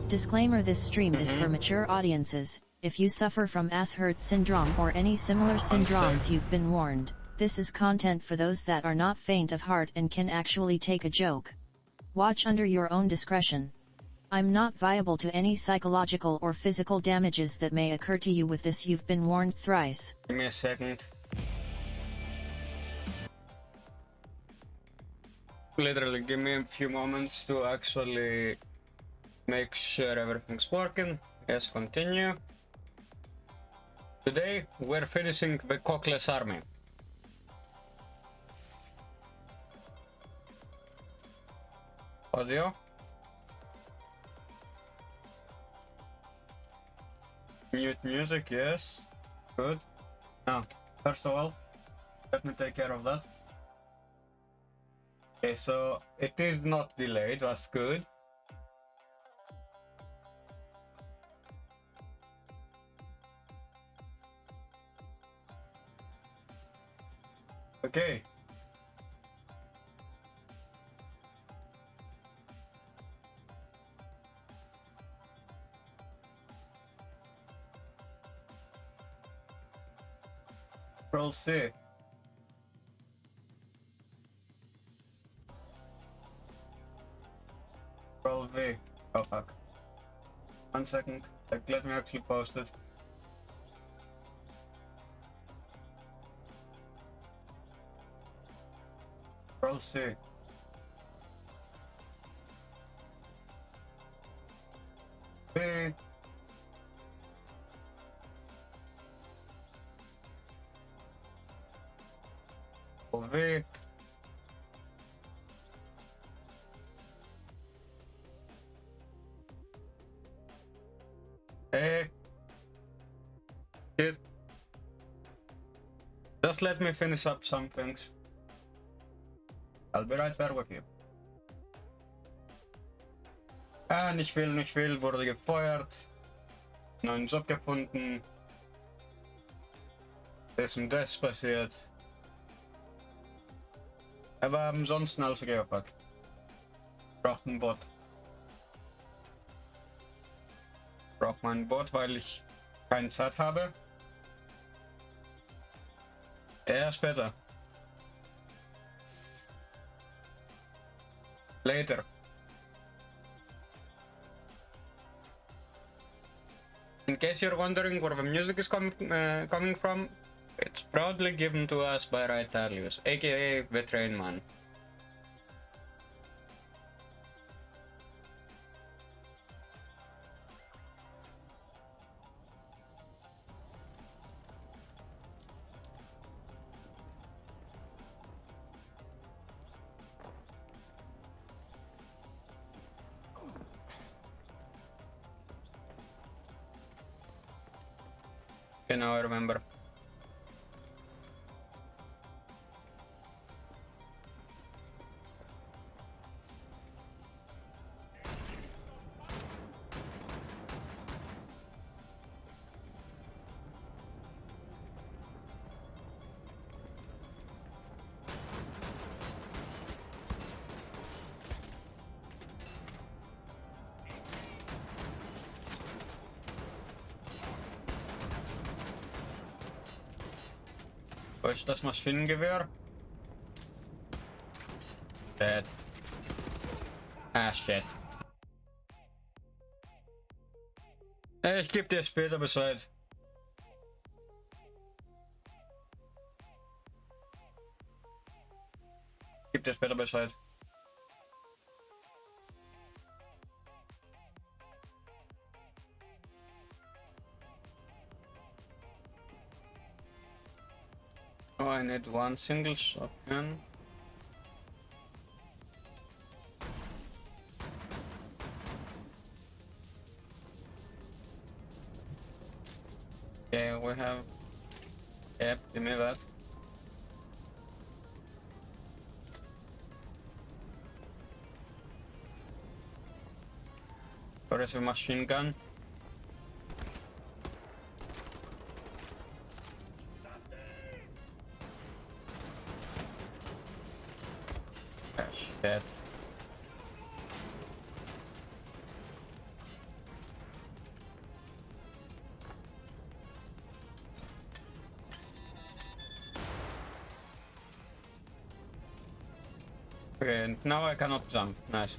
Disclaimer: this stream is for mature audiences. If you suffer from ass-hurt syndrome or any similar syndromes, you've been warned. This is content for those that are not faint of heart and can actually take a joke. Watch under your own discretion. I'm not viable to any psychological or physical damages that may occur to you with this. You've been warned thrice. Give me a second. Literally, give me a few moments to actually make sure everything's working. Yes, continue. Today, we're finishing the Crotchless Army. Audio. Mute music, yes. Good. Now, first of all, let me take care of that. Okay, so it is not delayed, that's good. Okay. Control C. Control V. Oh fuck. 1 second. Like, let me actually post it. Control C. V. V. Hey. Kid. Just let me finish up some things. I'll be right there with you. Ah, nicht will, wurde gefeuert. Neuen Job gefunden. Das und das passiert. Aber ansonsten alles geopfert. Braucht einen Bot. Braucht mal einen Bot, weil ich keine Zeit habe. Ja, später. Later. In case you're wondering where the music is coming from, it's proudly given to us by Raitalius, aka the Train Man. Okay, now I remember. Wo ist das Maschinengewehr? Dead. Ah, shit. Ich geb dir später Bescheid. Gib dir später Bescheid. Oh, I need one single shotgun. Okay, we have... Yep, give me that. Where is the machine gun? Shit. Okay, and now I cannot jump. Nice.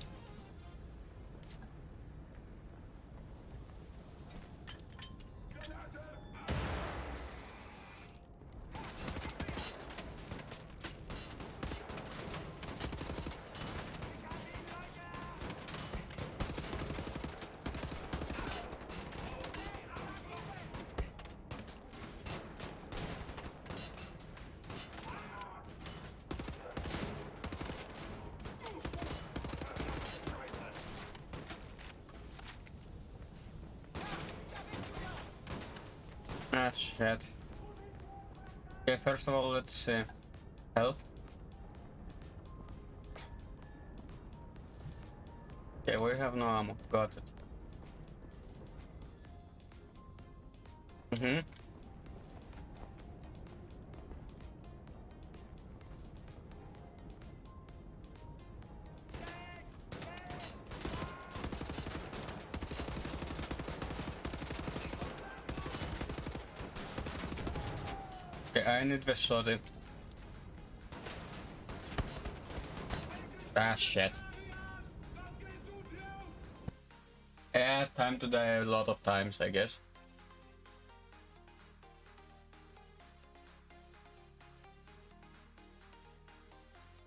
Ah, shit. Okay, first of all, let's see. Health. Okay, we have no ammo. Got it. Mm-hmm. Okay, I need the shotty. Ah, shit. Yeah, time to die a lot of times, I guess.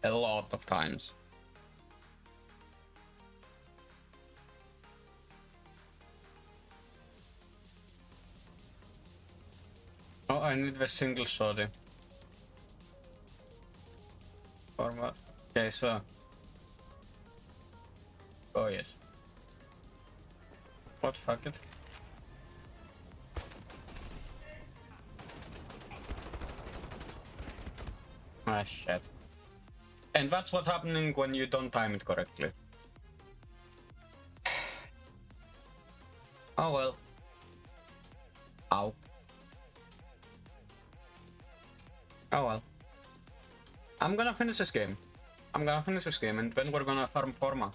A lot of times. Oh, I need the single shotty. Or what? Okay, so. Oh, yes. What? Fuck it. Ah, shit. And that's what's happening when you don't time it correctly. Oh well. Ow. Oh well. I'm gonna finish this game. And then we're gonna farm Forma.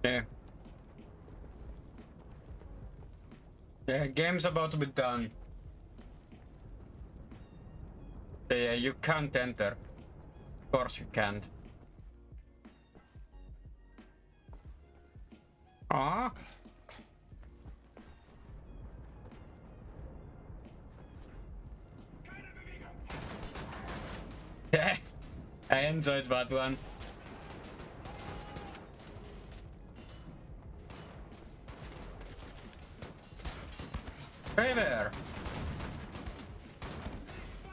Yeah. Yeah, game's about to be done. Yeah, you can't enter. Of course you can't. Ah. Yeah, I enjoyed that one. Hey there!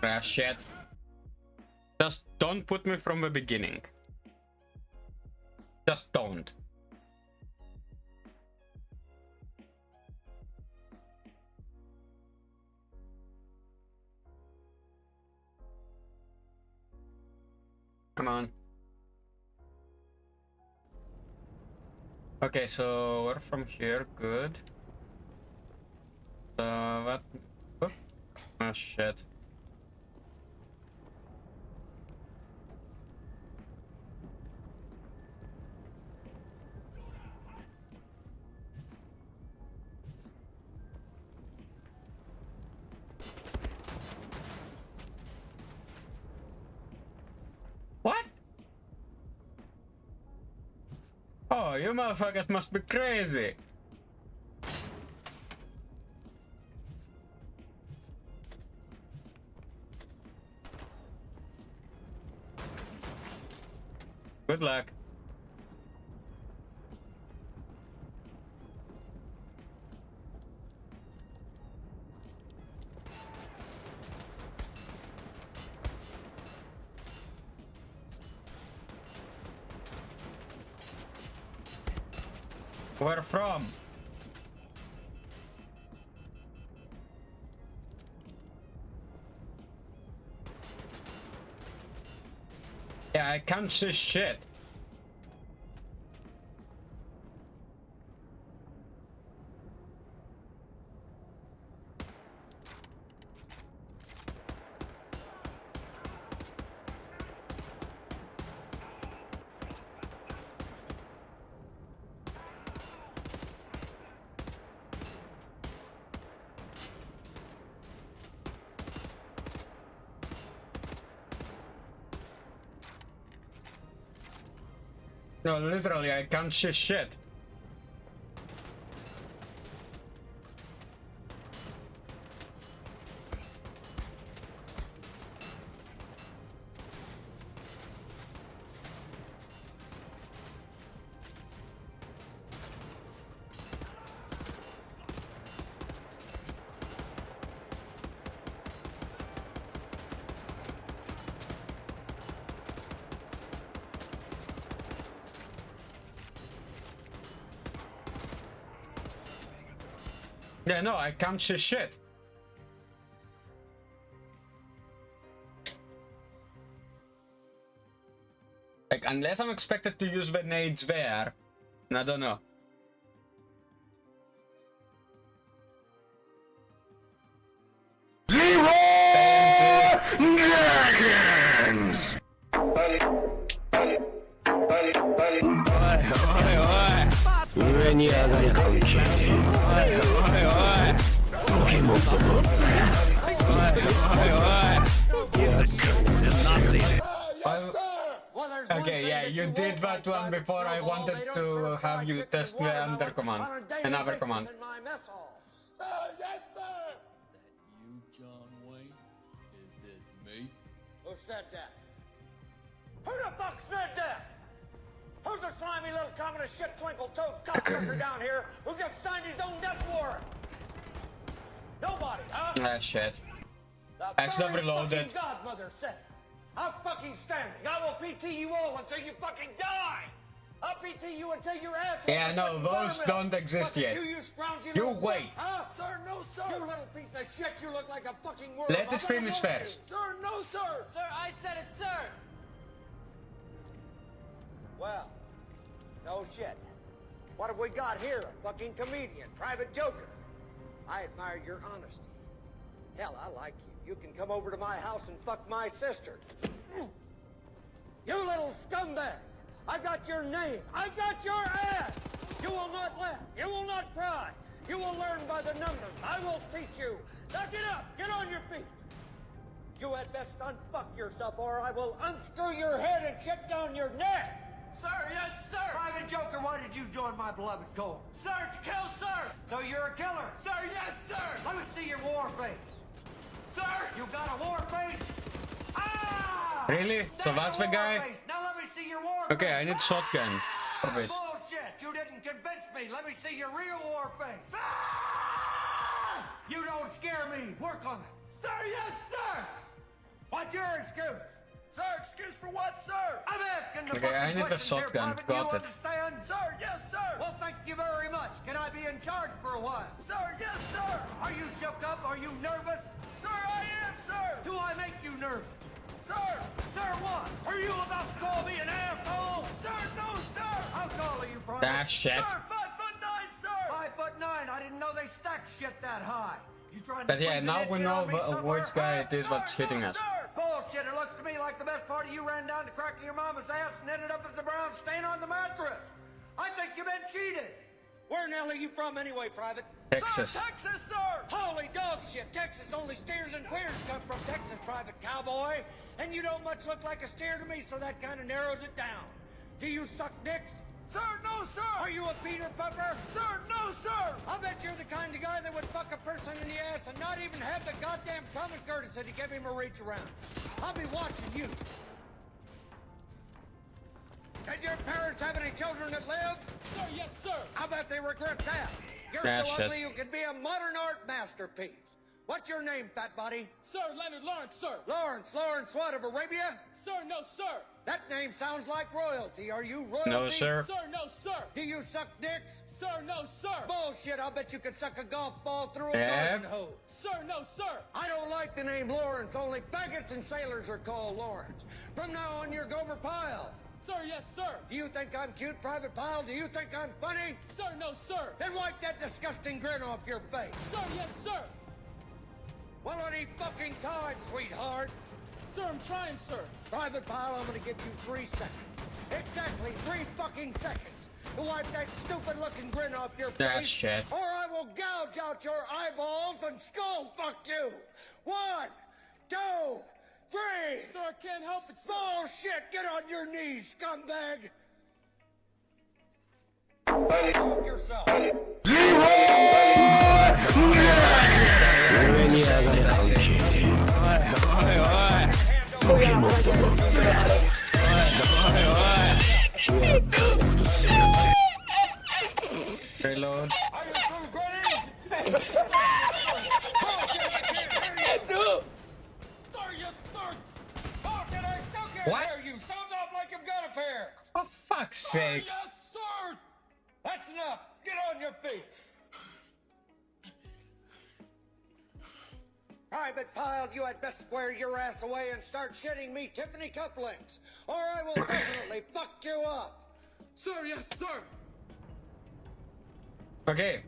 Ah, shit. Just don't put me from the beginning. Just don't. Come on. Okay, so we're from here, good. What? Oh, oh shit. Oh, you motherfuckers must be crazy. Good luck. Where from? Yeah, I can't see shit. No, literally, I can't see shit. Yeah, no, I can't see shit. Like, unless I'm expected to use grenades there, I don't know. Okay, yeah, you did that one before. I wanted to have you test the under command, another command. You, John Wayne? Is this me? Who said that? Who the fuck said that? Who's the slimy little communist shit twinkle-toed cocksucker down here who just signed his own death warrant? Nobody, huh? Ah, shit. The I still very reloaded. fucking godmother said it. I'm fucking standing. I will PT you all until you fucking die. I'll PT you until your ass. Yeah, no, those don't exist yet. You wait. Huh? Sir, no, sir. You little piece of shit. You look like a fucking worm. Let it finish first. Sir, no, sir. Sir, I said it, sir. Well, no shit. What have we got here? A fucking comedian, private joker. I admire your honesty. Hell, I like you. You can come over to my house and fuck my sister. You little scumbag! I got your name. I got your ass! You will not laugh. You will not cry. You will learn by the numbers. I will teach you. Now get up. Get on your feet. You had best unfuck yourself or I will unscrew your head and check down your neck. Sir, yes, sir. Private Joker, why did you join my beloved corps? Sir, to kill, sir. So you're a killer. Sir, yes, sir. Let me see your war face. Sir. You got a war face? Ah! Really? So that's the guy? Face. Now let me see your war Okay, face. I need shotgun. Obvious. Bullshit! You didn't convince me. Let me see your real war face. Ah! You don't scare me. Work on it. Sir, yes, sir. What's your excuse? Sir, excuse for what, sir? I'm asking the Okay, I fucking need the questions here, shotgun. Private. Got You it. understand? Sir, yes, sir. Well, thank you very much. Can I be in charge for a while? Sir, yes, sir. Are you shook up? Are you nervous? Sir, I am, sir. Do I make you nervous? Sir. Sir, what? Are you about to call me an asshole? Sir, no, sir. How tall are you, Private? Ah, shit. Sir, 5'9", sir. 5'9". I didn't know they stacked shit that high. You trying to But yeah, squeeze an now inch we in know on me somewhere, which guy huh? it is what's hitting us. Sir. Bullshit. It looks to me like the best part of you ran down to crack your mama's ass and ended up as a brown stain on the mattress. I think you've been cheated. Where in the hell are you from anyway, Private? Texas. Sir, Texas, sir. Holy dog shit. Texas, only steers and queers come from Texas, Private Cowboy. And you don't much look like a steer to me, so that kind of narrows it down. Do you suck dicks? Sir, no, sir! Are you a Peter Pupper? Sir, no, sir! I bet you're the kind of guy that would fuck a person in the ass and not even have the goddamn common courtesy to give him a reach around. I'll be watching you. Did your parents have any children that lived? Sir, yes, sir. I bet they regret that. You're Nah, so shit. ugly you could be a modern art masterpiece. What's your name, fat body? Sir, Leonard Lawrence, sir. Lawrence what, of Arabia? Sir, no, sir. That name sounds like royalty. Are you royalty? No, sir. Sir, no, sir. Do you suck dicks? Sir, no, sir. Bullshit, I'll bet you could suck a golf ball through a Yeah. garden hose. Sir, no, sir. I don't like the name Lawrence. Only faggots and sailors are called Lawrence. From now on, you're Gomer Pyle. Sir, yes, sir. Do you think I'm cute, Private Pyle? Do you think I'm funny? Sir, no, sir. Then wipe that disgusting grin off your face. Sir, yes, sir. Well, any fucking time, sweetheart. Sir, I'm trying, sir. Private Pyle, I'm gonna give you 3 seconds. Exactly 3 fucking seconds to wipe that stupid-looking grin off your Ah, face. shit. Or I will gouge out your eyeballs and skull fuck you. 1, 2, 3. Sir, I can't help it, sir. Bullshit! Get on your knees, scumbag! Choke yourself. Reload. Are you through grinning? Bullshit, I can't hear you. Sir, yes, sir! Bullshit, I still can't What? hear you. Sound off like you've got a pair. For fuck's sake. Yes, sir! That's enough. Get on your feet. Private Pyle, you had best square your ass away and start shitting me Tiffany cufflinks, or I will definitely fuck you up. Sir, yes, sir. Okay.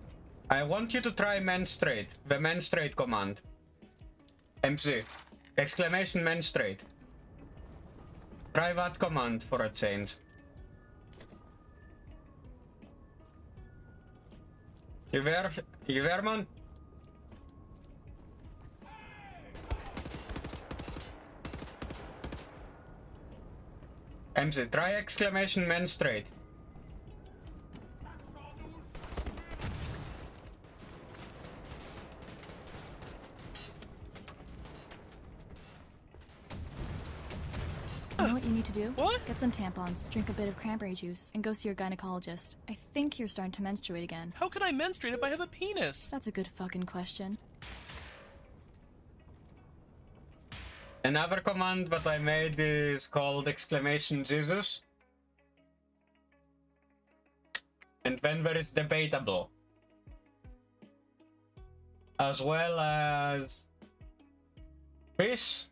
I want you to try menstruate. The menstruate command. MC. Exclamation menstruate. Try that command for a change. You there, man? MC, try exclamation menstruate. You know what you need to do? What? Get some tampons, drink a bit of cranberry juice, and go see your gynecologist. I think you're starting to menstruate again. How can I menstruate if I have a penis? That's a good fucking question. Another command that I made is called exclamation Jesus. And then there is debatable. As well as fish.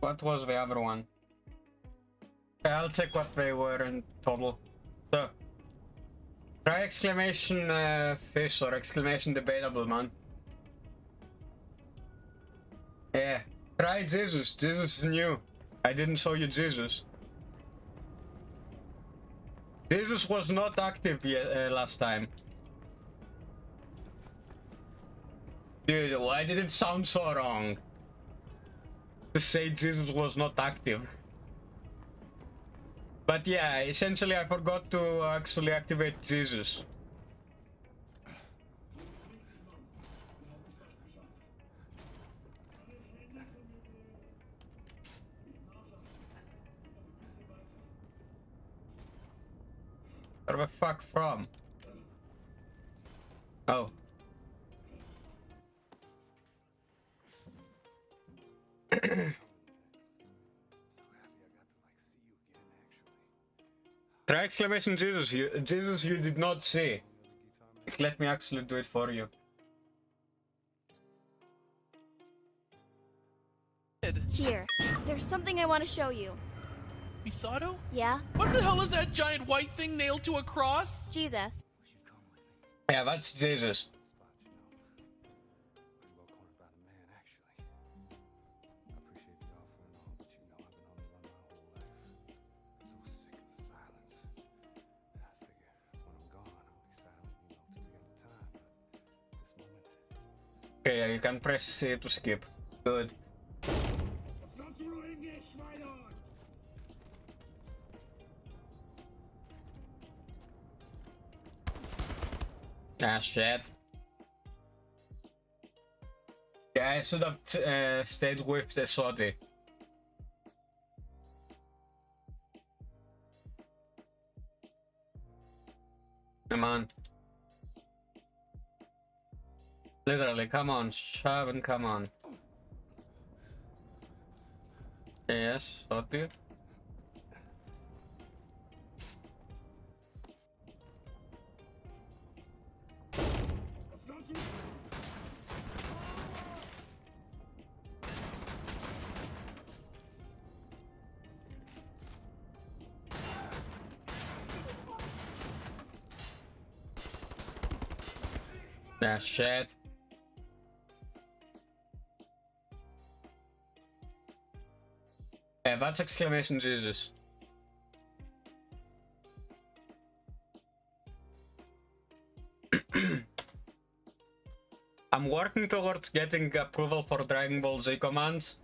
What was the other one? Okay, I'll check what they were in total. So, try exclamation fish or exclamation debatable, man. Yeah, try Jesus. Jesus is new. I didn't show you Jesus. Jesus was not active yet, last time. Dude, why did it sound so wrong? To say Jesus was not active. But yeah, essentially I forgot to actually activate Jesus. Where the fuck from? Oh. Try exclamation Jesus. Jesus, you did not see. Let me actually do it for you. Here, there's something I want to show you. Misato? Yeah? What the hell is that giant white thing nailed to a cross? Jesus. Yeah, that's Jesus. Okay, yeah, you can press C to skip. Good. Ah, shit. Yeah, I should have stayed with the Saudi. Come on. Literally, come on, shove and come on. Yes, Saudi. Ah, shit. Yeah, that's exclamation Jesus. I'm working towards getting approval for Dragon Ball Z commands.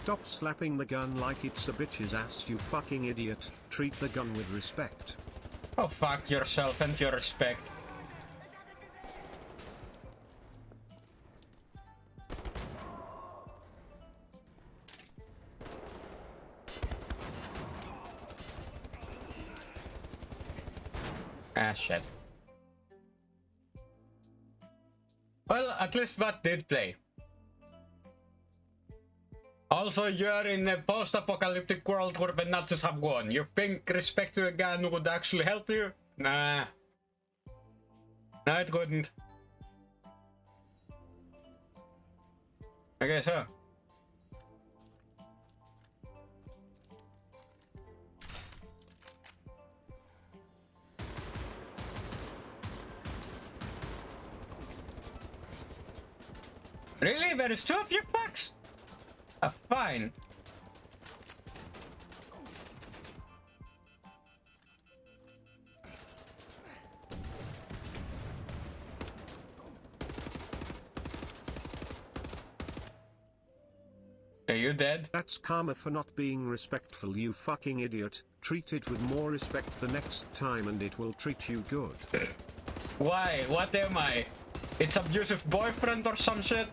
Stop slapping the gun like it's a bitch's ass, you fucking idiot. Treat the gun with respect. Oh, fuck yourself and your respect. Ah, shit. Well, at least that did play. Also, you are in a post-apocalyptic world where the Nazis have won. You think respect to a gun would actually help you? Nah. No, it wouldn't. Okay, so. Really? There is two of you fucks? Fine. Are you dead? That's karma for not being respectful, you fucking idiot. Treat it with more respect the next time and it will treat you good. Why? What am I? It's abusive boyfriend or some shit?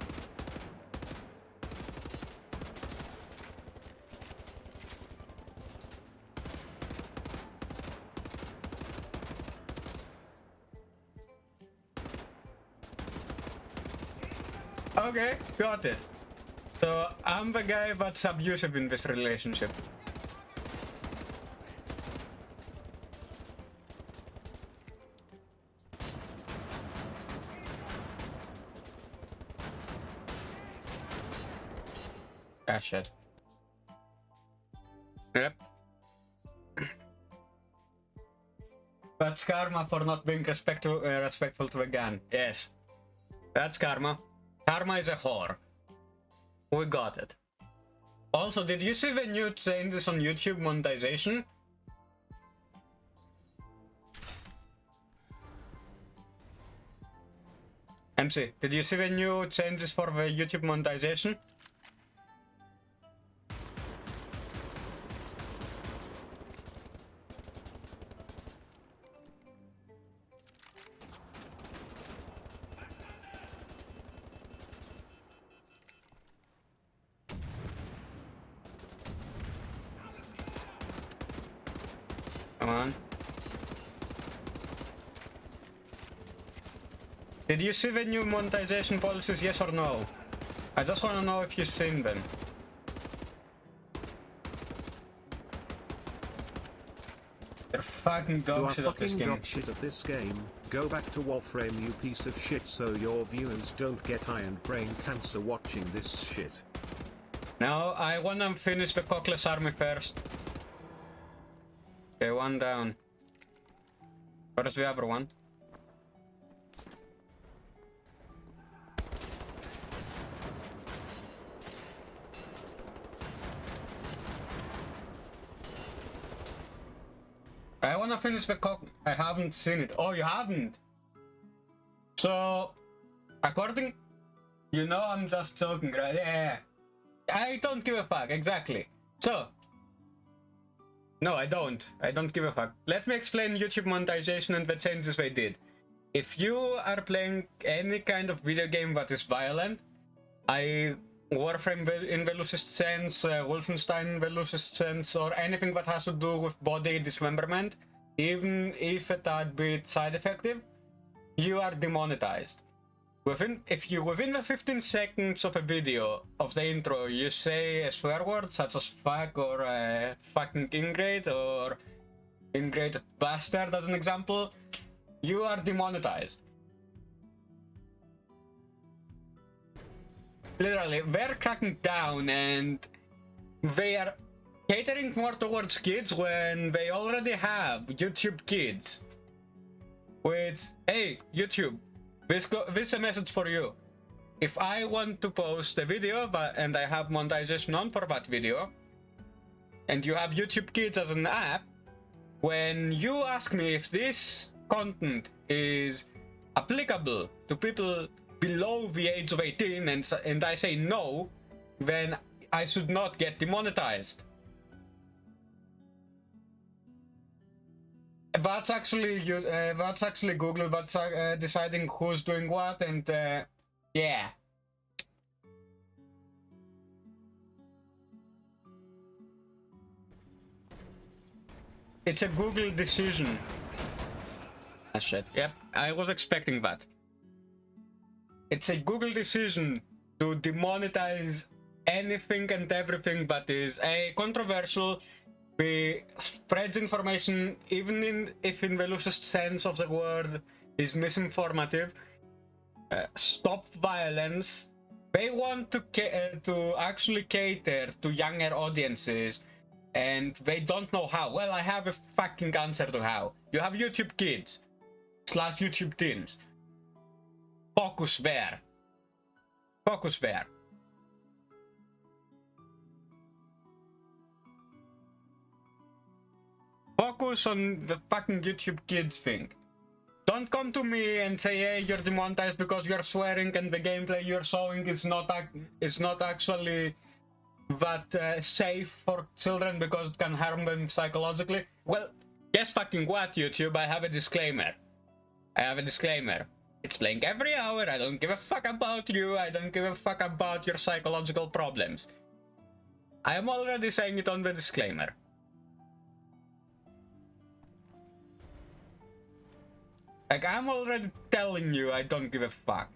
Okay, got it. So I'm the guy that's abusive in this relationship. Ah, shit. Yep. That's karma for not being respectful to a gun. Yes. That's karma. Karma is a whore. We got it. Also, did you see the new changes on YouTube monetization? MC, did you see the new changes for the YouTube monetization? Come on. Did you see the new monetization policies, yes or no? I just want to know if you've seen them. They're fucking dog shit at this game. You are fucking dog shit at this game. Go back to Warframe, you piece of shit, so your viewers don't get eye and brain cancer watching this shit. Now, I wanna finish the Crotchless Army first. Okay, one down. Where's the other one? I wanna finish the I haven't seen it. Oh, you haven't? So, according... You know I'm just joking, right? Yeah. I don't give a fuck, exactly. So... No, I don't. I don't give a fuck. Let me explain YouTube monetization and the changes they did. If you are playing any kind of video game that is violent, Warframe in the loosest sense, Wolfenstein in the loosest sense, or anything that has to do with body dismemberment, even if a tad bit side effective, you are demonetized. Within the 15 seconds of a video of the intro, you say a swear word such as fuck or fucking ingrate or ingrate bastard as an example, you are demonetized. Literally, they're cracking down and they are catering more towards kids when they already have YouTube Kids. Which, hey, YouTube, this is a message for you. If I want to post a video and I have monetization on for that video, and you have YouTube Kids as an app, when you ask me if this content is applicable to people below the age of 18 and I say no, then I should not get demonetized. That's actually Google. That's deciding who's doing what, and yeah. It's a Google decision. Ah shit. Yep, I was expecting that. It's a Google decision to demonetize anything and everything that is controversial, spreads information, even if in the loosest sense of the word is misinformative, stop violence. They want to actually cater to younger audiences, and they don't know how. Well, I have a fucking answer to how. You have YouTube Kids / YouTube Teens. Focus there. Focus there. Focus on the fucking YouTube Kids thing. Don't come to me and say, hey, you're demonetized because you're swearing and the gameplay you're showing is not actually that safe for children because it can harm them psychologically. Well, guess fucking what, YouTube? I have a disclaimer. It's playing every hour. I don't give a fuck about you. I don't give a fuck about your psychological problems. I am already saying it on the disclaimer. Like, I'm already telling you I don't give a fuck.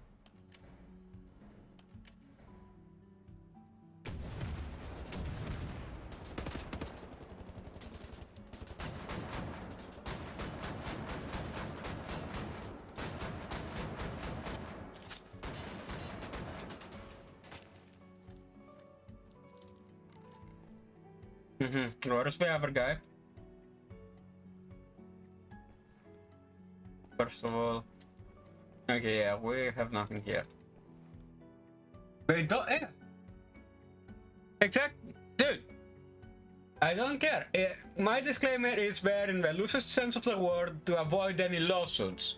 Where's the other guy? First of all, okay, yeah, we have nothing here. They don't, yeah. Exactly, dude. I don't care. My disclaimer is there in the loosest sense of the word to avoid any lawsuits.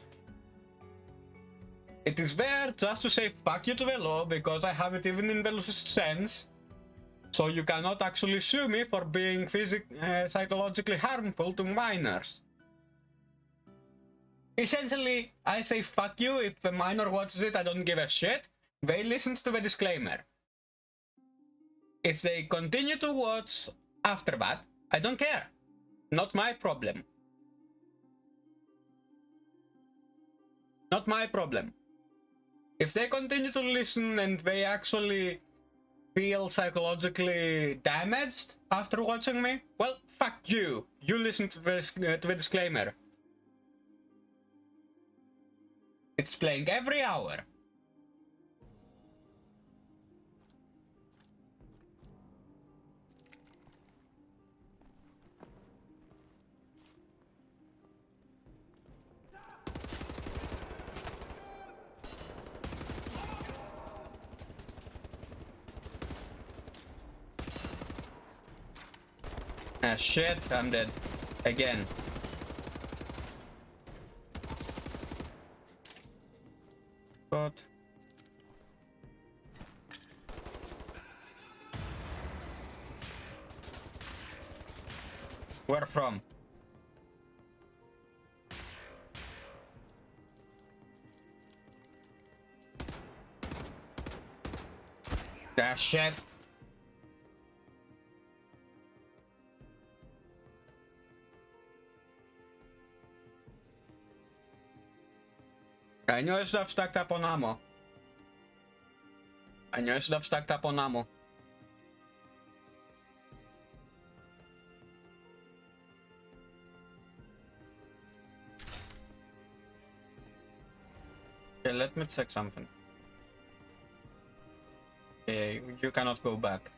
It is there just to say fuck you to the law because I have it even in the loosest sense. So you cannot actually sue me for being psychologically harmful to minors. Essentially, I say fuck you. If a minor watches it, I don't give a shit. They listened to the disclaimer. If they continue to watch after that, I don't care. Not my problem. Not my problem. if they continue to listen and they actually feel psychologically damaged after watching me, well, fuck you. You listen to this to the disclaimer. It's playing every hour. Ah, shit, I'm dead. Again. But... where from? Ah, shit. I knew I should have stacked up on ammo. Okay, let me check something. Okay, you cannot go back.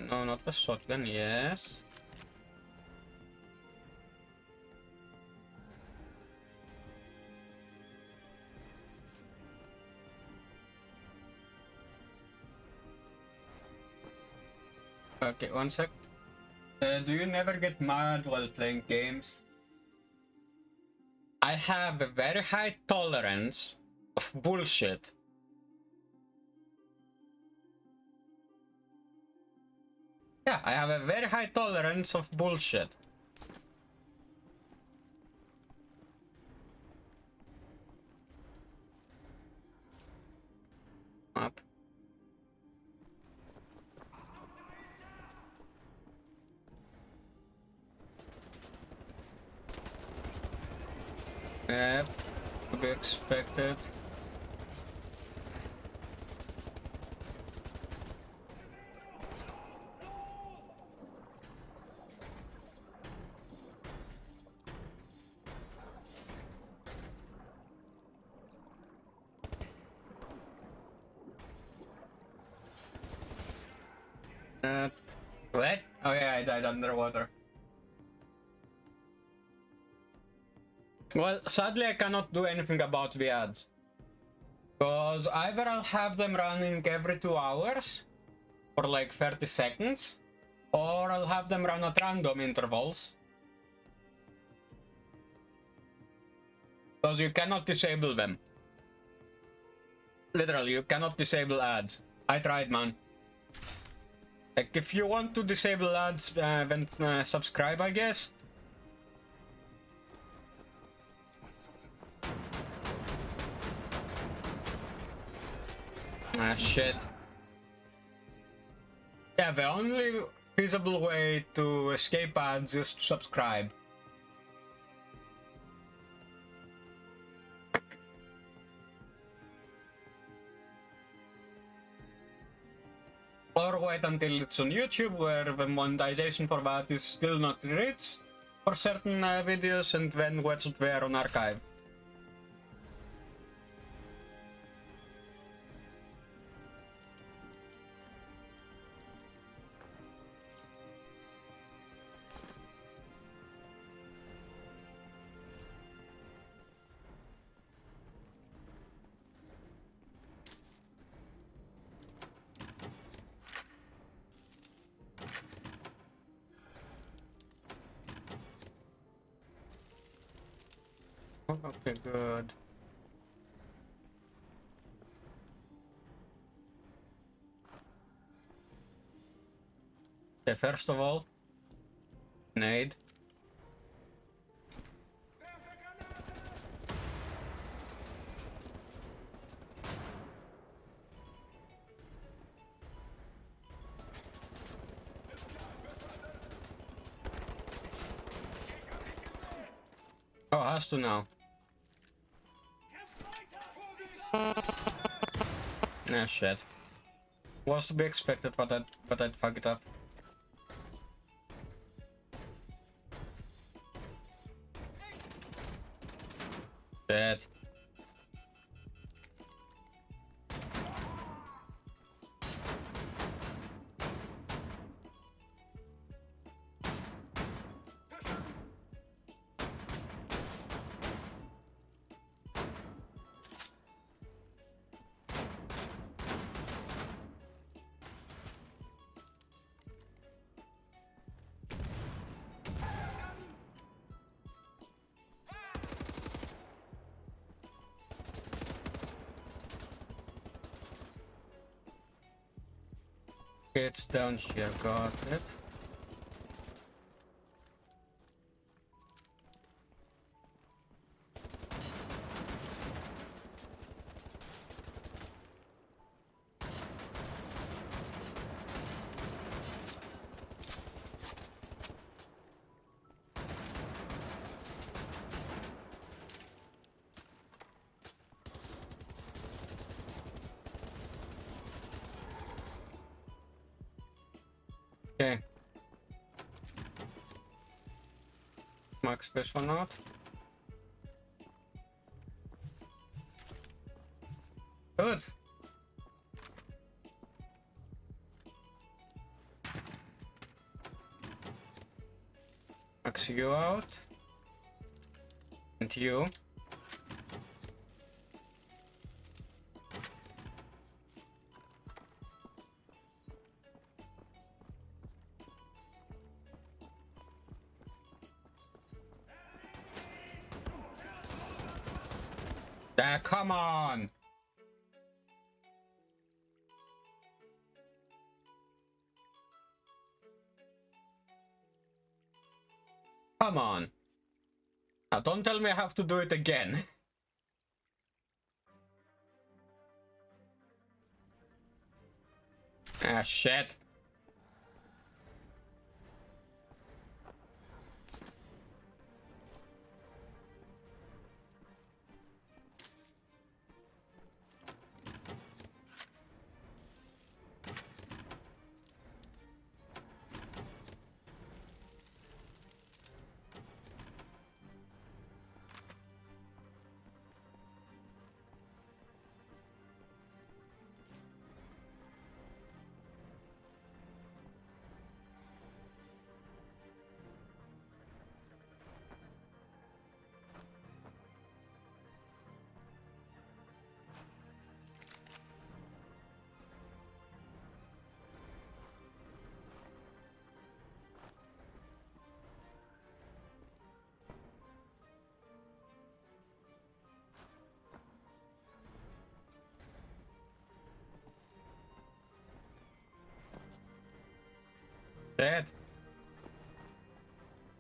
No, not the shotgun, yes. Okay, one sec. Do you never get mad while playing games? I have a very high tolerance of bullshit. Yeah, I have a very high tolerance of bullshit. Up. Yep, to be expected. What? Oh yeah, I died underwater. Well, sadly I cannot do anything about the ads. Because either I'll have them running every 2 hours, for like 30 seconds, or I'll have them run at random intervals. Because you cannot disable them. Literally, you cannot disable ads. I tried, man. Like, if you want to disable ads, then subscribe, I guess. Ah, shit. Yeah, the only feasible way to escape ads is to subscribe. Or wait until it's on YouTube, where the monetization for that is still not reached for certain videos, and then watch it there on archive. Okay, good. Okay, first of all, nade. has to now. Nah, shit. Was to be expected, but I'd fuck it up. Dead. It's down here, got it. Okay. Max this one out. Good. Max you out. And you. Come on! Come on. Now don't tell me I have to do it again. Ah, shit. Dead.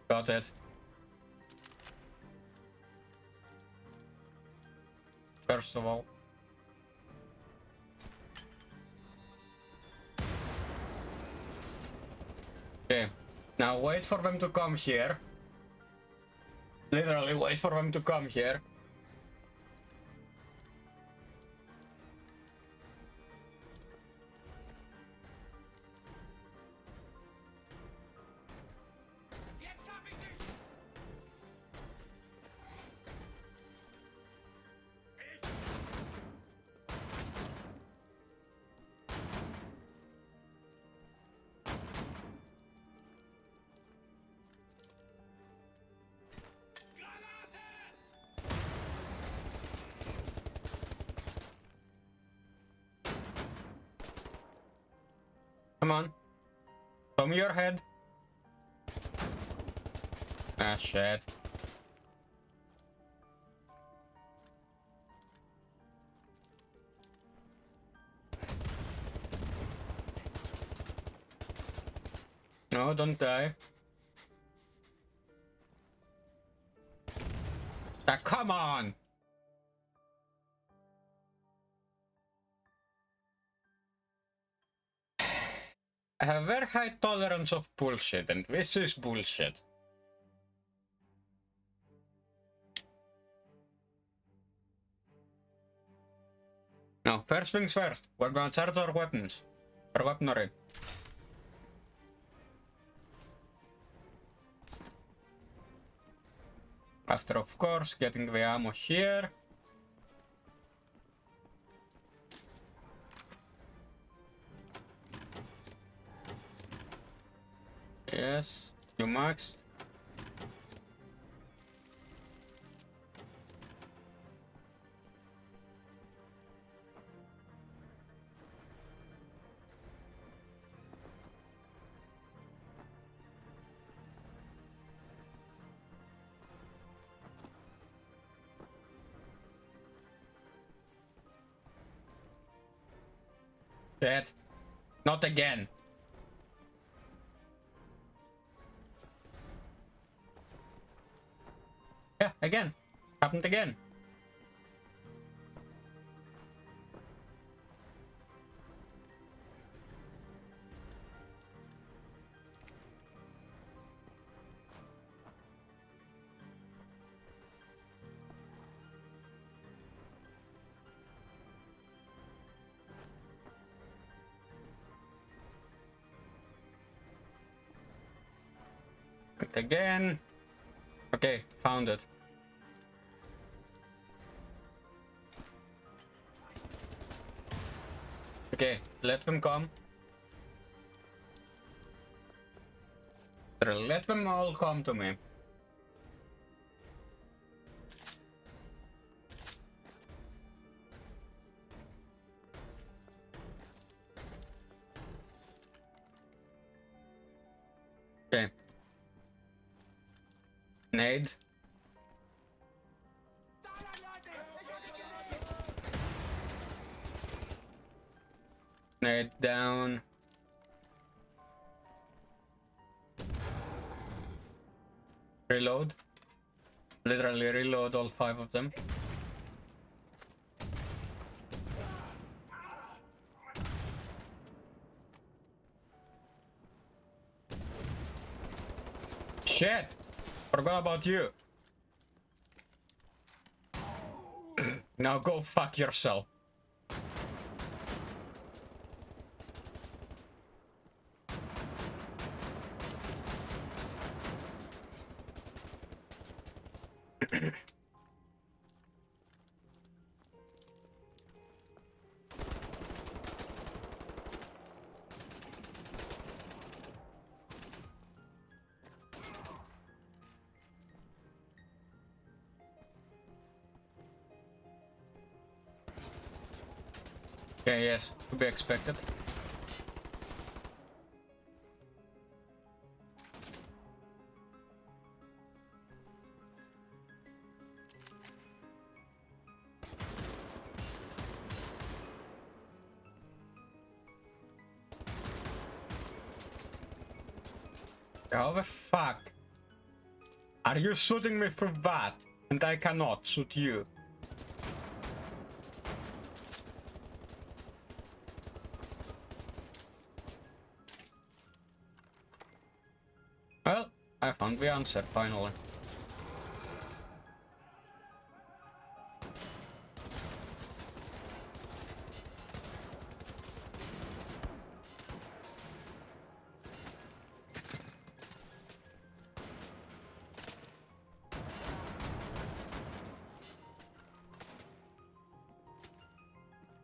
Got it. First of all. Okay. Now wait for them to come here. Literally wait for them to come here. Come on. Show me your head. Ah, shit. No, don't die. Ah, come on! I have a very high tolerance of bullshit, and this is bullshit. No, first things first. We're gonna charge our weapons. Our weaponry. After, of course, getting the ammo here. Yes, you maxed. Shit. Not again. Yeah, again. Happened again. Again. Okay, found it. Okay, let them come. Let them all come to me. Okay. Nade. Nade down. Reload. Literally reload all 5 of them. Shit! Forgot about you. Now go fuck yourself. Okay, yes, to be expected. How the fuck are you shooting me for that and I cannot shoot you? Well, I found the answer finally.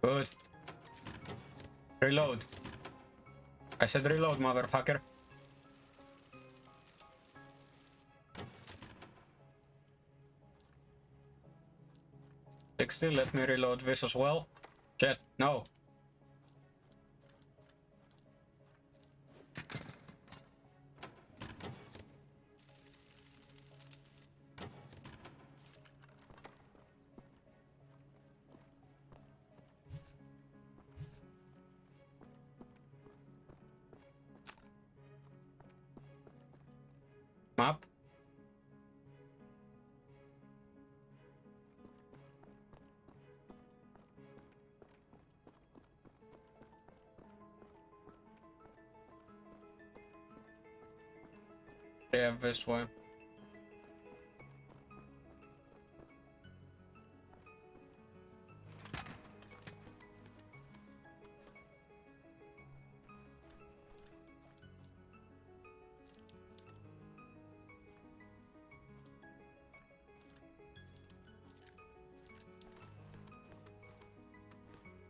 Good. Reload. I said reload, motherfucker. Let me reload this as well. Shit, no. Map. Yeah, this way.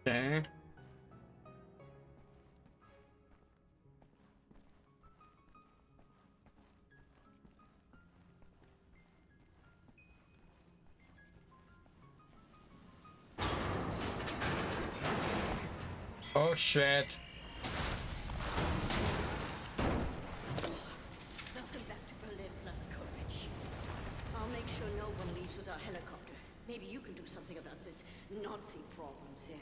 Okay. Oh shit. Welcome back to Berlin, Blazkowicz. I'll make sure no one leaves with our helicopter. Maybe you can do something about this Nazi problems here.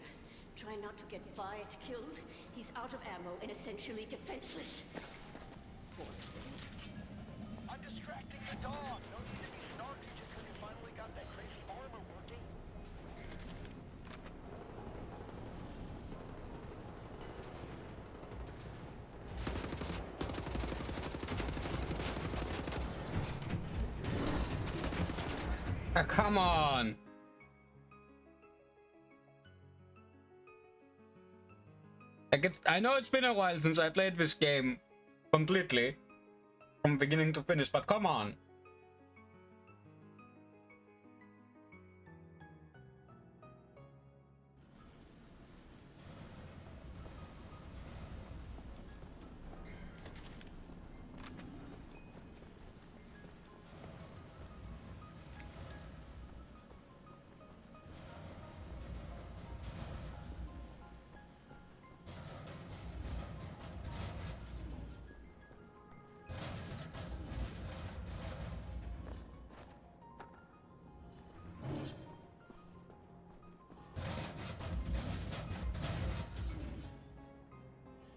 Try not to get Wyatt killed. He's out of ammo and essentially defenseless. Poor thing. I'm distracting the dog. No need to be snarky just because you finally got that crazy armor working. Ah, come on! I know it's been a while since I played this game completely, from beginning to finish, but come on!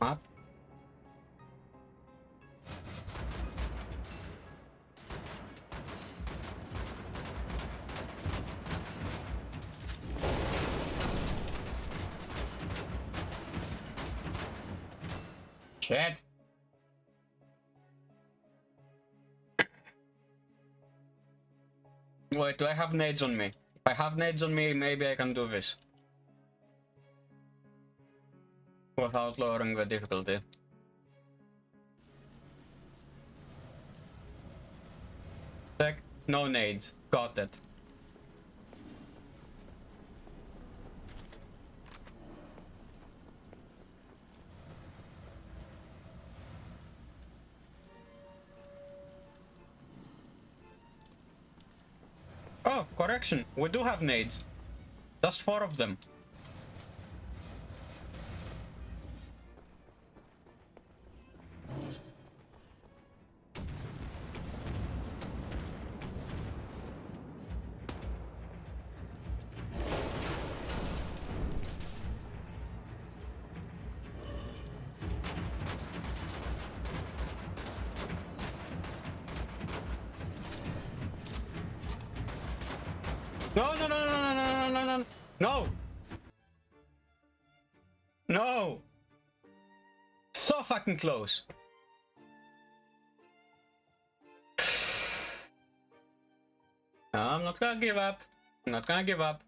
Up. Shit. Wait, do I have nades on me? If I have nades on me, maybe I can do this. Without lowering the difficulty. Check. No nades. Got it. Oh, correction. We do have nades. Just 4 of them. No, no, no, no, no, no, no, no, no! No! So fucking close. I'm not gonna give up. I'm not gonna give up.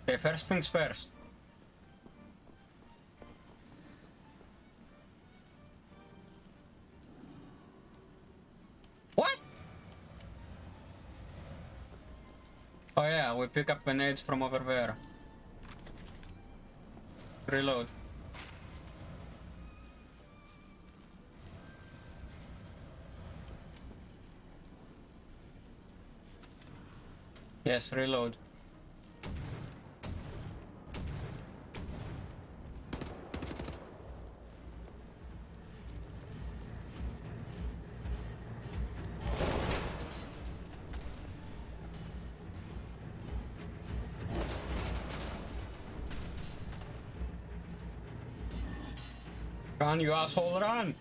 Okay, first things first. What? Oh yeah, we pick up grenades from over there. Reload. Yes, reload. Run, you asshole, run!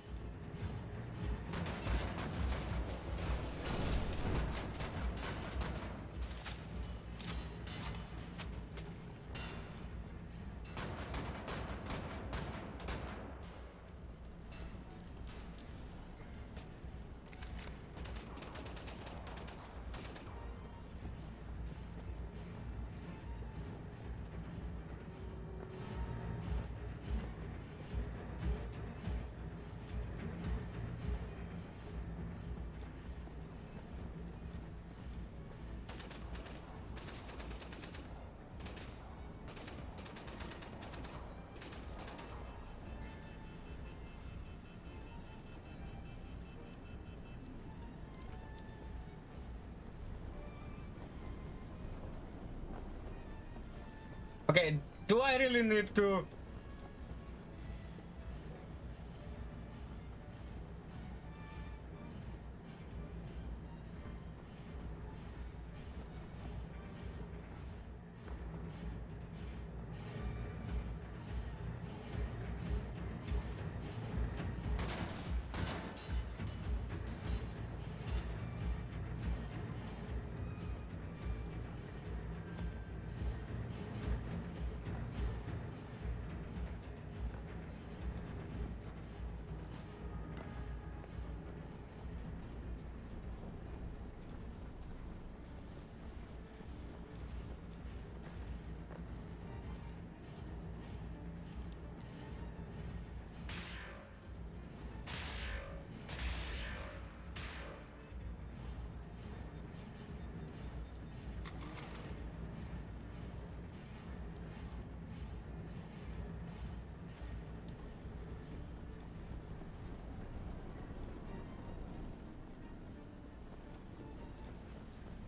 Okay, do I really need to...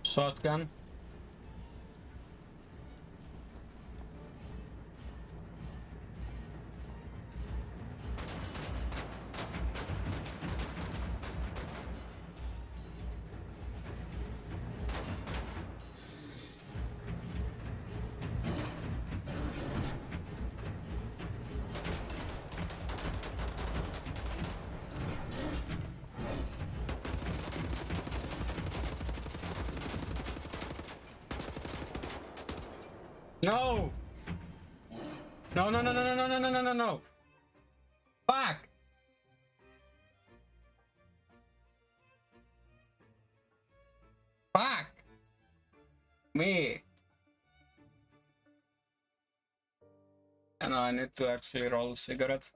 Shotgun. No! No, no, no, no, no, no, no, no, no, no, no! Fuck! Fuck! Me! And I need to actually roll a cigarette.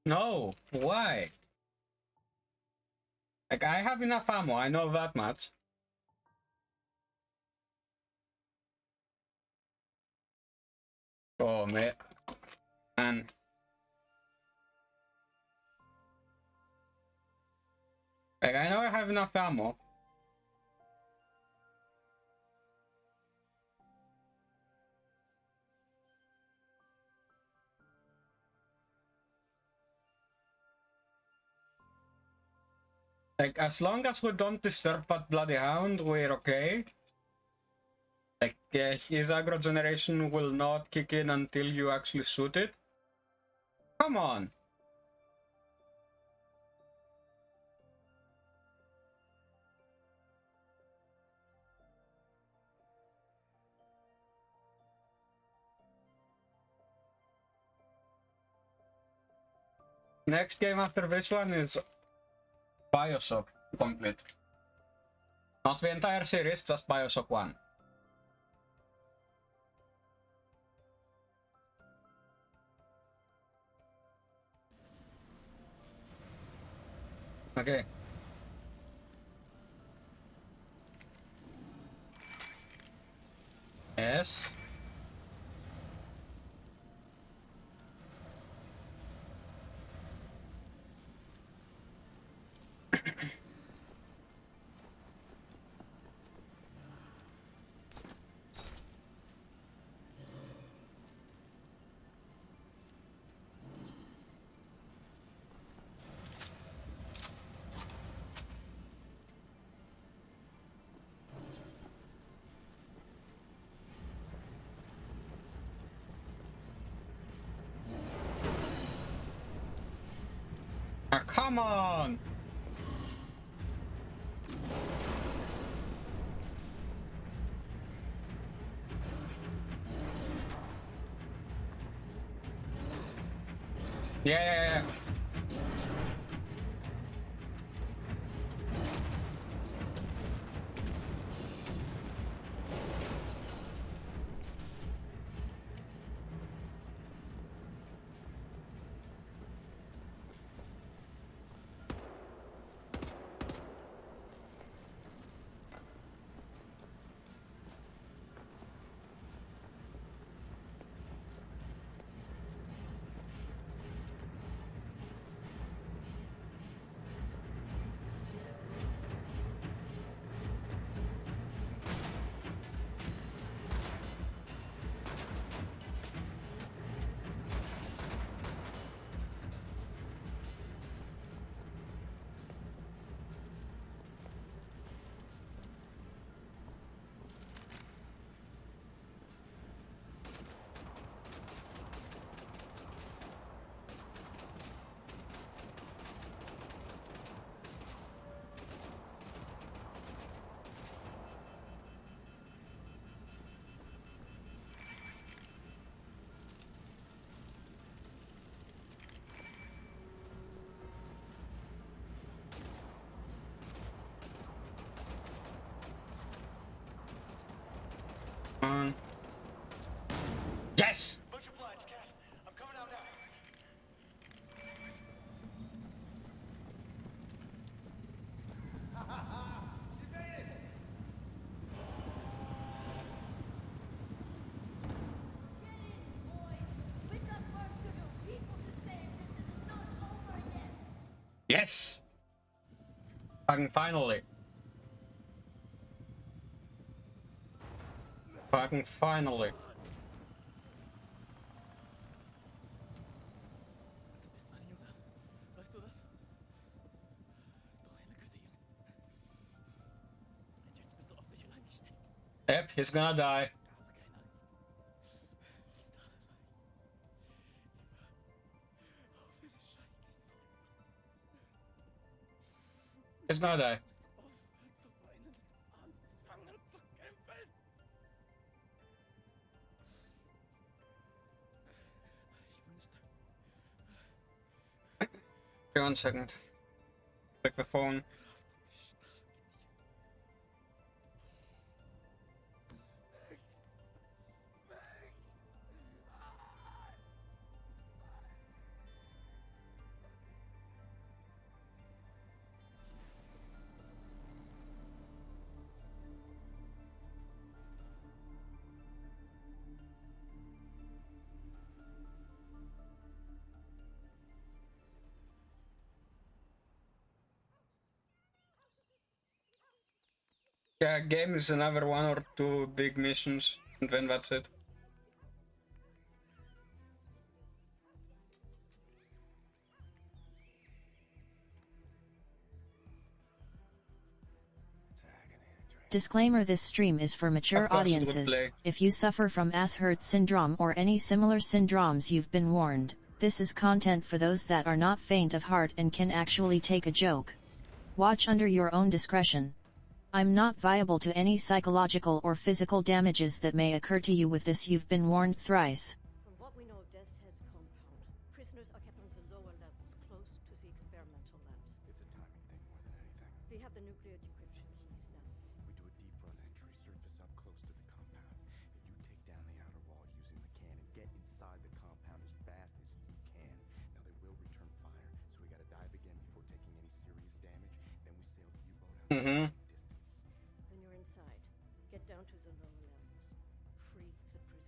No! Why? Like, I have enough ammo, I know that much. Oh, man. And... Like, I know I have enough ammo. Like, as long as we don't disturb that bloody hound, we're okay. Like, his aggro generation will not kick in until you actually shoot it. Come on! Next game after this one is Bioshock complete. Not the entire series, just Bioshock 1. Okay. Yes. Ah, come on! Yeah. On. Yes! Much obliged, Cat. I'm coming out now. She made it! Yes! Fucking finally. Fucking finally. Yep, he's gonna die. He's gonna die. Okay, 1 second. Check the phone. Yeah, game is another 1 or 2 big missions, and then that's it. Disclaimer: this stream is for mature audiences. If you suffer from ass-hurt syndrome or any similar syndromes, you've been warned. This is content for those that are not faint of heart and can actually take a joke. Watch under your own discretion. I'm not viable to any psychological or physical damages that may occur to you with this. You've been warned thrice. From what we know of Death's Head's compound, prisoners are kept on the lower levels, close to the experimental labs. It's a timing thing more than anything. We have the nuclear decryption keys now. We do a deep run entry, surface up close to the compound, and you take down the outer wall using the cannon. Get inside the compound as fast as you can. Now they will return fire, so we gotta dive again before taking any serious damage. Then we sail the U-boat out. Mm-hmm. When you're inside, get down to the lower levels. Free the prisoners.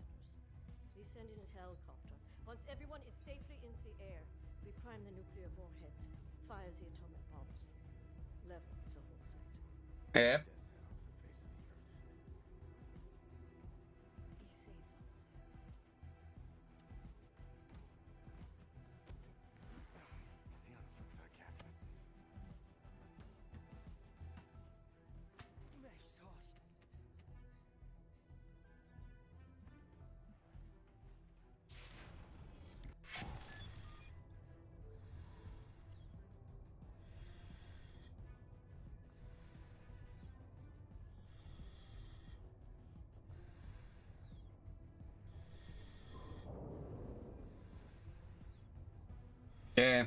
We send in a helicopter. Once everyone is safely in the air, we prime the nuclear warheads, fire the atomic bombs, level the whole site. Yep. Be safe out there. See you on the flip side, Captain. Yeah.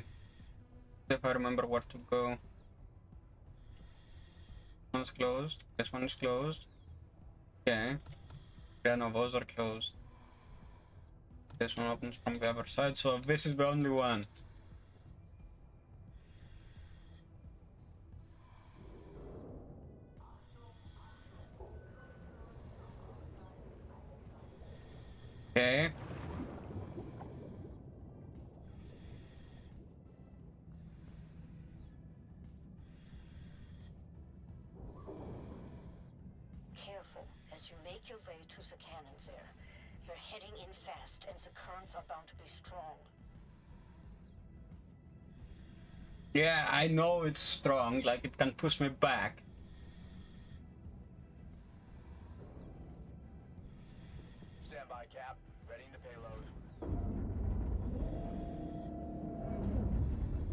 If I remember where to go. One's closed. This one is closed. Okay. Yeah, no, those are closed. This one opens from the other side, so this is the only one. Okay. Careful as you make your way to the cannons there. You're heading in fast, and the currents are bound to be strong. Yeah, I know it's strong, like it can push me back. Stand by, Cap. Readying the payload.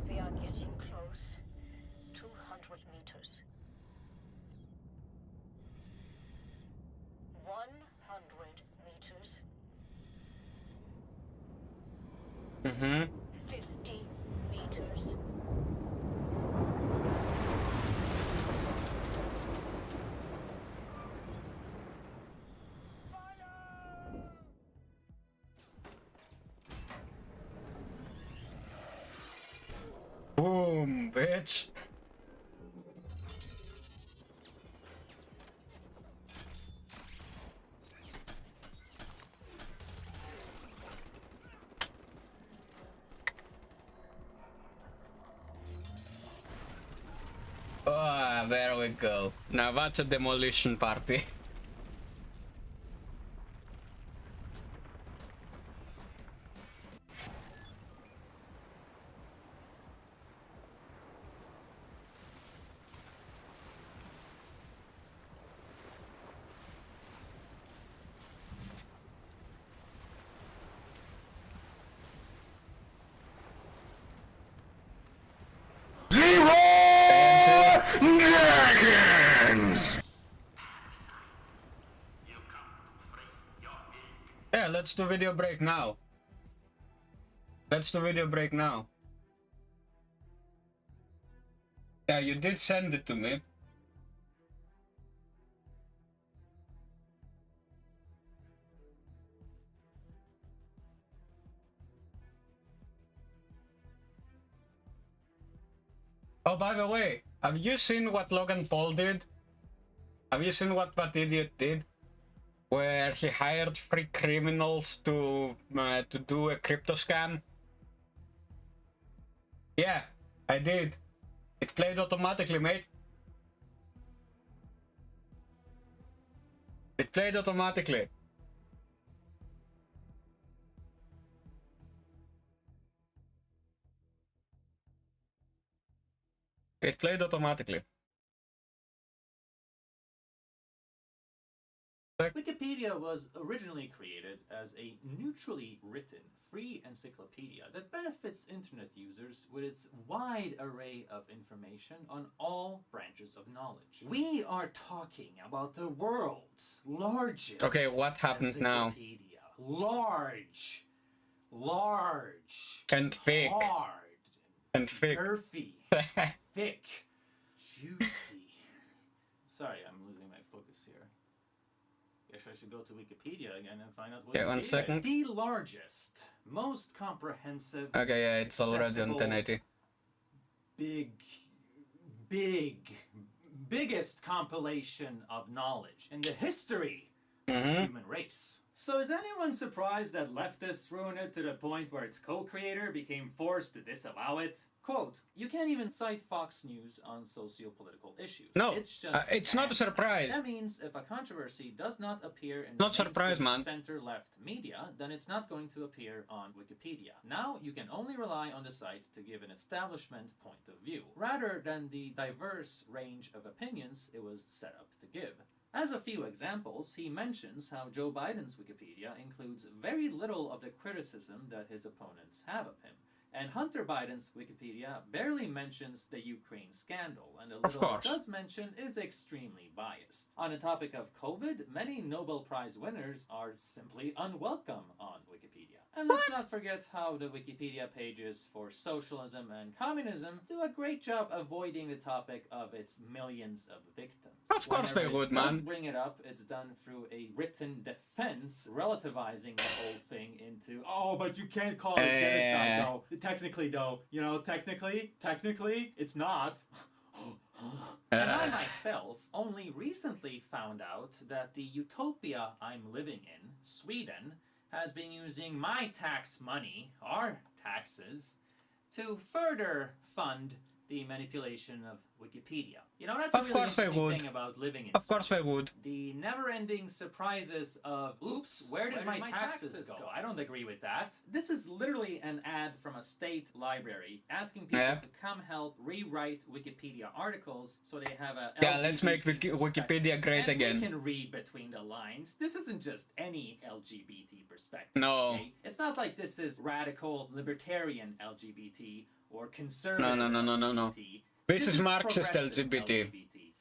We are getting close. 200 meters. 100 meters. Mm-hmm. 50 meters. Boom, bitch. Ah, there we go. Now that's a demolition party. Yeah, let's do video break now. Let's do video break now. Yeah, you did send it to me. Oh, by the way, have you seen what Logan Paul did? Have you seen what that idiot did? Where he hired 3 criminals to do a crypto scam? Yeah, I did. It played automatically, mate. It played automatically. It played automatically. Wikipedia was originally created as a neutrally written, free encyclopedia that benefits internet users with its wide array of information on all branches of knowledge. We are talking about the world's largest Okay, what happens now? Large. And thick. Hard. And thick. Girthy. Thick. Juicy. Sorry, I'm losing my focus here. Guess I should go to Wikipedia again and find out what. Okay, 1 second. The largest, most comprehensive. Okay, yeah, it's already on 1080. Biggest compilation of knowledge in the history of the human race. So is anyone surprised that leftists ruined it to the point where its co-creator became forced to disavow it? Quote, you can't even cite Fox News on socio-political issues. No, it's just it's not a surprise. That means if a controversy does not appear in Not surprise, man. center-left media, then it's not going to appear on Wikipedia. Now you can only rely on the site to give an establishment point of view, rather than the diverse range of opinions it was set up to give. As a few examples, he mentions how Joe Biden's Wikipedia includes very little of the criticism that his opponents have of him. And Hunter Biden's Wikipedia barely mentions the Ukraine scandal, and the little it does mention is extremely biased. On the topic of COVID, many Nobel Prize winners are simply unwelcome on Wikipedia. And let's not forget how the Wikipedia pages for socialism and communism do a great job avoiding the topic of its millions of victims. Of course they would, man. Let's bring it up. It's done through a written defense, relativizing the whole thing into, oh, but you can't call it genocide, though. Technically, though, you know, technically, it's not. And I myself only recently found out that the utopia I'm living in, Sweden, has been using my tax money, our taxes, to further fund the manipulation of Wikipedia. You know, that's a really interesting thing about living in Of course I would. The never-ending surprises of, oops, where did my taxes go? I don't agree with that. This is literally an ad from a state library asking people to come help rewrite Wikipedia articles so they have a Yeah, let's make Wikipedia great again. We can read between the lines. This isn't just any LGBT perspective. No. Okay? It's not like this is radical libertarian LGBT or conservative No. This is Marxist LGBT.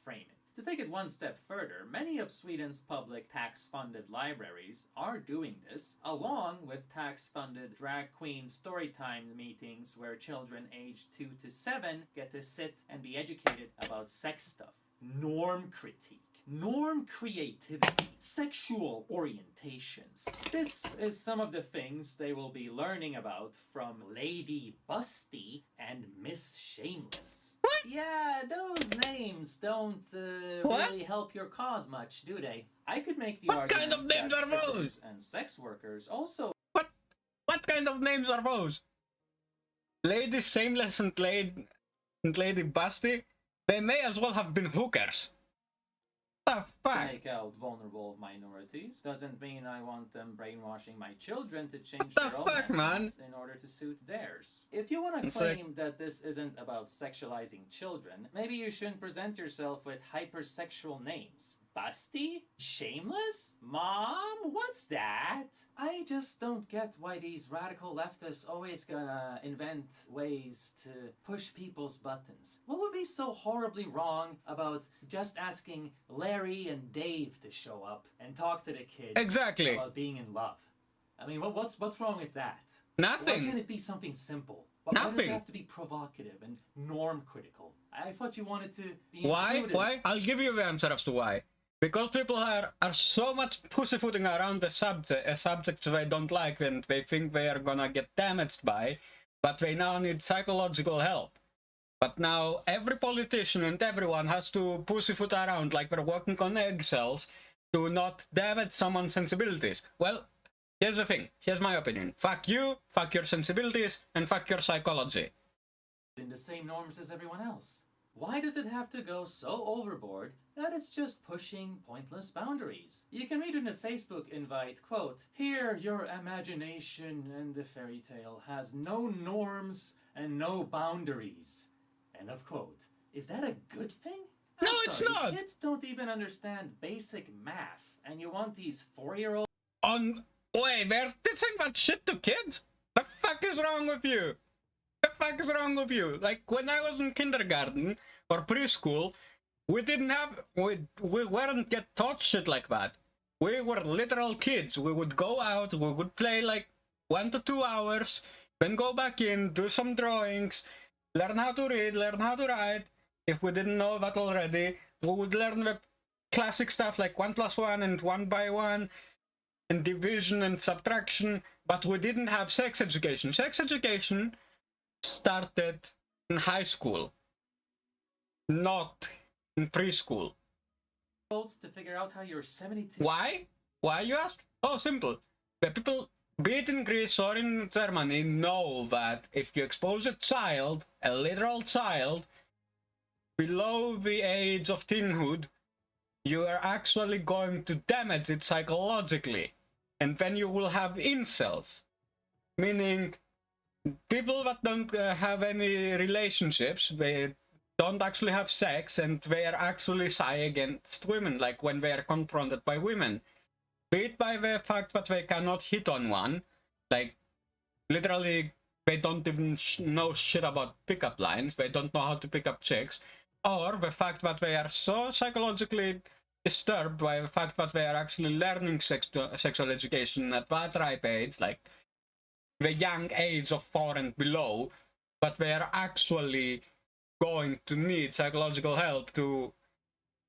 Framing. To take it one step further, many of Sweden's public tax-funded libraries are doing this, along with tax-funded drag queen storytime meetings where children aged 2 to 7 get to sit and be educated about sex stuff. Norm critique. norm creativity, sexual orientations. This is some of the things they will be learning about from Lady Busty and Miss Shameless. What? Yeah, those names don't really help your cause much, do they? I could make the argument kind of names that are those? strippers and sex workers also... What kind of names are those? Lady Shameless and Lady Busty? They may as well have been hookers. The fuck? Make out vulnerable minorities doesn't mean I want them brainwashing my children to change their own essence in order to suit theirs. If you want to claim that this isn't about sexualizing children, maybe you shouldn't present yourself with hypersexual names. Busty? Shameless? Mom? What's that? I just don't get why these radical leftists always gonna invent ways to push people's buttons. What would be so horribly wrong about just asking Larry and Dave to show up and talk to the kids about being in love? I mean, what's wrong with that? Nothing. Why can't it be something simple? Why does it have to be provocative and norm critical? I thought you wanted to be included. Why? I'll give you the answer as to why. Because people are so much pussyfooting around a subject they don't like and they think they are gonna get damaged by, but they now need psychological help. But now every politician and everyone has to pussyfoot around like they're walking on eggshells to not damage someone's sensibilities. Well, here's the thing. Here's my opinion. Fuck you, fuck your sensibilities, and fuck your psychology. In the same norms as everyone else. Why does it have to go so overboard that it's just pushing pointless boundaries? You can read in a Facebook invite, quote, "Here your imagination and the fairy tale has no norms and no boundaries." End of quote. Is that a good thing? No, it's not! Kids don't even understand basic math, and you want these 4-year-olds... Wait, they're teaching that shit to kids? The fuck is wrong with you? The fuck is wrong with you? Like, when I was in kindergarten or preschool, we weren't get taught shit like that. We were literal kids. We would go out, we would play like 1 to 2 hours, then go back in, do some drawings, learn how to read, learn how to write. If we didn't know that already, we would learn the classic stuff like 1 + 1 and 1 by 1, and division and subtraction, but we didn't have sex education. Sex education started in high school, not in preschool. To figure out how you're 72. Why? Why, you ask? Oh, simple. The people, be it in Greece or in Germany, know that if you expose a child, a literal child, below the age of teenhood, you are actually going to damage it psychologically. And then you will have incels, meaning people that don't have any relationships, they don't actually have sex, and they are actually shy against women, like when they are confronted by women. Be it by the fact that they cannot hit on one, like literally they don't even know shit about pickup lines, they don't know how to pick up chicks, or the fact that they are so psychologically disturbed by the fact that they are actually learning sexual education at that ripe age, like the young age of 4 and below, but they are actually going to need psychological help to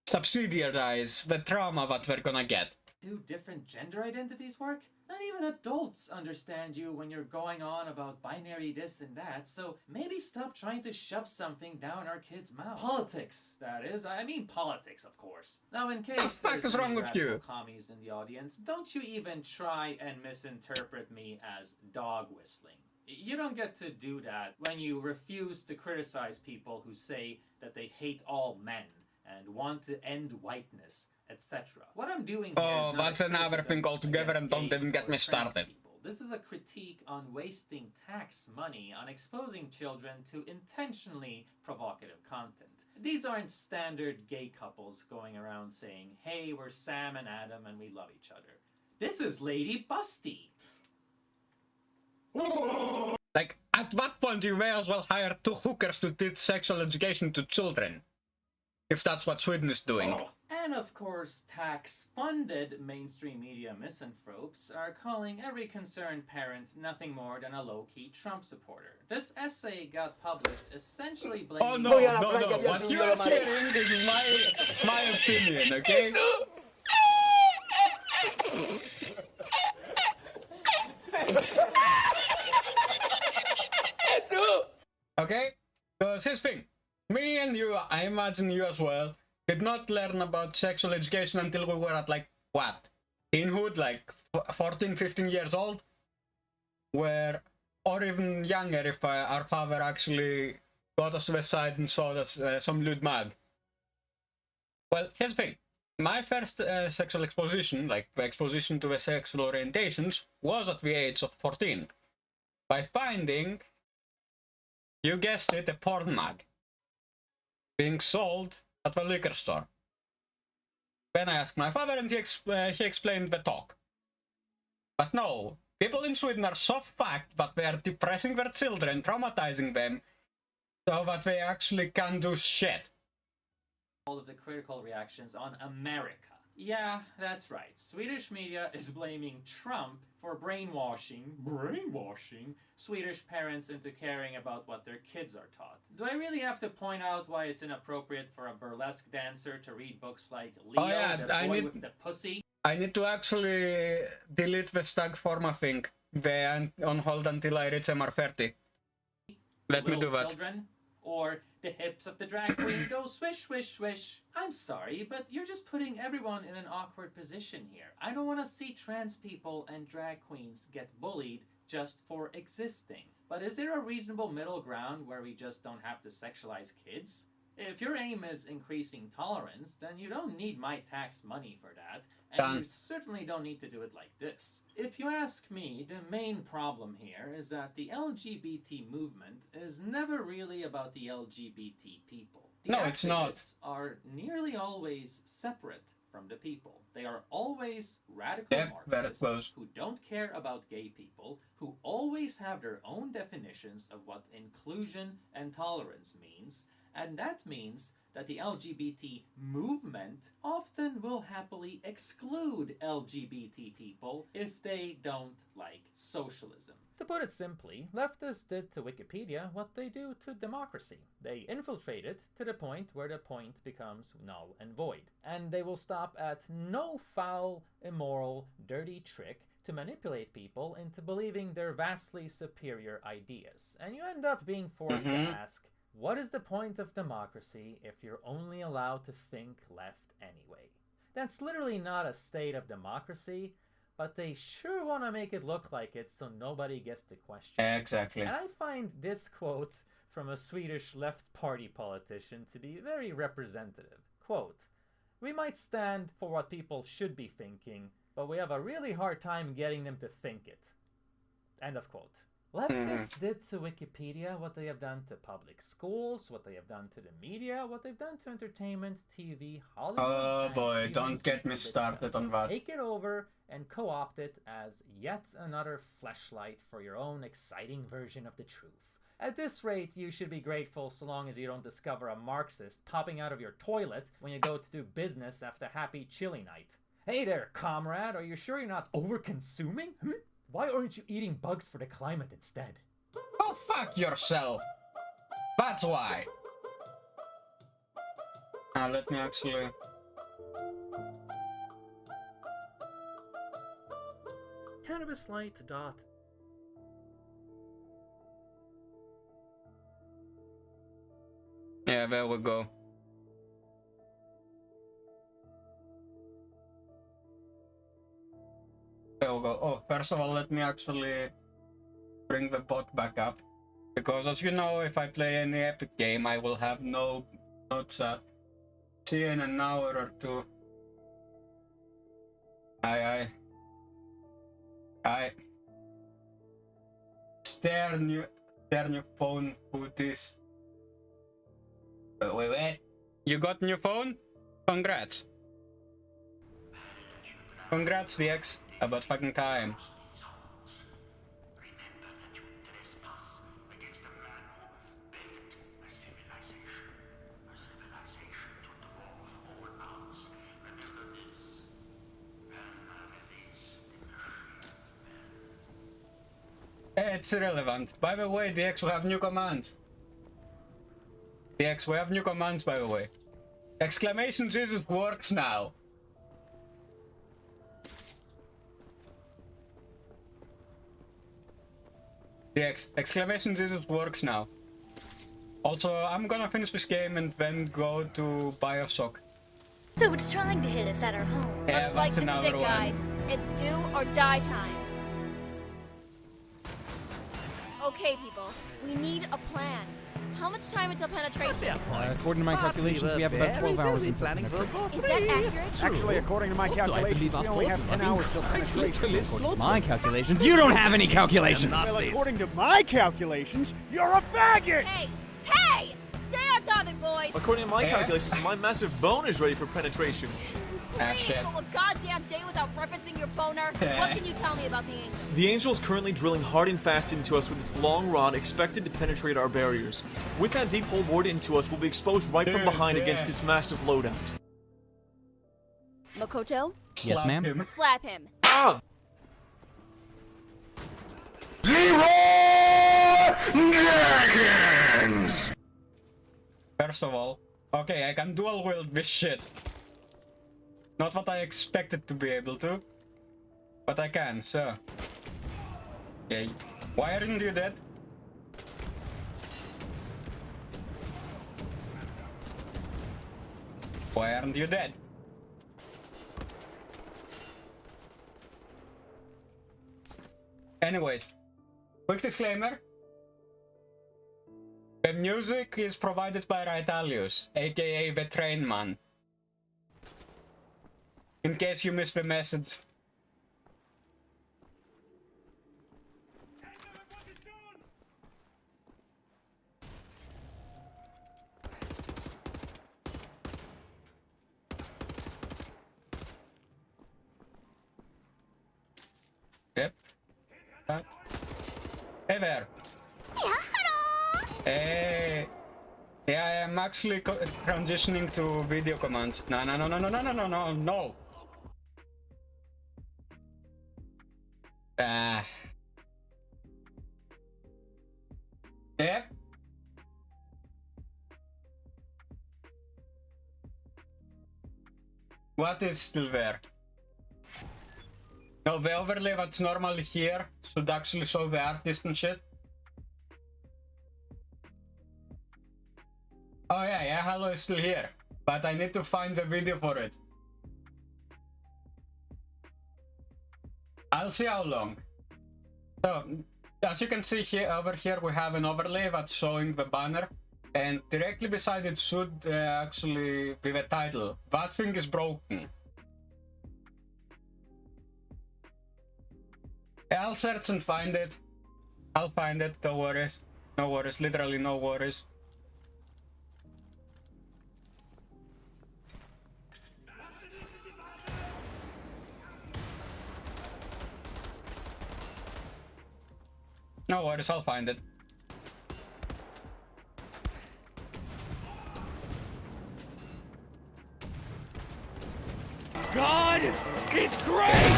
subsidiarize the trauma that they're gonna get. Do different gender identities work? Not even adults understand you when you're going on about binary this and that, so maybe stop trying to shove something down our kids' mouths. Politics, that is. I mean politics, of course. Now, in case there's any radical commies in the audience, don't you even try and misinterpret me as dog whistling. You don't get to do that when you refuse to criticize people who say that they hate all men and want to end whiteness, etc. What I'm doing here is not that's another thing altogether, and don't even get me started. This is a critique on wasting tax money on exposing children to intentionally provocative content. These aren't standard gay couples going around saying, "Hey, we're Sam and Adam and we love each other." This is Lady Busty. Like, at that point you may as well hire 2 hookers to teach sexual education to children. If that's what Sweden is doing. And And of course, tax-funded mainstream media misanthropes are calling every concerned parent nothing more than a low-key Trump supporter. This essay got published essentially blaming... Oh no, no, what you are hearing is my opinion, okay? Okay? Because his thing, me and you, I imagine you as well, did not learn about sexual education until we were at like, what? Teenhood, like 14, 15 years old? Where, or even younger if our father actually got us to the side and saw us some lewd mad. Well, here's the thing. My first sexual exposition, like the exposition to the sexual orientations, was at the age of 14. By finding, you guessed it, a porn mag being sold at the liquor store. Then I asked my father and he explained the talk. But no, people in Sweden are so fucked that they are depressing their children, traumatizing them, so that they actually can't do shit. All of the critical reactions on America. Yeah, that's right. Swedish media is blaming Trump for brainwashing Swedish parents into caring about what their kids are taught. Do I really have to point out why it's inappropriate for a burlesque dancer to read books like Leo, the boy with the pussy? I need to actually delete the Stug forma thing. They on hold until I reach MR30. Let me do that. Children, or the hips of the drag queen go swish, swish, swish. I'm sorry, but you're just putting everyone in an awkward position here. I don't want to see trans people and drag queens get bullied just for existing. But is there a reasonable middle ground where we just don't have to sexualize kids? If your aim is increasing tolerance, then you don't need my tax money for that, and you certainly don't need to do it like this. If you ask me, the main problem here is that the LGBT movement is never really about the LGBT people. The no, it's not. activists are nearly always separate from the people. They are always radical Marxists who don't care about gay people, who always have their own definitions of what inclusion and tolerance means, and that means that the LGBT movement often will happily exclude LGBT people if they don't like socialism. To put it simply, leftists did to Wikipedia what they do to democracy. They infiltrate it to the point where the point becomes null and void. And they will stop at no foul, immoral, dirty trick to manipulate people into believing their vastly superior ideas. And you end up being forced to ask, what is the point of democracy if you're only allowed to think left anyway? That's literally not a state of democracy, but they sure want to make it look like it so nobody gets to question it. Exactly. And I find this quote from a Swedish left party politician to be very representative. Quote, "We might stand for what people should be thinking, but we have a really hard time getting them to think it." End of quote. Leftists did to Wikipedia what they have done to public schools, what they have done to the media, what they've done to entertainment, TV, Hollywood. Oh boy, don't get me started on that. Take it over and co-opt it as yet another fleshlight for your own exciting version of the truth. At this rate, you should be grateful so long as you don't discover a Marxist popping out of your toilet when you go to do business after happy chili night. Hey there, comrade, are you sure you're not over-consuming? Why aren't you eating bugs for the climate instead? Oh, fuck yourself! That's why! Let me actually... Cannabis Light dot. Yeah, there we go. There we go. Oh, first of all, let me actually bring the bot back up. Because as you know, if I play any epic game, I will have no notes at. See you in an hour or two. I stare new phone with this. Wait. You got new phone? Congrats. Congrats, DX. About fucking time. It's irrelevant. By the way, DX, we have new commands. DX, we have new commands, by the way. Exclamation Jesus works now. DX, exclamation Jesus works now. Also, I'm gonna finish this game and then go to Bioshock. So it's trying to hit us at our home. Yeah, Looks like that's this is it, another guys. one. It's do or die time. Okay, people. We need a plan. How much time until penetration? According to my calculations, we have about 12 hours until penetration. Is that accurate? Actually, according to my calculations, we only have 10 hours till penetration. According to my calculations, you don't have any calculations! Well, according to my calculations, you're a faggot! Hey! Hey! Stay on topic, boys! According to my calculations, my massive bone is ready for penetration. Please, go a goddamn day without referencing your boner. What can you tell me about the angel? The angel is currently drilling hard and fast into us with its long rod expected to penetrate our barriers. With that deep hole bored into us, we'll be exposed right from behind against its massive loadout. Makoto? Yes, ma'am? Slap him. Ah! First of all, okay, I can dual wield this shit. Not what I expected to be able to, but I can, so. Okay, why aren't you dead? Why aren't you dead? Anyways, quick disclaimer. The music is provided by Raitalius, aka the Train Man. In case you missed the message. Yep. Hey there. Yeah, hello. Hey. Yeah, I am actually transitioning to video commands. No. Yep. What is still there? No, the overlay that's normally here should actually show the artist and shit. Oh yeah, hello is still here. But I need to find the video for it. I'll see how long. So, as you can see here, over here we have an overlay that's showing the banner. And directly beside it should actually be the title. That thing is broken. Yeah, I'll search and find it. I'll find it, no worries. No worries, literally no worries. No worries, I'll find it. God, it's great!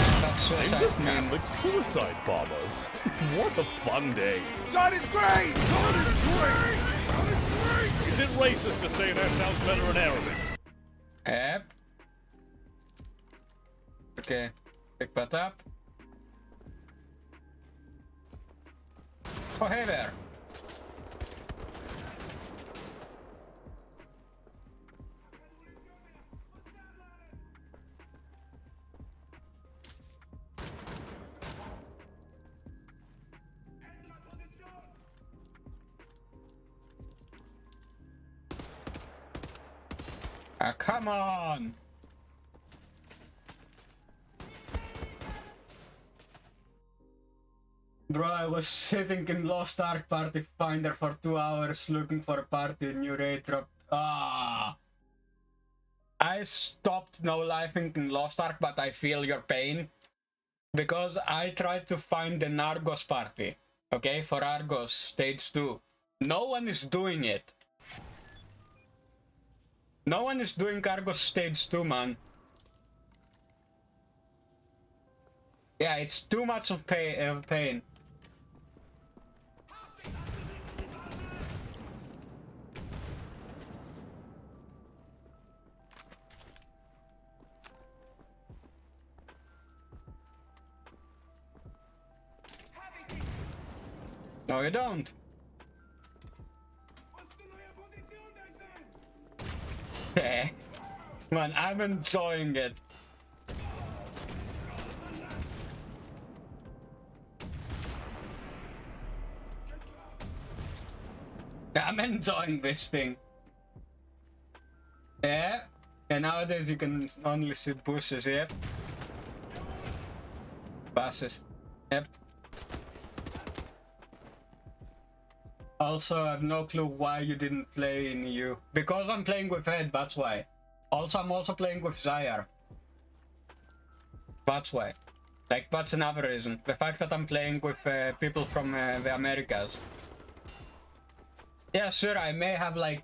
Named the Catholic suicide bombers. What a fun day. God is great! God is great! God is great! Is it racist to say that sounds better in Arabic? Yep. Okay, pick that up. Oh, hey there. Ah, come on! Bro, I was sitting in Lost Ark Party Finder for 2 hours looking for a party, new raid dropped. Ah! I stopped no-lifing in Lost Ark, but I feel your pain. Because I tried to find an Argos party. Okay, for Argos, stage 2. No one is doing it. No one is doing Argos stage 2, man. Yeah, it's too much of pain. No, you don't. Man, I'm enjoying it. I'm enjoying this thing. Yeah. And nowadays you can only see bushes, yep. Buses. Yep. Also, I have no clue why you didn't play in EU. Because I'm playing with Ed, that's why. Also, I'm also playing with Zyre. That's why. Like, that's another reason. The fact that I'm playing with people from the Americas. Yeah, sure, I may have, like,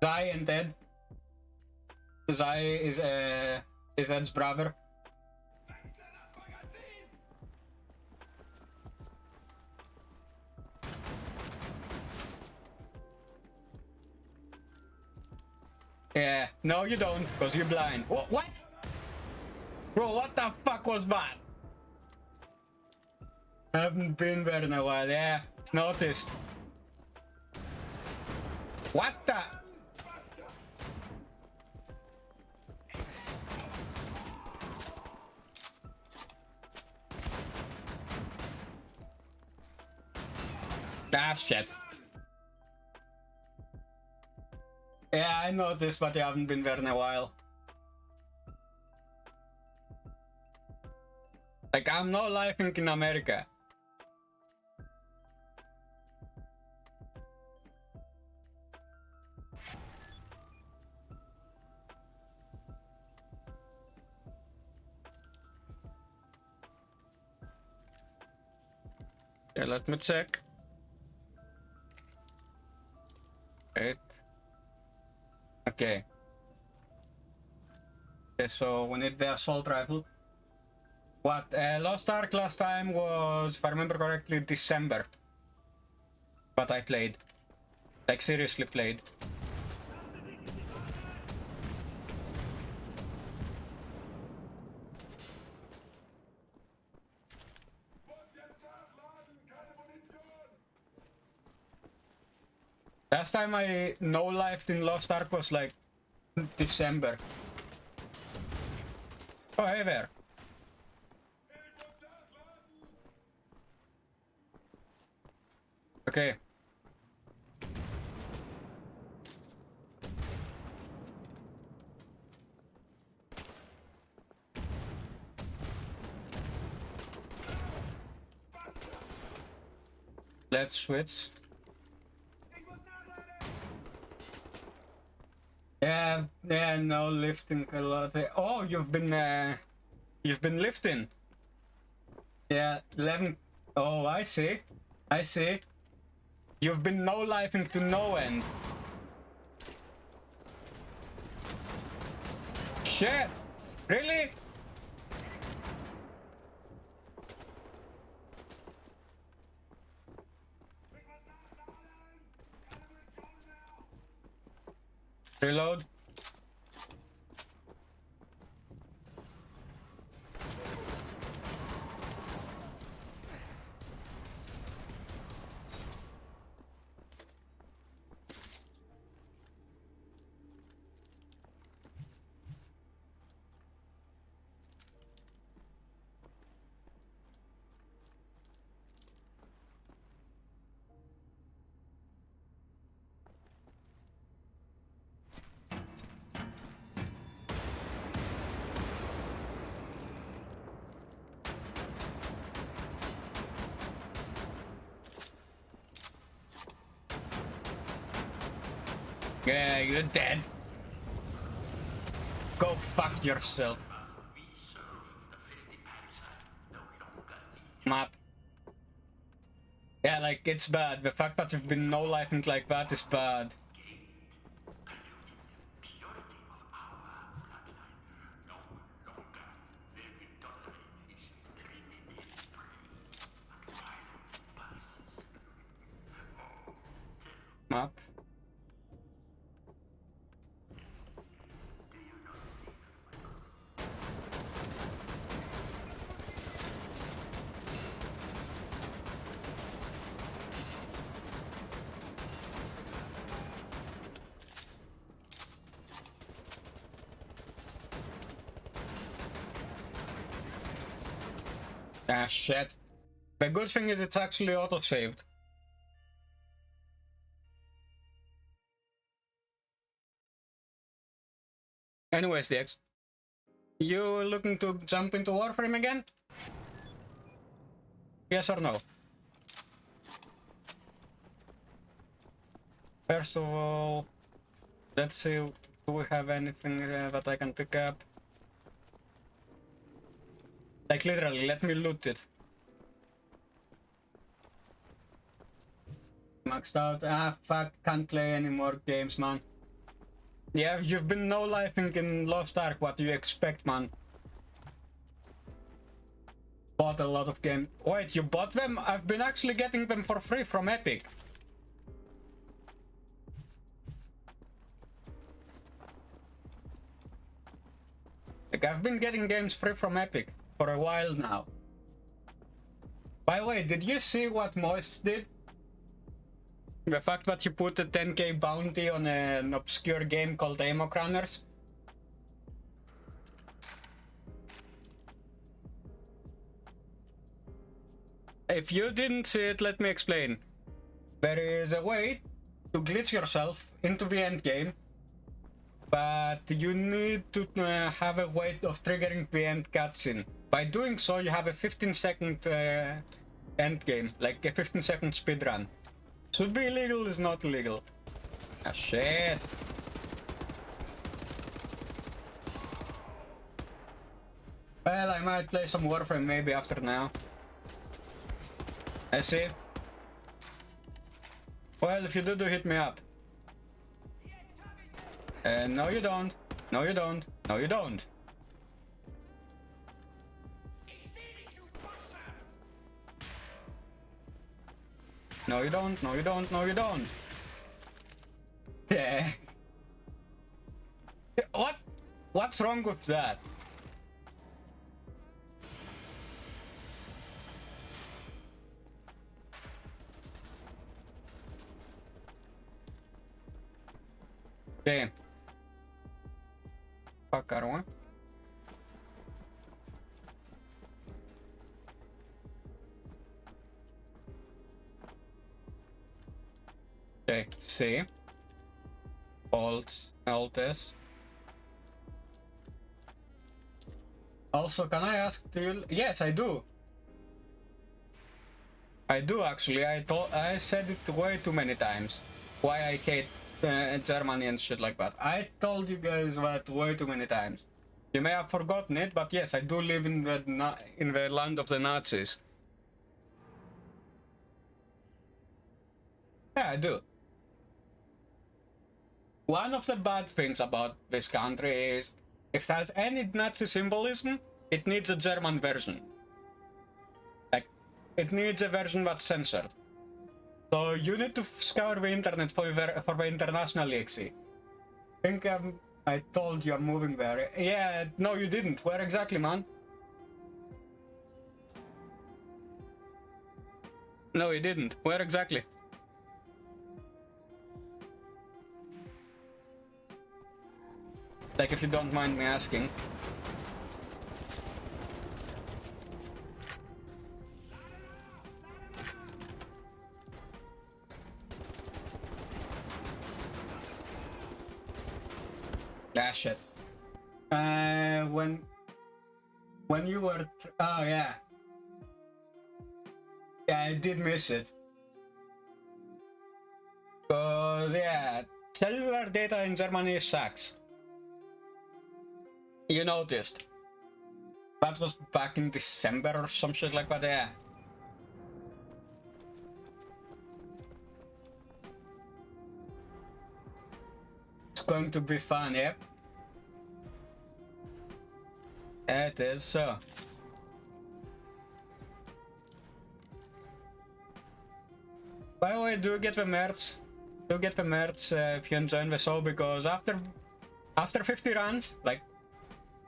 Zai and Ed. Zai is Ed's brother. Yeah, no you don't, because you're blind. What? Bro, what the fuck was that? I haven't been there in a while, yeah. Noticed. What the? Ah, shit. Yeah, I noticed, but I haven't been there in a while. Like, I'm not living in America. Yeah, let me check. Wait. Okay. Okay, so we need the assault rifle. What? Lost Ark last time was, if I remember correctly, December. But I played. Like, seriously played. Last time I no-lifed in Lost Ark was like December. Oh, hey there. Okay. Let's switch. Yeah, no lifting a lot. Oh, you've been lifting. Yeah, 11. Oh, I see. I see. You've been no-lifing to no end. Shit! Really? Reload. Yeah, you're dead. Go fuck yourself. Map. Yeah, like, it's bad. The fact that you've been no-lifing like that is bad. Map. Ah, shit. The good thing is it's actually auto-saved. Anyways, Dex. You looking to jump into Warframe again? Yes or no? First of all, let's see, do we have anything that I can pick up? Like literally, let me loot it. Maxed out. Ah, fuck, can't play any more games, man. Yeah, you've been no-lifing in Lost Ark, what do you expect, man? Bought a lot of games. Wait, you bought them? I've been actually getting them for free from Epic. Like, I've been getting games free from Epic for a while now. By the way, did you see what Moist did? The fact that he put a 10k bounty on an obscure game called Amok Runners? If you didn't see it, let me explain. There is a way to glitch yourself into the end game, but you need to have a way of triggering the end cutscene. By doing so, you have a 15-second end game, like a 15-second speedrun. Should be illegal, is not illegal. Ah, shit. Well, I might play some Warframe maybe after now. I see. Well, if you do, hit me up. No you don't. No you don't. No you don't. No you don't. No you don't. No you don't. Yeah. What? What's wrong with that? Okay. Fuck, I don't want. Okay, C. Alt S. Also, can I ask, do you? Yes, I do. I do actually. I said it way too many times. Why I hate Germany and shit like that. I told you guys that way too many times. You may have forgotten it, but yes, I do live in the land of the Nazis. Yeah, I do. One of the bad things about this country is, if it has any Nazi symbolism, it needs a German version. Like, it needs a version that's censored. So you need to scour the internet for the international exe. I think I told you I'm moving there. Yeah, no you didn't. Where exactly, man? No, you didn't. Where exactly? Like, if you don't mind me asking. Ah, shit. When you were... Oh, yeah. Yeah, I did miss it. Cause, yeah, cellular data in Germany sucks. You noticed. That was back in December or some shit like that, yeah. It's going to be fun, yep. It is so. By the way, do get the merch. Do get the merch if you enjoy the show, because after 50 runs, like,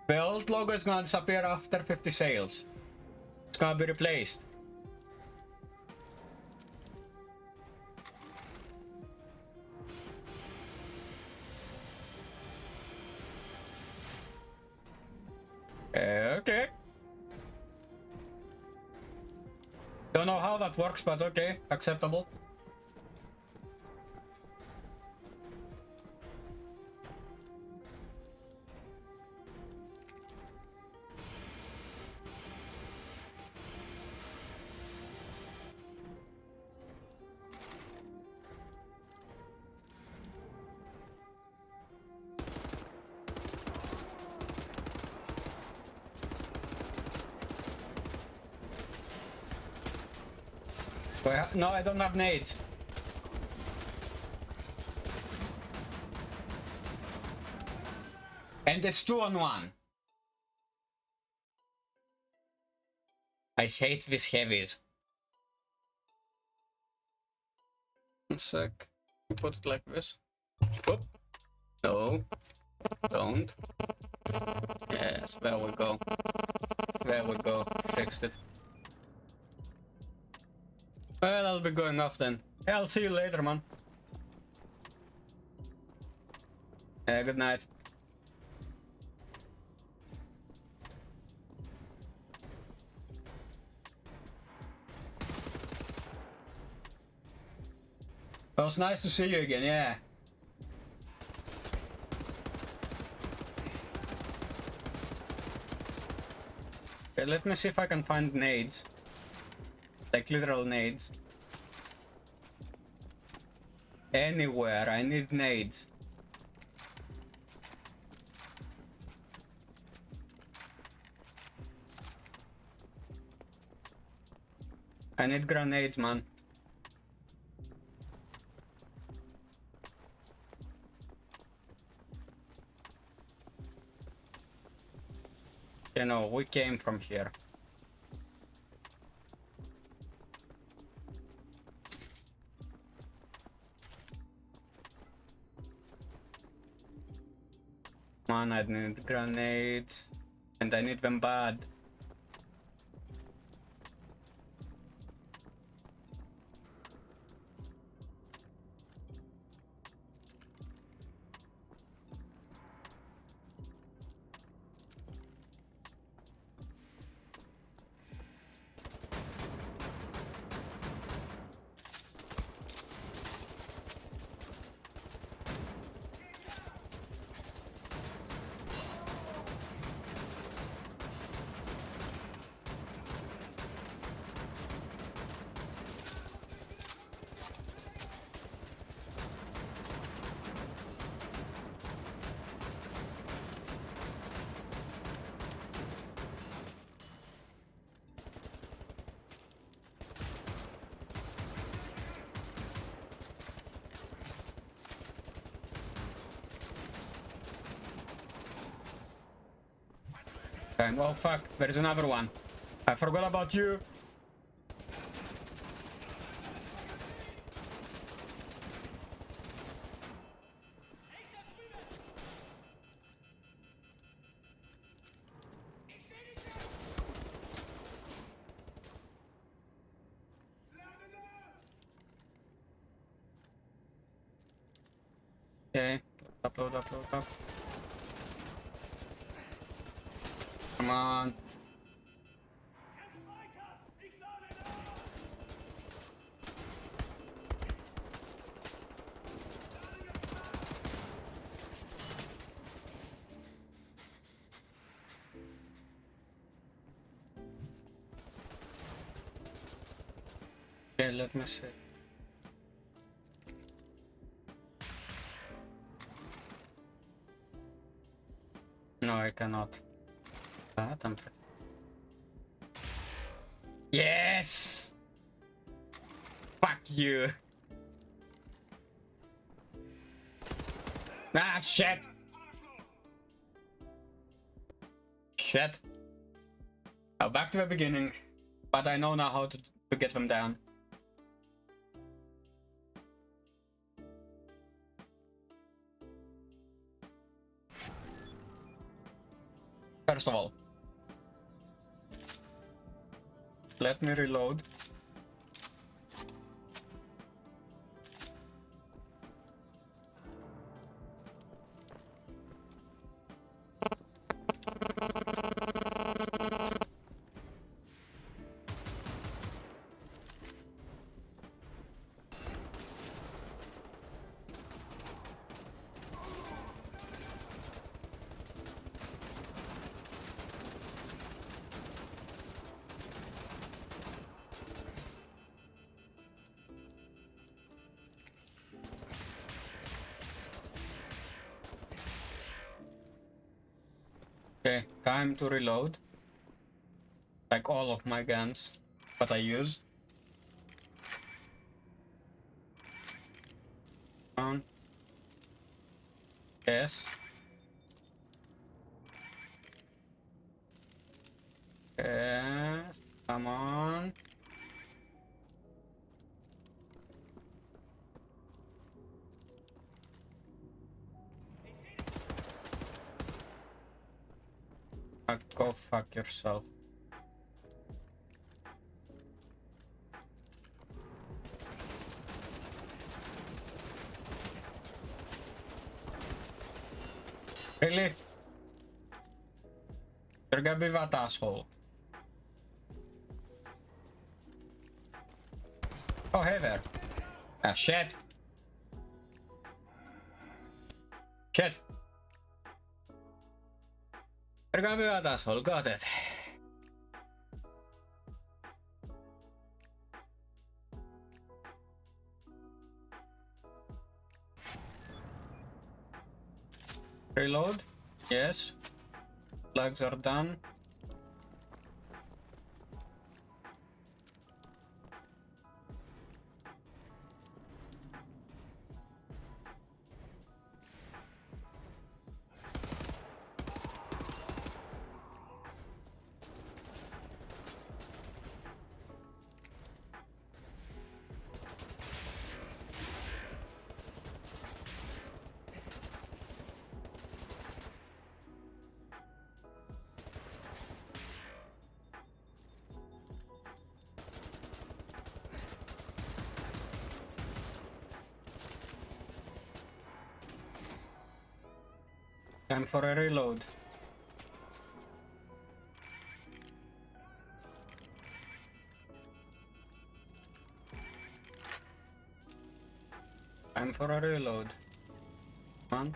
the old logo is gonna disappear after 50 sales. It's gonna be replaced. Okay. Don't know how that works, but okay, acceptable. No, I don't have nades. And it's 2-on-1. I hate these heavies. A sec. Put it like this. Whoop. No. Don't. Yes, there we go. There we go. Fixed it. Well, I'll be going off then. Yeah, I'll see you later, man. Good night. It was nice to see you again, yeah. Okay, let me see if I can find nades. Like literal nades. Anywhere, I need nades. I need grenades, man. You know, we came from here. Man, I need grenades. And I need them bad. And oh fuck, there's another one. I forgot about you. Okay, upload. Come on. Okay, let me see. No, I cannot. Yes! Fuck you! Ah, shit! Shit. Now back to the beginning. But I know now how to get them down. First of all, let me reload. Okay, time to reload. Like all of my guns that I use. On. Yes. Yes. Come on. Go fuck yourself. Really? You're gonna be that asshole. Oh, hey there. Ah, shit. Shit. You're gonna be that asshole. Got it. Reload. Yes. Plugs are done. Time for a reload. Time for a reload. Come on.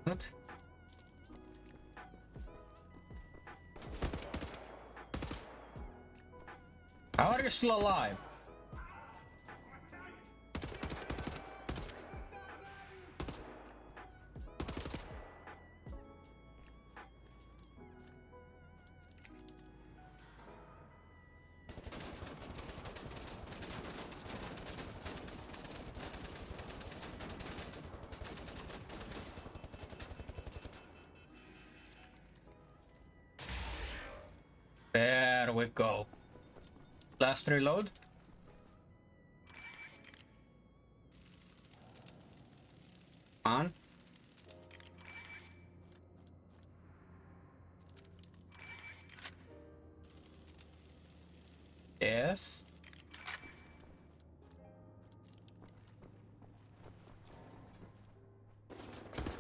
What? How are you still alive? There we go. Last reload. On. Yes.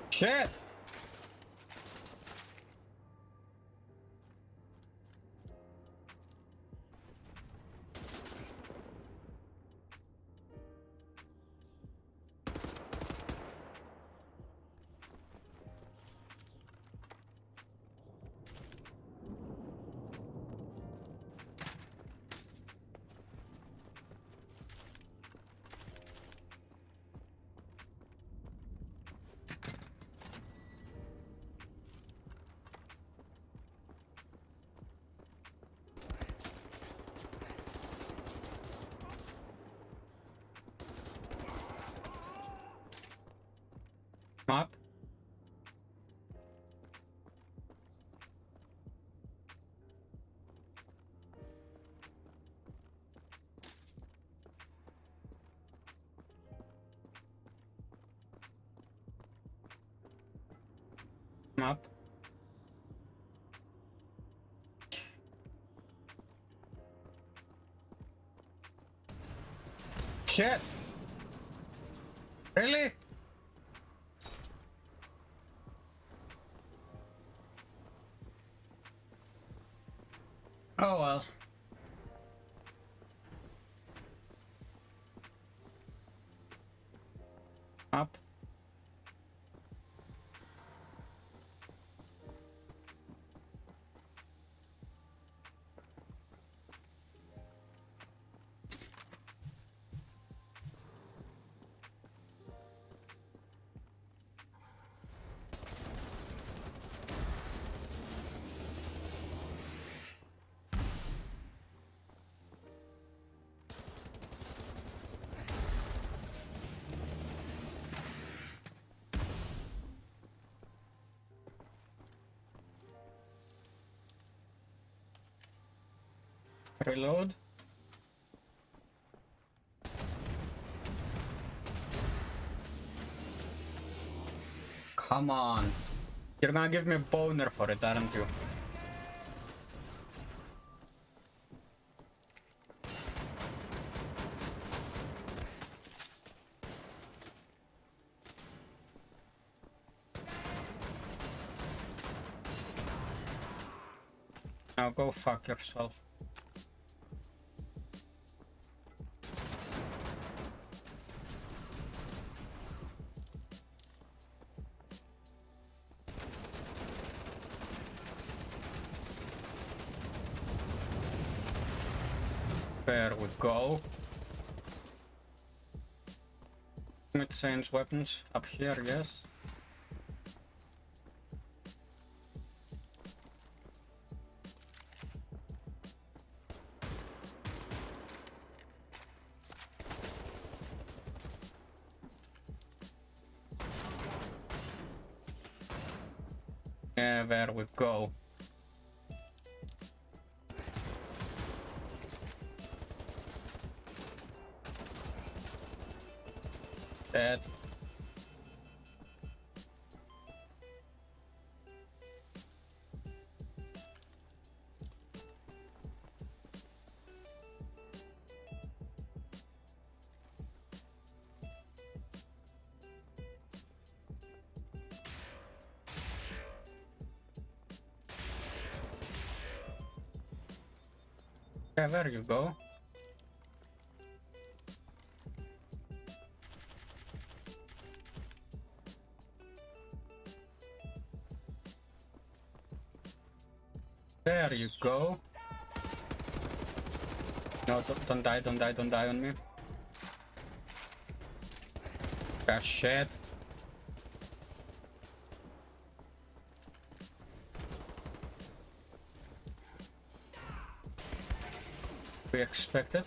Shit! Up. Up. Shit! Really? Oh well. Up. Reload. Come on. You're gonna give me a boner for it, aren't you? Now go fuck yourself. There we go. Mid-range weapons up here, yes. Yeah, there we go. Dead. Yeah, there you go. There you go. No, don't die, don't die, don't die on me. Ah, shit. We expected.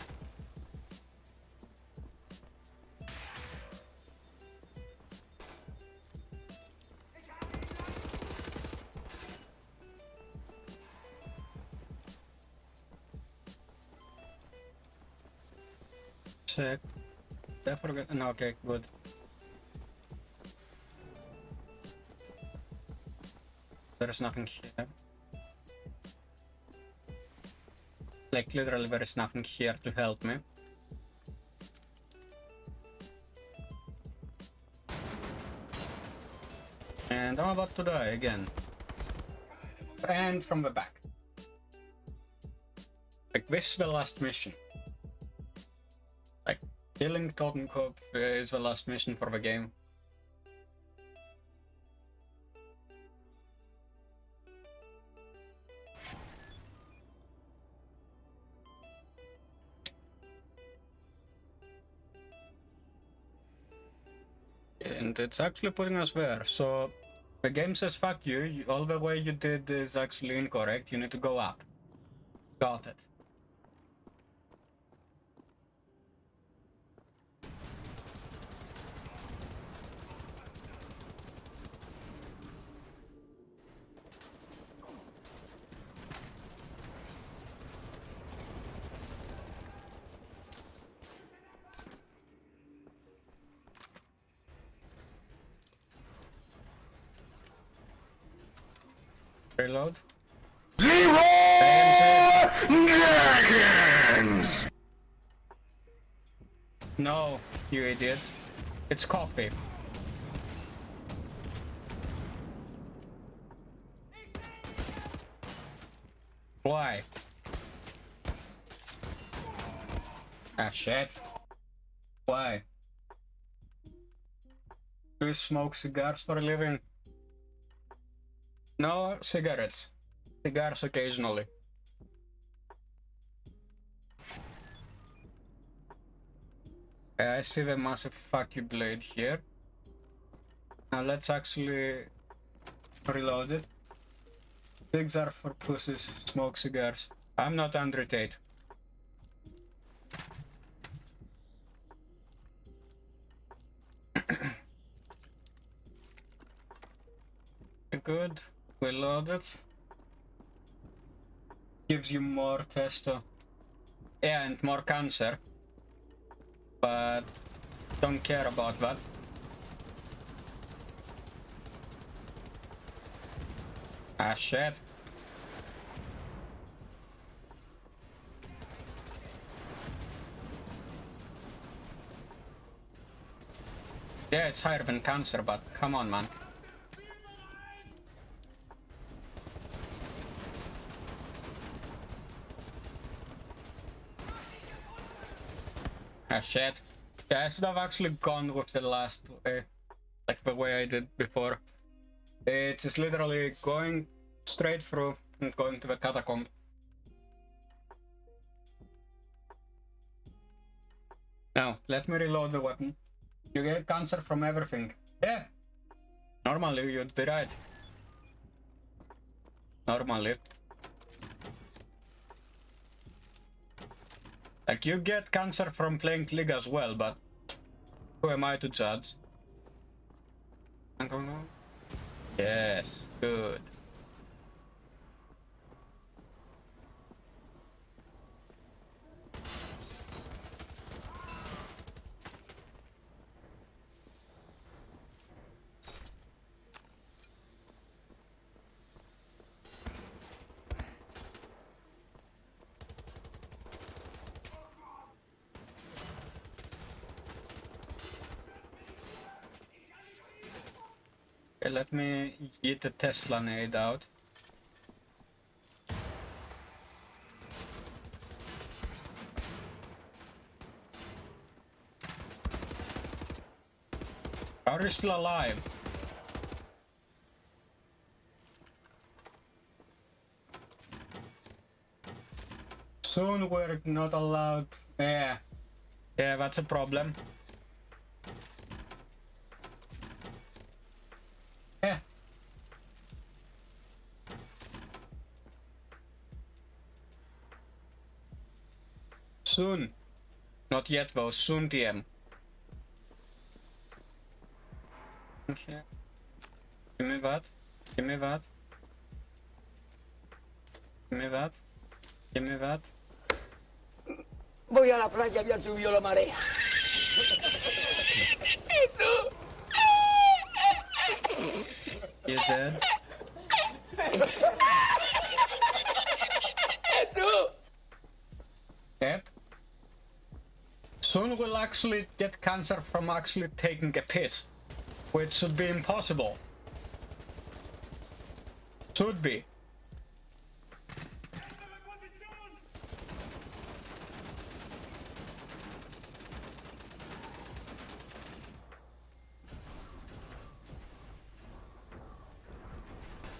Check. Did I forget? No, okay, good. There's nothing here. Like, literally, there is nothing here to help me. And I'm about to die again. And from the back. Like, this is the last mission. Like, killing Totenkopf is the last mission for the game. And it's actually putting us there, so the game says fuck you, all the way you did is actually incorrect, you need to go up. Got it. Reload. No, you idiot. It's coffee. Why? Ah, shit. Why? Do you smoke cigars for a living? No, cigarettes. Cigars occasionally. I see the massive fuck you blade here. Now let's actually reload it. Cigs are for pussies, smoke cigars. I'm not Andrew Tate. Good. Reload it. Gives you more testo. Yeah, and more cancer. But don't care about that. Ah, shit. Yeah, it's higher than cancer, but come on, man. Ah, shit. Yeah, I should have actually gone with the last way, like the way I did before. It's just literally going straight through and going to the catacomb. Now, let me reload the weapon. You get cancer from everything. Yeah. Normally, you'd be right. Normally. Like, you get cancer from playing League as well, but who am I to judge? Yes, good. Okay, let me get the Tesla nade out. Are you still alive? Soon we're not allowed. Yeah. Yeah, that's a problem. Yeah. Soon. Not yet though, soon TM. Okay. Give me that. Give me that. Give me that. Give me that. Voy a la playa, ya subió la marea. You dead? Yep. Soon we'll actually get cancer from actually taking a piss, which should be impossible. Should be.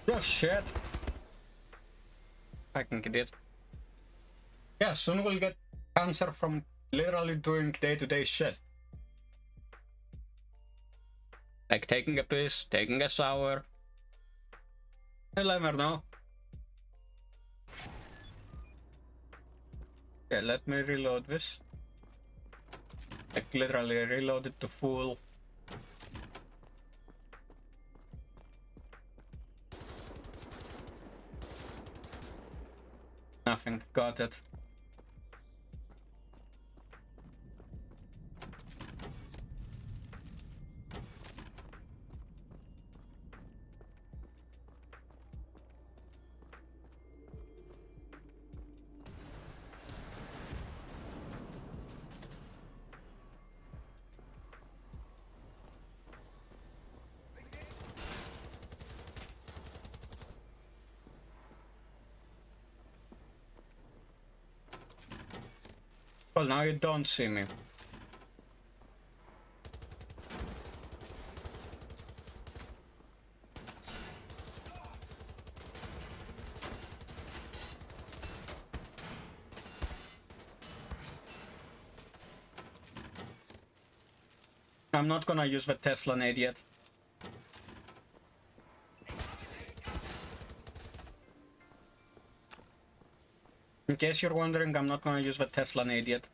Oh shit. I can get it. Yeah, soon we'll get cancer from literally doing day-to-day shit. Like taking a piss, taking a shower. I'll never know. Okay, let me reload this. Like literally reload it to full. Nothing, got it. Well, now you don't see me. I'm not gonna use the Tesla nade yet. In case you're wondering, I'm not gonna use the Tesla nade yet.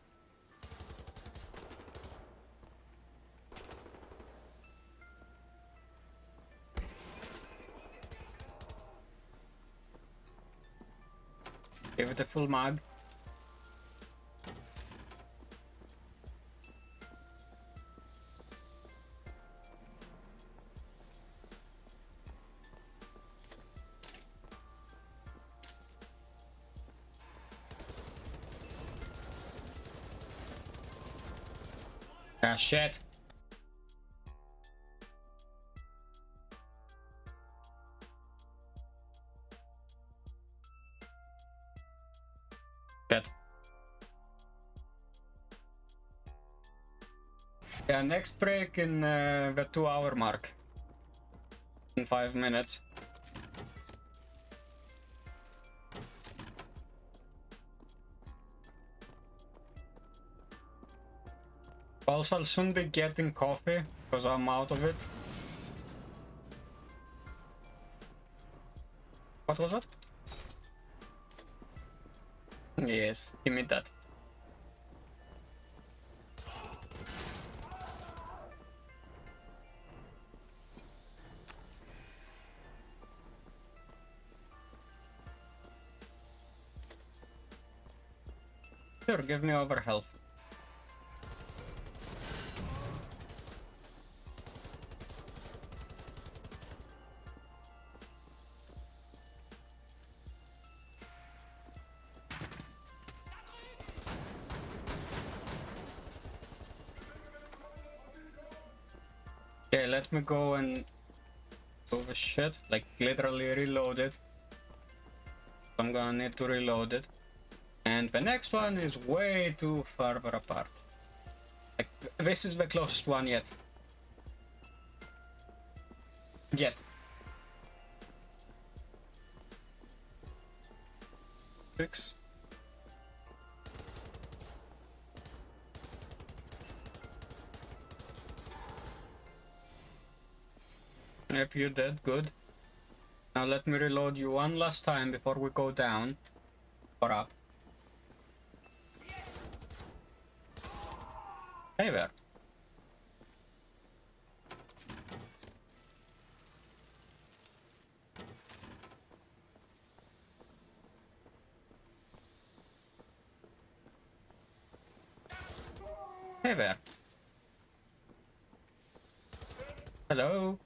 Give it a full mag. Ah, shit. Shit. Yeah, next break in the 2-hour mark. In 5 minutes. Also, I'll soon be getting coffee, because I'm out of it. What was it? Yes, give me that. Sure, give me over health. Okay, let me go and do the shit, like literally reload it. I'm gonna need to reload it. And the next one is way too far apart. Like, this is the closest one yet. Fix. Yep, you did, good. Now let me reload you one last time before we go down. Or up. Hey there. Hey there. Hello.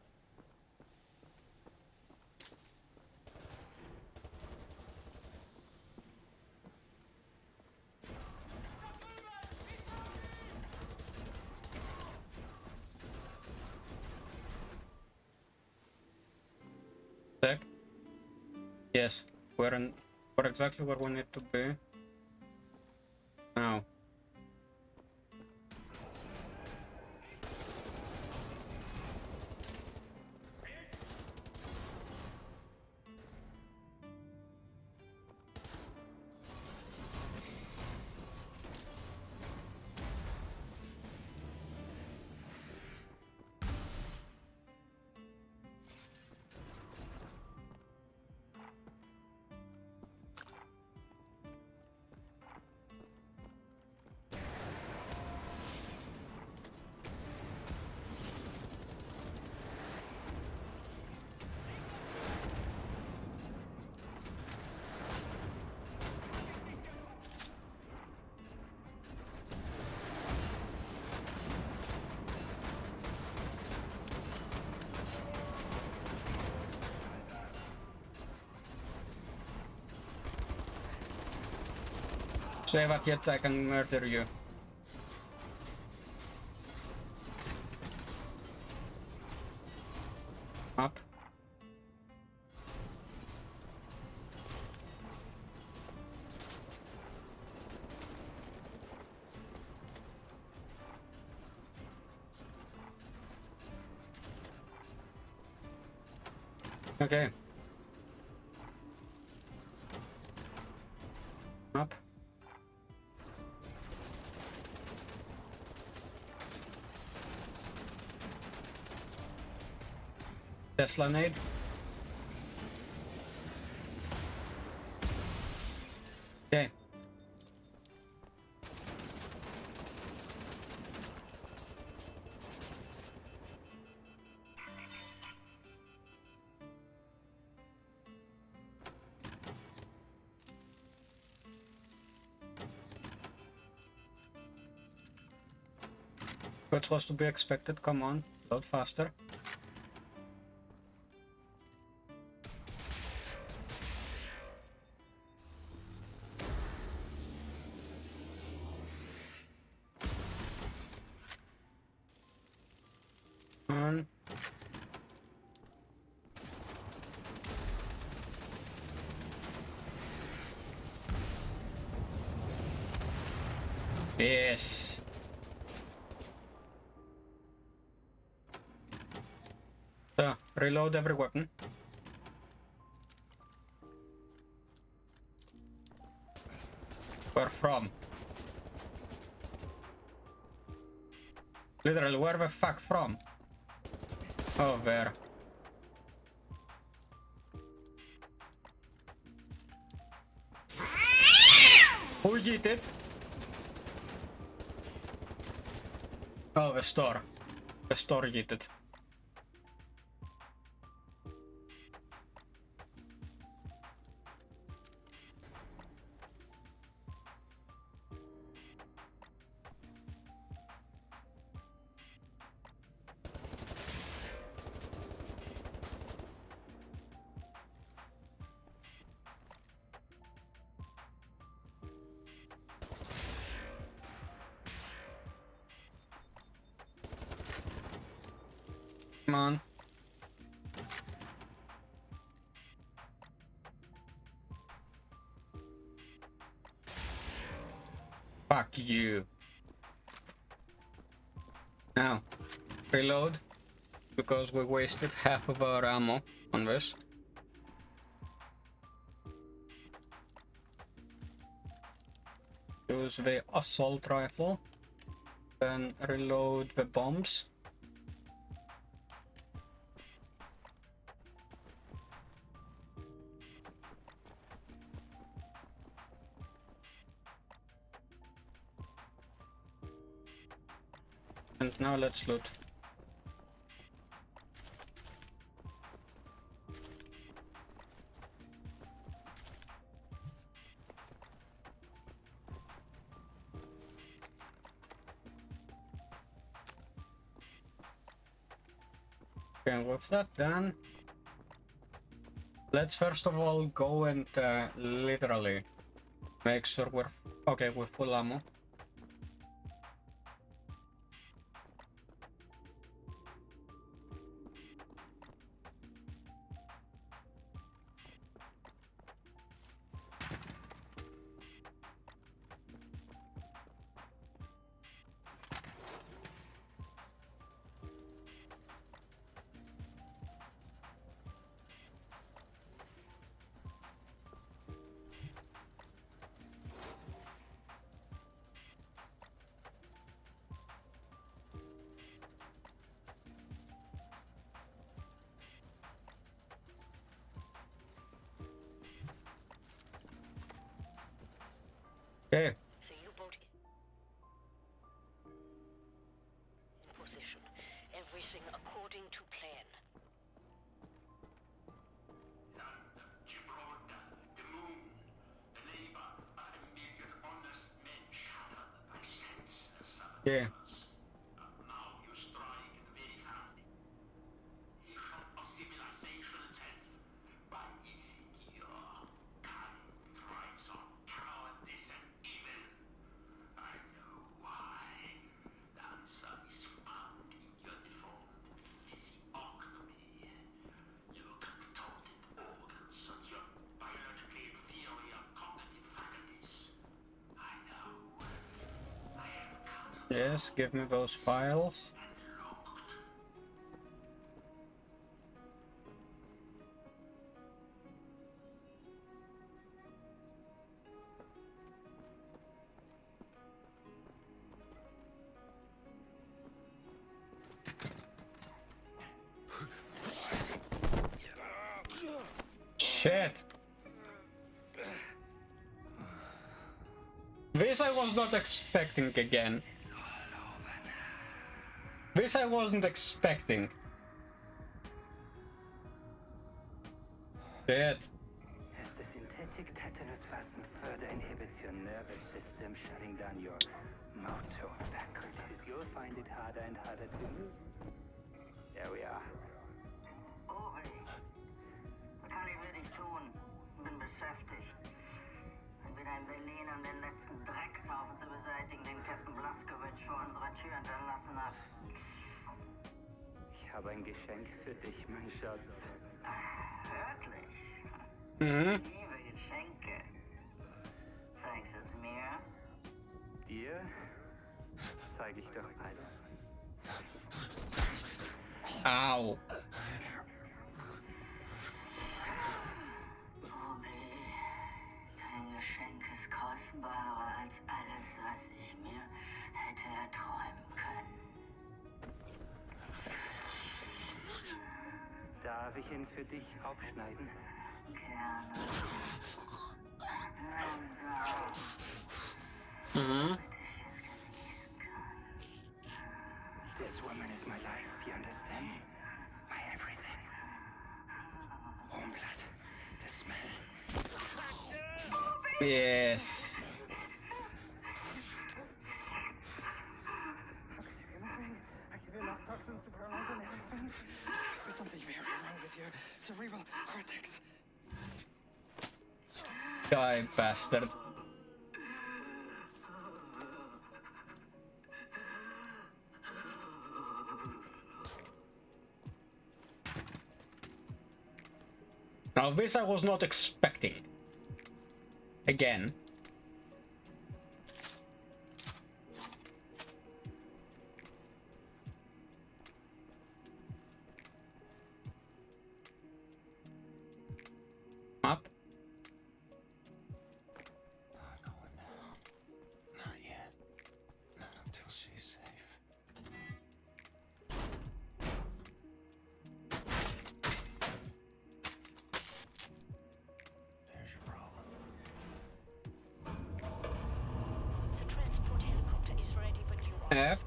Sec. Yes, we're exactly where we need to be. Now. Say that yet I can murder you. Up. Okay. Up. Tesla nade. Okay. What was to be expected? Come on, load faster. Yes. So, reload every weapon. Where from? Literally, where the fuck from? Oh, there. Who did it? Oh, the store. The store did it. Come on. Fuck you. Now, reload, because we wasted half of our ammo on this. Use the assault rifle, then reload the bombs. And now let's loot. Okay, with that done, let's first of all go and literally make sure we're okay with full ammo. Okay. The U-boat in position. Everything according to plan. Yeah. Yes, give me those files. Shit! This I was not expecting again. This I wasn't expecting. Shit. As the synthetic tetanus vaccine further inhibits your nervous system, shutting down your motor faculties, you'll find it harder and harder to move. There we are. Uri, was kann ich wirklich tun? Bin beschäftigt. Wieder in Berlin, um den letzten Dreckshaufen zu beseitigen, den Captain Blaskowitz vor unserer Tür hinterlassen hat. Ich habe ein Geschenk für dich, mein Schatz. Wirklich? Mhm. Ich liebe Geschenke. Zeigst du es mir? Dir zeige ich doch alles. Ow. Dein Geschenk ist kostbarer als alles, was ich mir hätte erträumen können. Darf ich ihn für dich aufschneiden? Gerne. Mhm. This woman is my life, you understand? My everything. Warm blood, the smell. Yes. I give you enough toxins to paralyze an everything. There's something very wrong with your cerebral cortex. Die bastard. Now this I was not expecting. Again. Up. Not going down. Not yet. Not until she's safe. There's your problem. The transport helicopter is ready when you are. Yep.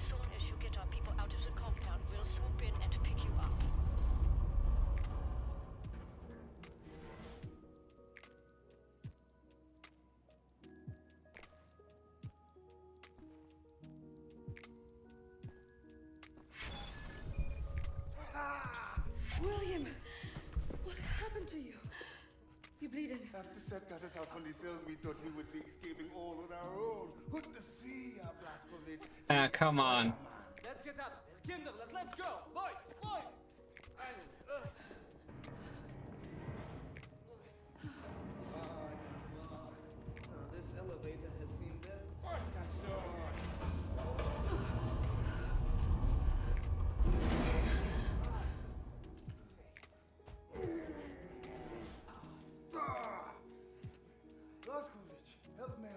Soon as you get our people out of the compound, we'll swoop in and pick you up. William! What happened to you? You're bleeding. After Seth got us out from the cells, we thought we would be escaping all on our own. What to see, Blaskovich? Ah, come on. Let's get out of here. Kinder, let's go. Lloyd, Lloyd. This elevator has seen death. Blaskovich, help me out.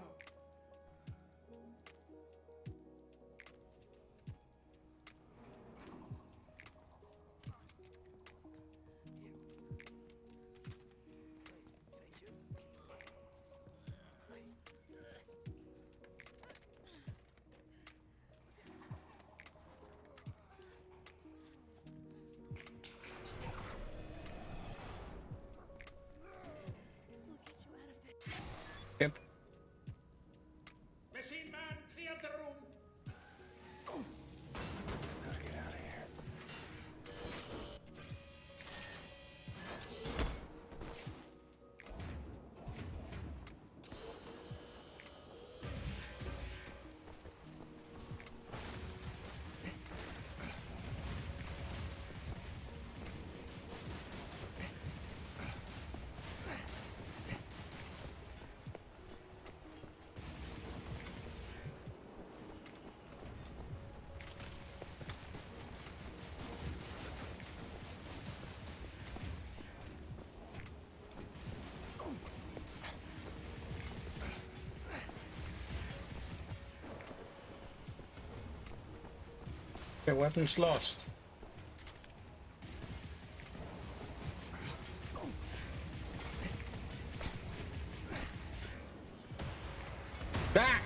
Yep. Machine man, clear the room. Gotta get out of here. The weapon's lost. Ah!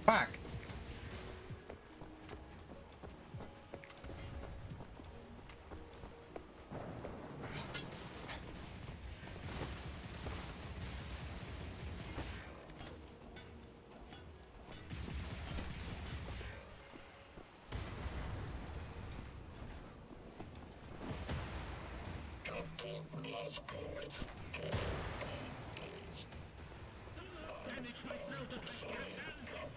Fuck.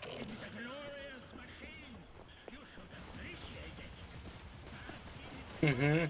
It is a glorious machine. You should appreciate it. Mm-hmm.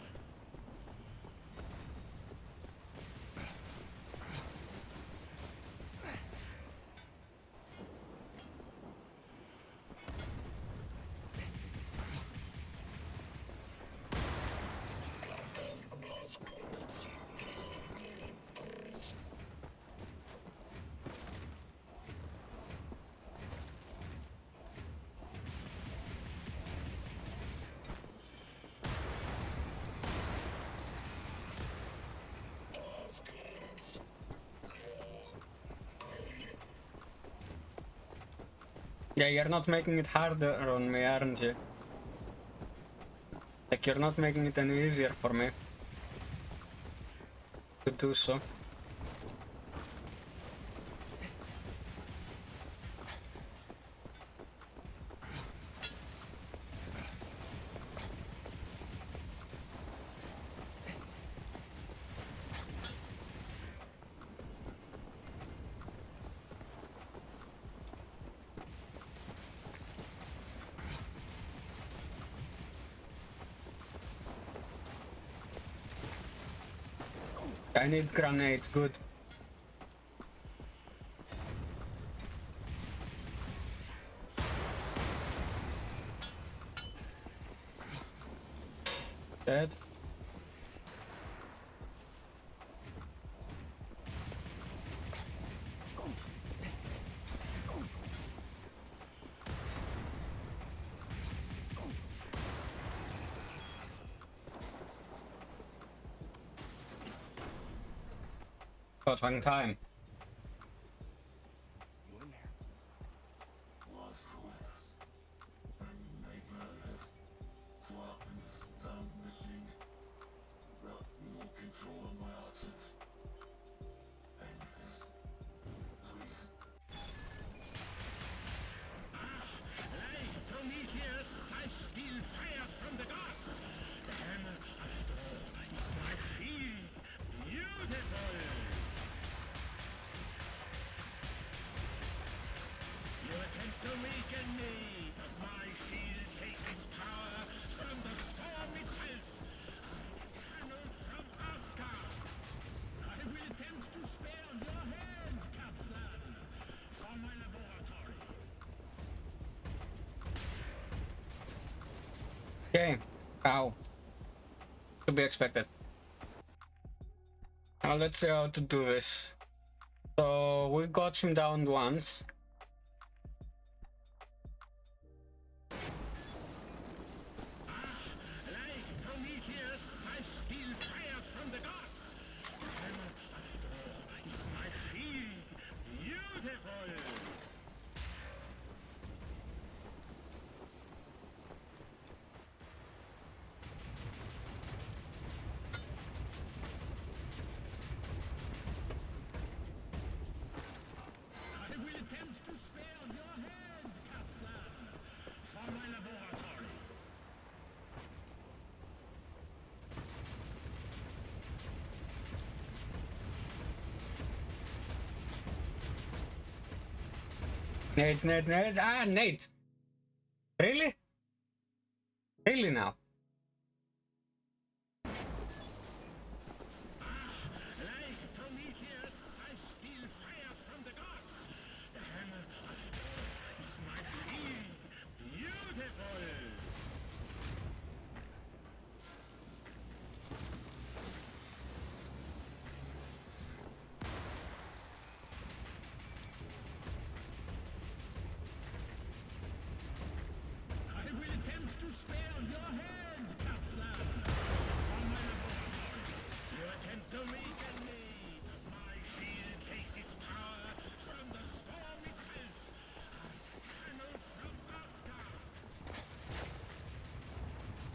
Yeah, you're not making it harder on me, aren't you? Like, you're not making it any easier for me to do so. I need grenades, good. Dead. Got one time. Okay, ow. To be expected. Now let's see how to do this. So we got him down once. Nate. Ah, Nate! Really? Really now?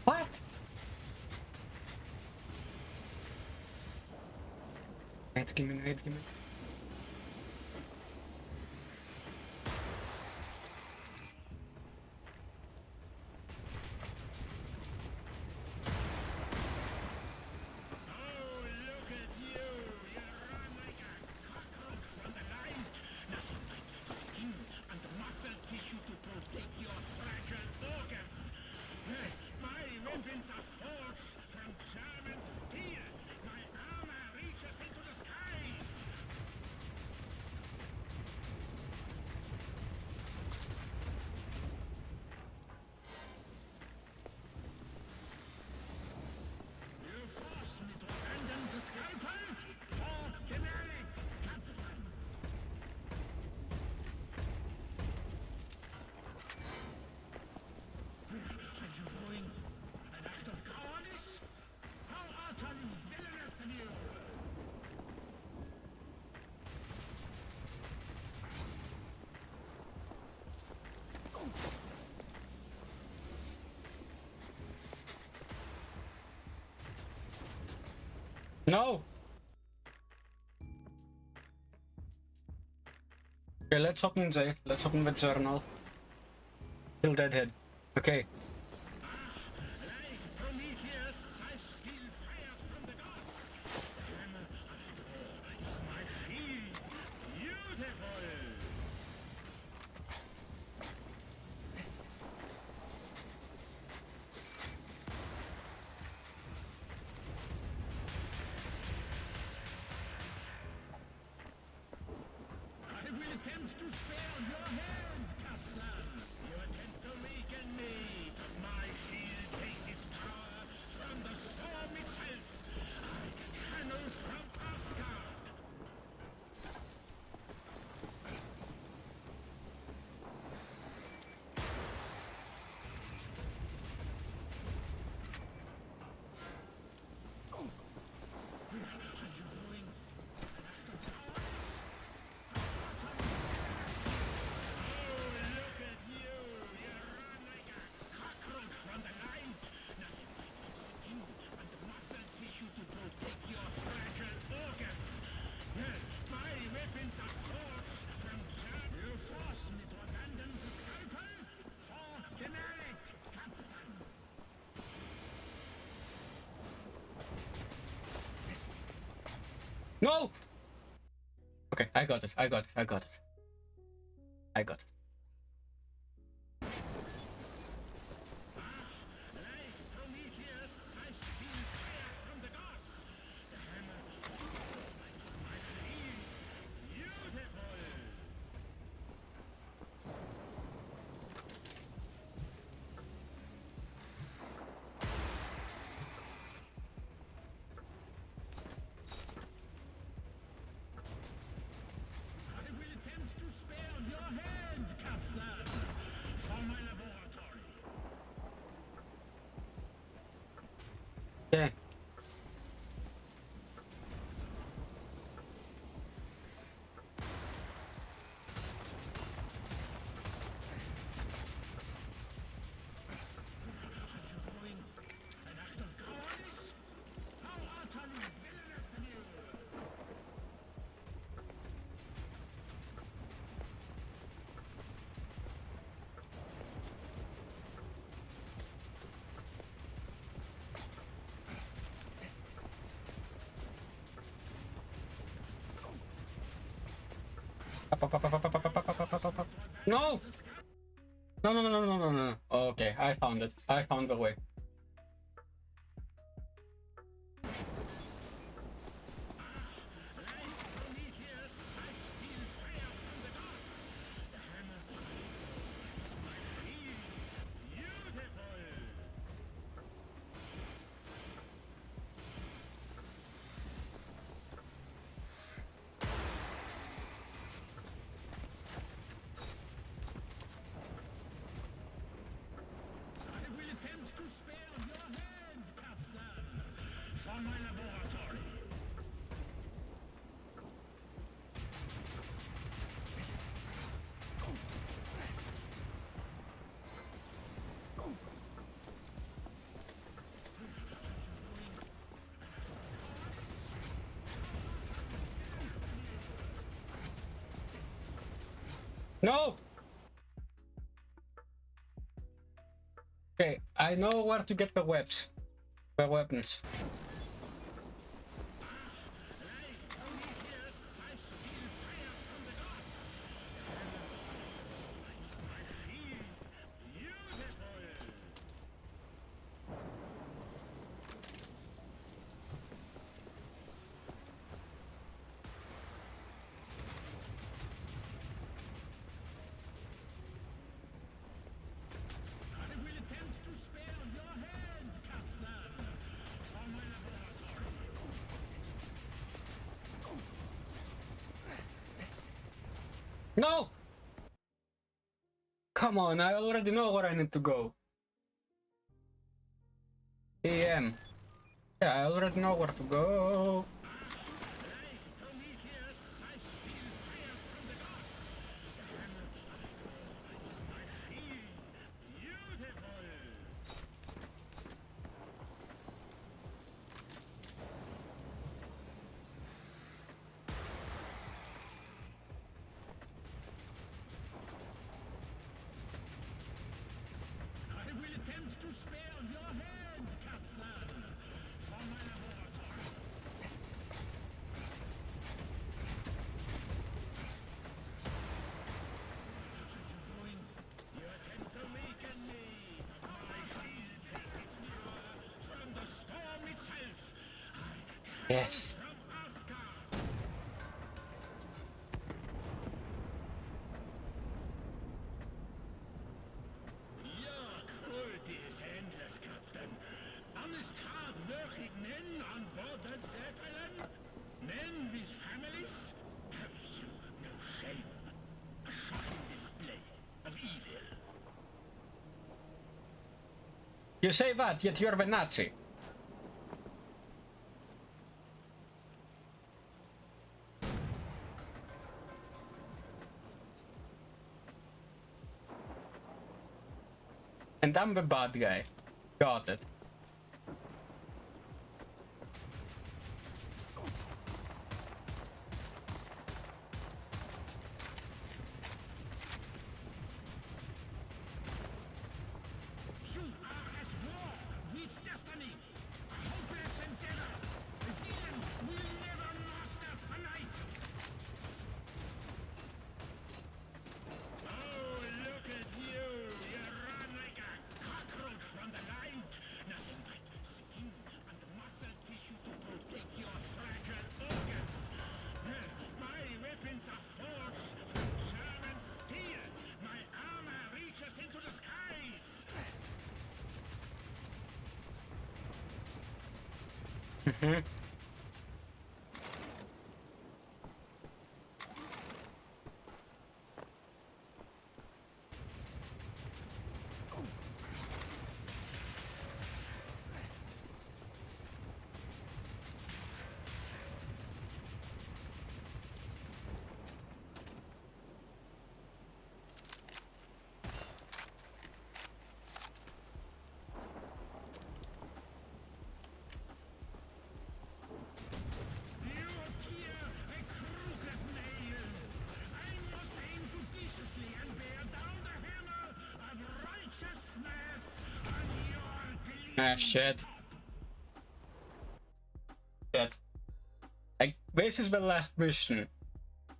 What? Nate, give me. No! Okay, let's open the journal. Kill Deadhead. Okay. No! Okay, I got it. I got it. Okay. No! No. Okay, I found it. I found the way. No! Okay, I know where to get the weapons. No! Come on, I already know where I need to go. AM. Yeah, I already know where to go. Yes. You say that, yet you're the Nazi. And I'm the bad guy. Got it. Mm-hmm. Ah, shit. Shit. This is the last mission.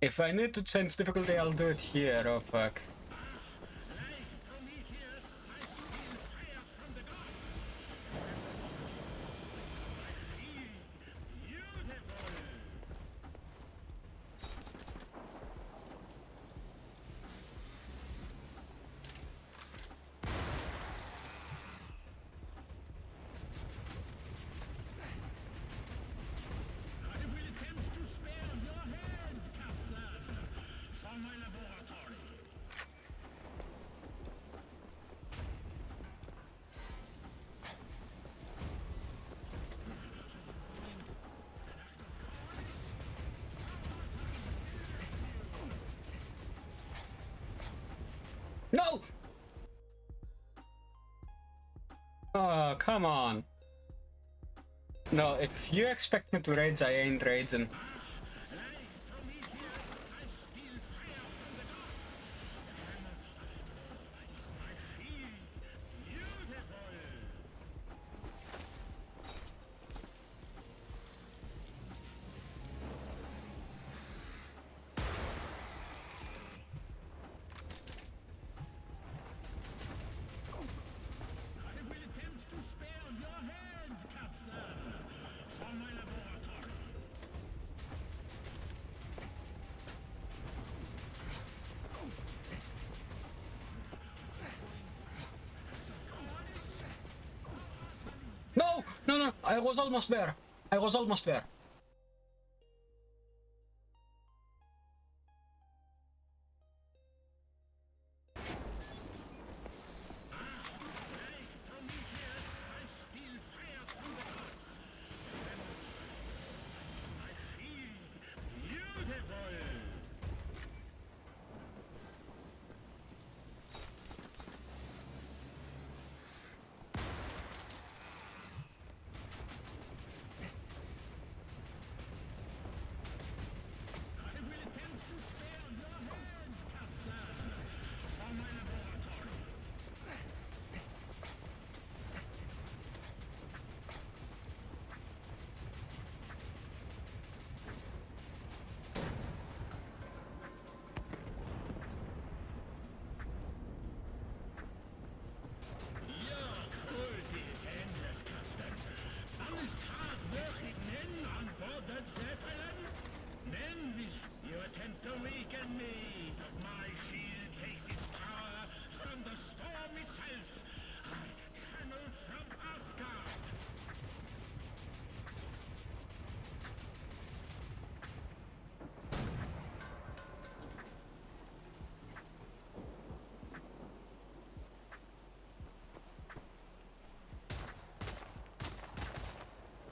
If I need to change difficulty, I'll do it here. Oh, fuck. No! Oh, come on. No, if you expect me to rage, I ain't raging. No! No, no, I was almost there. I was almost there.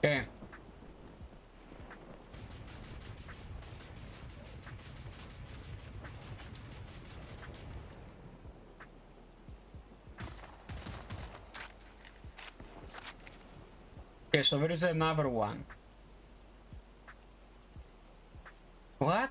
Okay. Okay, so there is another one. What?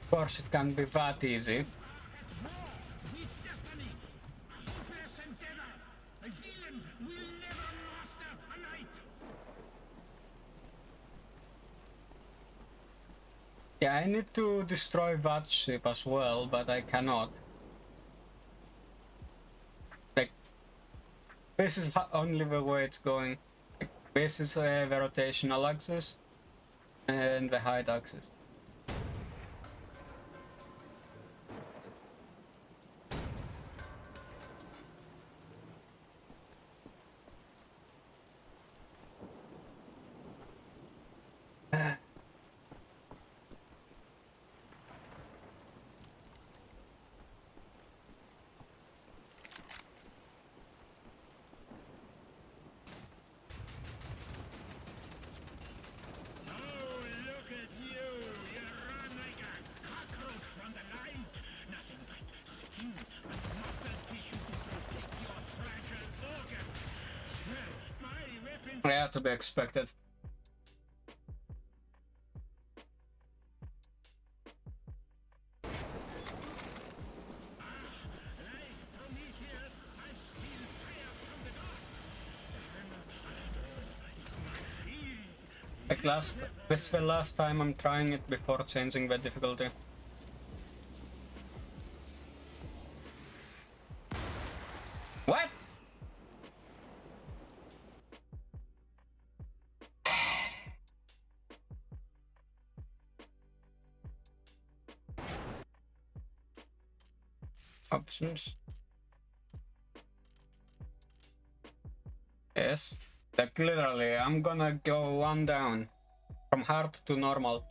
Of course, it can't be that easy. Yeah, I need to destroy that ship as well, but I cannot. Like, this is only the way it's going. Like, this is the rotational axis and the height axis. Yeah, to be expected. Like this is the last time I'm trying it before changing the difficulty. What? Options. Yes. Like literally, I'm gonna go one down. From hard to normal.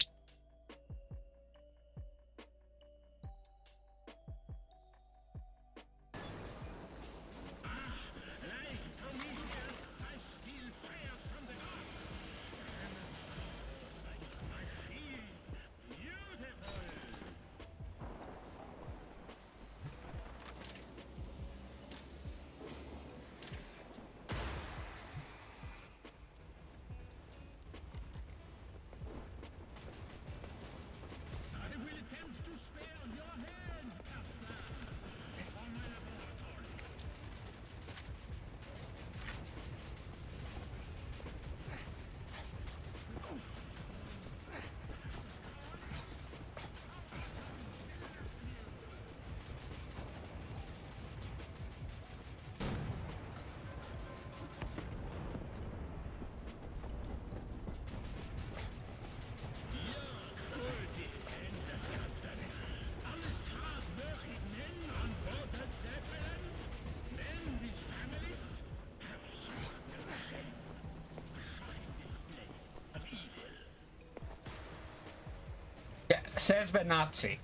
Yeah, says the Nazi.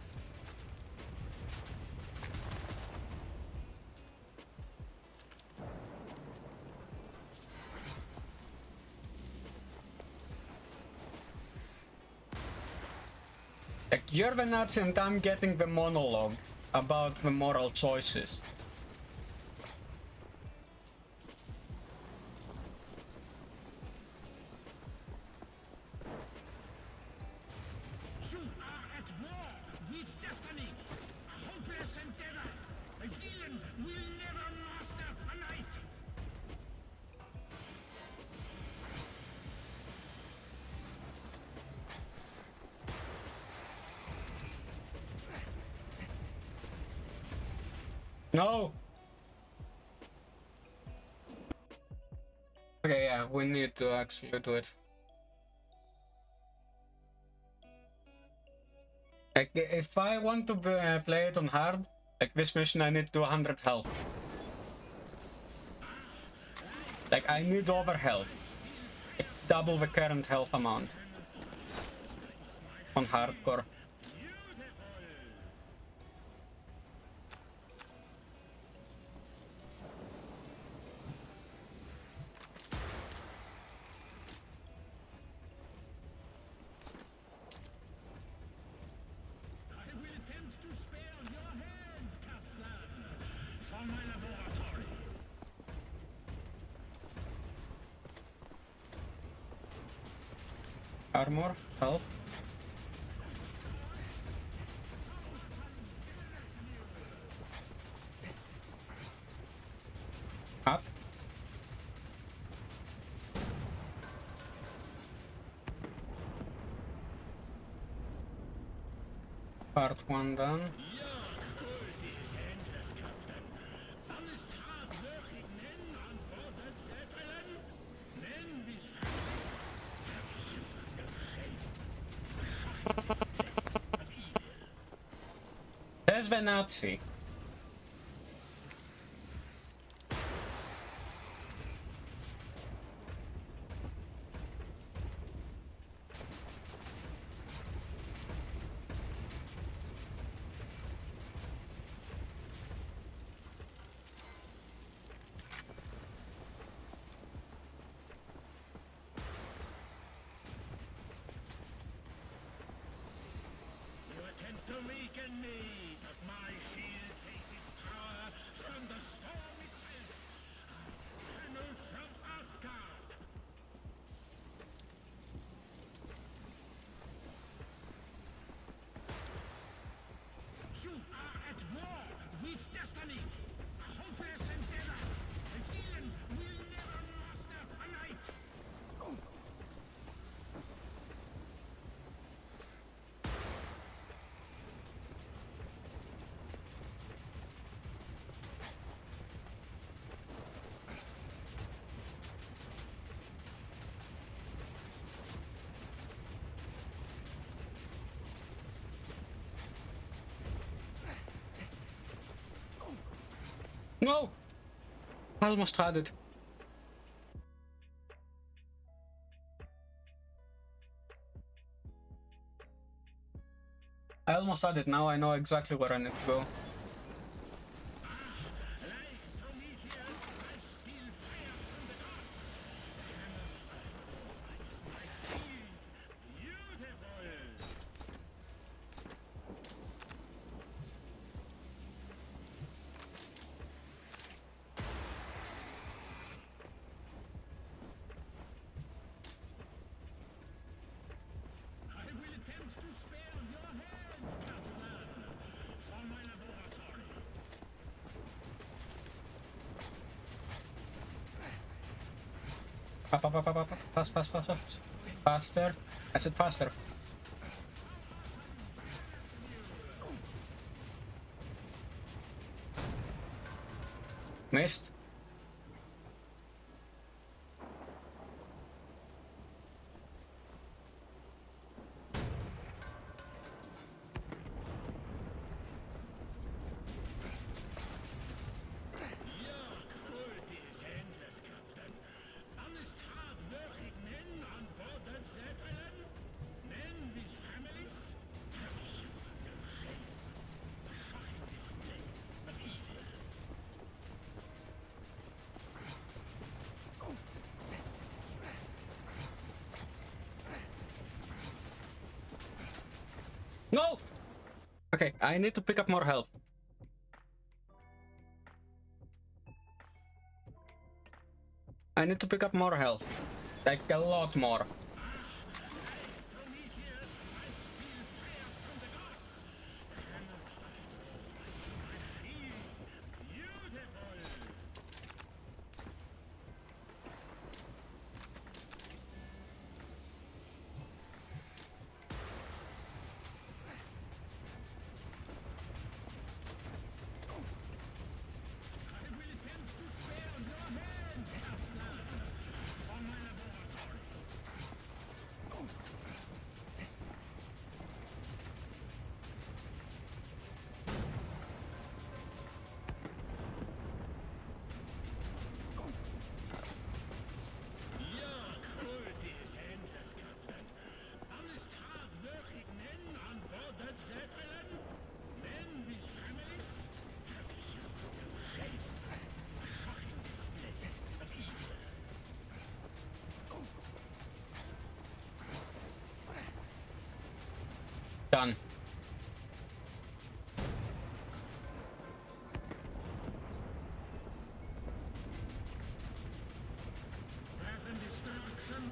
Like, you're the Nazi and I'm getting the monologue about the moral choices. You are at war with destiny, a hopeless endeavor. A villain will never master a knight. No! Okay, yeah, we need to actually do it. Like, if I want to play it on hard, Like this mission I need to 100 health. Like I need over health. Like, double the current health amount. On hardcore. Armor, health. Up. Part 1 done. There's the Nazi. You attempt to weaken me, but my shield takes its power from the storm itself. Channel from Asgard. You are at war with destiny. A hopeless endeavor. A villain will never master a knight. No! I almost had it. I almost had it, now I know exactly where I need to go. Up. Fast. Faster. I said faster. Missed. No! Okay, I need to pick up more health. I need to pick up more health. Like a lot more. Done. Weapon destruction.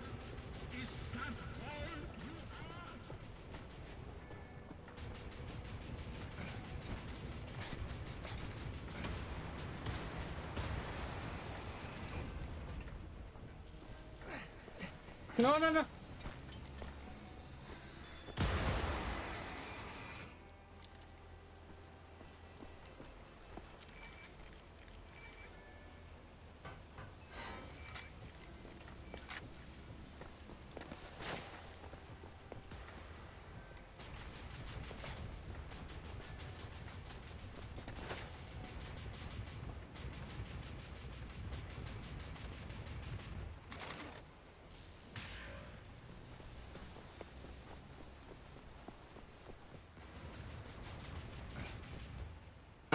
Is that all you No, no, no.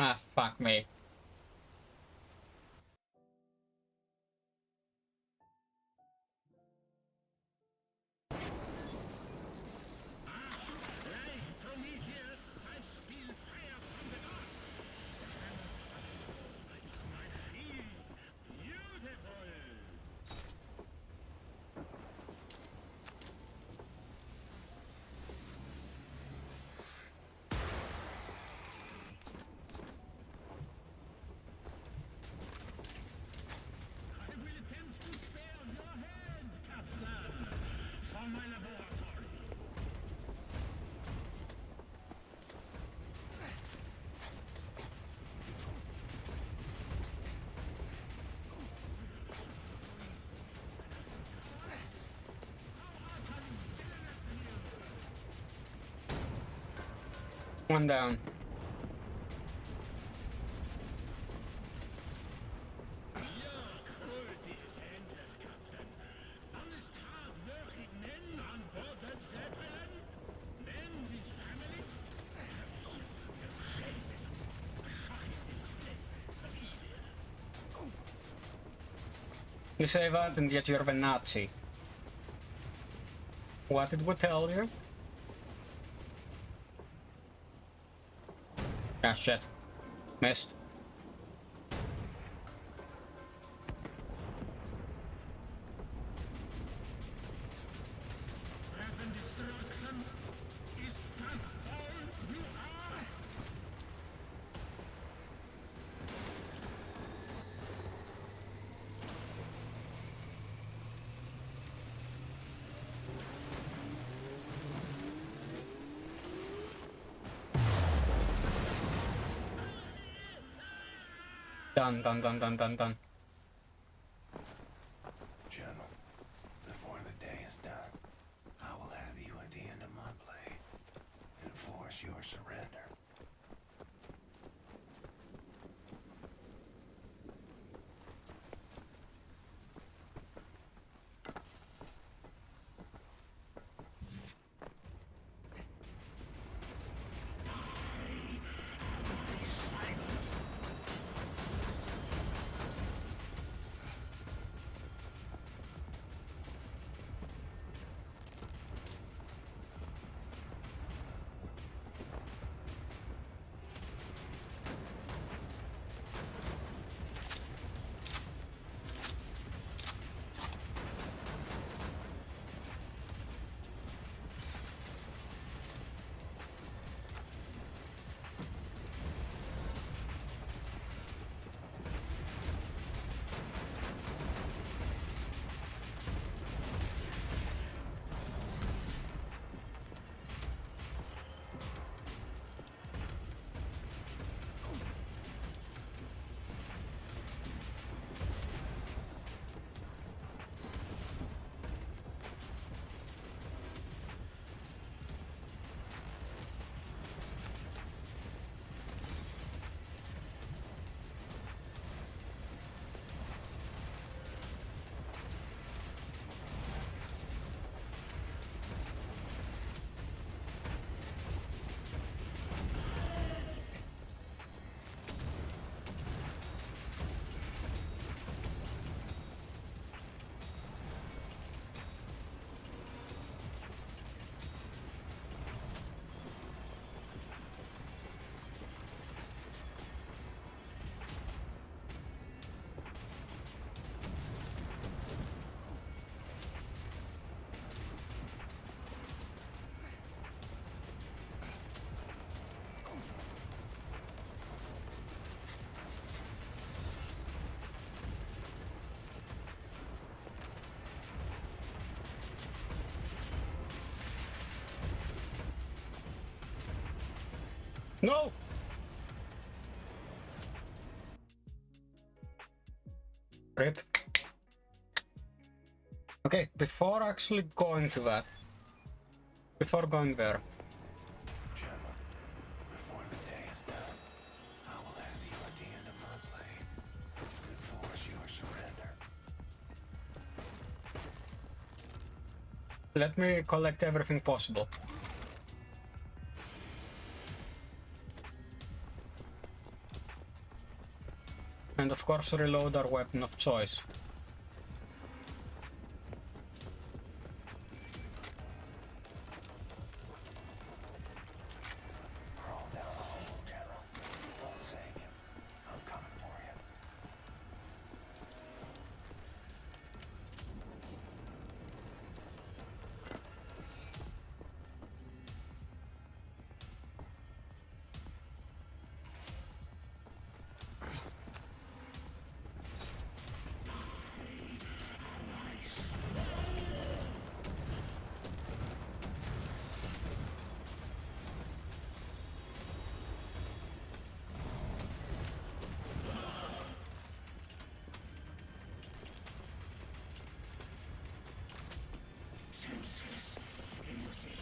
Ah, fuck me. Prometheus, I spiel fire from the gods. It's my shield. Beautiful. I will attempt to spare your head, Captain, for my laboratory. One down. Cruelty is endless, Captain. Honest, hard-working men on board that Zeppelin. Men with families. A shame. A shocking display of evil. You say that and yet you're a Nazi. What did we tell you? Ah, shit. Missed. Weapon destruction. Is that all you are? Done, done, done, done, done, done. General, before the day is done, I will have you at the end of my blade. Enforce your surrender. No! Rip. Okay, before actually going to that, before going there. Before the day is done, I will have you at the end of my blade and force your surrender. Let me collect everything possible. And of course reload our weapon of choice. Crawl down the hole, General. Won't save you. I'm coming for you. Senseless, innocent.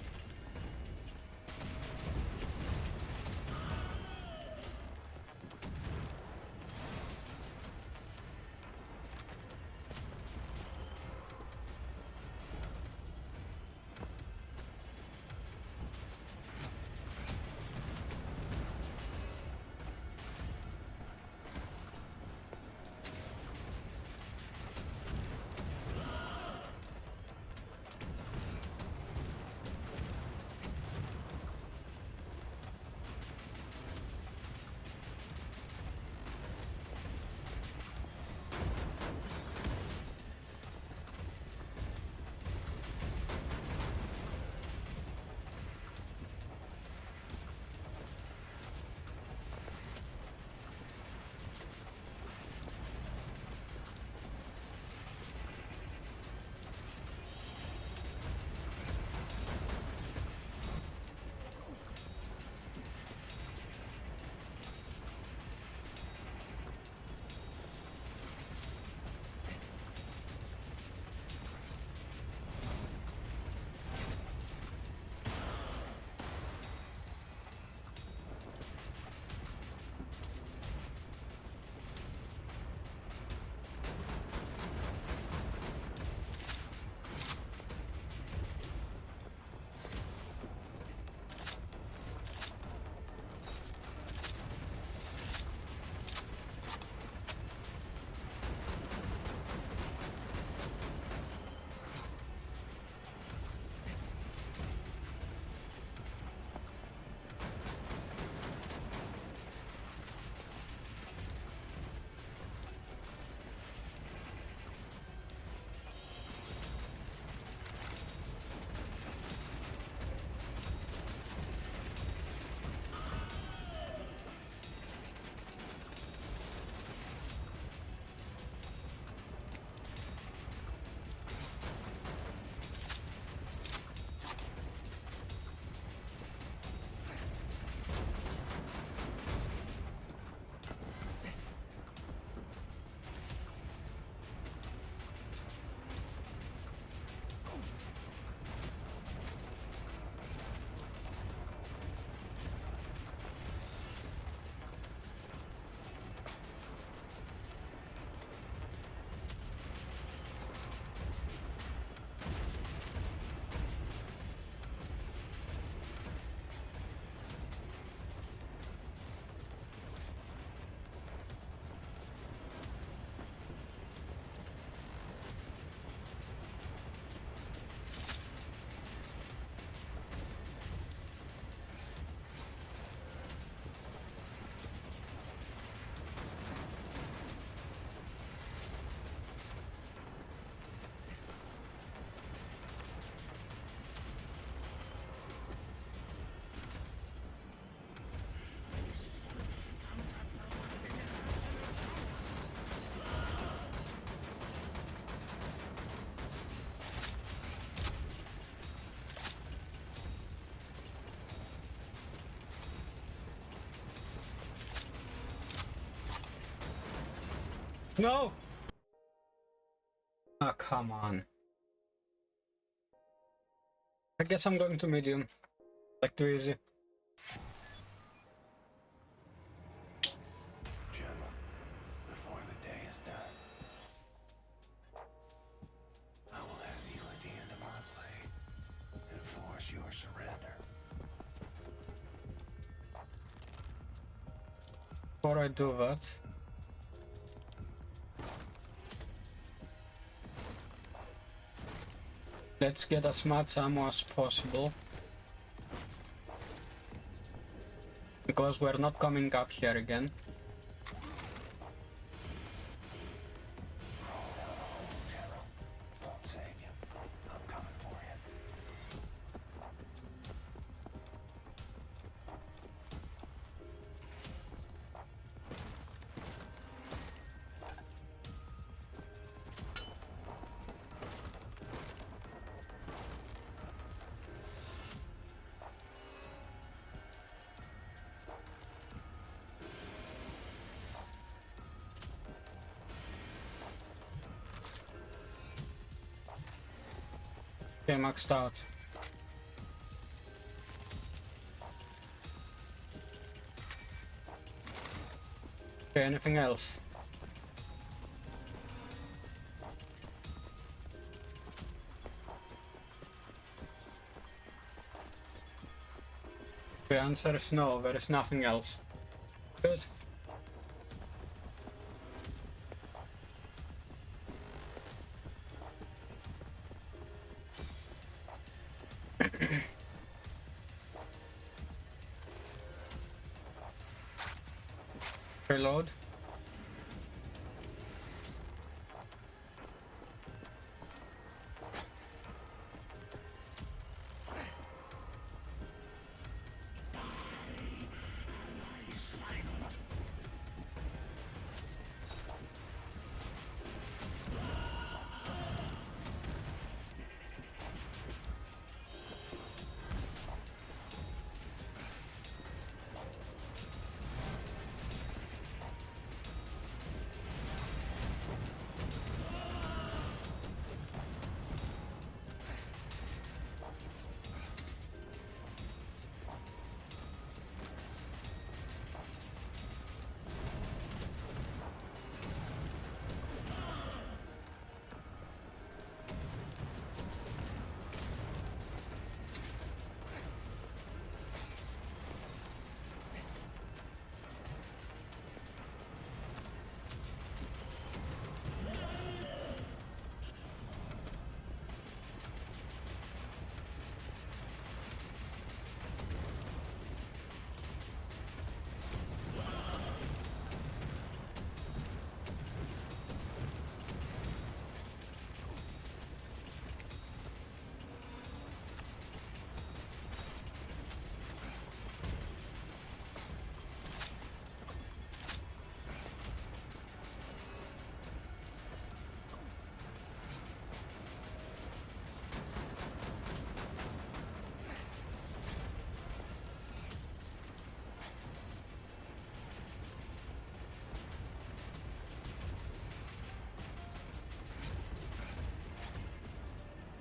No! Oh, come on. I guess I'm going to medium. Like too easy. Gemma, before the day is done, I will have you at the end of my blade and force your surrender. Before I do that, let's get as much ammo as possible. Because we're not coming up here again. Okay, maxed out. Okay, anything else? The answer is no, there is nothing else. Good. Reload.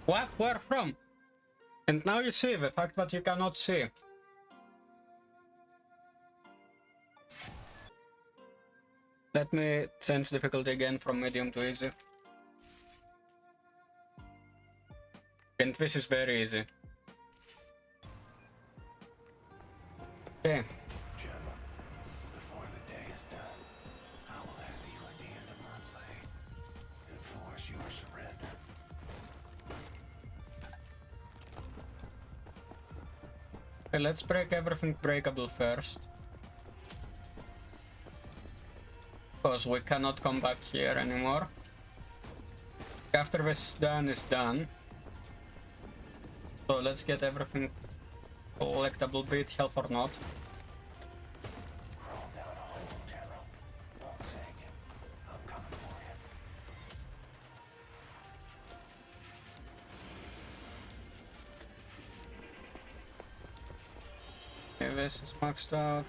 What? Where from? And now you see the fact that you cannot see. Let me change difficulty again from medium to easy. And this is very easy. Okay. Gemma, before the day is done, I will have you at the end of my blade and force your surrender. Okay, let's break everything breakable first. Because we cannot come back here anymore. After this done is done. So let's get everything collectible, be it health or not. Okay, this is maxed out.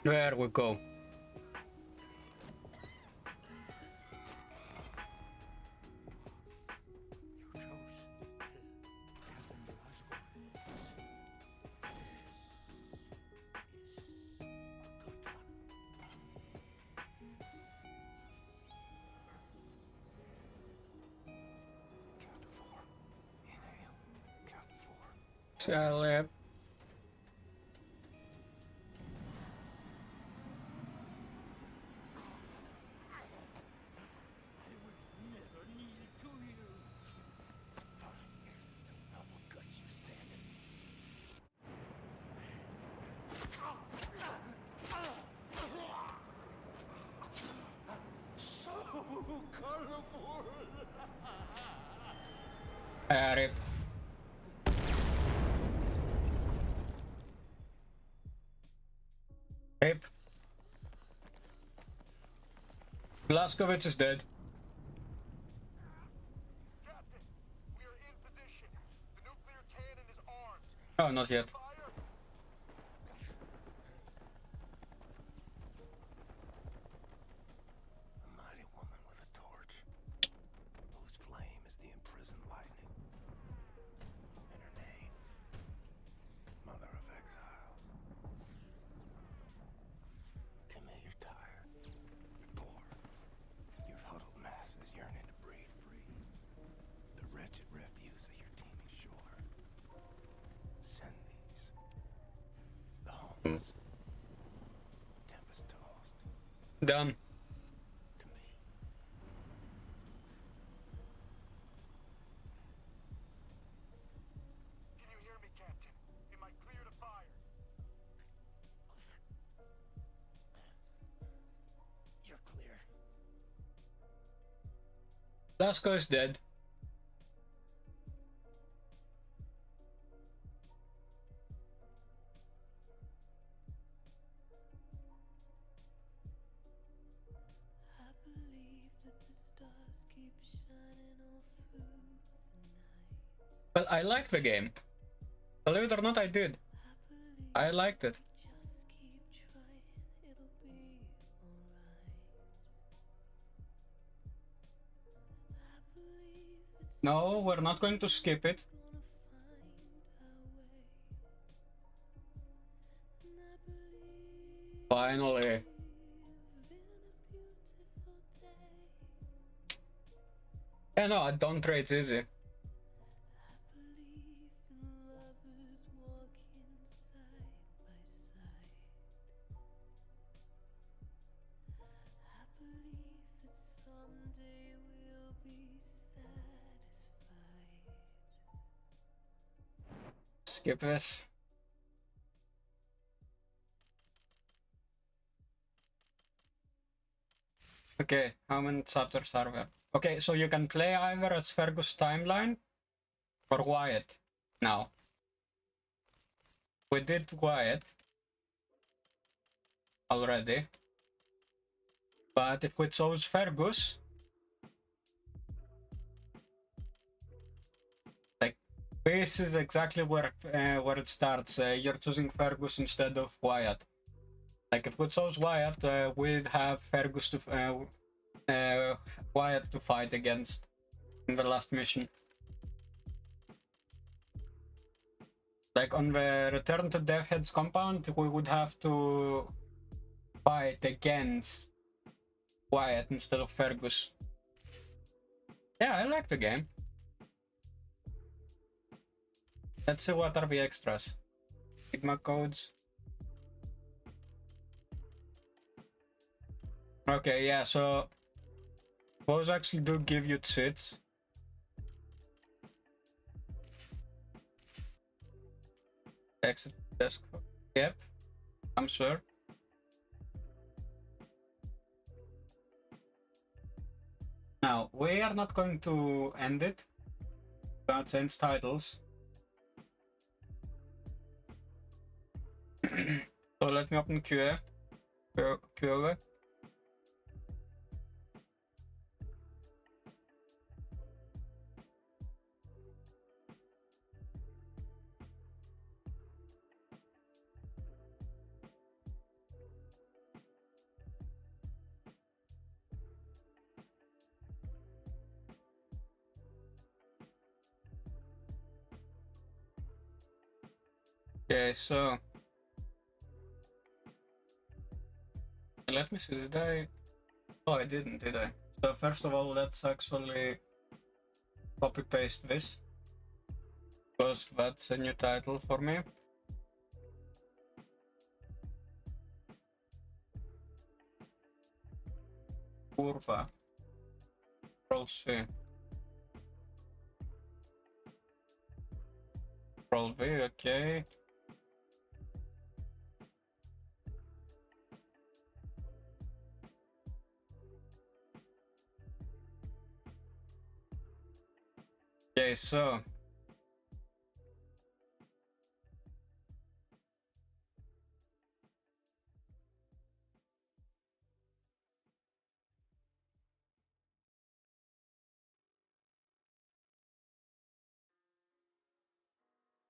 There we go. Yep. So colorful. Rip. Rip. Blazkowicz is dead. Oh, not yet. A mighty woman with a torch, whose flame is the imprisoned lightning. And her name, Mother of Exile. Come here, you're tired. You're poor. Your huddled masses yearning to breathe free. The wretched refuse of your teeming shore. Send these. The homeless. Tempest tossed. Done. You're clear. Blazko is dead. Well, I liked the game. Believe it or not, I did. I liked it. No, we're not going to skip it. Finally. Yeah, no, don't rate's easy. Skip this. Okay, how many chapters are there? Okay, so you can play either as Fergus Timeline or Wyatt now. We did Wyatt already, but if we chose Fergus, like this is exactly where it starts. You're choosing Fergus instead of Wyatt. Like if we chose Wyatt, we'd have Fergus to Wyatt to fight against in the last mission. Like on the Return to Deathhead's compound, we would have to fight against Wyatt instead of Fergus. Yeah, I like the game. Let's see what are the extras. Sigma codes. Okay, yeah, so those actually do give you cheats. Exit desk. Yep, I'm sure. Now, we are not going to end it. Gonna change titles. So let me open QA. QA. Okay, so let me see, did I? Oh, I didn't, did I? So first of all, let's actually copy paste this, because that's a new title for me. Curva. Control C. Control V, okay. Okay, so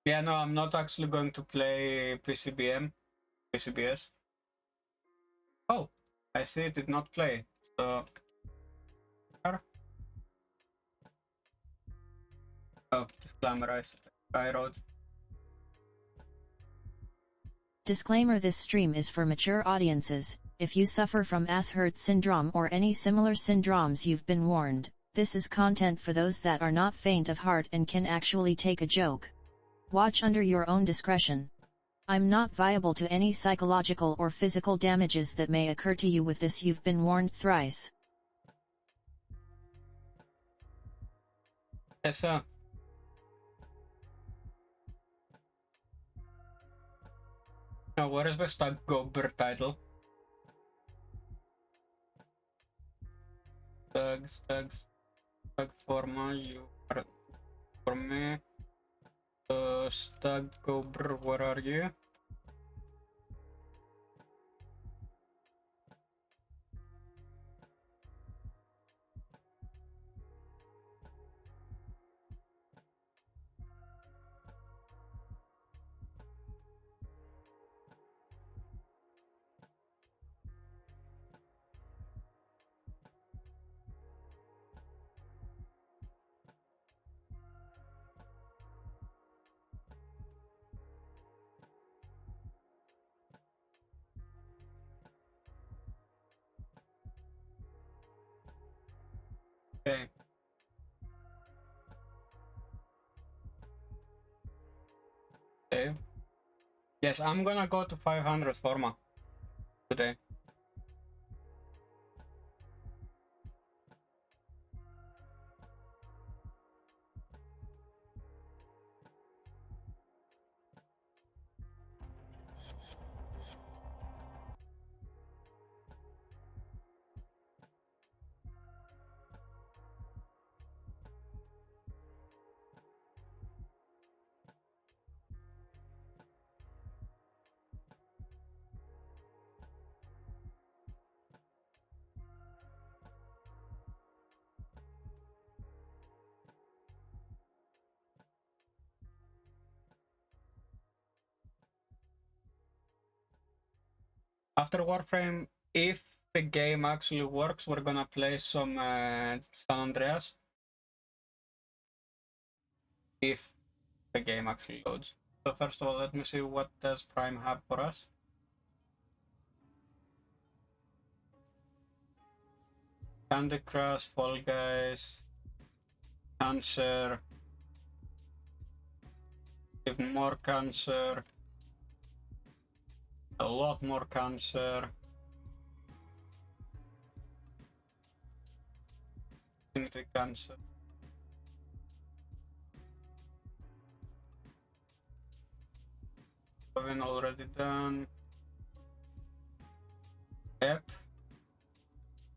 yeah, no, I'm not actually going to play PCBS. Oh, I see it did not play. So, oh, disclaimer, I wrote. Disclaimer: this stream is for mature audiences. If you suffer from Asher's syndrome or any similar syndromes, you've been warned. This is content for those that are not faint of heart and can actually take a joke. Watch under your own discretion. I'm not viable to any psychological or physical damages that may occur to you with this. You've been warned thrice. Yes, sir. Now, what is the Stug title? Stug Forma, you are for me. Stug where are you? Okay. Okay. Yes, I'm gonna go to 500 Forma today. After Warframe, if the game actually works, we're gonna play some San Andreas. If the game actually loads. So first of all, let me see what does Prime have for us. Candy Crush, Fall Guys, Cancer, even more Cancer, a lot more Cancer, Infinity Cancer. Been already done. Yep.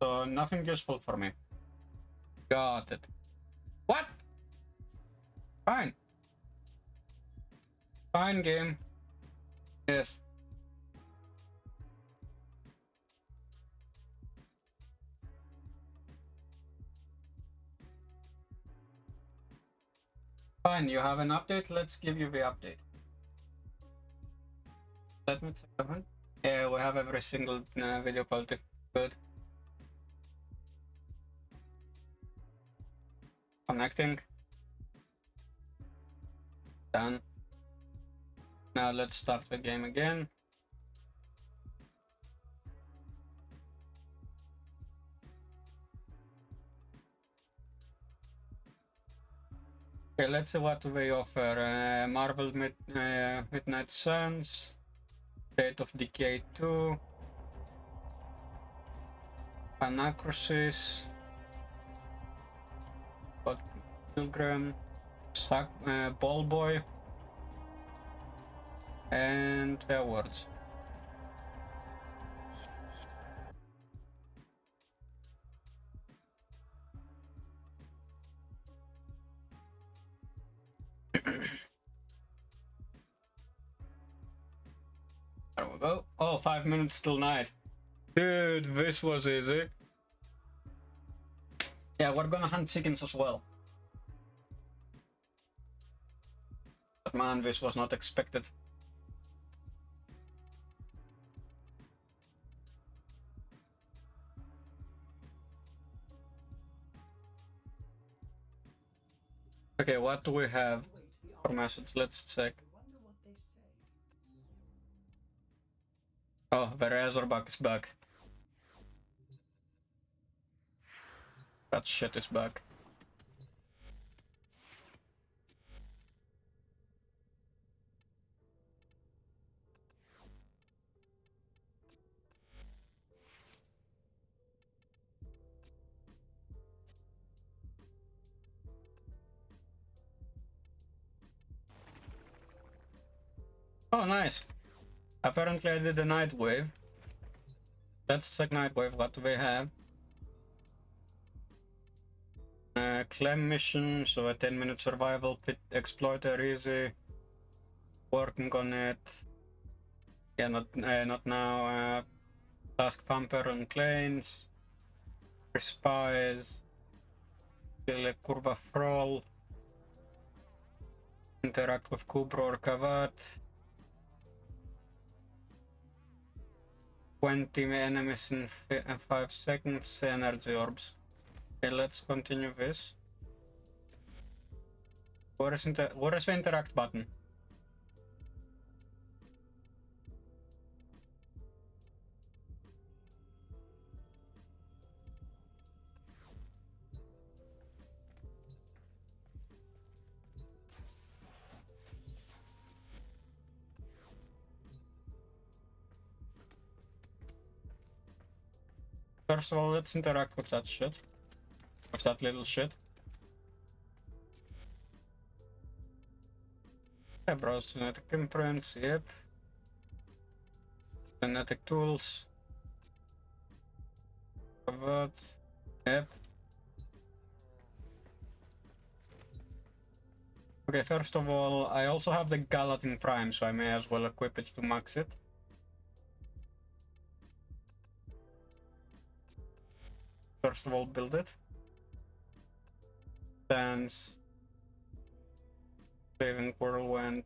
So nothing useful for me. Got it. What? Fine. Fine game. Yes. Fine, you have an update, let's give you the update. Let me check one. Yeah, we have every single video quality. Good. Connecting. Done. Now let's start the game again. Okay, let's see what they offer. Marvel Midnight Suns, State of Decay 2, Anacrosis, Pilgrim, Ball Boy, and the awards. There we go. Oh, 5 minutes till night. Dude, this was easy. Yeah, we're gonna hunt chickens as well. But man, this was not expected. Okay, what do we have for message? Let's check. Oh, the Razorback is back. That shit is back. Oh, nice. Apparently I did a night wave. Let's check night wave. What do they have? Clem mission, so a 10-minute survival pit exploiter, easy. Working on it. Yeah, not now. Task Vampire on planes. Spies. Kill a Curva Thrall. Interact with Kubro or Kavat. 20 enemies in 5 seconds. Energy orbs. Okay, let's continue this. Where is the interact button? First of all, let's interact with that shit. With that little shit. Yeah, browse genetic imprints, yep. Genetic tools. What? Yep. Okay, first of all, I also have the Gallatin Prime, so I may as well equip it to max it. First of all, build it. Dance. Saving Whirlwind.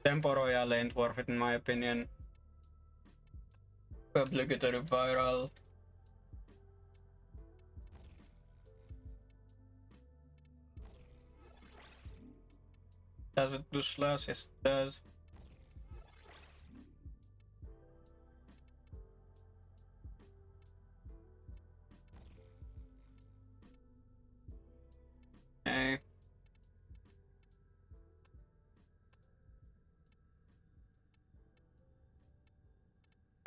Tempo Royale ain't worth it in my opinion. Obligatory Viral. Does it do slash? Yes, it does. Okay.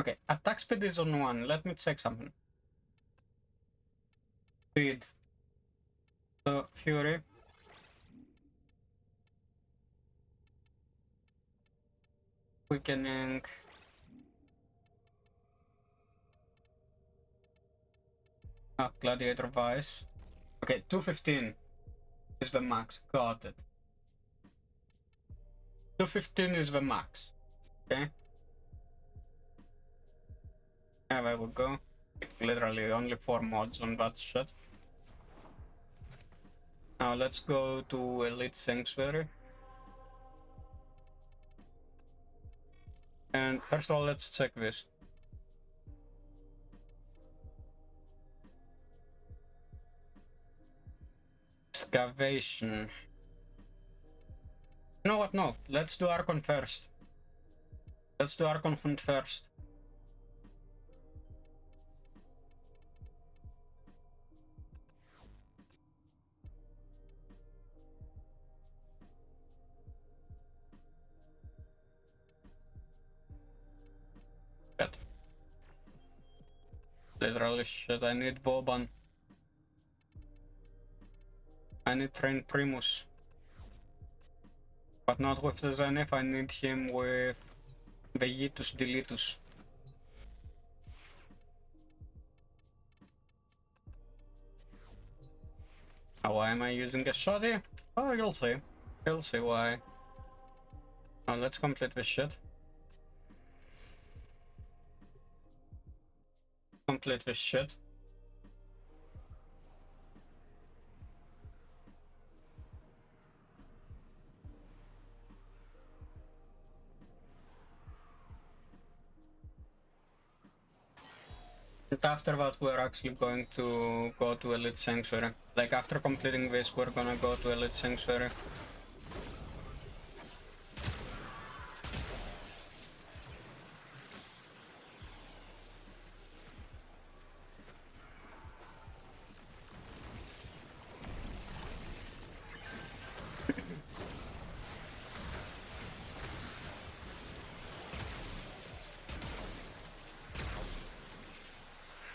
Okay, attack speed is on 1. Let me check something. Speed. So, Fury. Quickening. Ah, Gladiator Vice. Okay, 215 is the max. Got it. 215 is the max. Okay. Yeah, there we go. Literally only 4 mods on that shit. Now let's go to Elite Sanctuary. And first of all, let's check this. Excavation. You know what? No, let's do Archon first. Let's do Archon Hunt first. Shit. Literally shit, I need Boban. I need Train Primus. But not with the Zenith, I need him with Vegetus Deletus. Oh, why am I using a shoddy? Oh, you'll see. You'll see why. Now let's complete this shit. Complete this shit. And after that, we're actually going to go to Elite Sanctuary. Like, after completing this, we're gonna go to Elite Sanctuary.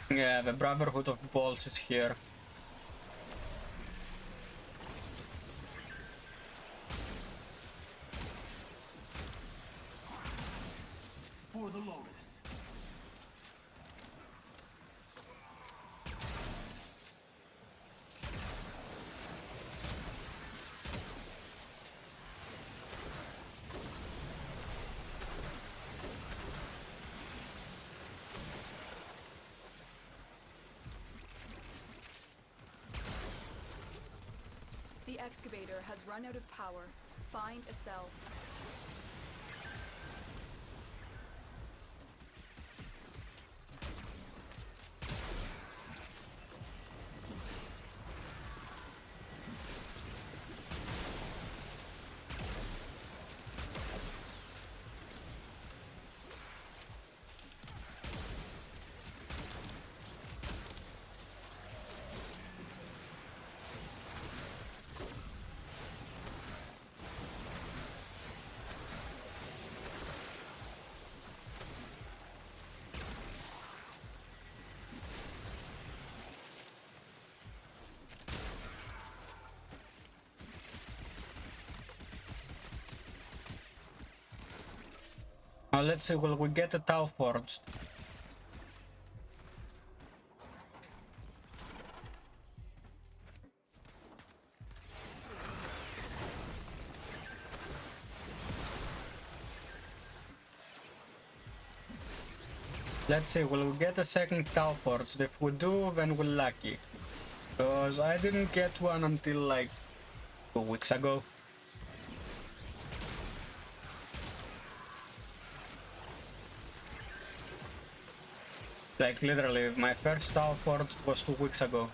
Yeah, the Brotherhood of Balls is here. For the Lotus. The excavator has run out of power. Find a cell. Now let's see, will we get a Tau Forged? Let's see, will we get a second Tau Forged? If we do, then we're lucky. Because I didn't get one until like 2 weeks ago. Like literally, my first Tau Forged was 2 weeks ago.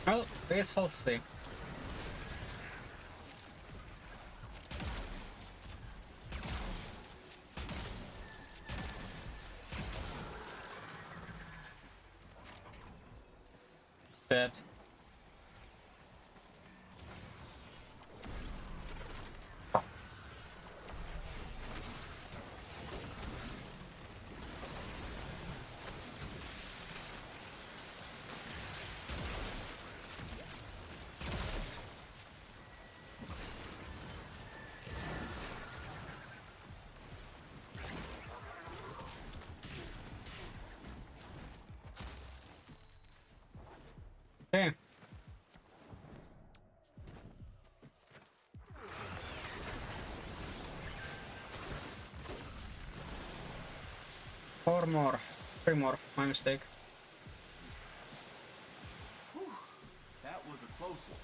Well, this whole thing. Dead. Okay. 4 more. 3 more, my mistake. Whew, that was a close one.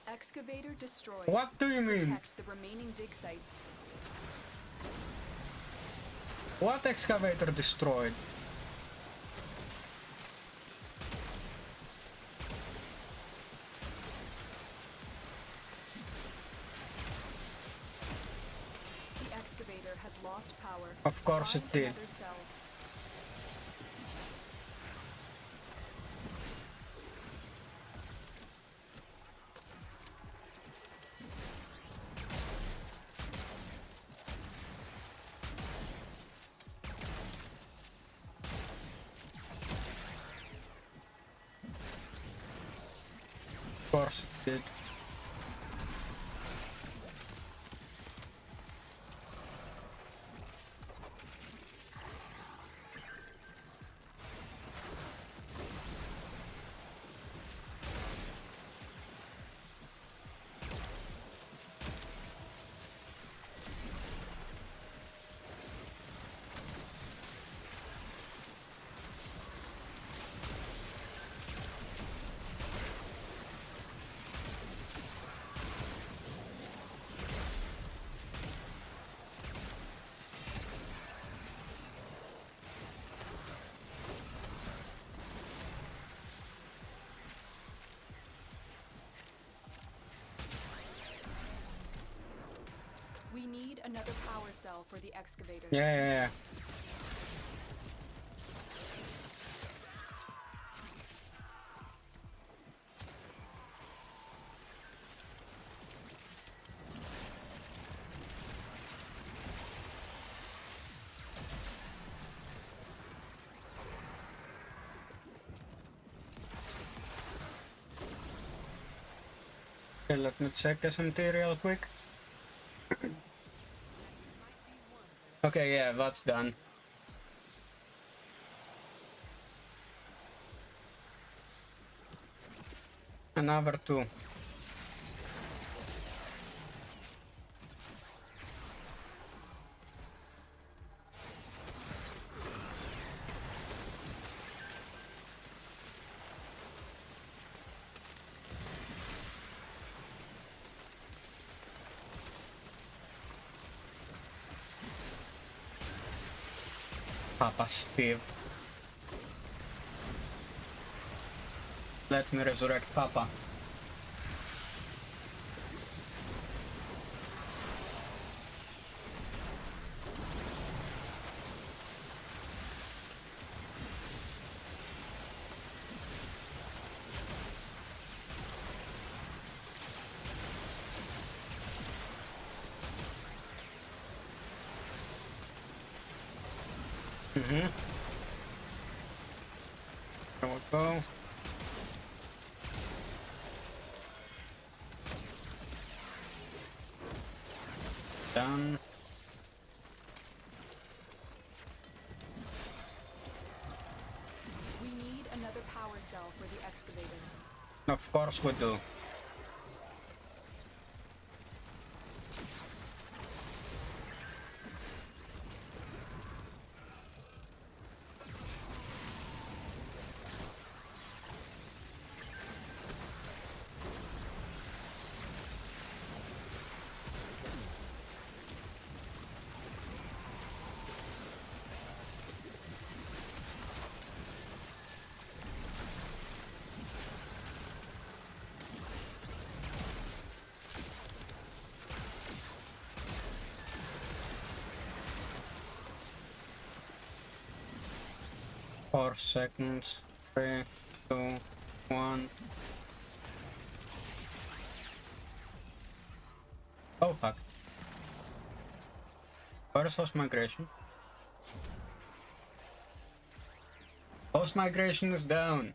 Excavator destroyed. What do you mean? Protect the remaining dig sites. What excavator destroyed? The excavator has lost power. Of course it did. Another cell. Of course it did. We need another power cell for the excavator. Yeah. Okay, let me check SMT real quick. Okay, yeah, that's done. Another 2. Papa Steve. Let me resurrect Papa. There we go. Done. We need another power cell for the excavator. Of course we do. Four seconds. 3, 2, 1. Oh fuck. Where's host migration? Host migration is down.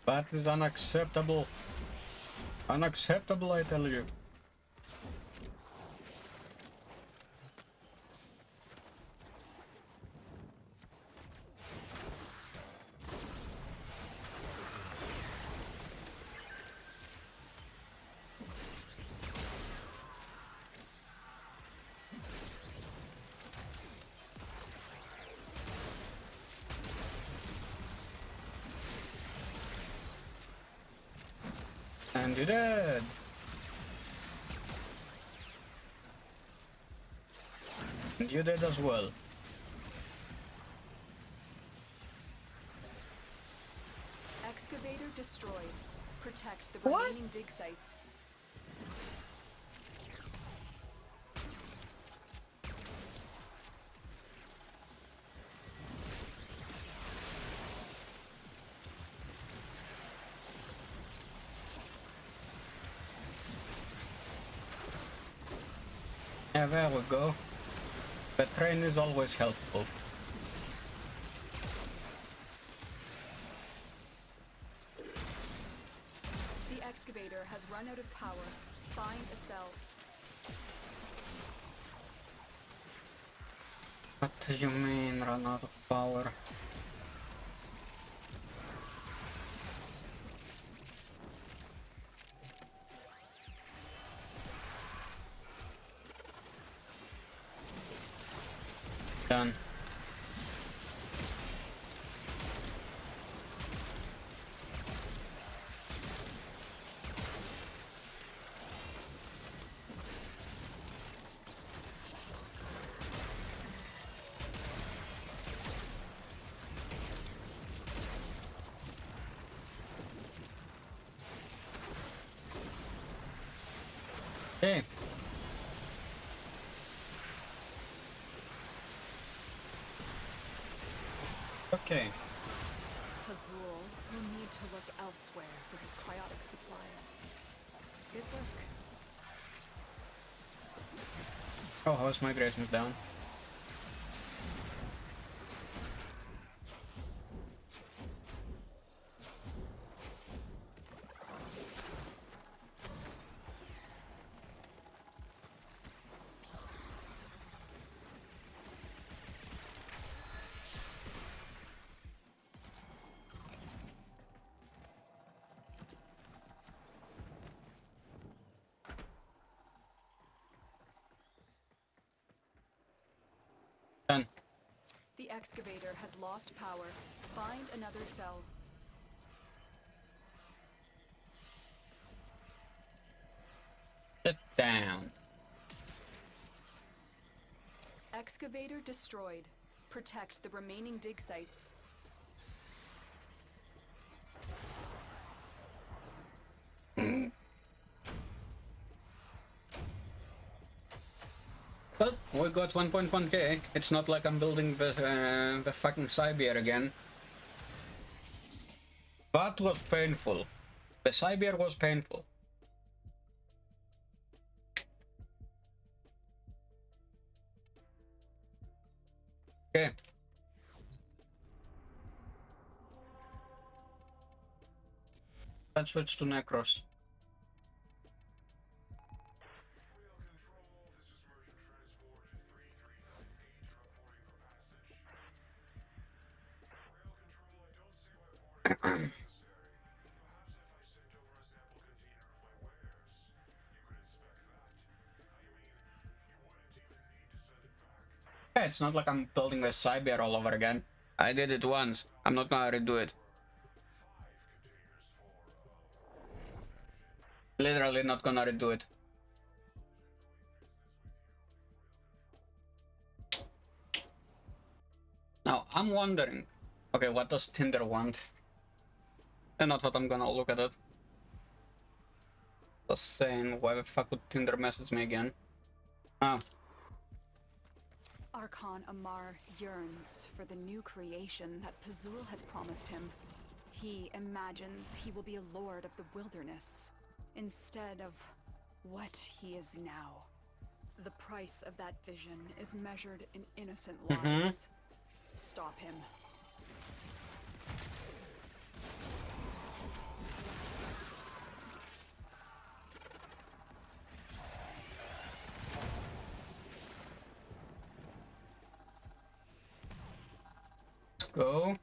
That is unacceptable. Unacceptable, I tell you. And you're dead. And you're dead as well. Excavator destroyed. Protect the remaining dig sites. Yeah, there we go. The train is always helpful. The excavator has run out of power. Find a cell. What do you mean, run out of power? Done. Hey. Okay. Pazul will need to look elsewhere for his cryotic supplies. Good work. Oh, how's migration down? Done. The excavator has lost power. Find another cell. Sit down. Excavator destroyed. Protect the remaining dig sites. Well, we got 1.1k. It's not like I'm building the fucking Siberia again. That was painful. The Siberia was painful. Okay. Let's switch to Necros. Yeah, it's not like I'm building the Siberia all over again. I did it once. I'm not gonna redo it. Literally not gonna redo it. Now, I'm wondering... Okay, what does Tinder want? And not what I'm gonna look at it. Just saying, why the fuck would Tinder message me again? Ah. Archon Amar yearns for the new creation that Pazul has promised him. He imagines he will be a lord of the wilderness, instead of what he is now. The price of that vision is measured in innocent lives. Stop him. Let's go.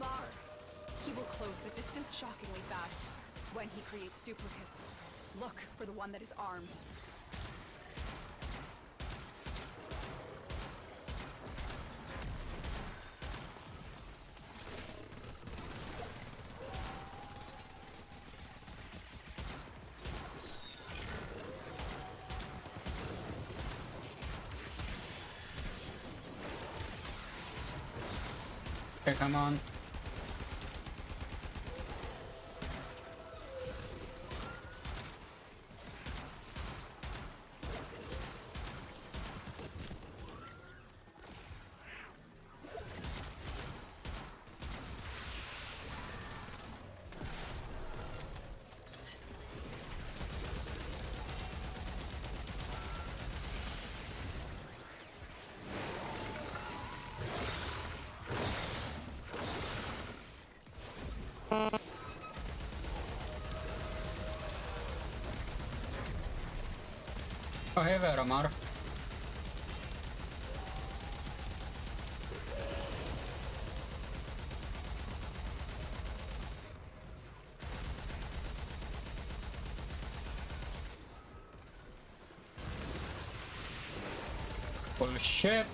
Umbar. He will close the distance shockingly fast when he creates duplicates. Look for the one that is armed. Okay, come on. Oh, hey there, Amar. Holy shit!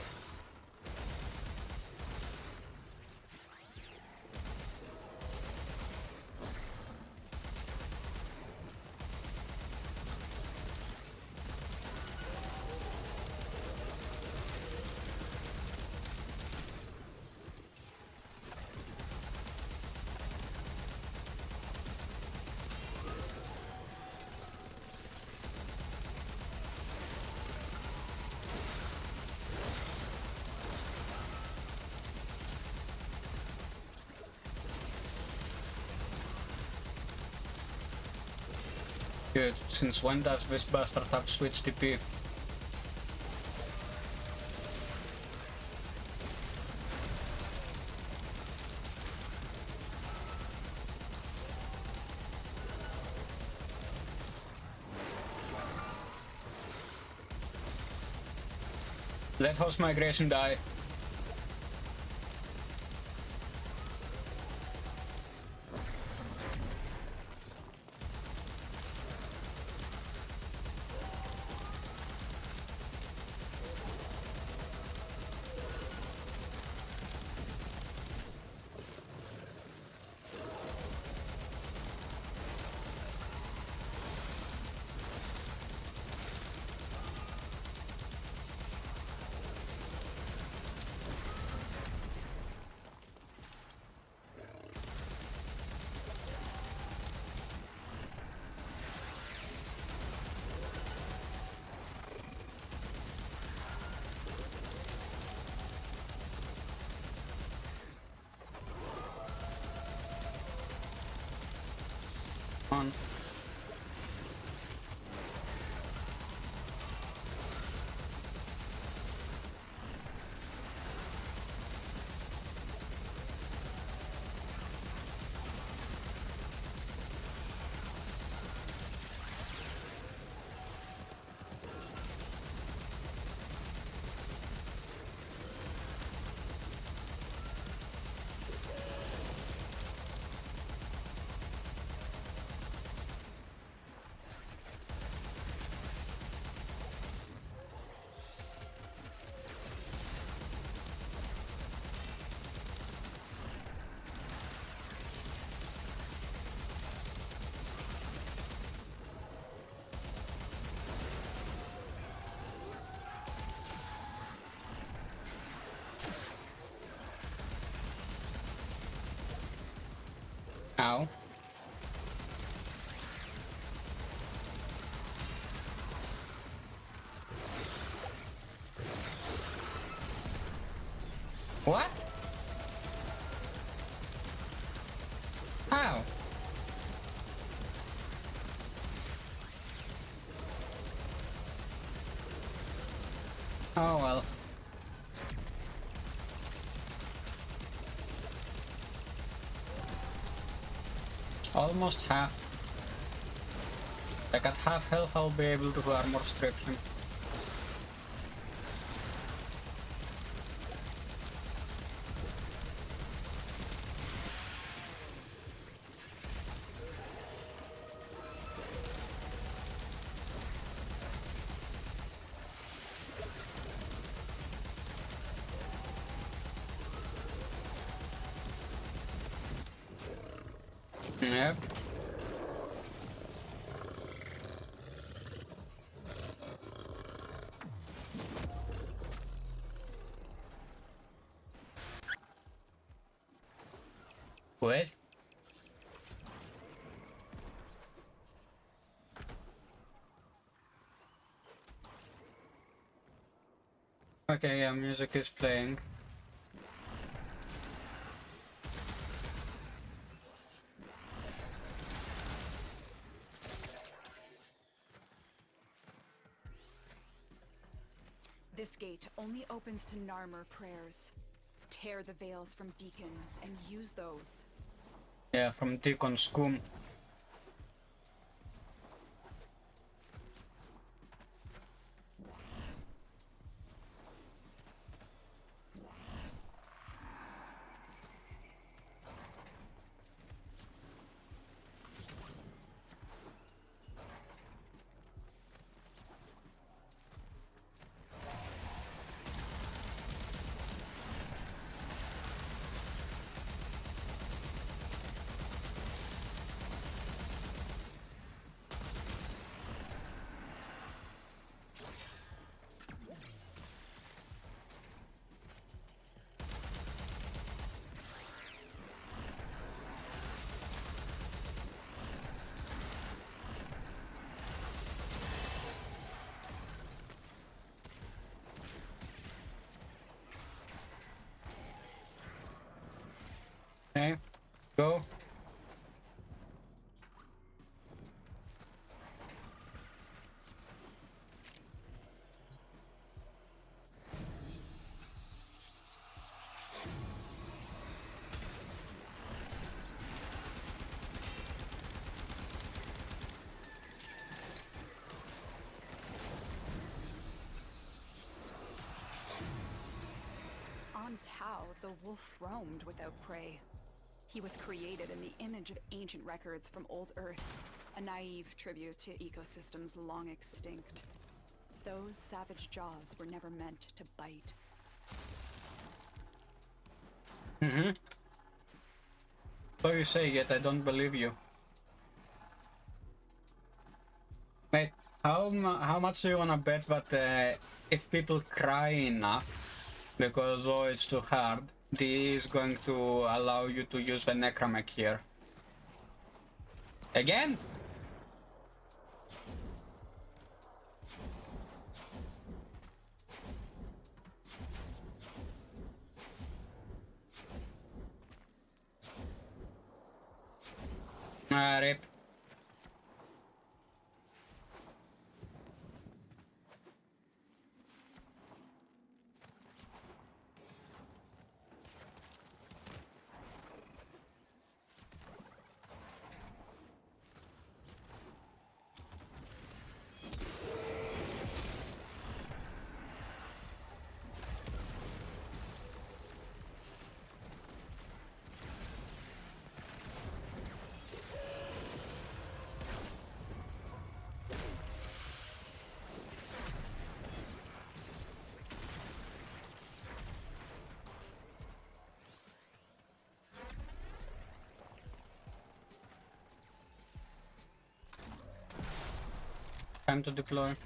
Good. Since when does this bastard have switch TP? Let host migration die. On. Ow. What? How? Oh well. Almost half. Like at half health I'll be able to armor strip him. Yep. Wait. Okay, yeah, music is playing. This gate only opens to Narmer prayers. Tear the veils from deacons and use those. Yeah, from Deacon Scum. Okay, go. On Tau, the wolf roamed without prey. He was created in the image of ancient records from old Earth, a naive tribute to ecosystems long extinct. Those savage jaws were never meant to bite. So you say, yet I don't believe you. Wait, how much do you wanna bet that if people cry enough because oh it's too hard, DE is going to allow you to use the necramech here? Again? Rip. Time to deploy.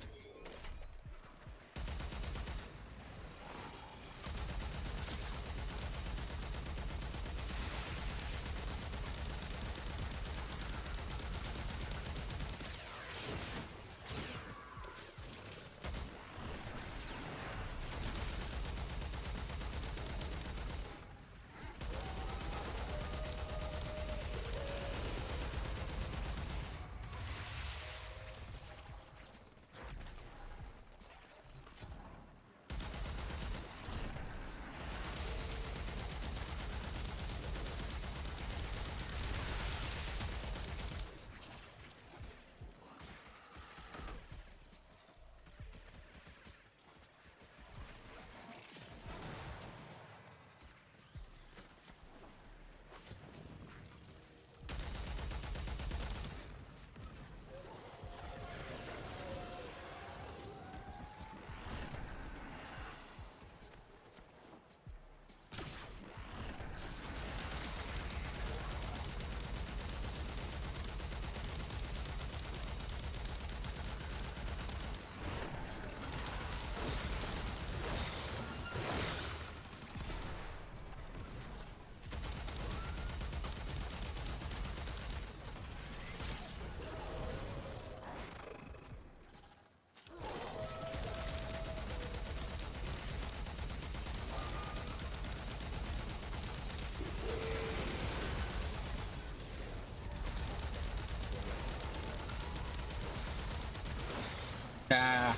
Yeah.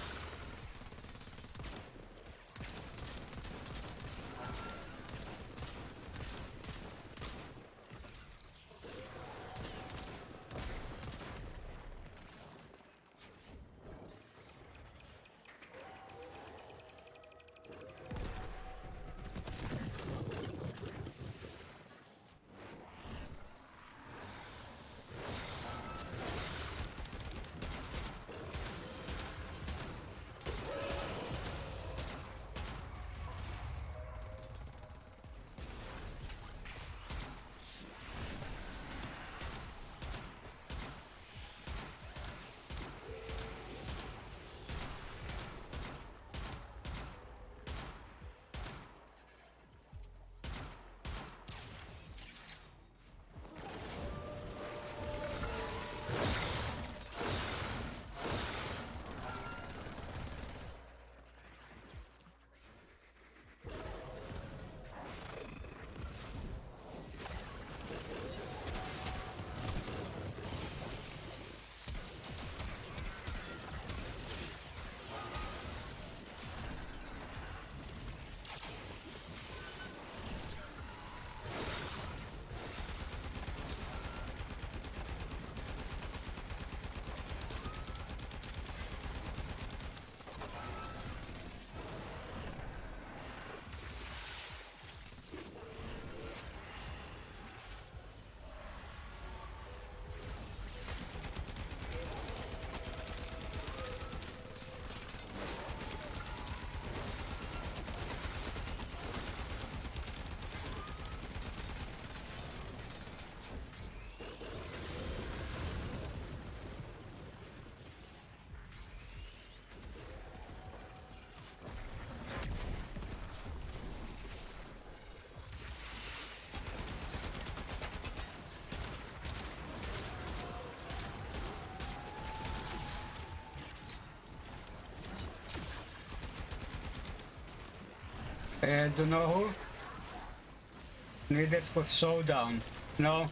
Do you know who? Need it for showdown. No.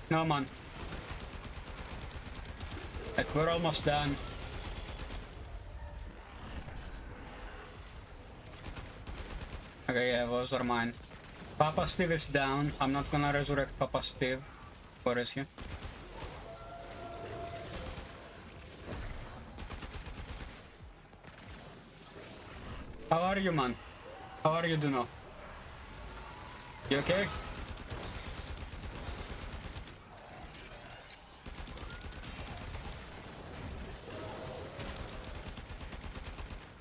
No, man. Like, we're almost done. Okay, yeah, those are mine. Papa Steve is down. I'm not gonna resurrect Papa Steve. Where is he? How are you, man? How are you, Duno? You okay?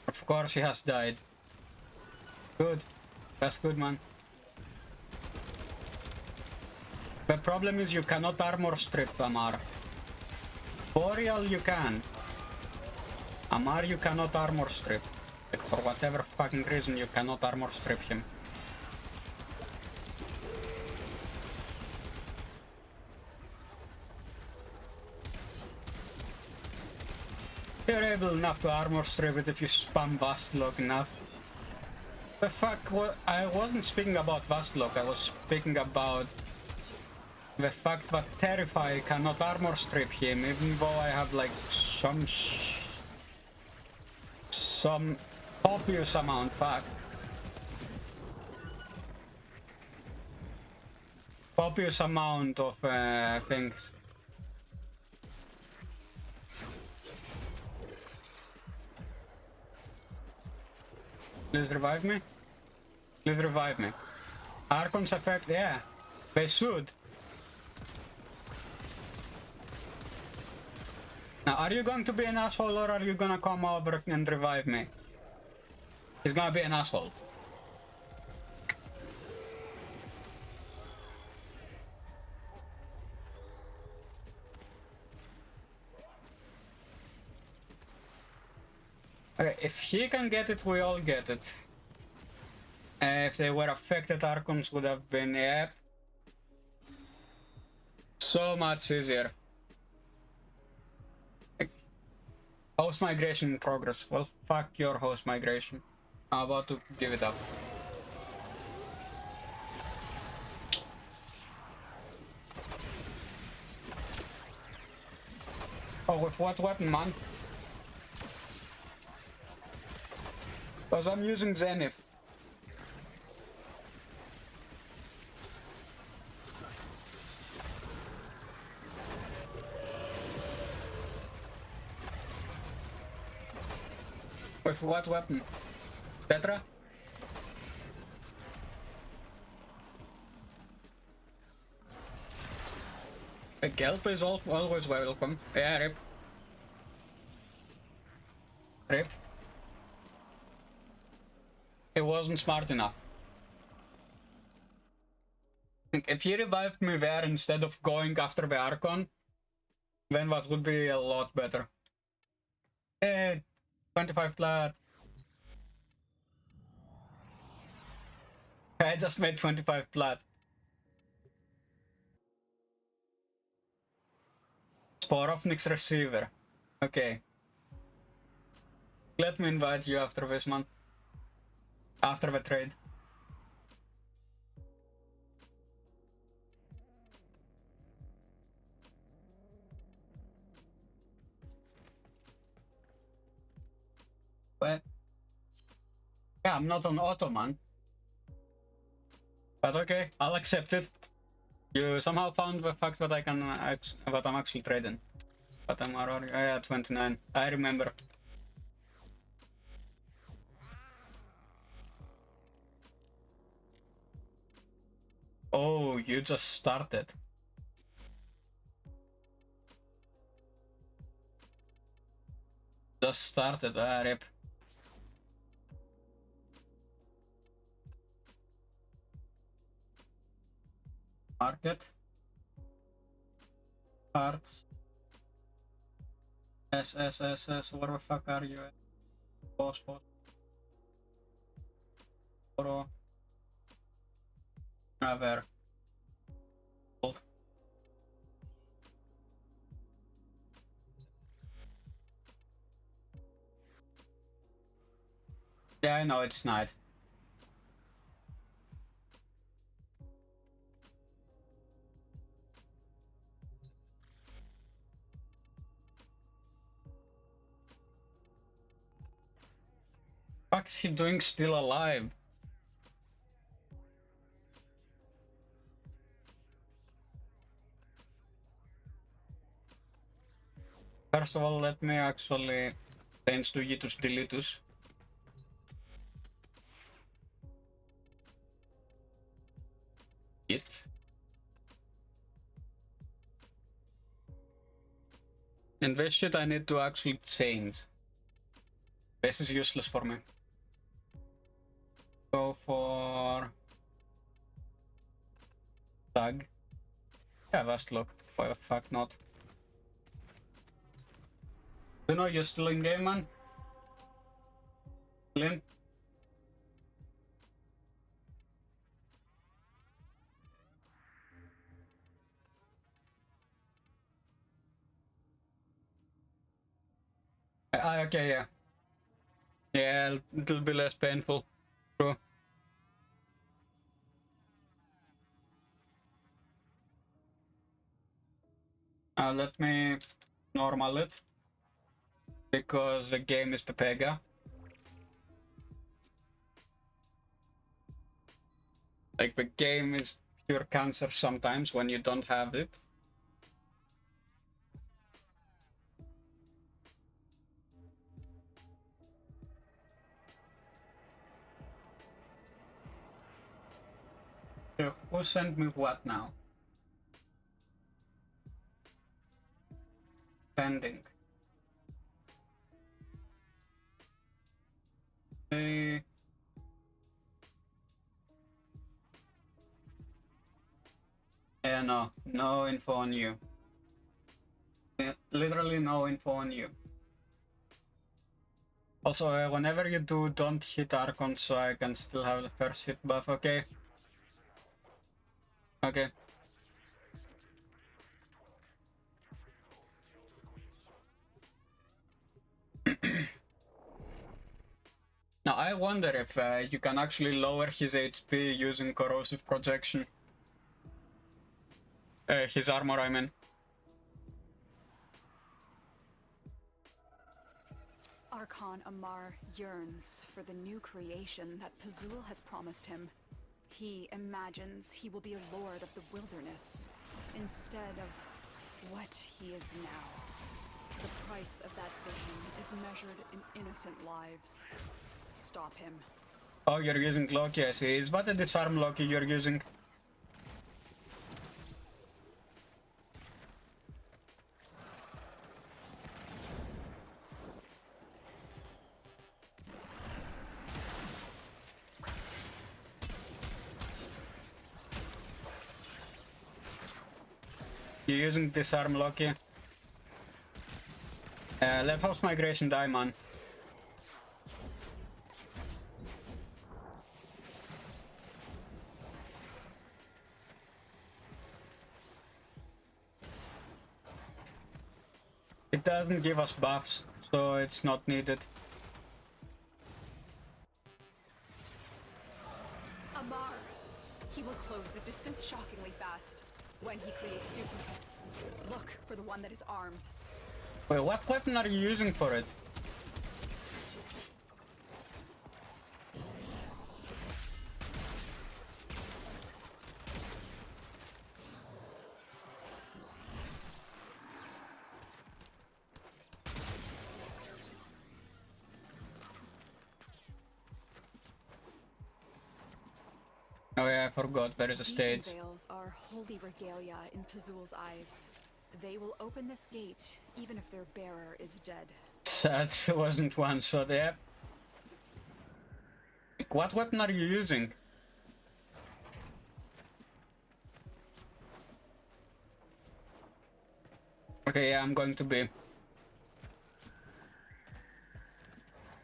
Of course he has died. Good. That's good, man. The problem is you cannot armor strip Amar. Boreal you can. Amar you cannot armor strip. Like, for whatever fucking reason you cannot armor strip him. You're able not to armor strip it if you spam Vastlog enough. The fuck, I wasn't speaking about Vastlog, I was speaking about the fact that Terrify cannot armor strip him, even though I have like some obvious amount, fuck. Obvious amount of things. Please revive me. Please revive me. Archon's effect, yeah. They should. Now, are you going to be an asshole or are you gonna come over and revive me? He's gonna be an asshole. Okay, if he can get it, we all get it. If they were affected, Archons would have been, yep. So much easier. Host migration in progress. Well, fuck your host migration. I'm about to give it up. Oh, with what weapon, man? Because I'm using Zenith. With what weapon? Tetra? A kelp is always welcome. Yeah, rip. Rip. He wasn't smart enough. If he revived me there instead of going after the Archon, then that would be a lot better. Hey, 25 plat. I just made 25 plat. Sporovnik's receiver. Okay. Let me invite you after this month. After the trade. What? Yeah, I'm not on Ottoman. But okay, I'll accept it. You somehow found the fact that I can that I'm actually trading. But I'm already yeah, 29. I remember. Oh, you just started. Just started, rip. Market. Parts. S, where the fuck are you at? Boss. Photo. There. Yeah, I know it's night. What is he doing still alive? First of all, let me actually change to Yitus Deletus. It. And this shit I need to actually change. This is useless for me. Go for Stug. Yeah, last look. Why the fuck not? You know you're still in game, man? Still in? Okay, yeah. Yeah, it'll be less painful. True. Let me normal it. Because the game is Pepega. Like, the game is pure cancer sometimes when you don't have it. Who sent me what now? Pending. Yeah, no info on you. Yeah, literally no info on you. Also, whenever you do, don't hit Archon so I can still have the first hit buff, okay? Okay. Now I wonder if you can actually lower his HP using corrosive projection. His armor, I mean. Archon Amar yearns for the new creation that Pazul has promised him. He imagines he will be a lord of the wilderness, instead of what he is now. The price of that vision is measured in innocent lives. Stop him. Oh, you're using Loki, I see. Is what a disarm Loki you're using? You're using disarm Loki. Let house migration die, man. It doesn't give us buffs, so it's not needed. Amar! He will close the distance shockingly fast when he creates duplicates. Look for the one that is armed. Wait, what weapon are you using for it? Oh yeah, I forgot, there is a stage. Beacon veils are holy regalia in Pazul's eyes. They will open this gate, even if their bearer is dead. That wasn't one shot, yeah. What weapon are you using? Okay, yeah, I'm going to be.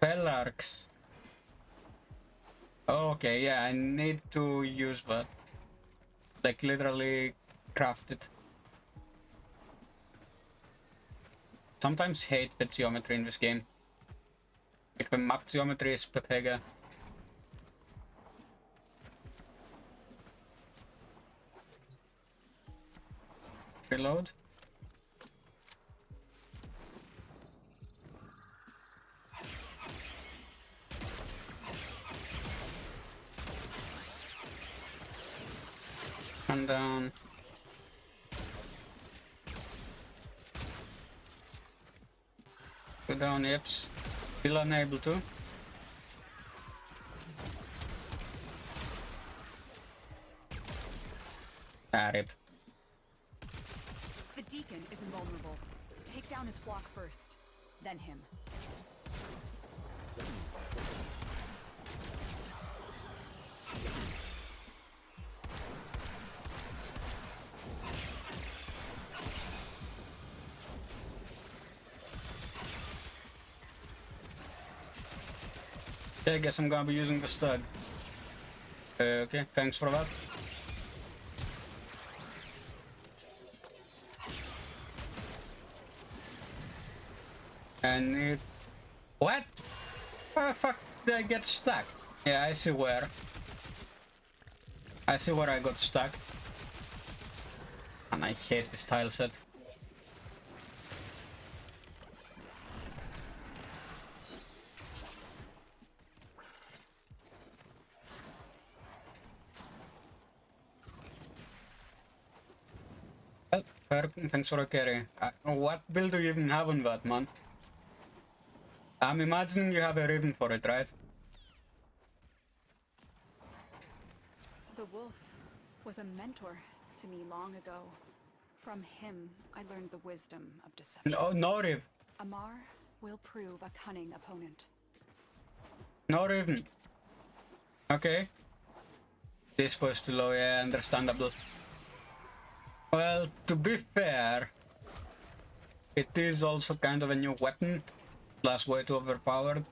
Pellarks. Okay, yeah, I need to use that. Like, literally craft it. Sometimes hate the geometry in this game. Like, the map geometry is Pepega. Reload. And down. Go down, yips. Still unable to. Ah, rip. The Deacon is invulnerable. Take down his flock first, then him. Okay, I guess I'm gonna be using the Stug. Okay, thanks for that. I need... What? Where the fuck did I get stuck? Yeah, I see where. I see where I got stuck. And I hate this tile set. Well, thanks for a carry. What build do you even have on that, man? I'm imagining you have a ribbon for it, right? The wolf was a mentor to me long ago. From him, I learned the wisdom of deception. No rib. Amar will prove a cunning opponent. No ribbon. Okay. This was too low, yeah, understandable. Well, to be fair, it is also kind of a new weapon, plus way too overpowered.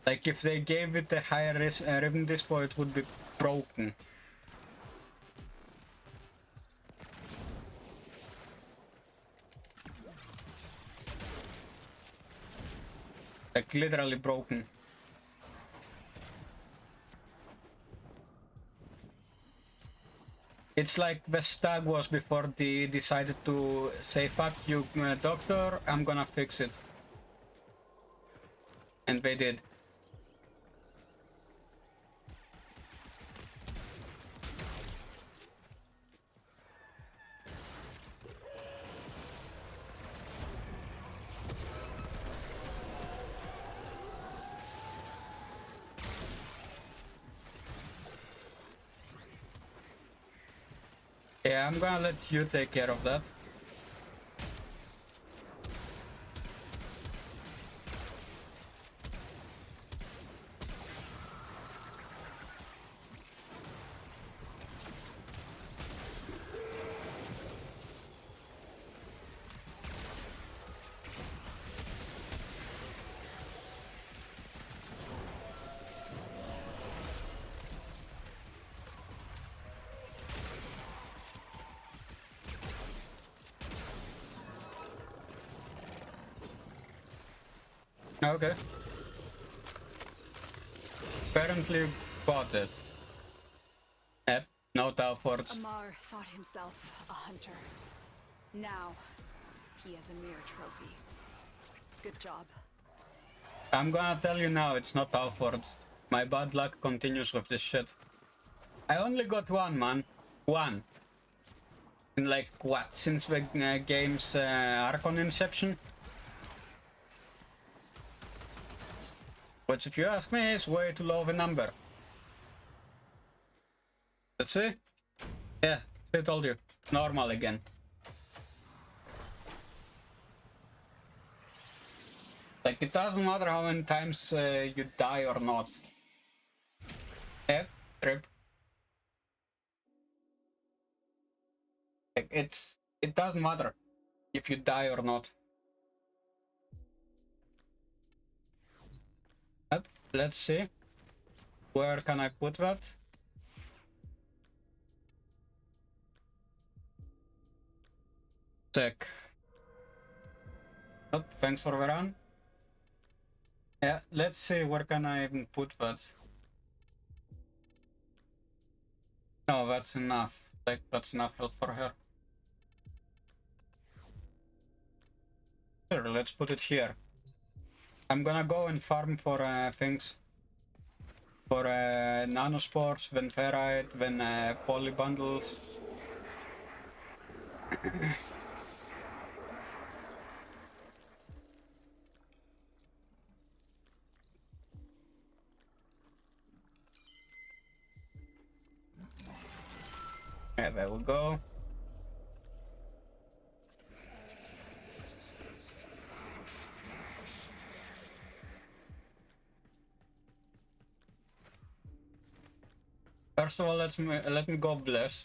Like, if they gave it a higher ribbon dispo, it would be broken. Like, literally broken. It's like the Stug was before they decided to say, fuck you, doctor, I'm gonna fix it. And they did. Yeah, I'm gonna let you take care of that. Okay. Apparently got it. Yep, no teleports. Amar thought himself a hunter. Now, he is a mere trophy. Good job. I'm gonna tell you now, it's not teleports. My bad luck continues with this shit. I only got one, man. One. In like, what, since the game's Archon Inception? Which, if you ask me, is way too low of a number. Let's see. Yeah, I told you. Normal again. Like, it doesn't matter how many times you die or not. Yeah, trip. Like, it doesn't matter if you die or not. Yep, let's see. Where can I put that? Check. Oh, thanks for the run. Yeah, let's see, where can I even put that? No, that's enough. Like, that's enough for her. Sure, let's put it here. I'm gonna go and farm for things. For nanospores, then ferrite, then poly bundles. Yeah, there we go. First of all, let me go bless.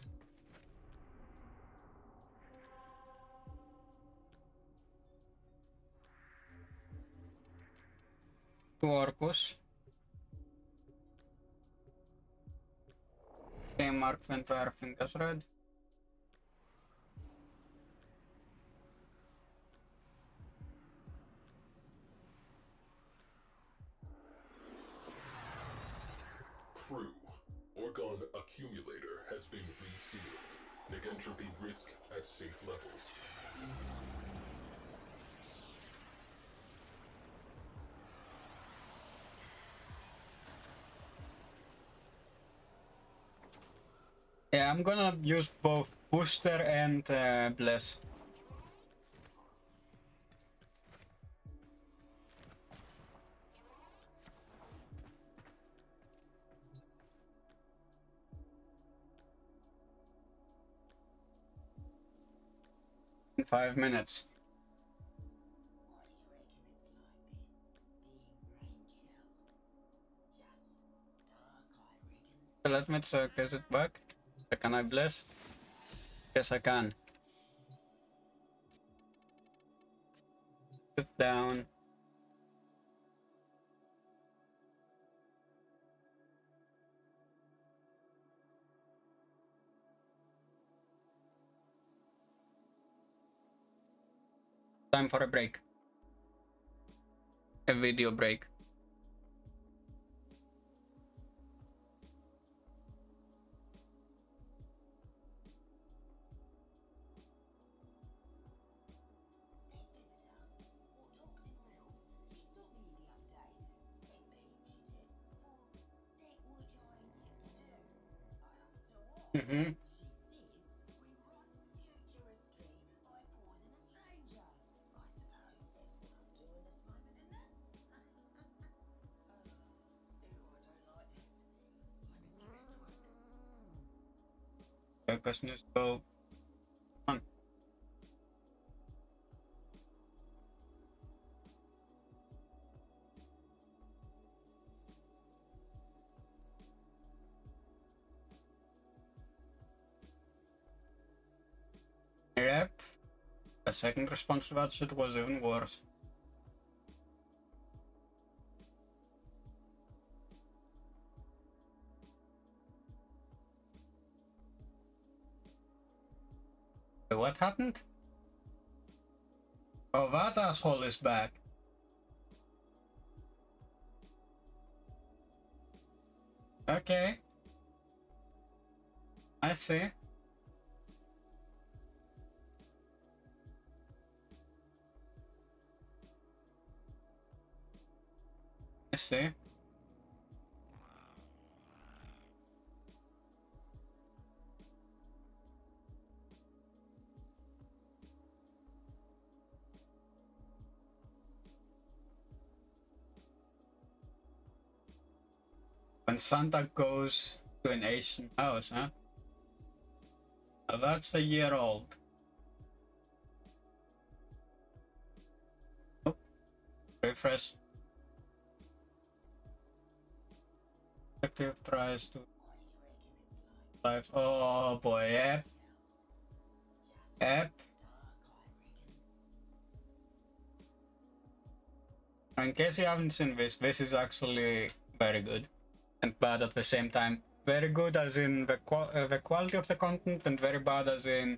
Two Orcus. Okay, mark went to everything that's red. Crew, Orgon Accumulator has been resealed. Make entropy risk at safe levels. Yeah, I'm gonna use both booster and bless. In 5 minutes. Let me check, is it back? Can I bless? Yes, I can. Sit down. Time for a break. A video break. Mm-hmm. The question is, go on. Yep. The second response to that shit was even worse. What happened? Oh, that asshole is back. Okay. I see. I see. When Santa goes to an Asian house, huh? Now that's a year old. Oh, refresh. Detective tries to life. Oh boy, yep. Yep. In case you haven't seen this is actually very good and bad at the same time. Very good as in the quality of the content, and very bad as in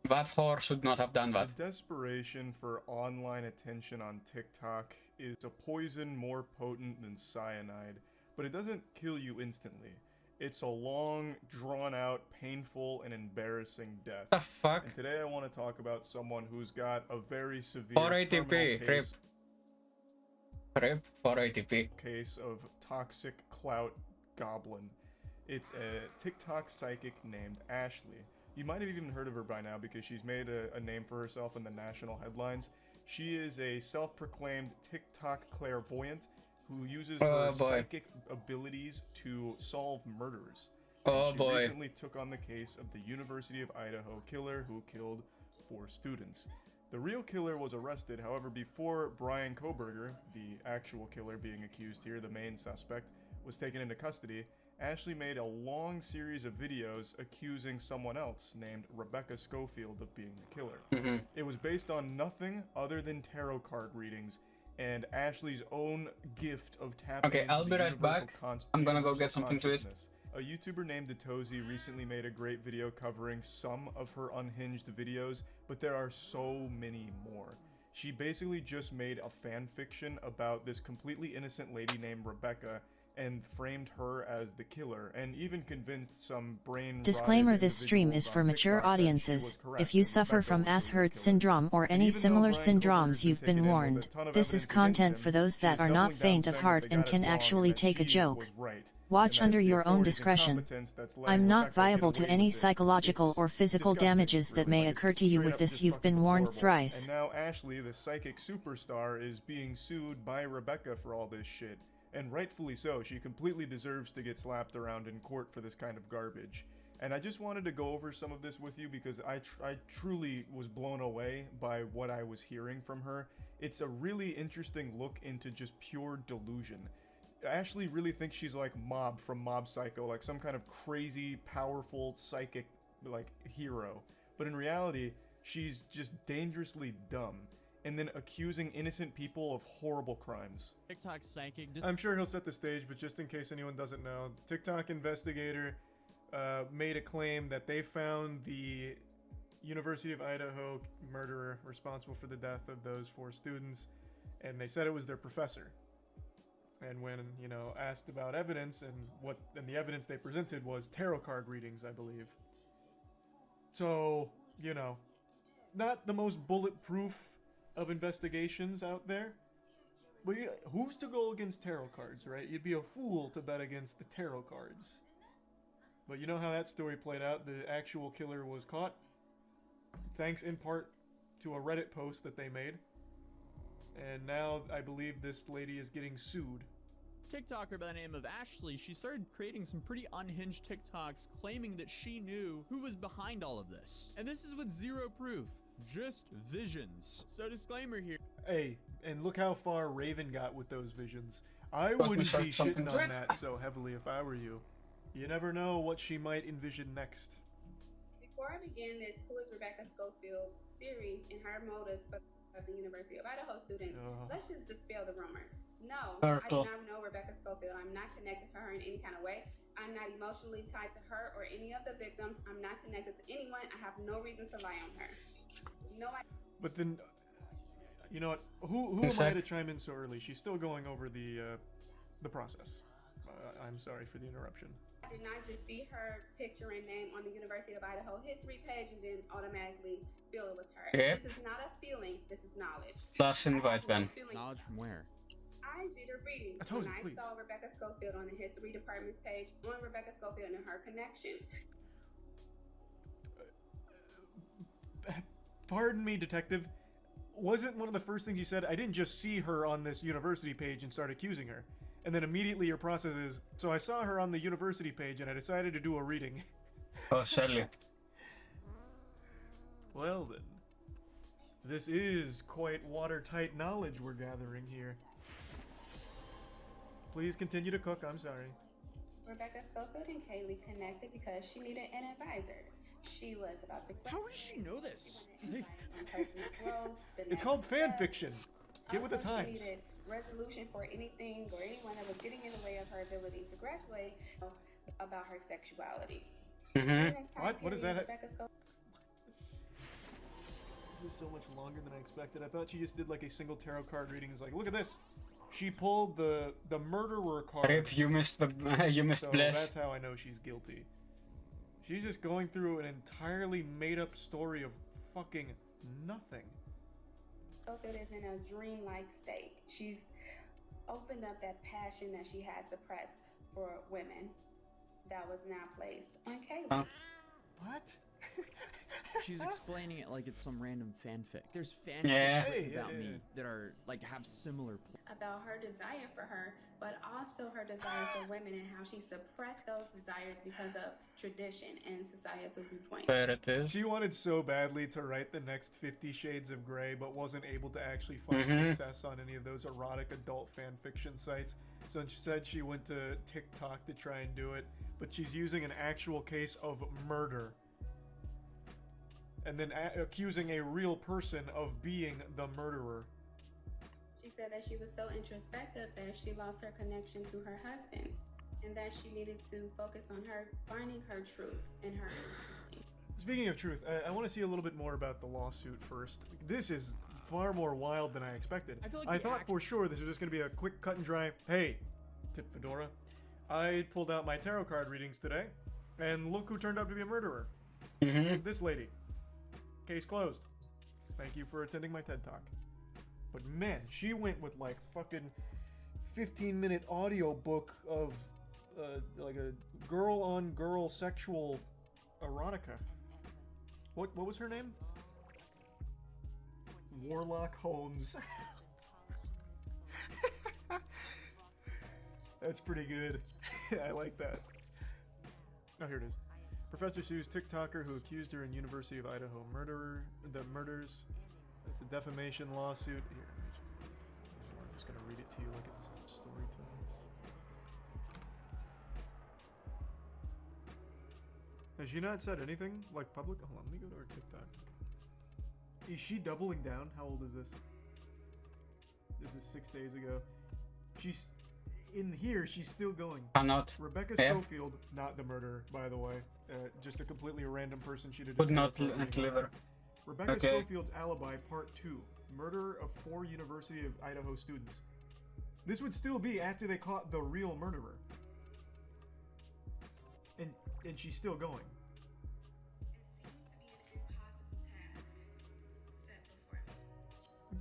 that whore should not have done that. The desperation for online attention on TikTok is a poison more potent than cyanide, but it doesn't kill you instantly. It's a long, drawn-out, painful, and embarrassing death. The fuck? And today I want to talk about someone who's got a very severe 480p, case, RIP 480p. case of toxic clout goblin. It's a TikTok psychic named Ashley. You might have even heard of her by now because she's made a name for herself in the national headlines. She is a self-proclaimed TikTok clairvoyant who uses her psychic abilities to solve murders. Oh she boy. recently took on the case of the University of Idaho killer who killed 4 students. The real killer was arrested, however, before Brian Koberger, the actual killer being accused here, the main suspect, was taken into custody. Ashley made a long series of videos accusing someone else named Rebecca Schofield of being the killer. It was based on nothing other than tarot card readings and Ashley's own gift of tapping Okay, into I'll be the right back. I'm gonna go get something to eat. A YouTuber named Detozy recently made a great video covering some of her unhinged videos, but there are so many more. She basically just made a fan fiction about this completely innocent lady named Rebecca and framed her as the killer, and even convinced some brain Disclaimer: this stream is for mature audiences. If you suffer from ass-hurt syndrome or any similar syndromes, you've been warned. This is content for those that are not faint of heart and can actually take a joke. Watch under your own discretion. I'm not liable to any psychological or physical damages that may occur to you with this. You've been warned thrice. And now Ashley, the psychic superstar, is being sued by Rebecca for all this shit. And rightfully so. She completely deserves to get slapped around in court for this kind of garbage. And I just wanted to go over some of this with you because I truly was blown away by what I was hearing from her. It's a really interesting look into just pure delusion. Ashley really thinks she's like Mob from Mob Psycho, like some kind of crazy, powerful, psychic, like, hero. But in reality, she's just dangerously dumb, and then accusing innocent people of horrible crimes. TikTok psychic. I'm sure he'll set the stage, but just in case anyone doesn't know, TikTok investigator made a claim that they found the University of Idaho murderer responsible for the death of those 4 students, and they said it was their professor. And when, you know, asked about evidence, and the evidence they presented was tarot card readings, I believe. So, you know, not the most bulletproof of investigations out there. But who's to go against tarot cards, right? You'd be a fool to bet against the tarot cards. But you know how that story played out? The actual killer was caught, thanks in part to a Reddit post that they made. And now I believe this lady is getting sued. TikToker by the name of Ashley, she started creating some pretty unhinged TikToks claiming that she knew who was behind all of this. And this is with zero proof, just visions. So disclaimer here. Hey, and look how far Raven got with those visions. I wouldn't be shitting on that so heavily if I were you. You never know what she might envision next. Before I begin this Who is Rebecca Schofield series and her motives for the University of Idaho students, let's just dispel the rumors. No, I do not know Rebecca Schofield. I'm not connected to her in any kind of way. I'm not emotionally tied to her or any of the victims. I'm not connected to anyone. I have no reason to lie on her. No, But then, you know what? Who am I to chime in so early? She's still going over the process. I'm sorry for the interruption. I did not just see her picture and name on the University of Idaho history page and then automatically feel it was her. Yep. This is not a feeling. This is knowledge. Plus invite Ben. Knowledge from where? I did a reading when I saw Rebecca Schofield on the history department's page on Rebecca Schofield and her connection. Pardon me, detective. Wasn't one of the first things you said, I didn't just see her on this university page and start accusing her. And then immediately your process is, so I saw her on the university page and I decided to do a reading. Oh, sadly. Well then. This is quite watertight knowledge we're gathering here. Please continue to cook, I'm sorry. Rebecca Schofield and Kaylee connected because she needed an advisor. She was about to... How does she know this? It's called fan fiction. Get with the Also, times. She needed resolution for anything or anyone that was getting in the way of her ability to graduate about her sexuality. What does that have? Rebecca Schofield... This is so much longer than I expected. I thought she just did like a single tarot card reading. It's like, look at this. She pulled the murderer card. Rip, you missed so Bless. that's how I know she's guilty. She's just going through an entirely made-up story of fucking nothing. Schofield is in a dreamlike state. She's opened up that passion that she has suppressed for women that was now placed on Kaylee. What? She's explaining it like it's some random fanfic. There's fanfics written about me that are like have similar about her desire for her, but also her desire for women and how she suppressed those desires because of tradition and societal viewpoints. There it is. She wanted so badly to write the next 50 Shades of Grey, but wasn't able to actually find success on any of those erotic adult fan fiction sites. So instead she went to TikTok to try and do it, but she's using an actual case of murder. And then accusing a real person of being the murderer. She said that she was so introspective that she lost her connection to her husband, and that she needed to focus on her finding her truth and her. Speaking of truth, I want to see a little bit more about the lawsuit first. This is far more wild than I expected. I thought for sure this was just going to be a quick cut and dry, hey, tip Fedora, I pulled out my tarot card readings today, and look who turned out to be a murderer. This lady. Case closed. Thank you for attending my TED Talk. But man, she went with like fucking 15-minute audio book of like a girl-on-girl sexual erotica. What was her name? Warlock Holmes. That's pretty good. I like that. Oh, here it is. Professor Sue's TikToker who accused her in University of Idaho murders. It's a defamation lawsuit. Here, I'm just gonna read it to you like it's a story time. Has she not said anything like public? Hold on, let me go to her TikTok. Is she doubling down? How old is this? This is 6 days ago. She's in here. She's still going. Not. Rebecca Schofield, not the murderer, by the way. Just a completely random person she did. Would not deliver. Rebecca Schofield's alibi, part 2. Murder of 4 University of Idaho students. This would still be after they caught the real murderer. And she's still going.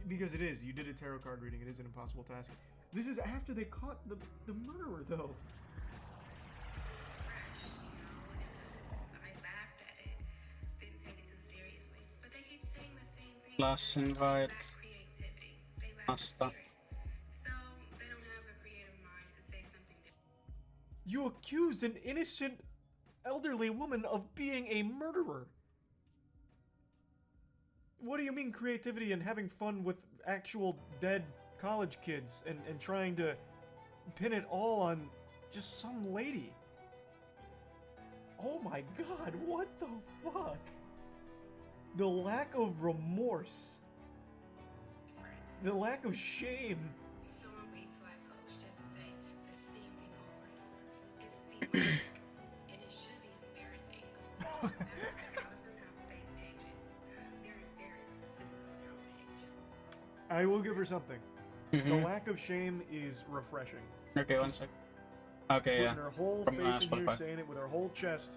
Because it is. You did a tarot card reading. It is an impossible task. This is after they caught the murderer, though. Plus invite. Asta. You accused an innocent elderly woman of being a murderer. What do you mean creativity and having fun with actual dead college kids and trying to pin it all on just some lady? Oh my god, what the fuck? The lack of remorse. The lack of shame. Someone waits till I post just to say the same thing over and over. It's demonic, and it should be embarrassing. That's why a lot of them have fake pages. They're embarrassed to do it on their own page. I will give her something. The lack of shame is refreshing. Okay, one sec. Okay, yeah. Putting her whole From, face in here, Spotify. saying it with her whole chest,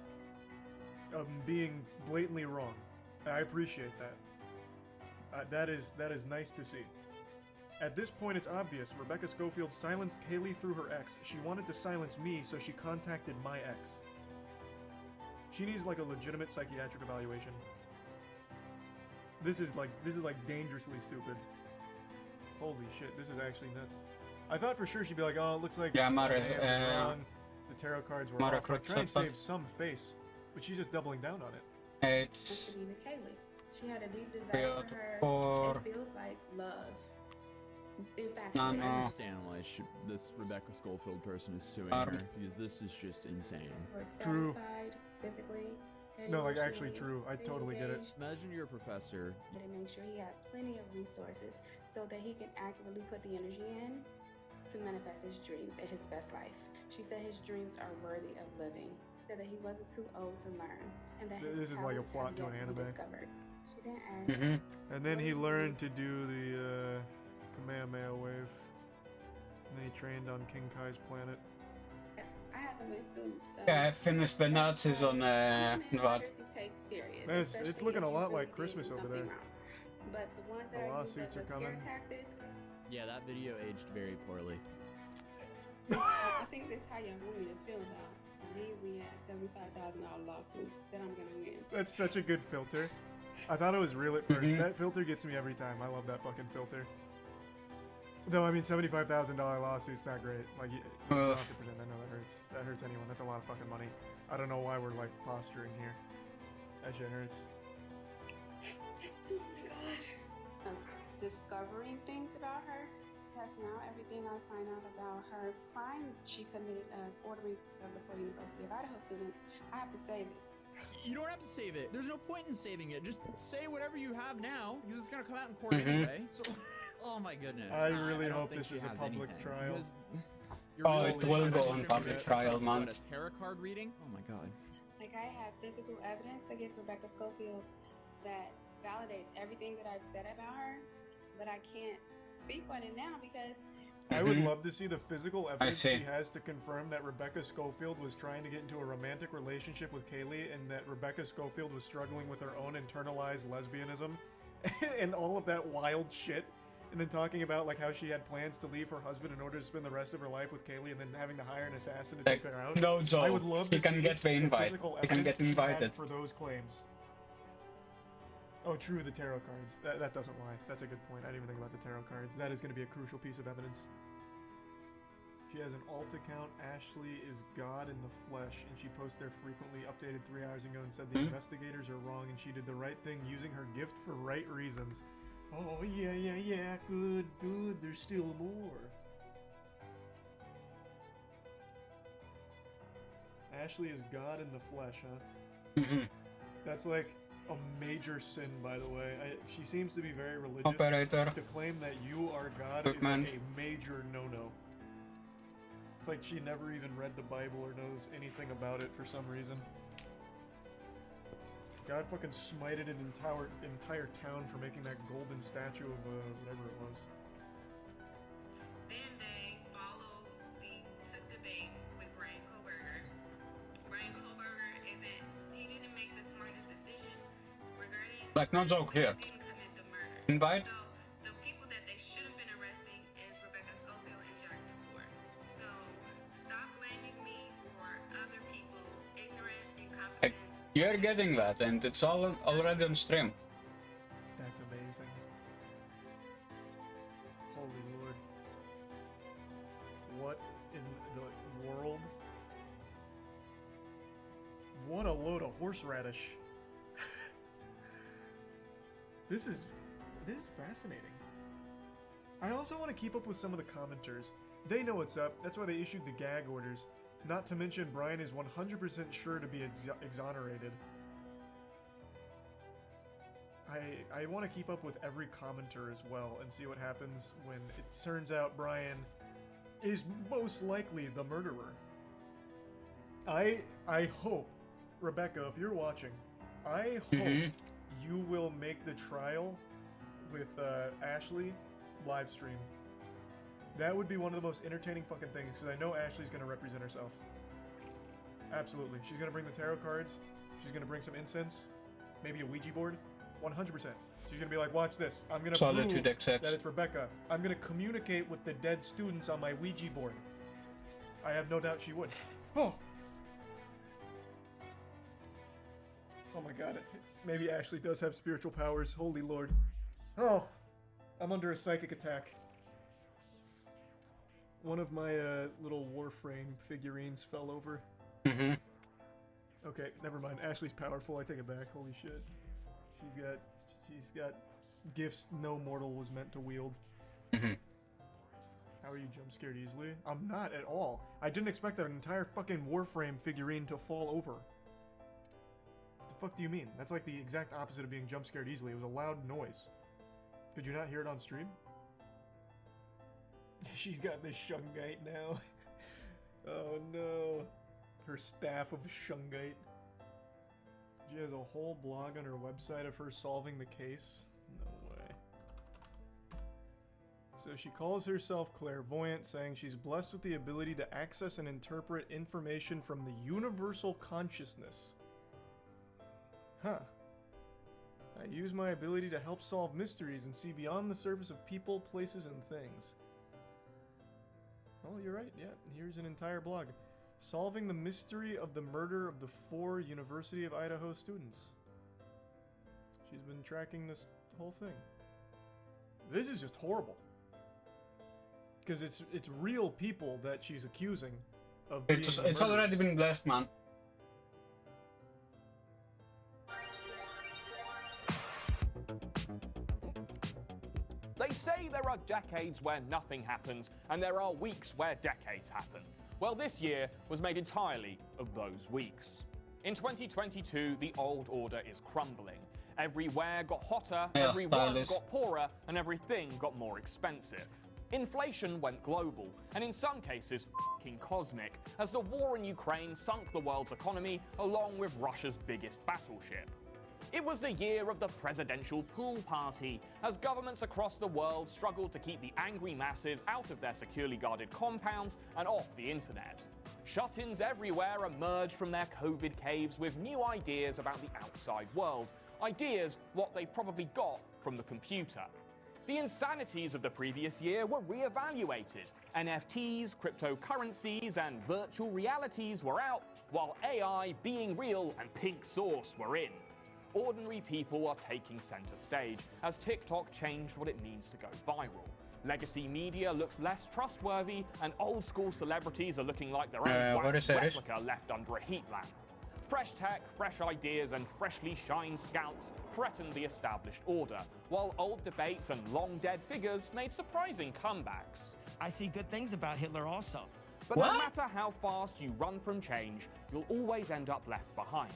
being blatantly wrong. I appreciate that. That is nice to see. At this point, it's obvious. Rebecca Schofield silenced Kaylee through her ex. She wanted to silence me, so she contacted my ex. She needs like a legitimate psychiatric evaluation. This is like dangerously stupid. Holy shit, this is actually nuts. I thought for sure she'd be like, oh, it looks like Yeah, Mara, wrong. The tarot cards were Mara off. Like, try and Crotchless save some face, but she's just doubling down on it. It's Angelina Kaylee. She had a deep desire for her. It feels like love. In fact, I understand why this Rebecca Schofield person is suing her, because this is just insane. True. Physically. No, like actually true. I totally get it. Imagine you're a professor. To make sure he had plenty of resources so that he can accurately put the energy in to manifest his dreams and his best life. She said his dreams are worthy of living. Said that he wasn't too old to learn, and that his This is like a talents plot have to an yet anime. be discovered. She didn't ask. And then he learned to do the Kamehameha wave. And then he trained on King Kai's planet. I haven't been sued, so yeah, I finished the Nazis on what? Man, it's looking a lot like Christmas over there. But the ones that The are used lawsuits as a are coming. scare tactic, Yeah, that video aged very poorly. I think that's how y'all want me to feel about me. We had $75,000 lawsuit that I'm gonna win. That's such a good filter. I thought it was real at first. That filter gets me every time. I love that fucking filter. Though, I mean, $75,000 lawsuit's not great. Like, you don't have to pretend. I know that hurts. That hurts anyone. That's a lot of fucking money. I don't know why we're, like, posturing here. That shit hurts. Oh my god. Discovering things about her, because now everything I find out about her crime she committed ordering before University of Idaho students, I have to save it. You don't have to save it. There's no point in saving it. Just say whatever you have now, because it's gonna come out in court anyway. So, oh my goodness. I really don't hope think this she is a has public anything, trial. because Oh, it will go on public trial, man. What, a tarot card reading? Oh my god. Like, I have physical evidence against Rebecca Schofield that validates everything that I've said about her, but I can't speak on it now because I would love to see the physical evidence see. she has to confirm that Rebecca Schofield was trying to get into a romantic relationship with Kaylee and that Rebecca Schofield was struggling with her own internalized lesbianism and all of that wild shit. And then talking about like how she had plans to leave her husband in order to spend the rest of her life with Kaylee and then having to hire an assassin to take her out. No, Joe. I would love to He can see get the invite. physical He can evidence get she had invited. for those claims. Oh, true, the tarot cards. That doesn't lie. That's a good point. I didn't even think about the tarot cards. That is going to be a crucial piece of evidence. She has an alt account, Ashley is God in the flesh, and she posts there frequently, updated 3 hours ago and said the investigators are wrong and she did the right thing using her gift for right reasons. Oh, yeah, good, there's still more. Ashley is God in the flesh, huh? That's like a major sin, by the way. She seems to be very religious. Operator. To claim that you are God is like a major no-no. It's like she never even read the Bible or knows anything about it for some reason. God fucking smited an entire town for making that golden statue of whatever it was. then they took the bait with Brian Koberger. Brian Koberger he didn't make the smartest decision regarding Like, no joke here. didn't commit the murder. Invite. So the people that they should have been arresting is Rebecca Schofield and Jack DeCourt. So stop blaming me for other people's ignorance, incompetence. You're getting that, and it's all already on stream. That's amazing. what a load of horseradish. This is fascinating. I also want to keep up with some of the commenters. They know what's up. That's why they issued the gag orders. Not to mention, Brian is 100% sure to be exonerated. I want to keep up with every commenter as well and see what happens when it turns out Brian is most likely the murderer. I hope, Rebecca, if you're watching, I hope you will make the trial with Ashley live streamed. That would be one of the most entertaining fucking things, because I know Ashley's going to represent herself. Absolutely. She's going to bring the tarot cards. She's going to bring some incense. Maybe a Ouija board. 100%. She's going to be like, watch this. I'm going to prove that it's Rebecca. I'm going to communicate with the dead students on my Ouija board. I have no doubt she would. Oh! Oh my god. Maybe Ashley does have spiritual powers. Holy lord. Oh! I'm under a psychic attack. One of my little Warframe figurines fell over. Okay, never mind. Ashley's powerful. I take it back. Holy shit. She's got gifts no mortal was meant to wield. How are you jump scared easily? I'm not at all. I didn't expect that an entire fucking Warframe figurine to fall over. What the fuck do you mean? That's like the exact opposite of being jump scared easily. It was a loud noise. Could you not hear it on stream? She's got this shungite now. Oh no. Her staff of shungite. She has a whole blog on her website of her solving the case. No way. So she calls herself clairvoyant, saying she's blessed with the ability to access and interpret information from the universal consciousness. Huh. I use my ability to help solve mysteries and see beyond the surface of people, places, and things. Oh, you're right, yeah. Here's an entire blog. Solving the mystery of the murder of the 4 University of Idaho students. She's been tracking this whole thing. This is just horrible. Because it's real people that she's accusing of being It's already been blessed, man. They say there are decades where nothing happens, and there are weeks where decades happen. Well, this year was made entirely of those weeks. In 2022, the old order is crumbling. Everywhere got hotter, everyone got poorer, and everything got more expensive. Inflation went global, and in some cases, f***ing cosmic, as the war in Ukraine sunk the world's economy along with Russia's biggest battleship. It was the year of the presidential pool party, as governments across the world struggled to keep the angry masses out of their securely guarded compounds and off the internet. Shut-ins everywhere emerged from their COVID caves with new ideas about the outside world, ideas what they probably got from the computer. The insanities of the previous year were re-evaluated. NFTs, cryptocurrencies, and virtual realities were out, while AI, being real, and pink sauce were in. Ordinary people are taking center stage as TikTok changed what it means to go viral. Legacy media looks less trustworthy, and old school celebrities are looking like their own wax replica left under a heat lamp. Fresh tech, fresh ideas, and freshly shined scalps threatened the established order, while old debates and long-dead figures made surprising comebacks. I see good things about Hitler also. But no matter how fast you run from change, you'll always end up left behind.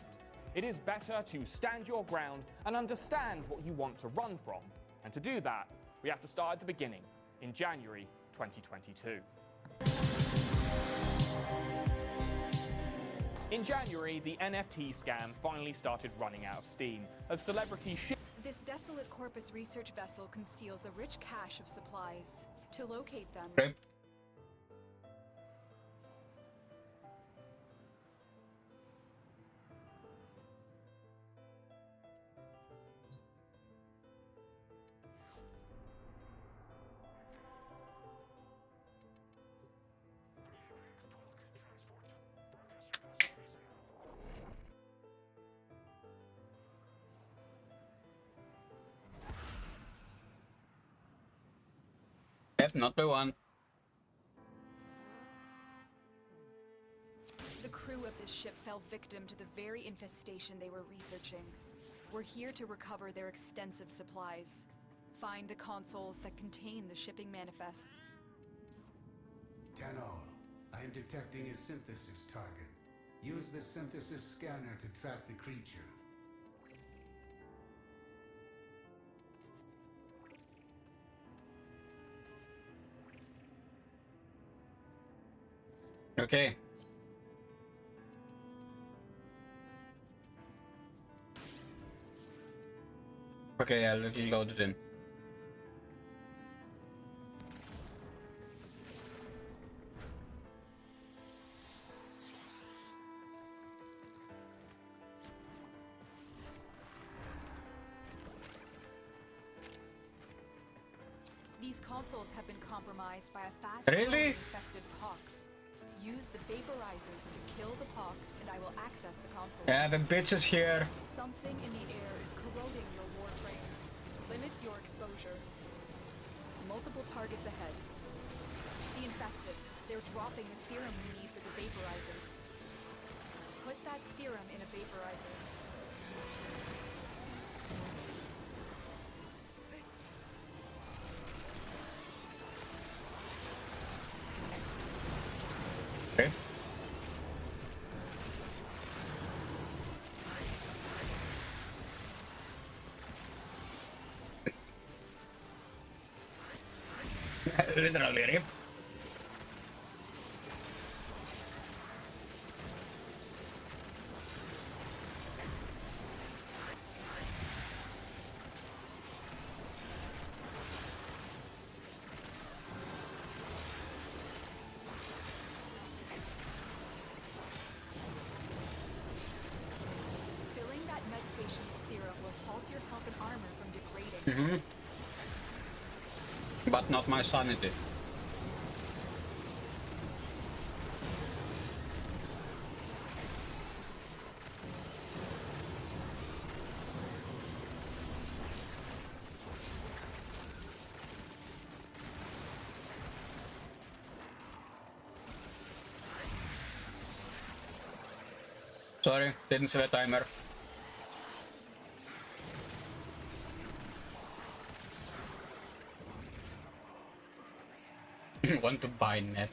It is better to stand your ground and understand what you want to run from. And to do that, we have to start at the beginning, in January 2022. In January, the NFT scam finally started running out of steam, as celebrity This desolate Corpus research vessel conceals a rich cache of supplies. To locate them... Yep, not the one. The crew of this ship fell victim to the very infestation they were researching. We're here to recover their extensive supplies. Find the consoles that contain the shipping manifests. Tenor, I am detecting a synthesis target. Use the synthesis scanner to track the creature. Okay. Okay, I'll load it in. These consoles have been compromised by a fast infested pox. Use the vaporizers to kill the pox, and I will access the consoles. Yeah, the bitch is here. Something in the air is corroding your warframe. Limit your exposure. Multiple targets ahead. The infested. They're dropping the serum we need for the vaporizers. Put that serum in a vaporizer. Okay. Literally rip. Filling that med station with serum will halt your health and armor from degrading. But not my sanity. Sorry, didn't see the timer. Want to buy net.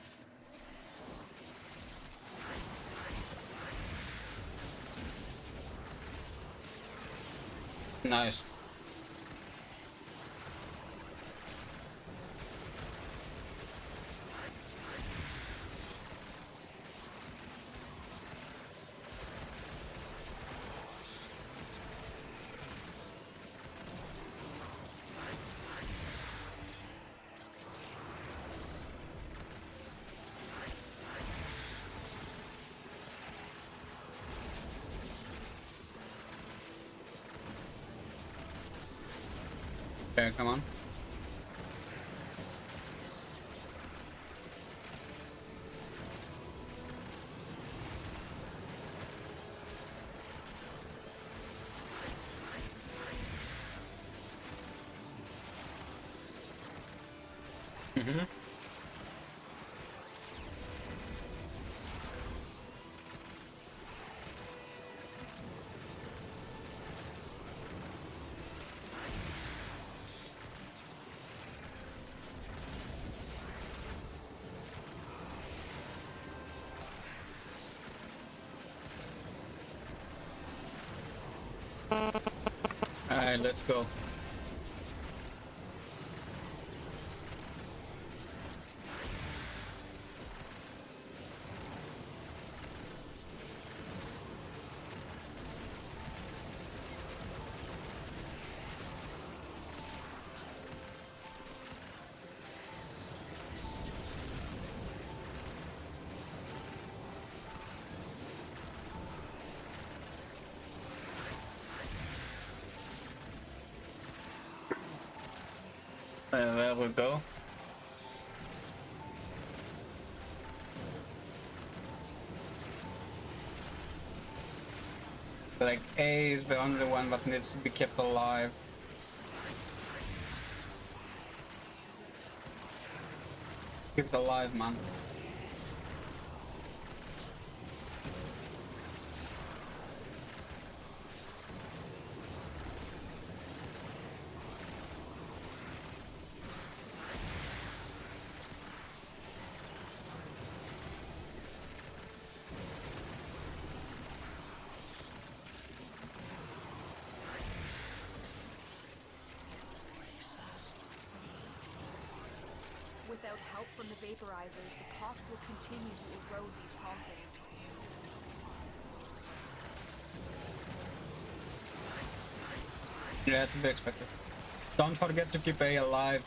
Nice. Okay, come on. Alright, let's go. There we go. Like A is the only one that needs to be kept alive. Keep it alive, man. from the vaporizers, the pox will continue to erode these consoles. Yeah, to be expected. Don't forget to keep A alive.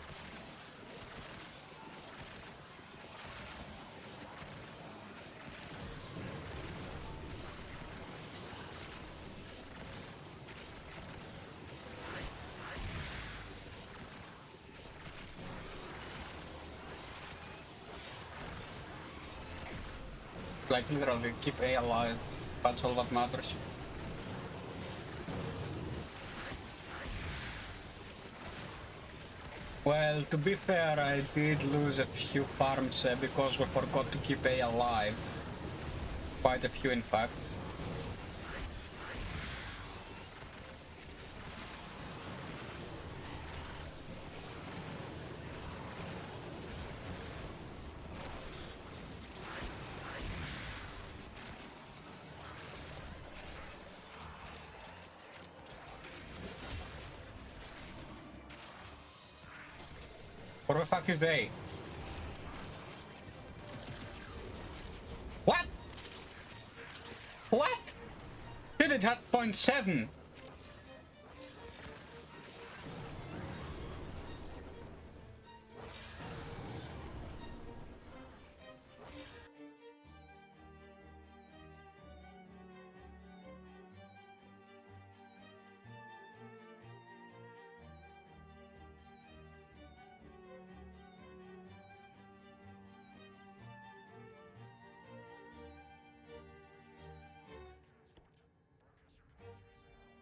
Like literally, keep A alive. That's all that matters. Well, to be fair, I did lose a few farms because we forgot to keep A alive. Quite a few, in fact. Where the fuck is A? What? What? Did it have 0.7?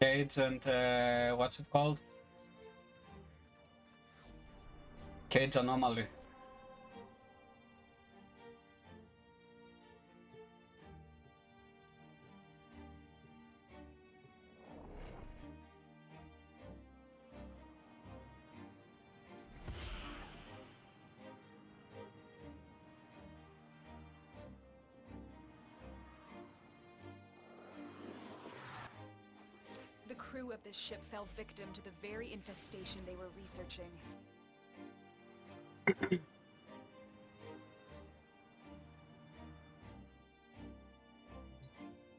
Cades and what's it called? Cades anomaly. The crew of this ship fell victim to the very infestation they were researching.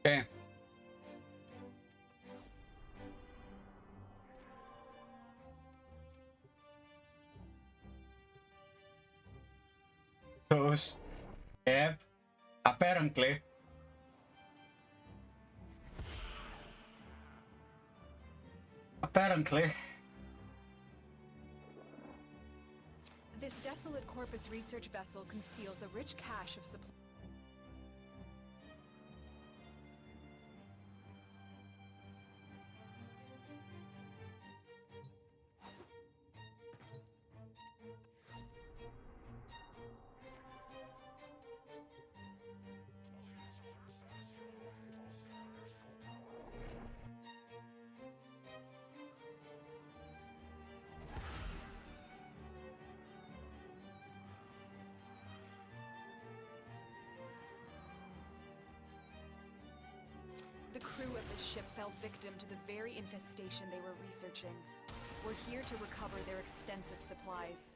Okay. Those have apparently This desolate Corpus research vessel conceals a rich cache of supplies. The crew of this ship fell victim to the very infestation they were researching. We're here to recover their extensive supplies.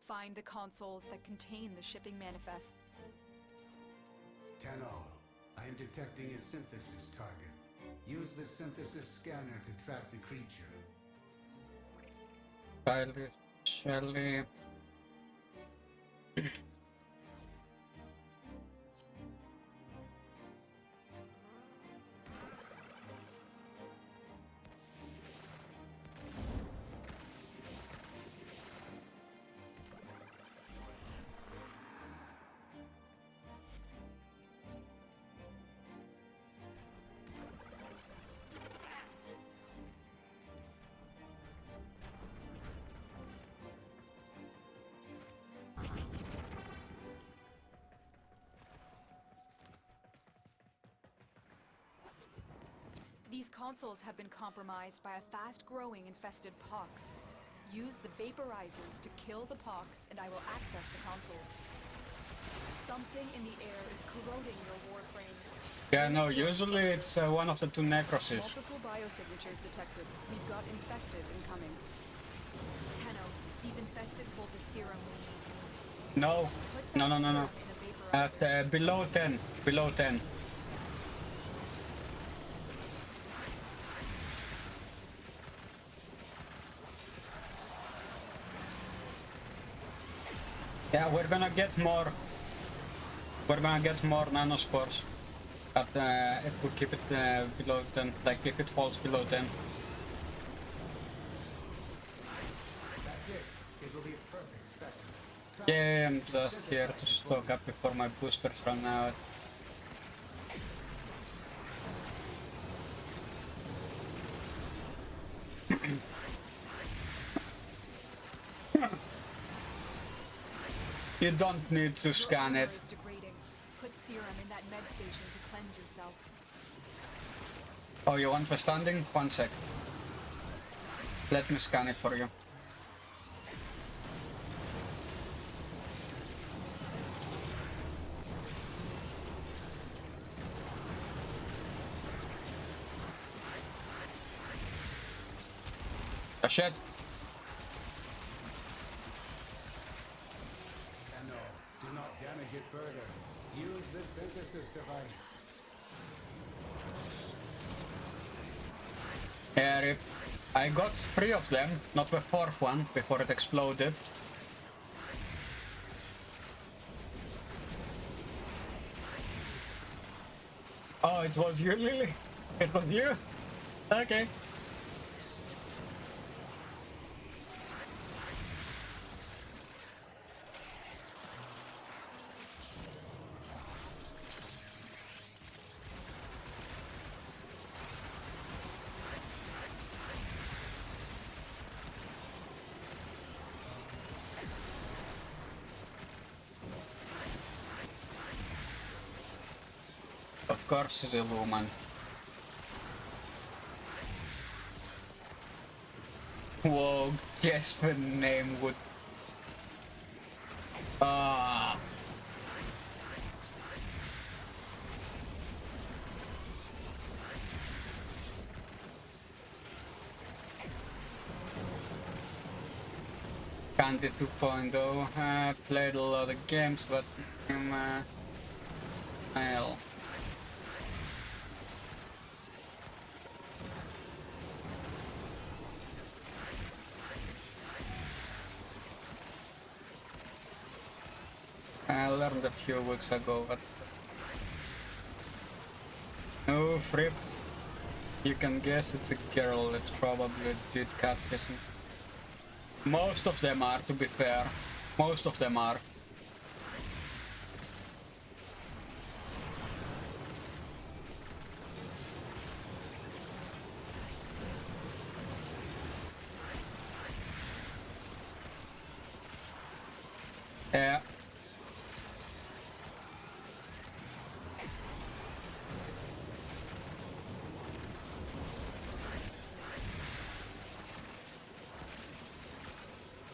Find the consoles that contain the shipping manifests. 10 all. I am detecting a synthesis target. Use the synthesis scanner to track the creature. Shelly. These consoles have been compromised by a fast-growing infested pox. Use the vaporizers to kill the pox, and I will access the consoles. Something in the air is corroding your warframe. Yeah, no, usually it's one of the two necroses. Multiple biosignatures detected. We've got infested incoming. Tenno, these infested hold the serum we need. No. No. At below 10. Below 10. Yeah, we're gonna get more. We're gonna get more nanospores. But if we keep it below 10, like if it falls below 10. That's it. It will be a perfect specimen. Yeah, I'm just here to stock up before my boosters run out. You don't need to scan it. Put serum in that med station to cleanse yourself. Oh, you want the standing? 1 sec. Let me scan it for you. Oh shit. Do not damage it further. Use the synthesis device. Yeah, if I got 3 of them, not the 4th one, before it exploded. Oh, it was you, Lily? It was you? Okay. Of course it's a woman. Whoa, guess the name would... Ah. Candy 2.0, played a lot of games, but well. I learned a few weeks ago, but... Oh, Fripp. You can guess it's a girl, it's probably a dude catfishing. Most of them are, to be fair. Most of them are. Yeah.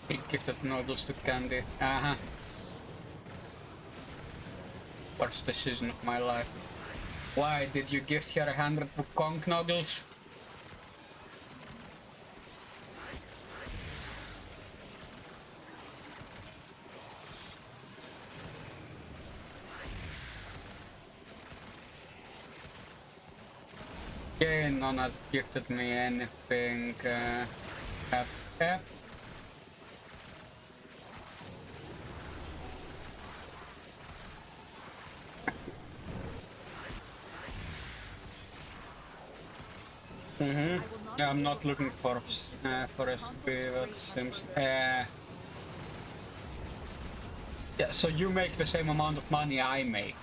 He gifted noodles to Candy. Uh-huh. Worst decision of my life. Why did you gift her 100 conch noodles? Okay, none has gifted me anything. F. I'm not looking for SP, that seems... yeah, so you make the same amount of money I make.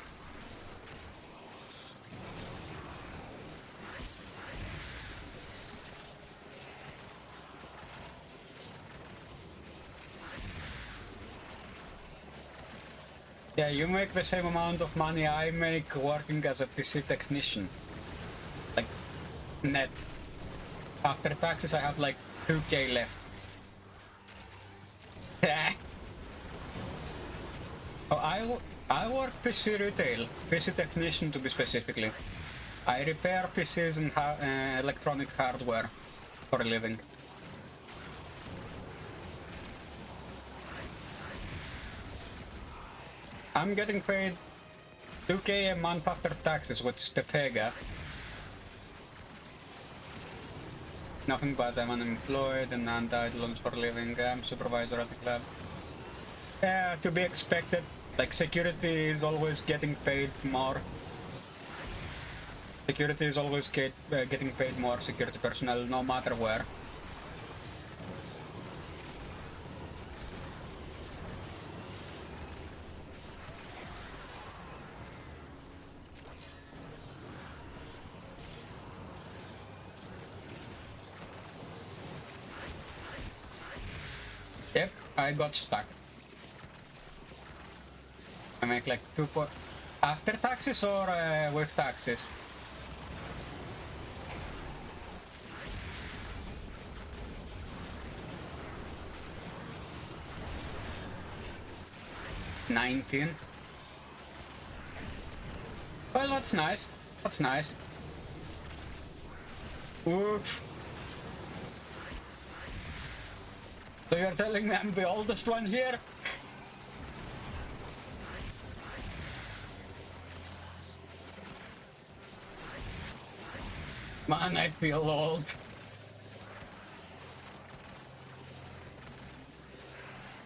Yeah, you make the same amount of money I make working as a PC technician. Like, net. After taxes I have like 2k left. Oh, I work PC retail, PC technician to be specifically. I repair PCs and electronic hardware for a living. I'm getting paid 2K a month after taxes, which is the pay gap. Nothing but I'm unemployed and untied loans for living. I'm supervisor at the club. Yeah, to be expected. Like, security is always getting paid more. Security is always getting paid more, security personnel, no matter where. Yep, I got stuck. I make like 2 after taxes or with taxes? $19. Well, that's nice. That's nice. Oof. So you're telling me I'm the oldest one here? Man, I feel old.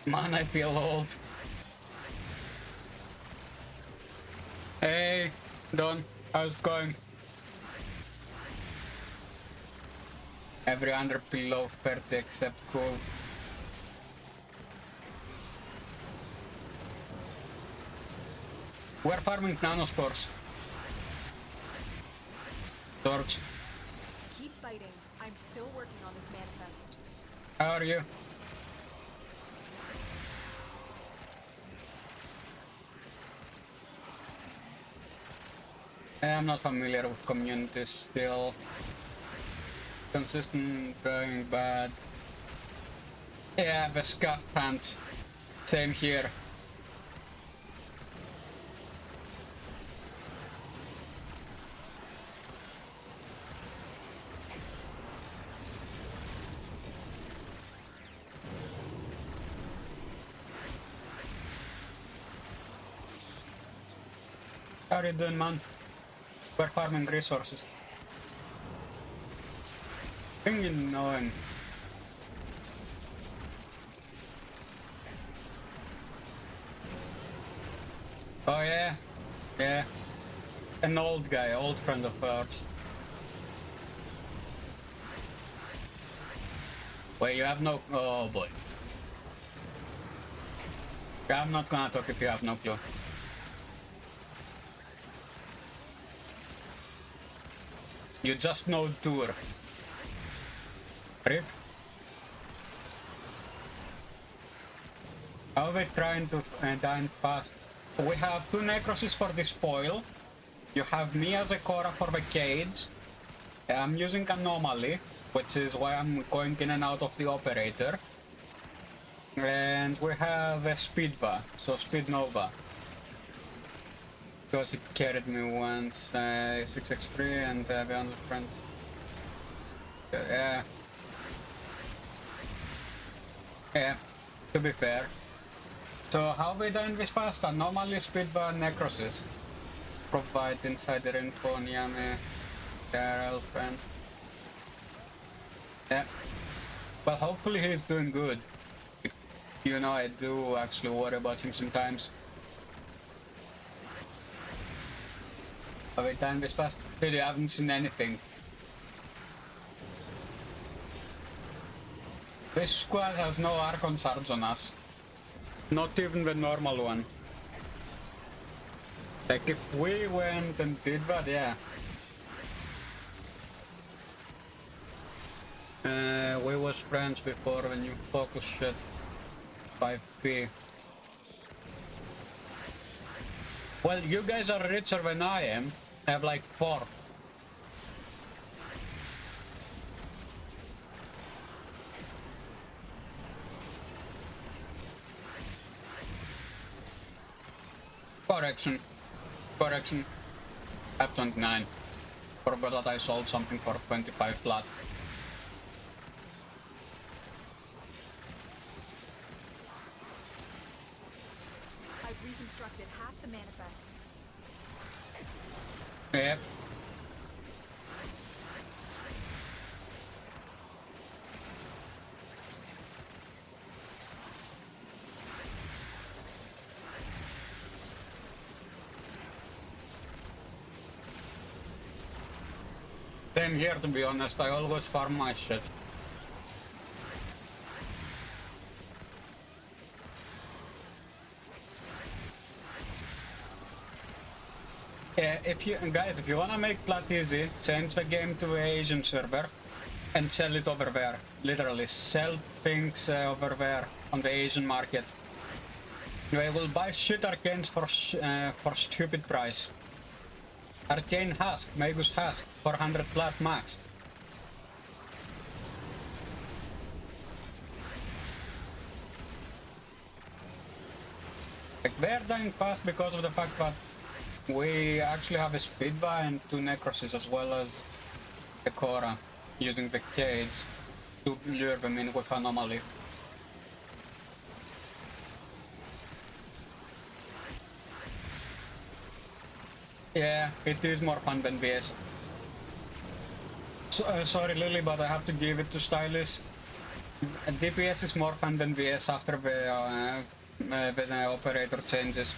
Man, I feel old. Hey, Don, how's it going? Every under below 30 except cool. We're farming nanospores. Torch. Keep fighting. I'm still working on this manifest. How are you? I'm not familiar with communities still. Consistent, going bad. Yeah, the scuff pants. Same here. How are you doing, man? We're farming resources. Thing annoying. Oh yeah, yeah. An old guy, old friend of ours. Wait, you have no... Oh boy. I'm not gonna talk if you have no clue. You just know tour. Rip. How are we trying to dine fast? We have 2 necroses for the spoil. You have me as a Cora for the cage. I'm using anomaly, which is why I'm going in and out of the operator. And we have a speed bar, so speed nova. Because it carried me once, 6x3 and beyond the friends. Yeah. Yeah, to be fair. So how we done this fast? Anomaly, speed bar, necrosis. Provide insider info, Niame, Carol, friend. Yeah. Well, hopefully he's doing good. You know, I do actually worry about him sometimes. Have we done this fast? Really, I haven't seen anything. This squad has no Archon Sarge on us. Not even the normal one. Like, if we went and did that, yeah. We was friends before when you focus shit. 5p. Well, you guys are richer than I am. I have like 4. Correction. Correction. I have 29. Forgot that I sold something for 25 flat. reconstructed half the manifest. Yep. Same here, to be honest. I always farm my shit. Yeah, if you guys, if you wanna make plat easy, change the game to an Asian server and sell it over there. Literally, sell things over there on the Asian market. They will buy shit arcanes for stupid price. Arcane Husk, Magus Husk, 400 plat max. Like, they're dying fast because of the fact that we actually have a Speedba and 2 Necroses as well as a Cora, using the cage to lure them in with Anomaly. Yeah, it is more fun than VS. So, sorry Lily, but I have to give it to Stylus. DPS is more fun than VS after the operator changes.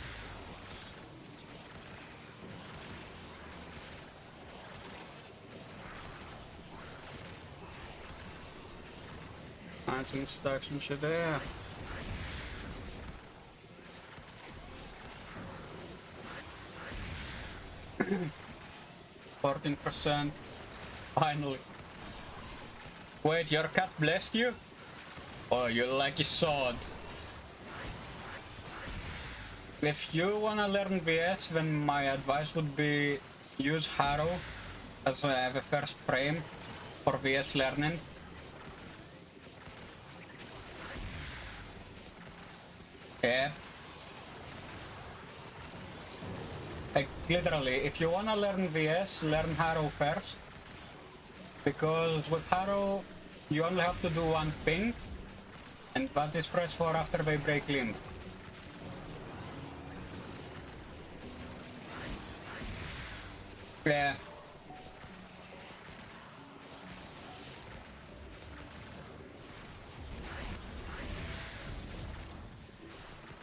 Find some stacks and shit there. %. Finally. Wait, your cat blessed you? Oh, you like a sword. If you wanna learn VS, then my advice would be use Harrow as the first frame for VS learning. Yeah. Like, literally, if you wanna learn VS, learn Harrow first. Because with Harrow, you only have to do one thing, and that is press 4 after they break limb. Yeah.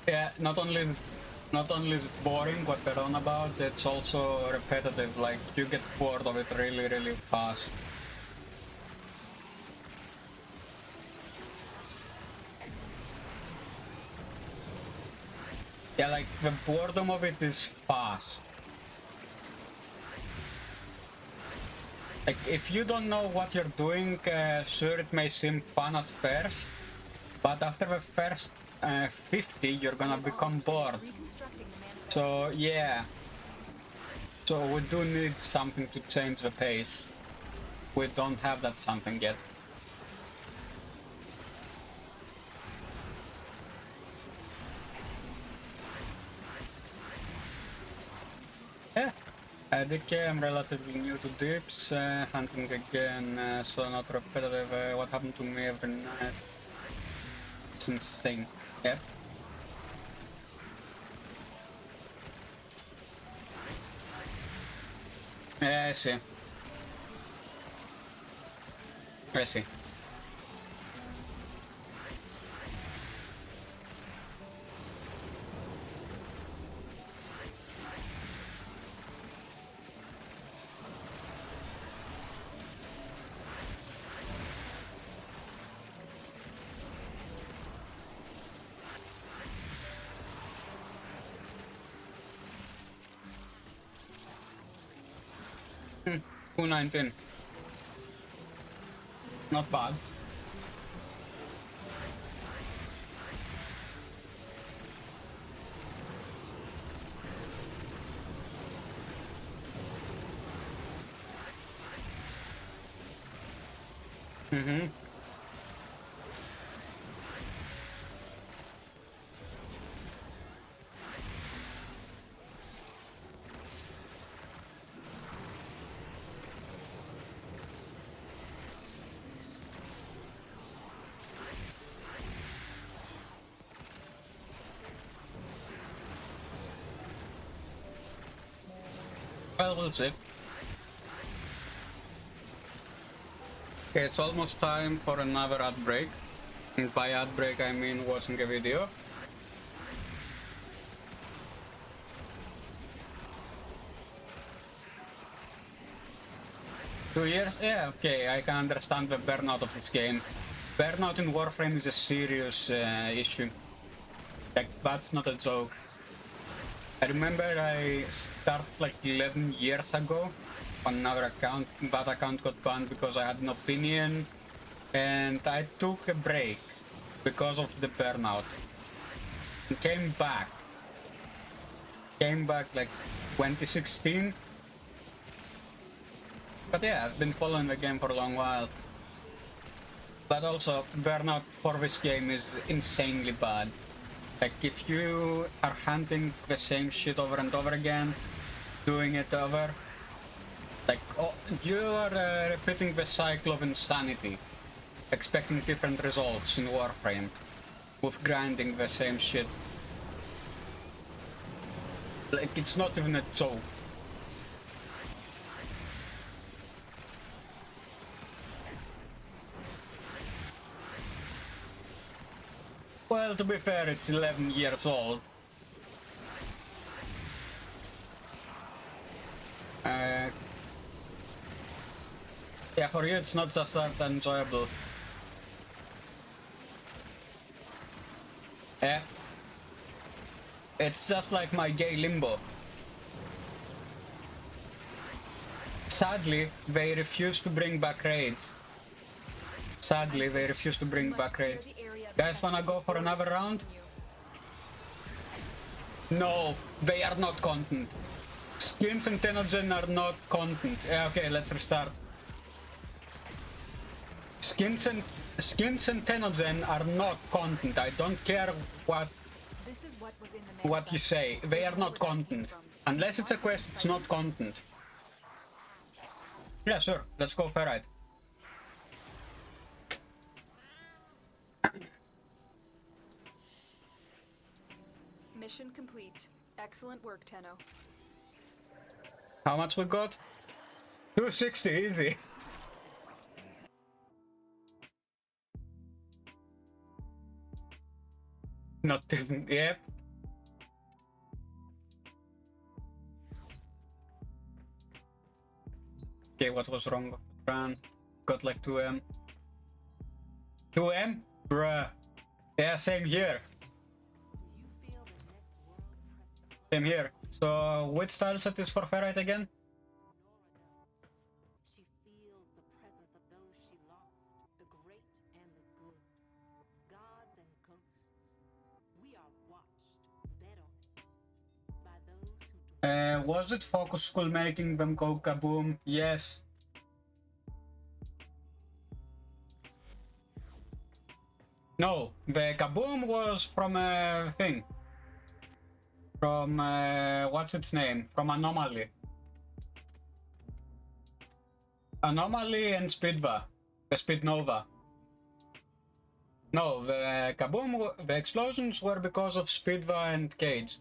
Yeah, not only is it boring what they're on about, it's also repetitive, like you get bored of it really fast. Yeah, like the boredom of it is fast. Like if you don't know what you're doing, sure it may seem fun at first, but after the first 50 you're gonna become bored. So yeah, so we do need something to change the pace. We don't have that something yet. Yeah, I'm relatively new to dips, hunting again, so not repetitive. What happened to me every night? It's insane. Yep. Yeah, I see. I see. Hmm, 219. Not bad. Mm-hmm. Well, we'll see. Okay, it's almost time for another ad break. And by ad break I mean watching a video. Two years? Yeah, okay, I can understand the burnout of this game. Burnout in Warframe is a serious issue. Like, that's not a joke. I remember I started like 11 years ago on another account. That account got banned because I had an opinion, and I took a break because of the burnout. And came back like 2016. But yeah, I've been following the game for a long while. But also, burnout for this game is insanely bad. Like, if you are hunting the same shit over and over again, doing it over, like, oh, you are repeating the cycle of insanity, expecting different results in Warframe, with grinding the same shit. Like, it's not even a joke. Well, to be fair, it's 11 years old. Yeah, for you it's not just that enjoyable. Yeah. It's just like my gay limbo. Sadly, they refuse to bring back raids. Sadly, they refuse to bring back raids. Guys, wanna go for another round? No, they are not content. Skins and Tenogen are not content. Yeah, okay, let's restart. Skins and Tenogen are not content. I don't care what you say. They are not content. Unless it's a quest, it's not content. Yeah, sure. Let's go for it. Mission complete. Excellent work, Tenno. How much we got? 260, easy. Not even, yep. Okay, what was wrong with the run? Got like 2M. 2M? Bruh. Yeah, same here. Same here. So, which style set is for Ferrite again? Was it Focus School making them go kaboom? Yes. No, the kaboom was from a thing. From, what's its name? From Anomaly. Anomaly and Speedva. The Speed Nova. No, the kaboom, the explosions were because of Speedva and Cage.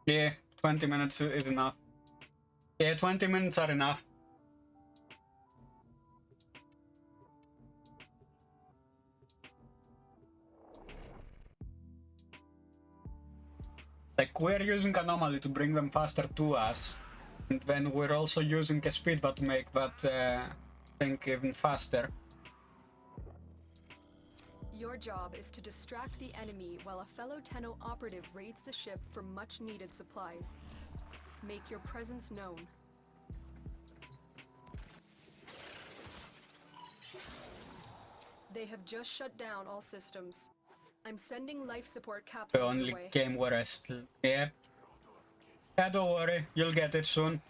Yeah, 20 minutes is enough. Yeah, 20 minutes are enough. Like, we're using Anomaly to bring them faster to us, and then we're also using a Speedva to make that thing even faster. Your job is to distract the enemy while a fellow Tenno operative raids the ship for much-needed supplies. Make your presence known. They have just shut down all systems. I'm sending life support capsules The only your way. game where I still... Yep. Yeah, don't worry, you'll get it soon.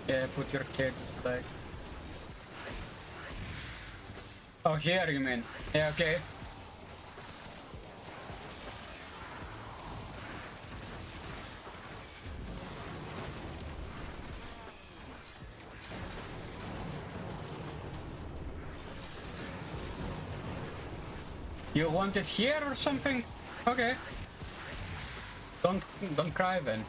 Yeah, put your kids like. Oh, here you mean? Yeah, okay. You want it here or something? Okay. Don't cry then.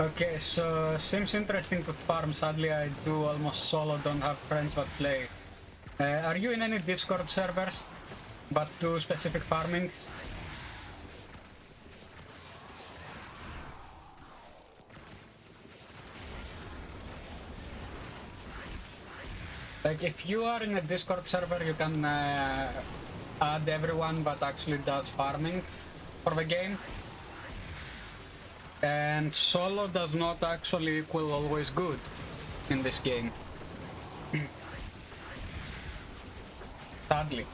Okay, so seems interesting to farm. Sadly, I do almost solo, don't have friends that play. Are you in any Discord servers, but do specific farming? Like, if you are in a Discord server, you can add everyone that actually does farming for the game. And solo does not actually equal always good in this game. Sadly.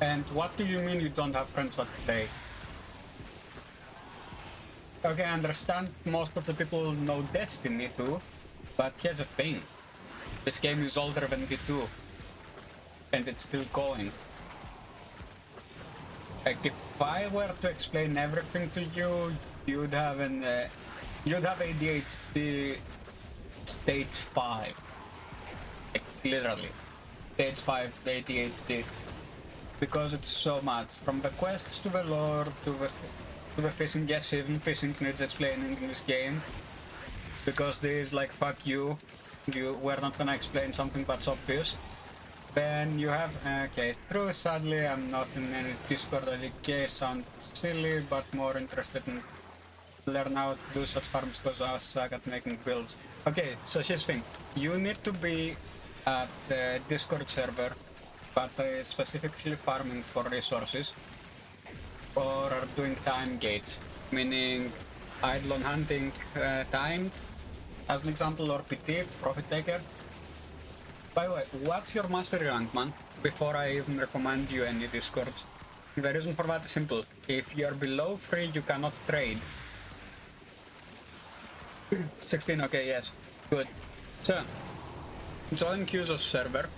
And what do you mean you don't have friends that play? Okay, I understand most of the people know Destiny too, but here's the thing. This game is older than D2. And it's still going. Like, if I were to explain everything to you, you'd have ADHD stage 5. Like, literally. Stage 5 ADHD. Because it's so much. From the quests to the lore, to the fishing. Yes, even fishing needs explaining in this game. Because this is like, fuck you. We're not gonna explain something that's obvious. Then you have, okay, true, sadly I'm not in any Discord LK, sound silly, but more interested in learn how to do such farms because I suck at making builds. Okay, so here's the thing, you need to be at the Discord server, but specifically farming for resources, or doing time gates, meaning idle on hunting timed, as an example, or PT, profit taker. By the way, what's your mastery rank, man? Before I even recommend you any Discords. The reason for that is simple. If you're below 3, you cannot trade. 16, okay, yes. Good. So, join Qzo's server.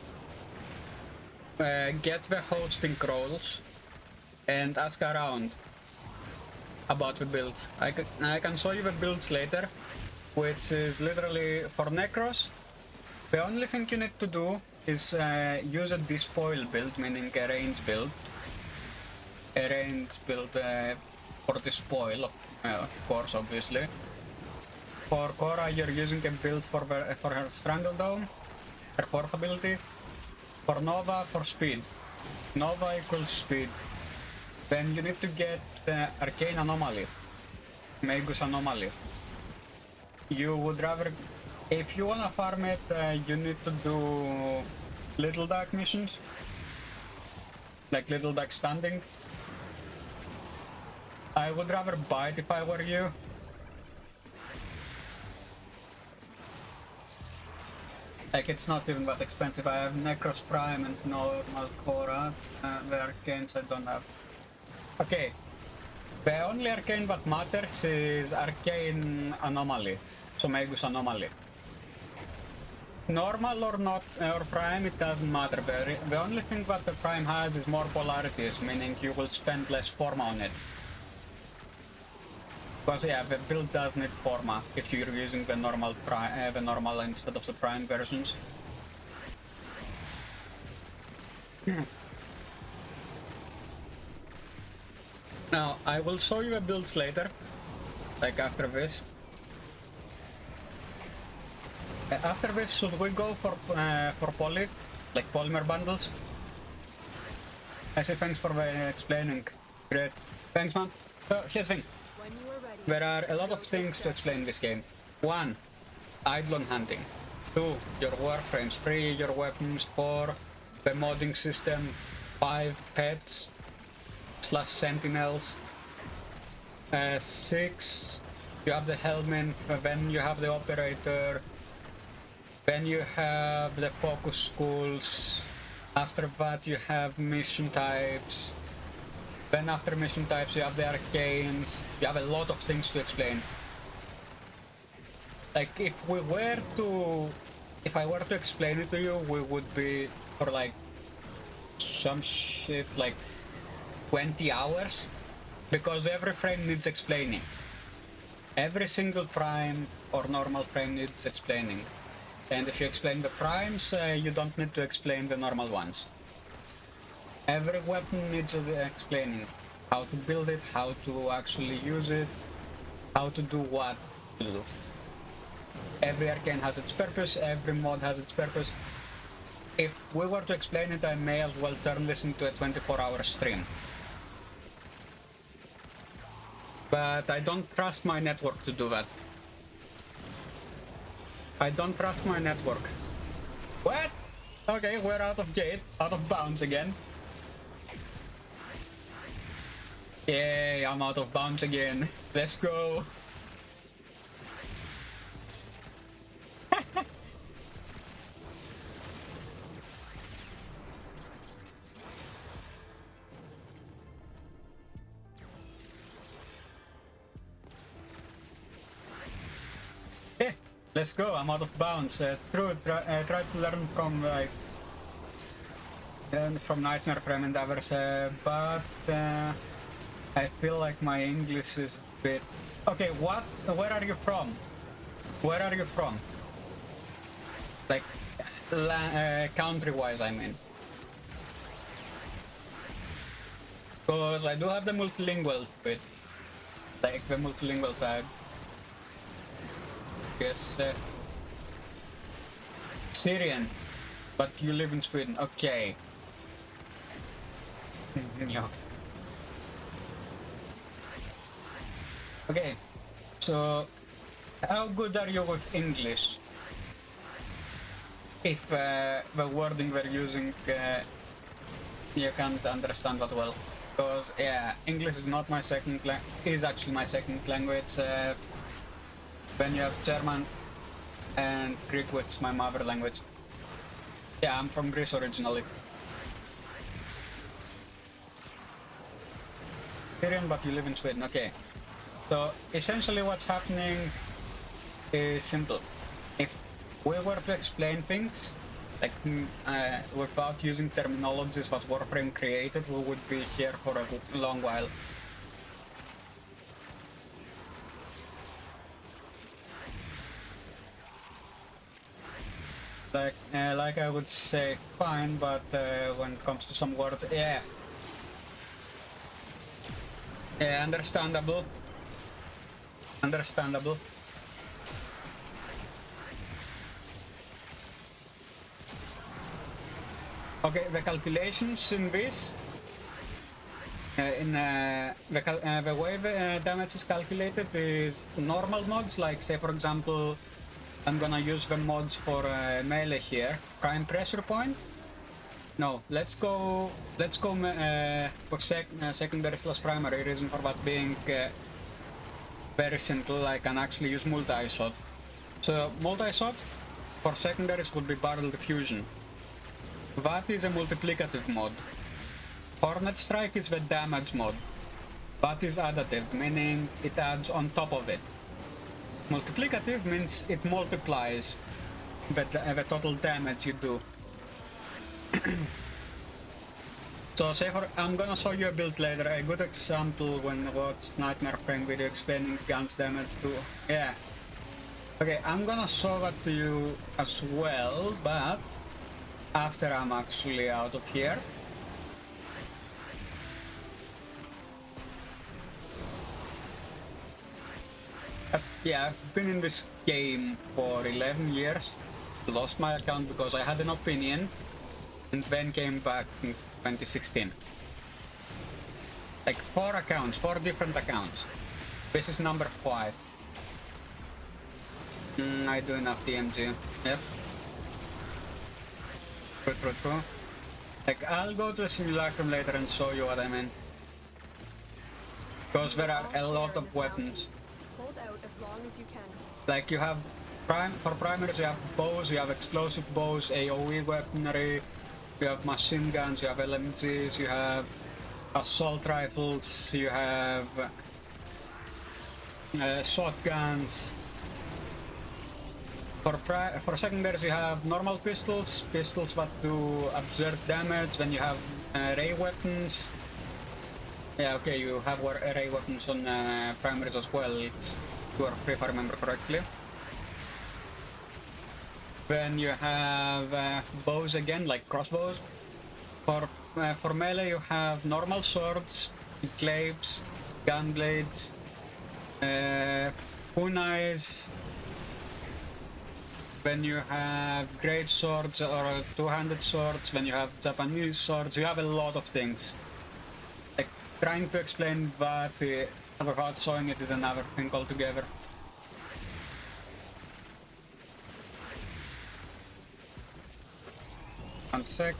Get the hosting roles. And ask around about the builds. I can show you the builds later. Which is literally for Necros. The only thing you need to do is use a despoil build, meaning a range build. A range build for despoil, of course, obviously. For Cora, you're using a build for her Strangle Dome, her fourth ability. For Nova, for speed. Nova equals speed. Then you need to get Arcane Anomaly, Magus Anomaly. You would rather... If you wanna farm it, you need to do Little Dark missions. Like Little Dark Standing. I would rather buy it if I were you. Like, it's not even that expensive. I have Necros Prime and normal Cora. The Arcanes I don't have. Okay. The only Arcane that matters is Arcane Anomaly. So Magus Anomaly. Normal or not, or Prime, it doesn't matter. The only thing that the Prime has is more polarities, meaning you will spend less Forma on it. Because yeah, the build does need Forma if you're using the normal instead of the Prime versions. Now, I will show you the builds later, like after this. After this, should we go for poly, like polymer bundles? I say thanks for explaining. Great. Thanks, man. So, here's the thing. There are a lot of things to explain in this game. 1. Eidolon hunting. 2. Your warframes. 3. Your weapons. 4. The modding system. 5. Pets / sentinels. 6. you have the helmet, then you have the operator, then you have the focus schools, after that you have mission types, then after mission types you have the arcanes, you have a lot of things to explain. Like if I were to explain it to you, we would be for like some shit like 20 hours, because every frame needs explaining. Every single prime or normal frame needs explaining. And if you explain the primes, you don't need to explain the normal ones. Every weapon needs explaining. How to build it, how to actually use it, how to do what to do. Every arcane has its purpose, every mod has its purpose. If we were to explain it, I may as well turn this into a 24-hour stream. But I don't trust my network to do that. I don't trust my network. What? Okay, we're out of gate, out of bounds again. Yay, I'm out of bounds again. Let's go. Let's go, I'm out of bounds. Try to learn from like from Nightmare Frame and others, but I feel like my English is a bit... Okay, what? Where are you from? Where are you from? Like, country-wise, I mean. Because I do have the multilingual bit. Like, the multilingual tag. Yes, Syrian, but you live in Sweden. Okay. Yeah. Okay, so how good are you with English? If the wording we're using you can't understand that well, because yeah, English is not my second is actually my second language. Then you have German and Greek, which is my mother language. Yeah, I'm from Greece originally. Syrian, but you live in Sweden. Okay. So essentially what's happening is simple. If we were to explain things, like without using terminologies that Warframe created, we would be here for a long while. Like I would say fine, but when it comes to some words, yeah, understandable. Okay, the calculations in this, the way the damage is calculated is normal mods, like say for example, I'm gonna use the mods for melee here. Prime pressure point. No, let's go for secondary/primary. Reason for that being very simple. I can actually use multi-shot. So multi-shot for secondaries would be barrel diffusion. That is a multiplicative mod. Hornet Strike is the damage mod. That is additive, meaning it adds on top of it. Multiplicative means it multiplies the total damage you do. So say I'm gonna show you a build later, a good example when I watched Nightmare Frame video explaining guns damage to... Yeah. Okay, I'm gonna show that to you as well, but after I'm actually out of here. Yeah, I've been in this game for 11 years. Lost my account because I had an opinion, and then came back in 2016. Like 4 accounts, 4 different accounts. This is number 5. I do enough DMG. Yep. True. Like, I'll go to a simulacrum later and show you what I mean. Because there are a lot of weapons. Hold out as long as you can. Like you have for primaries, you have bows, you have explosive bows, AoE weaponry, you have machine guns, you have LMGs, you have assault rifles, you have shotguns. For secondaries, you have normal pistols that do absurd damage. Then you have ray weapons. Yeah, okay, you have ray weapons on primaries as well. It's 2 or 3 if I remember correctly. Then you have bows again, like crossbows. For melee, you have normal swords, glaives, gun blades, kunais. Then you have great swords or two-handed swords. Then you have Japanese swords. You have a lot of things. Like trying to explain that without showing it is another thing altogether. One sec.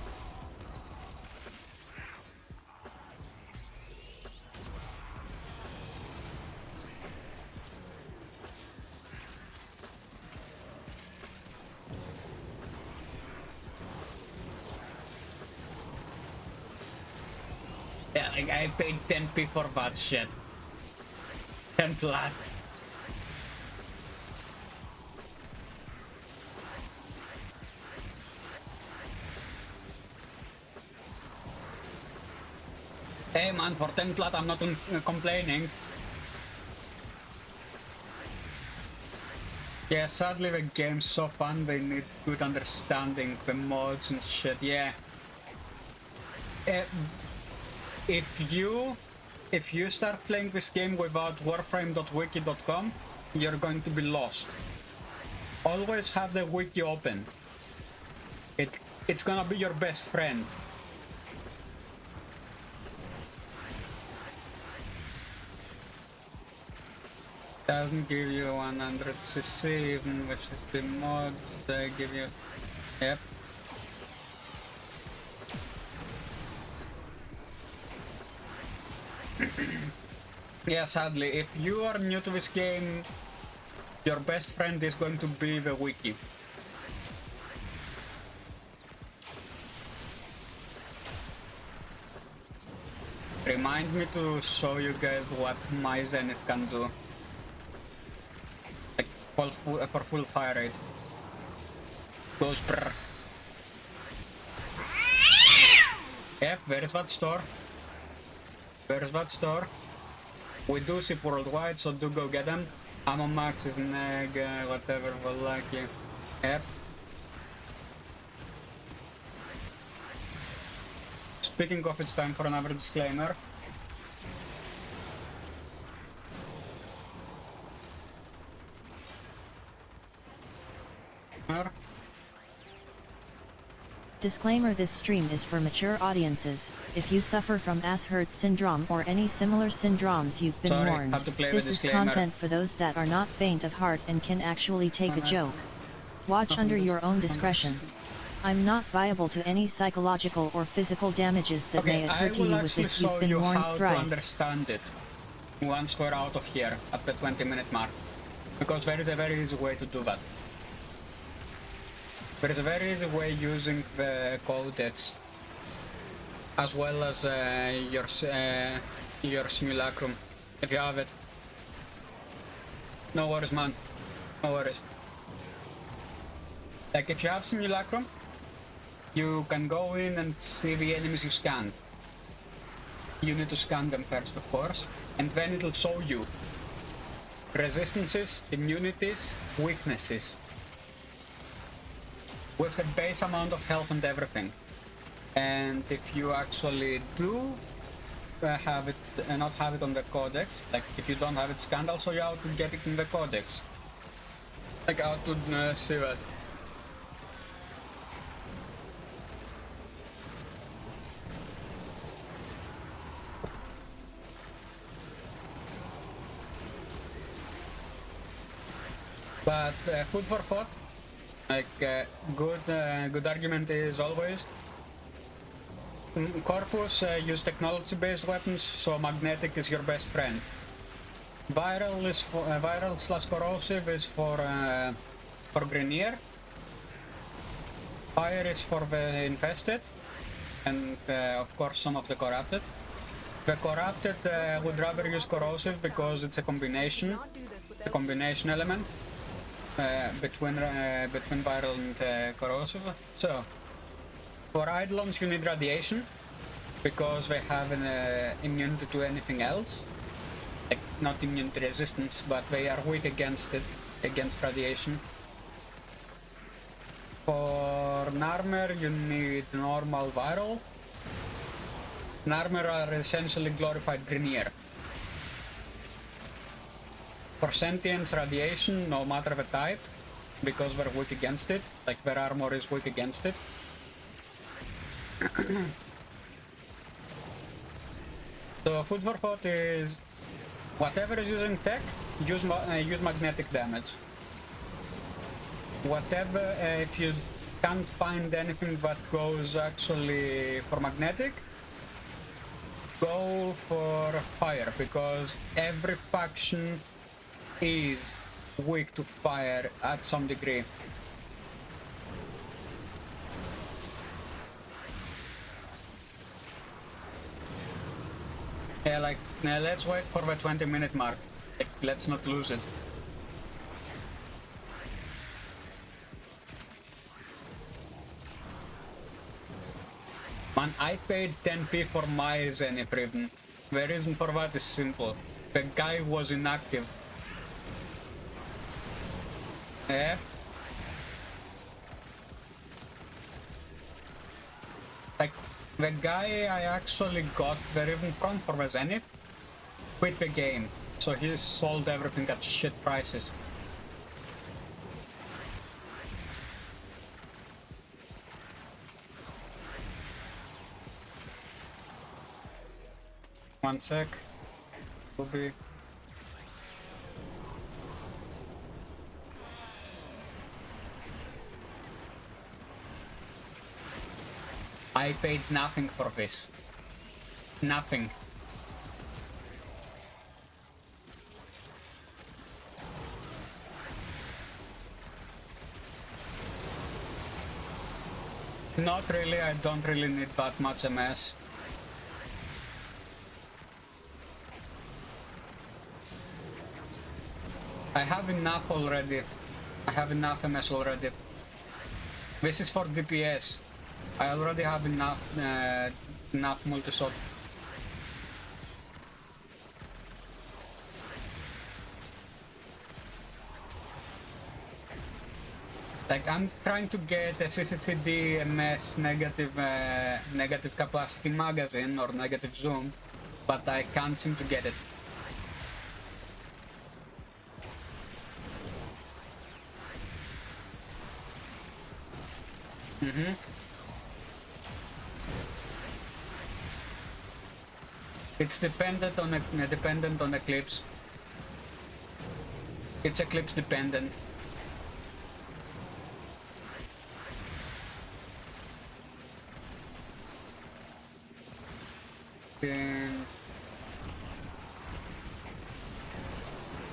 Yeah, like I paid 10p for that shit. 10 plat. Hey man, for 10 plat I'm not complaining. Yeah, sadly the game's so fun, they need good understanding, the mods and shit, yeah. If you start playing this game without warframe.wiki.com, you're going to be lost. Always have the wiki open. It's gonna be your best friend. Doesn't give you 100cc even with the mods, they give you... Yep. Yeah, sadly, if you are new to this game, your best friend is going to be the wiki. Remind me to show you guys what my Zenith can do. Like for full fire rate. Goes brrr. Yep, where is that store? Where's that store? We do ship worldwide, so do go get them. Ammo max is neg, whatever, we'll like you. Yep. Speaking of, it's time for another disclaimer. Disclaimer: this stream is for mature audiences. If you suffer from ass-hurt syndrome or any similar syndromes, you've been warned. This is content for those that are not faint of heart and can actually take a joke. Watch under your own discretion. I'm not liable to any psychological or physical damages that may occur to you with this. You've been warned thrice. I will actually show you how to understand it once we're out of here at the 20-minute mark. Because there is a very easy way to do that. There is a very easy way using the codex as well as your simulacrum, if you have it. No worries, man. No worries. Like, if you have simulacrum, you can go in and see the enemies you scanned. You need to scan them first, of course, and then it'll show you resistances, immunities, weaknesses, with the base amount of health and everything. And if you actually do have it not have it on the codex, like if you don't have it scanned, I'll show you how to get it in the codex. Like how to see that. But food for thought. Like, good argument is always Corpus use technology-based weapons, so magnetic is your best friend. Viral is for viral/corrosive is for Grenier. Fire is for the infested, and of course some of the corrupted. The corrupted would rather use corrosive because it's a combination element between viral and corrosive. So for Eidolons you need radiation because they have an immunity to anything else. Like, not immune to resistance, but they are weak against it, against radiation. For Narmer you need normal viral. Narmer are essentially glorified Grenier. For Sentience, radiation, no matter the type, because they're weak against it, like their armor is weak against it. So food for thought is whatever is using tech, use magnetic damage. Whatever, if you can't find anything that goes actually for magnetic, go for fire, because every faction is weak to fire at some degree. Yeah, like, let's wait for the 20-minute mark. Like, let's not lose it. Man, I paid 10p for my Zenith Ribbon. The reason for that is simple. The guy was inactive. Yeah. Like, the guy I actually got the Ribbon from for the Zenith quit the game, so he sold everything at shit prices. One sec. Will be. I paid nothing for this. Nothing. Not really, I don't really need that much MS. I have enough already. I have enough MS already. This is for DPS. I already have enough multi-shot. Like, I'm trying to get a CCCD MS negative capacity magazine or negative zoom, but I can't seem to get it. It's dependent on Eclipse. It's Eclipse dependent. And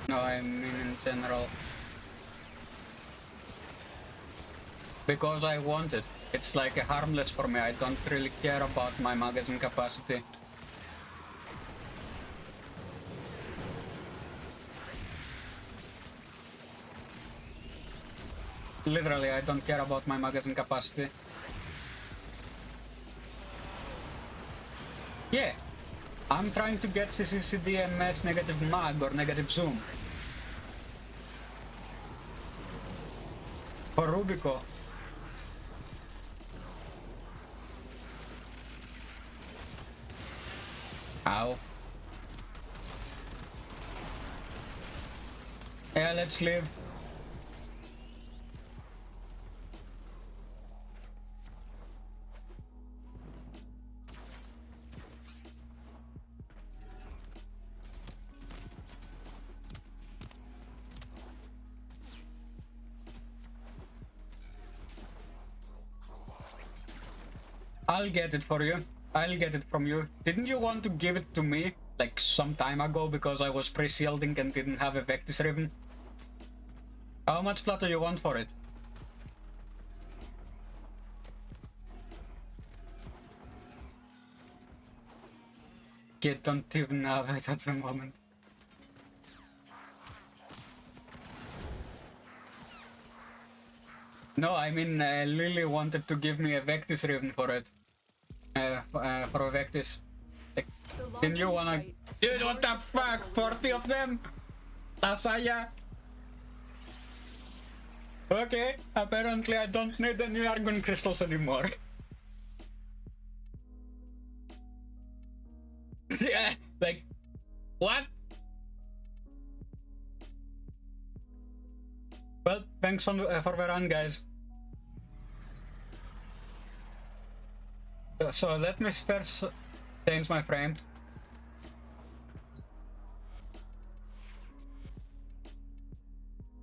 no, I mean in general. Because I want it. It's like a harmless for me. I don't really care about my magazine capacity. Literally, I don't care about my magazine capacity. Yeah, I'm trying to get CCCD MS negative mag or negative zoom. For Rubico. Ow. Yeah, let's leave. I'll get it for you. I'll get it from you. Didn't you want to give it to me? like some time ago because I was pre-shielding and didn't have a Vectis Ribbon. How much plot do you want for it? Kid don't even have it at the moment. No, I mean Lily wanted to give me a Vectis Ribbon for it. For a Vectis. Like, didn't you wanna... Dude, what the fuck? 40 of them? Lasaya? Okay, apparently I don't need any Argon crystals anymore. Yeah, like, what? Well, thanks for the run, guys. So let me first change my frame.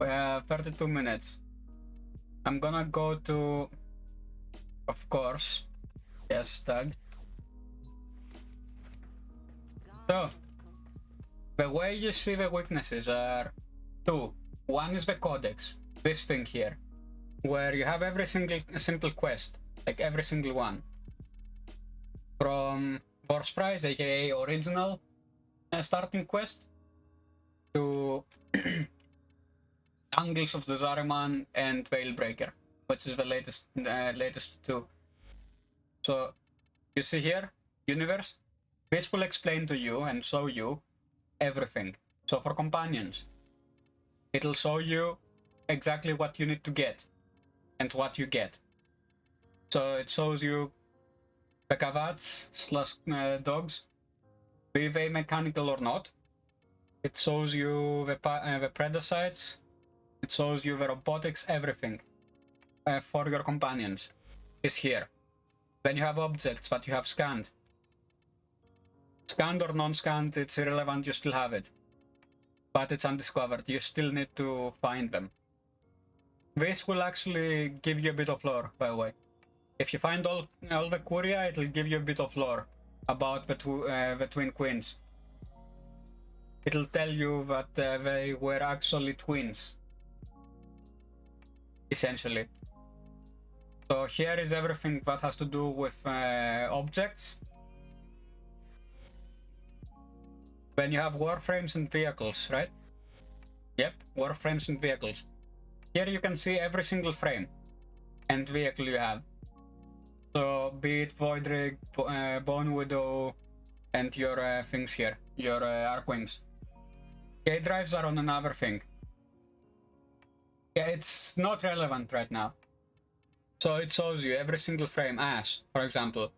We have 32 minutes. I'm gonna go to, of course, yes, Stug. So, the way you see the weaknesses are two. One is the codex, this thing here, where you have every single quest, like every single one. From Force Prize, aka original starting quest, to Angles of the Zariman and Veilbreaker, which is the latest two. So, you see here, universe, this will explain to you and show you everything. So for companions, it'll show you exactly what you need to get and what you get. So it shows you the Kavats / dogs, be they mechanical or not. It shows you the Predasites. It shows you the robotics, everything for your companions is here. Then you have objects that you have scanned. Scanned or non-scanned, it's irrelevant, you still have it. But it's undiscovered, you still need to find them. This will actually give you a bit of lore, by the way. If you find all the Curia, it'll give you a bit of lore about the Twin Queens. It'll tell you that they were actually twins. Essentially. So here is everything that has to do with objects. When you have warframes and vehicles, right? Yep, warframes and vehicles. Here you can see every single frame and vehicle you have. So be it Voidrig, Bone Widow, and your things here, your Arkwings. K drives are on another thing. Yeah, it's not relevant right now. So it shows you every single frame. Ash, for example.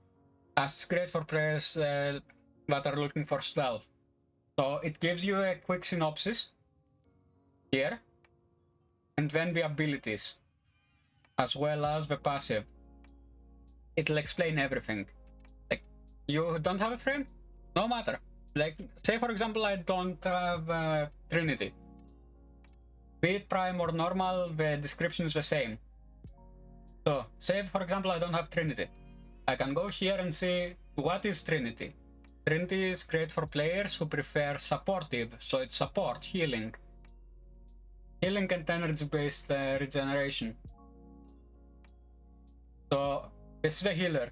Ash is great for players that are looking for stealth. So it gives you a quick synopsis here, and then the abilities, as well as the passive. It'll explain everything. Like, you don't have a frame? No matter. Like, say for example I don't have Trinity. Be it Prime or normal, the description is the same. So, say for example I don't have Trinity. I can go here and see what is Trinity. Trinity is great for players who prefer supportive, so it's support, healing. Healing and energy-based regeneration. So, this is the healer.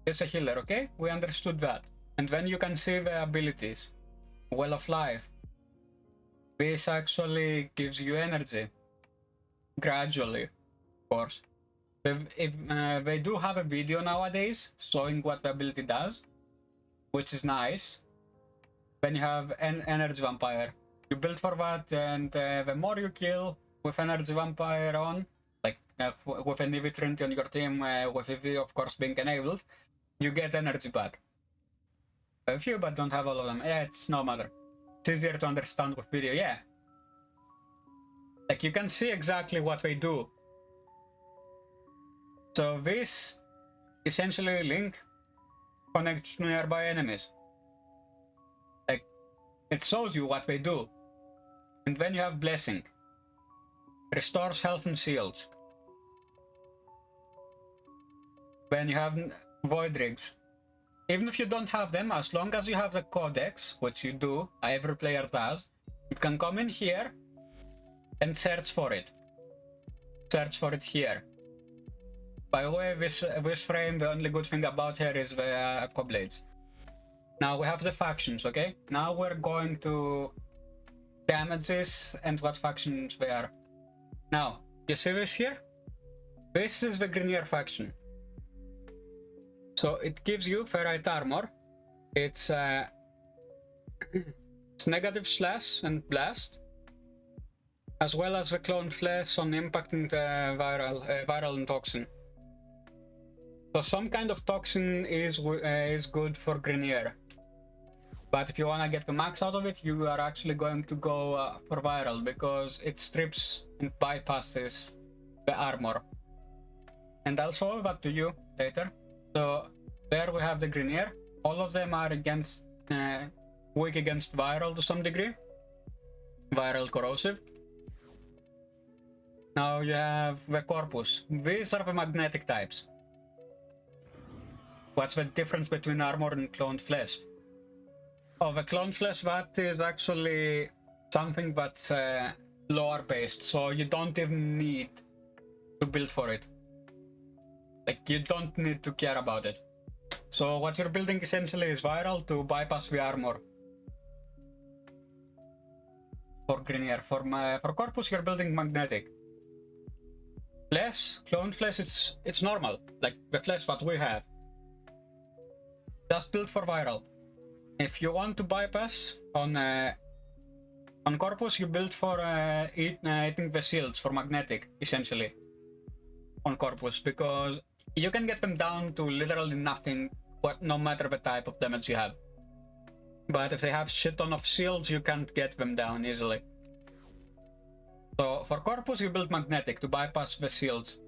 This is a healer, okay? We understood that. And then you can see the abilities. Well of Life. This actually gives you energy. Gradually, of course. They do have a video nowadays showing what the ability does, which is nice. Then you have an energy vampire. You build for that, and the more you kill with energy vampire on, like with an EV Trinity on your team, with EV of course being enabled, you get energy back. A few, but don't have all of them. Yeah, it's no matter. It's easier to understand with video, yeah. Like, you can see exactly what they do. So this essentially link connects to nearby enemies. Like, it shows you what they do. And then you have Blessing. Restores health and shields. Then you have Voidrigs. Even if you don't have them, as long as you have the codex, which you do, every player does, you can come in here and search for it. Search for it here. By the way, this frame, the only good thing about here is the blades. Now we have the factions, okay? Now we're going to damages and what factions they are. Now, you see this here? This is the Grenier faction. So it gives you ferrite armor. It's it's negative slash and blast, as well as the clone flesh on impact and viral and toxin. So some kind of toxin is good for Grenier. But if you want to get the max out of it, you are actually going to go for viral, because it strips and bypasses the armor. And I'll show that to you later. So there we have the Grenier. All of them are against weak against viral to some degree. Viral corrosive. Now you have the corpus. These are the magnetic types. What's the difference between armor and cloned flesh? Oh, the clone flesh, that is actually something that's lore based, so you don't even need to build for it. Like, you don't need to care about it. So what you're building essentially is viral to bypass the armor. For Grenier. For corpus, you're building magnetic. Flesh, clone flesh, it's normal, like the flesh that we have. Just built for viral. If you want to bypass on corpus, you build for eating the shields for magnetic, essentially, on corpus, because you can get them down to literally nothing, no matter the type of damage you have. But if they have shit ton of shields, you can't get them down easily. So for corpus, you build magnetic to bypass the shields.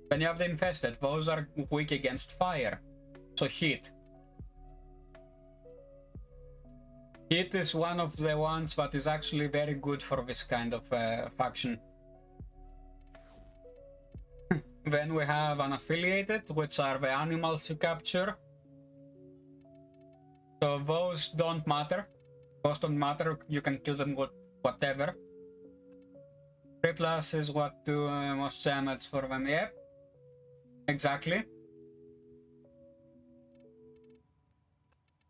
Then you have the infested. Those are weak against fire, so heat. Heat is one of the ones that is actually very good for this kind of faction. Then we have unaffiliated, which are the animals you capture. So those don't matter. Those don't matter, you can kill them with whatever. 3+ is what do most damage for them, yep. Exactly.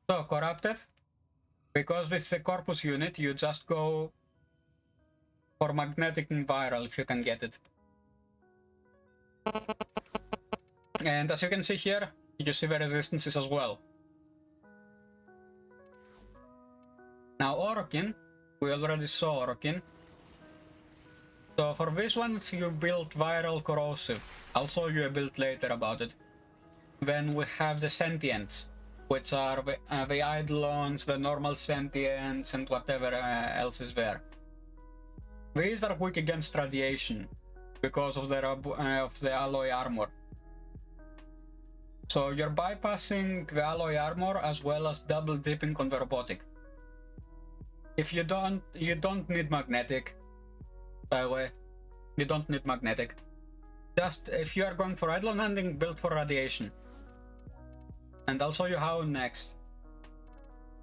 So, corrupted. Because this is a corpus unit, you just go for magnetic and viral if you can get it. And as you can see here, you see the resistances as well. Now Orokin, we already saw Orokin. So for these ones you build viral corrosive. I'll show you a build later about it. Then we have the sentients, which are the Eidolons, the normal sentients, and whatever else is there. These are weak against radiation because of the alloy armor. So you're bypassing the alloy armor as well as double dipping on the robotic. If you don't need magnetic. By the way, you don't need magnetic. Just if you are going for Eidolon hunting, build for radiation. And I'll show you how next.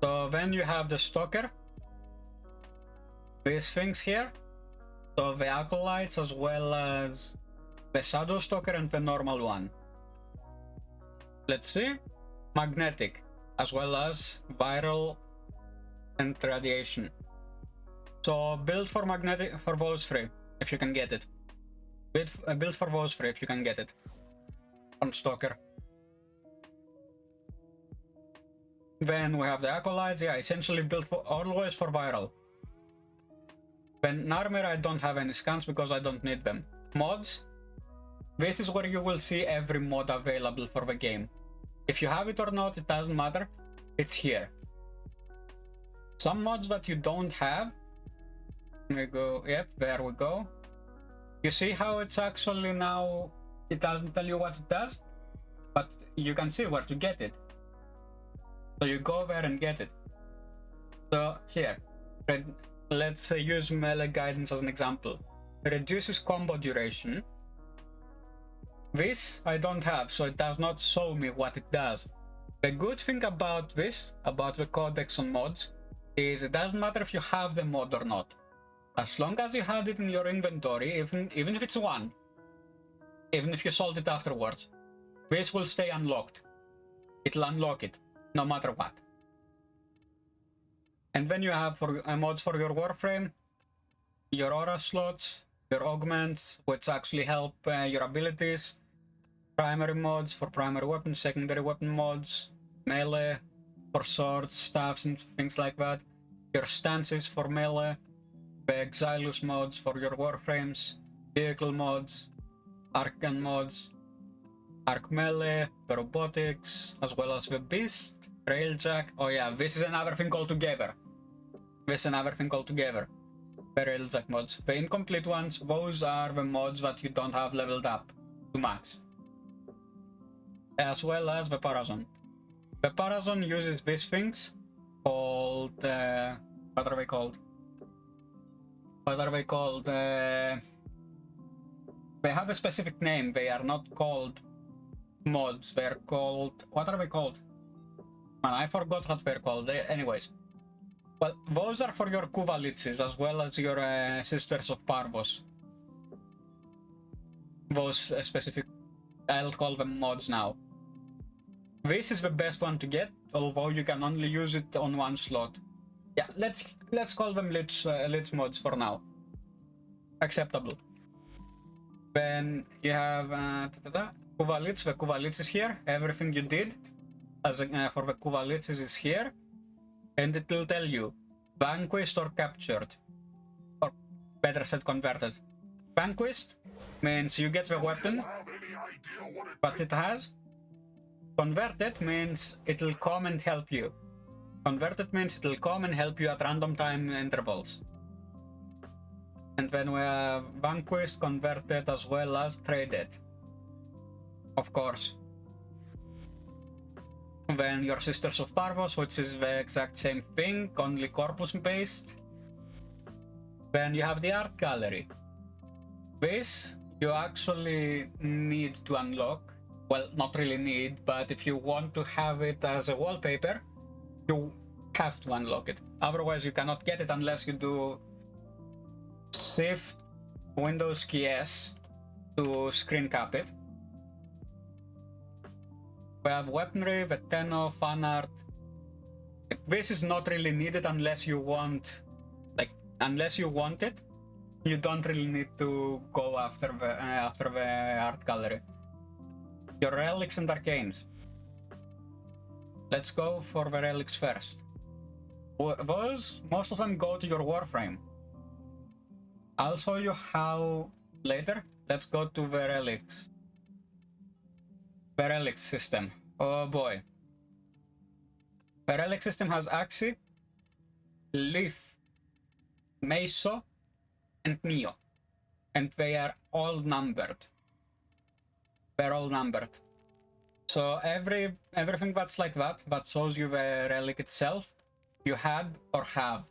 So then you have the Stalker. These things here. So the Acolytes as well as the Shadow Stalker and the normal one. Let's see. Magnetic as well as viral and radiation. So build for magnetic for those three if you can get it. Build for those three if you can get it. On Stalker. Then we have the Acolytes, yeah, essentially built for always for viral. Then Narmer, I don't have any scans because I don't need them. Mods, this is where you will see every mod available for the game. If you have it or not, it doesn't matter, it's here. Some mods that you don't have, we go, yep, there we go. You see how it's actually now, it doesn't tell you what it does, but you can see where to get it. So you go there and get it. So here, let's use melee guidance as an example. Reduces combo duration. This I don't have, so it does not show me what it does. The good thing about this, about the codex on mods, is it doesn't matter if you have the mod or not. As long as you had it in your inventory, even if it's one, even if you sold it afterwards, this will stay unlocked. It'll unlock it, no matter what. And then you have mods for your Warframe, your aura slots, your augments, which actually help your abilities, primary mods for primary weapons, secondary weapon mods, melee for swords, staffs, and things like that, your stances for melee, the Exilus mods for your Warframes, vehicle mods, Arcan mods, Arc Melee, the robotics, as well as the Beast, Railjack. Oh yeah, this is another thing altogether. This is another thing altogether. The Railjack mods. The incomplete ones, those are the mods that you don't have leveled up to max. As well as the Parazon. The Parazon uses these things called... what are they called? What are they called? They have a specific name. They are not called mods. They're called... What are they called? Man, I forgot what they're called. Anyways. Well, those are for your Kuvalitzes as well as your Sisters of Parvos. Those specific... I'll call them mods now. This is the best one to get, although you can only use it on one slot. Yeah, let's call them Lich mods for now. Acceptable. Then you have Kuvalitz. The Kuvalitz is here. Everything you did as for the Kuvalitz is here, and it will tell you vanquished or captured, or better said, converted. Vanquished means you get the weapon, but it has. Converted means it'll come and help you. Converted means it'll come and help you at random time intervals. And then we have vanquished, converted, as well as traded. Of course. Then your Sisters of Parvos, which is the exact same thing, only corpus based. Then you have the art gallery. This you actually need to unlock. Well, not really need, but if you want to have it as a wallpaper, you have to unlock it. Otherwise, you cannot get it unless you do Shift Windows key S to screen cap it. We have weaponry, the Tenno, fan art. This is not really needed unless you want, unless you want it. You don't really need to go after the art gallery. Your relics and arcanes. Let's go for the relics first. Those, most of them go to your Warframe. I'll show you how later. Let's go to the relics. The relic system. Oh boy. The relic system has Axi, Leaf, Meso, and Neo. And they are all numbered. They're all numbered. So everything that's like that shows you the relic itself, you had or have.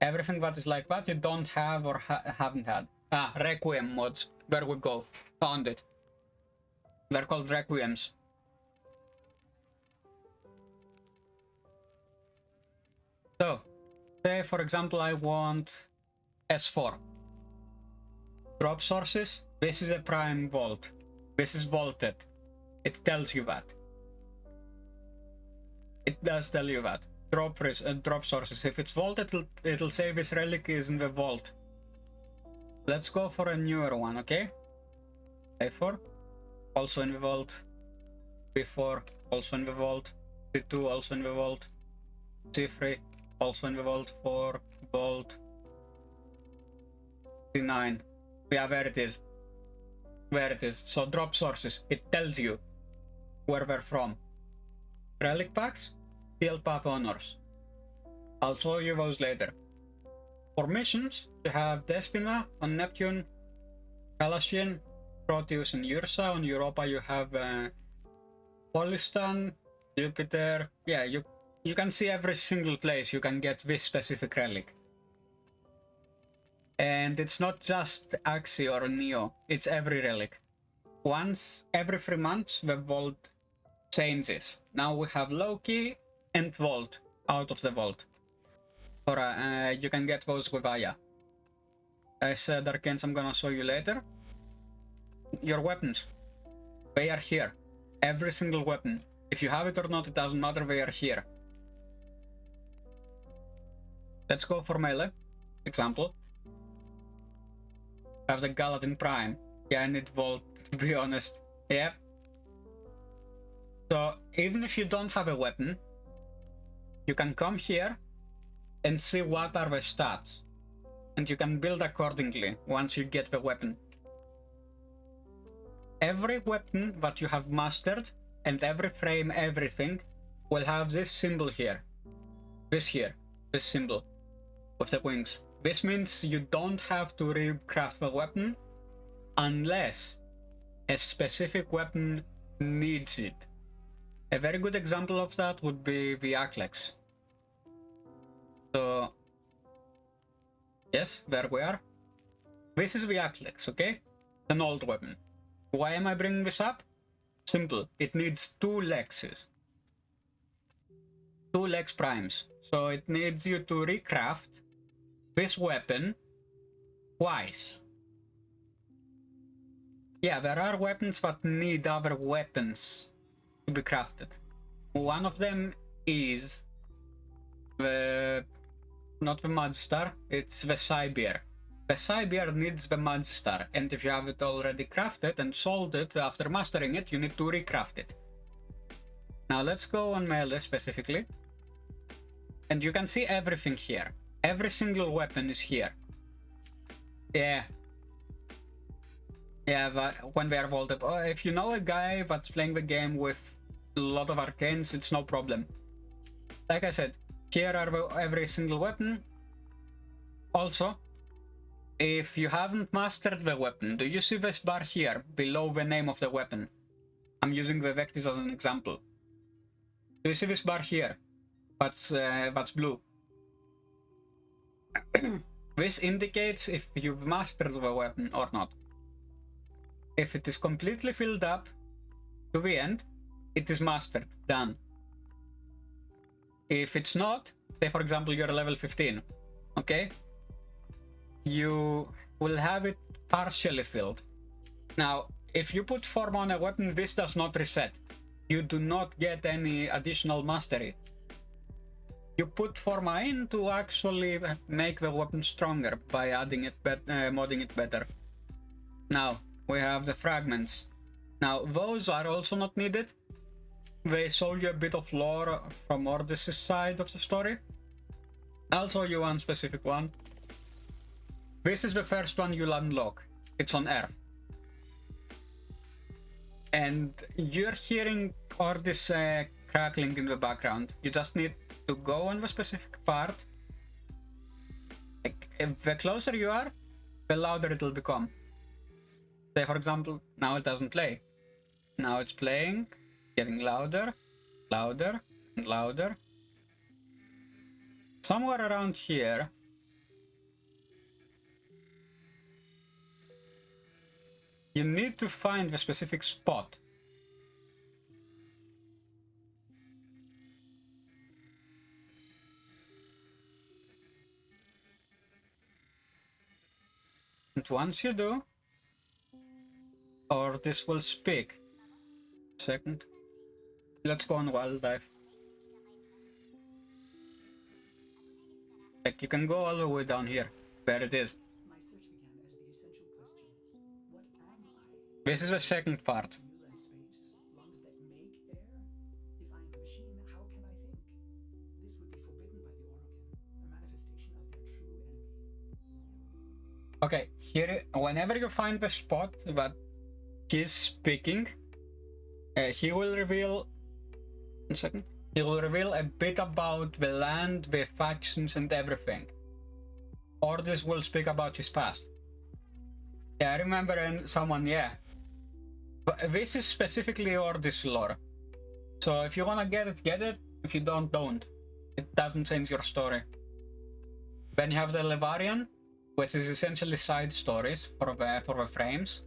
Everything that is like that you don't have or haven't had. Ah, Requiem mods. There we go. Found it. They're called Requiems. So, say for example I want S4. Drop sources. This is a prime vault. This is vaulted. It tells you that. It does tell you that. Drop sources. If it's vaulted, it'll say this relic is in the vault. Let's go for a newer one, okay? A4, also in the vault. B4, also in the vault. C2, also in the vault. C3, also in the vault. 4, vault. C9. Yeah, there it is. There it is. So drop sources. It tells you where they're from. Relic packs, Steel Path honors. I'll show you those later. For missions, you have Despina on Neptune, Kalashin, Proteus and Ursa. On Europa you have Polistan, Jupiter. Yeah, you can see every single place you can get this specific relic. And it's not just Axi or Neo, it's every relic. Once every 3 months the vault changes. Now we have Loki and Vault out of the vault. Or you can get those with Aya. As Darkens I'm gonna show you later. Your weapons, they are here. Every single weapon. If you have it or not, it doesn't matter, they are here. Let's go for melee. Example. I have the Galadin Prime. Yeah, I need Vault, to be honest. Yeah. So, even if you don't have a weapon, you can come here and see what are the stats. And you can build accordingly once you get the weapon. Every weapon that you have mastered and every frame, everything, will have this symbol here. This symbol with the wings. This means you don't have to recraft the weapon unless a specific weapon needs it. A very good example of that would be the Akhlex. So, yes, there we are. This is the Akhlex, okay? It's an old weapon. Why am I bringing this up? Simple. It needs 2 Lexes. 2 Lex primes. So it needs you to recraft this weapon twice. Yeah, there are weapons that need other weapons to be crafted. One of them is the... not the Mudstar, it's the Cybear. The Cybear needs the Mudstar, and if you have it already crafted and sold it after mastering it, you need to recraft it. Now let's go on melee specifically. And you can see everything here. Every single weapon is here. Yeah. Yeah, but when they are vaulted. Oh, if you know a guy that's playing the game with a lot of arcanes, it's no problem. Like I said, here are every single weapon. Also, if you haven't mastered the weapon, do you see this bar here, below the name of the weapon? I'm using the Vectis as an example. Do you see this bar here? That's blue. This indicates if you've mastered the weapon or not. If it is completely filled up to the end, it is mastered, done. If it's not, say for example you're level 15, okay? You will have it partially filled. Now, if you put form on a weapon, this does not reset. You do not get any additional mastery. You put forma in to actually make the weapon stronger by adding it, modding it better. Now, we have the fragments. Now, those are also not needed. They show you a bit of lore from Ordis' side of the story. I'll show you one specific one. This is the first one you'll unlock. It's on Earth. And you're hearing Ordis crackling in the background. You just need to go on the specific part. Like, if the closer you are, the louder it will become. Say for example, now it doesn't play. Now it's playing, getting louder, louder, and louder. Somewhere around here, you need to find the specific spot. And once you do, or this will speak. Second. Let's go on wildlife. Like you can go all the way down here, where it is. My search began as the essential question. What am I? This is the second part. Lungs that make air? If I am a machine, how can I think? This would be forbidden by the Orokin, a manifestation of their true enemy. Okay, here, whenever you find the spot that he's speaking, he will reveal... One second. He will reveal a bit about the land, the factions, and everything. Ordis will speak about his past. Yeah, I remember someone, yeah. But this is specifically Ordis lore. So if you wanna get it, get it. If you don't, don't. It doesn't change your story. Then you have the Levarian, which is essentially side stories for the frames.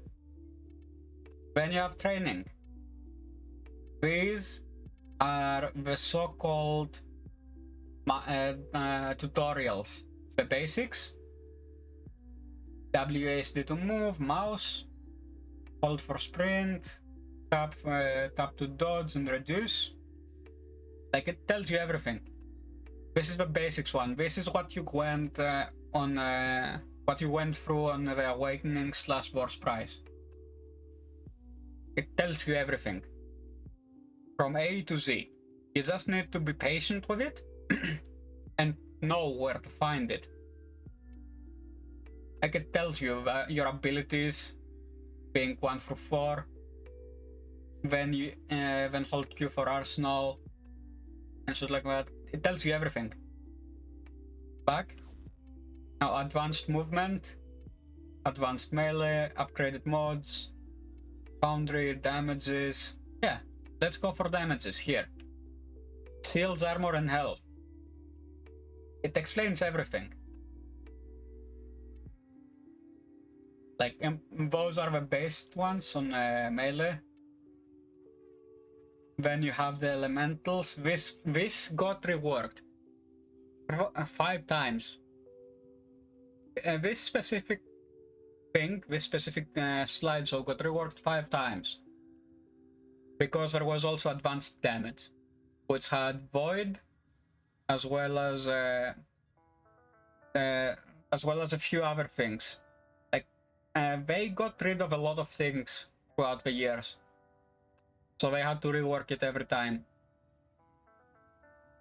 Then you have training. These are the so-called tutorials. The basics. WASD to move, mouse, hold for sprint, tap to dodge and reduce. Like, it tells you everything. This is the basics one. This is what you went what you went through on the Awakening / Wars Prize. It tells you everything from A to Z. You just need to be patient with it and know where to find it. Like, it tells you your abilities, being 1 through 4. Then you then hold Q for arsenal and shit like that. It tells you everything. Back. Now, advanced movement, advanced melee, upgraded mods, foundry, damages. Yeah, let's go for damages here. Shields, armor, and health. It explains everything. Like, those are the base ones on melee. Then you have the elementals. This got reworked 5 times. This specific thing, this specific slideshow got reworked 5 times. Because there was also advanced damage, which had void, as well as a few other things. Like, they got rid of a lot of things throughout the years, so they had to rework it every time.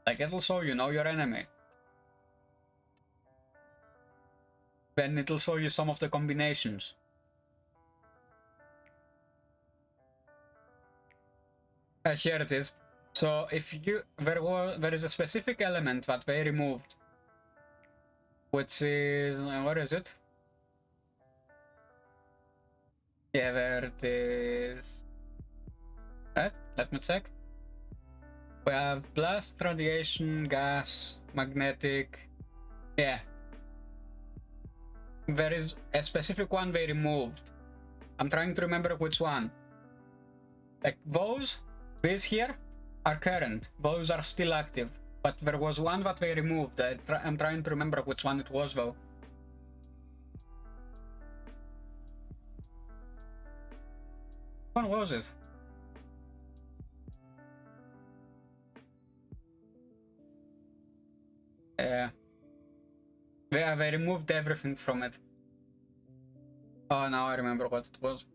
Like, it'll show you know your enemy. Then it'll show you some of the combinations. Here it is. So if there is a specific element that they removed, which is where is it? Yeah, there it is. Right, let me check. We have blast, radiation, gas, magnetic. Yeah. There is a specific one they removed. I'm trying to remember which one. Like, these here are current. Those are still active. But there was one that they removed. I'm trying to remember which one it was, though. When was it? Yeah. They removed everything from it. Oh, now I remember what it was.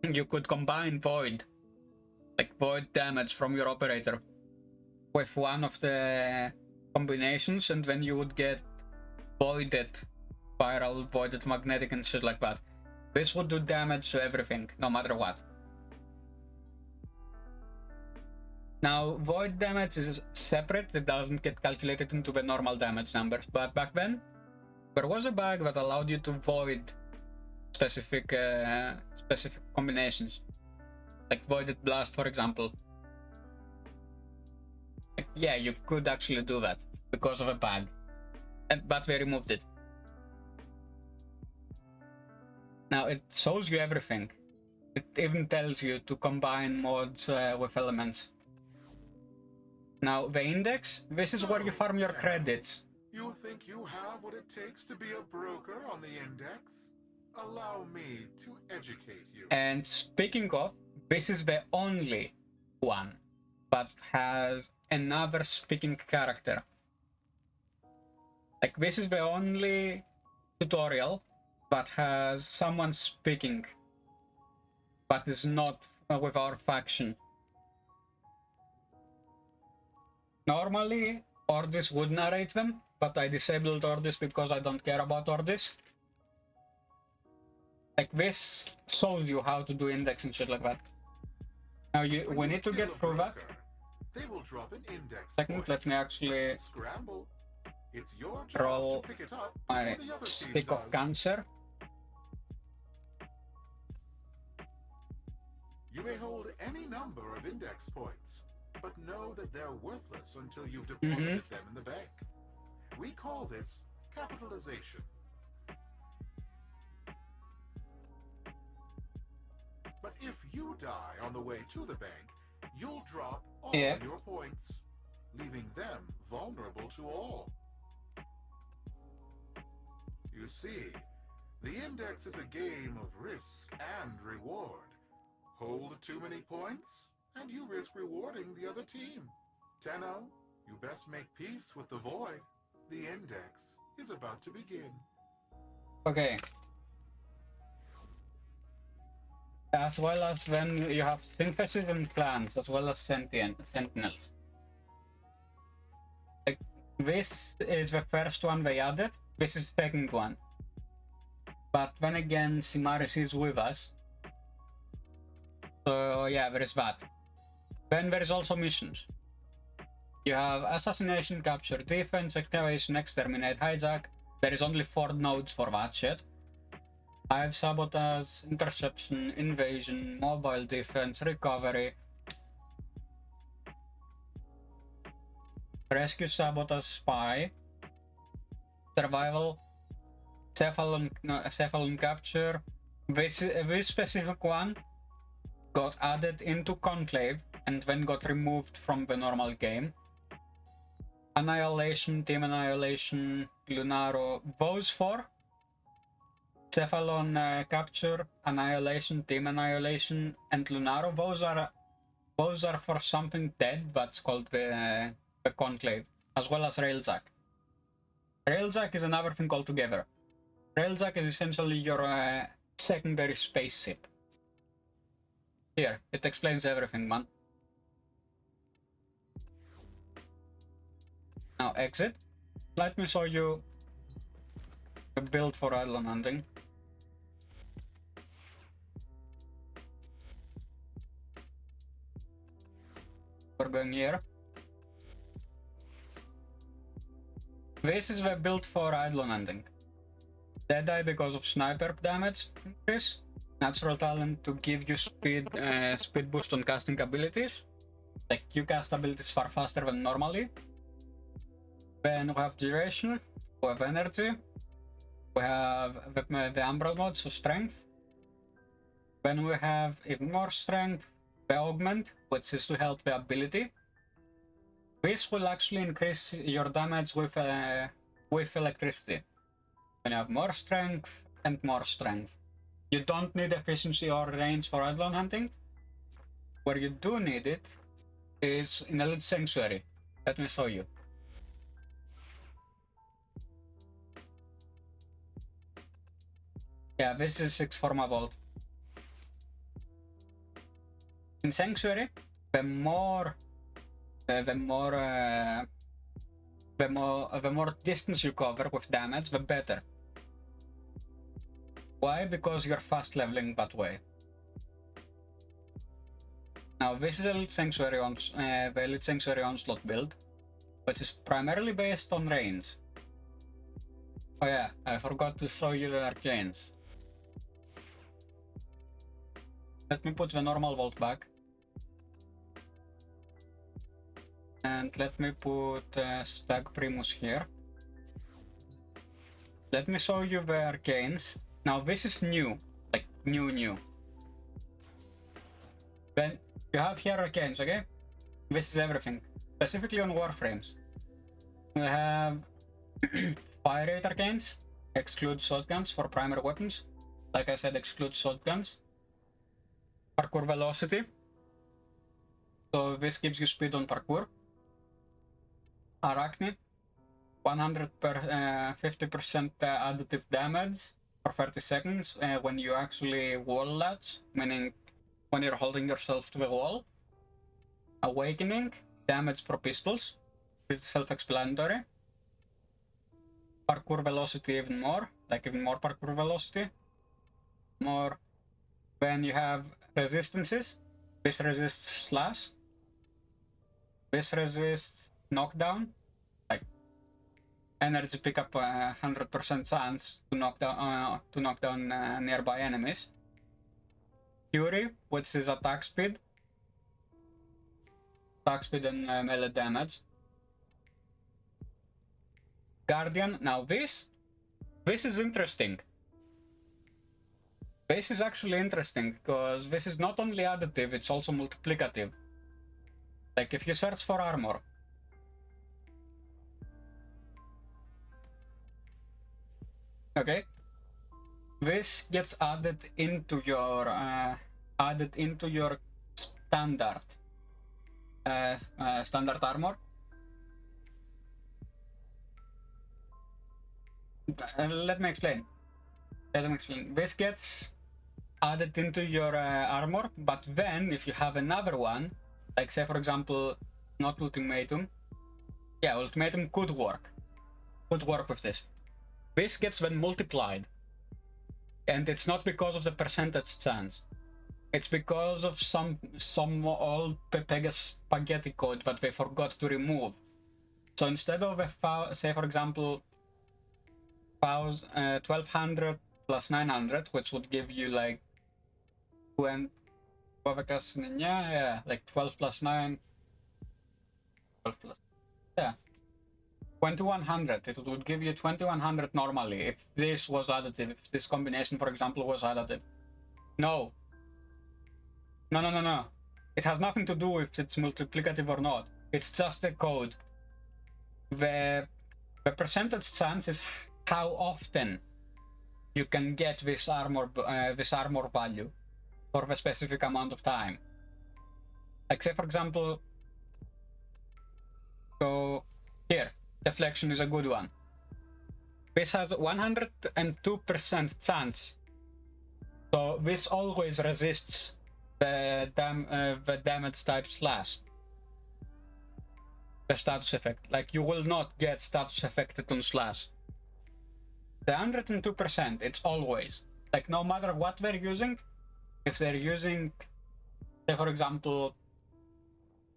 You could combine void, like void damage from your operator, with one of the combinations, and then you would get voided spiral, voided magnetic, and shit like that. This would do damage to everything, no matter what. Now, void damage is separate, it doesn't get calculated into the normal damage numbers, but back then, there was a bug that allowed you to void specific combinations. Like voided blast, for example. Like, yeah, you could actually do that because of a bug. But we removed it. Now, it shows you everything. It even tells you to combine mods with elements. Now, the index, this is where you farm your credits. You think you have what it takes to be a broker on the index? Allow me to educate you. And speaking of, this is the only one that has another speaking character. Like, this is the only tutorial that has someone speaking, but is not with our faction. Normally, Ordis would narrate them, but I disabled Ordis because I don't care about Ordis. Like, this shows you how to do index and shit like that. Now, we need to get through that. They will drop an index. Second, let me actually scramble. It's your job roll to pick it up my the other team stick of does. cancer. You may hold any number of index points, but know that they're worthless until you've deposited them in the bank. We call this capitalization. But if you die on the way to the bank, you'll drop all Yeah. your points, leaving them vulnerable to all. You see, the index is a game of risk and reward. Hold too many points, and you risk rewarding the other team. Tenno, you best make peace with the void. The index is about to begin. Okay. As well as when you have synthesis and clans, as well as sentinels. Like, this is the first one they added, this is the second one. But then again, Simaris is with us. So yeah, there is that. Then there is also missions. You have assassination, capture, defense, excavation, exterminate, hijack. There is only 4 nodes for that shit. I have sabotage, interception, invasion, mobile defense, recovery, rescue, sabotage, spy, survival, cephalon capture. This specific one got added into Conclave and then got removed from the normal game. Annihilation, Team Annihilation, Lunaro, those 4. Cephalon capture, Annihilation, Team Annihilation, and Lunaro, those are for something dead, that's called the Conclave, as well as Railjack. Railjack is another thing altogether. Railjack is essentially your secondary spaceship. Here, it explains everything, man. Now exit. Let me show you a build for island hunting. We're going here. This is the build for island hunting. Deadeye because of sniper damage increase. Natural talent to give you speed boost on casting abilities. Like, you cast abilities far faster than normally. Then we have duration, we have energy, we have the Umbral mode, so strength. Then we have even more strength, the augment, which is to help the ability. This will actually increase your damage with electricity. When you have more strength and more strength. You don't need efficiency or range for island hunting. Where you do need it is in Elite Sanctuary. Let me show you. Yeah, this is 6 Forma Vault. In Sanctuary, the more distance you cover with damage, the better. Why? Because you're fast leveling that way. Now this is Elite Sanctuary the Elite Sanctuary Onslaught build, which is primarily based on range. Oh yeah, I forgot to show you the arcanes. Let me put the normal vault back. And let me put Stag Primus here. Let me show you the arcanes. Now this is new, like new. Then you have here arcanes, okay? This is everything, specifically on Warframes. We have Fire Rate arcanes, exclude shotguns for primary weapons. Like I said, exclude shotguns. Parkour velocity. So this gives you speed on parkour. Arachnid. 150% additive damage for 30 seconds when you actually wall latch, meaning when you're holding yourself to the wall. Awakening. Damage for pistols. It's self-explanatory. Parkour velocity even more, like even more parkour velocity. More. Then you have resistances. This resists slash. This resists knockdown. Like energy pickup 100% chance to knock down nearby enemies. Fury, which is attack speed. Attack speed and melee damage. Guardian. Now this is interesting. This is actually interesting because this is not only additive, it's also multiplicative. Like if you search for armor, okay, this gets added into your standard standard armor. Let me explain. This gets added into your armor, but then if you have another one, like say for example, not ultimatum, yeah, ultimatum could work with this. This gets then multiplied, and it's not because of the percentage chance. It's because of some old Pegasus spaghetti code that they forgot to remove. So instead of say for example 1200 plus 900, which would give you like like 12 plus 9, 12 plus, yeah, 2100. It would give you 2100 normally if this was additive, if this combination, for example, was additive. No. It has nothing to do with if it's multiplicative or not. It's just a code. The percentage chance is how often you can get this armor value for the specific amount of time. Like say for example, so here, deflection is a good one. This has 102% chance. So this always resists the damage type slash. The status effect. Like you will not get status affected on slash. The 102%, it's always. Like no matter what they're using, if they're using, say for example,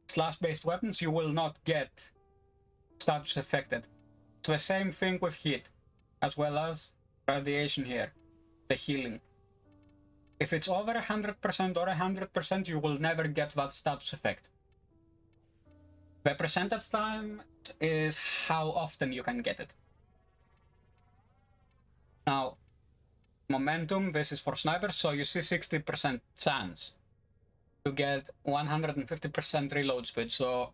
slash-based weapons, you will not get status affected. It's the same thing with heat, as well as radiation here, the healing. If it's over 100% or 100%, you will never get that status effect. The percentage time is how often you can get it. Now, momentum, this is for snipers, so you see 60% chance to get 150% reload speed, so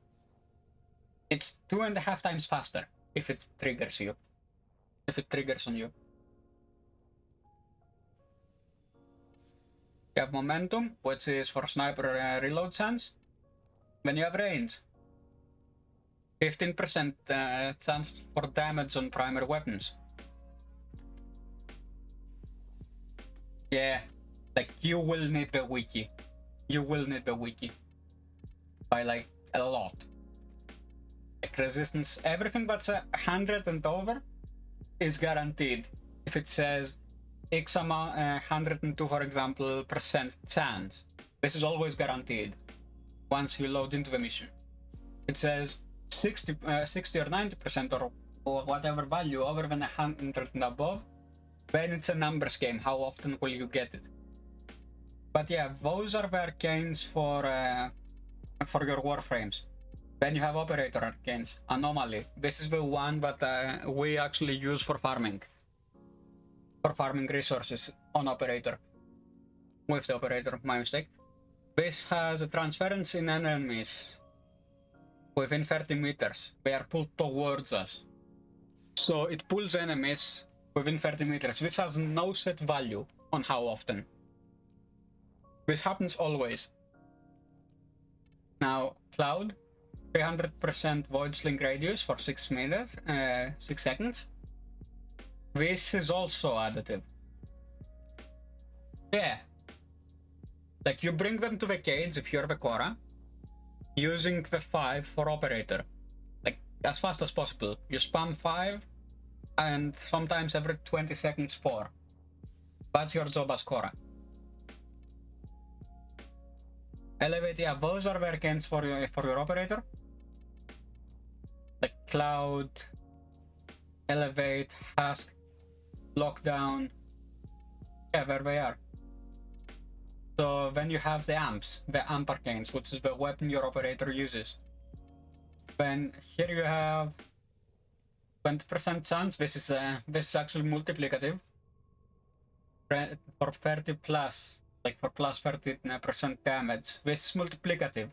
it's 2.5 times faster if it triggers you, if it triggers on you. You have momentum, which is for sniper reload chance. Then you have range, 15% chance for damage on primary weapons. Yeah, like you will need the wiki. You will need the wiki by like a lot. Like resistance, everything that's 100 and over is guaranteed. If it says X amount, 102 for example, percent chance, this is always guaranteed once you load into the mission. It says 60 or 90% or whatever value over than 100 and above, then it's a numbers game. How often will you get it? But yeah, those are the arcanes for your warframes. Then you have operator arcanes. Anomaly. This is the one that we actually use for farming. For farming resources on operator. With the operator, my mistake. This has a transference in enemies within 30 meters. They are pulled towards us. So it pulls enemies within 30 meters. This has no set value on how often. This happens always. Now, Cloud, 300% void sling radius for 6 meters, 6 seconds. This is also additive. Yeah. Like you bring them to the cage if you're the Cora, using the 5 for operator. Like as fast as possible. You spam 5 and sometimes every 20 seconds 4. That's your job as Cora. Elevate, yeah, those are the arcanes for your operator. Like Cloud, Elevate, Husk, Lockdown. Yeah, there they are. So then you have the amps, the amp arcanes, which is the weapon your operator uses. Then here you have 20% chance. This is actually multiplicative for 30 plus. Like for plus 30% damage. This is multiplicative.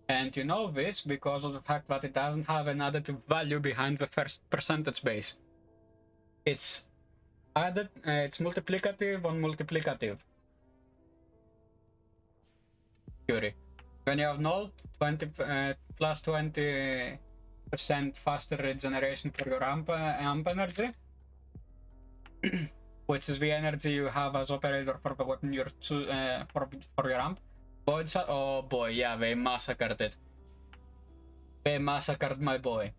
And you know this because of the fact that it doesn't have an additive value behind the first percentage base. It's added, it's multiplicative on multiplicative. Theory. When you have null, 20 plus 20% faster regeneration for your amp energy, which is the energy you have as operator for the weapon you're for your amp. Voids, oh boy, yeah, they massacred it. They massacred my boy.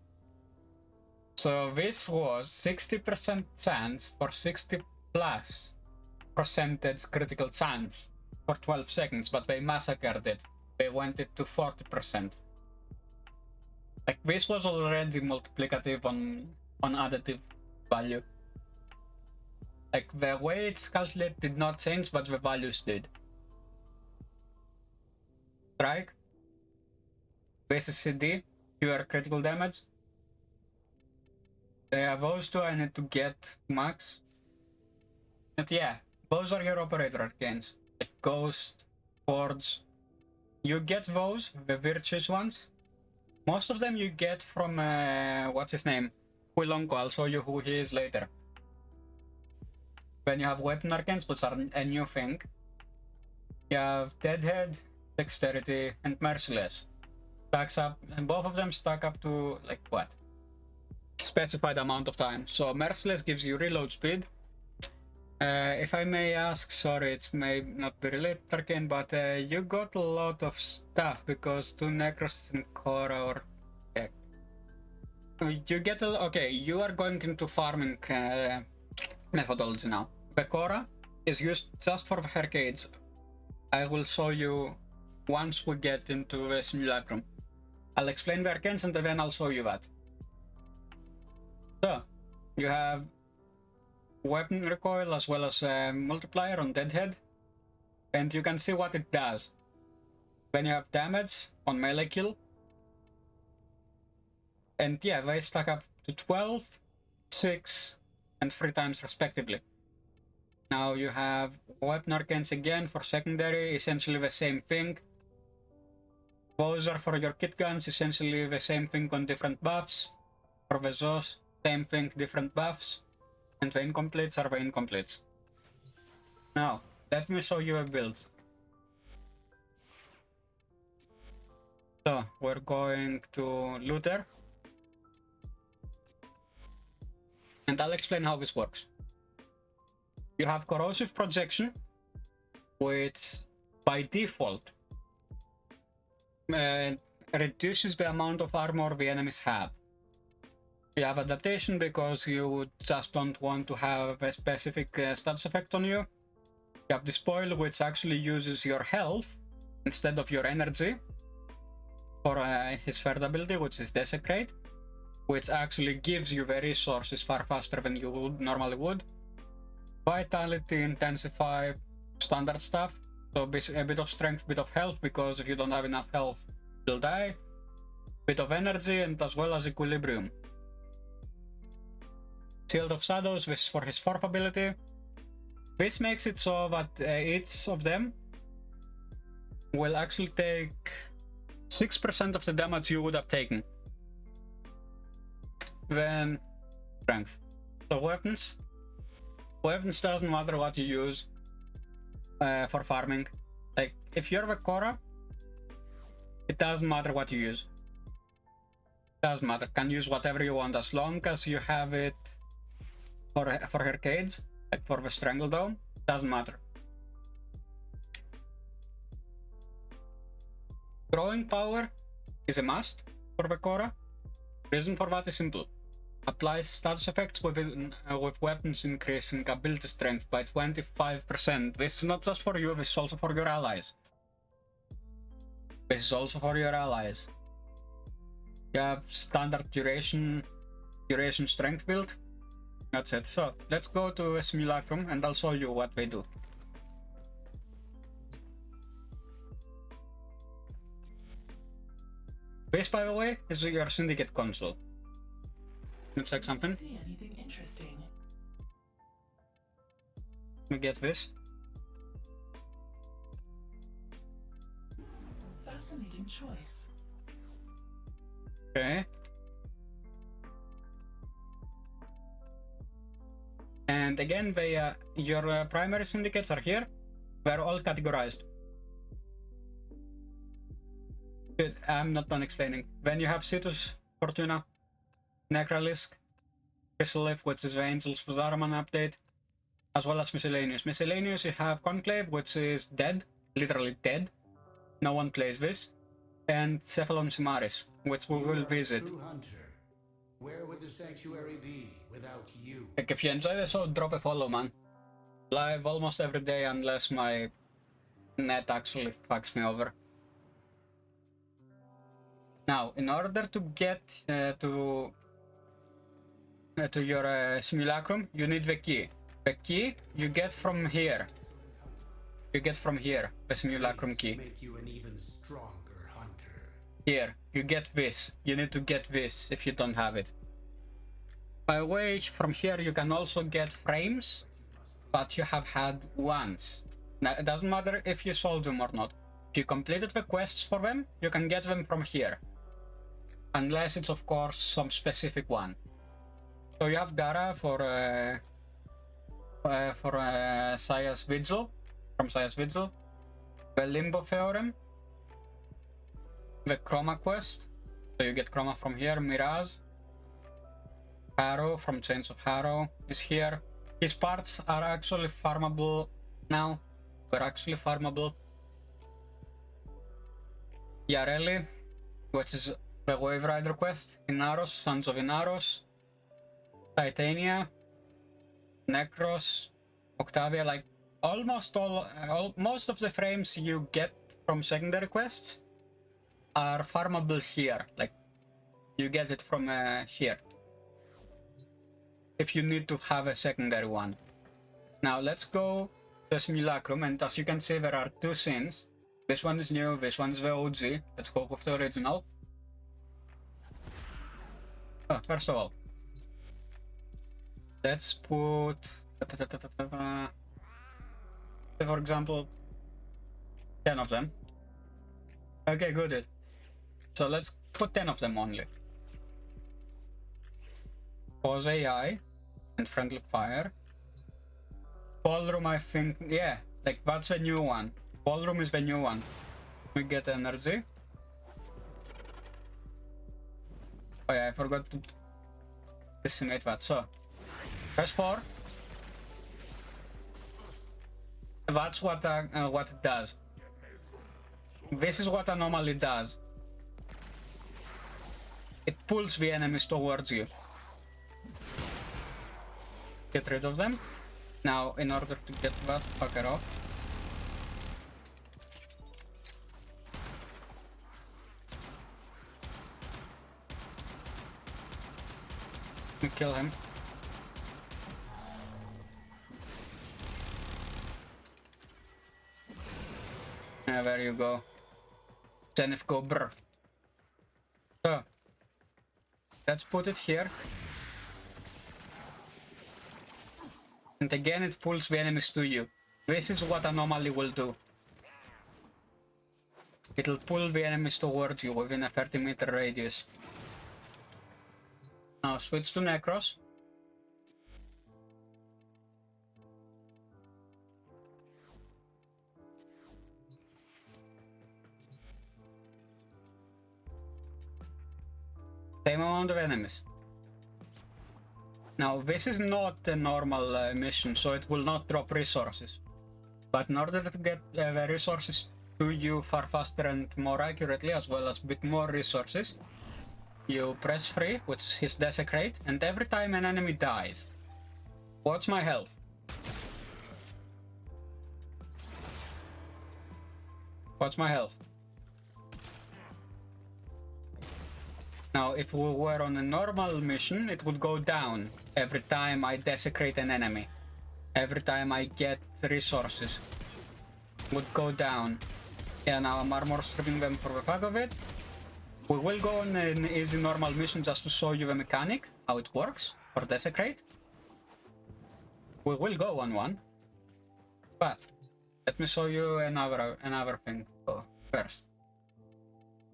So this was 60% chance for 60 plus percentage critical chance for 12 seconds, but they massacred it. They went it to 40%. Like, this was already multiplicative on additive value. Like, the way it's calculated did not change, but the values did. Strike. This is CD, pure critical damage. Those two I need to get max. But yeah, those are your operator arcanes. Like Ghost, Forge. You get those, the virtuous ones. Most of them you get from, what's his name? Huilongo, I'll show you who he is later. When you have weapon arcanes, which are a new thing. You have Deadhead, Dexterity, and Merciless. Stacks up, and both of them stack up to, like, what? Specified amount of time. So Merciless gives you reload speed. If I may ask, sorry, it may not be related arcane, but you got a lot of stuff because 2 Necros and Cora or... you get a... Okay, you are going into farming methodology now. The Cora is used just for the arcades. I will show you once we get into the simulacrum. I'll explain the arcanes and then I'll show you that. So, you have weapon recoil as well as multiplier on Deadhead, and you can see what it does. When you have damage on melee kill, and yeah, they stack up to 12, 6, and 3 times respectively. Now you have weapon arcanes again for secondary, essentially the same thing. Those are for your kit guns, essentially the same thing on different buffs. For the Zos, same thing, different buffs. And the incompletes are the incompletes. Now, let me show you a build. So, we're going to Looter. And I'll explain how this works. You have Corrosive Projection, which by default reduces the amount of armor the enemies have. You have Adaptation because you just don't want to have a specific status effect on you. You have Despoil, which actually uses your health instead of your energy for his third ability, which is Desecrate, which actually gives you the resources far faster than you normally would. Vitality, Intensify, standard stuff. So basically a bit of strength, bit of health, because if you don't have enough health, you'll die. Bit of energy, and as well as Equilibrium. Shield of Shadows, this is for his 4th ability. This makes it so that each of them will actually take 6% of the damage you would have taken. Then strength. So weapons. Weapons doesn't matter what you use for farming. Like if you're the Cora, it doesn't matter what you use. Doesn't matter. Can use whatever you want as long as you have it for arcades, like for the Strangle Dome. Doesn't matter. Drawing power is a must for the Cora. Reason for that is simple. Applies status effects with weapons increasing ability strength by 25%. This is not just for you, this is also for your allies. This is also for your allies. You have standard duration strength build. That's it. So let's go to a simulacrum and I'll show you what they do. This, by the way, is your Syndicate console. Can you check something? See anything interesting? Let me get this. Fascinating choice. Okay. And again, your primary syndicates are here. They're all categorized. Good, I'm not done explaining. Then you have Citus, Fortuna, Necralisk, Chrysalith, which is the Angels for Zaraman update, as well as Miscellaneous. Miscellaneous, you have Conclave, which is dead, literally dead. No one plays this. And Cephalon Simaris, which we will visit. True hunter. Where would the sanctuary be without you? Like, if you enjoy the show, drop a follow, man. Live almost every day unless my net actually fucks me over. Now, in order to get to your simulacrum, you need the key. The key you get from here. You get from here the simulacrum key. Make you an even stronger hunter. Here, you get this. You need to get this if you don't have it. By the way, from here you can also get frames, but you have had once. Now, it doesn't matter if you sold them or not. If you completed the quests for them, you can get them from here. Unless it's, of course, some specific one. So you have Gara for Saya's Vigil, from Saya's Vigil, the Limbo Theorem, the Chroma quest, so you get Chroma from here, Mirage, Harrow from Chains of Harrow is here. His parts are actually farmable now, they're actually farmable. Yareli, which is the Wave Rider quest, Inaros, Sons of Inaros, Titania, Necros, Octavia, like almost most of the frames you get from secondary quests are farmable here, like you get it from here. If you need to have a secondary one. Now let's go to the simulacrum, and as you can see there are two scenes. This one is new, this one is the OG. Let's go with the original. Oh, first of all, let's put, for example, 10 of them. Okay, good. So let's put 10 of them only. Pause AI and friendly fire. Ballroom, I think, yeah, like that's the new one. Ballroom is the new one. We get energy. Oh yeah, I forgot to decimate that. So, press 4. That's what it does. This is what Anomaly does. It pulls the enemies towards you. Get rid of them. Now, in order to get that fucker off, we kill him. Yeah, there you go. Zenith go brr. So, let's put it here. And again it pulls the enemies to you. This is what Anomaly will do. It'll pull the enemies towards you within a 30-meter radius. Now switch to Necros. Same amount of enemies. Now this is not a normal mission, so it will not drop resources. But in order to get the resources to you far faster and more accurately, as well as a bit more resources, you press 3, which is his Desecrate, and every time an enemy dies, watch my health. Watch my health. Now, if we were on a normal mission, it would go down every time I desecrate an enemy. Every time I get resources, would go down. Yeah, now I'm armor stripping them for the fuck of it. We will go on an easy normal mission just to show you the mechanic, how it works for desecrate. We will go on one, but let me show you another thing first.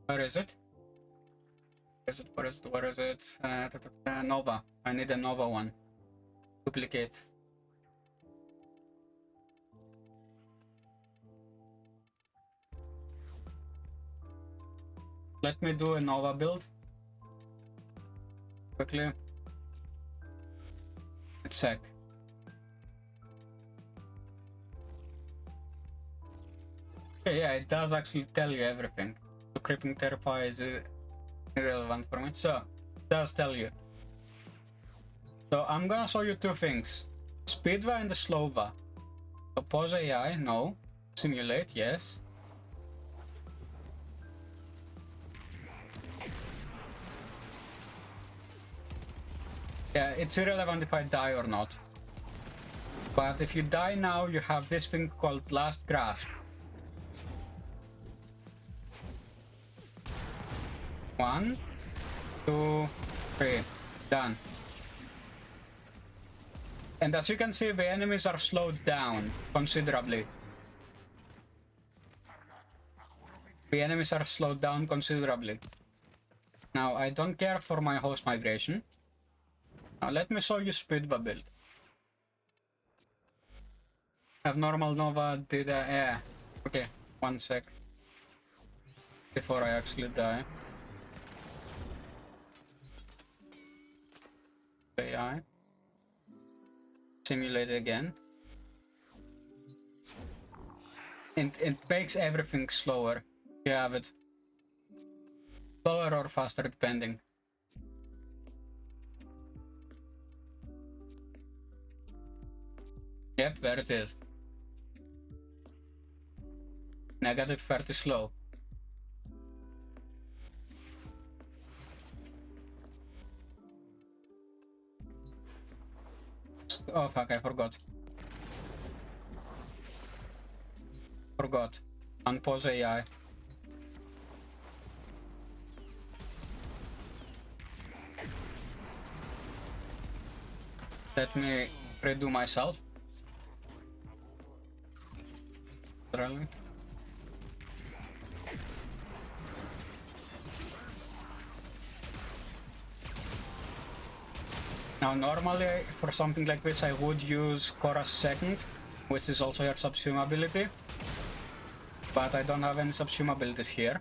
Where is it? Where is it? Nova. I need a Nova one. Duplicate. Let me do a Nova build. Quickly. Check. Okay, yeah, it does actually tell you everything. The Creeping Terrify is irrelevant for me. So, it does tell you. So, I'm gonna show you two things. Speedva and the Slova. So, pause AI, no. Simulate, yes. Yeah, it's irrelevant if I die or not. But if you die now, you have this thing called Last Grasp. 1, 2, 3, done. And as you can see, the enemies are slowed down considerably. The enemies are slowed down considerably. Now, I don't care for my host migration. Now, let me show you Speedva build. Have normal Nova, did I? Yeah. Okay, 1 sec. Before I actually die. AI. Simulate again. And it makes everything slower. You have it. Slower or faster depending. Yep, there it is. Negative 30 slow. Oh fuck, I forgot. Unpause AI. Let me redo myself. Really? Now normally for something like this I would use Chorus second, which is also your subsume ability. But I don't have any subsume abilities here.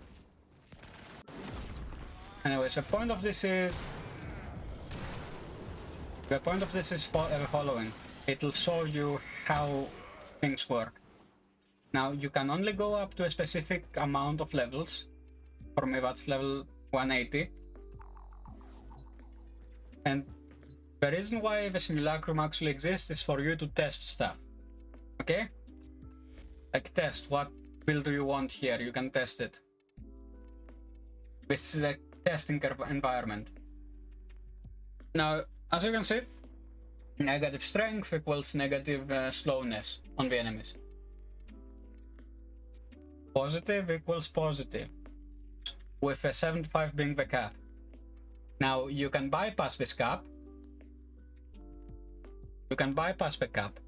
Anyways, the point of this is the following. It will show you how things work. Now you can only go up to a specific amount of levels. For me that's level 180. And the reason why the simulacrum actually exists is for you to test stuff. Okay? Like test, what build do you want here? You can test it. This is a testing environment. Now, as you can see, negative strength equals negative slowness on the enemies. Positive equals positive, with a 75 being the cap. Now, you can bypass this cap. You can bypass the cap.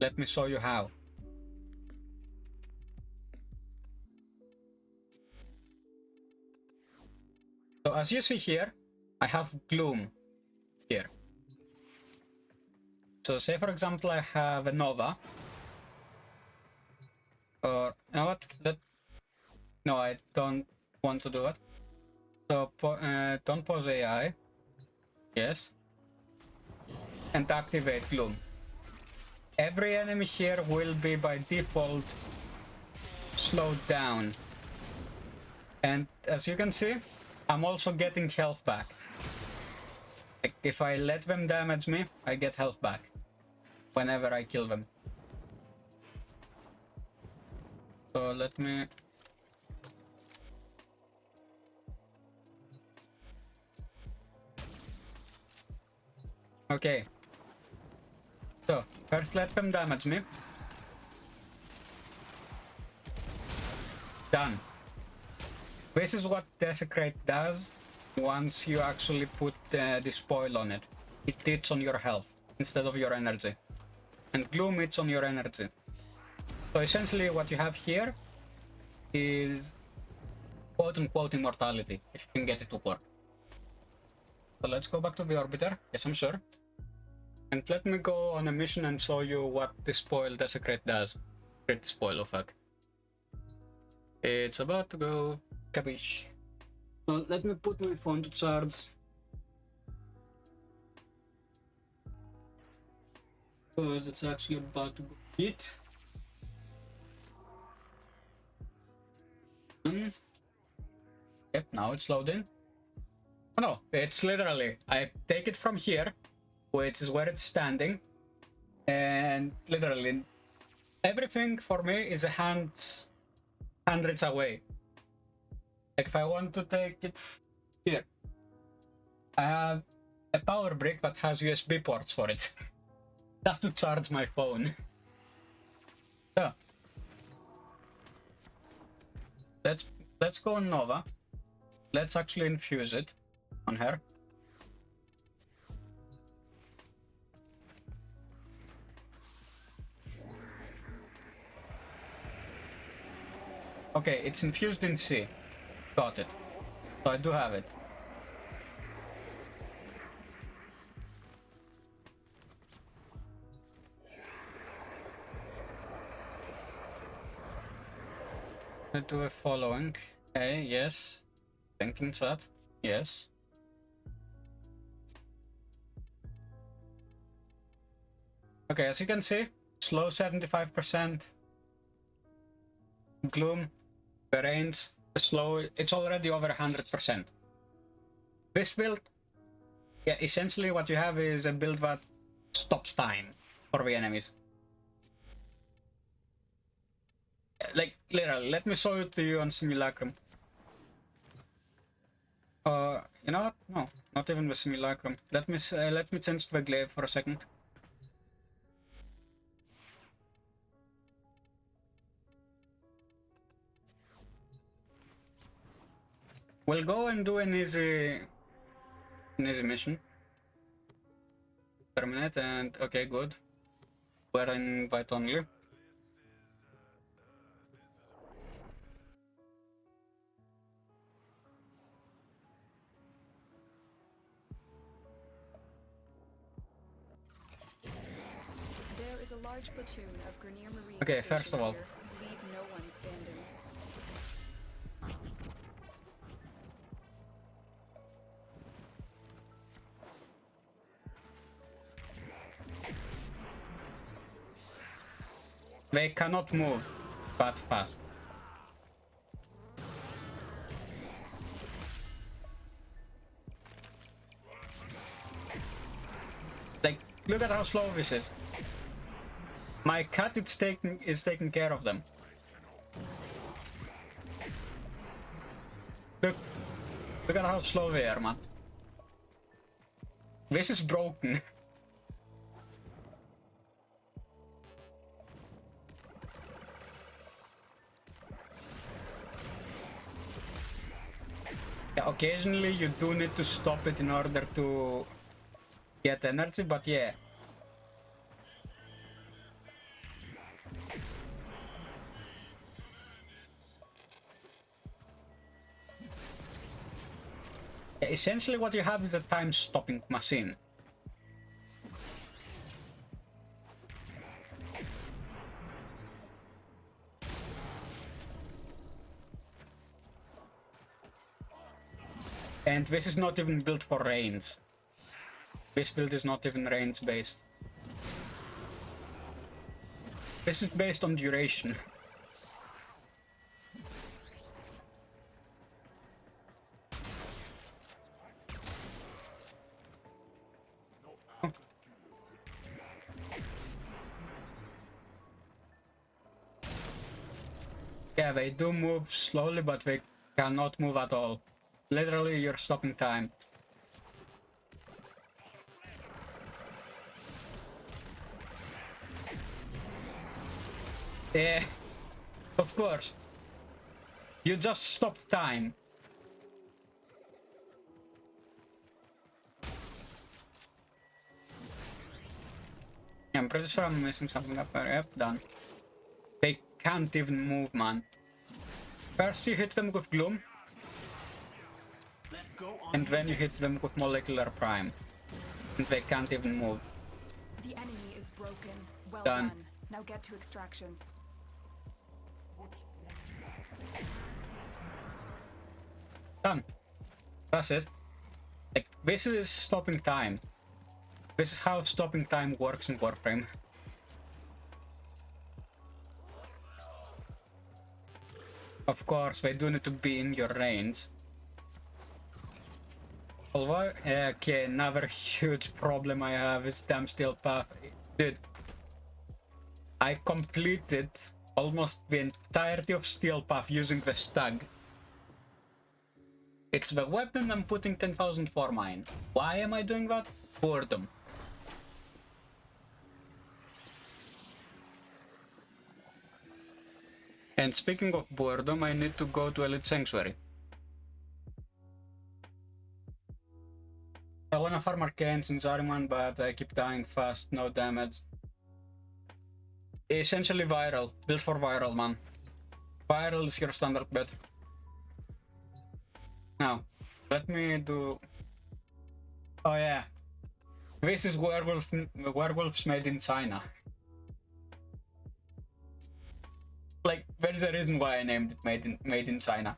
Let me show you how. So as you see here, I have gloom here. So say for example I have a Nova. Or, you know what? No, I don't want to do it. So don't pause AI. Yes. And activate gloom. Every enemy here will be by default slowed down. And as you can see, I'm also getting health back. Like if I let them damage me, I get health back whenever I kill them. So let me... Okay. So, first let them damage me. Done. This is what Desecrate does once you actually put the spoil on it. It eats on your health instead of your energy. And Gloom eats on your energy. So essentially what you have here is quote-unquote immortality, if you can get it to work. So let's go back to the orbiter. Yes, I'm sure. And let me go on a mission and show you what the spoil desecrate does. Crit spoil, oh fuck. It's about to go. Capiche. So let me put my phone to charge. Because it's actually about to go hit. Yep, now it's loading. Oh no, it's literally, I take it from here, which is where it's standing, and literally everything for me is a hundreds away. Like if I want to take it here, I have a power brick that has USB ports for it, just to charge my phone. So let's go on Nova. Let's actually infuse it on her. Okay, it's infused in C. Got it. So I do have it. Let's do a following. Okay, yes. Thinking that. Yes. Okay, as you can see, slow 75%. Gloom, the range, slow, it's already over 100%. This build, yeah, essentially what you have is a build that stops time for the enemies. Like, literally, let me show it to you on Simulacrum. You know what? No, not even the Simulacrum. Let me change the glaive for a second. We'll go and do an easy mission. Terminate and okay, good. We're in invite only. There is a large platoon of Grenier Marine. Okay, first of all. Leave no one standing. They cannot move that fast. Like, look at how slow this is. My cat is taking care of them. Look at how slow they are, man. This is broken. Yeah, occasionally you do need to stop it in order to get energy, but yeah. Essentially what you have is a time-stopping machine. And this is not even built for range. This build is not even range based. This is based on duration. Yeah, they do move slowly, but they cannot move at all. Literally, you're stopping time. Yeah, of course. You just stopped time. Yeah, I'm pretty sure I'm missing something up there. Yep, done. They can't even move, man. First you hit them with Gloom. Let's and then you hit them with molecular prime. And they can't even move. The enemy is broken. Well Done. done. Now get to extraction. Done. That's it. Like, this is stopping time. This is how stopping time works in Warframe. Of course, they do need to be in your range. Although, okay, another huge problem I have is damn steel path. Dude, I completed almost the entirety of steel path using the Stug. It's the weapon I'm putting 10,000 for mine. Why am I doing that? Boredom. And speaking of boredom, I need to go to Elite Sanctuary. I wanna farm Arcanes in Zariman, but I keep dying fast, no damage. Essentially viral. Built for viral, man. Viral is your standard bet. Now, let me do... Oh yeah. This is werewolves made in China. Like, there's a reason why I named it made in China.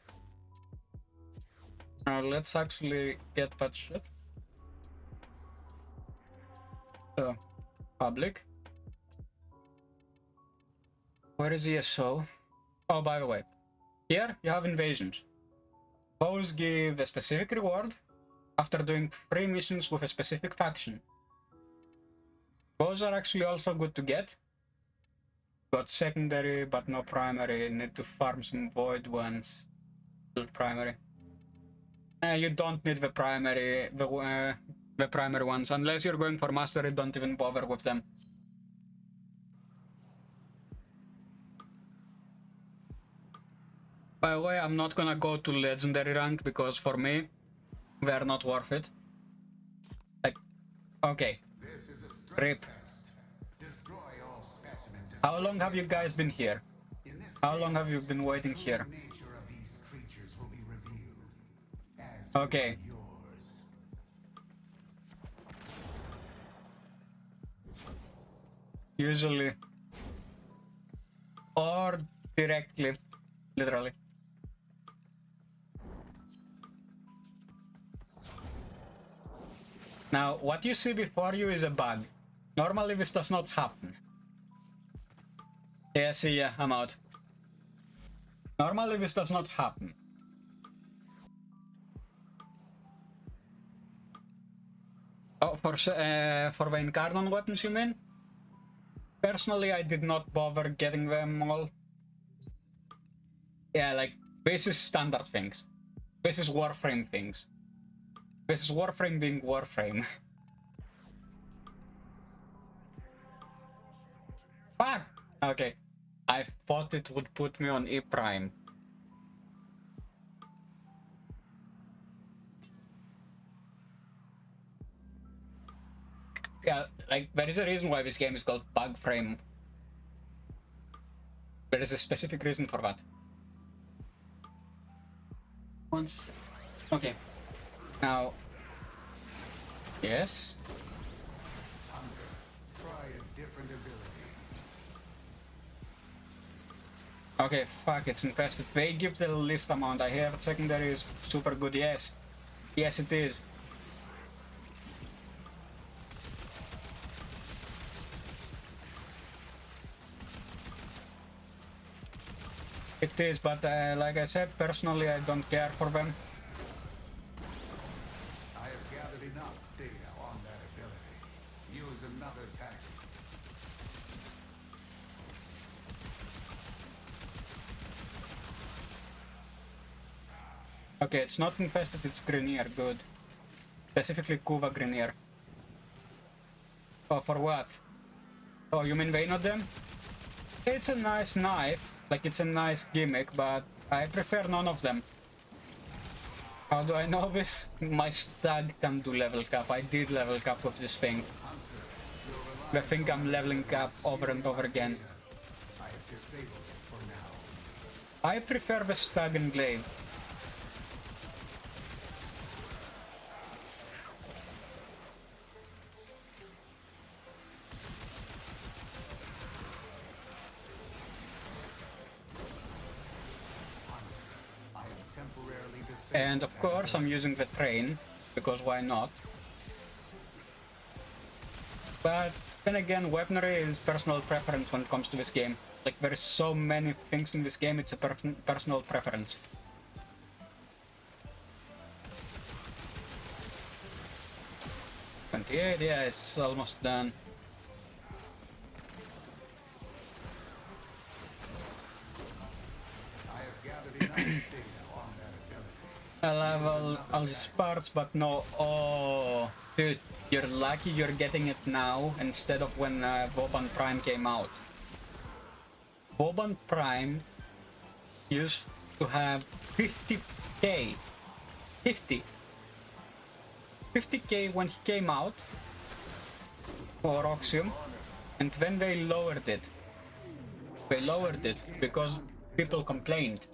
Now let's actually get that shit. So, public. Where is ESO? Oh, by the way, here you have invasions. Those give a specific reward after doing 3 missions with a specific faction. Those are actually also good to get. Got secondary but no primary, need to farm some void ones. Primary. You don't need the primary, the primary ones, unless you're going for mastery, don't even bother with them. By the way, I'm not gonna go to legendary rank because for me, they're not worth it. Like, okay. RIP. How long have you guys been here? How long have you been waiting here? Okay. Usually. Or directly. Literally. Now, what you see before you is a bug. Normally this does not happen. Yeah, see ya, I'm out. Normally this does not happen. Oh, for the Incarnon weapons you mean? Personally, I did not bother getting them all. Yeah, like, this is standard things. This is Warframe things. This is Warframe being Warframe. Fuck! Okay. I thought it would put me on E Prime. Yeah, like, there is a reason why this game is called Bug Frame. There is a specific reason for that. Once. Okay. Now. Yes. Try a different ability. Okay, fuck, it's infested. They give the least amount. I have secondary is super good, yes. Yes, it is. It is, but like I said, personally I don't care for them. I have gathered enough data on that ability. Use another tactic. Okay, it's not infested, it's Grenier, good. Specifically Kuva Grenier. Oh, for what? Oh, you mean Vein of them? It's a nice knife, like it's a nice gimmick, but I prefer none of them. How do I know this? My Stug can do level cap. I did level cap with this thing. The thing I'm leveling up over and over again. I prefer the Stug and Glaive. And of course I'm using the train, because why not? But then again, weaponry is personal preference when it comes to this game. Like, there is so many things in this game, it's a personal preference. Yeah, it's almost done. I level all these parts, but no. Oh, dude, you're lucky you're getting it now instead of when Vauban Prime came out. Vauban Prime used to have 50k. 50k when he came out for Oxium, and then they lowered it. They lowered it because people complained.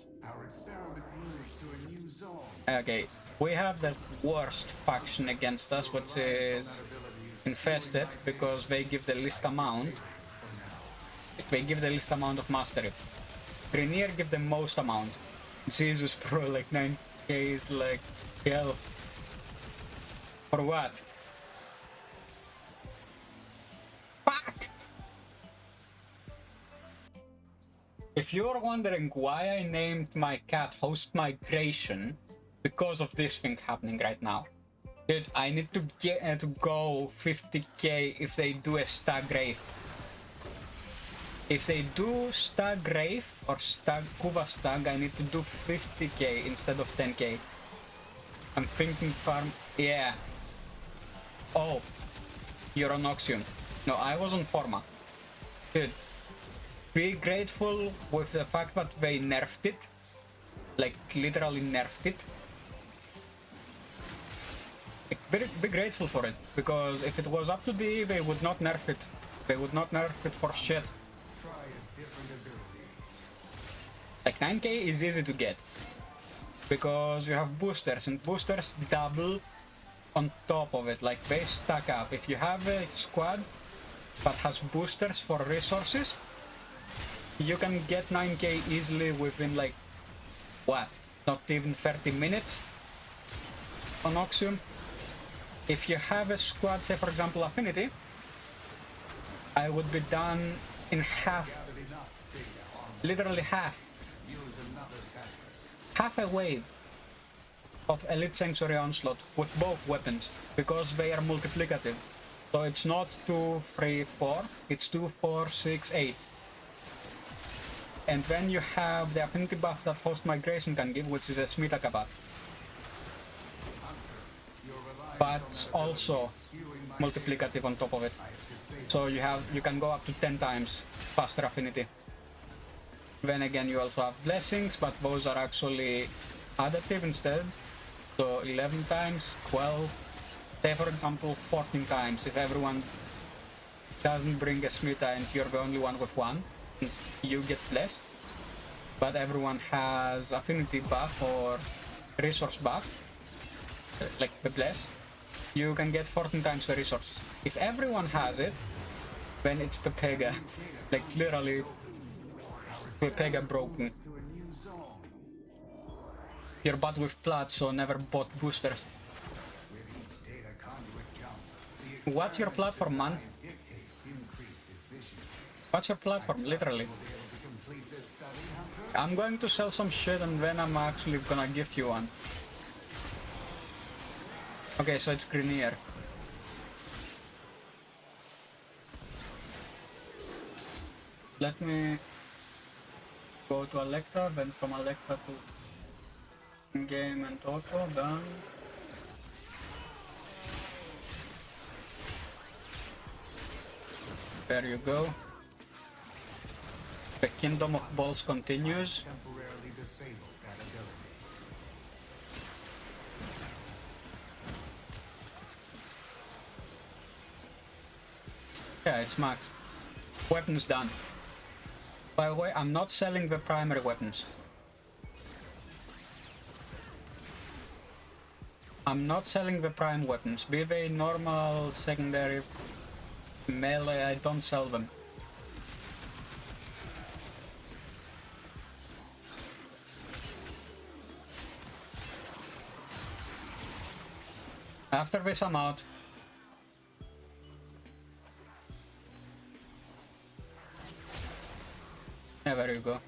Okay, we have the worst faction against us, which is Infested, because they give the least amount. They give the least amount of mastery. Grenier give the most amount. Jesus, bro, like 9k is like hell. For what? Fuck! If you're wondering why I named my cat Host Migration, because of this thing happening right now. Dude, I need to get to go 50k if they do a Stag Rave. If they do Stag Rave or Kuva Stag, I need to do 50k instead of 10k. I'm thinking farm. Yeah. Oh, you're on Oxium. No, I was on Forma. Dude, be grateful with the fact that they nerfed it. Like, literally nerfed it. Be grateful for it, because if it was up to DE, they would not nerf it. They would not nerf it for shit. Like, 9k is easy to get, because you have boosters, and boosters double on top of it. Like, they stack up. If you have a squad that has boosters for resources, you can get 9k easily within, like, what? Not even 30 minutes on Oxium. If you have a squad, say for example Affinity, I would be done in half. Literally half. Half a wave of Elite Sanctuary Onslaught with both weapons, because they are multiplicative. So it's not 2, 3, 4, it's 2, 4, 6, 8. And then you have the affinity buff that Host Migration can give, which is a Smitaka buff. But also multiplicative on top of it. So you can go up to 10 times faster affinity. Then again, you also have blessings, but those are actually additive instead. So 11 times, 12, say for example 14 times. If everyone doesn't bring a Smita and you're the only one with one, you get blessed. But everyone has affinity buff or resource buff, like the bless. You can get 14 times the resources. If everyone has it, then it's Pepega. Like literally, Pepega broken. You're bought with plat, so never bought boosters. What's your platform, man? What's your platform, literally? I'm going to sell some shit and then I'm actually gonna give you one. Okay, so it's Grenier. Let me go to Electra, then from Electra to game and auto, done. There you go. The Kingdom of Balls continues. Yeah, it's maxed. Weapons done. By the way, I'm not selling the primary weapons. I'm not selling the prime weapons. Be they normal, secondary, melee, I don't sell them. After this I'm out. Yeah, there you go.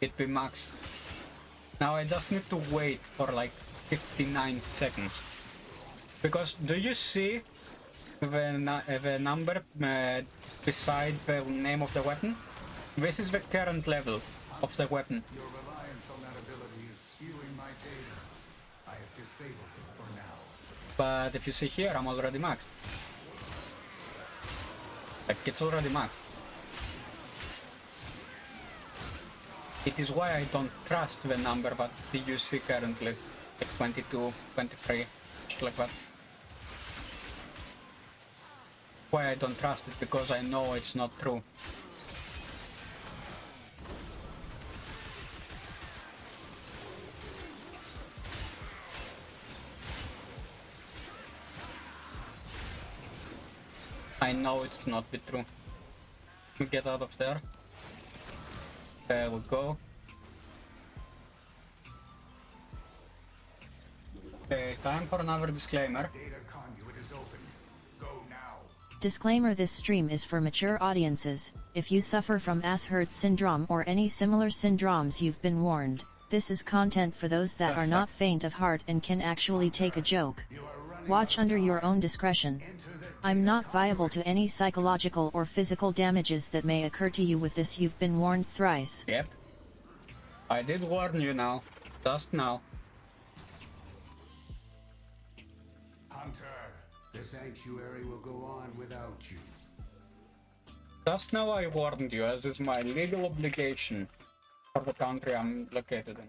Hit me max. Now I just need to wait for like 59 seconds. Because do you see the number beside the name of the weapon? This is the current level of the weapon. Your reliance on that ability is skewing my data. I have disabled it for now. But if you see here, I'm already maxed. Like, it's already maxed. It is why I don't trust the number that you see currently. Like 22, 23, just like that. Why I don't trust it, because I know it's not true. I know it's not be true. Get out of there. There we go. Okay, time for another disclaimer. Data conduit is open. Go now. Disclaimer: this stream is for mature audiences. If you suffer from Ashurt syndrome or any similar syndromes, you've been warned. This is content for those that are not faint of heart and can actually take a joke. Watch under your own discretion. I'm not viable to any psychological or physical damages that may occur to you with this. You've been warned thrice. Yep. I did warn you now. Just now. Hunter, the sanctuary will go on without you. Just now I warned you, as is my legal obligation for the country I'm located in.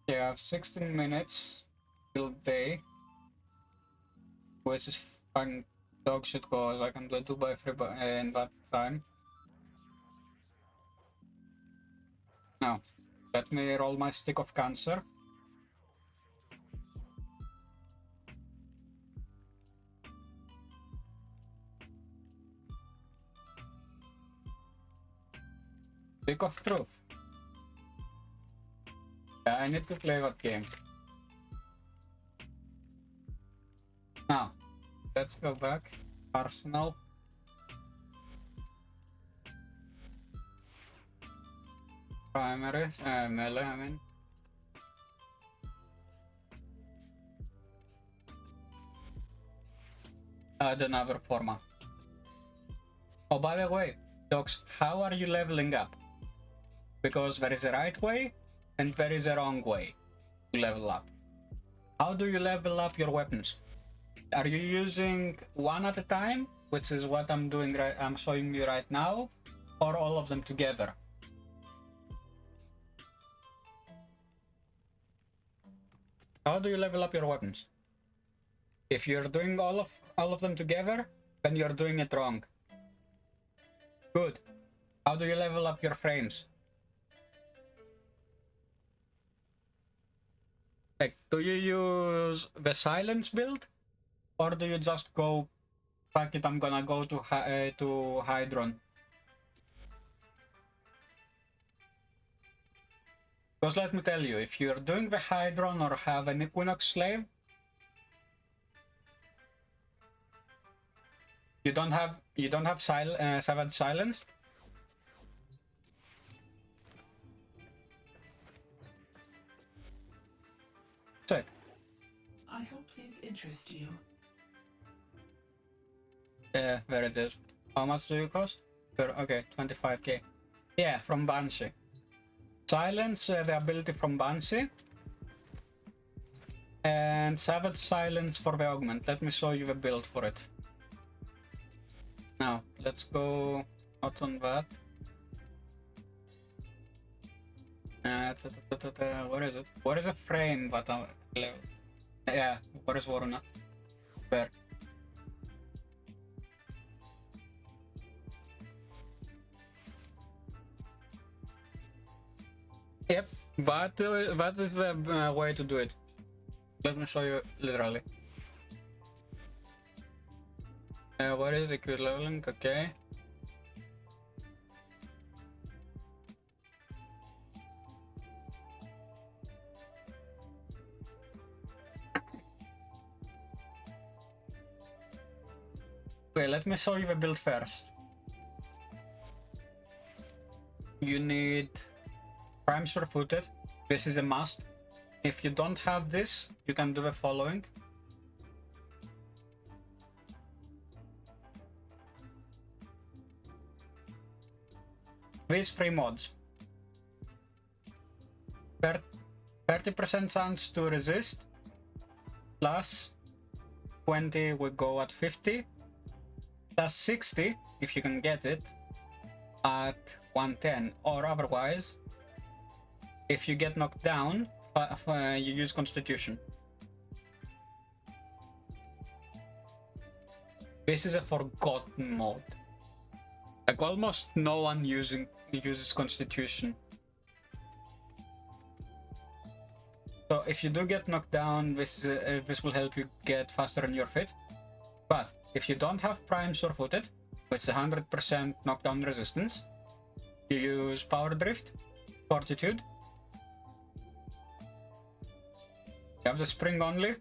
I have 16 minutes till day, which is fine. Dog shit, cause I can do 2 by 3 in that time. Now, let me roll my stick of cancer. Stick of truth. Yeah, I need to play that game. Now, let's go back. Arsenal. Primary, melee, I mean. Add another forma. Oh, by the way, dogs, how are you leveling up? Because there is a right way and there is a wrong way to level up. How do you level up your weapons? Are you using one at a time, which is what I'm doing right, I'm showing you right now, or all of them together? How do you level up your weapons? If you're doing all of them together, then you're doing it wrong. Good. How do you level up your frames? Like, do you use the silence build, or do you just go, fuck it, I'm gonna go to Hydron? Because let me tell you, if you're doing the Hydron or have an Equinox slave, you don't have Savage Silence. Check. I hope these interest you. Yeah, there it is. How much do you cost? Okay, 25k. Yeah, from Banshee. Silence, the ability from Banshee. And Savage Silence for the augment. Let me show you the build for it. Now, let's go not on that. Where is it? What is a frame that yeah, where is Waruna? Where? Yep, but that is the way to do it. Let me show you literally. What is the Q leveling? Okay. Okay, let me show you the build first. You need prime sure-footed. This is a must. If you don't have this, you can do the following. These 3 mods. 30% chance to resist, plus 20 will go at 50, plus 60 if you can get it at 110, or otherwise if you get knocked down you use Constitution. This is a forgotten mod. Like almost no one uses Constitution. So if you do get knocked down, this will help you get faster on your feet. But if you don't have Prime Sure-footed, which is 100% knockdown resistance, you use Power Drift, Fortitude. You have the Spring only.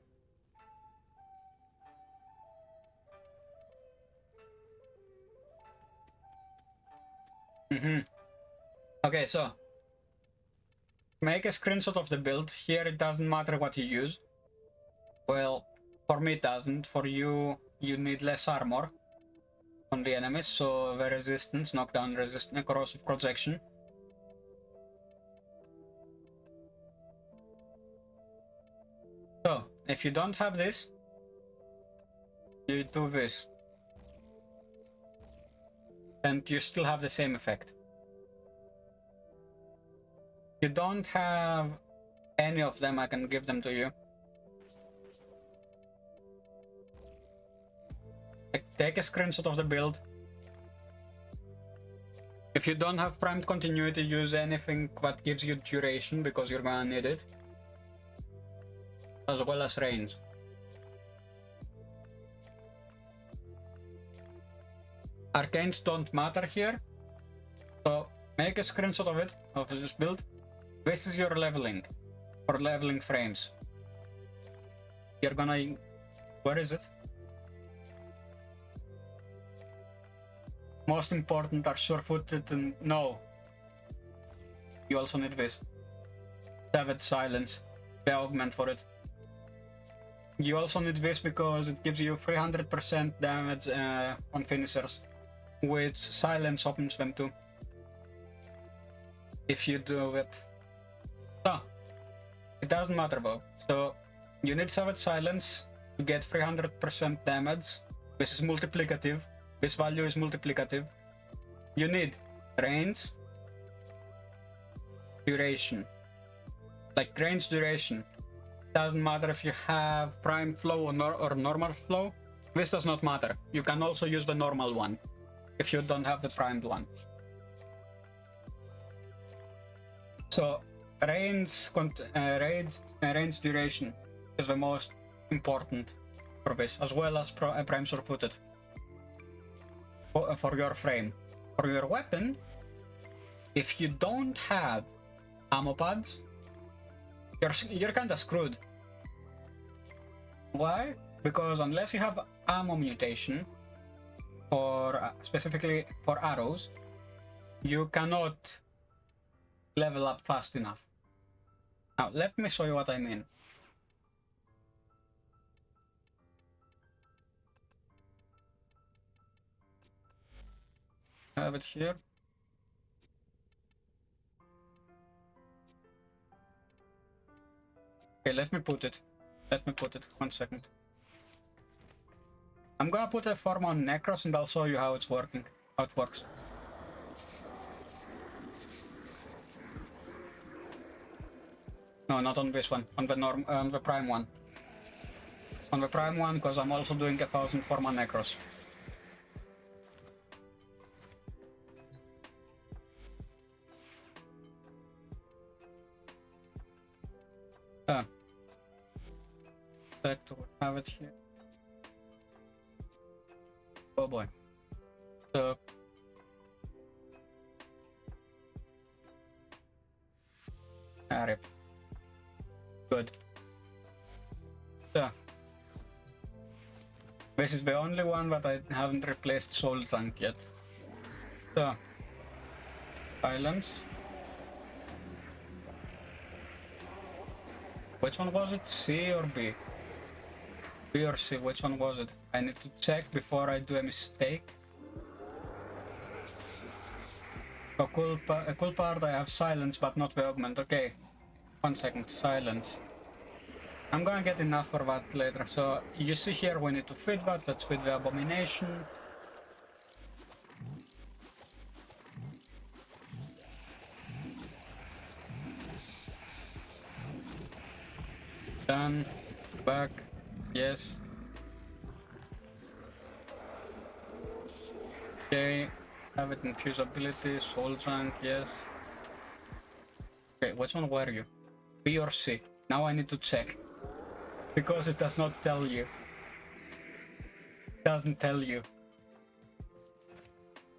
Okay, so make a screenshot of the build. Here it doesn't matter what you use. Well, for me it doesn't. For you, you need less armor on the enemies, so the resistance, knockdown resistance, corrosive projection. So, if you don't have this, you do this. And you still have the same effect. If you don't have any of them, I can give them to you. Take a screenshot of the build. If you don't have primed continuity, use anything that gives you duration, because you're gonna need it. As well as range. Arcanes don't matter here, so make a screenshot of it, of this build. This is your leveling, for leveling frames. You're gonna... where is it? Most important are sure-footed and... no. You also need this. Savage Silence, the augment for it. You also need this because it gives you 300% damage on finishers, which Silence opens them too, if you do it. So, it doesn't matter though. So, you need Savage Silence to get 300% damage. This is multiplicative. This value is multiplicative. You need range, duration. Like range duration. Doesn't matter if you have prime flow or normal flow. This does not matter. You can also use the normal one if you don't have the primed one. So range duration is the most important for this, as well as prime sure-footed for your frame. For your weapon, if you don't have ammo pads, you're kinda screwed. Why? Because unless you have ammo mutation, or specifically for arrows, you cannot level up fast enough. Now let me show you what I mean. I have it here. Okay, let me put it. 1 second. I'm gonna put a form on Necros and I'll show you how it's working. How it works. No, not on this one. On the prime one. On the prime one, because I'm also doing 1000 form on Necros. Back to have it here. Oh boy. So rip. Good. So this This is the only one that I haven't replaced Soul Chunk yet. So, silence. Which one was it? C or B? B or C, which one was it? I need to check before I do a mistake. A cool part, I have silence but not the augment. Okay, 1 second, silence. I'm gonna get enough for that later. So you see here we need to feed that. Let's feed the abomination. Done. Back. Yes. Okay. Have it infuse ability. Soul Chunk. Yes. Okay, which one were you? B or C? Now I need to check. Because it does not tell you. It doesn't tell you.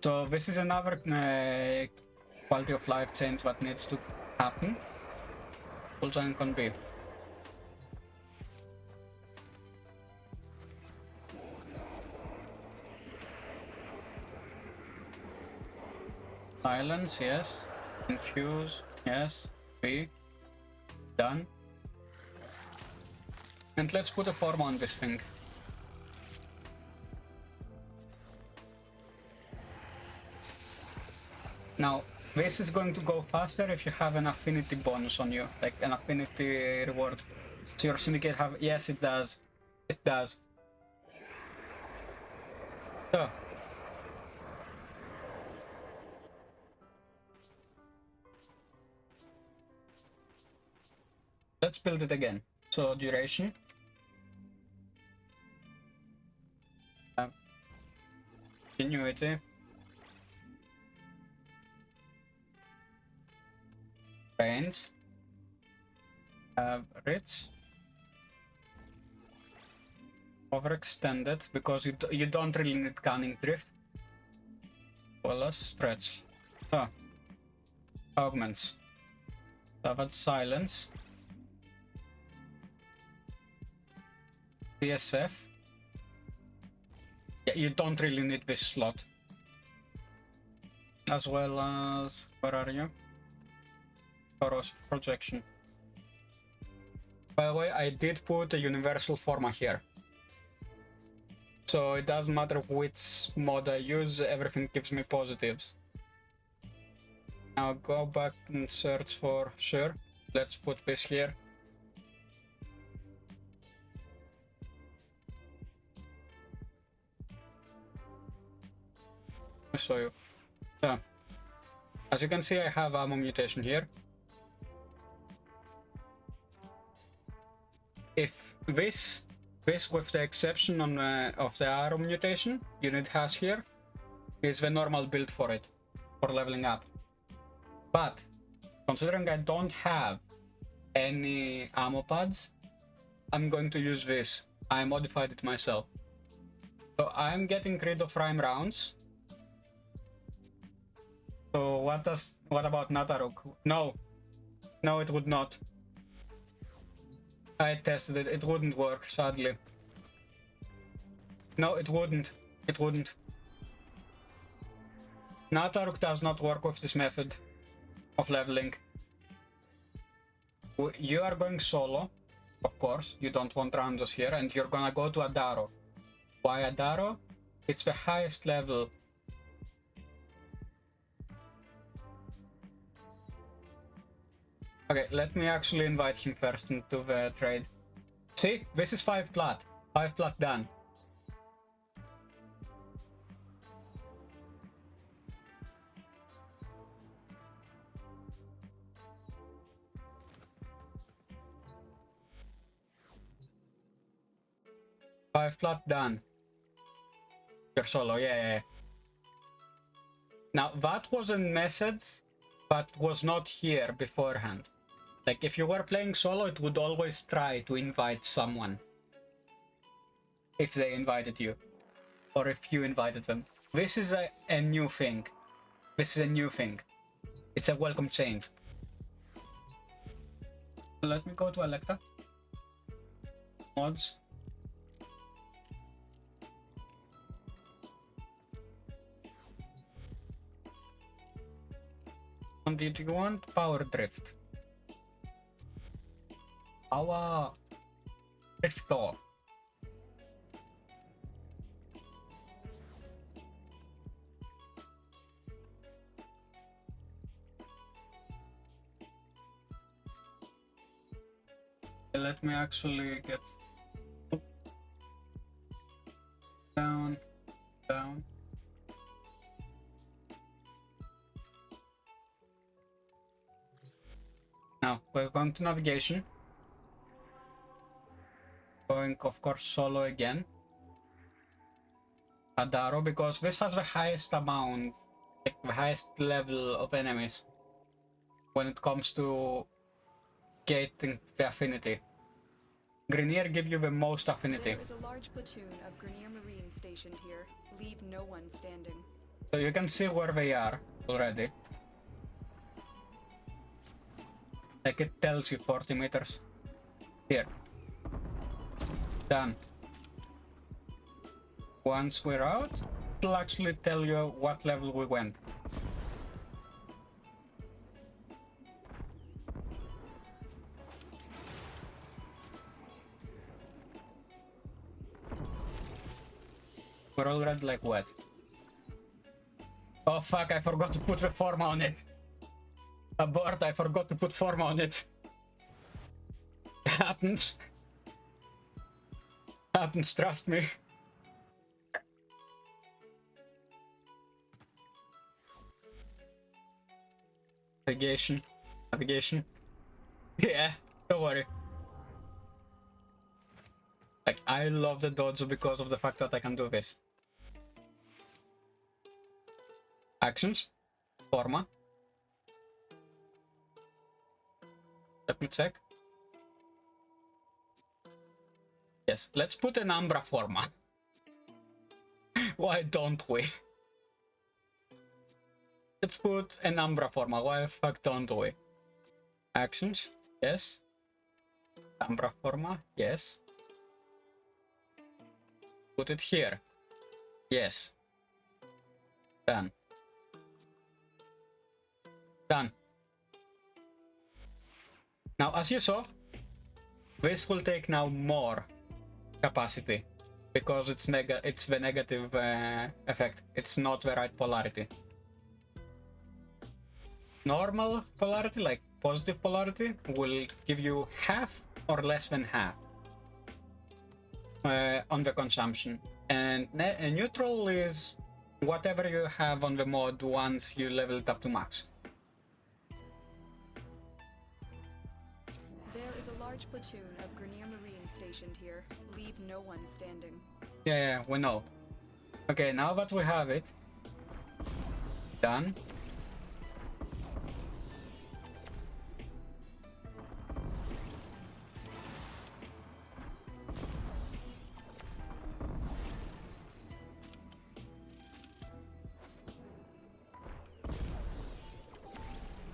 So this is another quality of life change that needs to happen. Soul Chunk on B. Silence, yes. Infuse, yes. B. Done. And let's put a form on this thing. Now, this is going to go faster if you have an affinity bonus on you, like an affinity reward. So your syndicate have, yes it does. It does. So. Let's build it again. So duration. Continuity. Range. Rich. Overextended because you don't really need Cunning Drift. Well, let's stretch. So augments. Savage Silence. PSF. Yeah, you don't really need this slot. As well as, where are you? Corrosive Projection. By the way, I did put a universal forma here. So it doesn't matter which mod I use, everything gives me positives. Now go back and search for, sure, let's put this here. I show you. So, as you can see, I have ammo mutation here. If this with the exception on of the arrow mutation unit has here, is the normal build for it, for leveling up. But considering I don't have any ammo pads, I'm going to use this. I modified it myself. So I'm getting rid of rhyme rounds. So what about Nataruk? No, it would not. I tested it, it wouldn't work, sadly. No, it wouldn't. Nataruk does not work with this method of leveling. You are going solo, of course, you don't want randos here, and you're gonna go to Adaro. Why Adaro? It's the highest level. Okay, let me actually invite him first into the trade. See, this is 5 plat. 5 plat done. Five plat done. You're solo, yeah. Now that was a message, but was not here beforehand. Like, if you were playing solo, it would always try to invite someone. If they invited you. Or if you invited them. This is a new thing. This is a new thing. It's a welcome change. Let me go to Electa. Mods. And did you want power drift? Power drift off. Let me actually get down, down. Now we're going to navigation. Going, of course, solo again. Adaro, because this has the highest amount, like the highest level of enemies when it comes to gating the affinity. Grenier give you the most affinity. There is a large platoon of Grenier Marines stationed here. Leave no one standing. So you can see where they are already. Like it tells you 40 meters. Here. Done. Once we're out, it'll actually tell you what level we went. We're already like what? Oh fuck, I forgot to put the forma on it. Abort, I forgot to put forma on it. Happens. Happens, trust me. Navigation. Navigation. Yeah, don't worry. Like, I love the dojo because of the fact that I can do this. Actions. Forma. Let me check. Yes, let's put an Umbra forma. Why don't we? Let's put an Umbra forma. Why the fuck don't we? Actions. Yes. Umbra forma. Yes. Put it here. Yes. Done. Done. Now, as you saw, this will take now more capacity because it's the negative effect. It's not the right polarity. Normal polarity, like positive polarity, will give you half or less than half on the consumption, and neutral is whatever you have on the mod once you level it up to max. There is a large platoon of Grenier Marines stationed here. Leave no one standing. Yeah, we know. Okay, now that we have it done,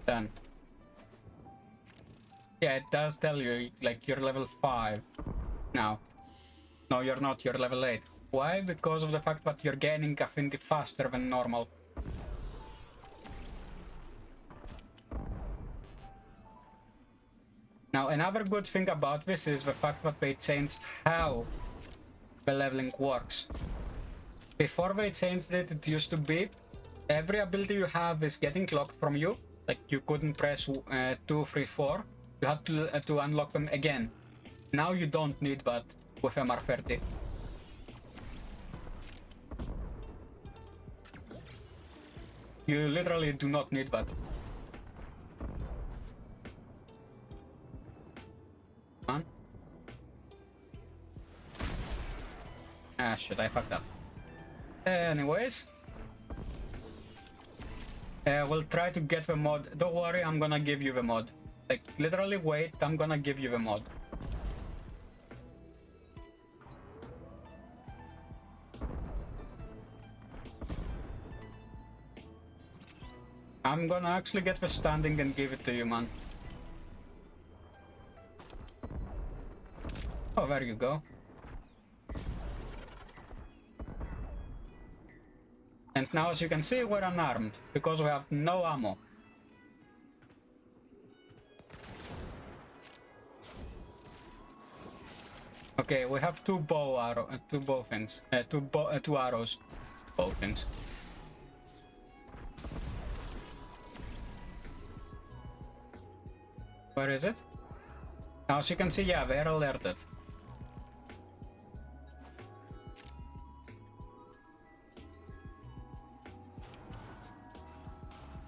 done. Yeah, it does tell you, like, you're level 5 now. No, you're not, you're level 8. Why? Because of the fact that you're gaining affinity faster than normal. Now, another good thing about this is the fact that they changed how the leveling works. Before they changed it, it used to be every ability you have is getting clocked from you. Like, you couldn't press 2, 3, 4. You had to unlock them again. Now you don't need that with MR30. You literally do not need that. Come on. Ah shit, I fucked up. Anyways. We'll try to get the mod. Don't worry, I'm gonna give you the mod. Like, literally wait, I'm gonna give you the mod. I'm gonna actually get the standing and give it to you, man. Oh, there you go. And now, as you can see, we're unarmed, because we have no ammo. Okay, we have two bow things. Two arrows. Bow things. Where is it? Now, as you can see, yeah, we're alerted.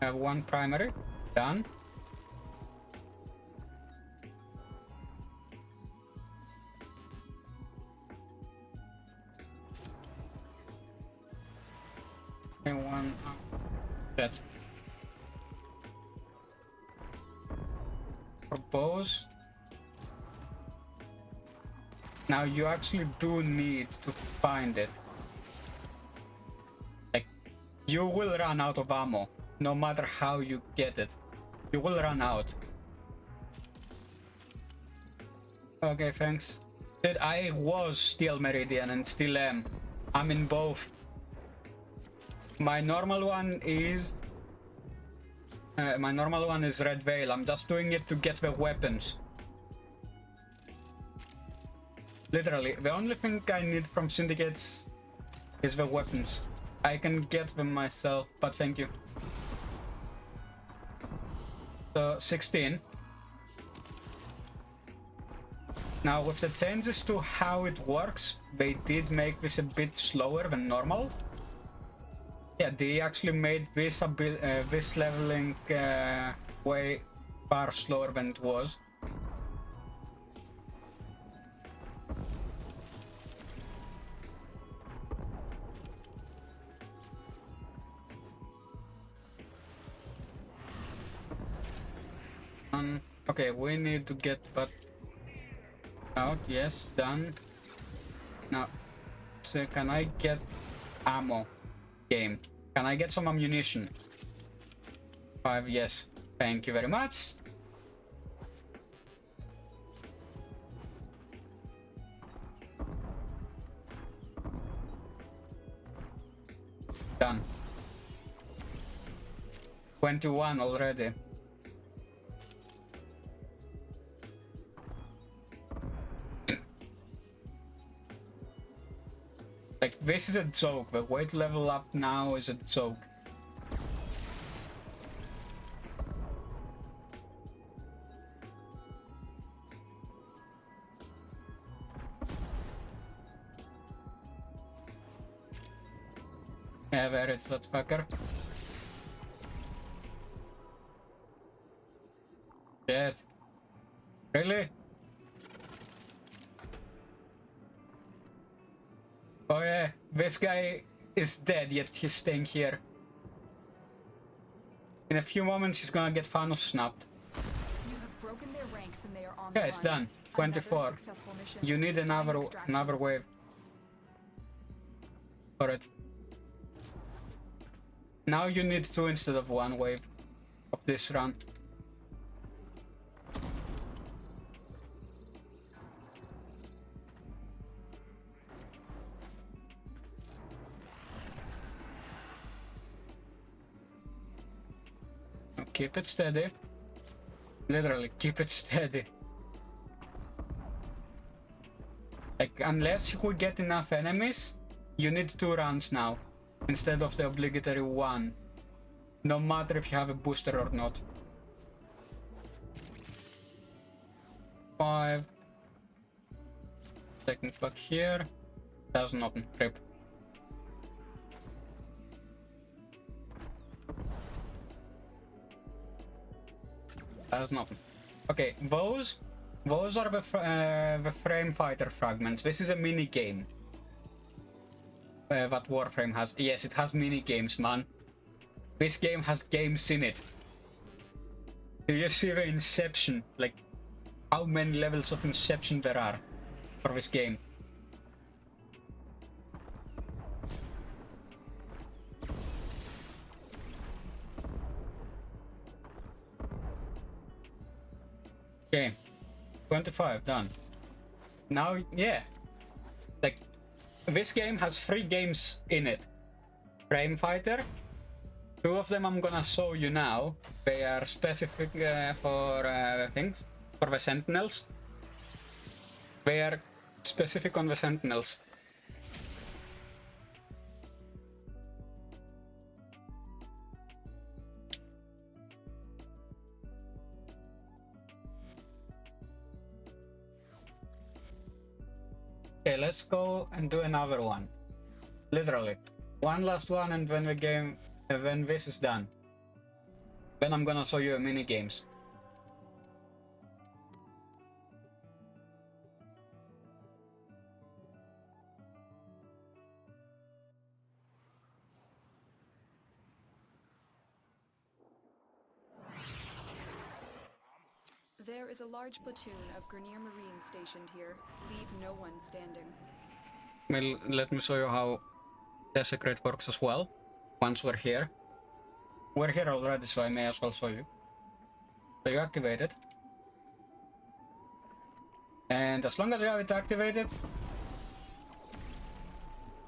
I have one primary. Done. And one dead. Propose. Now you actually do need to find it. Like, you will run out of ammo, no matter how you get it. You will run out. Okay, thanks. Dude, I was Steel Meridian and still am. I'm in both. My normal one is Red Veil. I'm just doing it to get the weapons. Literally, the only thing I need from syndicates is the weapons. I can get them myself, but thank you. So 16. Now with the changes to how it works, they did make this a bit slower than normal. Yeah, they actually made this this leveling way far slower than it was. Okay, we need to get that out. Yes, done. Now, so can I get ammo? Game. Can I get some ammunition? 5, yes. Thank you very much. Done. 21 already. Like, this is a joke. The way to level up now is a joke. Yeah, there it's that fucker. Shit. Really? Oh yeah, this guy is dead, yet he's staying here. In a few moments, he's gonna get Thanos snapped. You have broken their ranks and they are on Yeah, the it's run. done. 24. You need another wave for it. Now you need 2 instead of 1 wave of this run. Keep it steady. Literally, keep it steady. Like, unless you could get enough enemies, you need 2 runs now, instead of the obligatory 1. No matter if you have a booster or not. 5. Second back here. Doesn't open. Rip. That's nothing. Okay, those are the frame fighter fragments. This is a mini game that Warframe has. Yes, it has mini games, man. This game has games in it. Do you see the Inception? Like, how many levels of Inception there are for this game? Okay, 25, done. Now, yeah, like, this game has 3 games in it. Frame Fighter, 2 of them I'm gonna show you now. They are specific for things, for the Sentinels. They are specific on the sentinels. Okay, let's go and do another one. Literally. One last one, and when the game, when this is done, then I'm gonna show you mini games. There is a large platoon of Grenier Marines stationed here. Leave no one standing. Well, let me show you how Desecrate works as well. Once we're here. We're here already, so I may as well show you. So you activate it. And as long as you have it activated,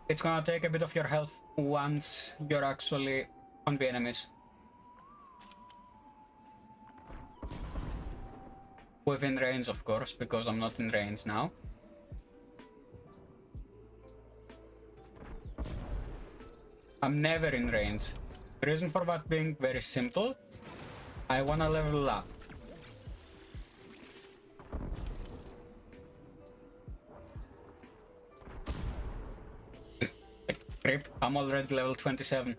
it's gonna take a bit of your health once you're actually on the enemies. Within range, of course, because I'm not in range now. I'm never in range. The reason for that being very simple. I wanna level up. Rip, I'm already level 27.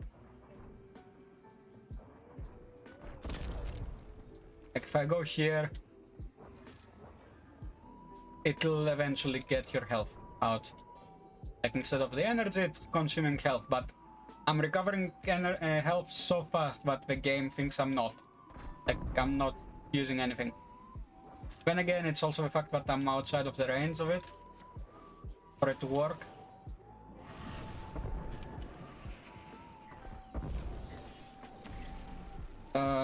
Like if I go here, it'll eventually get your health out. Like instead of the energy, it's consuming health, but I'm recovering health so fast that the game thinks I'm not. Like I'm not using anything. Then again, it's also the fact that I'm outside of the range of it for it to work.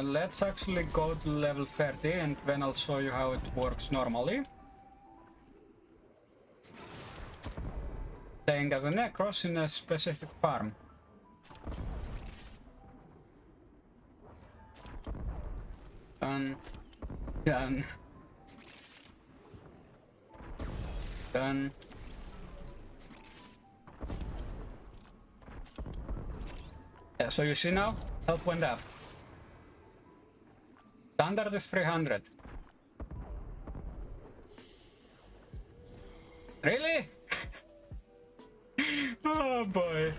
Let's actually go to level 30 and then I'll show you how it works normally. Playing as a Necros in a specific farm. Done. Done. Done. Yeah, so you see now, health went up. Standard is 300. Really? Oh boy.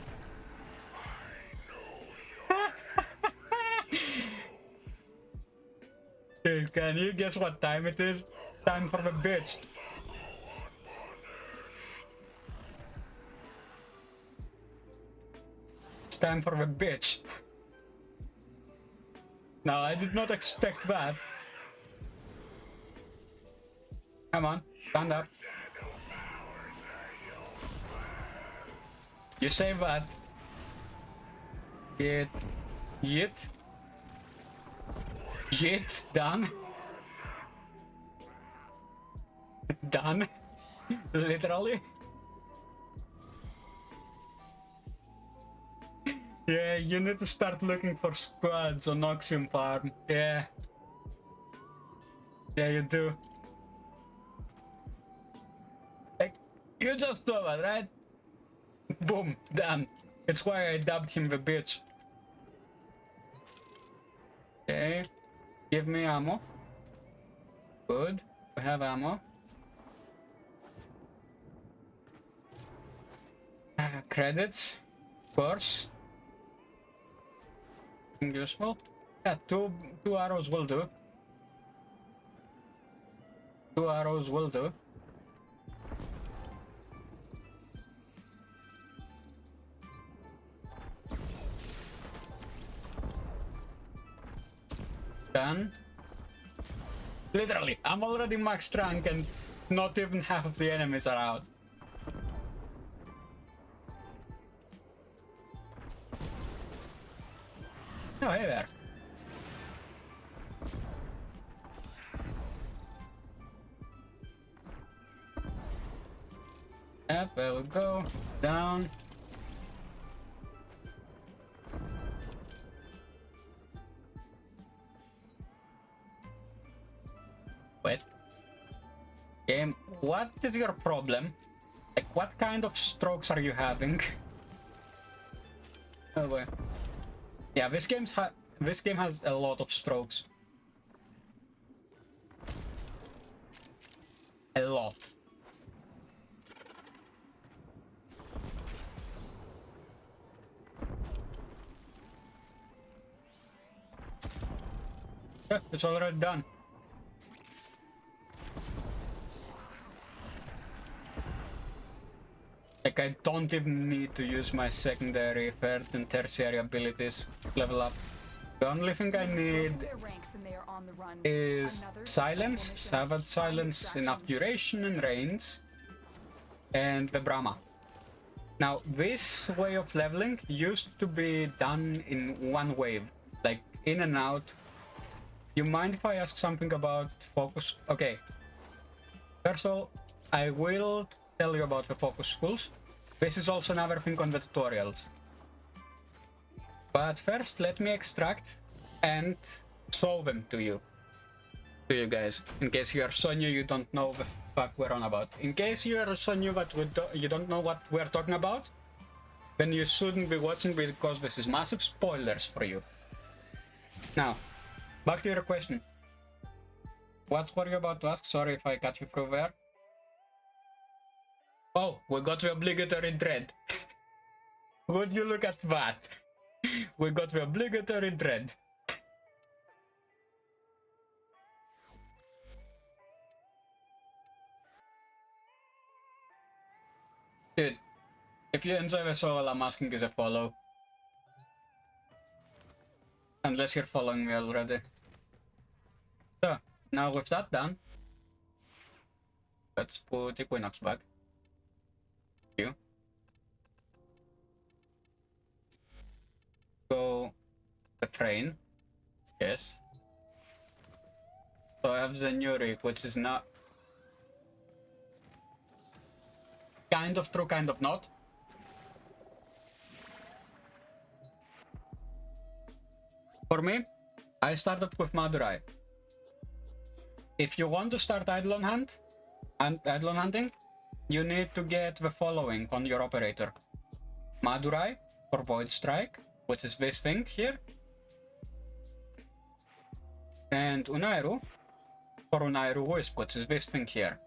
Dude, can you guess what time it is? Time for the bitch. It's time for the bitch. No, I did not expect that. Come on, stand up. You say that. Yet. Done. Done. Literally. Yeah, you need to start looking for squads on Oxium Farm. Yeah. Yeah, you do. Like, you just saw that, right? Boom, done. It's why I dubbed him the bitch. Okay. Give me ammo. Good. We have ammo. Credits. Of course. Useful. Yeah, two arrows will do. 2 arrows will do. Done. Literally, I'm already max rank and not even half of the enemies are out. Oh, hey there. Yep, there we go. Down. Wait. Game, what is your problem? what kind of strokes are you having? Oh wait. Yeah, this game has a lot of strokes. A lot. Yeah, it's already done. Like, I don't even need to use my secondary, third, and tertiary abilities to level up. The only thing I need is silence, savage silence, enough duration and range, and the Brahma. Now, this way of leveling used to be done in one wave, like in and out. You mind if I ask something about focus? Okay. First of all, I will tell you about the focus schools. This is also another thing on the tutorials. But first, let me extract and show them to you guys. In case you are so new, you don't know the fuck we're on about. In case you are so new but you don't know what we're talking about, then you shouldn't be watching because this is massive spoilers for you. Now, back to your question. What were you about to ask? Sorry if I cut you through there. Oh, we got the obligatory dread. Would you look at that? We got the obligatory dread. Dude, if you enjoy the show, all I'm asking is a follow. Unless you're following me already. So, now with that done, let's put Equinox back. You. Go the train. Yes. So I have the Nurik, which is not kind of true, kind of not. For me, I started with Madurai. If you want to start Eidolon hunting, you need to get the following on your operator. Madurai for Void Strike, which is this thing here. And Unairu for Unairu Wisp, which is this thing here.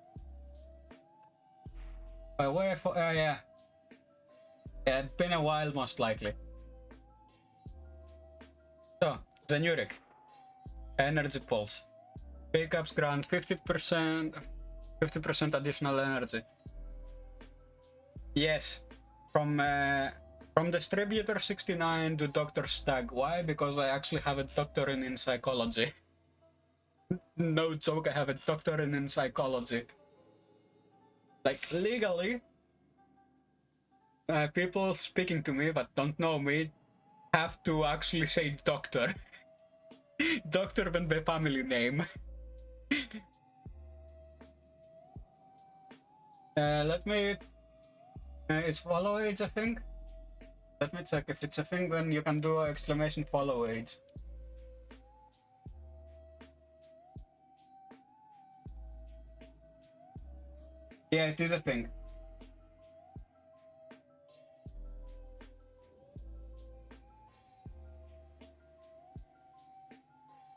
Where for, yeah. It's been a while, most likely. So, Zenurik. Energy Pulse. Pickups grant 50% additional energy. Yes. From Distributor 69 to Dr. Stug. Why? Because I actually have a doctorate in psychology. No joke, I have a doctorate in psychology. Like, legally, people speaking to me but don't know me have to actually say doctor. Doctor than the family name. Let me... it's follow age, I think? Let me check. If it's a thing, then you can do exclamation follow age. Yeah, it is a thing.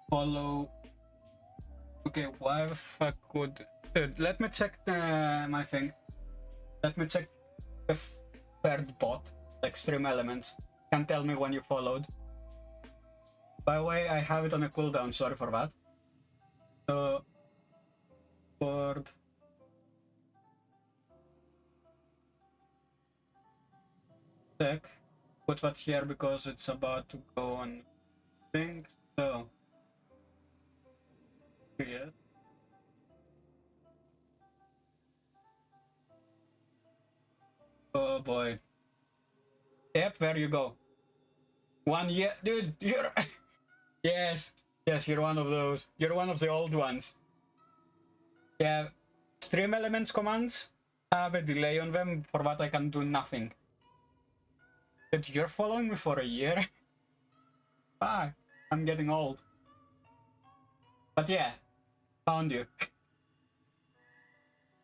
Follow. Okay, why the fuck would... Dude, let me check my thing. Let me check the third bot, like Stream Elements. Can tell me when you followed. By the way, I have it on a cooldown, sorry for that. So, board. Check. Put that here because it's about to go on thing. So, yes. Oh boy. Yep, there you go. 1 year, dude. You're yes, you're one of those. You're one of the old ones. Yeah, Stream Elements commands have a delay on them, for that I can do nothing. But you're following me for a year? Ah, I'm getting old. But yeah, found you.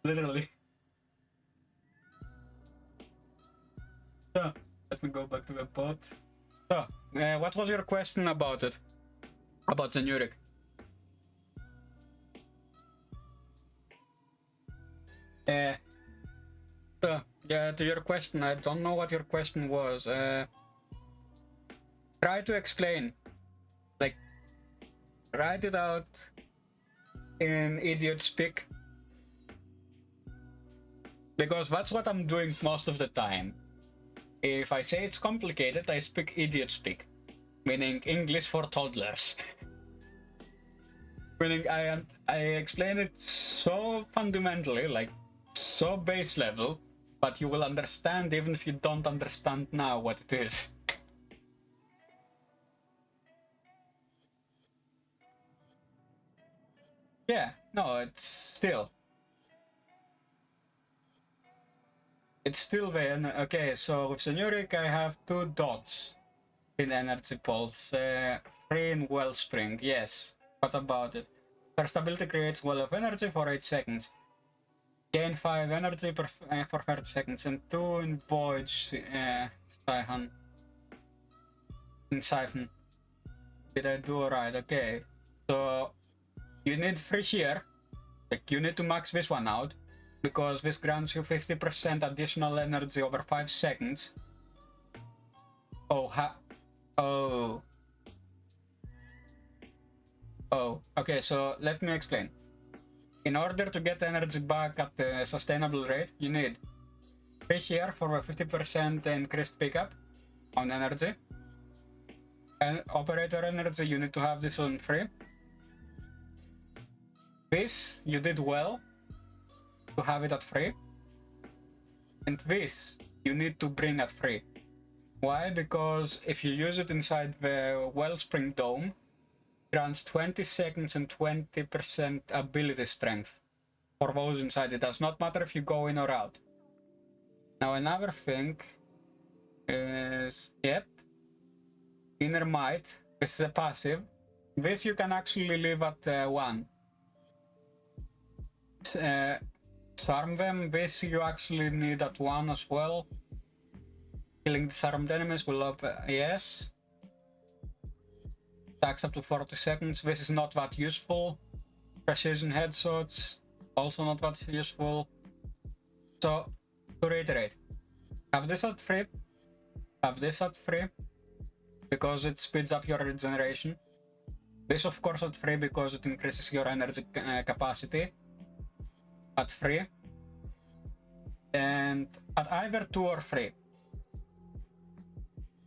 Literally. So, let me go back to the bot. So, what was your question about it? About the Nurik? So, yeah, to your question, I don't know what your question was. Try to explain. Like, write it out in idiot speak. Because that's what I'm doing most of the time. If I say it's complicated, I speak idiot speak. Meaning English for toddlers. Meaning I explain it so fundamentally, like so base level, but you will understand even if you don't understand now what it is. Yeah, no, it's still there. Okay, so with Senoric I have 2 dots in energy pulse, 3 in wellspring, yes. What about it? First ability creates wall of energy for 8 seconds. Gain 5 energy for 30 seconds and 2 in void siphon. In siphon. Did I do right? Okay. So you need 3 here. Like you need to max this one out. Because this grants you 50% additional energy over 5 seconds. Oh, okay, so let me explain. In order to get energy back at a sustainable rate, you need 3 here for a 50% increased pickup on energy. And operator energy, you need to have this on 3. This, you did well to have it at 3. And this, you need to bring at 3. Why? Because if you use it inside the Wellspring Dome, it grants 20 seconds and 20% ability strength for those inside. It does not matter if you go in or out. Now another thing is, yep, Inner Might. This is a passive. This you can actually leave at 1. Disarm them. This you actually need at 1 as well. Killing disarmed enemies will open. Yes. Attacks up to 40 seconds. This is not that useful. Precision headshots. Also not that useful. So, to reiterate. Have this at 3. Have this at 3. Because it speeds up your regeneration. This of course at 3 because it increases your energy capacity. At 3. And at either 2 or 3.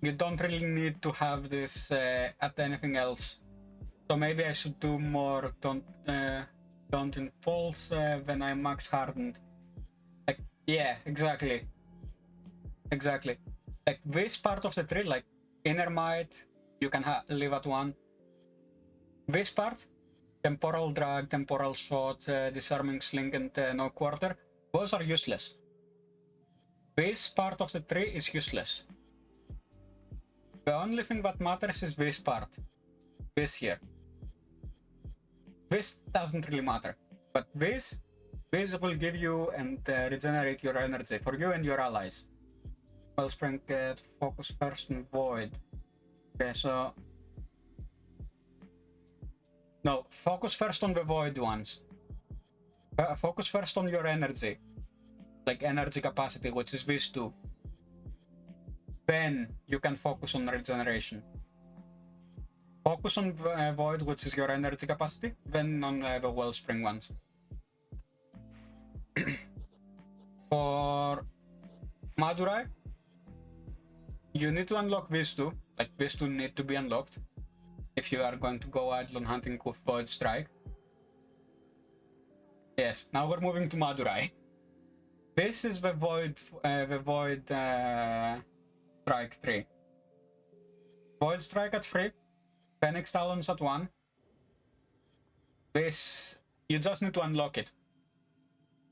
You don't really need to have this at anything else. So maybe I should do more don't impulse when I'm max hardened. Like, yeah, exactly. Exactly. Like this part of the tree, like Inner Might, you can leave at 1. This part, temporal drag, temporal shot, disarming sling, and no quarter, those are useless. This part of the tree is useless. The only thing that matters is this part. This here. This doesn't really matter. But this will give you and regenerate your energy for you and your allies. Wellspring, focus first on void. Okay, so... No, focus first on the void ones. Focus first on your energy. Like energy capacity, which is these 2. Then you can focus on regeneration. Focus on void, which is your energy capacity, then on the wellspring ones. For Madurai, you need to unlock these 2. Like these 2 need to be unlocked if you are going to go Eidolon hunting with Void Strike. Yes, now we're moving to Madurai. This is the Void Strike 3. Void Strike at 3. Phoenix Talons at 1. This, you just need to unlock it.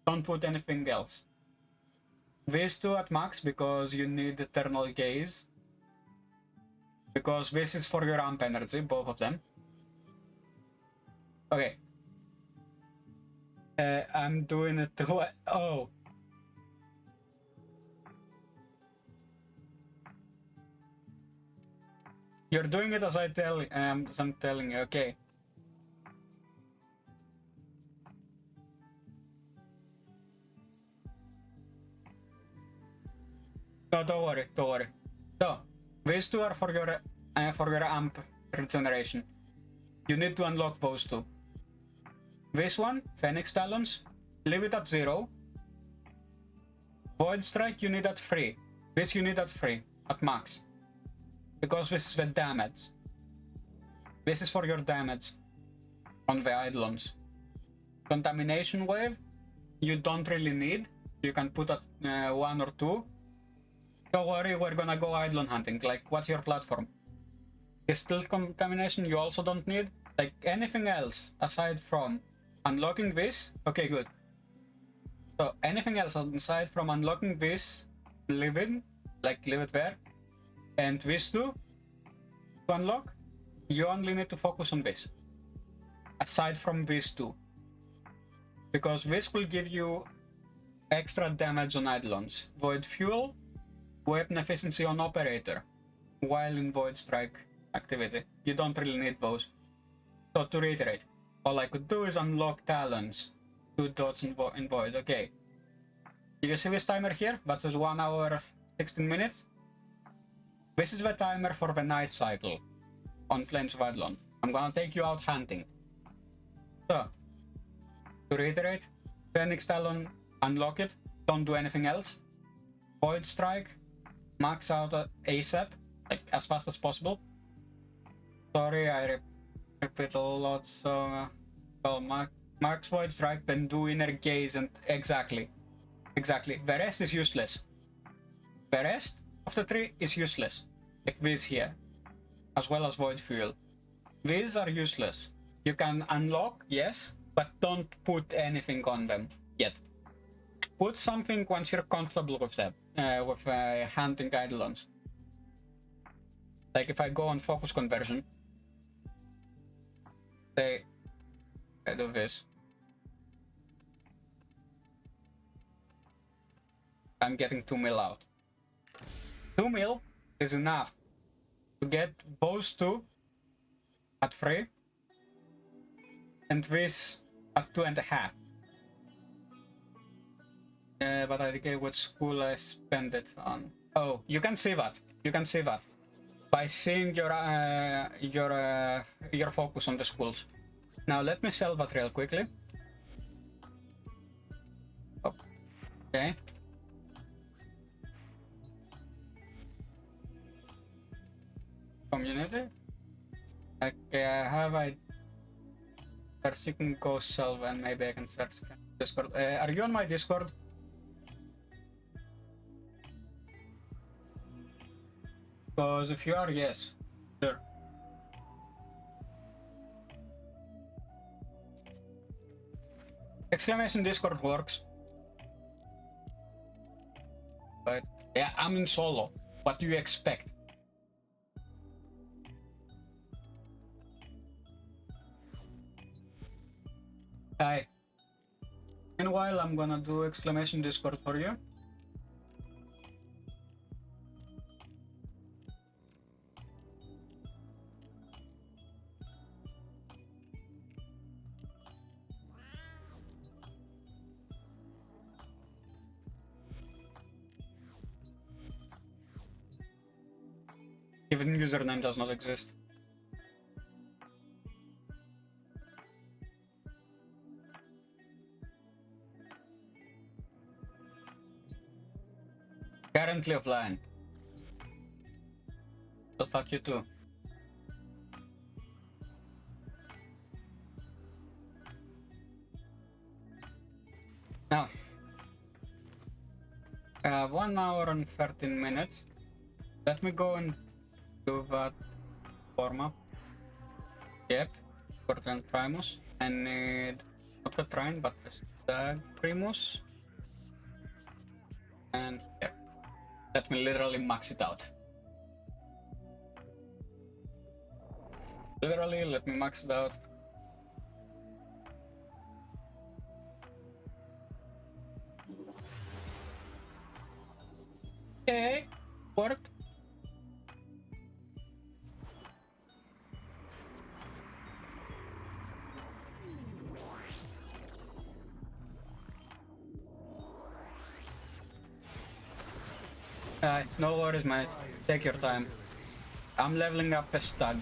Don't put anything else. These 2 at max because you need Eternal Gaze. Because this is for your amp energy, both of them. Okay. I'm doing it too. Oh. You're doing it as I'm telling you, okay. No, don't worry, don't worry. So, these two are for your amp regeneration. You need to unlock those two. This one, Phoenix Talons, leave it at 0. Void Strike you need at 3. This you need at 3, at max. Because this is the damage. This is for your damage on the Eidolons. Contamination Wave, you don't really need. You can put at 1 or 2. Don't worry, we're gonna go Eidolon hunting. Like, what's your platform? Distilled Contamination you also don't need. Like, anything else aside from unlocking this, okay, good. So, anything else aside from unlocking this, leave it there. And these two, to unlock, you only need to focus on this. Aside from these two. Because this will give you extra damage on Eidolons. Void Fuel, weapon efficiency on Operator, while in Void Strike activity. You don't really need those. So to reiterate, all I could do is unlock Talons, 2 dots in Void, okay. You see this timer here? That says 1 hour 16 minutes. This is the timer for the night cycle on Flames of Eidolon. I'm gonna take you out hunting. So, to reiterate, Phoenix Talon, unlock it, don't do anything else. Void Strike, max out ASAP, like as fast as possible. Sorry, I repeat a lot, so well, max Void Strike, then do Inner Gaze, and exactly. The rest is useless. The rest of the 3 is useless, like this here, as well as Void Fuel. These are useless. You can unlock, yes, but don't put anything on them yet. Put something once you're comfortable with them, with hunting Eidolons. Like if I go on focus conversion, say I do this. I'm getting 2 mil out. 2 mil is enough to get those two at 3 and this at 2.5. But I forget which school I spend it on. Oh, you can see that. You can see that by seeing your focus on the schools. Now let me sell that real quickly. Okay. Community. Okay, I have a. First, you can go sell, and maybe I can search Discord. Are you on my Discord? Because if you are, yes, sure. Exclamation Discord works. But yeah, I'm in solo. What do you expect? Hi. Meanwhile, I'm gonna do exclamation Discord for you. Even username does not exist. Currently offline. So fuck you too. Now, 1 hour and 13 minutes. Let me go and do that form up. Yep, Fortran Primus. I need not the Trine, but the Stug Primus. And yeah, let me literally max it out. Literally, let me max it out. Okay, worked. No worries, mate. Take your time. I'm leveling up a Stug.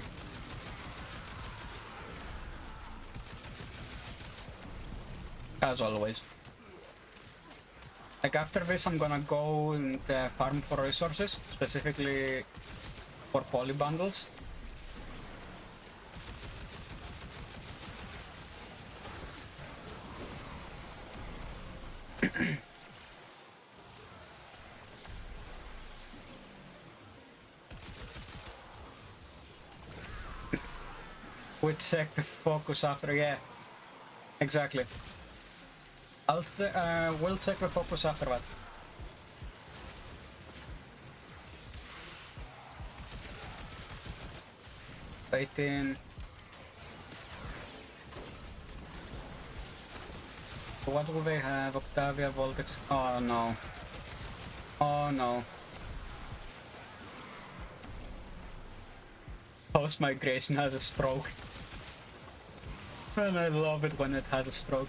As always. Like after this I'm gonna go and farm for resources, specifically for poly bundles. With sec focus after, yeah. Exactly. We'll check the focus after that. Waiting. What do they have? Octavia, Voltex. Oh no. Oh no. Post migration has a stroke. And I love it when it has a stroke.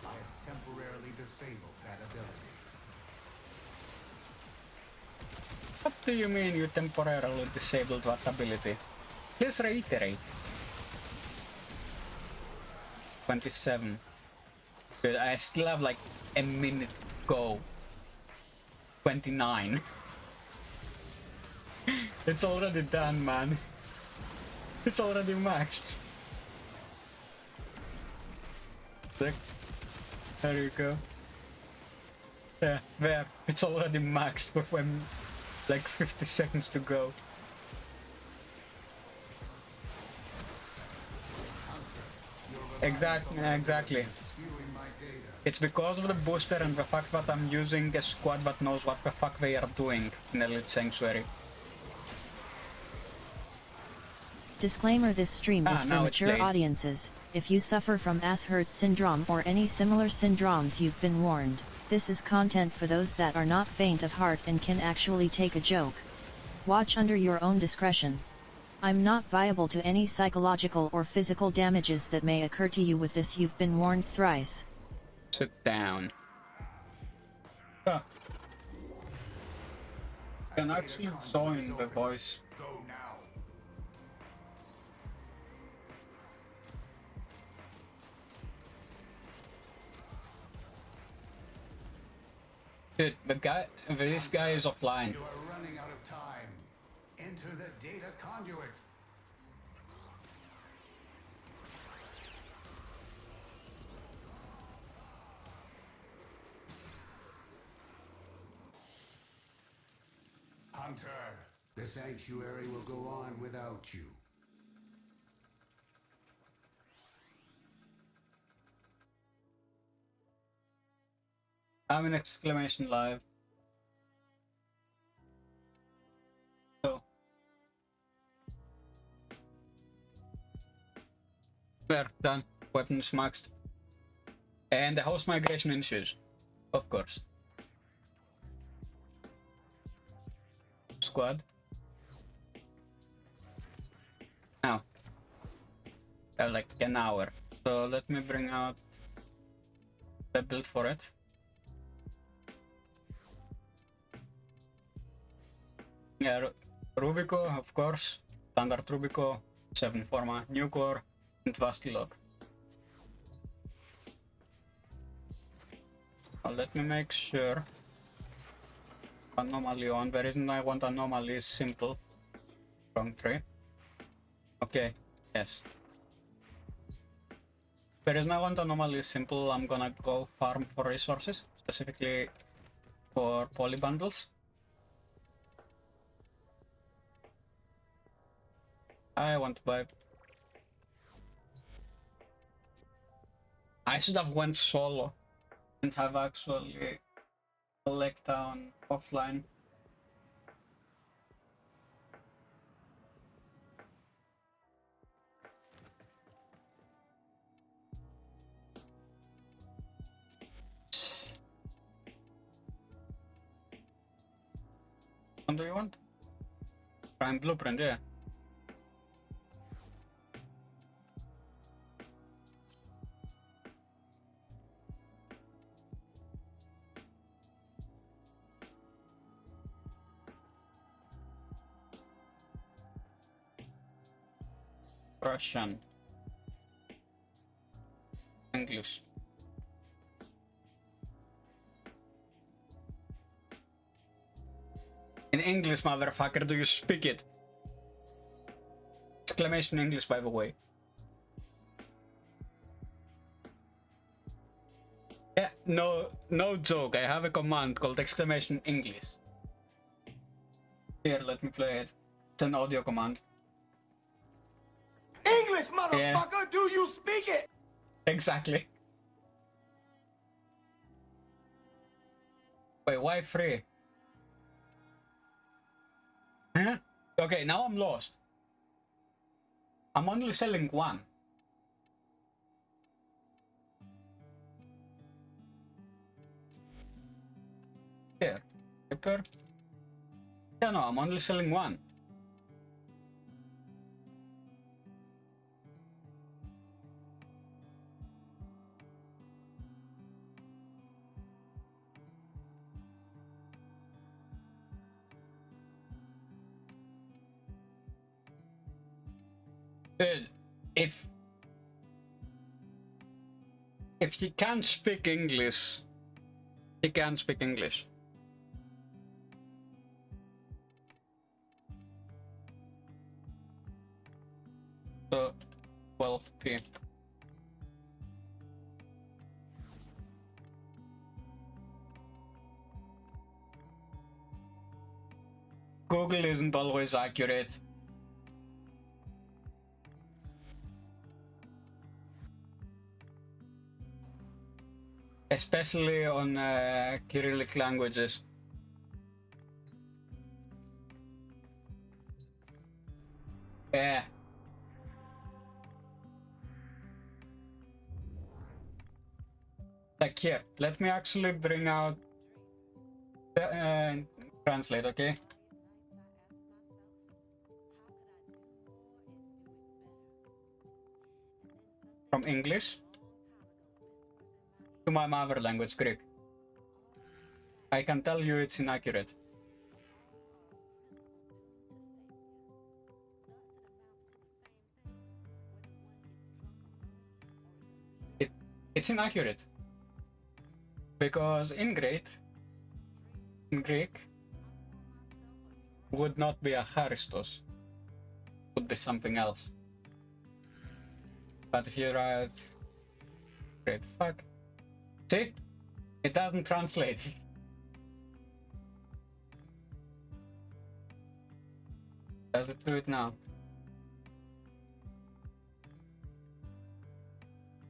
I have temporarily disabled that ability. What do you mean you temporarily disabled that ability? Please reiterate. 27. Dude, I still have like a minute to go. 29. It's already done, man. It's already maxed. There you go. Yeah, there. It's already maxed with like 50 seconds to go. Exactly. It's because of the booster and the fact that I'm using a squad that knows what the fuck they are doing in Elite Sanctuary. Disclaimer: this stream is for mature audiences. If you suffer from ass hurt syndrome or any similar syndromes, you've been warned. This is content for those that are not faint of heart and can actually take a joke. Watch under your own discretion. I'm not viable to any psychological or physical damages that may occur to you with this. You've been warned thrice. Sit down. Oh. You can actually join the voice. Dude, this guy is offline. You are running out of time. Enter the data conduit. Hunter, the sanctuary will go on without you. I'm in exclamation live. So. We're done. Weapons maxed. And the host migration ensues. Of course. Squad. Now. I have like an hour. So let me bring out the build for it. Yeah, Rubico, of course, standard Rubico, 7 Forma, new core, and Vastilog. Let me make sure. Anomaly on. The reason I want anomaly is simple. Wrong tree. Okay, yes. The reason I want anomaly is simple. I'm gonna go farm for resources, specifically for poly bundles. I want to buy. I should have went solo and have actually collect down offline. What do you want? Prime blueprint, yeah. Russian. English. In English, motherfucker, do you speak it? Exclamation English, by the way. Yeah, no joke. I have a command called exclamation English. Here, let me play it. It's an audio command. English, motherfucker, yeah. Do you speak it? Exactly. Wait, why free? Huh? Okay, now I'm lost. I'm only selling one. Here, paper. Yeah, no, I'm only selling one. If he can't speak English, he can speak English. So 12p. Google isn't always accurate. Especially on Cyrillic languages. Yeah. Like here, let me actually bring out translate, okay? From English to my mother language, Greek. I can tell you it's inaccurate. It's inaccurate. Because in Greek would not be a Charistos, would be something else. But if you write great fuck, see, it doesn't translate. Does it do it now?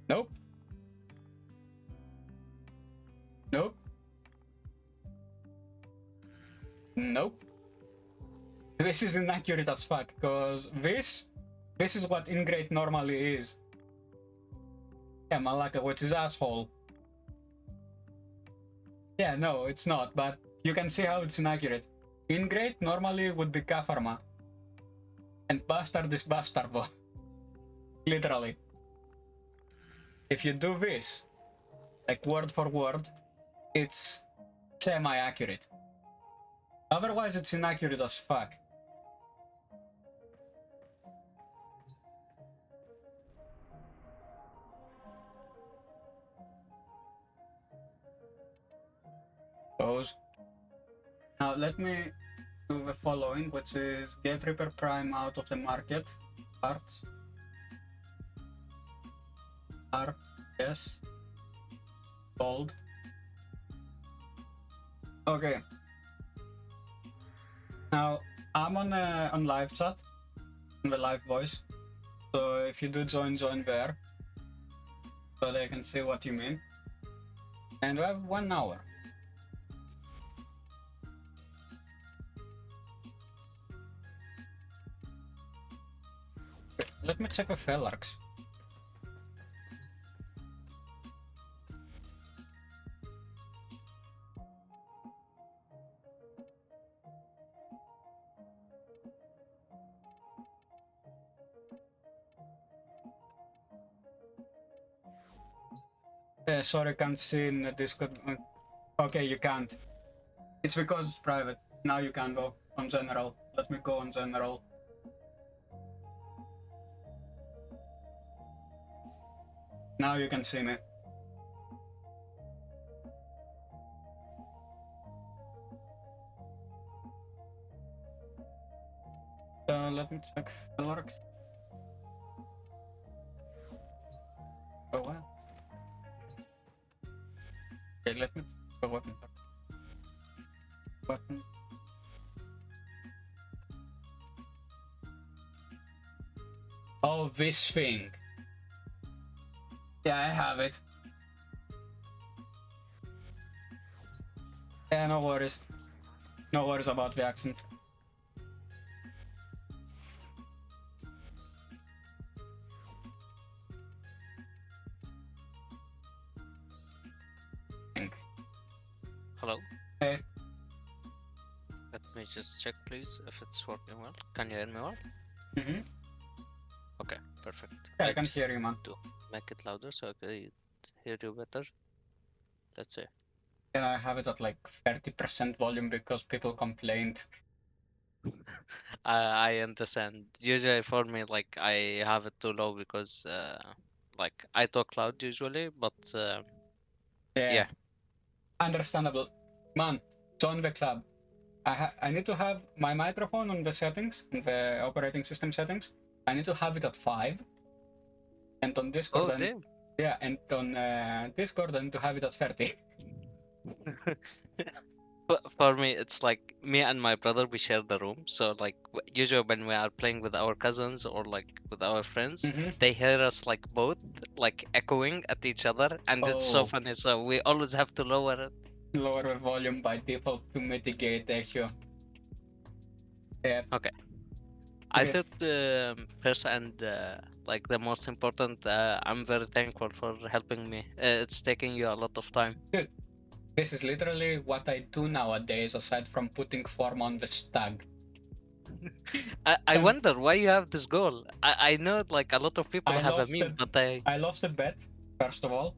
Nope. Nope. Nope. This is inaccurate as fuck, because this is what ingrate normally is. Yeah, Malaka, which is asshole. Yeah, no, it's not, but you can see how it's inaccurate. Ingrate normally would be kafarma. And bastard is bastardo. Literally. If you do this, like word for word, it's semi-accurate. Otherwise, it's inaccurate as fuck. Pause. Now let me do the following, which is get Reaper Prime out of the market. Parts. R, yes. Sold. Okay. Now I'm on live chat, on the live voice. So if you do join there, so they can see what you mean. And we have 1 hour. Okay, let me check the Felarks. Sorry, can't see in the Discord. Okay, you can't. It's because it's private. Now you can go on general. Let me go on general. Now you can see me. Let me check the logs. Oh wow. Okay, let me check the weapon. Weapon. Oh, this thing. Yeah, I have it. Yeah, no worries. No worries about the accent. Hello? Hey. Let me just check, please, if it's working well. Can you hear me well? Mm-hmm. Okay, perfect. Yeah, I can hear you, man. To make it louder so I can hear you better. Let's see. Yeah, I have it at like 30% volume because people complained. I understand. Usually for me, like, I have it too low because, like, I talk loud usually, but, yeah. Understandable. Man, join the club. I need to have my microphone on the settings, on the operating system settings. I need to have it at 5. And on Discord, Oh, damn. Yeah, and on Discord, I need to have it at 30. For me, it's like me and my brother, we share the room. So, like, usually when we are playing with our cousins or like with our friends, they hear us like both like echoing at each other, and it's so funny. So we always have to lower it. Lower the volume by default to mitigate the echo. Yeah. Okay. I thought first and like the most important, I'm very thankful for helping me. It's taking you a lot of time. Dude, this is literally what I do nowadays, aside from putting form on the stag. I wonder why you have this goal. I know like a lot of people have a meme, but I lost a bet, first of all.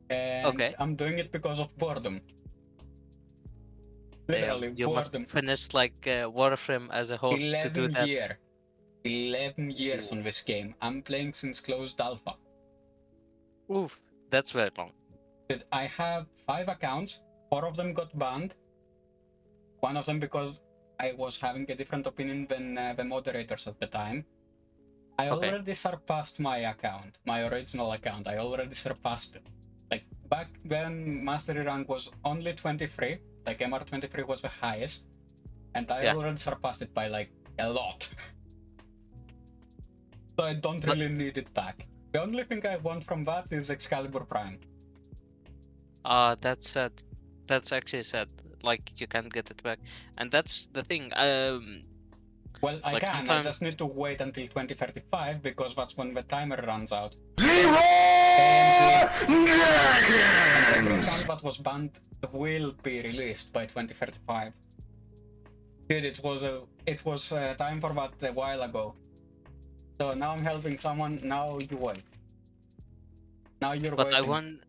And I'm doing it because of boredom. Literally, you boredom. must finish like Warframe as a whole to do that. 11 years on this game. I'm playing since closed alpha. Oof, that's very long. Dude, I have 5 accounts. 4 of them got banned. One of them because I was having a different opinion than the moderators at the time. I already surpassed my account, my original account. I already surpassed it. Like, back when Mastery rank was only 23, like MR23 was the highest, and I already surpassed it by like a lot. So I don't really need it back. The only thing I want from that is Excalibur Prime. That's sad. That's actually sad. Like, you can't get it back. And that's the thing. Well, I like can. sometimes... I just need to wait until 2035 because that's when the timer runs out. And every account that was banned will be released by 2035. Dude, it was time for that a while ago. So now I'm helping someone. Now you wait. Now you're waiting.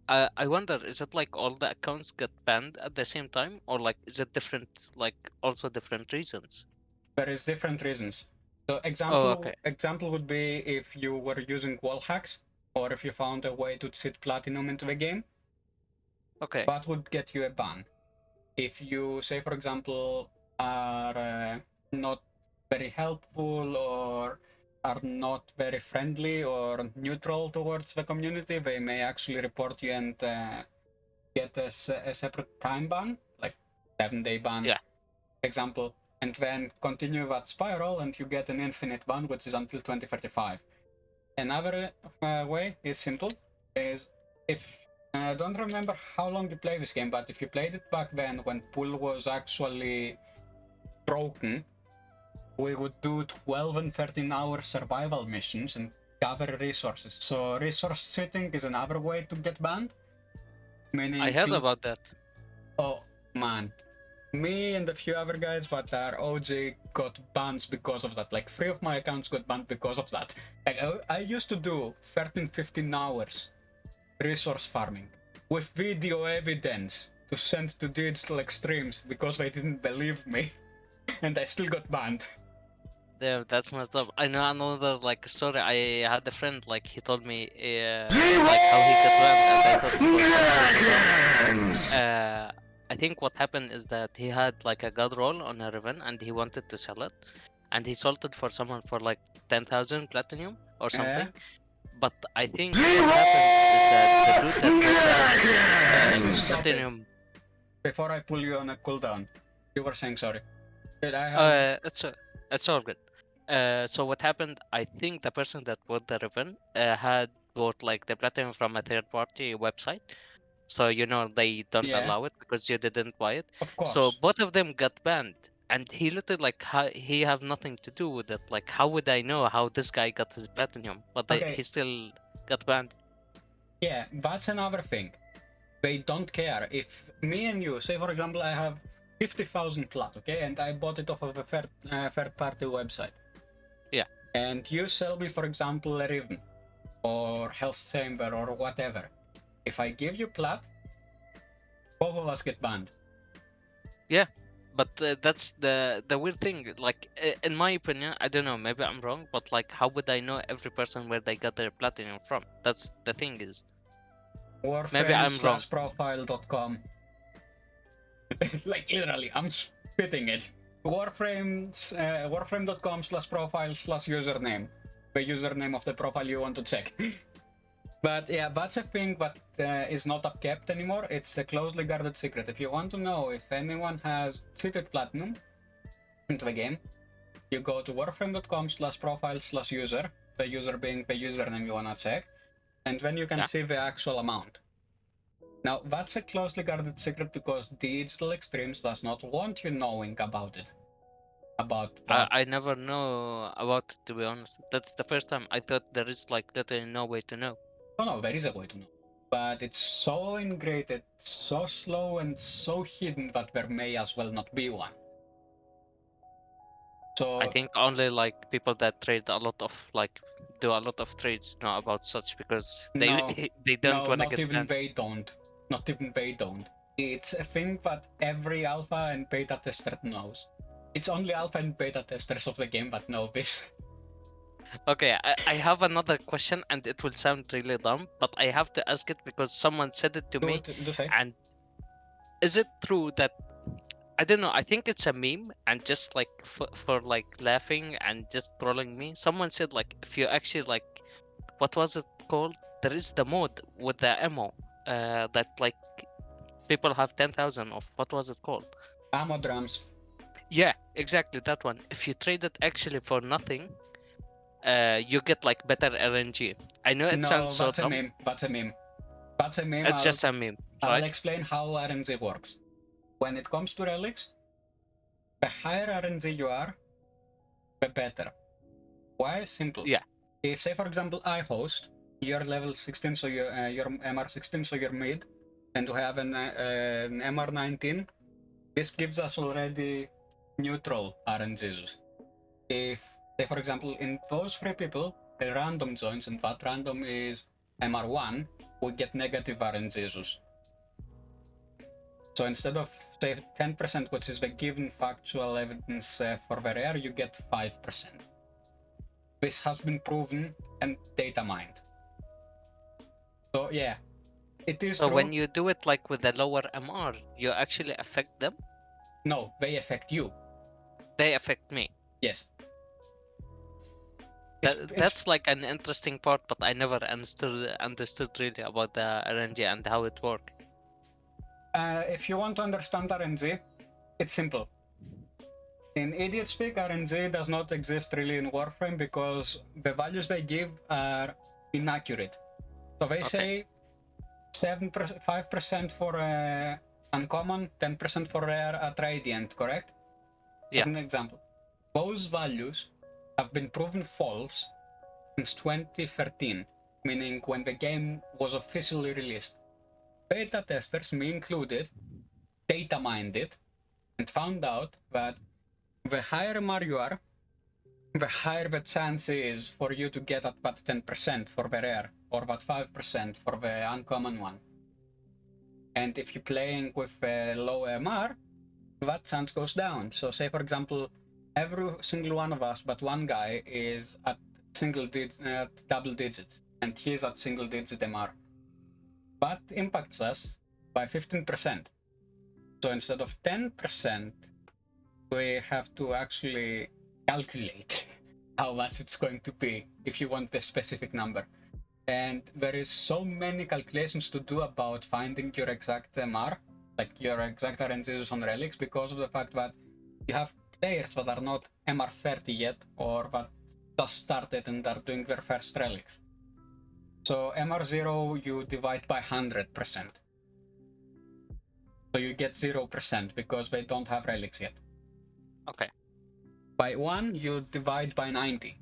I wonder, is it like all the accounts get banned at the same time, or like is it different, like also different reasons? There is different reasons. So example would be if you were using wall hacks, or if you found a way to cheat platinum into the game. Okay. That would get you a ban. If you say, for example, are not very helpful or are not very friendly or neutral towards the community, they may actually report you and get a separate time ban, like 7-day ban, example, and then continue that spiral and you get an infinite ban, which is until 2035. Another way is simple, is if I don't remember how long you played this game, but if you played it back then when pool was actually broken, we would do 12 and 13 hour survival missions and gather resources. So resource cheating is another way to get banned. Meaning I heard about that. Oh man, me and a few other guys that are OG got bans because of that. Like 3 of my accounts got banned because of that. Like I used to do 13-15 hours resource farming with video evidence to send to digital extremes because they didn't believe me, and I still got banned. Yeah, that's messed up. I know another like story. I had a friend like he told me like how he got banned, and I thought it was like, I think what happened is that he had like a god roll on a Riven and he wanted to sell it, and he sold it for someone for like 10,000 platinum or something. But I think what happened is that the dude that bought that platinum. Before I pull you on a cooldown, you were saying sorry. Did I have... It's all good. So what happened? I think the person that bought the Riven had bought like the platinum from a third-party website. So you know they don't allow it because you didn't buy it. Of course. So both of them got banned, and he literally like he have nothing to do with it. Like how would I know how this guy got his platinum? But he still got banned. Yeah, that's another thing. They don't care. If me and you, say for example, I have 50,000 plat, okay, and I bought it off of a third-party website. Yeah. And you sell me, for example, a Riven or Health Chamber or whatever. If I give you plat, both of us get banned. Yeah, but that's the weird thing. Like in my opinion, I don't know, maybe I'm wrong, but like how would I know every person where they got their platinum from? That's the thing is. Maybe I'm wrong. Warframe/profile.com. Like literally, I'm spitting it. Warframe.com/profile/username. The username of the profile you want to check. But yeah, that's a thing that is not upkept anymore. It's a closely guarded secret. If you want to know if anyone has cheated platinum into the game, you go to warframe.com/profile/user, the user being the username you want to check, and then you can see the actual amount. Now, that's a closely guarded secret because Digital Extremes does not want you knowing about it. I never know about it, to be honest. That's the first time I thought there is like literally no way to know. Oh no, there is a way to know. But it's so integrated, so slow and so hidden that there may as well not be one. So I think only like people that trade a lot of like do a lot of trades know about such because they don't want to get banned. Not even they don't. It's a thing that every alpha and beta tester knows. It's only alpha and beta testers of the game that know this. Okay, I have another question and it will sound really dumb, but I have to ask it because someone said it to me. And is it true that, I don't know, I think it's a meme and just like for like laughing and just trolling me, someone said like if you actually like, what was it called? There is the mode with the ammo that like people have 10,000 of. What was it called? Ammo drums. Yeah, exactly that one. If you trade it actually for nothing, you get like better RNG. I know it sounds so dumb. That's a meme. That's a meme. It's just a meme, right? I'll explain how RNG works. When it comes to relics, the higher RNG you are, the better. Why? Simple. Yeah. If, say, for example, I host, you're level 16, so you're MR 16, so you're mid, and we have an MR 19, this gives us already neutral RNGs. If, say, for example, in those 3 people, a random joins, and that random is MR 1, we get negative RNGs. So instead of, say, 10%, which is the given factual evidence for the rare, you get 5%. This has been proven and data mined. So yeah, it is So true. when you do it like with the lower MR, you actually affect them? No, they affect you. They affect me? Yes. That's like an interesting part, but I never understood really about the RNG and how it works. If you want to understand RNG, it's simple. In idiot speak, RNG does not exist really in Warframe because the values they give are inaccurate. So they say 5% for uncommon, 10% for rare at Radiant, correct? Yeah. As an example. Those values have been proven false since 2013, meaning when the game was officially released. Beta testers, me included, data mined it and found out that the higher MR you are, the higher the chance is for you to get at that 10% for the rare, or that 5% for the uncommon one. And if you're playing with a low MR, that chance goes down. So say for example, every single one of us but one guy is at double digits, and he's at single digit MR. But impacts us by 15%. So instead of 10%, we have to actually calculate how much it's going to be if you want the specific number. And there is so many calculations to do about finding your exact MR, like your exact RNGs on relics, because of the fact that you have players that are not MR 30 yet, or that just started and are doing their first relics. So MR 0 you divide by 100%. So you get 0% because they don't have relics yet. Okay. By 1 you divide by 90.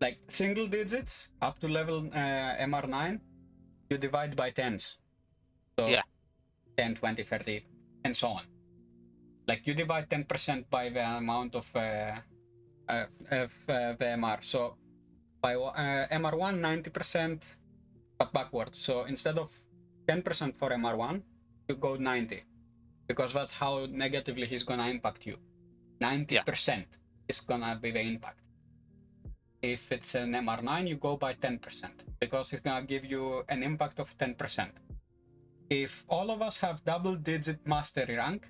Like single digits up to level MR9, you divide by tens. So yeah. 10, 20, 30, and so on. Like you divide 10% by the amount of the MR. So by MR1, 90%, but backwards. So instead of 10% for MR1, you go 90. Because that's how negatively he's gonna impact you. 90% is gonna be the impact. If it's an MR9, you go by 10%, because it's gonna give you an impact of 10%. If all of us have double-digit mastery rank,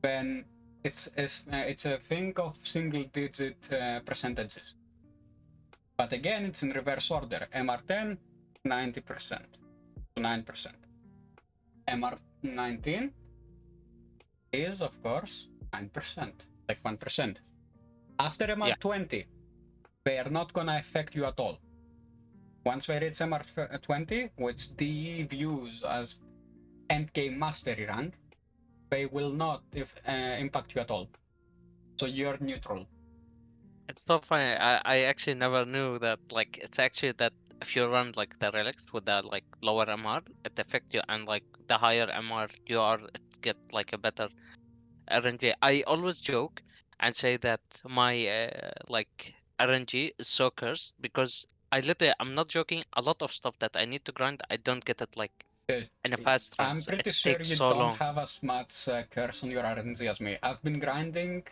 then it's a thing of single-digit percentages. But again, it's in reverse order. MR10, 90%, 9%. MR19 is, of course, 9%, like 1%. After MR20, they are not gonna affect you at all. Once they reach MR20, which DE views as endgame mastery rank, they will not impact you at all. So you're neutral. It's so funny. I actually never knew that. Like, it's actually that if you run like the relics with the like lower MR, it affects you, and like the higher MR you are, it get like a better RNG. I always joke and say that my like RNG is so cursed because I'm not joking. A lot of stuff that I need to grind, I don't get it like in a fast run. I'm pretty it sure takes you so don't long. have as much curse on your RNG as me. I've been grinding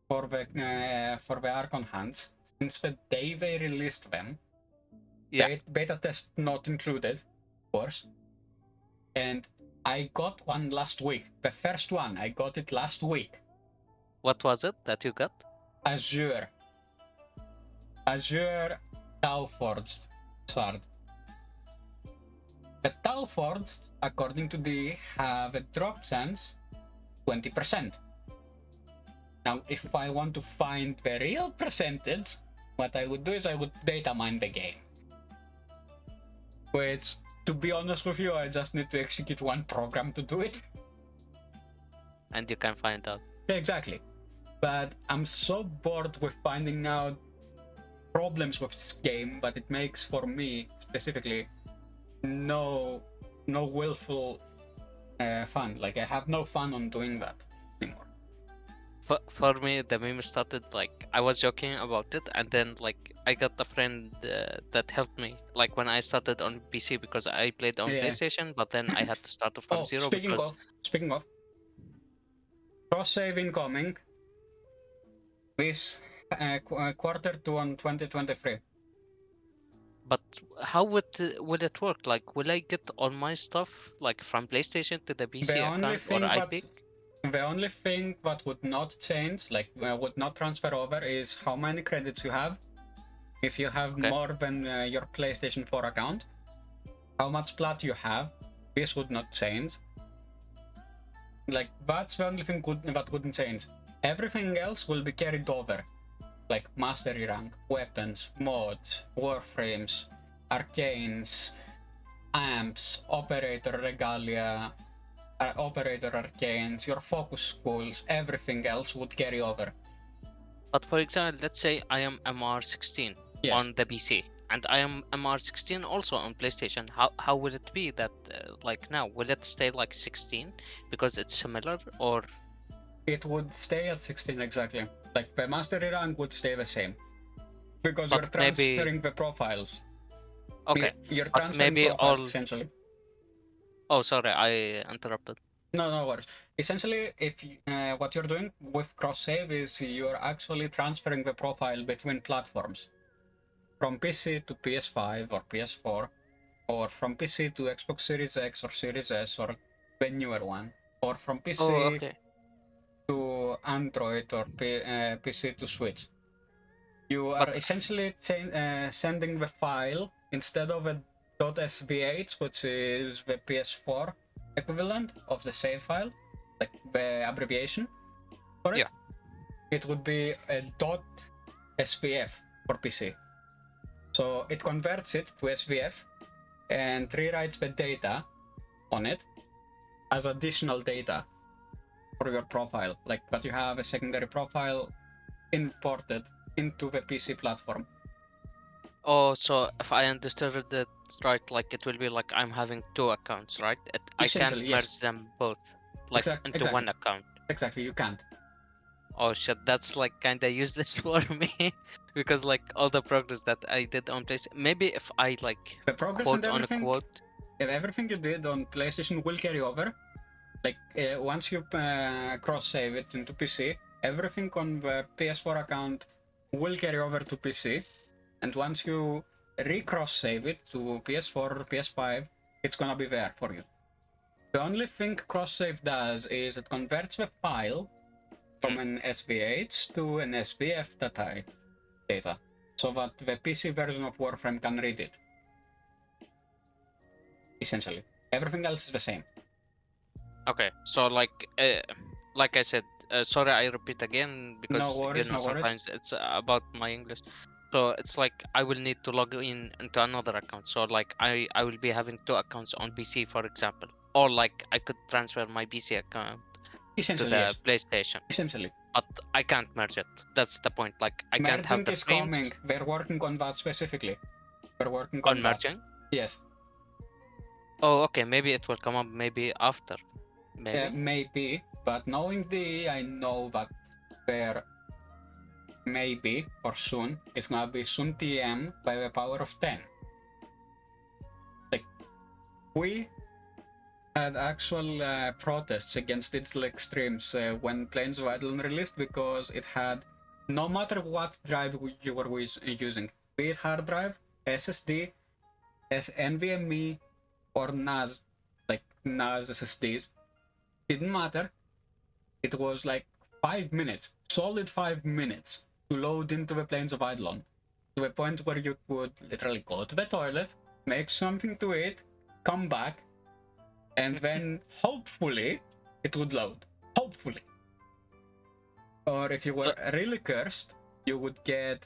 for the Archon hands since the day they released them. Yeah. Beta test not included, of course. And I got one last week. The first one, I got it last week. What was it that you got? Azure Tau Forged Sword. The Tau Forged, according to the have a drop chance 20%. Now, if I want to find the real percentage, what I would do is I would data mine the game. Which, to be honest with you, I just need to execute one program to do it. And you can find out. Exactly. But I'm so bored with finding out problems with this game, but it makes, for me, specifically, no willful fun. Like, I have no fun on doing that anymore. For me, the meme started like I was joking about it, and then like I got a friend that helped me. Like when I started on PC because I played on PlayStation, but then I had to start from zero. Speaking of, cross save incoming. This quarter 2 on 2023. But how will it work? Like, will I get all my stuff like from PlayStation to the PC account, or I pick? The only thing that would not change, like would not transfer over, is how many credits you have. If you have more than your PlayStation 4 account, how much plat you have, this would not change. Like, that's the only thing that wouldn't change. Everything else will be carried over. Like mastery rank, weapons, mods, warframes, arcanes, amps, operator regalia, operator arcanes, your focus schools, everything else would carry over. But for example, let's say I am MR16 on the PC, and I am MR16 also on PlayStation. How will it be that like now? Will it stay like 16 because it's similar, or? It would stay at 16 exactly. Like the mastery rank would stay the same. Because but you're transferring the profiles. Okay. You're transferring profiles essentially. Oh, sorry, I interrupted. No worries. Essentially, if you, what you're doing with cross save is you're actually transferring the profile between platforms, from PC to PS5 or PS4, or from PC to Xbox Series X or Series S or the newer one, or from PC to Android or PC to Switch. You are essentially sending the file instead of a .svh, which is the PS4 equivalent of the save file, like the abbreviation for it. Yeah. It would be a .svf for PC. So it converts it to SVF and rewrites the data on it as additional data for your profile, like that you have a secondary profile imported into the PC platform. Oh, so if I understood it right, like it will be like I'm having 2 accounts, right? I can't merge them both, like into one account. Exactly, you can't. Oh shit, that's like kinda useless for me because like all the progress that I did on PlayStation, maybe if I like the progress quote and on a quote, if everything you did on PlayStation will carry over. Like once you cross save it into PC, everything on the PS4 account will carry over to PC, and once you recross save it to PS4 or PS5, it's gonna be there for you. The only thing cross save does is it converts the file from an SVH to an SVF data, so that the PC version of Warframe can read it. Essentially, everything else is the same. Okay, so like I said, sorry I repeat again because sometimes it's about my English. So it's like I will need to log in into another account. So like I will be having 2 accounts on PC, for example, or like I could transfer my PC account to the PlayStation. Essentially, but I can't merge it. That's the point. Like I can't have the frames. Coming. They're working on that specifically. They're working on merging. Yes. Oh, okay. Maybe it will come up. Maybe after. Maybe. But knowing I know that there maybe or soon it's gonna be soon TM by the power of 10. Like we had actual protests against digital extremes when Planes of Eidolon released, because it had, no matter what drive you were using, be it hard drive, SSD, NVMe, or NAS, like NAS SSDs, didn't matter. It was like 5 minutes, solid 5 minutes, to load into the Planes of Eidolon, to a point where you would literally go to the toilet, make something to eat, come back, and then hopefully it would load. Hopefully. Or if you were really cursed, you would get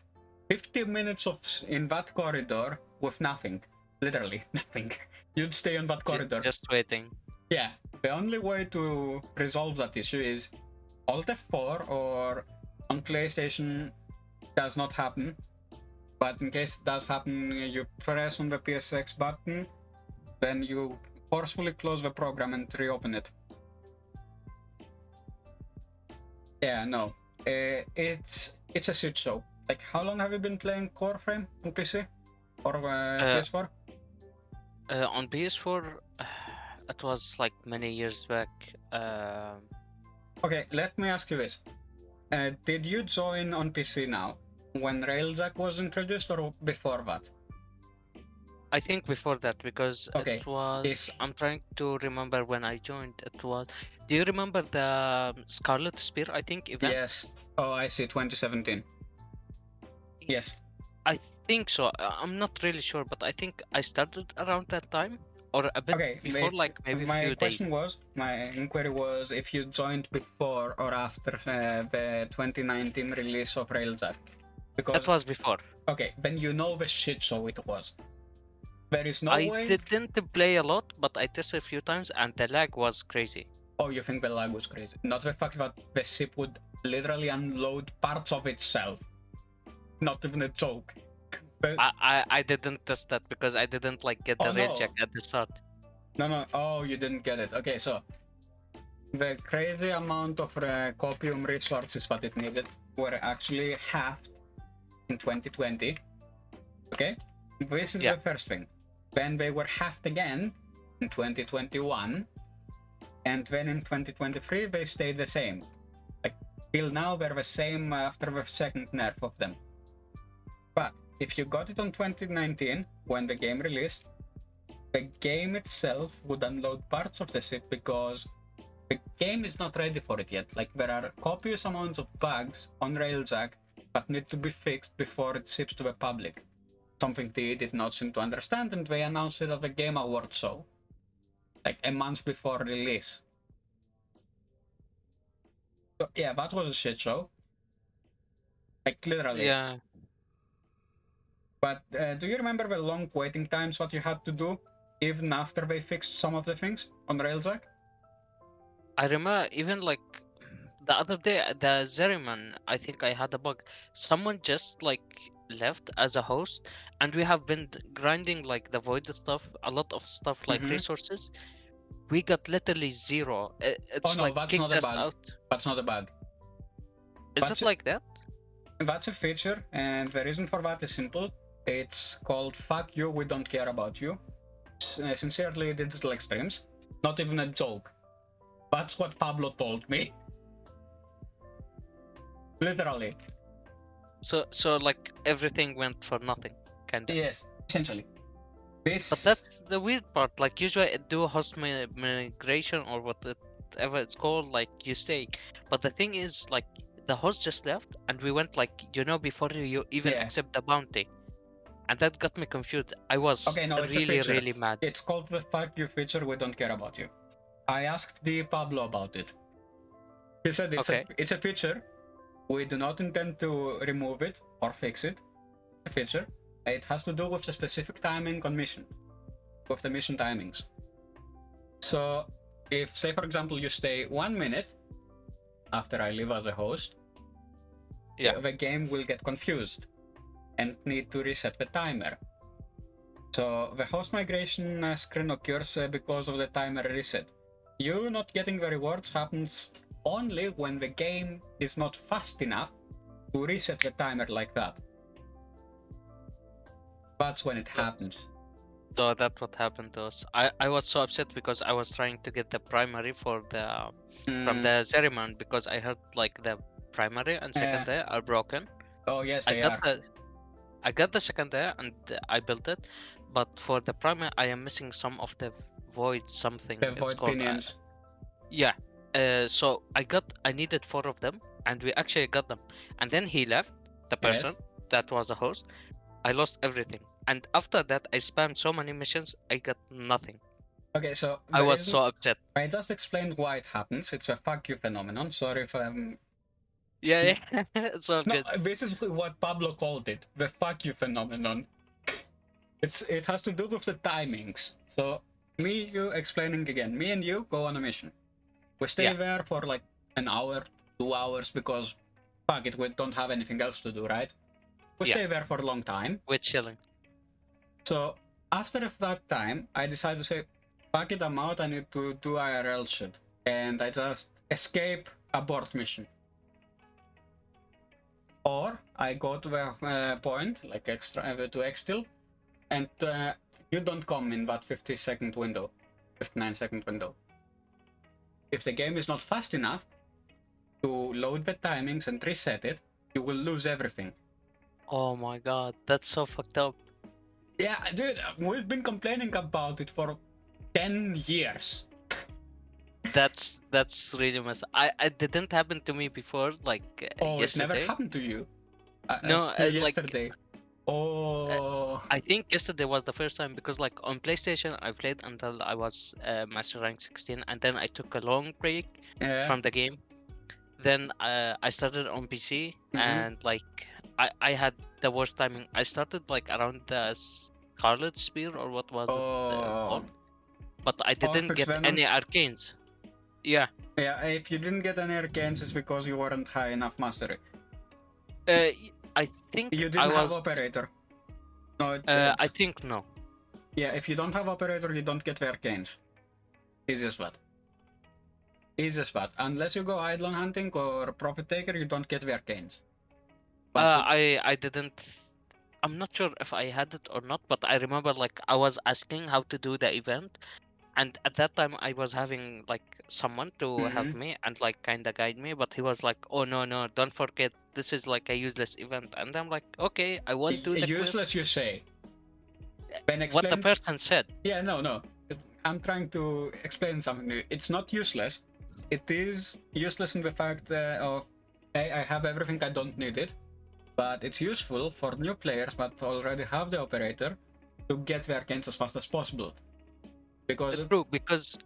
50 minutes in that corridor with nothing. Literally nothing. You'd stay on that corridor. Just waiting. Yeah. The only way to resolve that issue is Alt F4, or on PlayStation does not happen. But in case it does happen, you press on the PSX button, then you forcefully close the program and reopen it. Yeah, no. It's a shit show. Like, how long have you been playing Warframe on PC? Or PS4? On PS4, it was like many years back. Okay, let me ask you this. Did you join on PC now, when Railjack was introduced, or before that? I think before that, because it was... I'm trying to remember when I joined. It was... Do you remember the Scarlet Spear, I think, event? Yes. Oh, I see, 2017. Yes. I think so. I'm not really sure, but I think I started around that time, or a bit before, like maybe a few days. My inquiry was if you joined before or after the 2019 release of Railjack. Because it was before. Okay, then you know the shit show it was. There is no way... I didn't play a lot, but I tested a few times, and the lag was crazy. Oh, you think the lag was crazy? Not the fact that the ship would literally unload parts of itself. Not even a joke. But... I didn't test that because I didn't like get the Railjack at the start. No. Oh, you didn't get it. Okay, so the crazy amount of copium resources that it needed were actually halved in 2020. Okay, this is the first thing. Then they were halved again in 2021, and then in 2023 they stayed the same. Like, till now they're the same after the second nerf of them. But if you got it on 2019, when the game released, the game itself would unload parts of the ship because the game is not ready for it yet. Like, there are copious amounts of bugs on Railjack that need to be fixed before it ships to the public. Something they did not seem to understand, and they announced it at the Game Awards show, like a month before release. So yeah, that was a shit show. Like, literally. Yeah. But do you remember the long waiting times that you had to do even after they fixed some of the things on Railjack? I remember even like the other day, the Zeriman, I think I had a bug. Someone just like left as a host, and we have been grinding like the void stuff, a lot of stuff like resources. We got literally zero. It's Oh no, like that's kicked not a us bug. out. That's not a bug. Is it like that? That's a feature, and the reason for that is simple. It's called "Fuck you, we don't care about you." Sincerely, digital extremes. Not even a joke. That's what Pablo told me. Literally. So like everything went for nothing, kinda. Yes, essentially. But that's the weird part. Like usually I do host migration or whatever it's called, like you stay. But the thing is, like the host just left, and we went like before you even accept the bounty, and that got me confused. I was it's a really feature. mad. It's called the "Fuck you" feature. We don't care about you. I asked the Pablo about it. He said it's a feature. We do not intend to remove it or fix it. It's a feature. It has to do with the specific timing on mission, with the mission timings. So, if, say for example, you stay 1 minute after I leave as a host, the game will get confused and need to reset the timer. So, the host migration screen occurs because of the timer reset. You not getting the rewards happens only when the game is not fast enough to reset the timer like that. That's when it happens. So that's what happened to us. I was so upset because I was trying to get the primary for the from the Zeriman, because I heard like the primary and secondary are broken. Oh yes, they are. I got the secondary and I built it, but for the primary I am missing some of the void something. The void pinions. So I needed 4 of them, and we actually got them. And then he left, the person that was a host. I lost everything, and after that I spammed so many missions, I got nothing. Okay, so I was so upset. I just explained why it happens. It's a "fuck you" phenomenon. Sorry if I'm... It's all good. This is what Pablo called it, the "fuck you" phenomenon. It has to do with the timings. So you explaining again. Me and you go on a mission. We stay there for like an hour, 2 hours, because fuck it, we don't have anything else to do, right? We stay there for a long time. We're chilling. So after that time, I decided to say, fuck it, I'm out, I need to do IRL shit. And I just escape abort mission. Or I go to the point, like to Extil, and you don't come in that 50-second window, 59-second window. If the game is not fast enough to load the timings and reset it, you will lose everything. Oh my god, that's so fucked up. Yeah, dude, we've been complaining about it for 10 years. That's really messed up. It didn't happen to me before, like yesterday. It never happened to you? No, yesterday. I think yesterday was the first time, because like on PlayStation I played until I was Master Rank 16, and then I took a long break from the game. Then I started on PC, and like I had the worst timing. I started like around the Scarlet Spear, or what was it called? But I didn't get any arcanes. Yeah, if you didn't get any arcanes, it's because you weren't high enough mastery. I think you didn't have operator. No, I think no. Yeah, if you don't have operator, you don't get the arcanes. Easiest that. Unless you go Eidolon hunting or Profit Taker, you don't get the arcanes. I didn't. I'm not sure if I had it or not, but I remember like I was asking how to do the event, And at that time, I was having like someone to help me and like kind of guide me, but he was like, "Oh no, no, don't forget, this is like a useless event." And I'm like, "Okay, I won't do the Useless, quiz." you say? When What the person said. Yeah, no. I'm trying to explain something new. It's not useless. It is useless in the fact of, hey, I have everything, I don't need it. But it's useful for new players that already have the operator to get their gains as fast as possible. Because True, because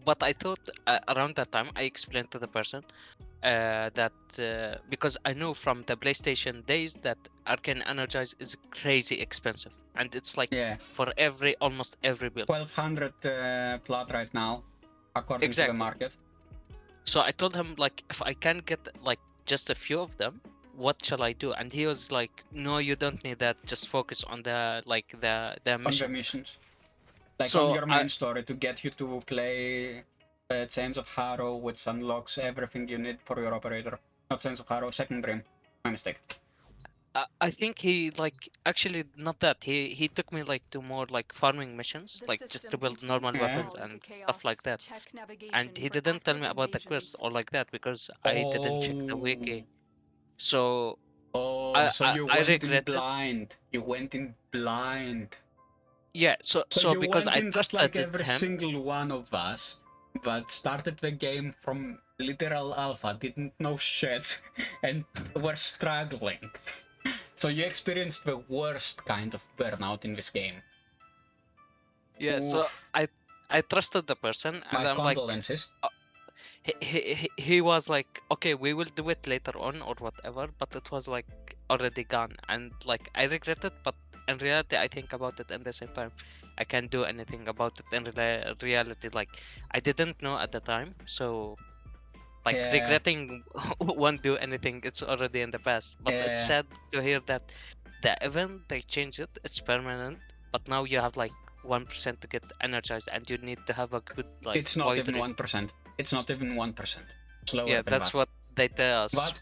what I thought around that time, I explained to the person that because I know from the PlayStation days that Arcane Energize is crazy expensive, and it's like for almost every build. 1200 plat right now, according to the market. So I told him like, if I can get like just a few of them, what shall I do? And he was like, "No, you don't need that. Just focus on the missions." Like on your main story to get you to play Chains of Harrow, which unlocks everything you need for your operator. Not Chains of Harrow, Second Dream. My mistake. I think he like actually not that. He took me like to more like farming missions, like just to build normal weapons and stuff like that. And he didn't tell me about the quest or like that because I didn't check the wiki. So so you I went in regretted. blind. You went in blind. Yeah, so you because went I in just like every him. single one of us, but started the game from literal alpha, didn't know shit, and were struggling. So you experienced the worst kind of burnout in this game. Yeah, so I trusted the person, and My I'm condolences. like, he was like, "Okay, we will do it later on or whatever," but it was like already gone, and like I regret it, but in reality, I think about it, and at the same time, I can't do anything about it. In reality, like I didn't know at the time, so like regretting won't do anything. It's already in the past. But it's sad to hear that the event they changed it. It's permanent, but now you have like 1% to get energized, and you need to have a good like. It's not even 1%. It's not even 1%. Slower. Yeah, that's what they tell us. That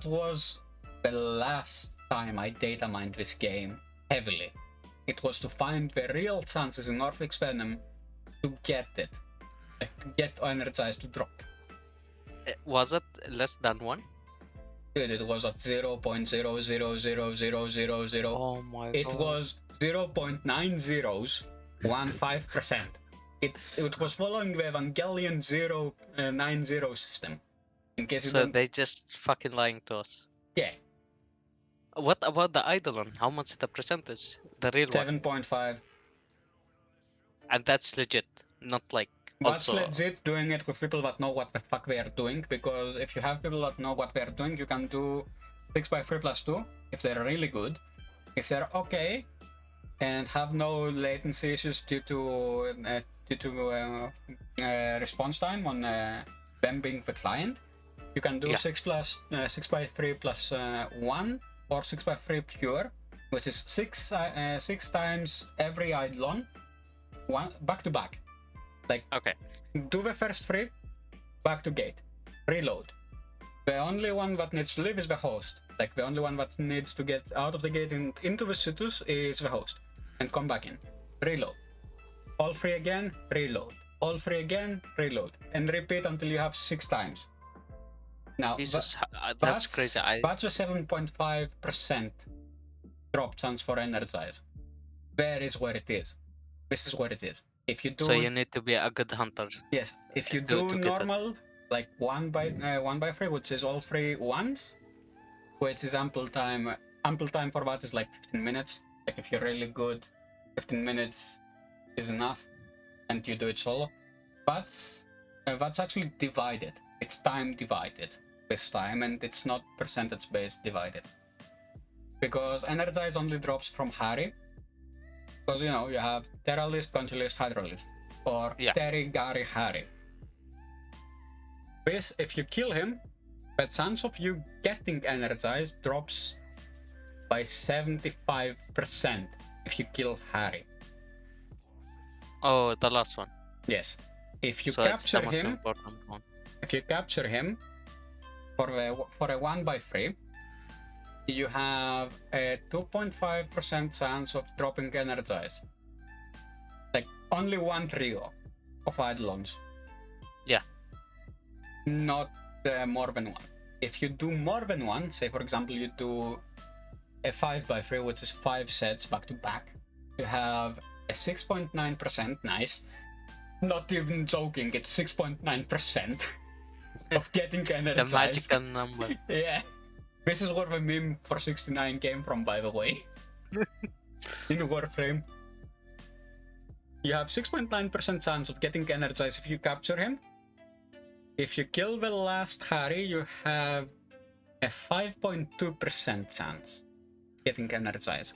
was the last time I data mined this game heavily. It was to find the real chances in Orphix Venom to get it. Get energized to drop. Was it less than 1? Dude, it was at 0.0000000. Oh my god. It was 0.9015%. It was following the Evangelion 090 system. In case so they just fucking lying to us. Yeah. What about the Eidolon? How much the percentage? The real 7.5. And that's legit, not like. That's legit doing it with people that know what the fuck they are doing, because if you have people that know what they're doing, you can do 6x3+2 if they're really good. If they're okay and have no latency issues due to response time on them being the client, you can do 6x3+1 or 6x3 pure, which is 6 times every Eidolon, back to back. Like, do the first 3, back to gate, reload. The only one that needs to leave is the host. Like, the only one that needs to get out of the gate and into the situs is the host. And come back in. Reload. All 3 again, reload. All 3 again, reload. And repeat until you have 6 times. Now, that's crazy. That's a 7.5% drop chance for Energize. There is where it is. This is where it is. If you do, so you need to be a good hunter. Yes, if you do normal, like 1 by 3, which is all 3 ones, which is ample time. Ample time for that is like 15 minutes. Like if you're really good, 15 minutes is enough, and you do it solo. That's actually divided. It's time divided this time, and it's not percentage based divided. Because Energize only drops from Harry. Because, you know, you have Terra list, Country list, Hydro list. Or Terry, Gary, Harry. This, if you kill him, the chance of you getting energized drops by 75% if you kill Harry. Oh, the last one. Yes. If you so capture it's the him, most important one. If you capture him for a 1x3, you have a 2.5% chance of dropping energize. Like only one trio. of Eidolons. Yeah. Not more than one. If you do more than one, say for example you do a 5x3, which is 5 sets back to back, you have a 6.9%, nice. Not even joking, it's 6.9% of getting energized. The magical number. Yeah. This is where the meme for 69 came from, by the way. In Warframe. You have 6.9% chance of getting energized if you capture him. If you kill the last Harry, you have a 5.2% chance getting energized.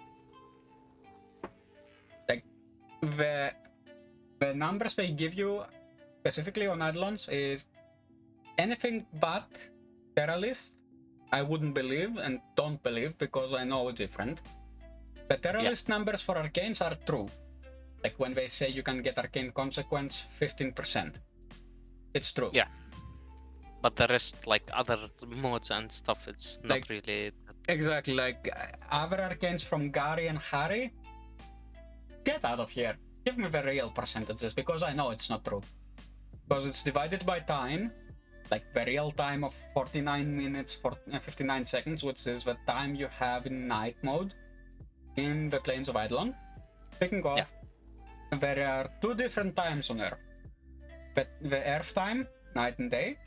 Like, the numbers they give you specifically on Eidolons is anything but Terralist, I wouldn't believe and don't believe because I know different. The Terralist numbers for Arcanes are true. Like when they say you can get Arcane Consequence 15%. It's true. Yeah. But the rest, like other modes and stuff, it's not Like, really... Exactly, like other Arcanes from Gary and Harry, get out of here. Give me the real percentages because I know it's not true. Because it's divided by time, like the real time of 49 minutes, 59 seconds, which is the time you have in night mode in the Plains of Eidolon. Speaking of, there are two different times on Earth. The Earth time, night and day,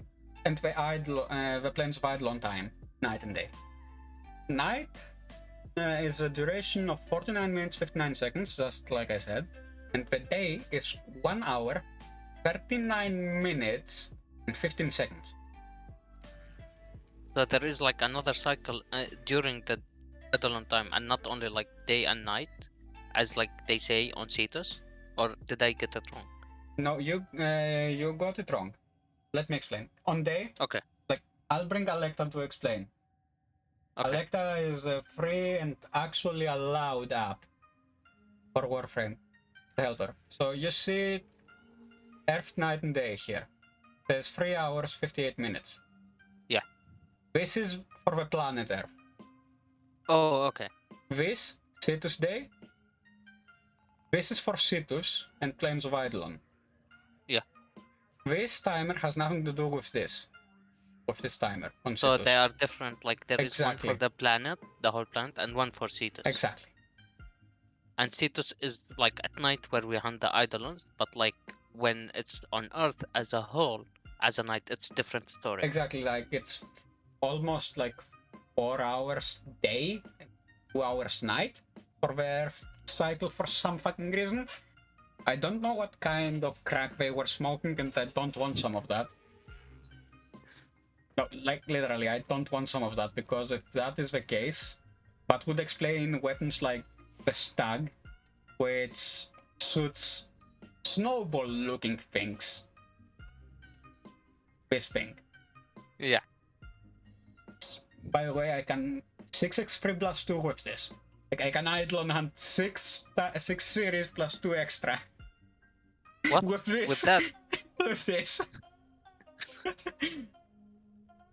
and the Plains of Eidolon time, night and day. Night is a duration of 49 minutes 59 seconds, just like I said, and the day is 1 hour 39 minutes and 15 seconds. So there is like another cycle during the Eidolon time, and not only like day and night, as like they say on Cetus, or did I get it wrong? No, you got it wrong. Let me explain. On day, okay, like I'll bring Alecta to explain. Okay. Alecta is a free and actually allowed app for Warframe to help her. So you see Earth, night and day here. There's 3 hours 58 minutes. Yeah. This is for the planet Earth. Oh, okay. This, Cetus day. This is for Cetus and Plains of Eidolon. Yeah. This timer has nothing to do with this. With this timer on So Cetus. they are different, like there is one Exactly. for the planet, the whole planet, and one for Cetus. Exactly. And Cetus is like at night where we hunt the Eidolons, but like when it's on Earth as a whole, as a night, it's different story. Exactly, like it's almost like 4 hours day, 2 hours night for their cycle for some fucking reason. I don't know what kind of crack they were smoking, and I don't want some of that. No, like literally, I don't want some of that, because if that is the case, that would explain weapons like the Stug, which shoots snowball-looking things. This thing. Yeah. By the way, I can 6x3 plus 2 with this. Like, I can Eidolon hunt 6 series plus 2 extra. What? With this. With that? With this.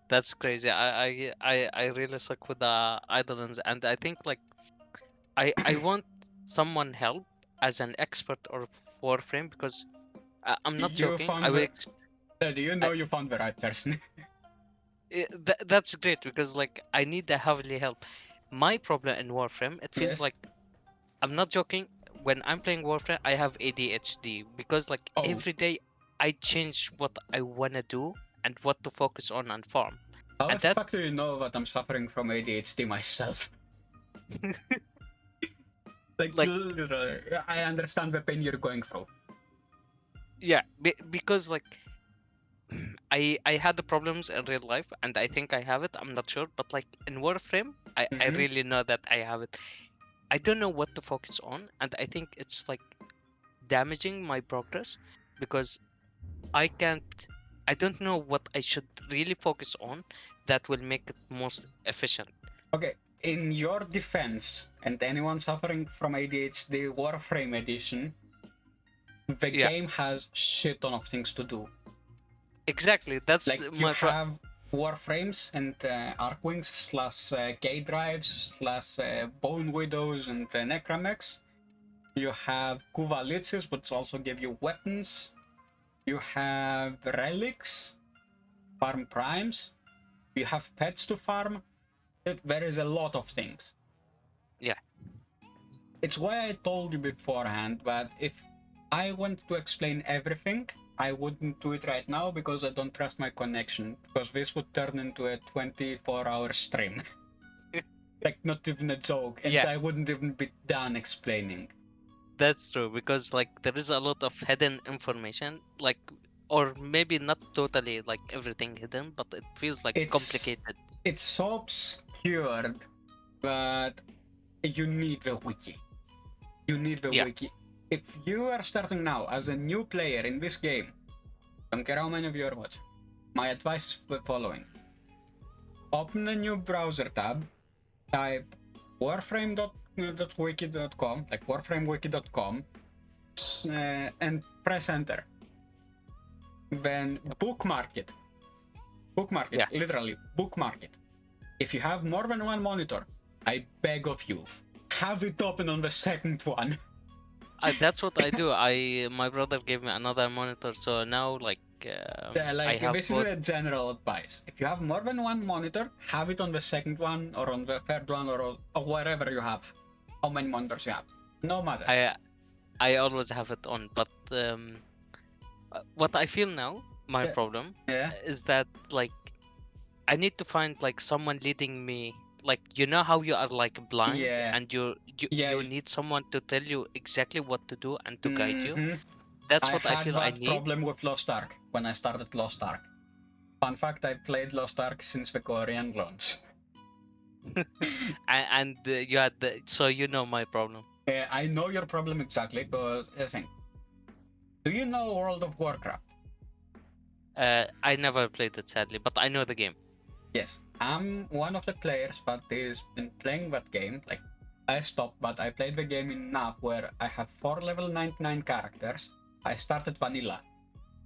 That's crazy. I really suck with the Eidolons, and I think like I want someone help as an expert or Warframe, because I'm not joking. Do you know you found the right person? That's great, because like I need the heavily help. My problem in Warframe, it feels like, I'm not joking, when I'm playing Warframe I have ADHD, because like every day I change what I wanna do and what to focus on and farm. How the fuck do you know that I'm suffering from ADHD myself? like literally, I understand the pain you're going through. Yeah, because like I had the problems in real life, and I think I have it. I'm not sure, but like in Warframe, I really know that I have it. I don't know what to focus on, and I think it's like damaging my progress, because I don't know what I should really focus on that will make it most efficient. Okay, in your defense, and anyone suffering from ADHD Warframe edition, the game has shit ton of things to do. Exactly, that's like you have Warframes and Arkwings / K drives / Bone Widows and Necramechs. You have Kuvalitzes, which also give you weapons. you have relics, farm primes, you have pets to farm. There is a lot of things. Yeah. It's why I told you beforehand, but if I want to explain everything, I wouldn't do it right now because I don't trust my connection, because this would turn into a 24-hour stream. Like, not even a joke, and Yeah. I wouldn't even be done explaining. That's true, because like there is a lot of hidden information, like, or maybe not totally like everything hidden, but it feels like complicated. It's so obscured, but you need the wiki. You need the wiki. If you are starting now as a new player in this game, don't care how many of you are watching, my advice is the following. Open a new browser tab, type warframe.wiki.com, like warframewiki.com, and press enter. Then bookmark it. Bookmark it, literally, bookmark it. If you have more than one monitor, I beg of you, have it open on the second one. That's what I do. My brother gave me another monitor, so now like I have this is a general advice. If you have more than one monitor, have it on the second one or on the third one or wherever you have. How many monitors you have? No matter. I always have it on, but what I feel now, my problem is that like I need to find like someone leading me. Like, you know how you are like blind and you need someone to tell you exactly what to do and to guide you. That's what I feel I need. I had that problem with Lost Ark when I started Lost Ark. Fun fact, I played Lost Ark since the Korean launch. and you had so you know my problem. I know your problem exactly, because I think. Do you know World of Warcraft? I never played it, sadly, but I know the game. Yes, I'm one of the players that has been playing that game. Like, I stopped, but I played the game enough where I have 4 level 99 characters. I started vanilla.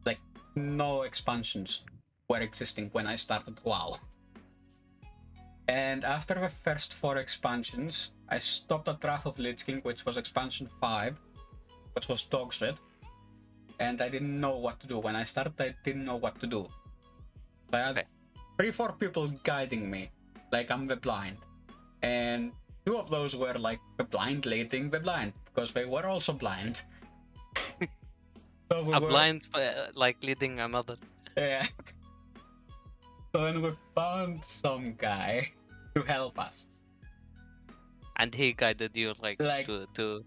Like, no expansions were existing when I started WoW. And after the first 4 expansions, I stopped at Wrath of Lich King, which was expansion 5, which was dog shit. And I didn't know what to do. When I started, I didn't know what to do. I had 3-4 people guiding me, like I'm the blind. And 2 of those were like the blind leading the blind, because they were also blind. So we a blind like leading another. Yeah. So then we found some guy to help us. And he guided you like to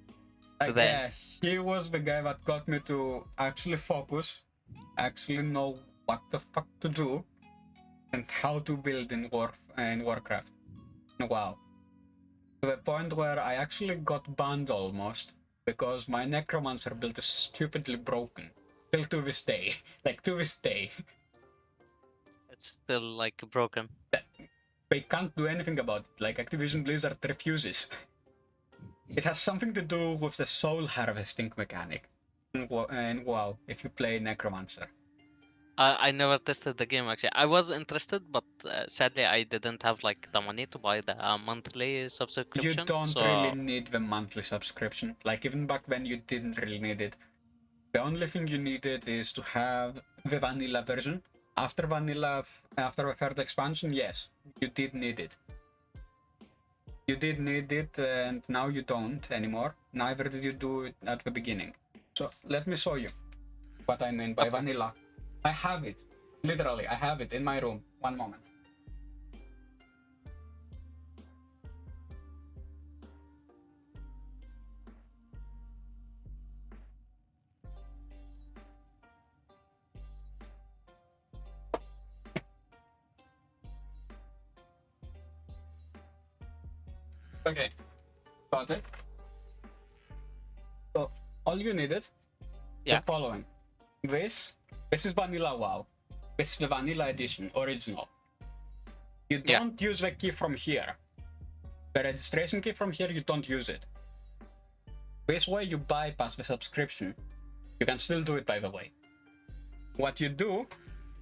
yeah, he was the guy that got me to actually focus, actually know what the fuck to do, and how to build in Warcraft. Wow. To the point where I actually got banned almost, because my necromancer build is stupidly broken. Still to this day. Like, to this day. It's still like broken. They can't do anything about it. Like, Activision Blizzard refuses. It has something to do with the soul harvesting mechanic. And WoW, if you play necromancer. I never tested the game actually. I was interested, but sadly I didn't have like the money to buy the monthly subscription. You don't really need the monthly subscription. Like, even back then you didn't really need it. The only thing you needed is to have the vanilla version. After vanilla, after the third expansion, yes, you did need it. You did need it, and now you don't anymore. Neither did you do it at the beginning. So let me show you what I mean by vanilla. I have it. Literally, I have it in my room. One moment. Okay, got it. So all you needed, the following. This is vanilla WoW. This is the vanilla edition, original. You don't use the key from here. The registration key from here, you don't use it. This way you bypass the subscription. You can still do it, by the way. What you do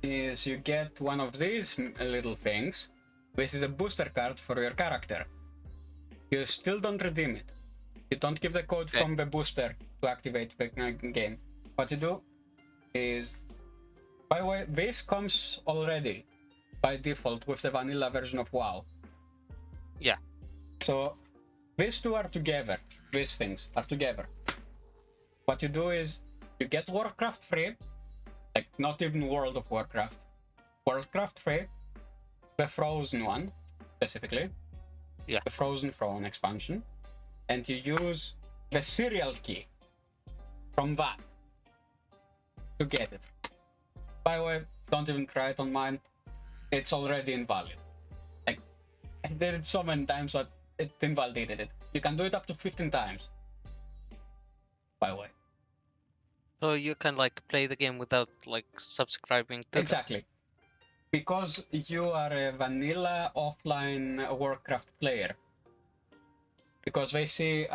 is you get one of these little things. This is a booster card for your character. You still don't redeem it. You don't give the code from the booster to activate the game. What you do, is, by the way, this comes already by default with the vanilla version of WoW. Yeah. So these two are together. These things are together. What you do is you get Warcraft free, like not even World of Warcraft. Warcraft free, the Frozen one, specifically. Yeah. The Frozen Throne expansion. And you use the serial key from that to get it. By the way, don't even try it on mine. It's already invalid. Like, I did it so many times that it invalidated it. You can do it up to 15 times. By the way. So you can like play the game without like subscribing to Exactly. Because you are a vanilla offline Warcraft player. Because they see,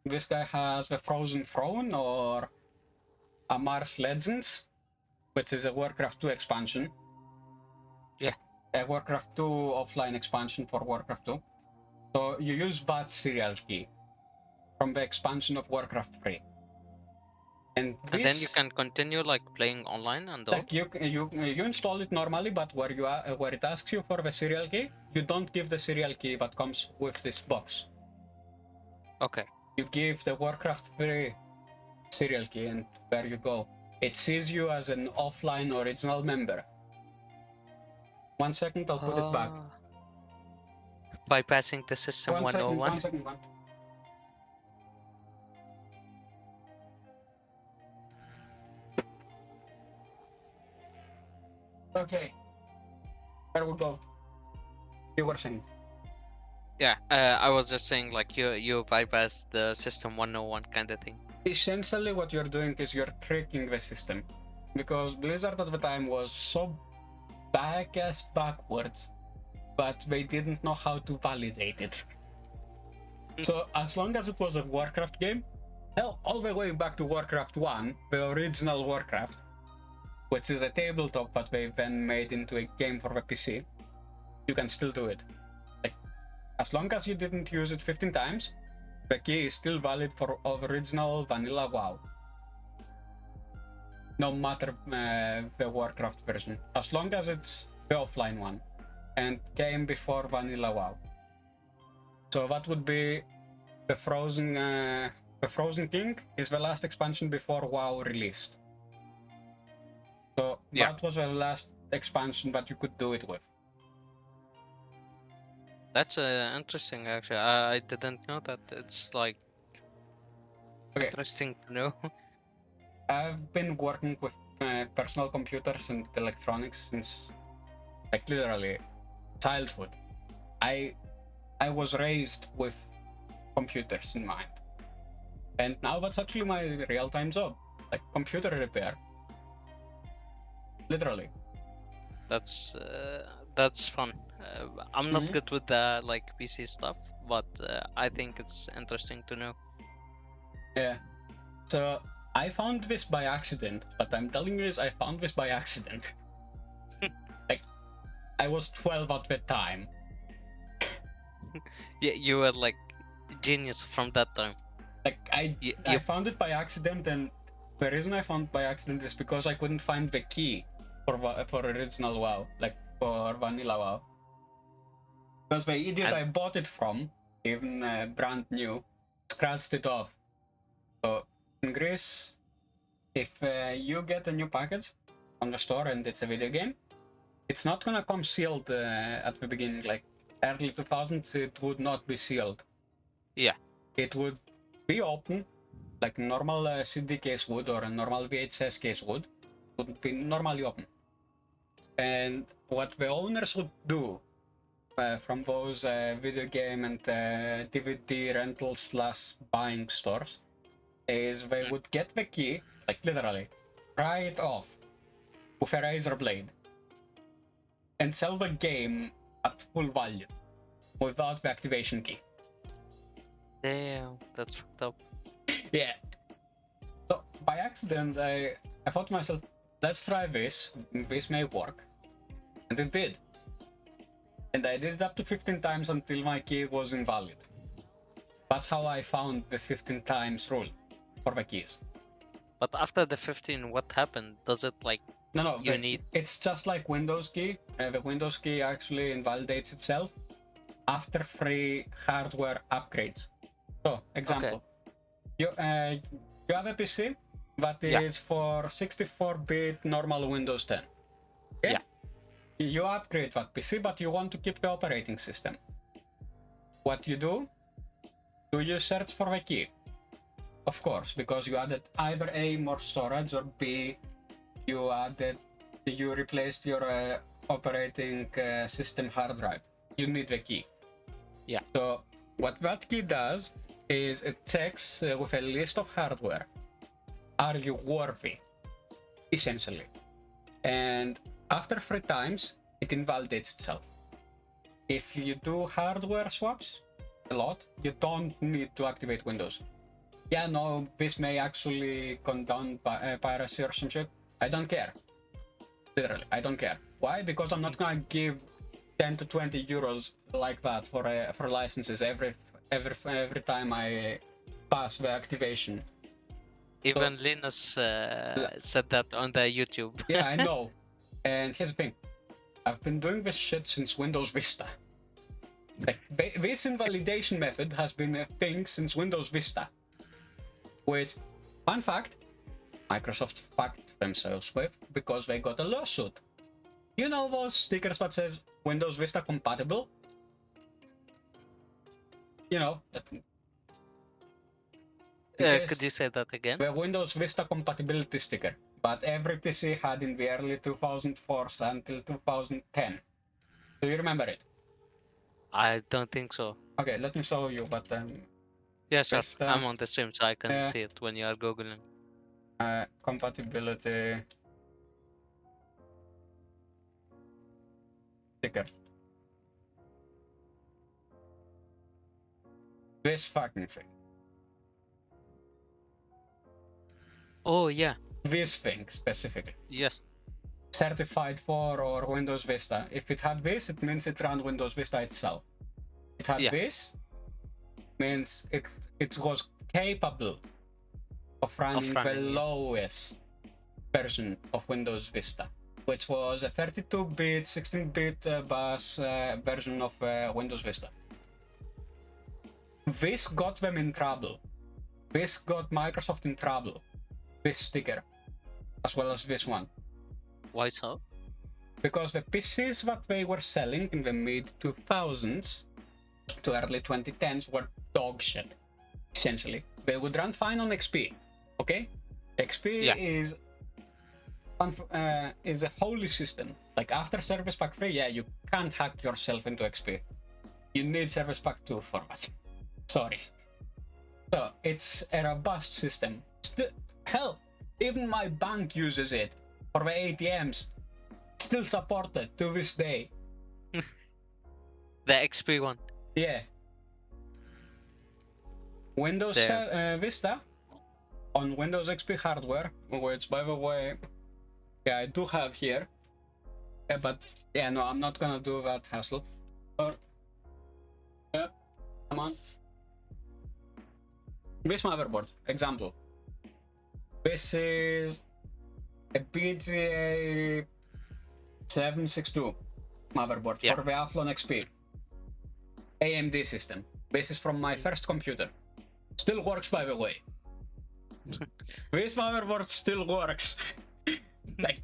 this guy has the Frozen Throne or a Mars Legends, which is a Warcraft 2 expansion. Yeah. A Warcraft 2 offline expansion for Warcraft 2. So you use that serial key from the expansion of Warcraft 3. And then you can continue like playing online and all. Like you install it normally, but where you are, where it asks you for the serial key, you don't give the serial key that comes with this box. Okay. You give the Warcraft 3 serial key, and there you go. It sees you as an offline original member. 1 second, I'll put it back. Bypassing the system 101. 1 second. Okay. There we go. You were saying. Yeah, I was just saying like you bypass the system 101 kind of thing. Essentially what you're doing is you're tricking the system. Because Blizzard at the time was so backwards, but they didn't know how to validate it. So as long as it was a Warcraft game, hell, all the way back to Warcraft 1, the original Warcraft, which is a tabletop but they then made into a game for the PC, you can still do it. Like, as long as you didn't use it 15 times, the key is still valid for original vanilla WoW. No matter the Warcraft version, as long as it's the offline one and came before vanilla WoW. So that would be the Frozen King is the last expansion before WoW released. So that was the last expansion that you could do it with. That's interesting actually. I didn't know that. It's like interesting to know. I've been working with personal computers and electronics since like literally childhood. I was raised with computers in mind, and now that's actually my real-time job, like computer repair. Literally. That's fun. I'm not good with the like PC stuff, but I think it's interesting to know. Yeah. So I found this by accident, but I'm telling you this, I found this by accident. Like, I was 12 at the time. Yeah, you were like genius from that time. Like I found it by accident, and the reason I found it by accident is because I couldn't find the key for original WoW, like for vanilla WoW. Because the idiot I bought it from, even brand new, scratched it off. So in Greece, if you get a new package from the store and it's a video game, it's not gonna come sealed at the beginning. Like early 2000s, it would not be sealed. Yeah. It would be open, like normal CD case would or a normal VHS case would be normally open. And what the owners would do from those video game and DVD rental / buying stores is they would get the key, like literally, pry it off with a razor blade and sell the game at full value without the activation key. Damn, that's fucked up. Yeah. So by accident, I thought to myself, let's try this. This may work. And it did. And I did it up to 15 times until my key was invalid. That's how I found the 15 times rule for the keys. But after the 15, what happened? Does it like No, you need? It's just like Windows key. The Windows key actually invalidates itself after free hardware upgrades. So, example, you have a PC that is for 64-bit normal Windows 10. Okay? Yeah. You upgrade that PC, but you want to keep the operating system. What you do you search for the key? Of course, because you added either A, more storage, or B, you replaced your operating system hard drive. You need the key. Yeah. So what that key does is it checks with a list of hardware. Are you worthy? Essentially. And after 3 times, it invalidates itself. If you do hardware swaps a lot, you don't need to activate Windows. Yeah, no, this may actually condone piracy or some shit. I don't care. Literally, I don't care. Why? Because I'm not gonna give 10 to 20 euros like that for licenses every time I pass the activation. Even Linus said that on the YouTube. Yeah, I know. And here's the thing. I've been doing this shit since Windows Vista. Like, this invalidation method has been a thing since Windows Vista. Which, fun fact, Microsoft fucked themselves with because they got a lawsuit. You know those stickers that says Windows Vista compatible? You know. Could you say that again? The Windows Vista compatibility sticker. But every PC had in the early 2004s until 2010. Do you remember it? I don't think so. Okay, let me show you, but yeah, sure. I'm on the stream, so I can see it when you are googling. Compatibility sticker. This fucking thing. Oh yeah. This thing specifically. Yes. Certified for or Windows Vista. If it had this, it means it ran Windows Vista itself. It had this, means it was capable of running the lowest version of Windows Vista, which was a 32-bit, 16-bit bus version of Windows Vista. This got them in trouble. This got Microsoft in trouble. This sticker, as well as this one. Why so? Because the PCs that they were selling in the mid-2000s to early 2010s were dog shit, essentially. They would run fine on XP, okay? XP is a holy system. Like, after Service Pack 3, yeah, you can't hack yourself into XP. You need Service Pack 2 for that. Sorry. So, it's a robust system. Hell, even my bank uses it for the ATMs. Still supported to this day. The XP one. Yeah. Windows Vista on Windows XP hardware, which, by the way, yeah, I do have here. Yeah, but yeah, no, I'm not gonna do that hassle. Yeah, come on. This motherboard, example. This is a BGA 762 motherboard for the Athlon XP. AMD system. This is from my first computer. Still works, by the way. This motherboard still works. Like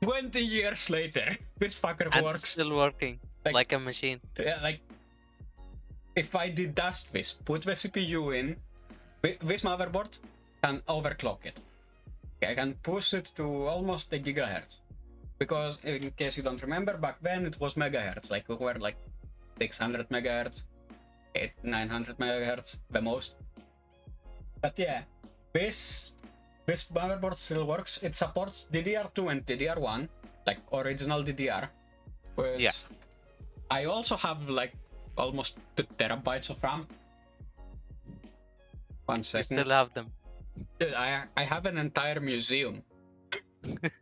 20 years later, this fucker works. It's still working like a machine. Yeah, like if I dedust this, put the CPU in, this motherboard can overclock it. I can push it to almost a gigahertz. Because in case you don't remember, back then it was megahertz. Like we were like 600 megahertz, 900 megahertz, the most. But yeah, this motherboard still works. It supports DDR2 and DDR1, like original DDR. Which I also have like almost 2 terabytes of RAM. 1 second. You still have them. Dude, I have an entire museum.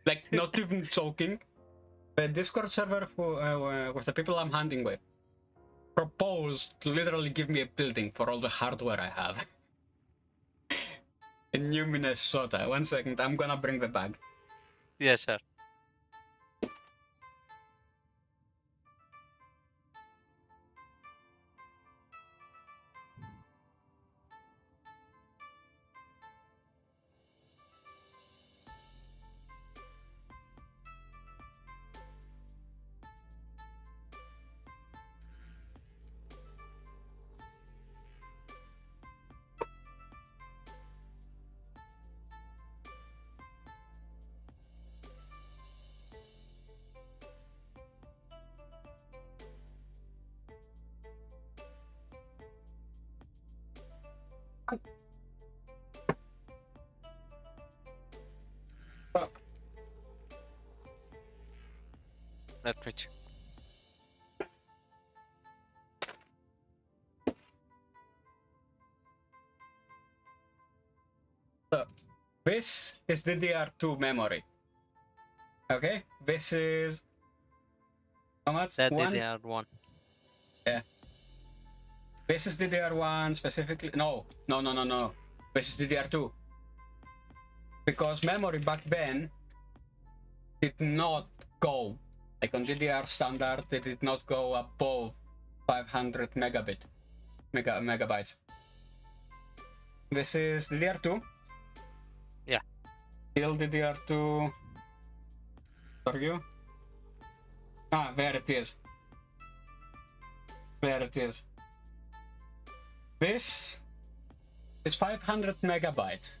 Like, not even joking. The Discord server with the people I'm hunting with proposed to literally give me a building for all the hardware I have. In New Minnesota. 1 second, I'm gonna bring the bag. Yeah, sure. Let me check. So, this is DDR2 memory. Okay, this is how much? That DDR1. Yeah. This is DDR1 specifically. No. This is DDR2. Because memory back then did not go, like on DDR standard, it did not go above 500 megabytes. This is DDR2. Yeah. Still DDR2. For you? Ah, there it is. There it is. This is 500 megabytes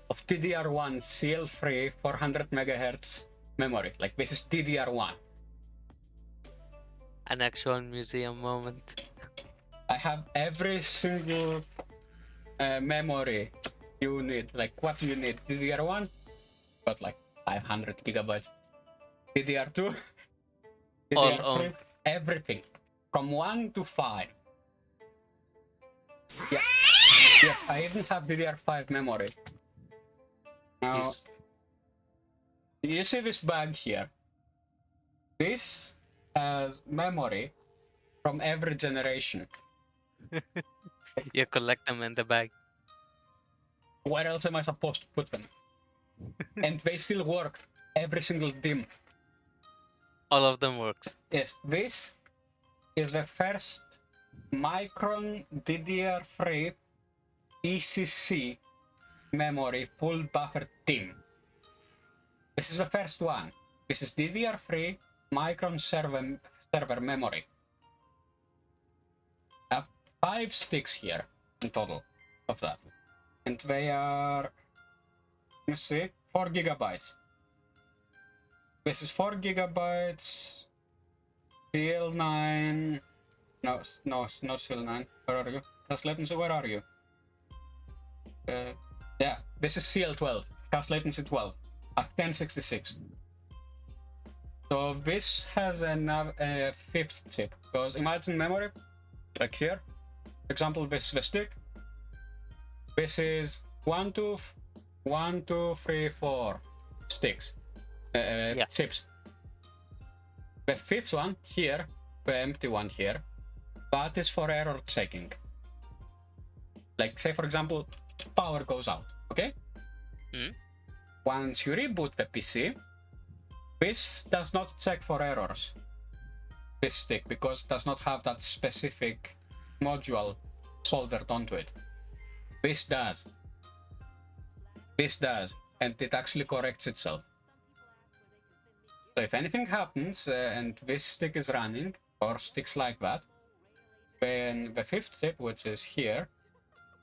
of DDR1 CL-free 400 megahertz memory. Like this is DDR1. An actual museum moment. I have every single memory you need. Like what you need? DDR1 got like 500 gigabytes. DDR2, All DDR3, on. everything from 1 to 5. Yeah. Yes, I even have DDR5 memory. Now, you see this bag here? This has memory from every generation. You collect them in the bag. Where else am I supposed to put them? And they still work. Every single DIMM. All of them works. Yes, this is the first Micron DDR3 ECC memory full buffer DIMM. This is the first one. This is DDR3 Micron server memory. I have 5 sticks here in total of that. And they are, you see, 4 gigabytes. This is 4 gigabytes. CL9. No, not CL9. Where are you? Cast latency, where are you? Yeah, this is CL12. Cast latency 12 at 1066. So this has a 5th chip. Because imagine memory, like here. For example, this is the stick. This is 1, 2, 3, 4 sticks. Chips. The 5th one here, the empty one here, that is for error checking. Like, say for example, power goes out, okay? Once you reboot the PC, this does not check for errors, this stick, because it does not have that specific module soldered onto it. This does. This does, and it actually corrects itself. So if anything happens and this stick is running, or sticks like that, then the 5th chip, which is here,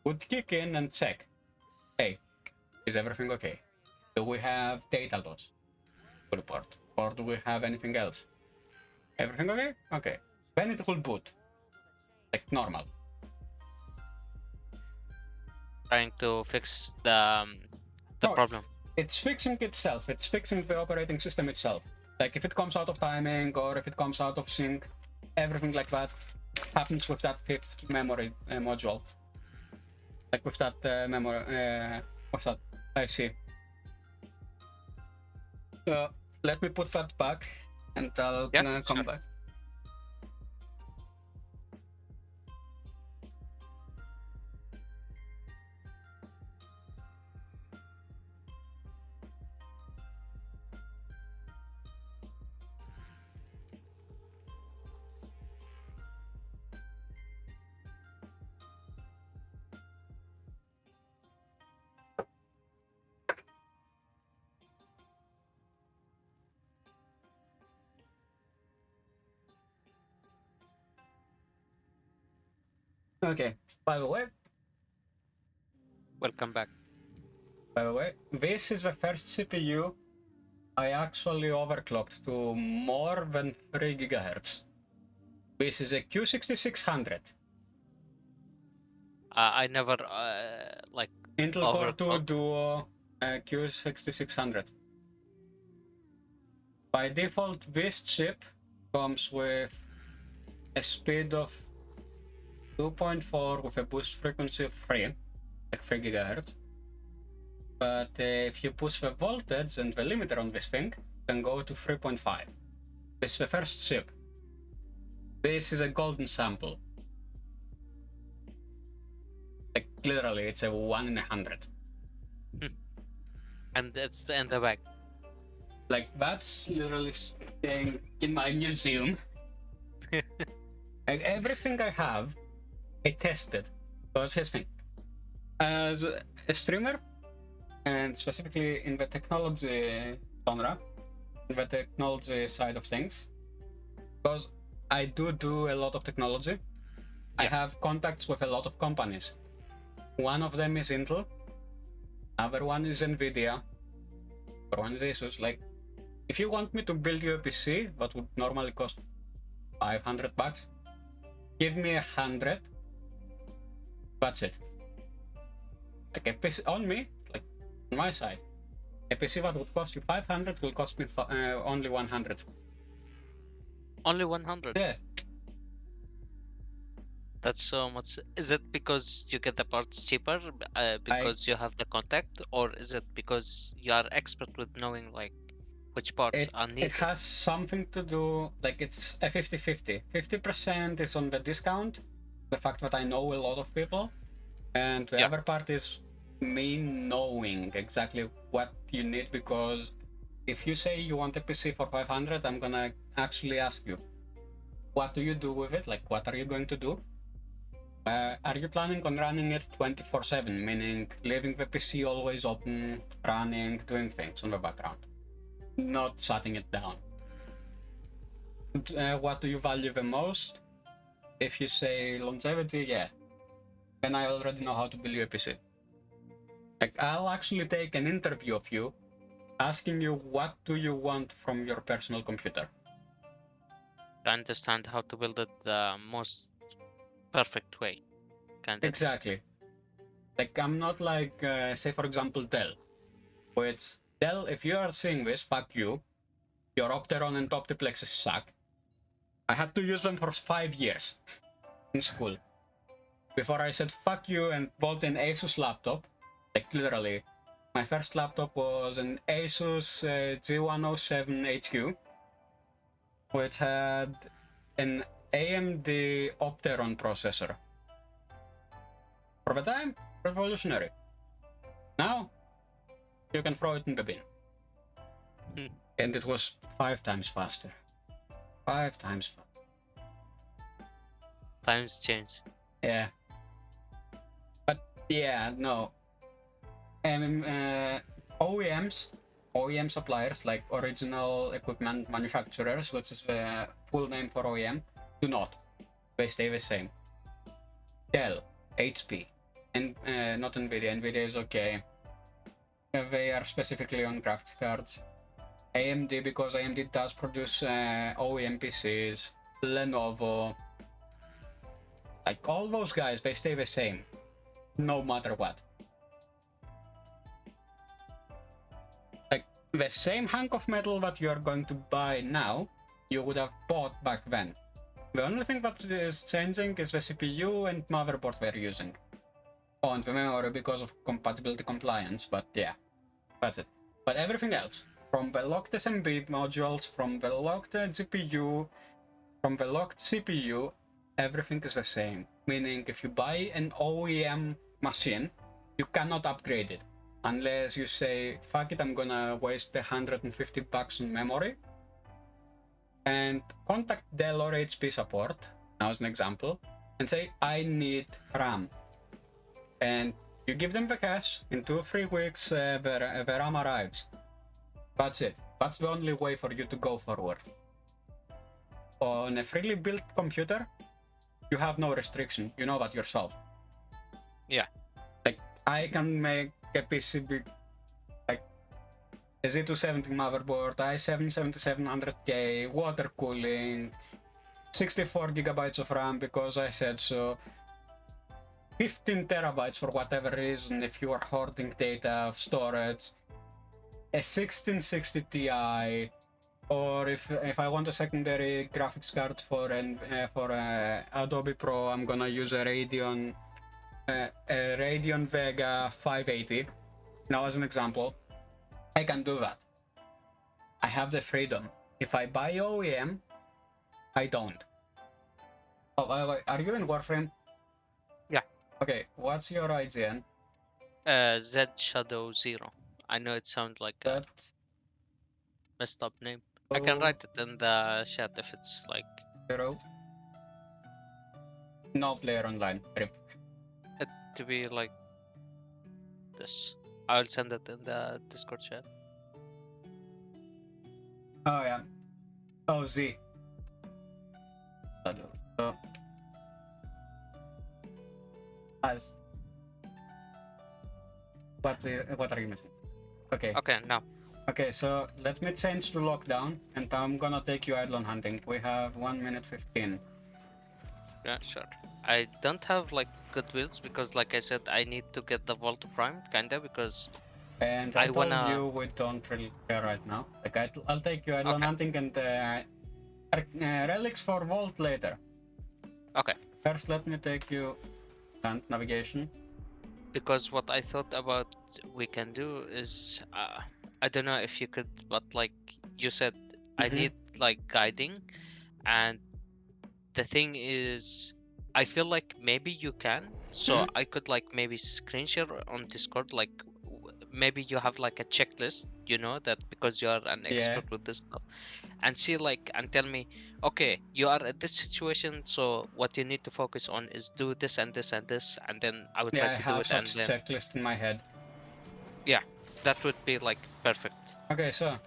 would kick in and check. Hey, is everything okay? Do we have data loss to report? Or do we have anything else? Everything okay? Okay. Then it will boot. Like normal. Trying to fix the problem. It's fixing itself. It's fixing the operating system itself. Like if it comes out of timing or if it comes out of sync, everything like that happens with that 5th memory module. Like with that memory, with that IC. Let me put that back and I'll come back. Okay, by the way. Welcome back. By the way, this is the first CPU I actually overclocked to more than 3 GHz. This is a Q6600. I never like Intel Core 2 overclocked. Duo Q6600. By default, this chip comes with a speed of 2.4 with a boost frequency of 3, like 3 GHz. But if you push the voltage and the limiter on this thing, you can go to 3.5. This is the first chip. This is a golden sample. Like literally, it's a 1 in 100. And it's in the back. Like that's literally staying in my museum. Like, everything I have, I tested. Because his thing. As a streamer, and specifically in the technology genre, in the technology side of things, because I do a lot of technology. I have contacts with a lot of companies. One of them is Intel, other one is Nvidia, other one is Asus. Like, if you want me to build you a PC that would normally cost $500, give me 100. That's it. Like a PC on me, like on my side, a PC that would cost you 500 will cost me only 100. Only 100? Yeah. That's so much. Is it because you get the parts cheaper because you have the contact, or is it because you are expert with knowing like which parts are needed? It has something to do, like it's a 50-50. 50% is on the discount, the fact that I know a lot of people, and the other part is me knowing exactly what you need, because if you say you want a PC for 500, I'm gonna actually ask you, what do you do with it? Like, what are you going to do? Are you planning on running it 24/7, meaning leaving the PC always open, running, doing things on the background, not shutting it down? What do you value the most? If you say longevity, yeah, then I already know how to build you a PC. Like, I'll actually take an interview of you, asking you what do you want from your personal computer. To understand how to build it the most perfect way. Exactly. Like, I'm not like, say for example, Dell. Which, Dell, if you are seeing this, fuck you. Your Opteron and Optiplexes suck. I had to use them for 5 years in school before I said fuck you and bought an Asus laptop. Like, literally, my first laptop was an Asus G107HQ, which had an AMD Opteron processor. For the time, revolutionary. Now, you can throw it in the bin. And it was 5 times faster. 5 times faster. Times change. Yeah. But yeah, no. OEM suppliers, like original equipment manufacturers, which is the full name for OEM, do not. They stay the same. Dell, HP, and not Nvidia. Nvidia is okay. They are specifically on graphics cards. AMD, because AMD does produce OEM PCs. Lenovo. Like, all those guys, they stay the same, no matter what. Like, the same hunk of metal that you are going to buy now, you would have bought back then. The only thing that is changing is the CPU and motherboard they're using. Oh, and the memory because of compatibility compliance, but yeah, that's it. But everything else, from the locked SMB modules, from the locked GPU, from the locked CPU, everything is the same. Meaning, if you buy an OEM machine, you cannot upgrade it. Unless you say, fuck it, I'm gonna waste $150 on memory. And contact Dell or HP support, now as an example, and say, I need RAM. And you give them the cash, in 2 or 3 weeks the RAM arrives. That's it. That's the only way for you to go forward. On a freely built computer, you have no restriction. You know that yourself. Yeah. Like, I can make a PCB, like, a Z270 motherboard, i7 7700K, water cooling, 64 gigabytes of RAM because I said so, 15 terabytes for whatever reason if you are hoarding data of storage, a 1660 Ti, or if I want a secondary graphics card for Adobe Pro, I'm gonna use a Radeon Vega 580. Now, as an example, I can do that. I have the freedom. If I buy OEM, I don't. Oh, by the way, are you in Warframe? Yeah. Okay, what's your IGN? Z Shadow 0. I know it sounds like a messed up name. I can write it in the chat if it's like 0. No player online. it to be like this. I'll send it in the Discord chat. Oh yeah. Oh, Z. So, as what are you missing? Okay. Okay, now. Okay, so let me change to lockdown, and I'm gonna take you Eidolon hunting. We have 1 minute 15. Yeah, sure. I don't have like good builds because, like I said, I need to get the Vault Prime, kinda, because And I told you we don't really care right now. Like, I'll take you Eidolon hunting and relics for Vault later. Okay. First, let me take you land navigation. Because what I thought about we can do is, I don't know if you could, but like you said, I need like guiding, and the thing is, I feel like maybe you can, so I could like maybe screen share on Discord, like maybe you have like a checklist, you know, that because you are an expert with this stuff, and see like and tell me, okay, you are at this situation, so what you need to focus on is do this and this and this, and then I would try to do it, and then checklist in my head. Yeah, that would be like perfect. Okay, so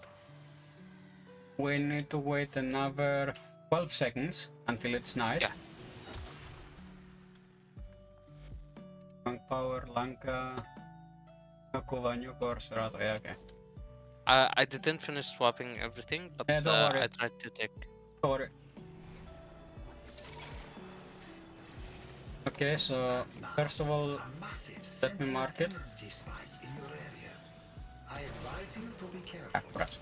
we need to wait another 12 seconds until it's night. Yeah. Power, Lanka, Nakuva, New Course, Rata, yeah, okay. I didn't finish swapping everything, but don't worry. I tried to take. Don't worry. Okay, so first of all, let me mark it. I advise you to be careful. Right.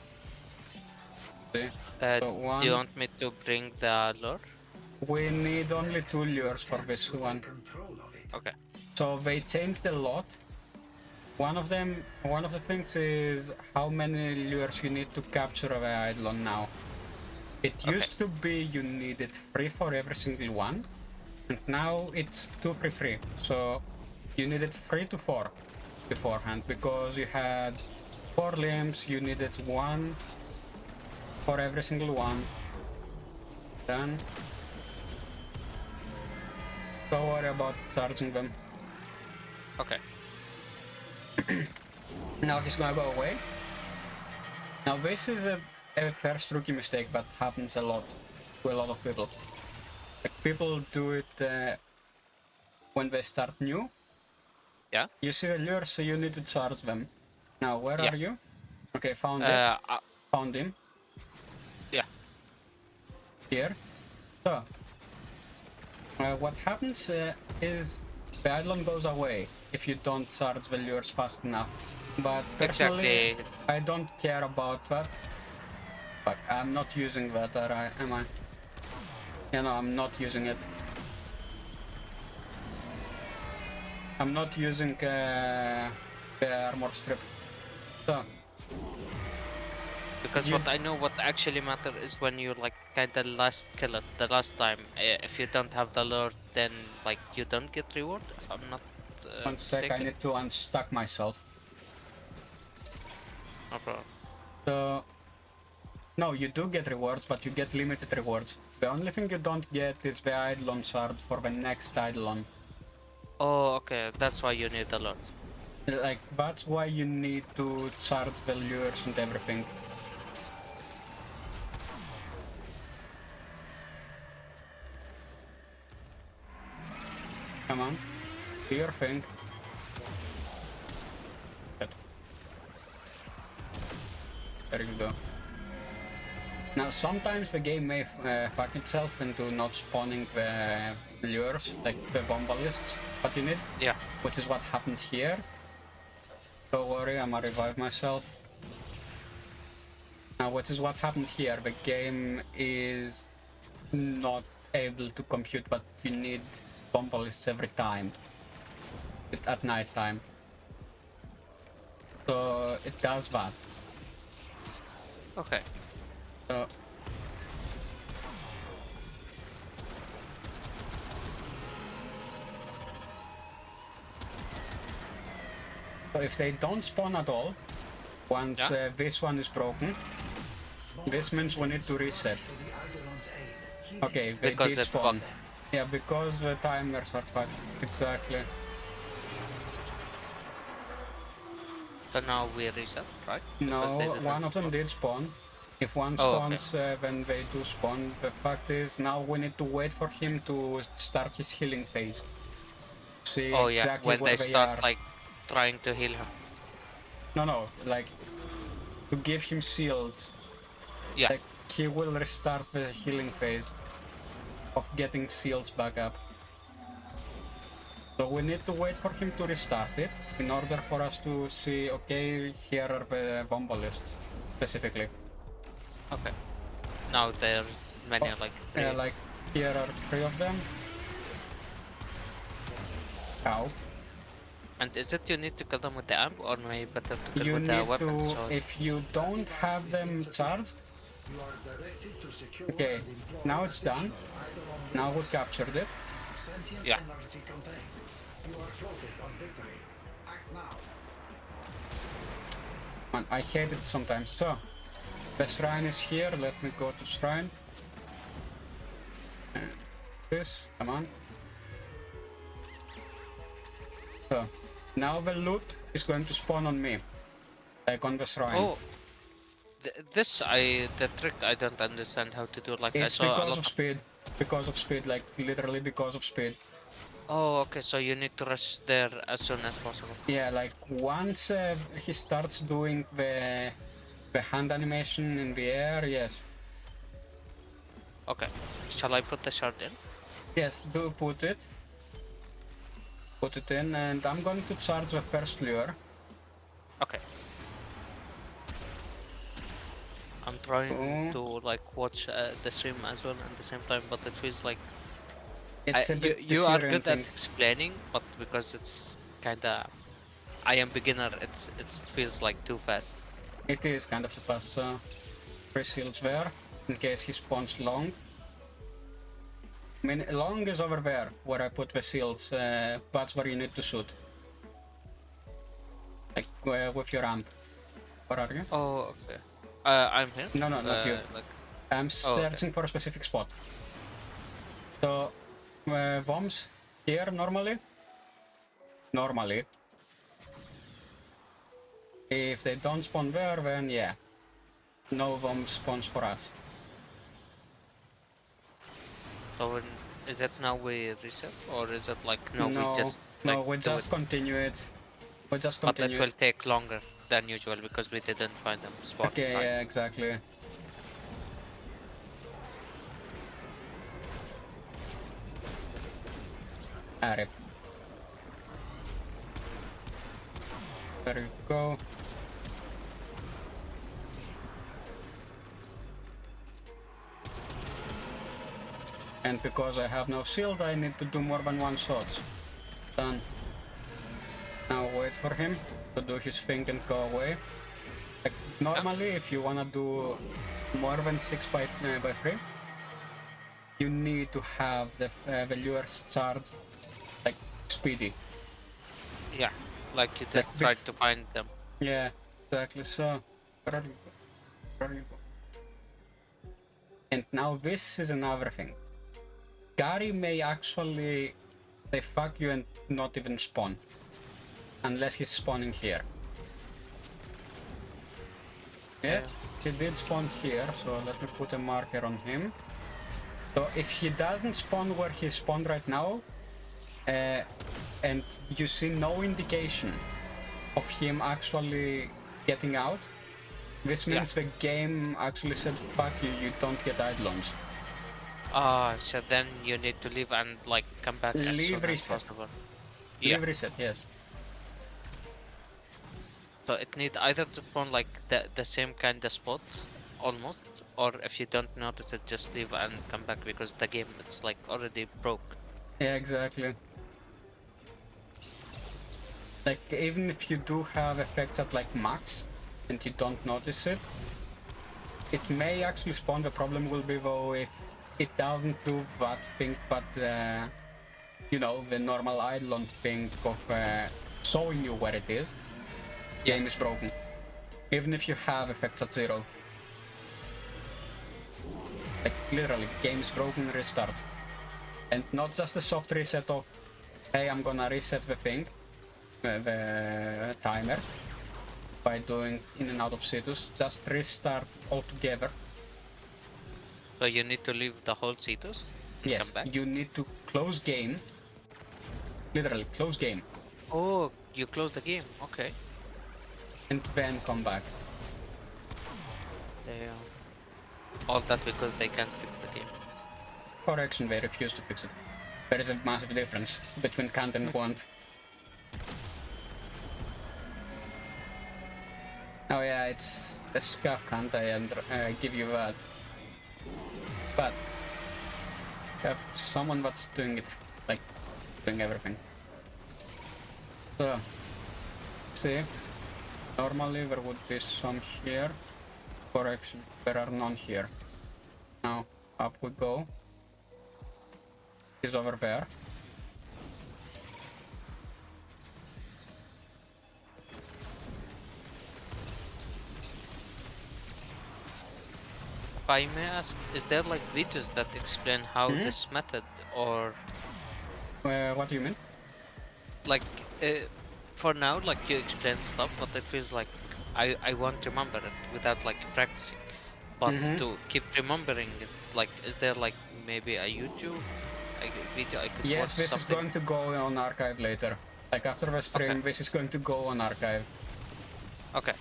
Do you want me to bring the lure? We need only 2 lures for this one. Okay. So they changed a lot. One of the things is how many lures you need to capture the Eidolon now. It used to be you needed 3 for every single one, and now it's 2 free. So you needed 3 to 4 beforehand because you had 4 limbs, you needed 1 for every single one. Then don't worry about charging them. Okay. Now he's gonna go away. Now this is a first rookie mistake that happens a lot to a lot of people. Like, people do it when they start new. Yeah. You see the lure, so you need to charge them. Now, where are you? Okay, found it. Found him. Yeah. Here. So, what happens is the Eidolon goes away if you don't charge the lures fast enough. But personally, I don't care about that. Fuck, I'm not using that, am I? You know, I'm not using it. I'm not using the armor strip. So. Because what I know what actually matters is when you like kinda last kill it the last time. If you don't have the lure, then like you don't get reward. If I'm not one sec, I need to unstuck myself. No problem. So, no, you do get rewards, but you get limited rewards. The only thing you don't get is the Eidolon shard for the next Eidolon. Oh, okay, that's why you need the lure. Like, that's why you need to charge the lures and everything. Come on. Do your thing. Good. There you go. Now, sometimes the game may fuck itself into not spawning the lures, like the bomb ballists, what you need. Yeah. Which is what happened here. Don't worry, I'm gonna revive myself. Now, which is what happened here. The game is not able to compute what you need bomb ballists every time. At night time. So, it does that. Okay. So if they don't spawn at all, once this one is broken, this means we need to reset. Okay, they because did spawn. Yeah, because the timers are fucked. Exactly. So now we reset, right? No, one of them did spawn. If one spawns, then they do spawn. The fact is, now we need to wait for him to start his healing phase. See exactly when where they start are. like trying to heal him. No, like to give him shields. Yeah. Like he will restart the healing phase of getting shields back up. So we need to wait for him to restart it in order for us to see, okay, here are the bomb ballists specifically. Okay. Now there's many like 3. Yeah, like here are 3 of them. Ow. And is it you need to kill them with the amp or maybe better to kill You with the need weapon? to, if you don't have them charged. Okay, now it's done. Now we captured it. Yeah. Man, I hate it sometimes. So, the shrine is here. Let me go to shrine. This, come on. So, now the loot is going to spawn on me, like on the shrine. Oh, the trick I don't understand how to do. Like It's I saw because of speed. Because of speed, like literally because of speed. Oh, okay. So you need to rush there as soon as possible. Yeah, like once he starts doing the hand animation in the air, yes. Okay. Shall I put the shard in? Yes, do put it. Put it in, and I'm going to charge the first lure. Okay. I'm trying to like watch the stream as well at the same time, but it feels like you are good at explaining, but because it's kinda I am beginner, it feels like too fast. It is kind of fast. So 3 shields there in case he spawns long. I mean, long is over there where I put the shields. That's where you need to shoot. Like with your amp. Where are you? Oh, okay. I'm here. No, not you. Like... I'm searching for a specific spot. So, bombs here normally. If they don't spawn there, then yeah, no bomb spawns for us. So is it now we reset, or is it like no, we just like, no, we just continue it. We just continue. But it will take longer than usual because we didn't find them spot. Okay, right? yeah, exactly. Rip. There you go. And because I have no shield, I need to do more than 1 shot. Done. Now wait for him to do his thing and go away. Like, normally, if you wanna do more than 6 by 3, you need to have the lures charged, like, speedy. Yeah, like you like tried to find them. Yeah, exactly. So, where are you? Where are you? And now this is another thing. Gary may actually say fuck you and not even spawn. Unless he's spawning here. Yeah, he did spawn here, so let me put a marker on him. So if he doesn't spawn where he spawned right now, and you see no indication of him actually getting out, this means the game actually said, fuck you, you don't get Eidolons. So then you need to leave and like come back as soon as possible. Leave reset, yes. So it needs either to spawn like the same kind of spot, almost, or if you don't notice it, just leave and come back because the game it's like already broke. Yeah, exactly. Like even if you do have effects at like max and you don't notice it, it may actually spawn. The problem will be though if it doesn't do that thing, but you know, the normal Eidolon thing of showing you where it is. Game is broken. Even if you have effects at 0. Like literally, game is broken, restart. And not just a soft reset of, hey, I'm gonna reset the thing, the timer, by doing in and out of Cetus, just restart altogether. So you need to leave the whole Cetus and Yes, come back? you need to close game. Literally, close game. Oh, you close the game, okay. And then come back. Damn. All that because they can't fix the game. Correction, they refuse to fix it. There is a massive difference between can't and won't. Oh yeah, it's a scuff, can't I give you that. But have someone that's doing it, like doing everything. So, see, normally there would be some here. Correction, there are none here. Now, up we go. He's over there. If I may ask, is there like videos that explain how this method or... what do you mean? Like, for now, like you explain stuff, but it feels like I won't remember it without like practicing. But to keep remembering it, like, is there like maybe a YouTube video I could watch? Yes, this something? is going to go on archive later. Like after the stream, this is going to go on archive. Okay.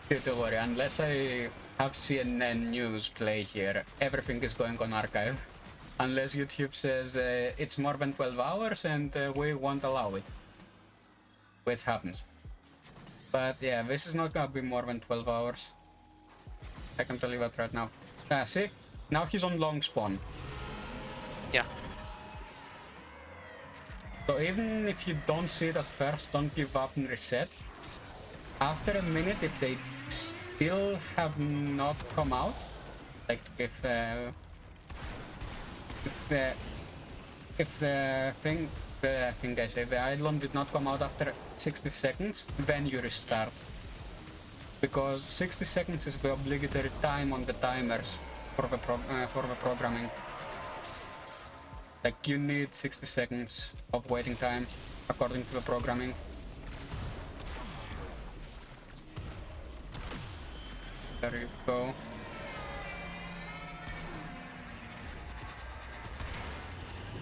Don't worry, unless I have CNN news play here, everything is going on archive. Unless YouTube says it's more than 12 hours and we won't allow it. Which happens. But yeah, this is not gonna be more than 12 hours. I can tell you that right now. See? Now he's on long spawn. Yeah. So even if you don't see it at first, don't give up and reset. After a minute, if they still have not come out, like if the Eidolon did not come out after 60 seconds, then you restart. Because 60 seconds is the obligatory time on the timers for the programming. Like you need 60 seconds of waiting time according to the programming. There you go.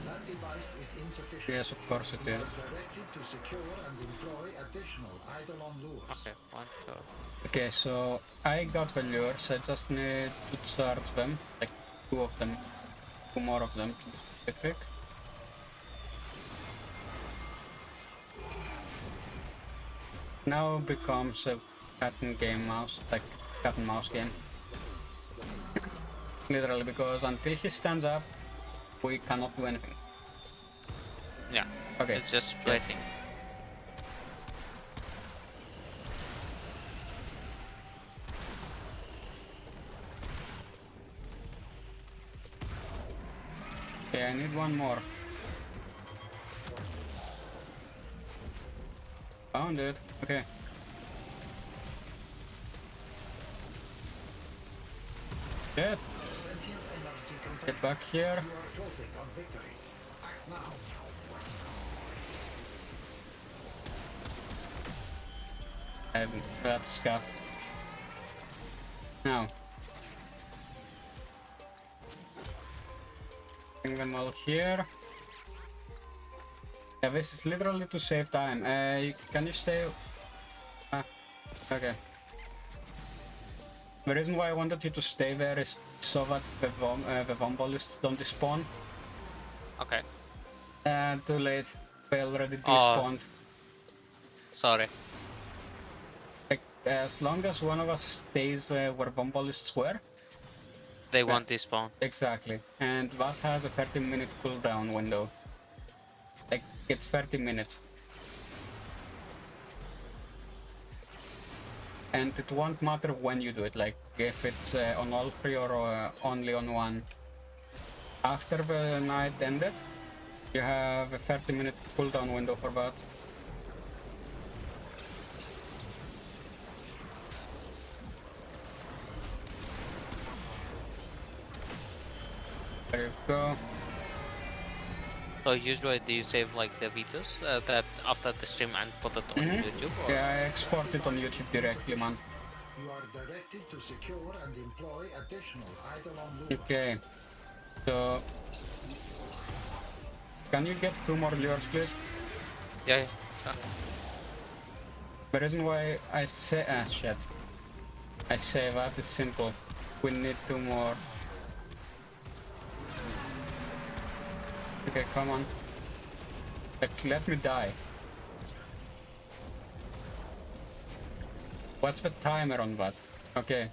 That device is insufficient. Yes, of course it is. Directed to secure and employ additional Eidolon lures. Okay, fine, sure. Okay, so I got the lures, I just need to charge them, like 2 of them, 2 more of them to be specific. Now becomes a cat and mouse game. Literally, because until he stands up, we cannot do anything. Yeah, okay. It's just waiting. Okay, I need one more. Found it. Okay. Dead. Get back here. That's scuffed. Now. Bring them all here. Yeah, this is literally to save time. Can you stay? Okay. The reason why I wanted you to stay there is so that the Vomballists don't despawn. Okay. Too late. They already despawned. Sorry. Like, as long as one of us stays where Vomballists were, they won't despawn. Exactly. And that has a 30-minute cooldown window. Like, it's 30 minutes. And it won't matter when you do it, like if it's on all three or only on one. After the night ended, you have a 30-minute cooldown window for that. There you go. So usually do you save like the videos that after the stream and put it on YouTube? Or? Yeah, I export it on YouTube directly, man. You are directed to secure and employ additional idle-on lures. Okay. So... Can you get 2 more lures, please? Yeah, sure. The reason why I say... shit. I say that is simple. We need 2 more. Okay, come on. Like, let me die. What's the timer on that? Okay.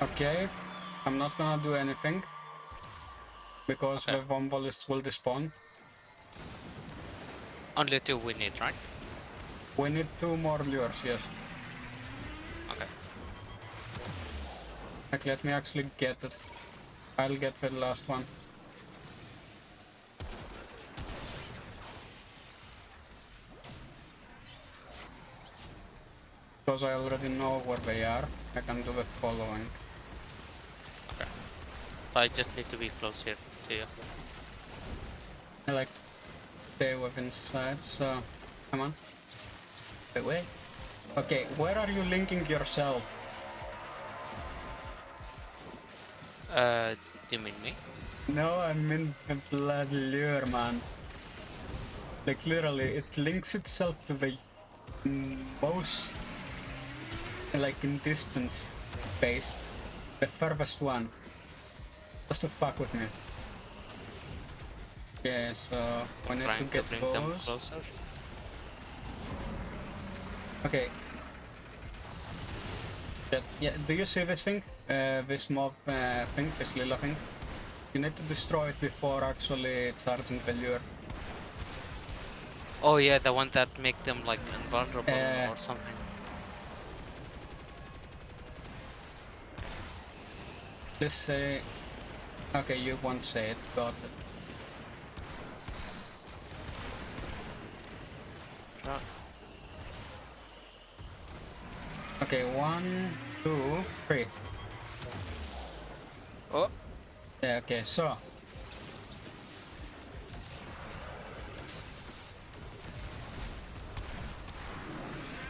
Okay. I'm not gonna do anything. Because the Vomballists will despawn. Only 2 we need, right? We need 2 more lures, yes. Okay. Like, let me actually get it. I'll get the last one. Because I already know where they are, I can do the following. Okay. So I just need to be close here to you. I like to stay within sight, so come on. Wait. Okay, where are you linking yourself? Do you mean me? No, I mean the bloody lure, man. Like literally, it links itself to the most, like in distance based, the furthest one. Just to fuck with me. Okay, so we need to get bring those. them closer. Okay. Yeah, do you see this thing? This mob thing, this lila thing? You need to destroy it before actually charging the lure. Oh yeah, the one that make them like invulnerable or something. Let's say... Okay, you won't say it, got it. Sure. Okay, 1, 2, 3. Oh. Yeah, okay, so...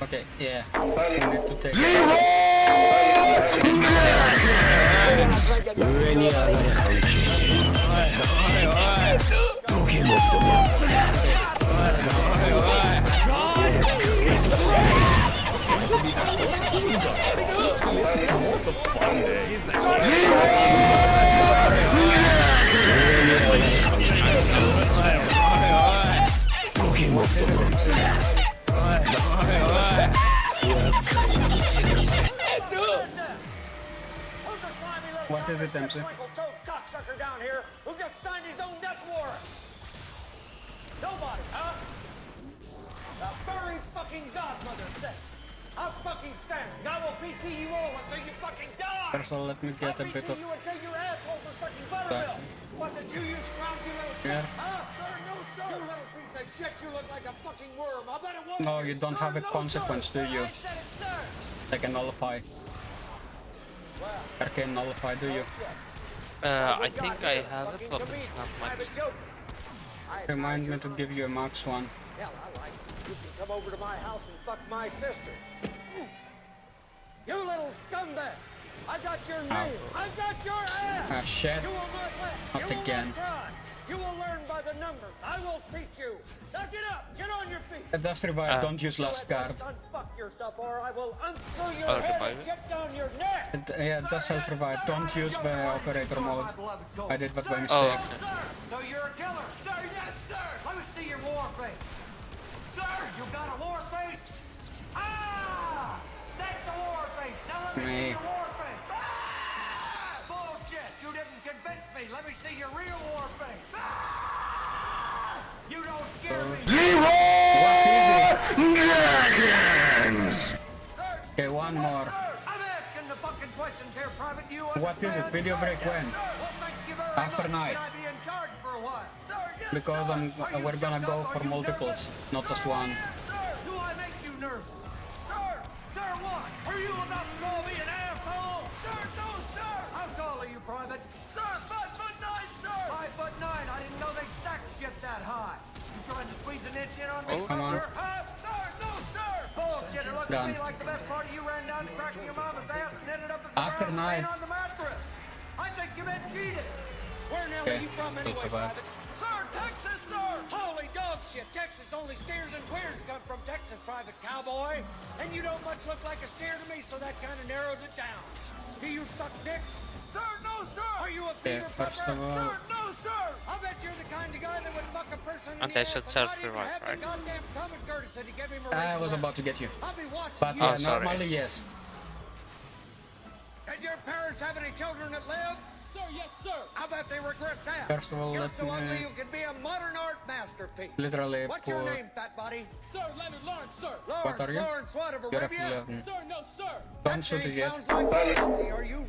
Okay, yeah. We need to take What is it, MC? Cocksucker down here who just signed his own death warrant. Nobody, huh? The furry fucking godmother said, I'm fucking standing. I will PT you all until you fucking die. First of all, let me get a bit of... you until your asshole for fucking buttermilk. Was it you scroungy little Yeah. Huh? Sir, no sir. You little piece of shit, you look like a fucking worm. I bet it was. No, you don't have a consequence, do you? I said it, sir. Like a nullify. Arcane nullify, do you? I think I have it, but it's not much. Remind me to give you a max one. Hell, I like it. You can come over to my house and fuck my sister. You little scum! scumbag! I got your name! I got your ass! Ah, shit. You will not laugh! Not You will again. not cry! You will learn by the numbers! I will teach you! Now get up! Get on your feet! It does revive, don't use last card. Unfuck yourself or I will unscrew your head and check down your neck! Yeah, it does self-revive, don't use the operator mode. I did that by mistake. Oh, so you're a killer? Sir, yes, sir! Let me see your war face! Sir, you got a war face? Ah! That's a war face! Now let me see your war face! Ah! Bullshit! You didn't convince me! Let me see your real war face! Ah! You don't scare me! Okay, one more. I'm asking the fucking questions here, Private. You What is it? Video break when? After night. Can I be in charge for a while? Sir, yes, Because we're gonna go for multiples, not just one. do I make you nervous? Sir! Sir, what? Are you about to call me an asshole? Sir, no, sir! How tall are you, Private? Sir, 5'9", sir! 5'9", I didn't know they stacked shit that high. You trying to squeeze an inch in on me, Come on. Huh? Sir, no, sir! Bullshit, it looks to me like the best part of you ran down to cracking your mama's ass and ended up at the After ground night. on the mattress. I think you've been cheated. Where in hell are you from anyway, Private? Sir, Texas, sir! Holy dog shit! Texas, only steers and queers come from Texas, Private Cowboy. And you don't much look like a steer to me, so that kind of narrows it down. Do you suck dicks? Sir, no, sir! Are you a Peter first Pepper? of all- Sir, no, sir! I bet you're the kind of guy that would muck a person in And the they ass should and not even self-revive, have the right? goddamn common courtesy to give him a I ring was to about to get you. I'll be watching But you. normally, yes. And your parents have any children that live? Sir, yes, sir. I bet they regret that. First of all, You're let so ugly me you can be a modern art masterpiece. literally What's your pour- name, fat body? Sir, Leonard Lawrence, sir. What are you? Lawrence, what, of You're Arabia? 11. Sir, no, sir. Don't shoot it yet. Sounds like loyalty. Are you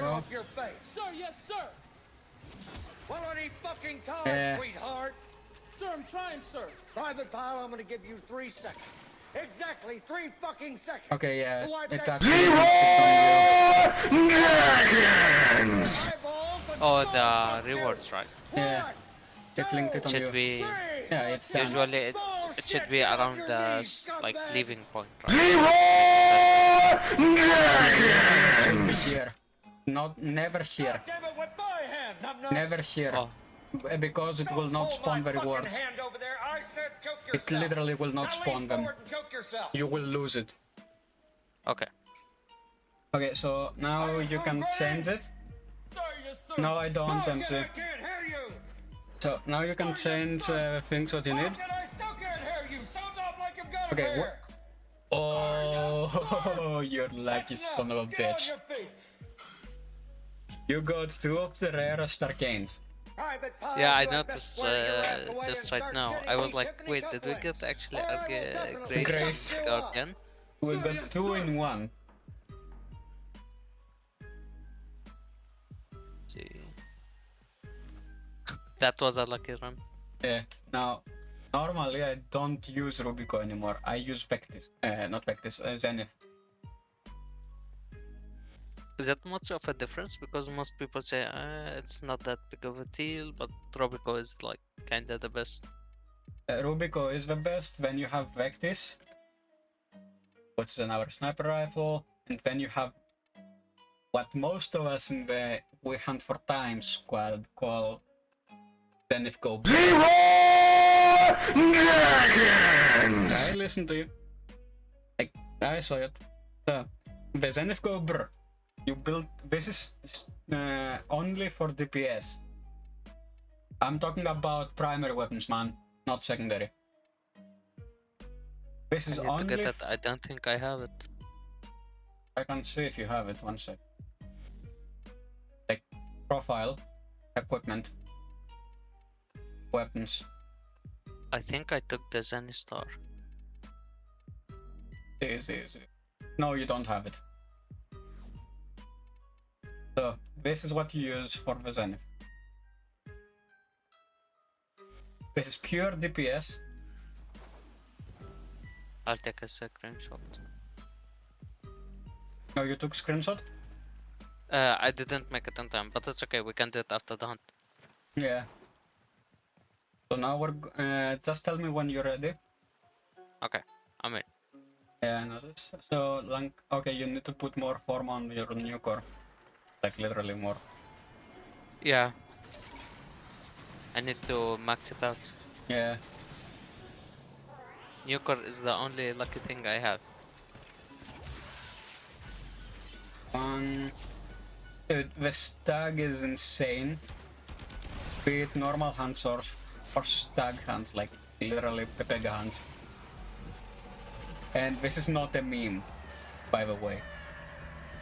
off your face? Sir, yes, sir. Well, any fucking time, sweetheart. Sir, I'm trying, sir. Private Pile, I'm gonna give you 3 seconds. Exactly 3 fucking seconds. Okay, yeah, To wipe it that actually Oh, the rewards, right? Yeah, it linked it on you. Should be. Yeah, it's done. Usually, it should be around the like leaving point, right? It should be here. Not never here. Never here. Oh. Because it will not spawn the rewards. Hand over there. I said choke It yourself. literally will not Now spawn lean them. forward and choke yourself. You will lose it. Okay. Okay, so now you can change it. No, I don't, MC. So now you can change things what you need. Okay, what? Oh, you're lucky son of a bitch. You got 2 of the rarest arcanes. Yeah, I noticed just right now. I was like, wait, did we get actually Grace Guardian? We got 2 in 1. See. That was a lucky run. Yeah, now, normally I don't use Rubico anymore. I use Vectis. Not Vectis, Zenith. Is that much of a difference? Because most people say it's not that big of a deal, but Robico is like kinda the best. Rubico is the best when you have Vectis, which is another sniper rifle, and when you have what most of us in the We Hunt for Time squad call Zenith Go. I listen to you. I saw it. So, the Zenith Go Brr. You build. This is only for DPS. I'm talking about primary weapons, man, not secondary. This is I need only. to get that. I don't think I have it. I can see if you have it. One sec. Like profile, equipment, weapons. I think I took the Zenny Star. Easy. No, you don't have it. So this is what you use for the Zenith. This is pure DPS. I'll take a screenshot. Oh, you took screenshot? I didn't make it in time, but it's okay. We can do it after the hunt. Yeah. So now we're just tell me when you're ready. Okay, I'm in. Yeah, I noticed. So, like, okay, you need to put more form on your new core. Like, literally more. Yeah. I need to max it out. Yeah. New core is the only lucky thing I have. Dude, the stag is insane. Be it normal hunts or stag hunts, like literally Pepega hunts. And this is not a meme, by the way.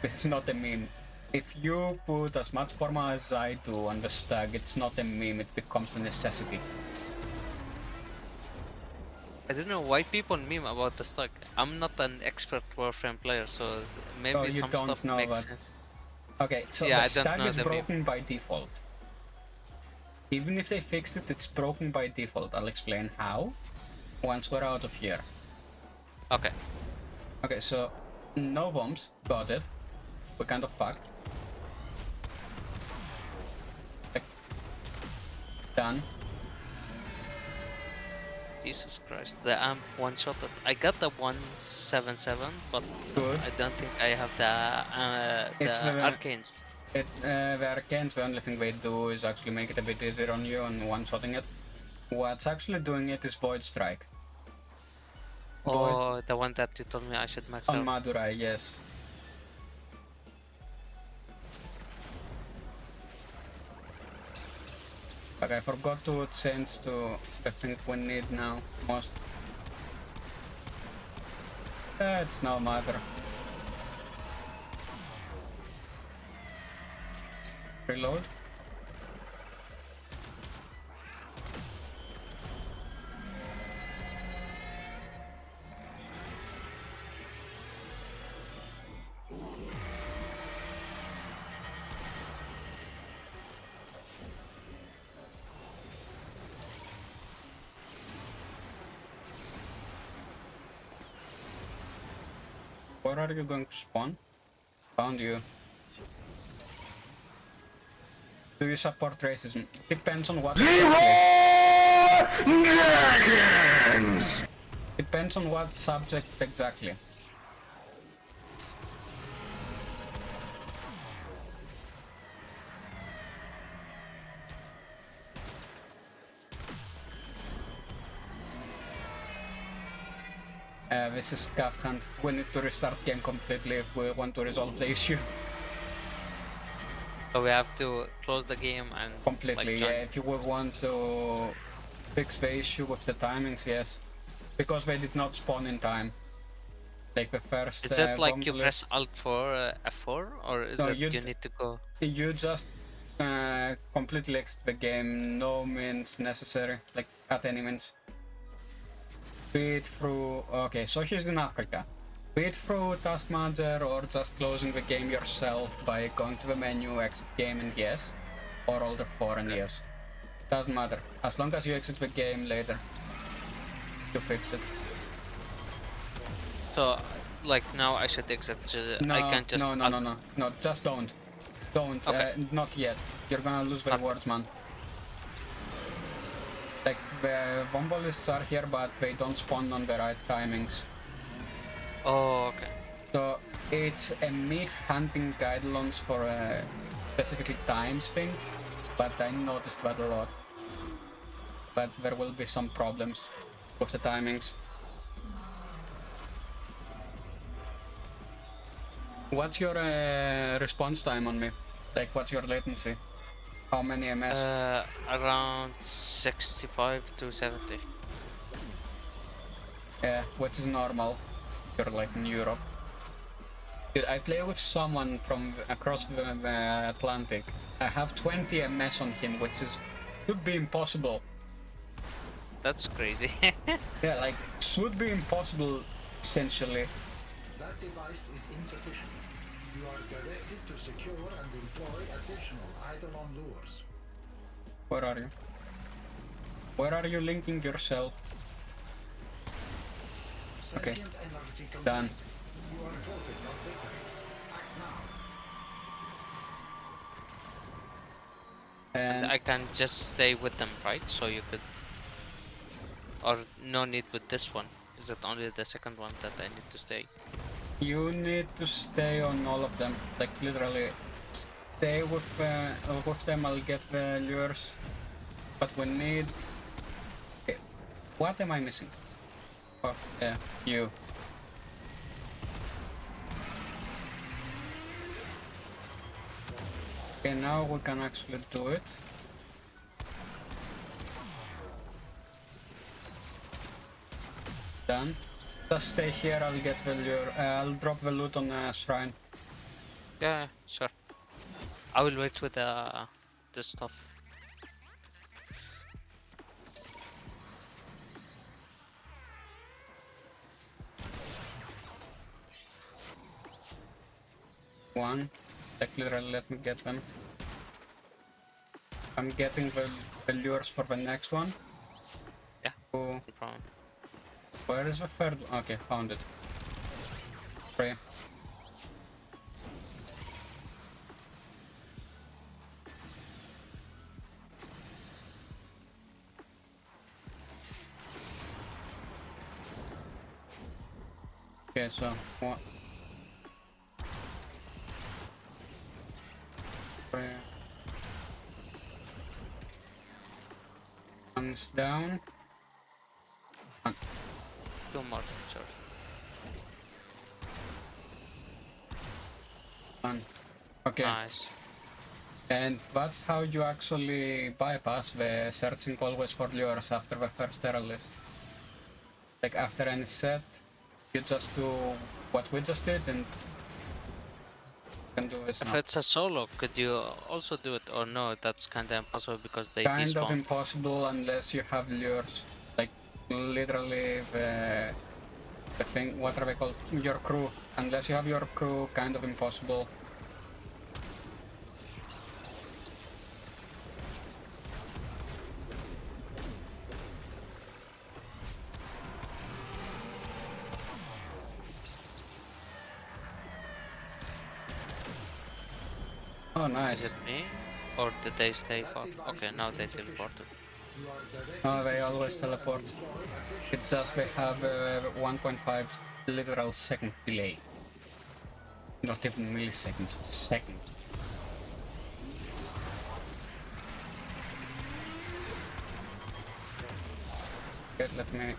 This is not a meme. If you put as much forma as I do on the stag, it's not a meme, it becomes a necessity. I don't know why people meme about the Stug. I'm not an expert Warframe player, so maybe some stuff makes sense. Okay, so yeah, the stag is broken by default. Even if they fixed it, it's broken by default. I'll explain how once we're out of here. Okay. Okay, so no bombs, got it. We're kind of fucked. Done. Jesus Christ, the amp one-shotted. I got the 177, but I don't think I have the arcanes. The arcanes, the only thing they do is actually make it a bit easier on you and one-shotting it. What's actually doing it is Void Strike. Oh, the one that you told me I should max out. On Madurai, yes. But I forgot to change to the thing we need now most. It's no matter. Reload. Where are you going to spawn? Found you. Do you support racism? Depends on what exactly. Depends on what subject exactly. This is Scuffed Hunt. We need to restart game completely if we want to resolve the issue. So we have to close the game and completely, like, yeah. If you would want to fix the issue with the timings, yes. Because they did not spawn in time. Like the first... Is it like you press Alt for F4 or is no, it you need to go... You just completely exit the game, no means necessary, like at any means. Be it through... Okay, so she's in Africa. Be it through Task Manager or just closing the game yourself by going to the menu, exit game and yes. Or Alt F4 and yes. Doesn't matter. As long as you exit the game later. To fix it. So, like now I should exit, No, I can't just... No, just don't. Don't, okay. Not yet. You're gonna lose the rewards, man. Like, the Vombolists are here, but they don't spawn on the right timings. Oh, okay. So, it's a me hunting guidelines for a specifically times thing, but I noticed that a lot. But there will be some problems with the timings. What's your response time on me? Like, what's your latency? How many ms? Around 65 to 70. Yeah, which is normal. You're like in Europe. Dude, I play with someone from across the Atlantic. I have 20 ms on him, which should be impossible. That's crazy. Yeah, like, should be impossible, essentially. That device is insufficient. You are directed to secure and employ additional eidolon lures. Where are you? Where are you linking yourself? Okay. Done. And I can just stay with them, right? So you could... Or no need with this one. Is it only the second one that I need to stay? You need to stay on all of them. Like literally, stay with them. I'll get the lures. But we need... Okay. What am I missing? Oh, yeah, you. Okay, now we can actually do it. Done. Just stay here, I'll get the lure. I'll drop the loot on the shrine. Yeah, sure. I will wait with the stuff. One. Like literally let me get them. I'm getting the lures for the next one. Yeah, no problem. Where is the third? Okay, found it. 3. Okay, so what? 3. One's down. 2 more pictures. 1. Okay. Nice. And that's how you actually bypass the searching always for lures after the first terror list. Like after any set, you just do what we just did and you can do this If now. it's a solo, could you also do it? Or no, that's kinda impossible because they Kind of despawn. impossible unless you have lures. Like literally the thing, what are they called? Your crew. Unless you have your crew, kind of impossible. Oh, nice. Is it me? Or did they stay far? Okay, now they teleported. No, they always teleport. It's just they have 1.5 literal second delay. Not even milliseconds, seconds. Okay, let me...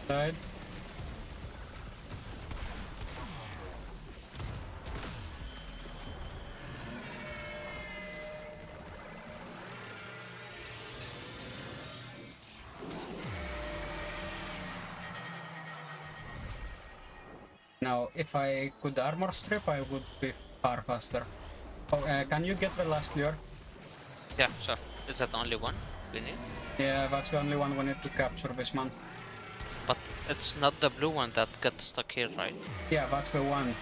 Side. Now, if I could armor strip, I would be far faster. Oh, can you get the last lure? Yeah, sure. Is that only one we need? Yeah, that's the only one we need to capture this man. But it's not the blue one that got stuck here, right? Yeah, that's the one.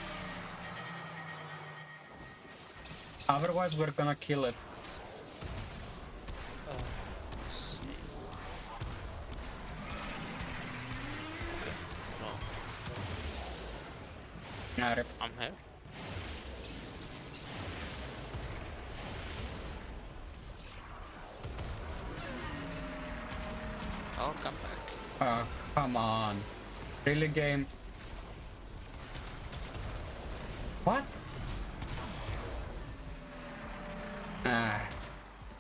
Otherwise, we're gonna kill it. Nah, rip. I'm here. I'll come back. Come on. Really, game? What?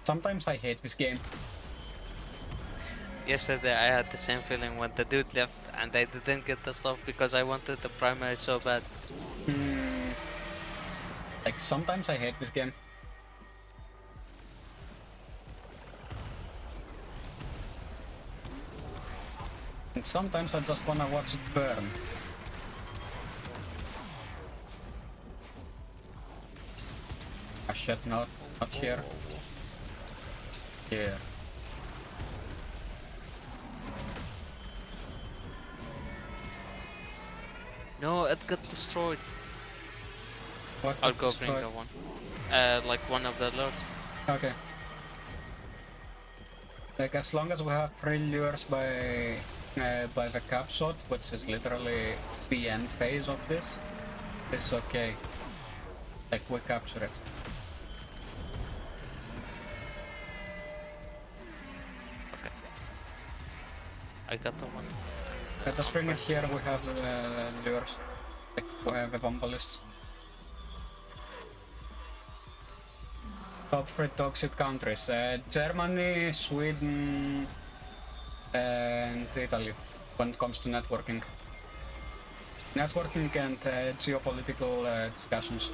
Sometimes I hate this game. Yesterday I had the same feeling when the dude left and I didn't get the stuff because I wanted the primary so bad. Like, sometimes I hate this game. And sometimes I just wanna watch it burn. Ah shit, not here. Yeah. No, it got destroyed. What I'll got go bring destroyed? the one. Like one of the lures. Okay. Like, as long as we have 3 lures by the cap shot, which is literally the end phase of this, it's okay. Like, we capture it. Okay. I got the one. Let us bring it here, we have the lures. Like, we have the bombalists. Top 3 toxic countries. Germany, Sweden, and Italy, when it comes to networking. Networking and geopolitical discussions.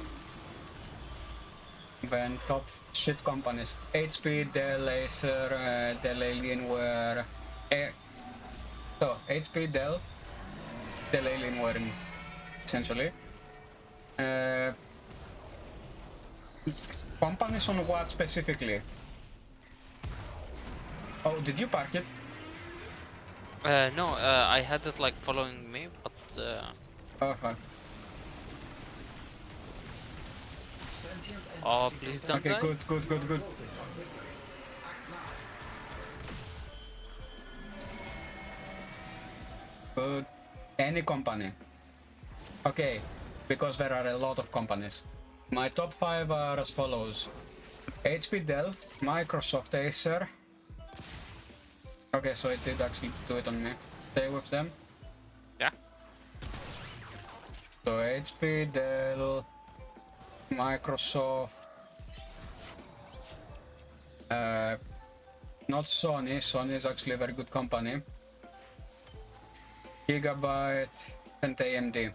Then top shit companies. HP, Dell, Acer, Dell Alienware. So, HP, Dell Alienware, essentially. Companies on what specifically? Oh, did you park it? No, I had it like following me, but oh, please don't die. Okay, good. Good. Any company. Okay, because there are a lot of companies. My top 5 are as follows. HP, Dell, Microsoft, Acer. Okay, so it did actually do it on me. Stay with them. Yeah. So HP, Dell, Microsoft. Not Sony. Sony is actually a very good company. Gigabyte and AMD.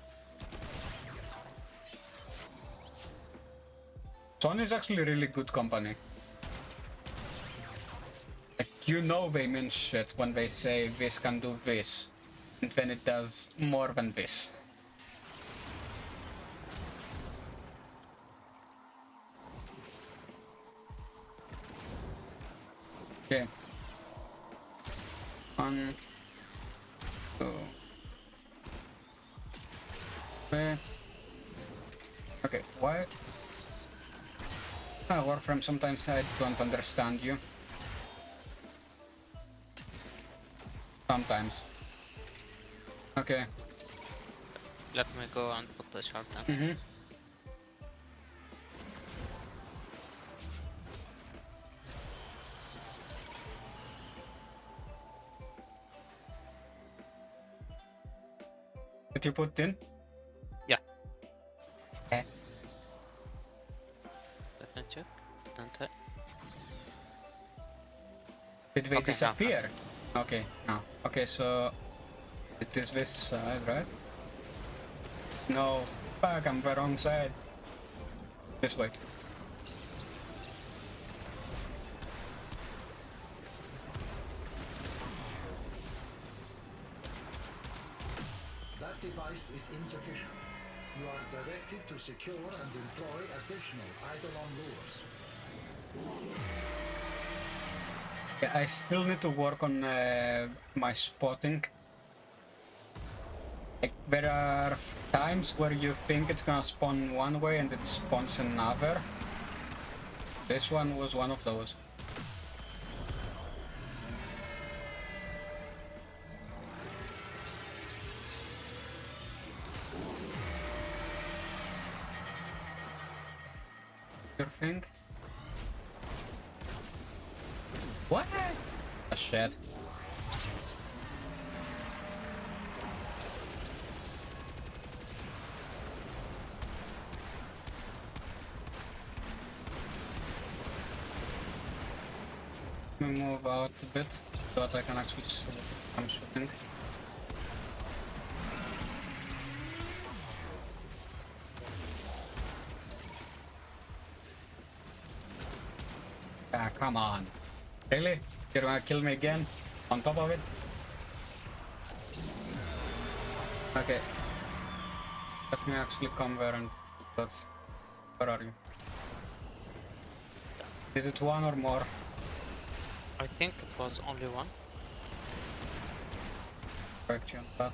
Sony is actually a really good company. Like, you know they mean shit when they say this can do this, and then it does more than this. Okay. 1, 2, 3. Okay, why? Warframe, sometimes I don't understand you. Sometimes. Okay. Let me go and put the shard down. Mm-hmm. Did you put in? Yeah. Okay. Let me check. Didn't I? Did they Okay, disappear? Okay, no. Okay, so it is this side, right? No, fuck, I'm the wrong side. This way. That device is insufficient. You are directed to secure and employ additional Eidolon lures. Yeah, I still need to work on my spotting. Like, there are times where you think it's gonna spawn one way and it spawns another. This one was one of those. Your thing? What? Oh, shit. Let me move out a bit so that I can actually see what I'm shooting. Ah, come on. Really? You're gonna kill me again? On top of it? Okay. Let me actually come there and... Where are you? Is it one or more? I think it was only one. Correct you on that.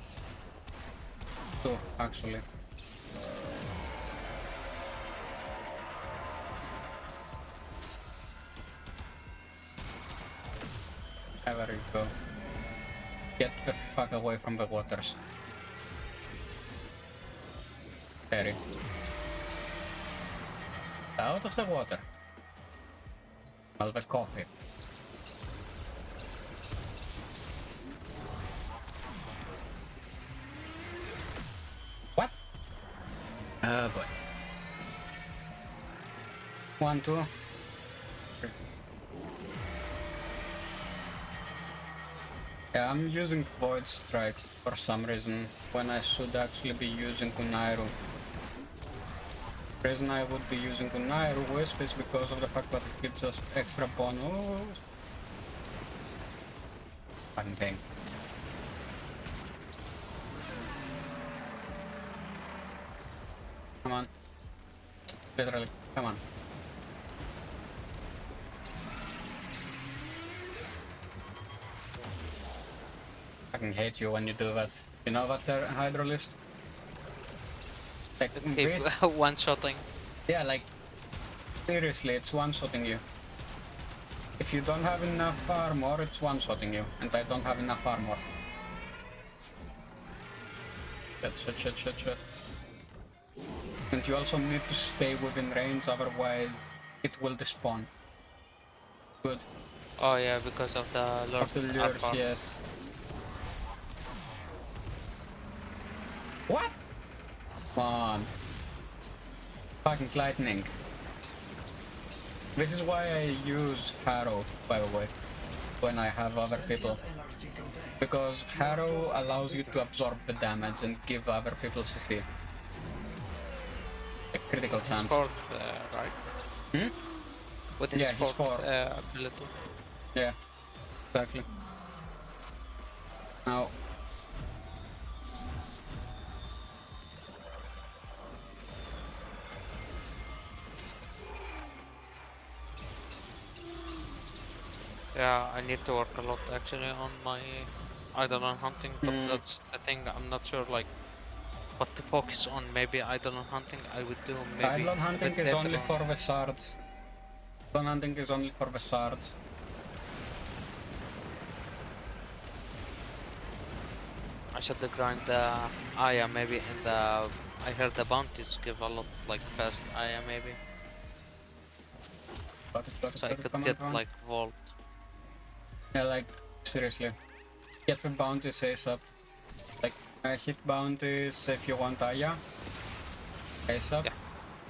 Two, actually. wherever you go. Get the fuck away from the waters. Terry. Out of the water. Well, the coffee. What? Oh boy. 1, 2. 3. Yeah, I'm using Void Strike for some reason when I should actually be using Kunairu. The reason I would be using Kunairu Wisp is because of the fact that it gives us extra bonus. Fucking thing. Come on. Literally, come on. I fucking hate you when you do that. You know what the Hydrolist? Like, one-shotting. Yeah, like, seriously, it's one-shotting you. If you don't have enough armor, it's one-shotting you, and I don't have enough armor. Shit. And you also need to stay within range, otherwise it will despawn. Good. Oh yeah, because of the lure. Of the lures, yes. What? Come on. Fucking lightning. This is why I use Harrow, by the way, when I have other people. Because Harrow allows you to absorb the damage and give other people CC. A critical chance. His fourth, right? Hmm? With his fourth ability. Yeah, exactly. Now... Yeah, I need to work a lot actually on my Eidolon hunting, but that's the thing, I'm not sure like what to focus on. Maybe Eidolon hunting I would do, maybe... Eidolon hunting is only for the shards. Eidolon hunting is only for the shards. I should grind the Aya maybe in the... I heard the bounties give a lot like fast Aya maybe. So I could get like Vault. Yeah, like, seriously. Get the bounties ASAP. Like, hit bounties if you want Aya. ASAP. Yeah.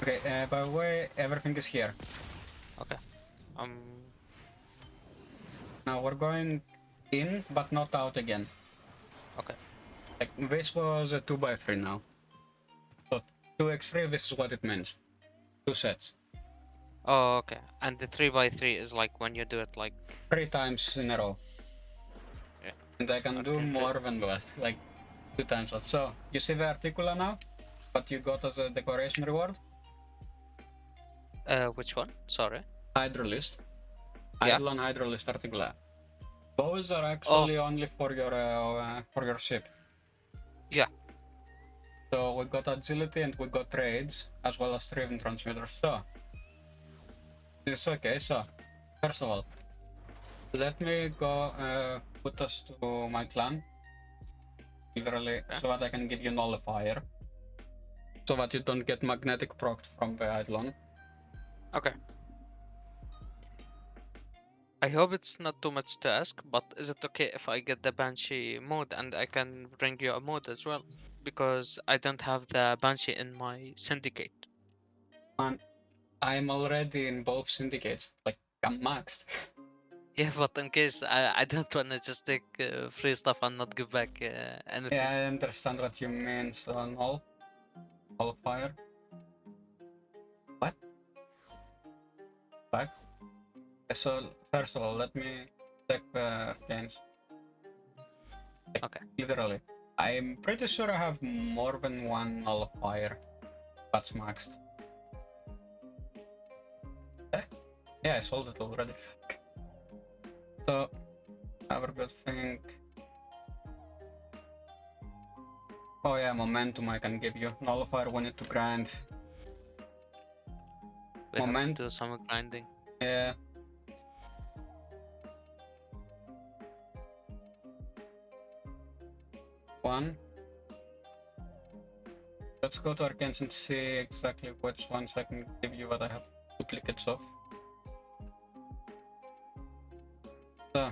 Okay, by the way, everything is here. Okay. Now we're going in, but not out again. Okay. Like, this was a 2x3 now. So, 2x3, this is what it means. 2 sets. Oh, okay. And the 3x3 is like when you do it like... 3 times in a row. Yeah. And I can do more than that, like 2 times that. So, you see the Articula now? What you got as a decoration reward? Which one? Sorry. Hydrolist. Yeah. Eidolon Hydrolist Articula. Those are actually only for your ship. Yeah. So we got agility and we got rage, as well as driven transmitters. So it's okay. So first of all, let me go put us to my clan, literally, so that I can give you nullifier, so that you don't get magnetic procced from the Eidolon. Okay. I hope it's not too much to ask, but is it okay if I get the Banshee mode and I can bring you a mode as well? Because I don't have the Banshee in my syndicate. And I'm already in both syndicates, like I'm maxed. Yeah, but in case I don't want to just take free stuff and not give back anything. Yeah, I understand what you mean, so all fire. What? Back? So, first of all, let me check the games. Okay. Literally. I'm pretty sure I have more than one nullifier. That's maxed. Okay. Yeah, I sold it already. So, have a good thing. Oh yeah, momentum I can give you. Nullifier we need to grind. We have to do some grinding. Yeah. one. Let's go to Arcanes and see exactly which ones I can give you what I have duplicates of. So,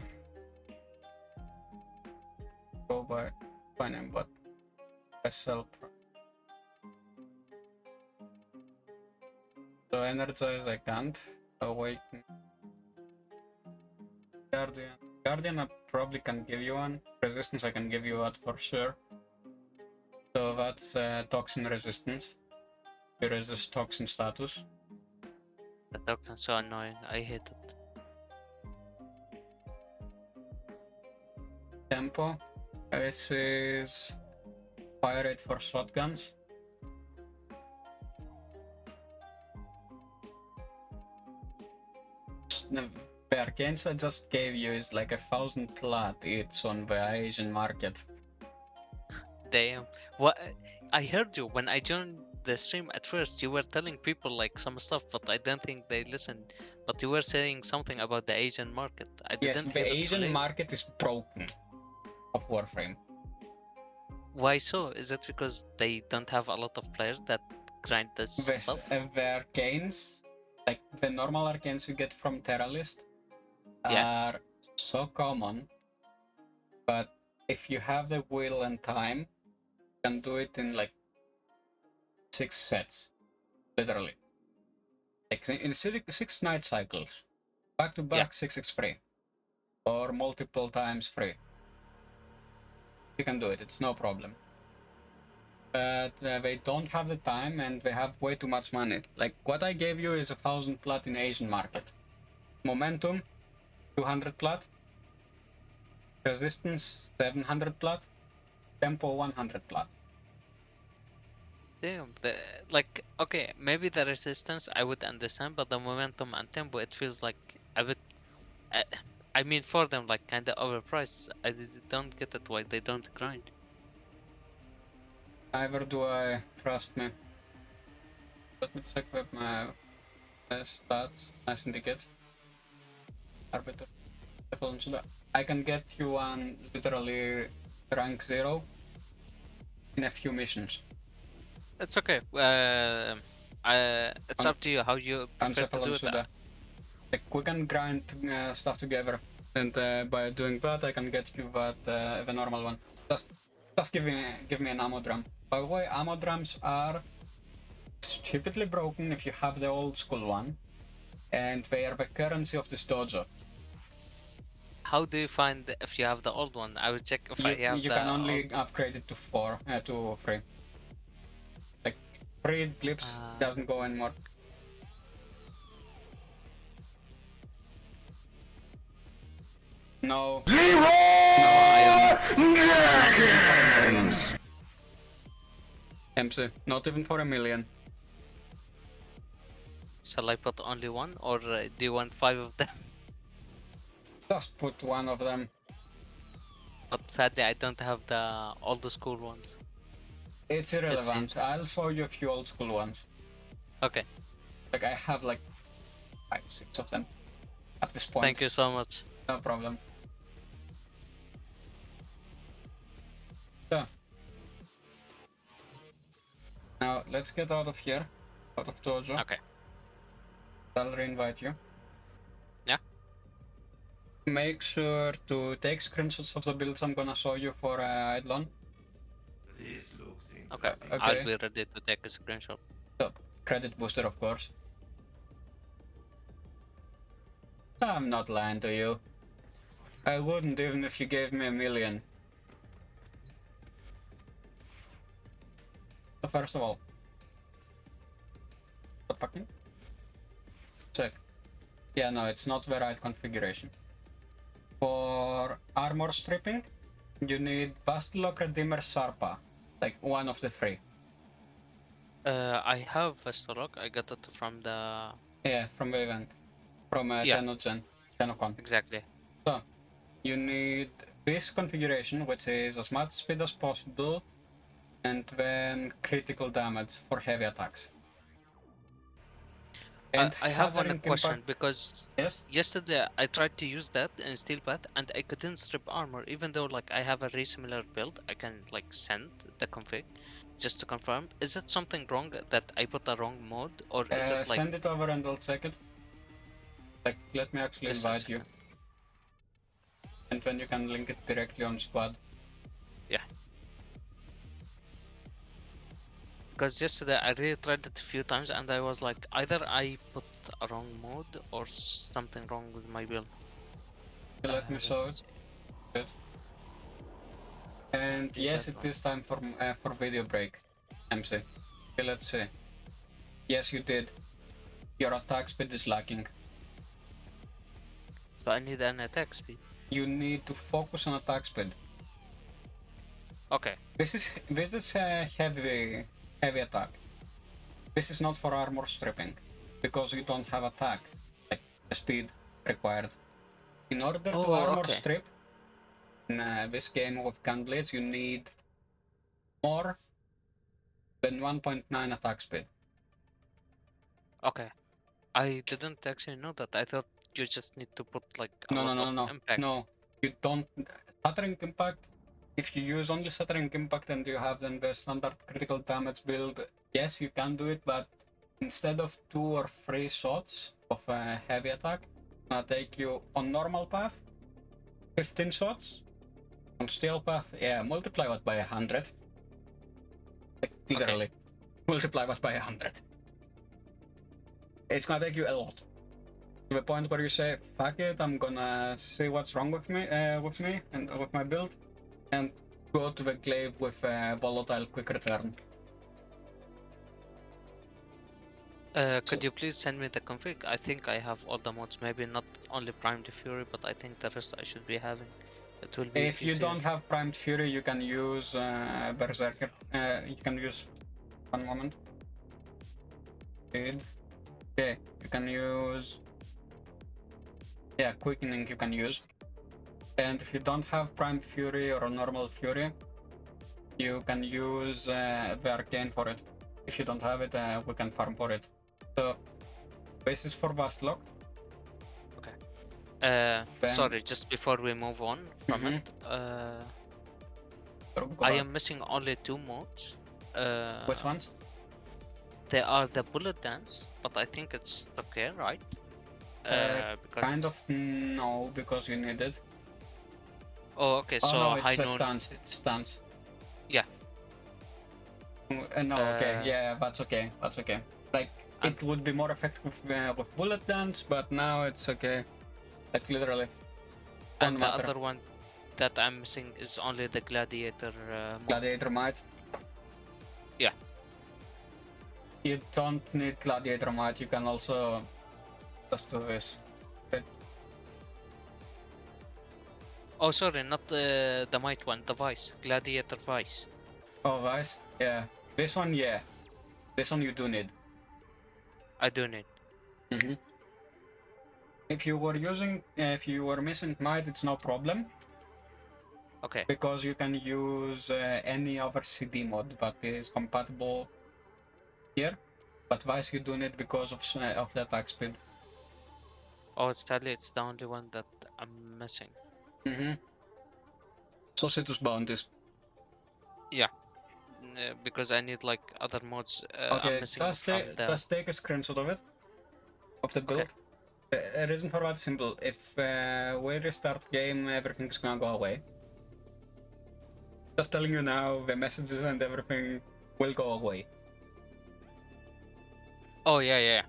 go by finding what I sell. So energize I can't. Awaken. Guardian I probably can give you one. Resistance I can give you that for sure. So that's toxin resistance. You resist toxin status. The toxin's so annoying, I hate it. Tempo. This is fire rate for shotguns. The arcanes I just gave you is like 1,000 plat each on the Asian market. Damn. What? I heard you when I joined the stream at first. You were telling people like some stuff, but I don't think they listened. But you were saying something about the Asian market. I Yes, didn't the hear it Asian fully. market is broken of Warframe. Why so? Is it because they don't have a lot of players that grind this stuff? The arcanes, like the normal arcanes you get from Terralist, Yeah. are so common, but if you have the will and time, you can do it in like 6 sets, literally. Like in 6 night cycles, back to back 6x free, or multiple times free. You can do it, it's no problem. But they don't have the time and they have way too much money. Like what I gave you is 1,000 plat in Asian market. Momentum, 200 plat. Resistance, 700 plat. Tempo, 100 plat. Damn. Like, okay, maybe the resistance I would understand, but the momentum and tempo, it feels like a bit. I mean, for them, like kind of overpriced. I don't get it why they don't grind. Neither do I, trust me. Let me check with my stats, my syndicate. Arbiter. I can get you on literally rank 0 in a few missions. It's okay. It's up to you how you prefer to do it. Like, we can grind stuff together, and by doing that, I can get you that the normal one. Just give me an ammo drum. By the way, ammo drums are stupidly broken if you have the old school one, and they are the currency of this dojo. How do you find if you have the old one? I will check if I have You can only upgrade it to 3. Like 3 blips doesn't go anymore. No. MC, not even for 1 million. Shall I put only one, or do you want 5 of them? Just put one of them. But sadly, I don't have the old school ones. It's irrelevant. I'll show you a few old school ones. Okay. Like I have like 5, 6 of them at this point. Thank you so much. No problem. So now let's get out of here, out of dojo. Okay. I'll re-invite you. Yeah. Make sure to take screenshots of the builds I'm gonna show you for Eidolon. Okay. I'll be ready to take a screenshot. So, credit booster, of course. I'm not lying to you. I wouldn't even if you gave me 1 million. So first of all, the fucking check. Yeah, no, it's not the right configuration. For armor stripping, you need Bastlock, Redeemer, Sarpa, like one of the 3. I have Vestalok. I got it from the. Yeah, from the event, from TennoCon. Exactly. So you need this configuration, which is as much speed as possible, and then critical damage for heavy attacks. I have one Shattering question Impact. because yesterday I tried to use that in Steel Path and I couldn't strip armor, even though like I have a very similar build. I can like send the config just to confirm. Is it something wrong that I put the wrong mode, or is it like Send it over and I'll check it. Like, let me actually just a invite you. second? And then you can link it directly on squad. Yeah. Because yesterday I really tried it a few times and I was like, either I put a wrong mode or something wrong with my build. Let me show it. Good. And yes, it is time for video break, MC. Okay, let's see. Yes, you did. Your attack speed is lacking. So I need an attack speed. You need to focus on attack speed. Okay. This is a heavy attack. This is not for armor stripping, because you don't have attack, like the speed required. In order to armor strip in this game with gunblades, you need more than 1.9 attack speed. Okay. I didn't actually know that. I thought you just need to put like a lot of impact. No, you don't. Shattering Impact, if you use only Shattering Impact and you have then the standard critical damage build, yes, you can do it, but instead of 2 or 3 shots of a heavy attack, it's gonna take you on normal path 15 shots. On steel path, yeah, multiply that by 100. Like, literally, multiply that by 100. It's gonna take you a lot. To the point where you say, fuck it, I'm gonna see what's wrong with me and with my build, and go to the glaive with volatile quick return. Could you please send me the config? I think I have all the mods, maybe not only Primed Fury, but I think the rest I should be having. It will be If you don't have Primed Fury, you can use Berserker. You can use... one moment. Good. Okay, you can use... yeah, Quickening you can use. And if you don't have Primed Fury or normal Fury, you can use the Arcane for it. If you don't have it, we can farm for it. So, this is for Vastlock. Sorry, just before we move on from it, I am missing only 2 modes. Which ones? They are the bullet dance, but I think it's okay, right? Because kind of no, because you need it. Oh, okay, so no, high it's a noon. stance. It's stance. Yeah. No, okay, yeah, that's okay. That's okay. Like, it would be more effective with bullet dance, but now it's okay. Like, literally. And the other one that I'm missing is only the gladiator mode. Gladiator might. Yeah. You don't need gladiator might. You can also just do this. Okay. Oh, sorry, not the might one, the vice, gladiator vice. Oh, vice? Yeah. This one, yeah. This one you do need. I do need. If you were missing might, it's no problem. Okay. Because you can use any other CD mod that is compatible here, but Vice you do need because of the attack speed. Oh, it's the only one that I'm missing. Socitus Bounties. Yeah. Because I need like other mods. Okay, I'm missing just take a screenshot of it, of the build. The reason for that is simple. If we restart game, everything's gonna go away. Just telling you now, the messages and everything will go away. Oh yeah.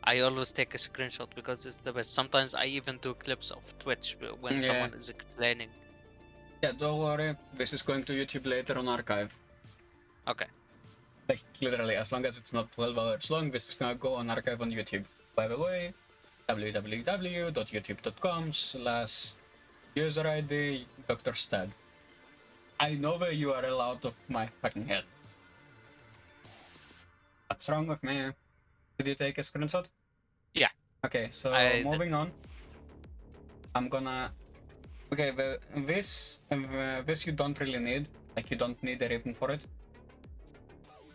I always take a screenshot because it's the best. Sometimes I even do clips of Twitch when someone is explaining. Yeah, don't worry. This is going to YouTube later on archive. Okay. Like, literally, as long as it's not 12 hours long, this is gonna go on archive on YouTube. By the way, www.youtube.com/user ID Dr. Stug. I know the URL out of my fucking head. What's wrong with me? Did you take a screenshot? Yeah. Okay, so moving on. I'm gonna... Okay, this you don't really need. Like, you don't need a ribbon for it.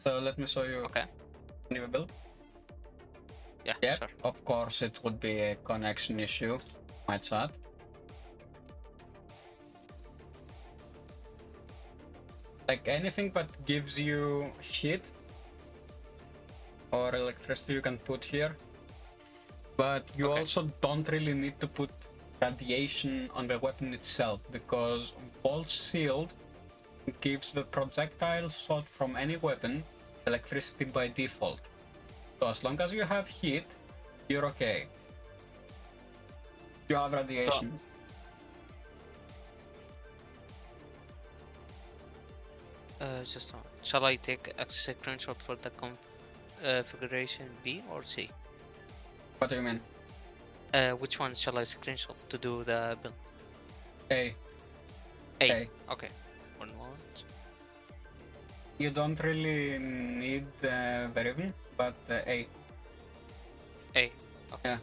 So let me show you. Okay. New build. Yeah, Yep, sure. of course it would be a connection issue. Quite sad. Like anything that gives you heat or electricity you can put here. But you also don't really need to put radiation on the weapon itself, because Bolt Shield gives the projectile shot from any weapon electricity by default. So as long as you have heat, you're okay. You have radiation. Just a moment. Shall I take a screenshot for the configuration B or C? What do you mean? Which one shall I screenshot to do the build? A. A. Okay. 1 moment. You don't really need variable, but A. A. Okay. Yeah.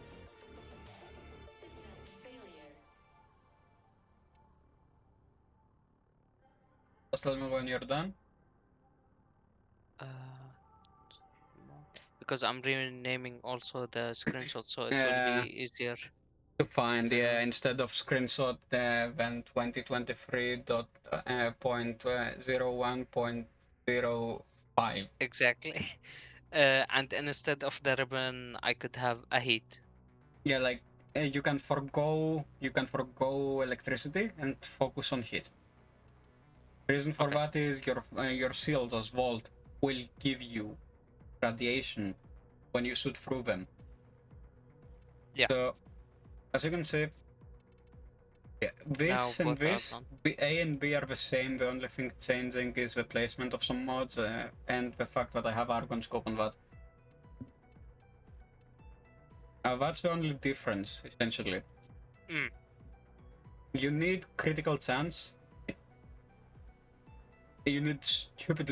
Just tell me when you're done. Because I'm renaming also the screenshot, so it will be easier to find. Yeah, instead of screenshot then 2023.01.05. Exactly. And instead of the ribbon, I could have a heat. Yeah, like you can forgo electricity and focus on heat. Reason for that is your shields as Vault will give you radiation when you shoot through them. Yeah. So as you can see, yeah, this now and this, A and B are the same. The only thing changing is the placement of some mods and the fact that I have Argon Scope on that. That's the only difference, essentially. You need critical chance. You need stupid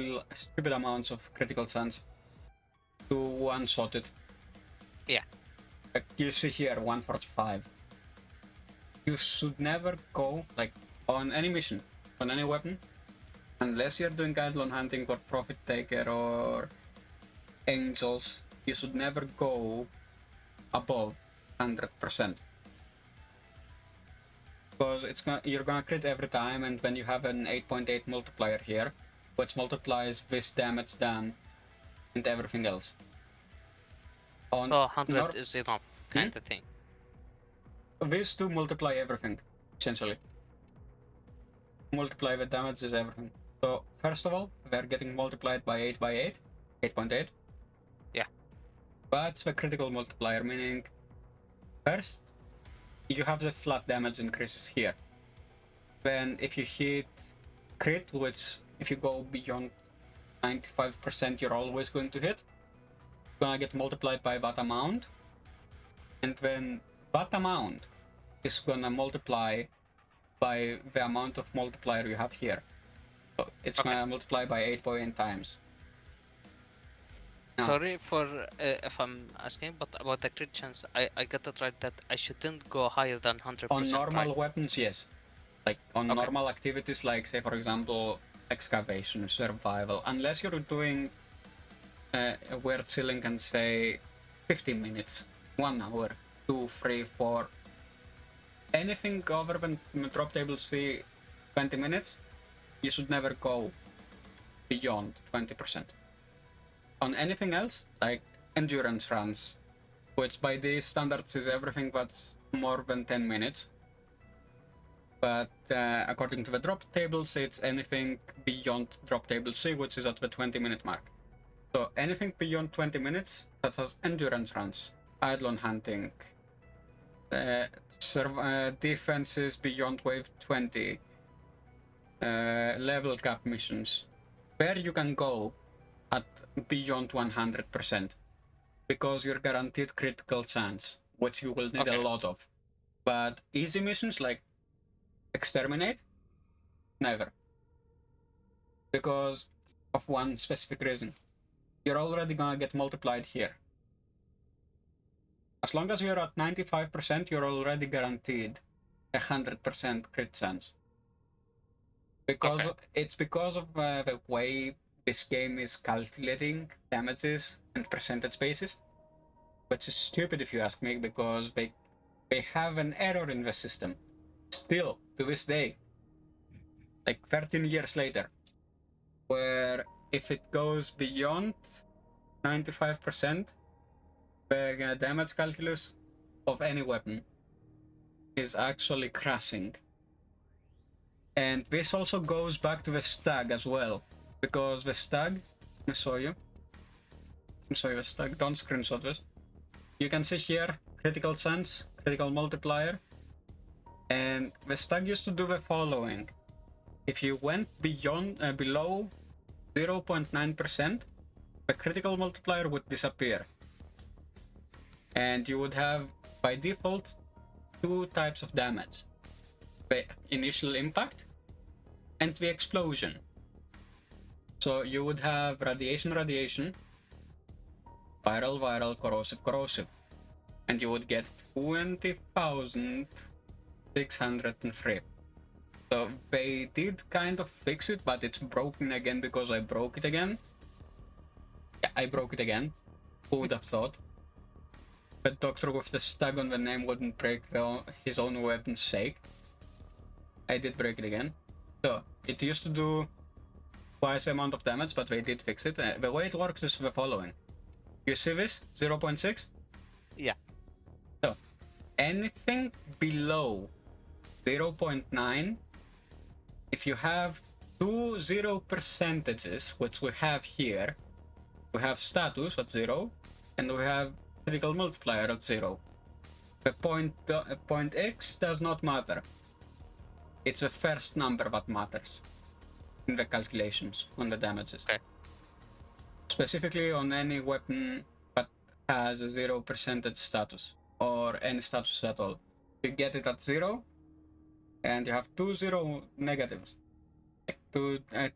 amounts of critical chance to one-shot it. Yeah. Like you see here, 145. You should never go, like, on any mission, on any weapon, unless you're doing Eidolon hunting or Profit Taker or Angels, you should never go above 100%. Because you're gonna crit every time, and when you have an 8.8 multiplier here, which multiplies this damage done and everything else. On 100 is enough, kind of thing. These two multiply everything, essentially. Multiply the damage is everything. So, first of all, they're getting multiplied by 8 by 8, 8.8. Yeah. That's the critical multiplier, meaning first, you have the flat damage increases here. Then if you hit crit, which if you go beyond 95% you're always going to hit, it's gonna get multiplied by that amount. And then that amount is gonna multiply by the amount of multiplier you have here. So it's gonna multiply by 8.8 times. Now, sorry for if I'm asking, but about the crit chance, I got it right that I shouldn't go higher than 100%. On normal right? weapons, yes. Like on normal activities, like say for example, excavation, survival, unless you're doing weird chilling and say 15 minutes, 1 hour, 2, 3, 4. Anything over than drop table C 20 minutes, you should never go beyond 20%. On anything else, like endurance runs, which by these standards is everything that's more than 10 minutes. But according to the drop tables, it's anything beyond drop table C, which is at the 20-minute mark. So anything beyond 20 minutes, such as endurance runs, Eidolon hunting, defenses beyond wave 20, level cap missions, where you can go at beyond 100%, because you're guaranteed critical chance, which you will need a lot of. But easy missions like exterminate, never. Because of one specific reason. You're already gonna get multiplied here. As long as you're at 95%, you're already guaranteed 100% crit chance. Because it's because of the way this game is calculating damages and percentage basis. which is stupid if you ask me, because they have an error in the system. Still, to this day, like 13 years later, where if it goes beyond 95%, the damage calculus of any weapon is actually crashing. And this also goes back to the Stug as well, because the Stug, let me show you the Stug, don't screenshot this. You can see here, critical chance, critical multiplier, and the Stug used to do the following. If you went below 0.9%, the critical multiplier would disappear. And you would have, by default, two types of damage. The initial impact and the explosion. So you would have radiation, viral, corrosive. And you would get 20,603. So they did kind of fix it, but it's broken again because I broke it again. Yeah, I broke it again. Who would have thought? The doctor with the Stug on the name wouldn't break his own weapon's sake. I did break it again. So, it used to do twice the amount of damage, but they did fix it. The way it works is the following. You see this? 0.6? Yeah. So, anything below 0.9, if you have two 0 percentages, which we have here, we have status at 0, and we have critical multiplier at 0. The point X does not matter. It's the first number that matters in the calculations on the damages. Okay. Specifically on any weapon that has a 0% status, or any status at all. You get it at 0, and you have two 0 negatives. Like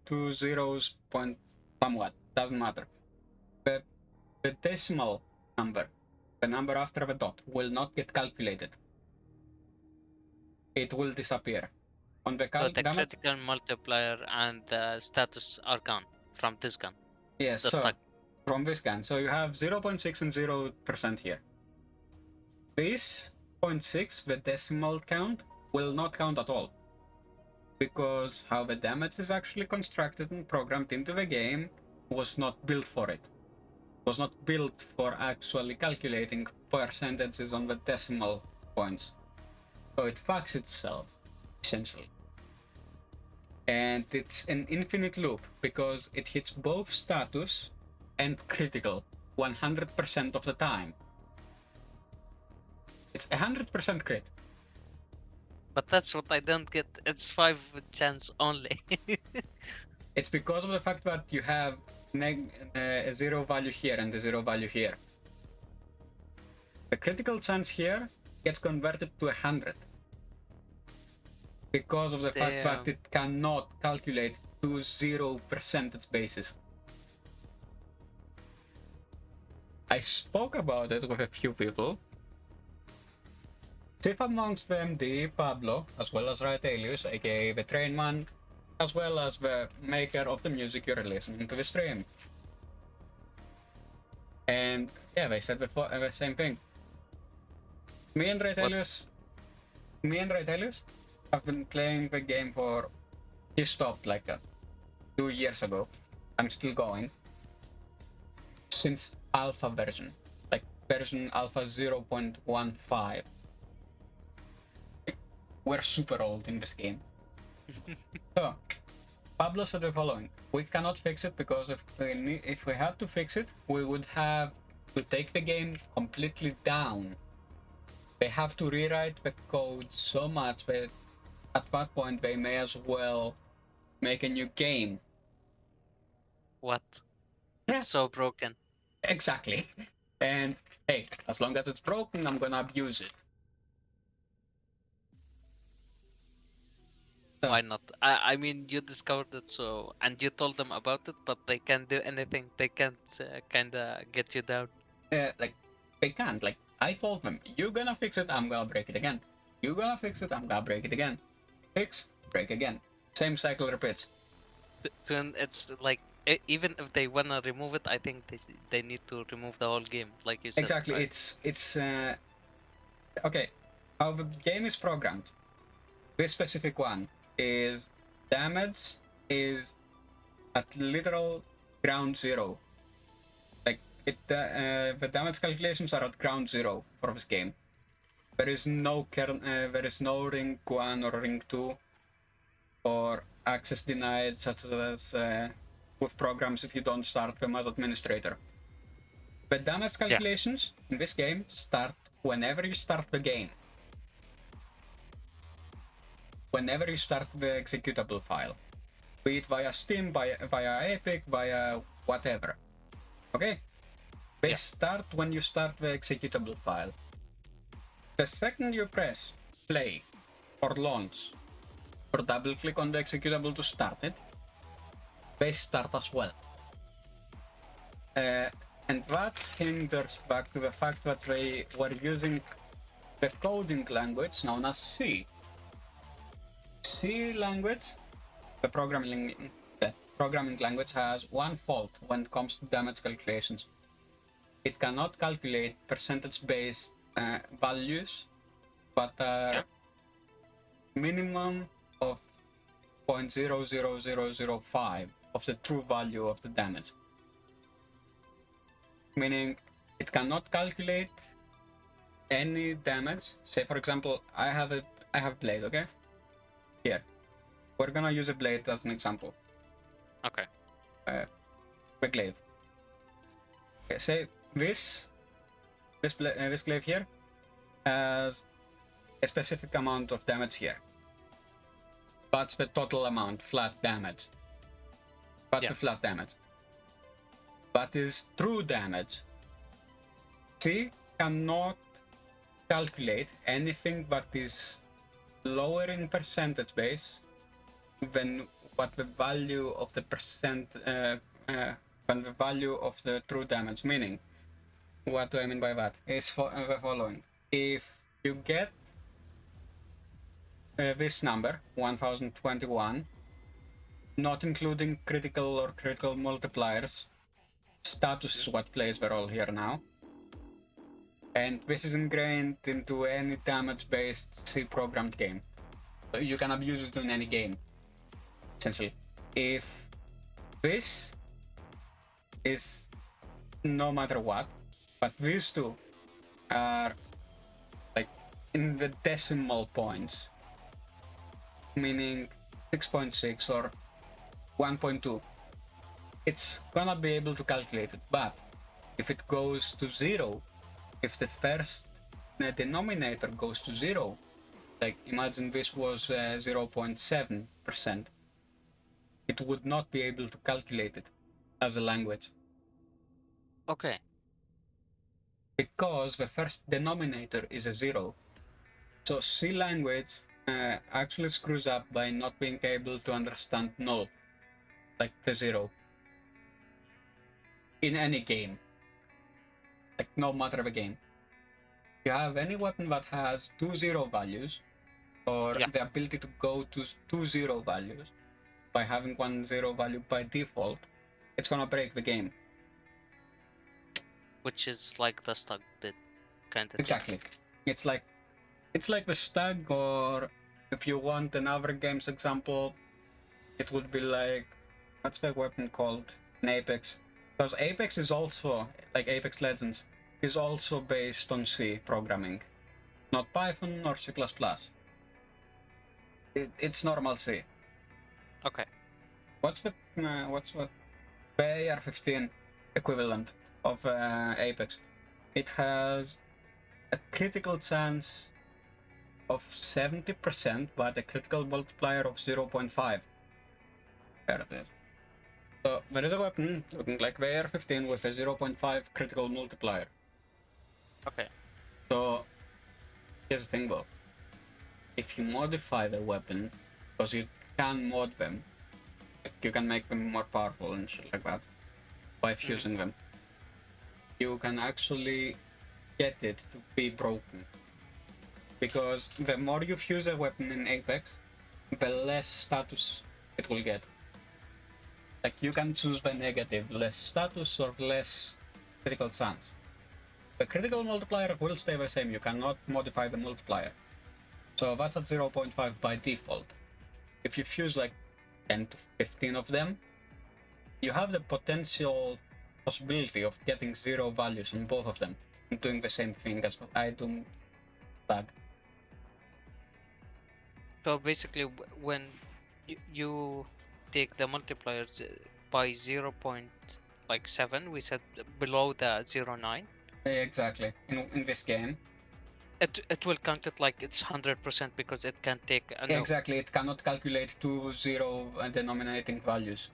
two zeros point somewhat, doesn't matter. The decimal number, the number after the dot, will not get calculated. It will disappear. On the So the critical multiplier and the status are gone from this gun. Yes, the so Stug. from this gun. So you have 0.6 and 0% here. This 0.6, the decimal count, will not count at all. Because how the damage is actually constructed and programmed into the game was not built for it. Was not built for actually calculating percentages on the decimal points. So it fucks itself, essentially. And it's an infinite loop, because it hits both status and critical 100% of the time. It's 100% crit. But that's what I don't get. It's 5 chance only. It's because of the fact that you have a 0 value here and a 0 value here. The critical chance here gets converted to 100. Because of the fact that it cannot calculate to 0% basis. I spoke about it with a few people. Chief amongst them, the Pablo, as well as Raitelius, aka the Train Man, as well as the maker of the music you're listening to the stream. And yeah, they said before the same thing. Me and Raitelius have been playing the game for... He stopped like 2 years ago. I'm still going. Since alpha version. Like version alpha 0.15. We're super old in this game. So, Pablo said the following. We cannot fix it because if we had to fix it, we would have to take the game completely down. They have to rewrite the code so much that at that point they may as well make a new game. What? It's so broken. Exactly. And hey, as long as it's broken, I'm gonna abuse it. Why not? I mean, you discovered it, so, and you told them about it, but they can't do anything. They can't kinda get you down. Like, they can't. Like, I told them, you're gonna fix it, I'm gonna break it again. You're gonna fix it, I'm gonna break it again. Fix, break again. Same cycle repeats. It's like even if they wanna remove it, I think they need to remove the whole game, like you said. Exactly. Right? It's okay. How the game is programmed. This specific one is damage is at literal ground zero. Like the damage calculations are at ground zero for this game. There is no there is no ring 1 or ring 2 or access denied, such as with programs if you don't start them as administrator. The damage calculations in this game start whenever you start the game. Whenever you start the executable file. Be it via Steam, via Epic, via whatever. Okay? They start when you start the executable file. The second you press play or launch or double click on the executable to start it, they start as well. And that hinders back to the fact that they were using the coding language known as C. C language, the programming language, has one fault when it comes to damage calculations. It cannot calculate percentage-based values, but minimum of 0.00005 of the true value of the damage. Meaning, it cannot calculate any damage. Say, for example, I have blade, okay? Here, we're gonna use a blade as an example. Okay. The glaive. Okay, say this glaive here has a specific amount of damage here. That's the total amount, flat damage. That's the flat damage. That is true damage. C cannot calculate anything that is lower in percentage base than what the value of the than the value of the true damage. Meaning, what do I mean by that? Is the following: if you get this number 1021, not including critical or critical multipliers, status is what plays the role here now. And this is ingrained into any damage-based C-programmed game. So you can abuse it in any game, essentially. If this is no matter what, but these two are like in the decimal points, meaning 6.6 or 1.2, it's gonna be able to calculate it. But if it goes to 0, if the first denominator goes to 0, like imagine this was 0.7%, it would not be able to calculate it as a language. Okay. Because the first denominator is a 0. So C language actually screws up by not being able to understand null, like the 0, in any game. Like no matter the game. You have any weapon that has 2 0 values, or the ability to go to 2 0 values by having 1 0 value by default, it's gonna break the game. Which is like the Stug did, kind of. Exactly. It's like the Stug, or if you want another game's example, it would be like, what's the weapon called in Apex? Because Apex is also, like Apex Legends, is also based on C programming, not Python or C++. It's normal C. Okay. What's the AR-15 equivalent of Apex? It has a critical chance of 70%, but a critical multiplier of 0.5. There it is. So there is a weapon looking like the AR-15 with a 0.5 critical multiplier. Okay. So here's the thing though. If you modify the weapon, because you can mod them, you can make them more powerful and shit like that by fusing them, you can actually get it to be broken. Because the more you fuse a weapon in Apex, the less status it will get. Like, you can choose the negative, less status or less critical chance. The critical multiplier will stay the same, you cannot modify the multiplier. So that's at 0.5 by default. If you fuse like 10 to 15 of them, you have the potential possibility of getting 0 values on both of them and doing the same thing as I do Stug. So basically, when you take the multipliers by 0.7, we said below the 0.9. Exactly. In this game, it will count it like it's 100% because it can take. Exactly, it cannot calculate 2 0 denominating values.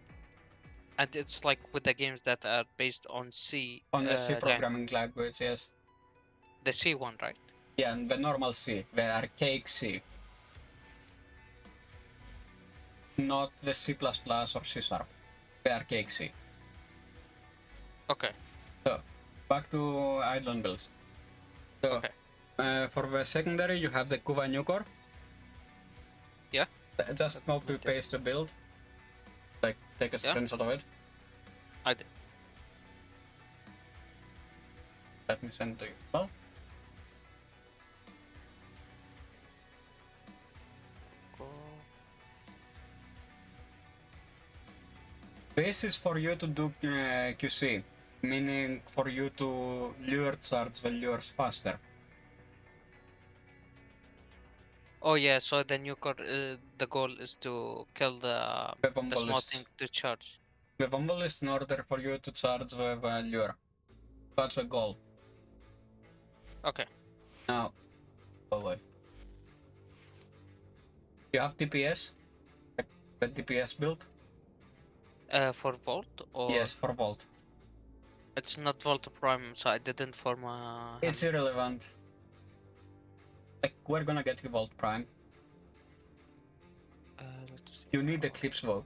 And it's like with the games that are based on C. On the C programming language, yes. The C one, right? Yeah, and the normal C, the archaic C. Not the C++ or C#, the archaic C. Okay. So, back to Eidolon builds. So, okay. For the secondary, you have the Kuva new core. Yeah. Just copy paste the build. Like, take a screenshot of it. I did. Let me send to you. Well. This is for you to do QC, meaning for you to lure charge the lures faster. Oh yeah, so the new core, the goal is to kill the small thing to charge. The Vumble is in order for you to charge the lure. That's the goal. Okay. Now, you have DPS? The DPS build? For Vault or? Yes, for Vault. It's not Vault Prime, so I didn't form a... It's irrelevant. Like, we're gonna get you Vault Prime. You need Eclipse though.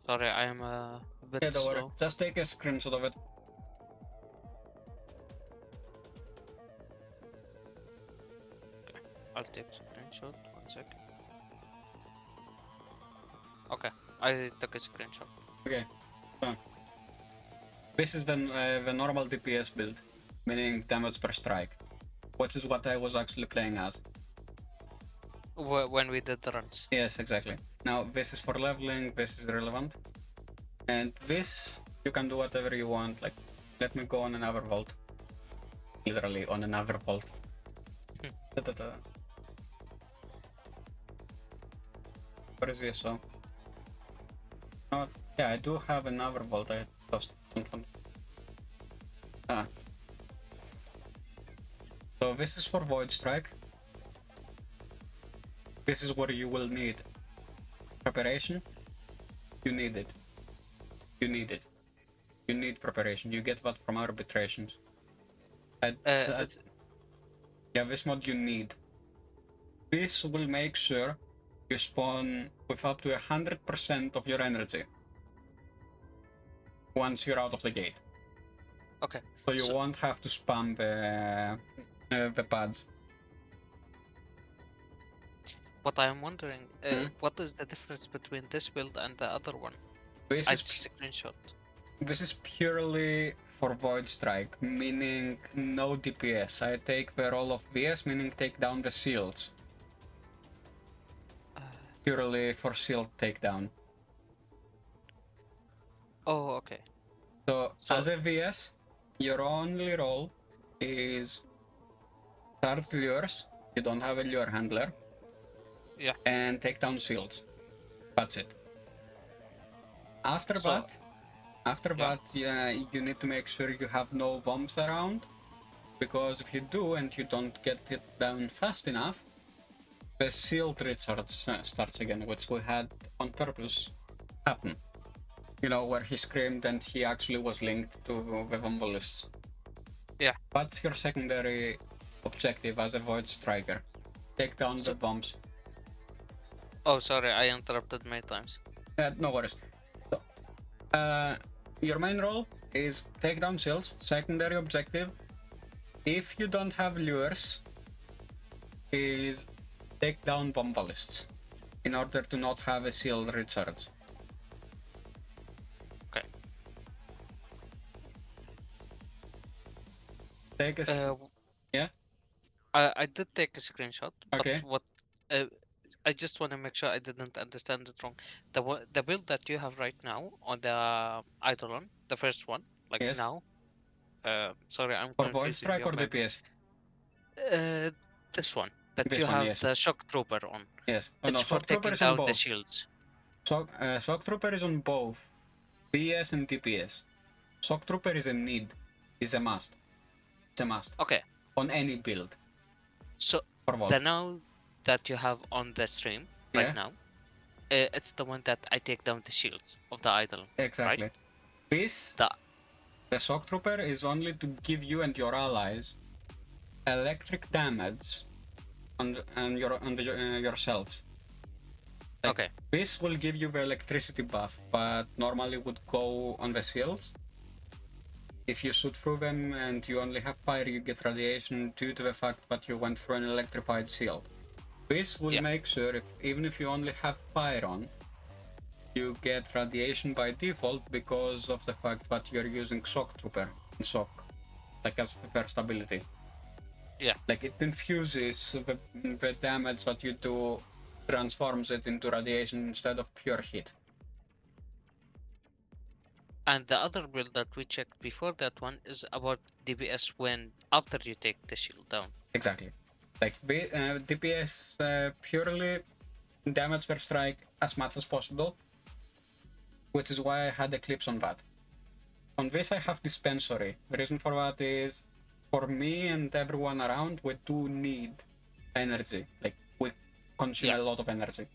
Sorry, I am a bit don't slow. worry. Just take a screenshot of it. Okay, I'll take a screenshot. 1 second. Okay, I took a screenshot. Okay, so this is the normal DPS build, meaning damage per strike, which is what I was actually playing as. When we did the runs. Yes, exactly. Now this is for leveling, this is relevant. And this, you can do whatever you want, like, let me go on another vault. Literally on another vault. Where is this? So? Oh, yeah, I do have another vault, I just don't want. So this is for Void Strike. This is what you will need. Preparation. You need it. You need it. You need preparation. You get that from arbitrations. Yeah, this mod you need. This will make sure you spawn with up to 100% of your energy once you're out of the gate. Okay. So you won't have to spam the pads. What I'm wondering, what is the difference between this build and the other one? This I is just screenshot. This is purely for Void Strike, meaning no DPS. I take the role of VS, meaning take down the shields. Purely for shield takedown. Oh, okay. So as a VS, your only role is start lures. You don't have a lure handler. Yeah. And take down shields. That's it. After that, you need to make sure you have no bombs around, because if you do and you don't get it down fast enough, the shield recharge starts again, which we had on purpose happen. You know, where he screamed and he actually was linked to the Vombolists. Yeah. That's your secondary objective as a Void Striker. Take down the bombs. Oh, sorry, I interrupted many times. No worries. So, your main role is take down shields. Secondary objective, if you don't have lures, is take down bomb ballists in order to not have a seal recharge. Okay. Take a yeah. I did take a screenshot, Okay. but what I just want to make sure I didn't understand it wrong. The build that you have right now on the Eidolon, the first one, like Yes. now. Sorry, I'm For Void confusing Strike you. or DPS? This one that This you one, have yes. the Shock Trooper on. Yes. Oh, It's no, for Shock Trooper taking is on down the both. shields. Shock Trooper is on both PS and DPS. Shock Trooper is a need, is a must. It's a must. Okay. On any build. So For Vault. the now that you have on the stream right Yeah. now, it's the one that I take down the shields of the Eidolon. Exactly. Right? This, the Shock Trooper is only to give you and your allies electric damage on yourselves. Like, okay. This will give you the electricity buff, but normally would go on the shields. If you shoot through them and you only have fire, you get radiation due to the fact that you went through an electrified shield. This will make sure, even if you only have fire on, you get radiation by default because of the fact that you're using Shock Trooper and Shock, like as the first ability. Yeah. Like it infuses the damage that you do, transforms it into radiation instead of pure heat. And the other build that we checked before that one is about DPS when after you take the shield down. Exactly. Like DPS purely damage per strike as much as possible, which is why I had Eclipse on that. On this I have Dispensary. The reason for that is, for me and everyone around, we do need energy. Like, we consume a lot of energy.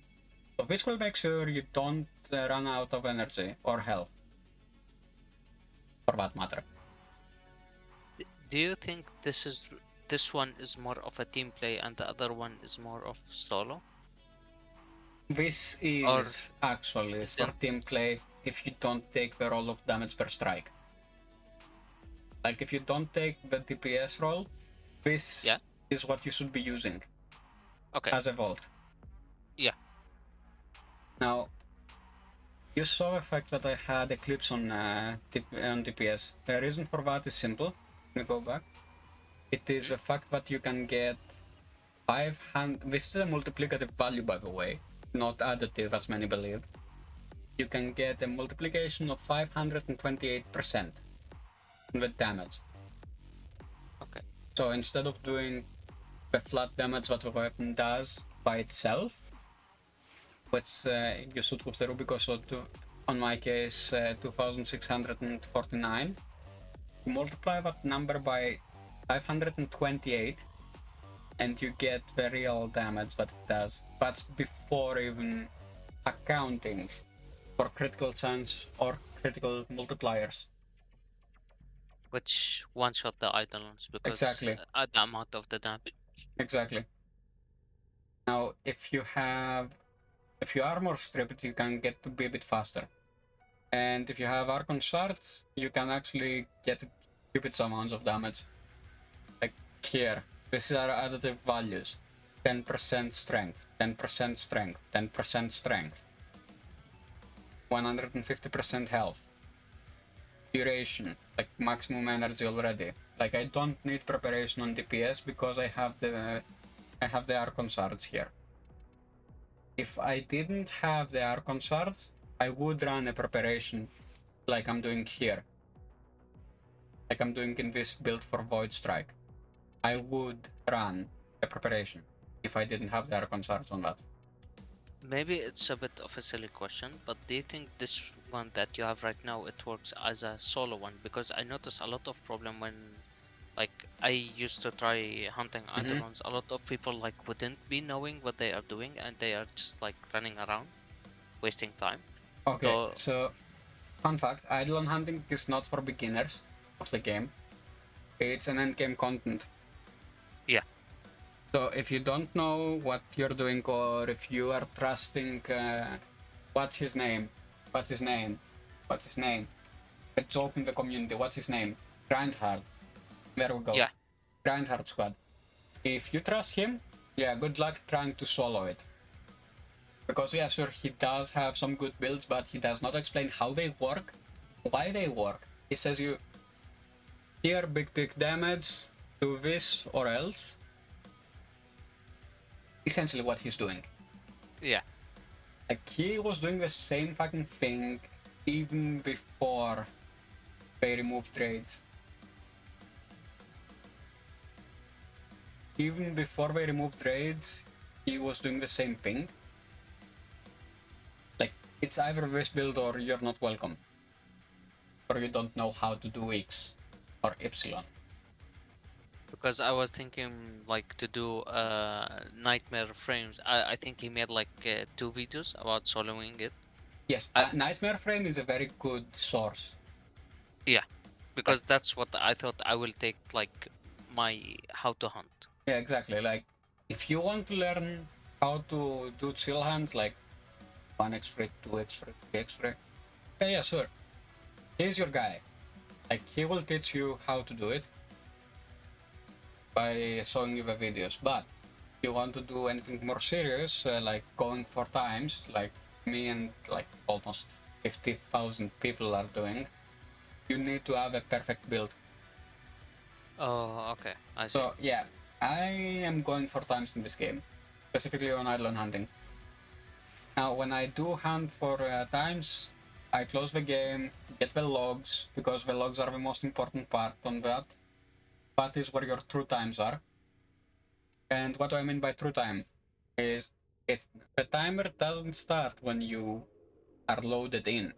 So this will make sure you don't run out of energy or health. For that matter. Do you think this one is more of a team play and the other one is more of solo? This is actually for team play if you don't take the role of damage per strike. Like if you don't take the DPS role, this is what you should be using. Okay. As a vault. Yeah. Now, you saw the fact that I had Eclipse on DPS. The reason for that is simple. Let me go back. It is the fact that you can get 500... This is a multiplicative value, by the way, not additive as many believe. You can get a multiplication of 528% with damage. Okay. So instead of doing the flat damage that the weapon does by itself, which you shoot with the Rubico, so on my case 2649, you multiply that number by 528 and you get the real damage that it does. That's before even accounting for critical chance or critical multipliers. Which one-shot the Eidolons because Exactly. The amount of the damage. Exactly. Now, if you armor stripped, you can get to be a bit faster. And if you have Archon Shards, you can actually get stupid amounts of damage. Like here, these are additive values. 10% strength, 10% strength, 10% strength. 150% health. Duration, like maximum energy already. Like I don't need preparation on DPS because I have the Archon Shards here. If I didn't have the Archon Shards, I would run a preparation like I'm doing here. Like I'm doing in this build for Void Strike. I would run a preparation if I didn't have the Archon Shards on that. Maybe it's a bit of a silly question, but do you think this one that you have right now, it works as a solo one? Because I notice a lot of problem when, like, I used to try hunting Eidolons. A lot of people, like, wouldn't be knowing what they are doing and they are just, like, running around, wasting time. Okay, so fun fact, Eidolon hunting is not for beginners of the game. It's an endgame content. Yeah. So if you don't know what you're doing, or if you are trusting, what's his name? Let's joke in the community. What's his name? Grindhard. There we go. Yeah. Grindhard squad. If you trust him, yeah, good luck trying to solo it. Because yeah, sure, he does have some good builds, but he does not explain how they work, why they work. He says you, here big dick damage, do this or else. Essentially what he's doing. Yeah. Like, he was doing the same fucking thing even before they removed trades. Even before they removed trades, he was doing the same thing. Like, it's either this build or you're not welcome. Or you don't know how to do X or Epsilon. Because I was thinking like to do Nightmare Frames. I think he made like 2 videos about soloing it. Yes, Nightmare Frame is a very good source. Yeah, because that's what I thought. I will take like my how to hunt. Yeah, exactly. Like, if you want to learn how to do chill hands, like 1x free, 2x free, 3x free, yeah, sure. He's your guy. Like, he will teach you how to do it by showing you the videos. But if you want to do anything more serious, like going 4 times, like me and like almost 50,000 people are doing, you need to have a perfect build. Oh, okay. I see. So yeah, I am going 4 times in this game, specifically on island hunting. Now, when I do hunt for times, I close the game, get the logs, because the logs are the most important part on that. That is where your true times are. And what do I mean by true time? Is the timer doesn't start when you are loaded in.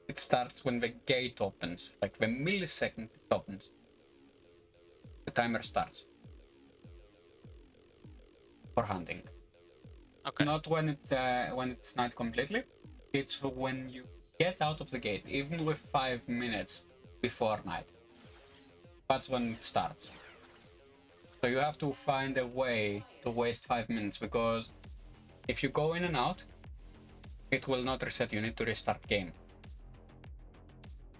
It starts when the gate opens, like the millisecond it opens. The timer starts. For hunting. Okay. Not when it's night completely. It's when you get out of the gate, even with 5 minutes before night. That's when it starts. So you have to find a way to waste 5 minutes, because if you go in and out, it will not reset. You need to restart game.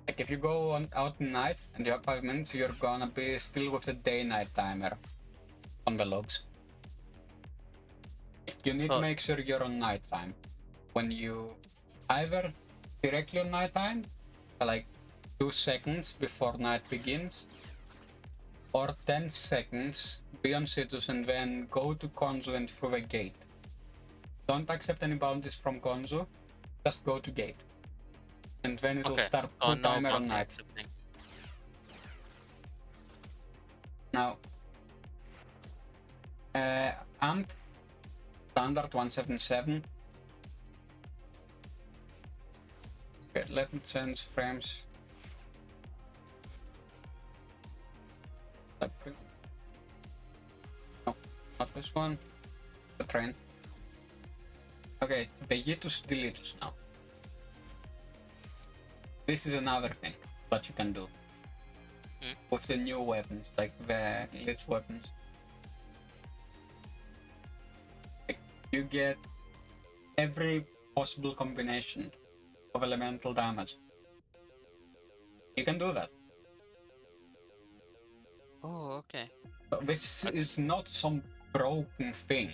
Like, if you go out in night and you have 5 minutes, you're gonna be still with the day-night timer on the logs. You need to make sure you're on night time. When you either directly on night time, like 2 seconds before night begins, or 10 seconds, be on Citus and then go to Konzu and through the gate. Don't accept any bounties from Konzu, just go to gate. And then it will start full timer on night. Now, AMP standard 177. Okay, let me change frames. No, not this one. The train. Okay, Vegetus Deletus now. This is another thing that you can do with the new weapons, like the Lich weapons. Like, you get every possible combination of elemental damage. You can do that. Oh, okay. So this is not some broken thing.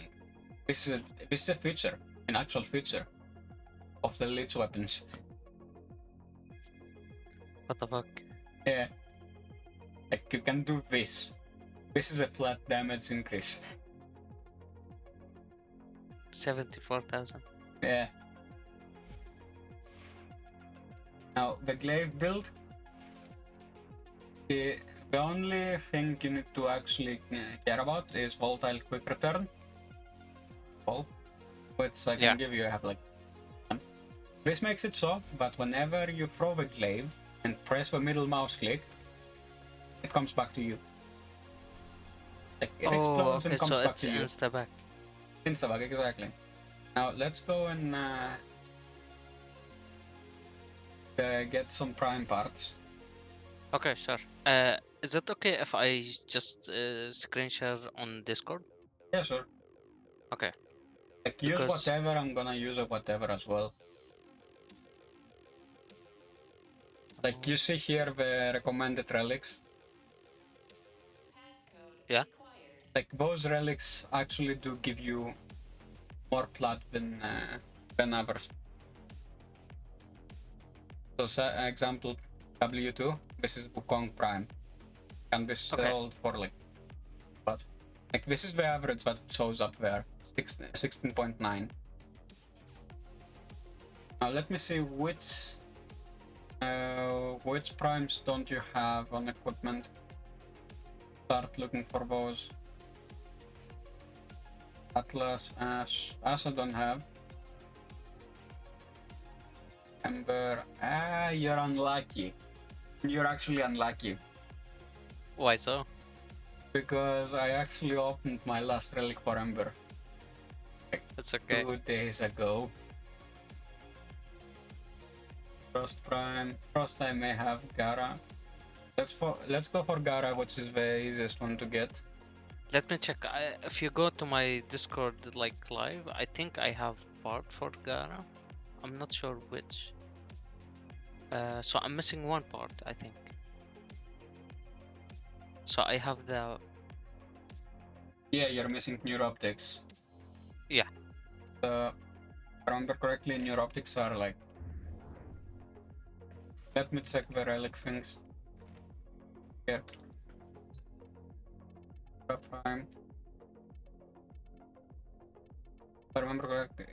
This is a feature, an actual feature of the Lich weapons. What the fuck? Yeah. Like, you can do this. This is a flat damage increase. 74,000. Yeah. Now, the glaive build, the only thing you need to actually care about is volatile quick return. Well, which I can give you, I have like one. This makes it so, but whenever you throw the glaive and press the middle mouse click, it comes back to you. Like, it explodes and comes back to you. Insta-back. Insta-back, exactly. Now, let's go and get some prime parts. Okay, sure. Is it okay if I just screen share on Discord? Yeah, sure. Okay. Like, use whatever, I'm gonna use whatever as well. Like, you see here the recommended relics. Yeah. Like those relics actually do give you more blood than others. So, example W2. This is Wukong Prime, and this sold for like what? Like this is the average that shows up there, 16.9. Now let me see which primes don't you have on equipment. Start looking for those. Atlas, Ash I don't have. Ember, you're unlucky. You're actually unlucky. Why so? Because I actually opened my last relic for Ember. Like That's okay. 2 days ago. Frost Prime. Frost I may have Gara. Let's go for Gara, which is the easiest one to get. Let me check. If you go to my Discord like live, I think I have part for Gara. I'm not sure which. So I'm missing one part, I think. So I have the... Yeah, you're missing neuroptics. Yeah. If I remember correctly, neuroptics are like... Let me check the relic things. Here. Prime. If I remember correctly,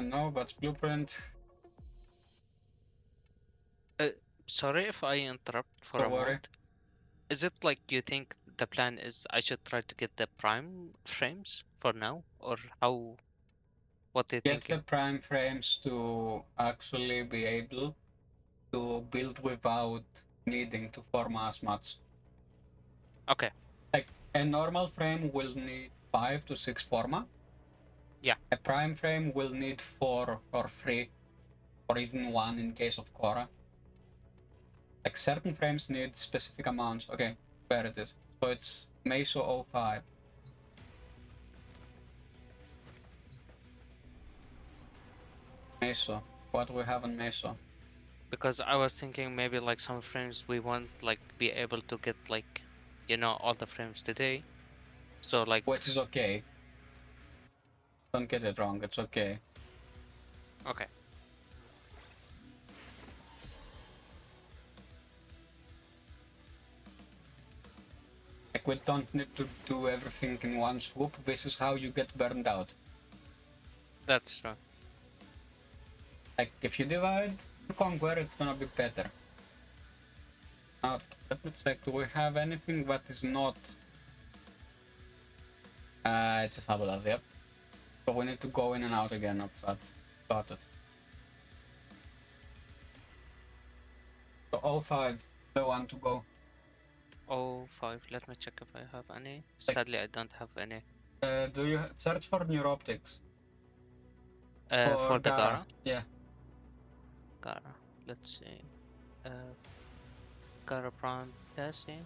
no, that's blueprint. Sorry if I interrupt for Don't a worry. moment. Is it like you think the plan is I should try to get the prime frames for now? Or how? What do you think? Get the prime frames to actually be able to build without needing to forma as much. Okay. Like a normal frame will need 5 to 6 forma. Yeah. A prime frame will need 4 or 3 or even 1 in case of Korra. Like certain frames need specific amounts. Okay, there it is. So it's Meso 05. Meso. What do we have on Meso? Because I was thinking maybe like some frames we won't like be able to get like, you know, all the frames today. So like... Which is okay. Don't get it wrong, it's okay. Okay. Like we don't need to do everything in one swoop. This is how you get burned out. That's true. Like if you divide to conquer, it's gonna be better. Now let me check. Do we have anything that is not? It's just Habulas, yep. So we need to go in and out again of that. Got it. So 05, the one to go. 05, let me check if I have any. Sadly, I don't have any. Do you search for neuroptics? For the Gara? Yeah. Gara, let's see. Gara Prime testing.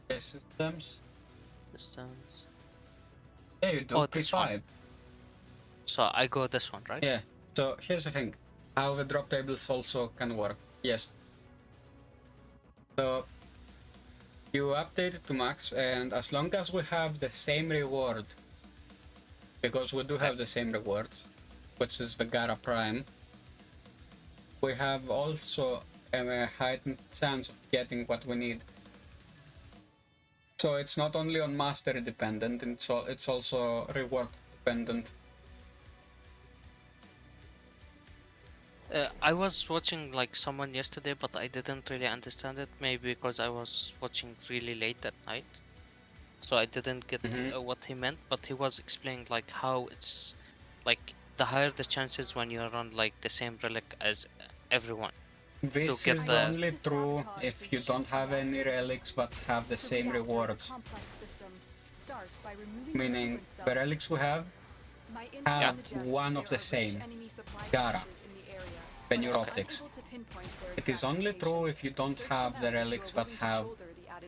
Systems. Systems. Yeah, you do P5. So I go this one, right? Yeah. So here's the thing. How the drop tables also can work. Yes. So you update it to max, and as long as we have the same reward, because we do have the same reward, which is the Gara Prime, we have also a heightened chance of getting what we need. So it's not only on mastery dependent, it's also reward dependent. I was watching like someone yesterday, but I didn't really understand it. Maybe because I was watching really late at night, so I didn't get what he meant. But he was explaining like how it's like the higher the chances when you're on like the same relic as everyone. This is only true if you don't have any relics but have the same rewards. Meaning the relics we have one of the same. Gara. The neuroptics. It is only true if you don't have the relics but have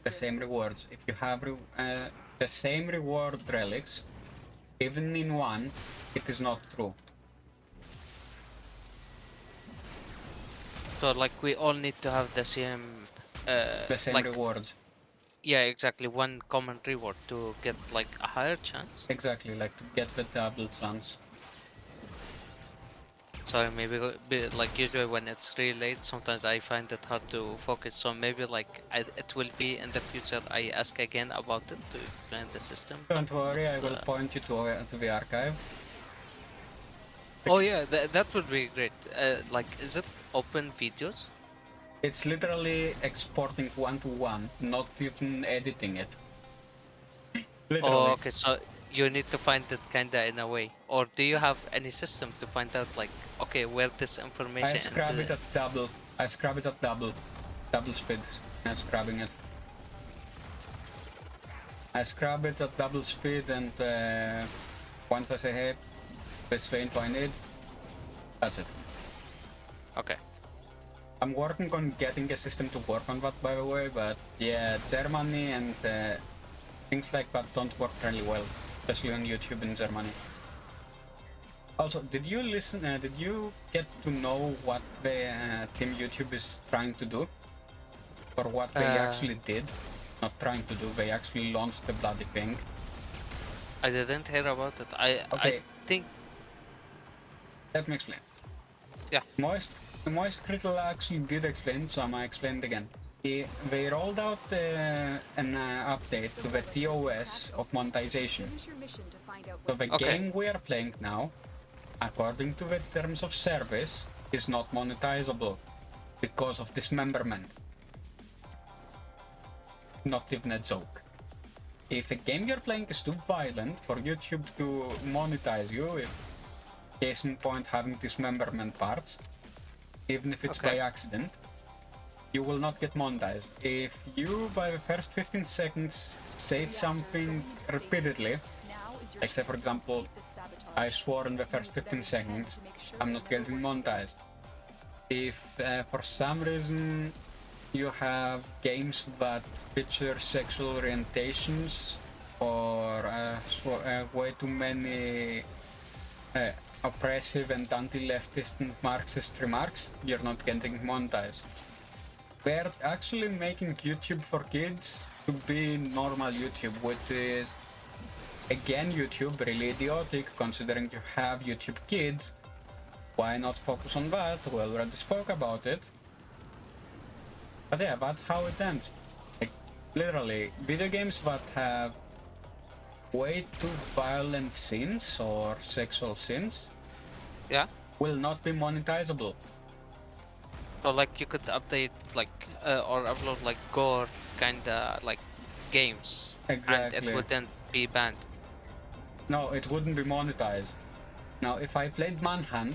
the same rewards. If you have the same reward relics, even in one, it is not true. So like we all need to have the same the same like, reward. Yeah, exactly. One common reward to get like a higher chance. Exactly, like to get the double chance. So maybe like usually when it's really late, sometimes I find it hard to focus. So maybe like it will be in the future. I ask again about it to explain the system. Don't worry, I will point you to the archive. Oh yeah, that would be great. Like, is it open videos? It's literally exporting one-to-one, not even editing it. Literally. Oh, okay. So you need to find it kinda in a way, or do you have any system to find out like, okay, where this information? I scrub it at double. I scrub it at double speed. I'm scrubbing it. I scrub it at double speed, and once I say, hey, this is the info I need, that's it. Okay. I'm working on getting a system to work on that, by the way, but yeah, Germany and things like that don't work really well, especially on YouTube in Germany. Also, did you listen, did you get to know what the team YouTube is trying to do? Or what they actually did? Not trying to do, they actually launched the bloody thing. I didn't hear about it. I think... Let me explain. Yeah. Moist Critical actually did explain, so I'm gonna explain it again. They rolled out an update to the TOS of monetization. So the game we are playing now, according to the terms of service, is not monetizable because of dismemberment. Not even a joke. If a game you're playing is too violent for YouTube to monetize you, if case in point having dismemberment parts, even if it's by accident, you will not get monetized. If you, by the first 15 seconds, say something repeatedly, like say for example, I swore in the first 15 seconds, I'm not getting monetized. If for some reason you have games that feature sexual orientations or way too many oppressive and anti-leftist and Marxist remarks, you're not getting monetized. We're actually making YouTube for kids to be normal YouTube, which is, again, YouTube really idiotic considering you have YouTube Kids. Why not focus on that? We already spoke about it. But yeah, that's how it ends. Like, literally, video games that have way too violent scenes or sexual scenes will not be monetizable. So like you could update like or upload like gore kinda like games, Exactly. and it wouldn't be banned. No, it wouldn't be monetized. Now, if I played Manhunt,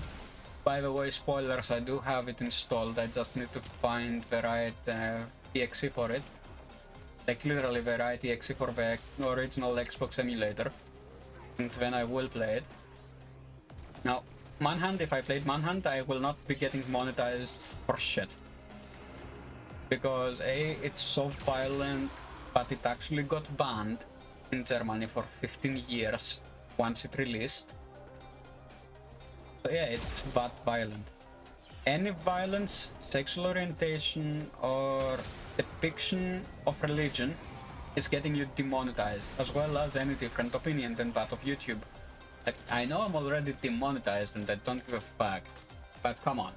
by the way, spoilers, I do have it installed, I just need to find the right exe for it. Like literally the right exe for the original Xbox emulator. And then I will play it. Now, Manhunt, if I played Manhunt, I will not be getting monetized for shit. Because A, it's so violent, but it actually got banned in Germany for 15 years once it released. So yeah, it's that violent. Any violence, sexual orientation, or depiction of religion is getting you demonetized, as well as any different opinion than that of YouTube. Like, I know I'm already demonetized and I don't give a fuck, but come on.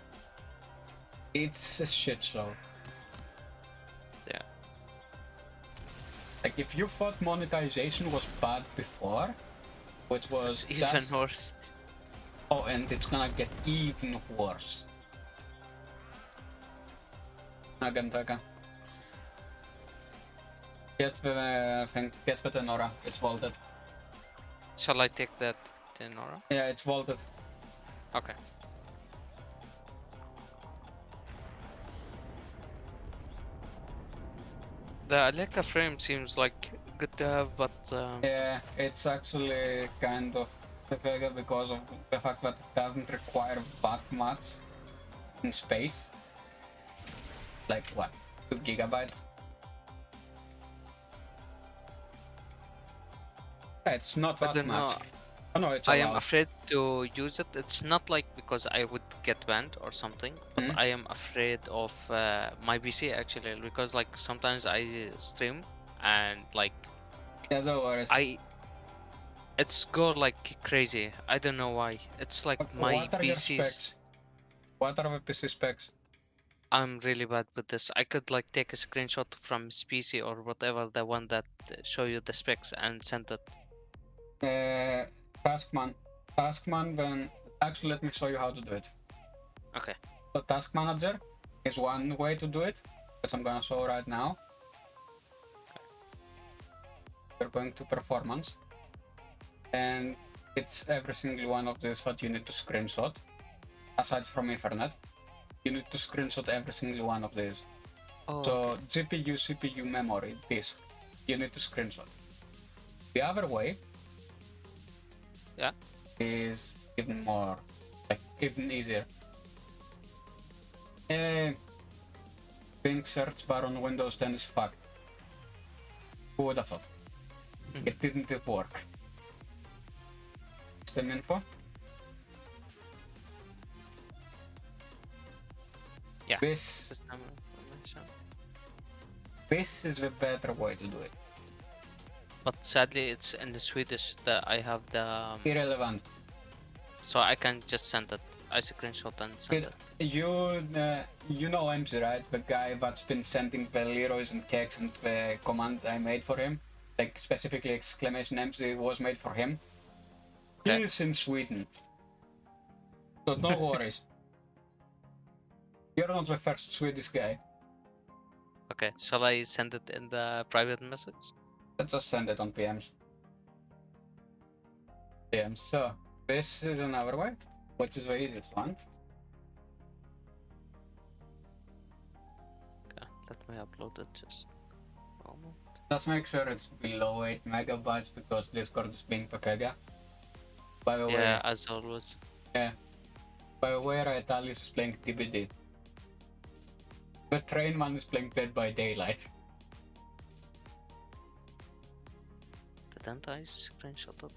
It's a shit show. Yeah. Like, if you thought monetization was bad before, which was it's even worse. Oh, and it's gonna get even worse. Agantaka. Get the thing, get the Tenora, it's vaulted. Shall I take that Tenora? Yeah, it's vaulted. Okay. The Aleka frame seems like good to have, but yeah, it's actually kind of bigger because of the fact that it doesn't require that much in space. Like what? 2 gigabytes? It's not that much. Oh, no, it's I am afraid to use it. It's not like because I would get banned or something, but I am afraid of my PC actually, because like sometimes I stream and like Yeah, no worries. It's go like crazy. I don't know why. It's like my What are your PC's. specs? What are the PC specs? I'm really bad with this. I could like take a screenshot from his PC or whatever, the one that show you the specs and send it. Taskman, then actually let me show you how to do it. Okay. So Task Manager is one way to do it, which I'm gonna show right now. We're going to Performance, and it's every single one of these what you need to screenshot, aside from Ethernet. You need to screenshot every single one of these. Oh, so okay. GPU, CPU, memory, disk, you need to screenshot. The other way is even more, like even easier. Bing search bar on Windows 10 is fucked. Who would have thought? It didn't work. System info. Yeah. This is the better way to do it. But sadly, it's in the Swedish that I have the. Irrelevant. So I can just send it. I screenshot and send it. You know MC, right? The guy that's been sending the Leroys and cakes and the command I made for him, like specifically exclamation MC was made for him. Okay. He's in Sweden, so no worries. You're not the first Swedish guy. Okay, shall I send it in the private message? Let's just send it on PMs. So this is another way, which is the easiest one. Okay, let me upload it just a moment. Just make sure it's below 8 megabytes because Discord is being pepega. By the way, yeah, as always. Yeah. By the way, Raetalis is playing TBD. The train man is playing Dead by Daylight. Didn't I screenshot it?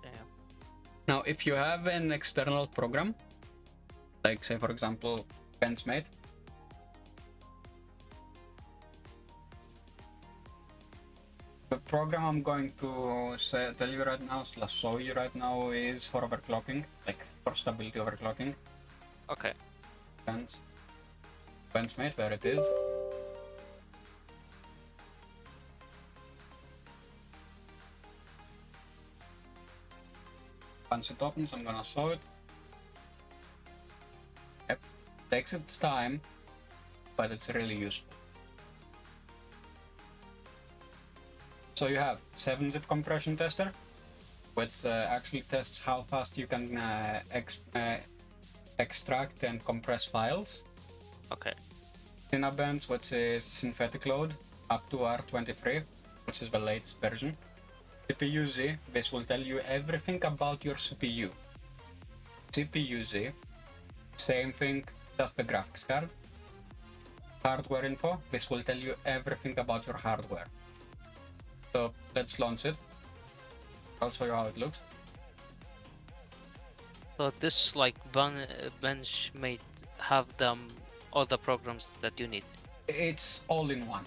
Damn. Now, if you have an external program, like say for example, Benchmate, the program I'm going to tell you right now, / show you right now, is for overclocking, like for stability overclocking. Okay. Benchmate, there it is. Once it opens, I'm gonna show it. Yep, takes its time, but it's really useful. So you have 7-zip compression tester, which actually tests how fast you can extract and compress files. Okay. Cinnabends, which is synthetic load, up to R23, which is the latest version. CPU-Z, this will tell you everything about your CPU. CPU-Z, same thing, just the graphics card. Hardware info, this will tell you everything about your hardware. So let's launch it. I'll show you how it looks. So this like Benchmate have all the programs that you need. It's all in one.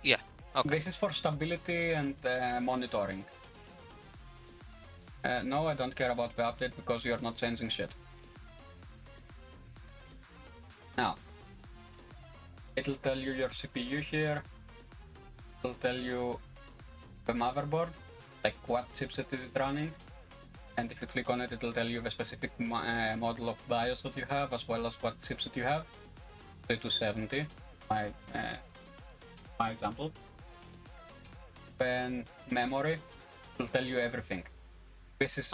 Yeah. Okay. This is for stability and monitoring. No, I don't care about the update because you're not changing shit. Now, it'll tell you your CPU here. It'll tell you the motherboard, like what chipset is it running. And if you click on it, it'll tell you the specific model of BIOS that you have, as well as what chipset you have. 3270, my example. Then memory will tell you everything. This is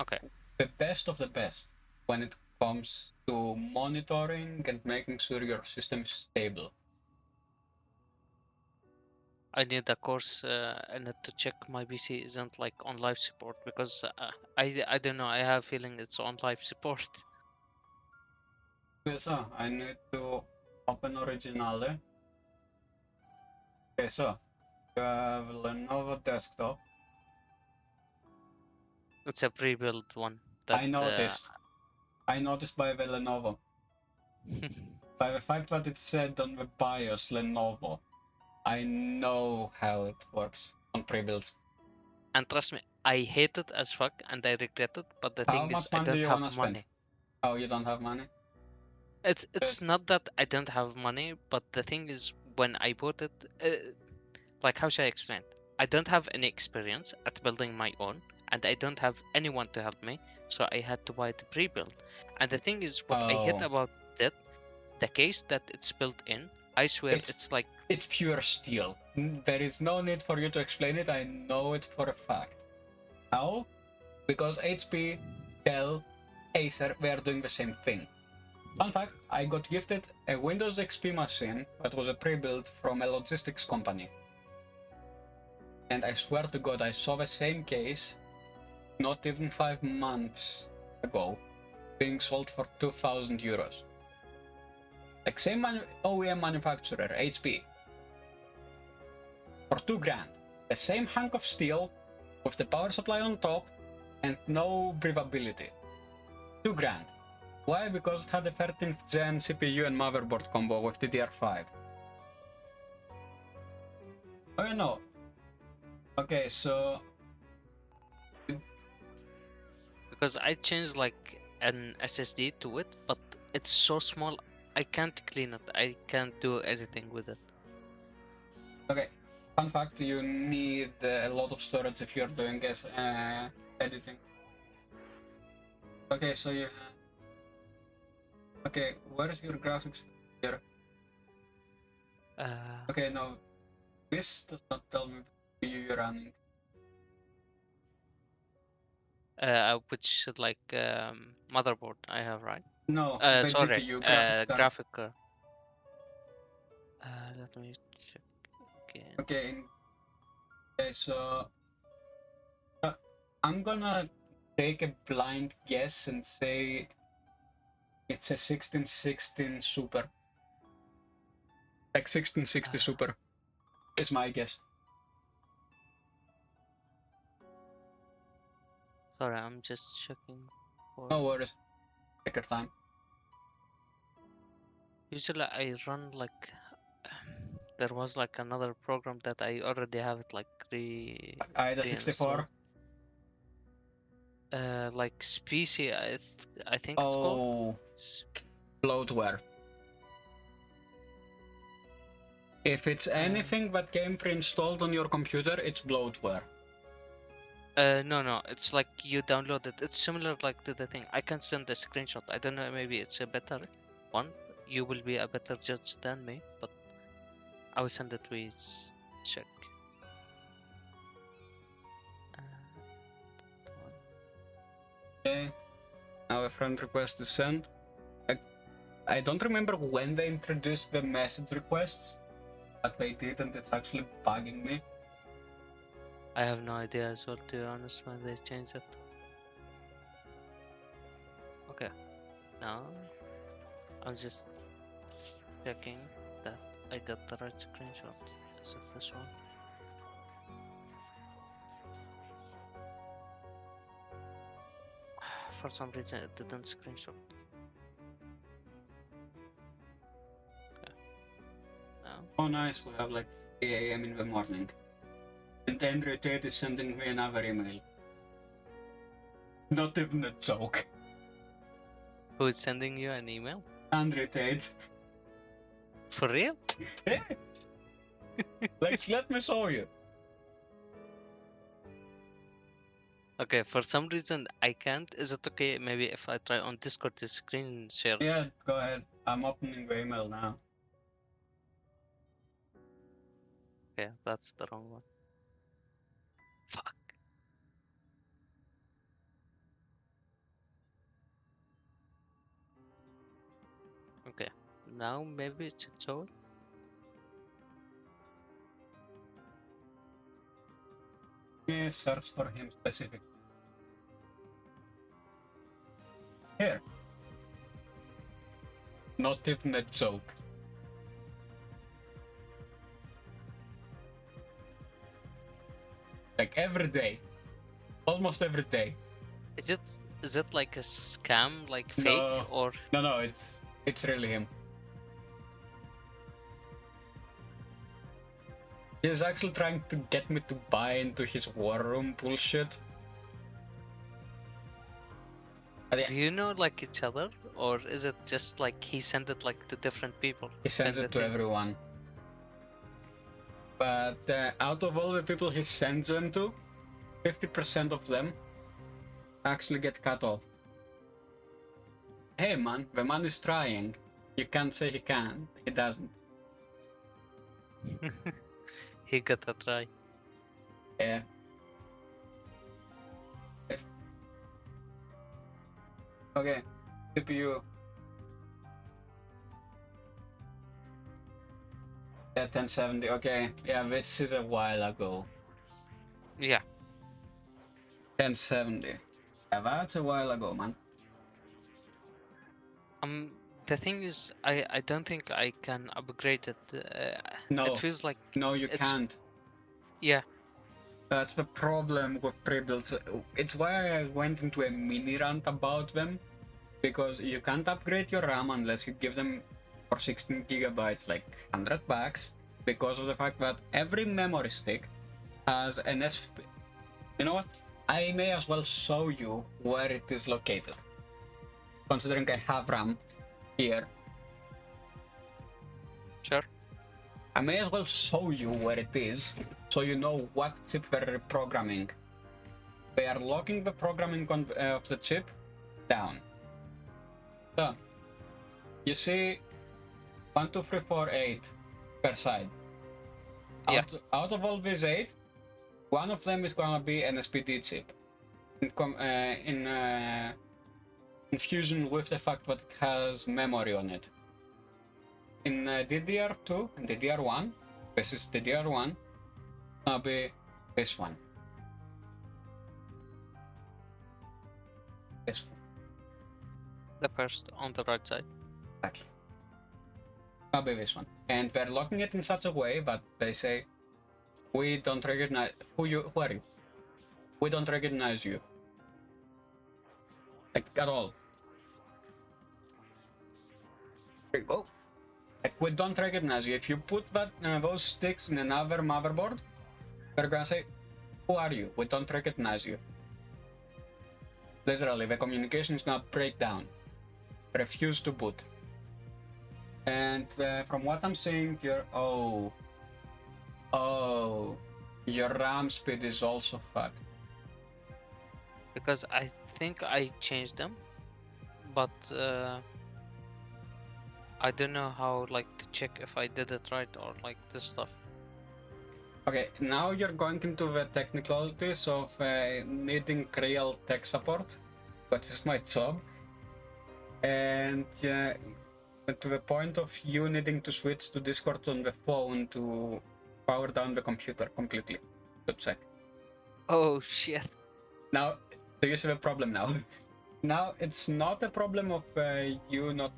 the best of the best when it comes to monitoring and making sure your system is stable. I need a course in it to check my PC isn't like on live support because I don't know, I have a feeling it's on live support. Okay, so I need to open Originale. Okay, so you have Lenovo desktop. It's a pre-built one. That, I noticed. I noticed by the Lenovo. By the fact that it said on the BIOS Lenovo. I know how it works on pre-builds. And trust me, I hate it as fuck and I regret it, but the How thing is much I money do don't you have want to spend? money. Oh, you don't have money? It's not that I don't have money, but the thing is when I bought it, like how should I explain? I don't have any experience at building my own, and I don't have anyone to help me, so I had to buy the pre-build. And the thing is, what I hate Oh. about it, the case that it's built in, I swear it's like... It's pure steel. There is no need for you to explain it, I know it for a fact. How? Because HP, Dell, Acer, we are doing the same thing. Fun fact, I got gifted a Windows XP machine that was a pre-built from a logistics company. And I swear to God, I saw the same case, not even 5 months ago, being sold for 2,000 euros. Like same OEM manufacturer, HP. For 2 grand. The same hunk of steel, with the power supply on top, and no breathability. 2 grand. Why? Because it had a 13th gen CPU and motherboard combo with DDR5. Oh, you know. Okay, so... Because I changed like an SSD to it, but it's so small, I can't clean it. I can't do anything with it. Okay, fun fact, you need a lot of storage if you're doing editing. Okay, so you have... Okay, where is your graphics here? Okay, no. This does not tell me the CPU you're running. Which like motherboard I have, right? No, the sorry, GPU, graphics card. graphic card. Let me check again. Okay. Okay, so I'm gonna take a blind guess and say it's a 1616 Super. Like 1660 Super is my guess. Sorry, I'm just checking. No worries. Take your time. Usually I run like there was like another program that I already have it like the 64. Like Specie, I think it's called. Bloatware. If it's anything but game pre-installed on your computer, it's bloatware. No, it's like you download it. It's similar like to the thing. I can send a screenshot. I don't know, maybe it's a better one. You will be a better judge than me, but I will send it. Please check. Okay. Now a friend request is sent. I don't remember when they introduced the message requests, but they did, and it's actually bugging me. I have no idea as well, to be honest, when they changed it. Okay, now I'm just checking that I got the right screenshot. Is it this one? For some reason it didn't screenshot. Okay. Now. Oh nice, we have like 3 AM in the morning. And Andrew Tate is sending me another email. Not even a joke. Who is sending you an email? Andrew Tate. For real? Yeah. Like, let me show you. Okay, for some reason I can't. Is it okay maybe if I try on Discord to screen share? Yeah, go ahead. I'm opening the email now. Okay, that's the wrong one. Fuck. Okay, now maybe it should show. Yeah, search for him specific. Here. Not even a joke. Like every day. Almost every day. Is it like a scam, like fake, or? No, it's really him. He's actually trying to get me to buy into his war room bullshit. Do you know like each other, or is it just like he sent it like to different people? He sends it to everyone. But out of all the people he sends them to, 50% of them actually get cut off. Hey man, the man is trying. You can't say he can. He doesn't. He got a try. Yeah. Okay, CPU. Yeah, 1070. Okay, yeah, this is a while ago. Yeah. 1070. Yeah, that's a while ago, man. The thing is, I don't think I can upgrade it. No. It feels like no, you can't. Yeah. That's the problem with pre-builds. It's why I went into a mini rant about them, because you can't upgrade your RAM unless you give them for 16 gigabytes like $100, because of the fact that every memory stick has an SP. You know what? I may as well show you where it is located, considering I have RAM here. Sure. I may as well show you where it is, so you know what chip they're reprogramming. They are locking the programming of the chip down. So, you see 1, 2, 3, 4, 8 per side. Yeah. Out of all these 8, one of them is gonna be an SPD chip. In fusion with the fact that it has memory on it. In DDR2 and DDR1, this is DDR1, gonna be this one. This one. The first on the right side. Exactly. Gonna be this one. And they're locking it in such a way that they say, we don't recognize who are you? We don't recognize you. Like at all. Oh. Like, we don't recognize you. If you put that those sticks in another motherboard, they're gonna say, who are you? We don't recognize you. Literally, the communication is gonna break down. Refuse to boot. And from what I'm seeing, your RAM speed is also fucked. Because I think I changed them, but I don't know how to check if I did it right or this stuff. Okay, now you're going into the technicalities of needing real tech support, which is my job, and to the point of you needing to switch to Discord on the phone to power down the computer completely to check. Oh shit. Now, do you see the problem now? Now, it's not a problem of you not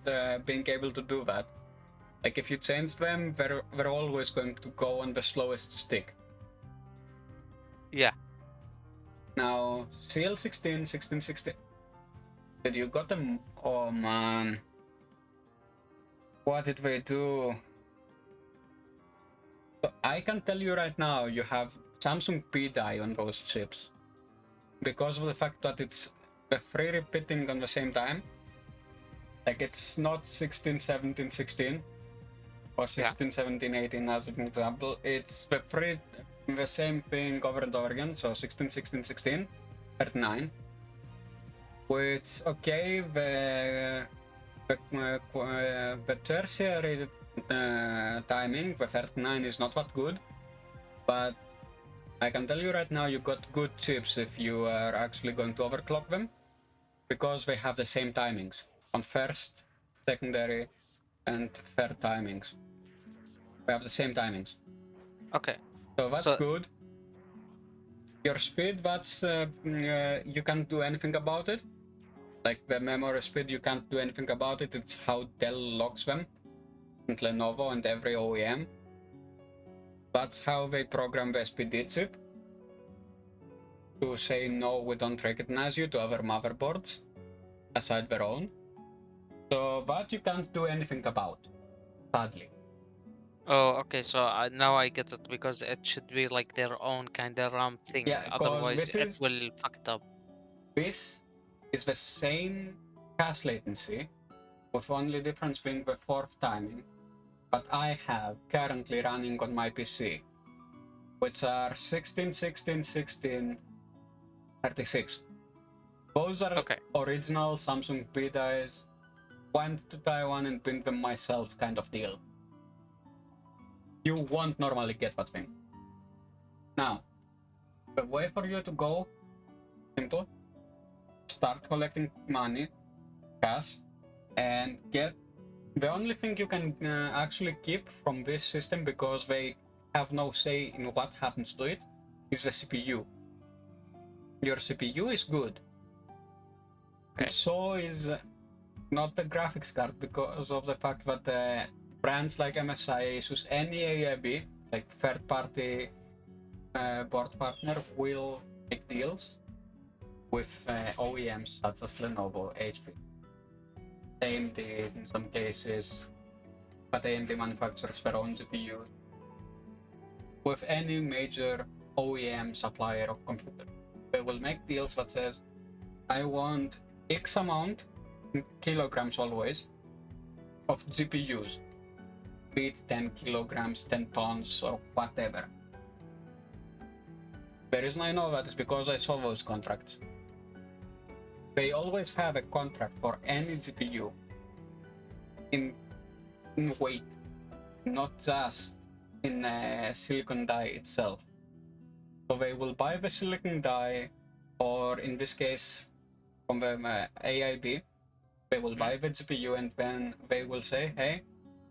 being able to do that. Like, if you change them, they're always going to go on the slowest stick. Yeah. Now, CL16, 1616. Did you got them? Oh man. What did they do? So I can tell you right now, you have Samsung P die on those chips. Because of the fact that it's the 3 repeating on the same time. Like, it's not 16, 17, 16. Or 16, 17, 18 as an example. It's the 3, the same thing over and over again. So 16, 16, 16, 39. Which, okay, the tertiary timing, the 39 is not that good. But I can tell you right now, you got good chips if you are actually going to overclock them, because they have the same timings on first, secondary, and third timings. They have the same timings. Okay. So that's good. Your speed, that's you can't do anything about it. Like the memory speed, you can't do anything about it. It's how Dell locks them, and Lenovo and every OEM. That's how they program the SPD chip to say no, we don't recognize you to other motherboards aside their own. So that you can't do anything about, sadly. Oh, okay. So now I get it because it should be like their own kind of RAM thing. Yeah, because Otherwise, this it is will fuck it up. this is the same cache latency, with only difference being the 4th timing, but I have currently running on my PC, which are 16, 16, 16, 36. Those are original Samsung B-dies, went to Taiwan and built them myself kind of deal. You won't normally get that thing. Now, the way for you to go, simple, start collecting money, cash, and get the only thing you can actually keep from this system, because they have no say in what happens to it, is the CPU. Your CPU is good. And so is not the graphics card, because of the fact that brands like MSI, ASUS, any AIB, like third-party board partner, will make deals with OEMs such as Lenovo, HP, AMD in some cases, but AMD manufactures their own GPU, with any major OEM supplier of computer. They will make deals that says, I want X amount, in kilograms always, of GPUs, be it 10 kilograms, 10 tons, or whatever. The reason I know that is because I saw those contracts. They always have a contract for any GPU in weight, not just in silicon die itself. So they will buy the silicon die, or in this case, from the AIB, they will buy the GPU and then they will say, hey,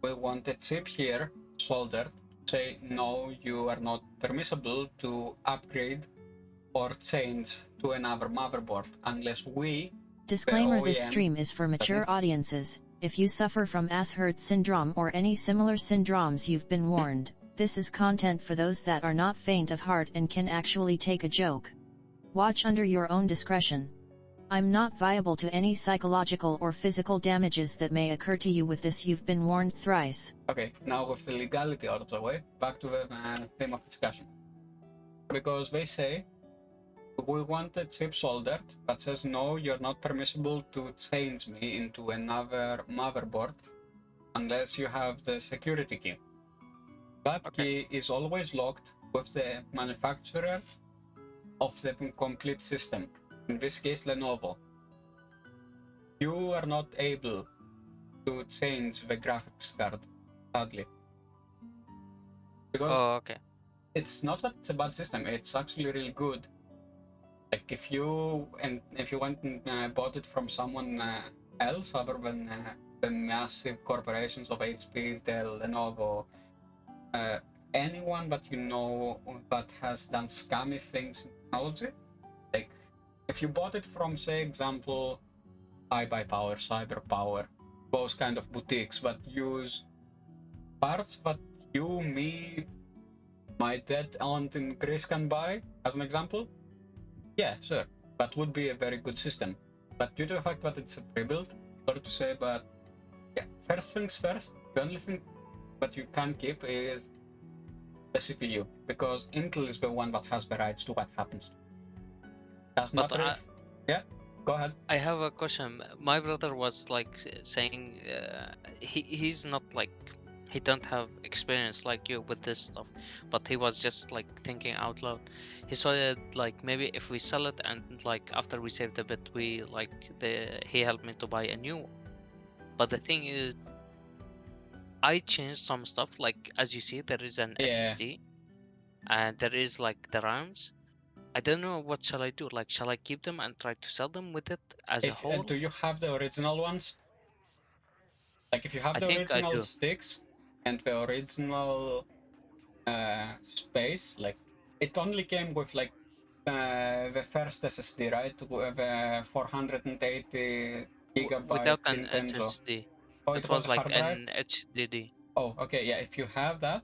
we want a chip here, soldered. Say, no, you are not permissible to upgrade or change to another motherboard unless we, Disclaimer: this stream is for mature audiences. If you suffer from Asher's syndrome or any similar syndromes, you've been warned. This is content for those that are not faint of heart and can actually take a joke. Watch under your own discretion. I'm not viable to any psychological or physical damages that may occur to you with this. You've been warned thrice. Okay, now with the legality out of the way, back to the theme of discussion. Because they say, we want a chip soldered, but says, no, you're not permissible to change me into another motherboard unless you have the security key. That key is always locked with the manufacturer of the complete system. In this case, Lenovo. You are not able to change the graphics card, sadly. Because it's not that it's a bad system, it's actually really good. Like if you went and bought it from someone else other than the massive corporations of HP, Dell, Lenovo, anyone that you know that has done scammy things in technology, like if you bought it from, say, example, iBuyPower, CyberPower, those kind of boutiques that use parts that you, me, my dead aunt in Greece can buy, as an example, yeah, sure, that would be a very good system. But due to the fact that it's a pre-built, sorry to say, but yeah, first things first, the only thing that you can keep is the CPU, because Intel is the one that has the rights to what happens. That's not yeah, go ahead. I have a question. My brother was like saying he's not like, he don't have experience like you with this stuff, but he was just like thinking out loud. He saw it like, maybe if we sell it and like after we saved a bit, we like he helped me to buy a new one. But the thing is, I changed some stuff, like as you see there is an SSD and there is like the RAMs. I don't know what shall I do. Like, shall I keep them and try to sell them with it as a whole? Do you have the original ones? Like if you have the original sticks and the original space, like it only came with like the first SSD, right? The 480 gigabyte without an Nintendo. SSD. Oh, it was like an HDD. Oh, okay, yeah. If you have that,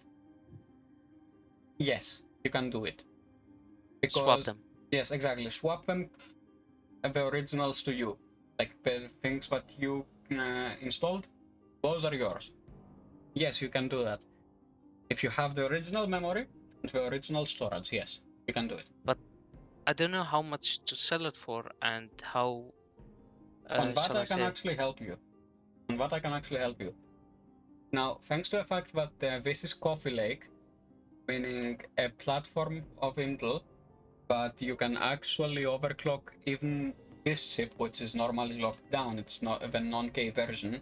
yes, you can do it. Because, swap them. Yes, exactly. Swap them, the originals to you. Like the things that you installed, those are yours. Yes, you can do that. If you have the original memory and the original storage, yes, you can do it. But I don't know how much to sell it for and how. On that shall I can say? actually help you. On that I can actually help you. Now, thanks to the fact that this is Coffee Lake, meaning a platform of Intel, but you can actually overclock even this chip, which is normally locked down. It's not the non-K version.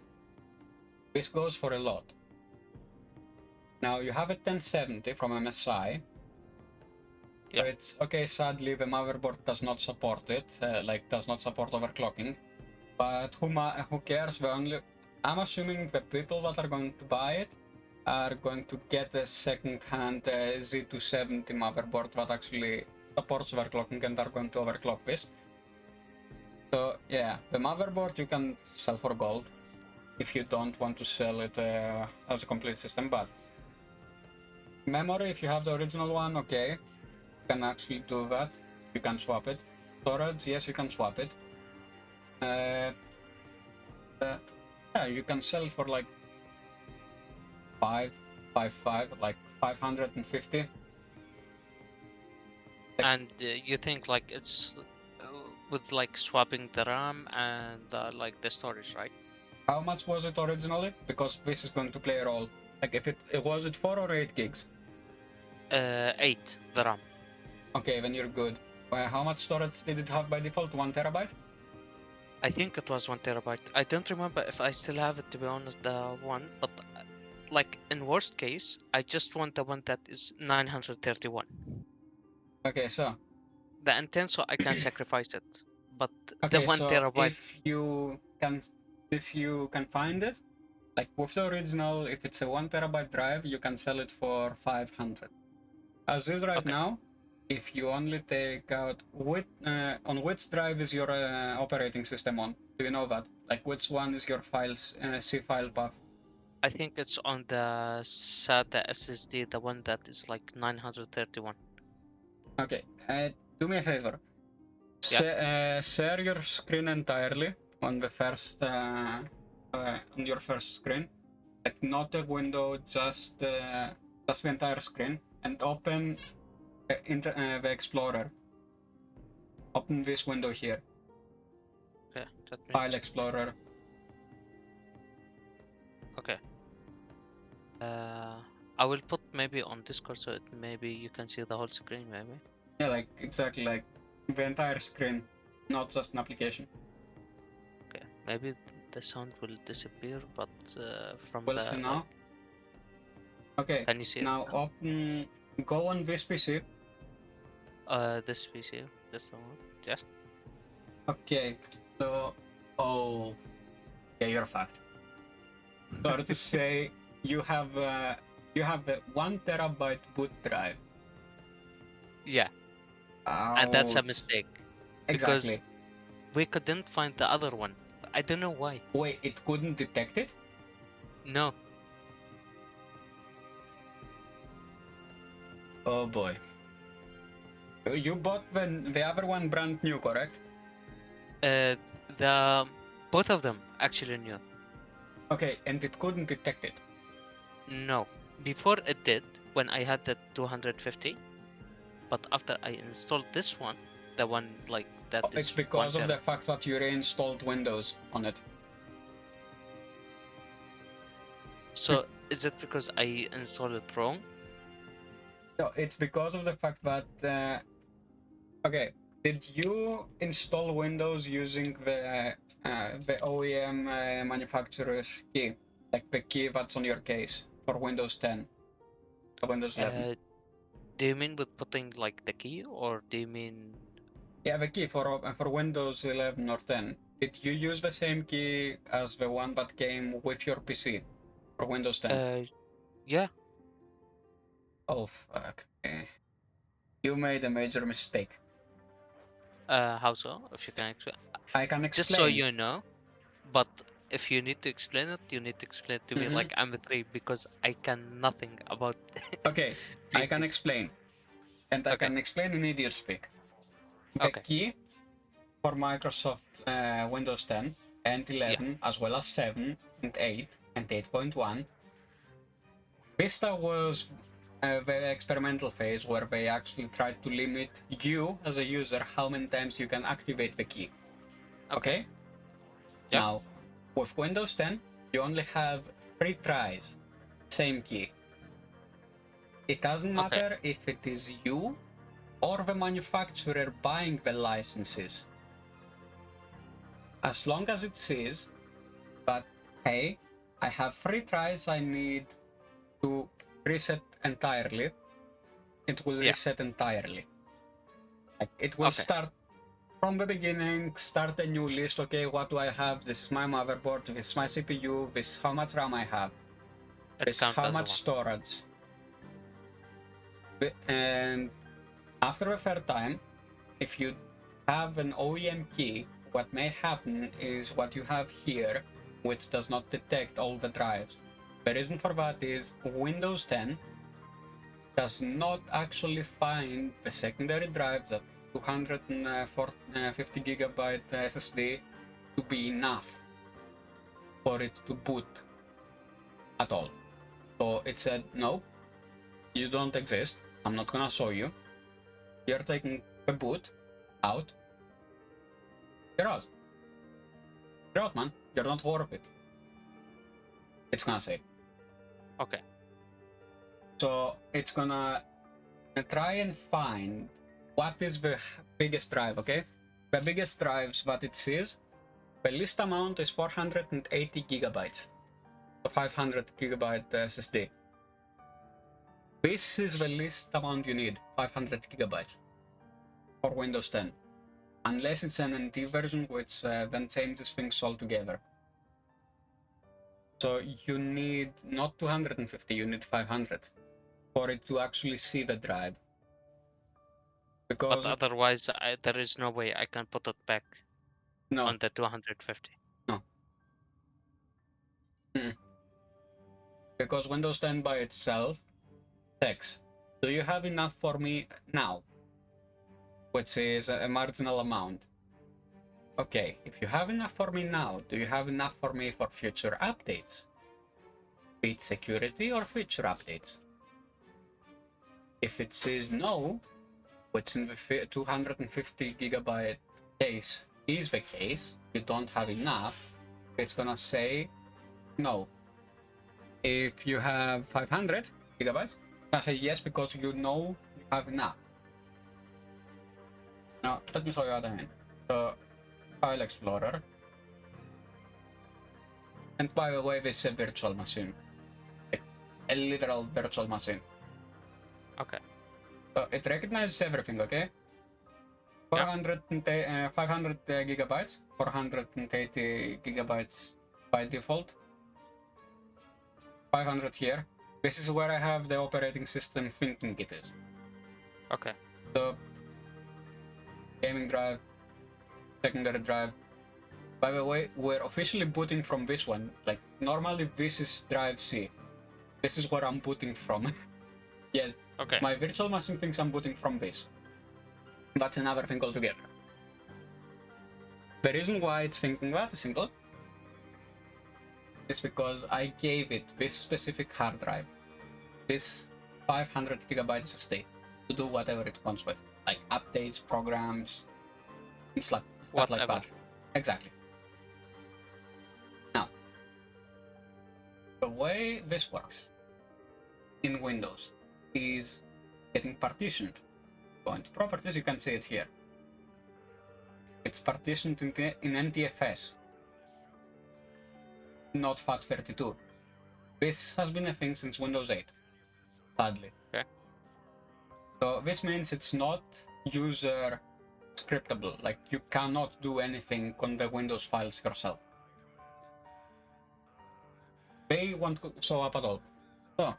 This goes for a lot. Now you have a 1070 from MSI. Yeah. Which, okay, sadly the motherboard does not support it, does not support overclocking. But who cares? I'm assuming the people that are going to buy it are going to get a second-hand Z270 motherboard that actually supports overclocking and are going to overclock this. So yeah, the motherboard you can sell for gold if you don't want to sell it as a complete system, but memory, if you have the original one, okay, you can actually do that. You can swap it. Storage, yes, you can swap it. Yeah, you can sell it for like 550. And you think like it's with like swapping the RAM and like the storage, right? How much was it originally? Because this is going to play a role. Like if it was it 4 or 8 gigs? 8 the RAM. Okay, then you're good. How much storage did it have by default? 1 terabyte? I think it was 1 terabyte. I don't remember if I still have it, to be honest, the one, but like in worst case, I just want the one that is 931. Okay, so the intent, so I can sacrifice it, but okay, the 1 so terabyte. if you can find it, like with the original, if it's a 1 terabyte drive, you can sell it for 500. As is right now, if you only take out on which drive is your operating system on? Do you know that? Like which one is your files C file path? I think it's on the SATA SSD, the one that is like 931. Okay, do me a favor. Yeah. Share your screen entirely on the first on your first screen, like not a window, just the entire screen, and open the Explorer. Open this window here. Okay, that means... File Explorer. Okay. I will put maybe on Discord so maybe you can see the whole screen, maybe. Yeah, like exactly like the entire screen, not just an application. Okay, maybe the sound will disappear, but from we'll see now. Okay. Can you see now? Open. Go on this PC. This PC, this one, yes. Okay, so yeah, you're fucked. Sorry to say, you have a 1 terabyte boot drive. Yeah. And that's a mistake. Exactly. Because we couldn't find the other one. I don't know why. Wait, it couldn't detect it? No. Oh boy. You bought the other one brand new, correct? Both of them actually new. Okay, and it couldn't detect it? No. Before it did, when I had the 250. But after I installed this one, the one like that is... It's because of the fact that you reinstalled Windows on it. So, is it because I installed it wrong? No, it's because of the fact that... okay, did you install Windows using the OEM manufacturer's key? Like the key that's on your case for Windows 10 or Windows 11? Do you mean with putting like the key, or do you mean... Yeah, the key for Windows 11 or 10. Did you use the same key as the one that came with your PC for Windows 10? Yeah. Oh, fuck. You made a major mistake. How so? If you can explain. I can explain. Just so you know, but if you need to explain it, you need to explain it to me like I'm a 3, because I can nothing about... Okay, I can explain. And I can explain in idiot speak. The key for Microsoft Windows 10 and 11, as well as 7 and 8 and 8.1, Vista was a very experimental phase where they actually tried to limit you as a user how many times you can activate the key. Okay? Yep. Now, with Windows 10, you only have 3 tries, same key. It doesn't matter if it is you or the manufacturer buying the licenses. As long as it says that, hey, I have 3 tries, I need to reset entirely, it will reset entirely. Like, it will start from the beginning, start a new list. Okay, what do I have? This is my motherboard, this is my CPU, this is how much RAM I have, this is how much storage. And after the third time, if you have an OEM key, what may happen is what you have here, which does not detect all the drives. The reason for that is Windows 10 does not actually find the secondary drive, that 250 gigabyte SSD, to be enough for it to boot at all. So it said, no, you don't exist, I'm not gonna show you. You're taking the boot out. You're out. You're out, man. You're not worth it. It's gonna say. Okay. So it's gonna try and find what is the biggest drive, okay? The biggest drives that it sees, the list amount is 480 gigabytes. So 500 gigabyte SSD. This is the least amount you need, 500 gigabytes for Windows 10. Unless it's an NT version, which then changes things altogether. So you need not 250, you need 500 for it to actually see the drive. Because but otherwise, there is no way I can put it back on the 250. No. Because Windows 10 by itself checks, do you have enough for me now? Which is a marginal amount. Okay, if you have enough for me now, do you have enough for me for future updates? Be it security or future updates. If it says no, which in the 250 gigabyte case is the case, you don't have enough, it's gonna say no. If you have 500 gigabytes, it's gonna say yes because you know you have enough. Now, let me show you what I mean. So, File Explorer. And by the way, this is a virtual machine. A literal virtual machine. Okay. So it recognizes everything, okay? 500 gigabytes, 480 gigabytes by default. 500 here. This is where I have the operating system thinking it is. Okay. So, gaming drive, secondary drive. By the way, we're officially booting from this one. Like, normally this is drive C. This is where I'm booting from. Yeah, okay. My virtual machine thinks I'm booting from this. That's another thing altogether. The reason why it's thinking that is simple. It's because I gave it this specific hard drive, this 500 gigabytes SSD, to do whatever it wants with, like updates, programs, stuff like that. Exactly. Now, the way this works in Windows is getting partitioned. Going to properties, you can see it here. It's partitioned in NTFS, not FAT32. This has been a thing since Windows 8, sadly. Okay. So this means it's not user scriptable, like you cannot do anything on the Windows files yourself. They won't show up at all. So,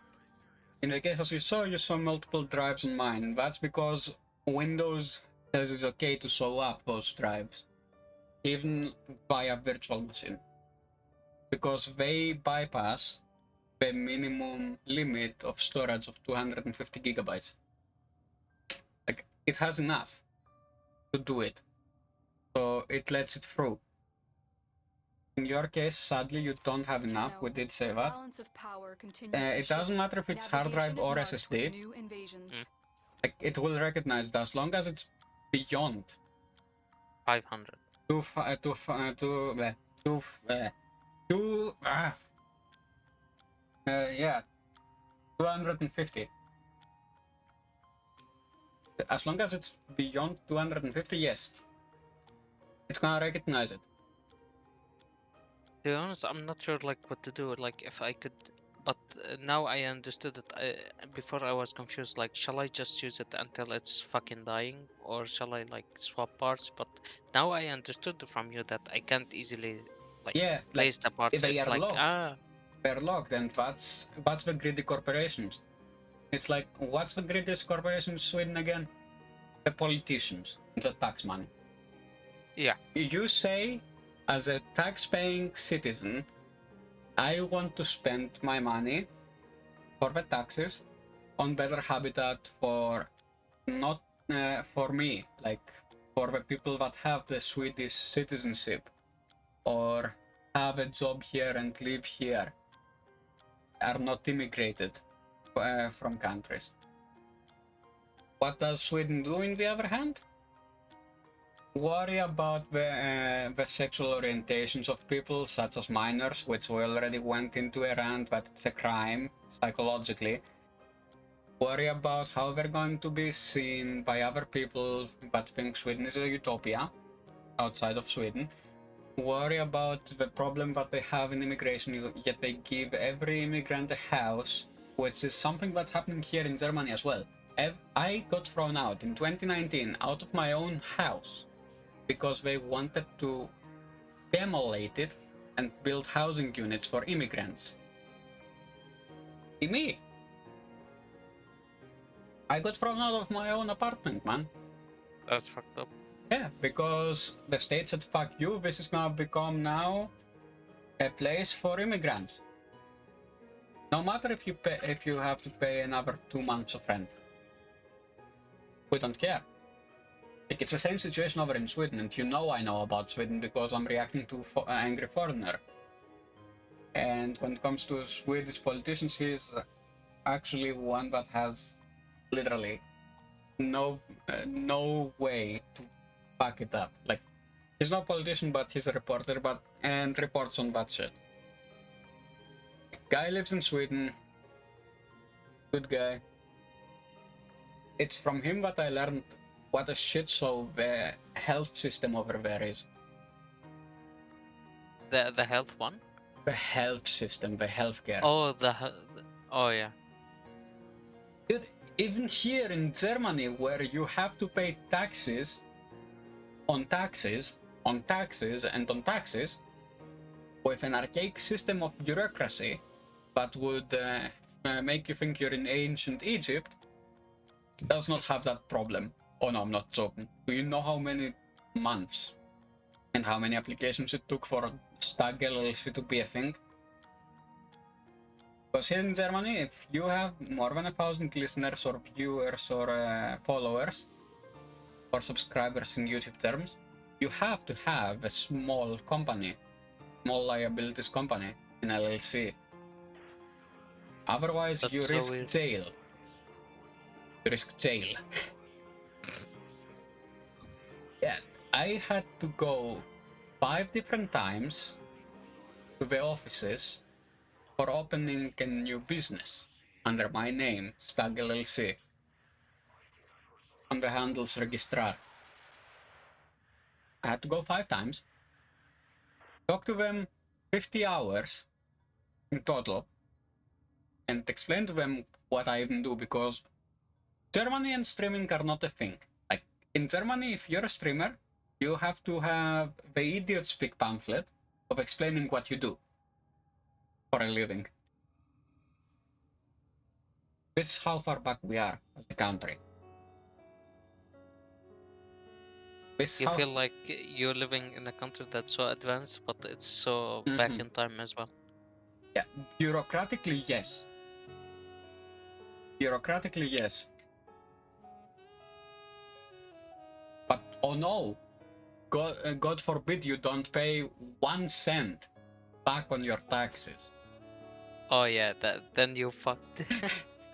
in the case as you saw multiple drives on mine. That's because Windows says it's okay to show up those drives, even via virtual machine, because they bypass the minimum limit of storage of 250 gigabytes. Like, it has enough to do it, so it lets it through. In your case, sadly, you don't have enough. We did say that. Balance of power continues to It doesn't shift. matter if it's hard drive Navigation is or marked with SSD. new invasions. Like, it will recognize it as long as it's beyond 500. Yeah, 250. As long as it's beyond 250, yes. It's gonna recognize it. To be honest, I'm not sure like what to do. Like if I could, but now I understood it. Before I was confused. Like, shall I just use it until it's fucking dying, or shall I like swap parts? But now I understood from you that I can't easily like place the parts. They It's are like locked. They're locked, and that's the greedy corporations. It's like, what's the greediest corporation in Sweden again? The politicians, the tax money. Yeah. You say, as a tax-paying citizen, I want to spend my money for the taxes on better habitat for not for me, like for the people that have the Swedish citizenship or have a job here and live here, are not immigrated from countries. What does Sweden do in the other hand? Worry about the sexual orientations of people, such as minors, which we already went into a rant that it's a crime, psychologically. Worry about how they're going to be seen by other people that think Sweden is a utopia, outside of Sweden. Worry about the problem that they have in immigration, yet they give every immigrant a house, which is something that's happening here in Germany as well. I got thrown out in 2019 out of my own house because they wanted to demolish it and build housing units for immigrants. Me. I got thrown out of my own apartment, man. That's fucked up. Yeah, because the state said, fuck you, this is gonna become now a place for immigrants. No matter if you have to pay another 2 months of rent. We don't care. Like, it's the same situation over in Sweden, and you know I know about Sweden because I'm reacting to Angry Foreigner. And when it comes to Swedish politicians, he's actually one that has literally no way to back it up. Like, he's not a politician, but he's a reporter, and reports on that shit. Guy lives in Sweden. Good guy. It's from him that I learned what a shit show the health system over there is. The health one? The health system, the healthcare. Oh, oh yeah. Dude, even here in Germany, where you have to pay taxes on taxes, on taxes, and on taxes, with an archaic system of bureaucracy that would make you think you're in ancient Egypt, does not have that problem. Oh no, I'm not joking. Do you know how many months and how many applications it took for Stug LLC to be a thing? Because here in Germany, if you have more than 1,000 listeners or viewers or followers or subscribers in YouTube terms, you have to have a small company, small liabilities company, an LLC. Otherwise, you risk jail. You risk jail. Yeah, I had to go 5 different times to the offices for opening a new business under my name, Stug LLC, on the handles registrar. I had to go 5 times, talk to them 50 hours in total, and explain to them what I even do, because Germany and streaming are not a thing. Like, in Germany, if you're a streamer, you have to have the idiot speak pamphlet of explaining what you do for a living. This is how far back we are as a country. You feel like you're living in a country that's so advanced, but it's so back in time as well. Yeah, bureaucratically, yes. Bureaucratically, yes. But, oh no, God forbid you don't pay 1 cent back on your taxes. Oh yeah, then you fucked.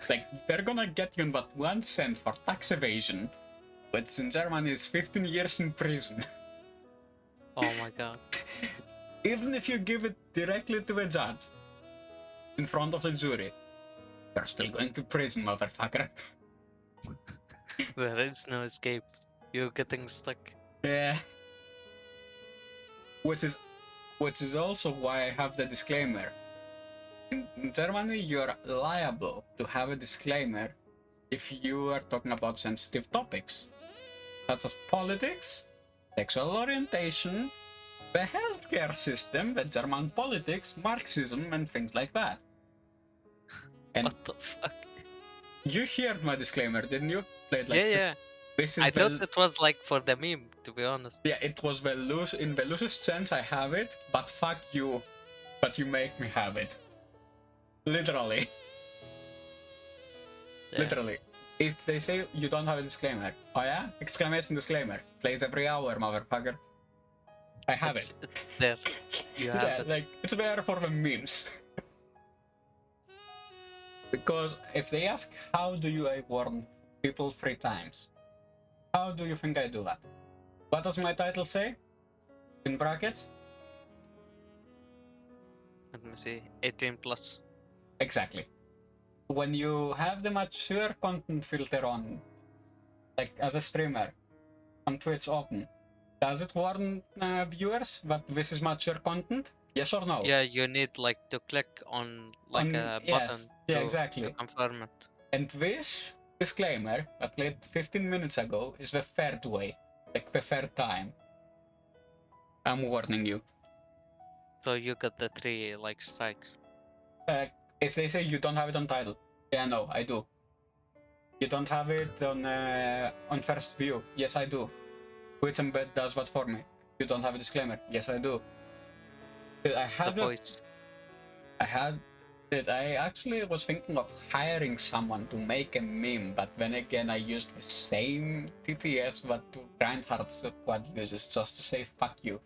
Like, they're gonna get you in but 1 cent for tax evasion, which in Germany is 15 years in prison. Oh my god. Even if you give it directly to a judge, in front of the jury, you're still going to prison, motherfucker. There is no escape. You're getting stuck. Yeah. Which is also why I have the disclaimer. In Germany, you're liable to have a disclaimer if you are talking about sensitive topics, such as politics, sexual orientation, the healthcare system, the German politics, Marxism, and things like that. And what the fuck? You heard my disclaimer, didn't you? Played like yeah. I thought it was like for the meme, to be honest. Yeah, it was in the loosest sense I have it, but fuck you. But you make me have it. Literally. Yeah. Literally. If they say you don't have a disclaimer, oh yeah? Exclamation disclaimer. Plays every hour, motherfucker. I have it. It's there. You have Yeah, it. like, it's there for the memes. Because if they ask, how do you warn people 3 times? How do you think I do that? What does my title say? In brackets? Let me see. 18 plus. Exactly. When you have the mature content filter on, like as a streamer, on Twitch open, does it warn viewers that this is mature content? Yes or no? Yeah, you need like to click on like a button exactly. to confirm it. And this disclaimer I played 15 minutes ago is the 3rd way, like the 3rd time. I'm warning you. So you got the 3 like strikes. If they say you don't have it on title, yeah, no, I do. You don't have it on first view, yes, I do. Which embed does what for me? You don't have a disclaimer, yes, I do. I had the voice. I actually was thinking of hiring someone to make a meme, but then again I used the same TTS that Grindhard Squad uses just to say fuck you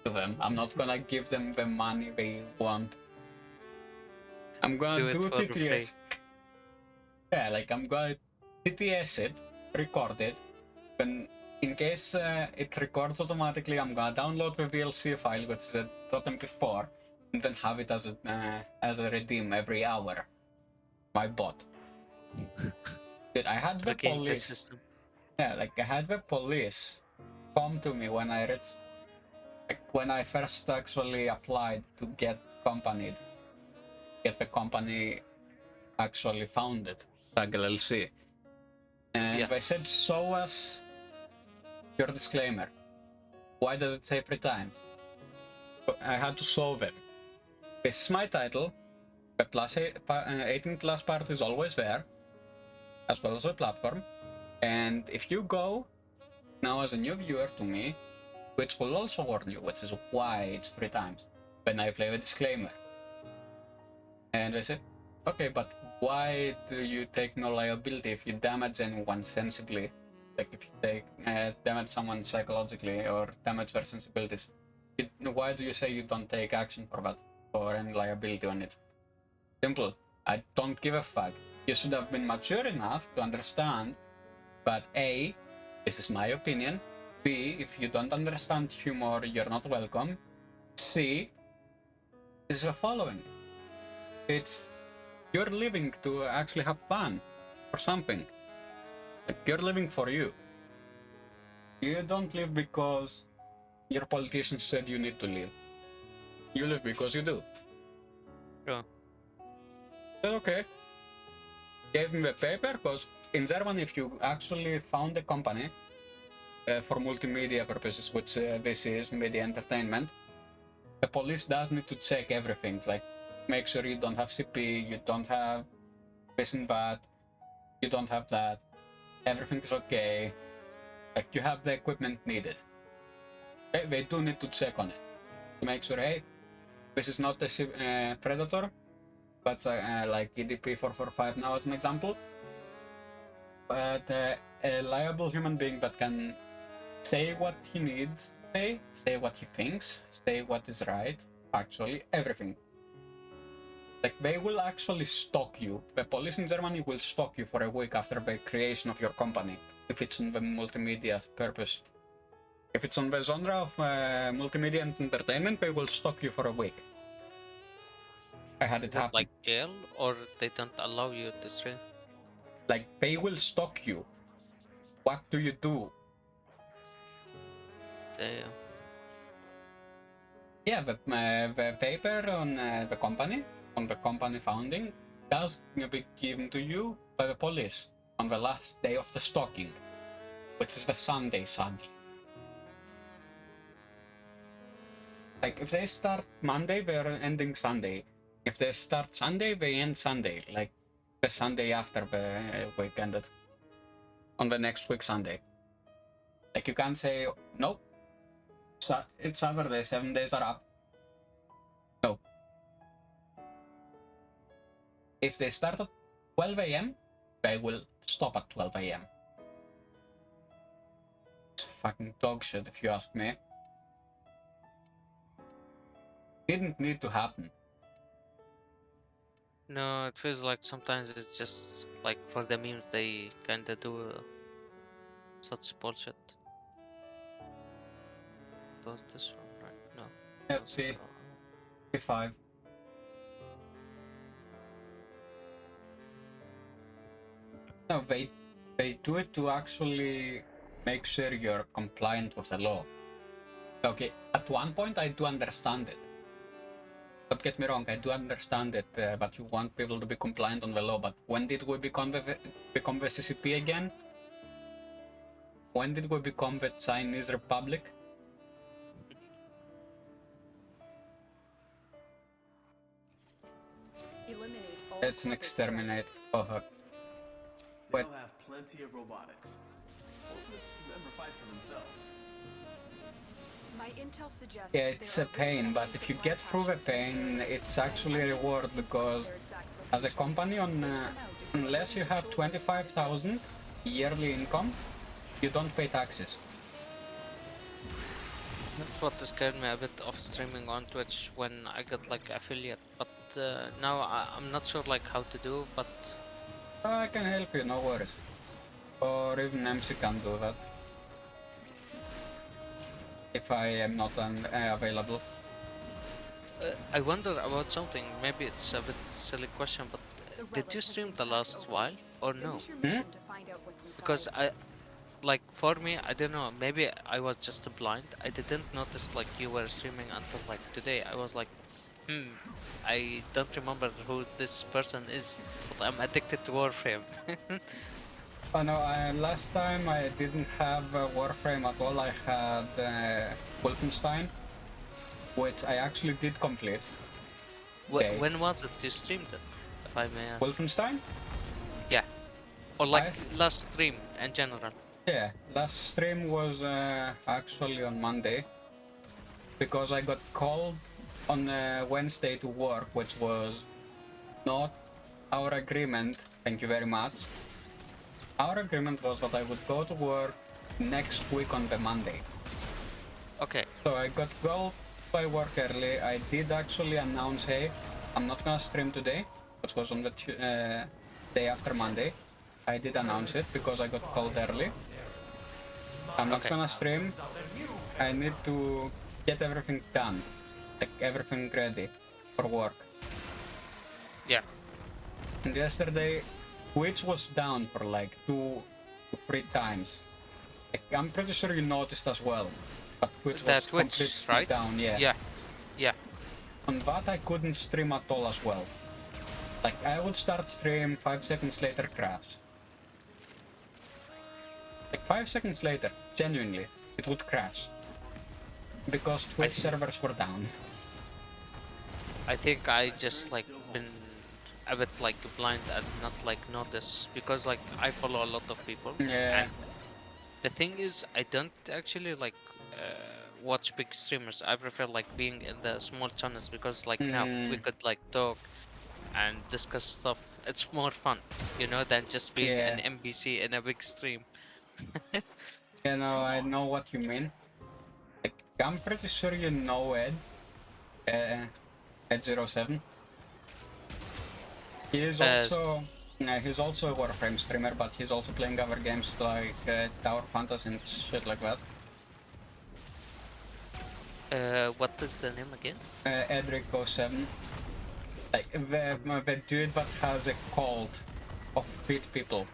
to them. I'm not gonna give them the money they want. I'm gonna do TTS. Yeah, like I'm gonna TTS it, record it, then in case it records automatically, I'm gonna download the VLC file, which is a .mp4, and then have it as a redeem every hour. My bot. Dude, I had the police. Yeah, like I had the police come to me when when I first actually applied to get the company actually founded, Stug LLC. And they said, show us your disclaimer. Why does it say 3 times? I had to solve it. This is my title. The 18 plus part is always there, as well as the platform. And if you go now as a new viewer to me, which will also warn you, which is why it's 3 times, when I play the disclaimer. And I said, okay, but why do you take no liability if you damage anyone sensibly? Like if you damage someone psychologically or damage their sensibilities, why do you say you don't take action for that, or any liability on it? Simple. I don't give a fuck. You should have been mature enough to understand that A, this is my opinion. B, if you don't understand humor, you're not welcome. C, is the following. It's you're living to actually have fun or something. Like, you're living for you. You don't live because your politician said you need to live. You live because you do. Yeah. Okay. Gave me the paper, because in Germany, if you actually found a company for multimedia purposes, which this is, media entertainment, the police does need to check everything, like make sure you don't have CP, you don't have this and that, you don't have that, everything is okay, like you have the equipment needed. They do need to check on it to make sure, hey, this is not a predator, but like EDP 445 now as an example, but a liable human being that can say what he needs, say what he thinks, say what is right, actually, everything. Like, they will actually stalk you. The police in Germany will stalk you for a week after the creation of your company, if it's on the multimedia purpose. If it's on the genre of multimedia and entertainment, they will stalk you for a week. I had it happen. Like jail, or they don't allow you to stream? Like, they will stalk you. What do you do? Damn. Yeah, the paper on the company founding, does be given to you by the police on the last day of the stalking, which is the Sunday, sadly. Like, if they start Monday, they're ending Sunday. If they start Sunday, they end Sunday, like the Sunday after the week ended. On the next week Sunday. Like, you can't say, nope, it's Saturday, 7 days are up. No. If they start at 12 AM, they will stop at 12 AM. It's fucking dog shit, if you ask me. Didn't need to happen. No, it feels like sometimes it's just like for the memes they kinda do such bullshit. Does this one right? No. Yeah, P5. No, they do it to actually make sure you're compliant with the law. Okay, at one point I do understand it. Don't get me wrong, I do understand it, that you want people to be compliant on the law, but when did we become the CCP again? When did we become the Chinese Republic? It's an exterminate. Oh fuck. They'll have plenty of robotics. Hopeless never fight for themselves. My intel suggests Yeah, it's a pain, but if you get through the pain, it's actually a reward, because as a company, unless you have 25,000 yearly income, you don't pay taxes. That's what scared me a bit of streaming on Twitch when I got like affiliate, but now I'm not sure like how to do, but I can help you, no worries. Or even MC can do that. If I am not available. I wonder about something. Maybe it's a bit silly question, but did you stream the last while or no? Because like for me, I don't know. Maybe I was just blind. I didn't notice like you were streaming until like today. I was like, I don't remember who this person is, but I'm addicted to Warframe. Oh no, last time I didn't have Warframe at all. I had Wolfenstein, which I actually did complete. When was it you streamed it, if I may ask? Wolfenstein? Yeah. Or like last stream in general. Yeah, last stream was actually on Monday, because I got called on Wednesday to work, which was not our agreement. Thank you very much. Our agreement was that I would go to work next week on the Monday. Okay. So I got called by work early. I did actually announce, hey, I'm not gonna stream today, which was on the day after Monday. I did announce it because I got called early. I'm not gonna stream. I need to get everything done, like everything ready for work. Yeah. And yesterday, Twitch was down for like 2 to 3 times. Like, I'm pretty sure you noticed as well. But Twitch was completely down, yeah. Yeah. On that I couldn't stream at all as well. Like, I would start stream, 5 seconds later crash. Like 5 seconds later, genuinely, it would crash. Because Twitch servers were down. I think I just like been a bit like blind and not like notice, because like I follow a lot of people. Yeah. And the thing is, I don't actually like watch big streamers. I prefer like being in the small channels, because like now we could like talk and discuss stuff. It's more fun, you know, than just being an NPC in a big stream. You know, I know what you mean. Like, I'm pretty sure you know Ed. Ed07. He is also he's also a Warframe streamer, but he's also playing other games like Tower Fantasy and shit like that. What is the name again? Edric07. Like the dude that has a cult of fit people.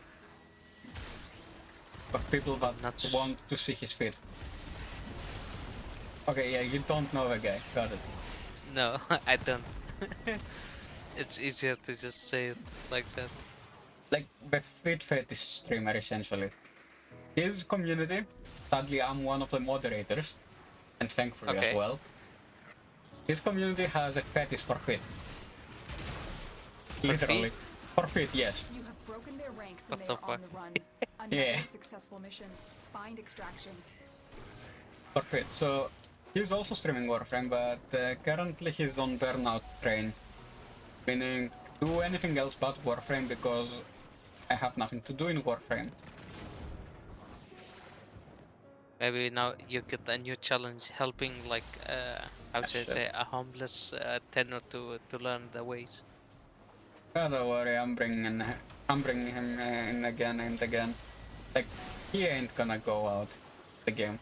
Of people that want to see his feet. Okay, yeah, you don't know the guy. Got it. No, I don't. It's easier to just say it like that. Like the feet fetish streamer, essentially. His community, sadly I'm one of the moderators, and thankfully as well. His community has a fetish for feet. Literally. For feet, yes. You have broken their ranks and they are on the run. Another Yeah. successful mission. Find extraction. Perfect. So he's also streaming Warframe, but currently he's on burnout train, meaning do anything else but Warframe because I have nothing to do in Warframe. Maybe now you get a new challenge, helping like how should I say, a homeless tenor to learn the ways. Yeah, don't worry, I'm bringing him in again and again. Like he ain't gonna go out the game.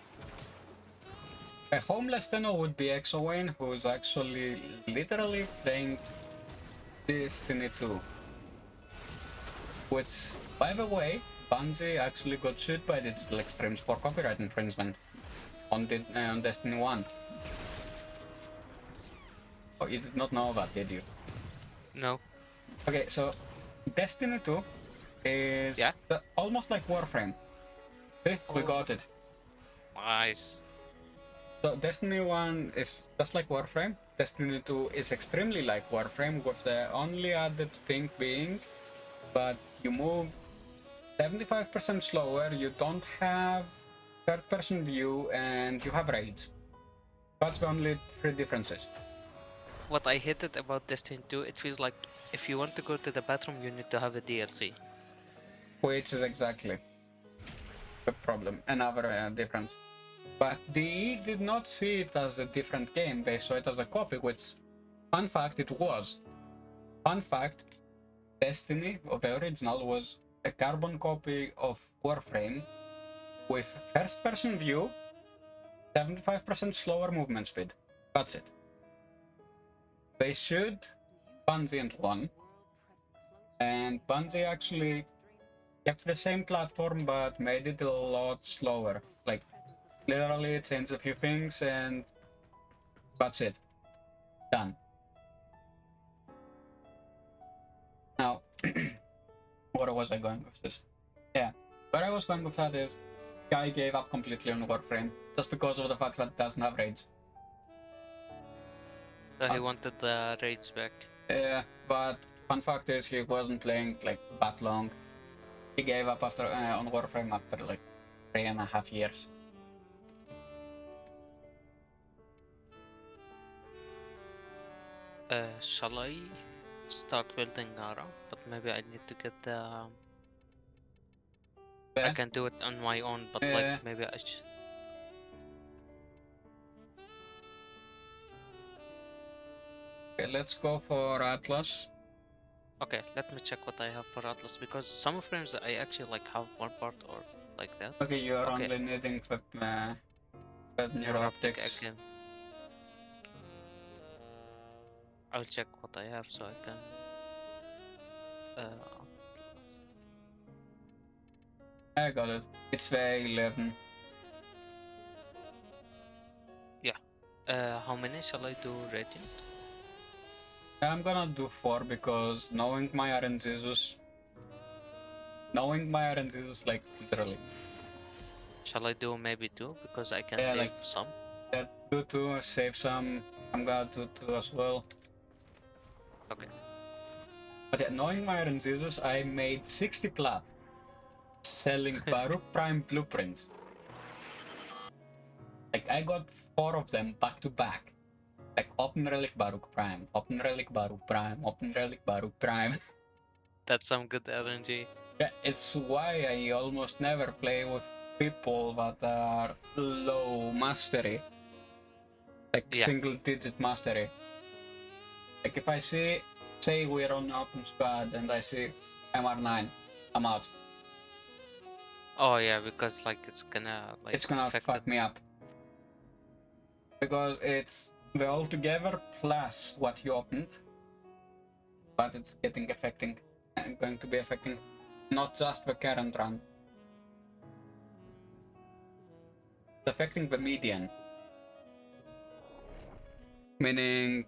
A homeless tenor would be Exowane, who's actually literally playing Destiny 2. Which, by the way, Bungie actually got sued by Digital Extremes for copyright infringement on Destiny 1. Oh, you did not know that, did you? No. Okay, so Destiny 2 is almost like Warframe. See, we got it. Nice. So Destiny 1 is just like Warframe. Destiny 2 is extremely like Warframe, with the only added thing being that you move 75% slower, you don't have third-person view, and you have raids. That's the only three differences. What I hated about Destiny 2, it feels like if you want to go to the bathroom, you need to have a DLC. Which is exactly the problem, another difference. But DE did not see it as a different game, they saw it as a copy, which, fun fact, it was. Fun fact, Destiny, the original, was a carbon copy of Warframe with first-person view, 75% slower movement speed. That's it. They sued Bungie and won, and Bungie actually kept the same platform but made it a lot slower. Like, literally changed a few things and that's it. Done. Now, where was I going with this? Yeah, where I was going with that is, guy gave up completely on Warframe just because of the fact that it doesn't have raids. So he wanted the raids back. Yeah, but fun fact is he wasn't playing like that long. He gave up after on Warframe after like 3.5 years. Shall I start building Gara? But maybe I need to get the... I can do it on my own, but like maybe I should... Okay, let's go for Atlas. Okay, let me check what I have for Atlas, because some frames I actually like have one part or like that. Okay, you are only needing the neuroptics again. I'll check what I have so I can... I got it. It's the 11. Yeah. How many shall I do Radiant? I'm gonna do 4 because knowing my RNGesus, like literally. Shall I do maybe 2 because I can save like, some? Yeah, do 2, save some. I'm gonna do 2 as well. Okay. But yeah, knowing my RNGesus, I made 60 plat selling Baruch Prime blueprints. Like I got 4 of them back to back. Like Open Relic Baruch Prime, Open Relic Baruch Prime, Open Relic Baruch Prime. That's some good RNG. Yeah, it's why I almost never play with people that are low mastery. Like single digit mastery. Like if I see, say we're on open squad and I see MR9, I'm out. Oh yeah, because like it's gonna fuck me up. Because it's the altogether plus what you opened, but it's going to be affecting not just the current run. It's affecting the median. Meaning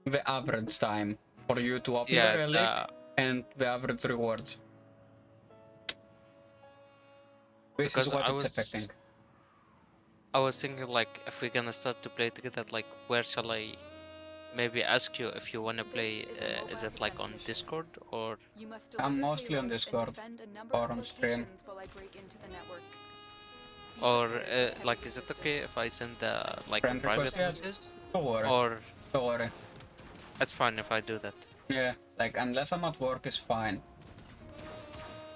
the average time for you to open the relic and the average rewards. This is what it's affecting. I was thinking like if we're gonna start to play together, like where shall I maybe ask you if you wanna play? Is it like on Discord or? I'm mostly on Discord or on stream. Or like, is it okay if I send like a private message? Don't worry. Or don't worry. It's fine if I do that. Yeah, like unless I'm at work, it's fine.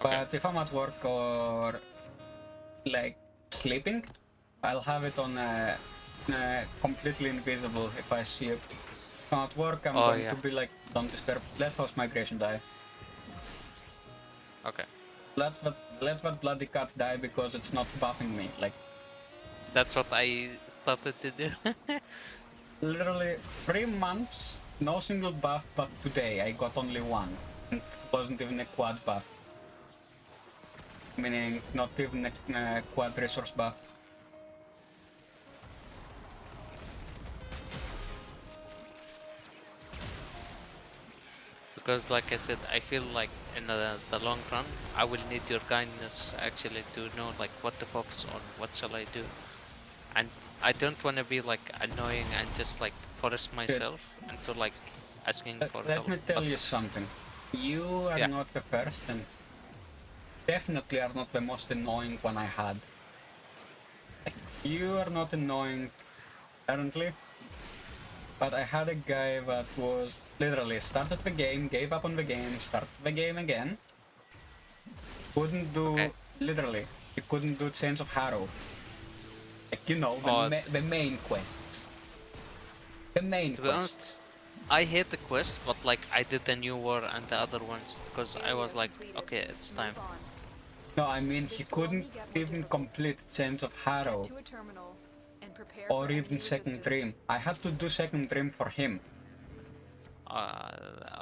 But if I'm at work or like sleeping, I'll have it on completely invisible if I see it. If I'm at work, I'm going to be like, don't disturb, let host migration die. Okay. Let that bloody cat die because it's not buffing me, like. That's what I started to do. Literally 3 months, no single buff, but today I got only one. It wasn't even a quad buff. Meaning not even a quad resource buff. Because like I said, I feel like in the long run, I will need your kindness actually to know like what to focus on, what shall I do. And I don't want to be like annoying and just like force myself into like asking for help. Let me tell you something. You are not the first and definitely are not the most annoying one I had. You are not annoying currently, but I had a guy that was literally started the game, gave up on the game, started the game again. Couldn't do, literally, he couldn't do Chains of Harrow. Like, you know, the main quests. The main quests. I hate the quest, but like I did the new war and the other ones because I was like, okay, it's time. No, I mean he couldn't even complete Chains of Harrow or even Second Dream. I had to do Second Dream for him.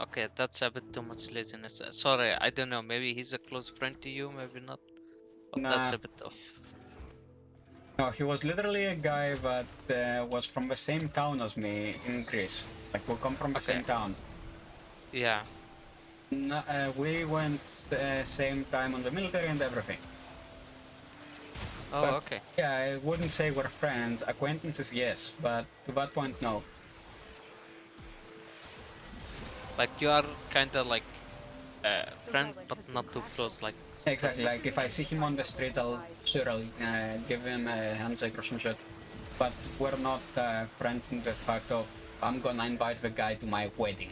Okay, that's a bit too much laziness. Sorry, I don't know. Maybe he's a close friend to you, maybe not. But that's a bit of. No, he was literally a guy that was from the same town as me in Greece. Like, we come from the same town. Yeah. No, we went same time on the military and everything. Oh, but, okay. Yeah, I wouldn't say we're friends. Acquaintances, yes, but to that point, no. Like, you are kinda like friends, but not too close, like. Exactly, like if I see him on the street, I'll give him a handshake or some shit. But we're not friends in the fact of, I'm gonna invite the guy to my wedding.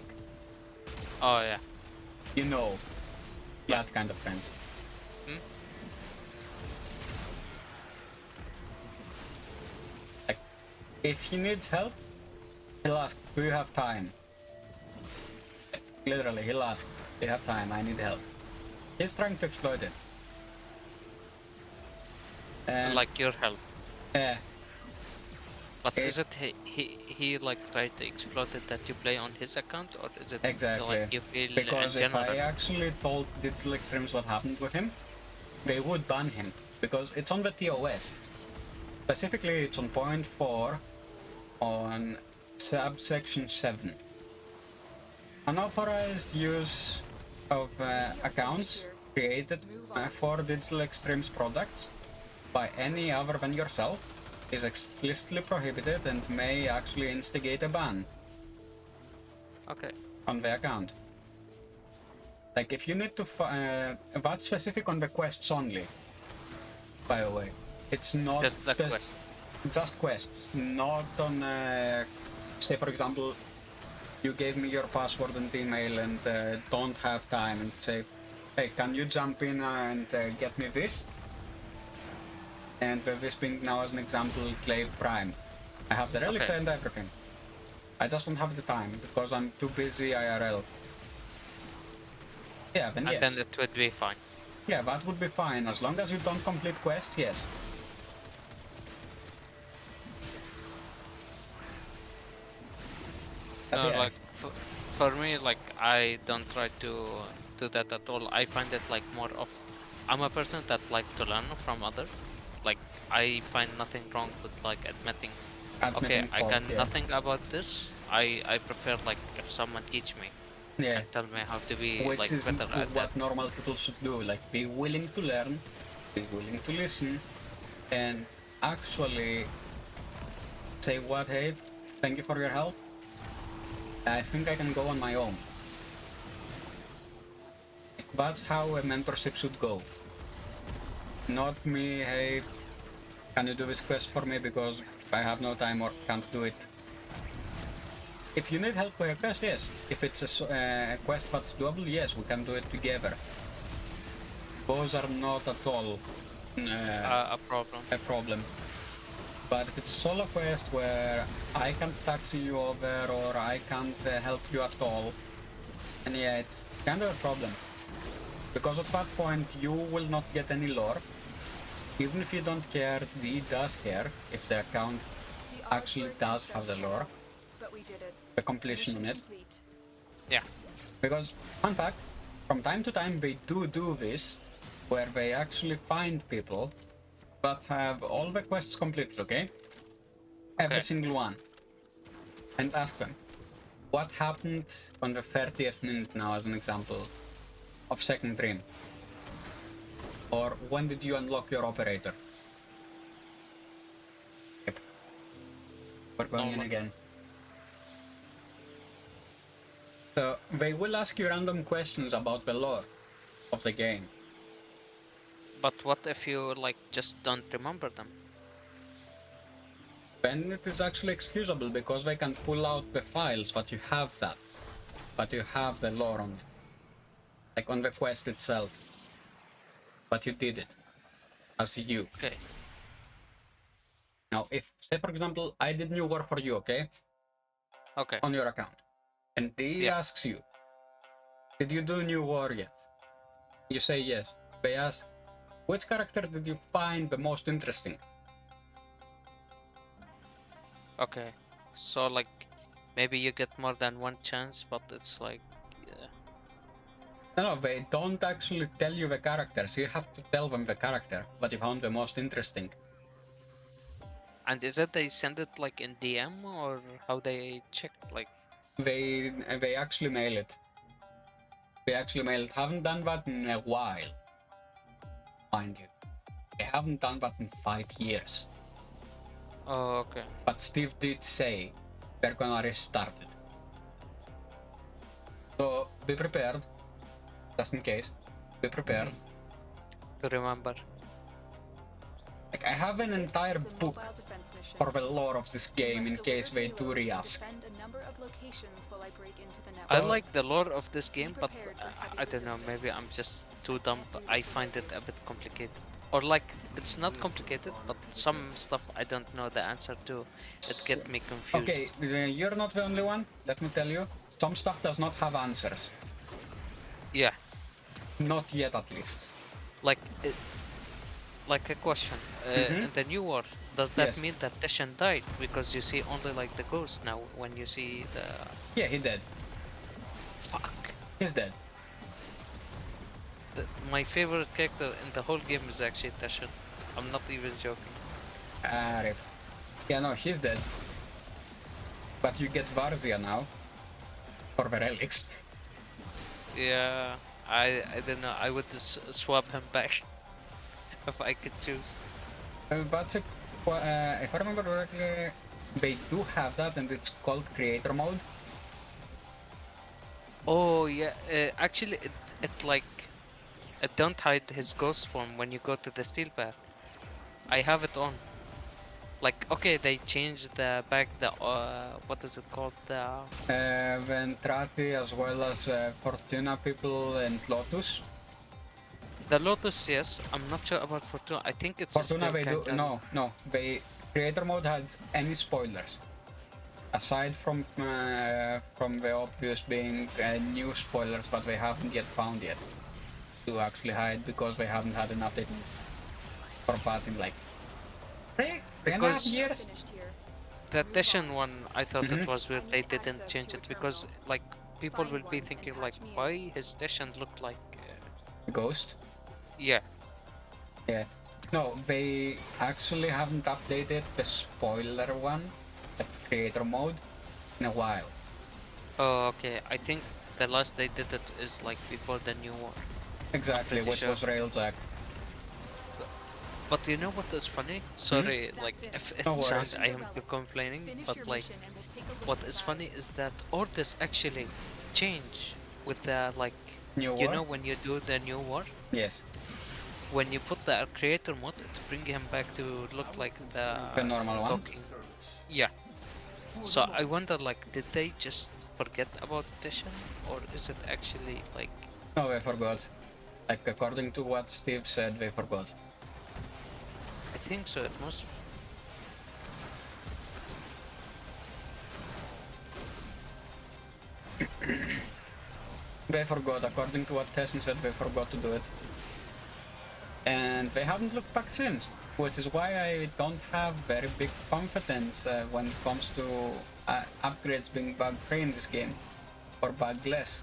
Oh, yeah. You know, that kind of friends. Like, if he needs help, he'll ask, do you have time? Literally, he'll ask, do you have time? I need help. He's trying to exploit it. Like your help. Yeah. But is it he like tried to exploit it that you play on his account, or is it exactly like you feel because in general? If I actually told Digital Extremes what happened with him, they would ban him because it's on the TOS. Specifically, it's on point 4 on subsection 7. Unauthorized use of accounts created for Digital Extremes products by any other than yourself is explicitly prohibited and may actually instigate a ban. Okay. On the account. Like if you need to, that's specific on the quests only. By the way, it's not just the quest. Just quests, not on. Say for example, you gave me your password and email and don't have time and say, hey, can you jump in and get me this? And this being now as an example, Clave Prime. I have the relics Okay. and everything. I just don't have the time because I'm too busy IRL. Yeah, then And yes. then it would be fine. Yeah, that would be fine as long as you don't complete quests. Yes. No, Yeah. like for me, like I don't try to do that at all. I find it like more of I'm a person that like to learn from others. Like I find nothing wrong with like admitting okay, I fault, got yeah. nothing about this. I prefer like if someone teach me Yeah. and tell me how to be Which like is better at what that. normal people should do. Like be willing to learn, be willing to listen, and actually say what, hey, thank you for your help. I think I can go on my own. That's how a mentorship should go. Not me, hey, can you do this quest for me because I have no time or can't do it. If you need help with a quest, yes. If it's a quest that's doable, yes, we can do it together. Those are not at all A problem. A problem. But if it's a solo quest where I can't taxi you over or I can't help you at all, and yeah, it's kind of a problem. Because at that point you will not get any lore. Even if you don't care, he does care if the account actually does have the lore. The completion on it. Yeah. Because, fun fact, from time to time they do this, where they actually find people that have all the quests completed, okay? Every single one. And ask them, what happened on the 30th minute now, as an example, of Second Dream? Or when did you unlock your operator? Yep. We're going in again. So, they will ask you random questions about the lore of the game. But what if you like just don't remember them? Then it is actually excusable because they can pull out the files, but you have that. But you have the lore on it. Like on the quest itself. But you did it. As you. Okay. Now, if, say for example, I did new war for you, okay? Okay. On your account. And he asks you, did you do new war yet? You say yes. They ask, which character did you find the most interesting? Okay. So like maybe you get more than one chance, but it's like yeah. No, they don't actually tell you the characters. You have to tell them the character, but you found the most interesting. And is it they send it like in DM or how they check like? They actually mail it. They actually mail it. Haven't done that in a while. Mind you. They haven't done that in 5 years. Oh, okay. But Steve did say they're gonna restart it. So be prepared. Just in case. Be prepared. To remember. Like, I have an entire book for the lore of this game in case they do re-ask. I like the lore of this game, but I don't know, maybe I'm just too dumb. I find it a bit complicated. Or like, it's not complicated, but some stuff I don't know the answer to. It gets me confused. Okay, you're not the only one, let me tell you. Some stuff does not have answers. Yeah. Not yet, at least. Like a question. In the new war, does that mean that Tishan died? Because you see only like the ghost now when you see the... Yeah, he dead. Fuck. He's dead. My favorite character in the whole game is actually Tishan. I'm not even joking. Rip. Yeah, no, he's dead. But you get Varzia now. For the relics. Yeah, I don't know. I would swap him back. If I could choose. That's if I remember correctly, they do have that and it's called creator mode. Oh yeah, actually it like it don't hide his ghost form when you go to the steel path. I have it on. Like okay, they changed the what is it called, the Ventrati as well as Fortuna people and Lotus. The Lotus, yes. I'm not sure about Fortuna. I think it's Fortuna still they do kinda... no. creator mode has any spoilers. Aside from the obvious being new spoilers that we haven't yet found yet to actually hide because we haven't had an update for that in like 3.5 years. The addition one, I thought it was weird they didn't change it because like people will be thinking like why his station looked like Ghost. Yeah. Yeah. No, they actually haven't updated the spoiler one, the creator mode, in a while. Oh, okay. I think the last they did it is like before the new one. Exactly, which was Railsack. But you know what is funny? Sorry, like if it No sounds worries. I am complaining, but like what is funny is that orders actually change with the like new you war? know when you do the new war? Yes. When you put the creator mode, it brings him back to look like The normal one? talking. Yeah. So I wonder like did they just forget about Tishan or is it actually like No, they forgot. Like according to what Steve said, they forgot. I think so, it must. They forgot, according to what Tessin said, they forgot to do it. And they haven't looked back since, which is why I don't have very big confidence when it comes to upgrades being bug-free in this game, or bugless.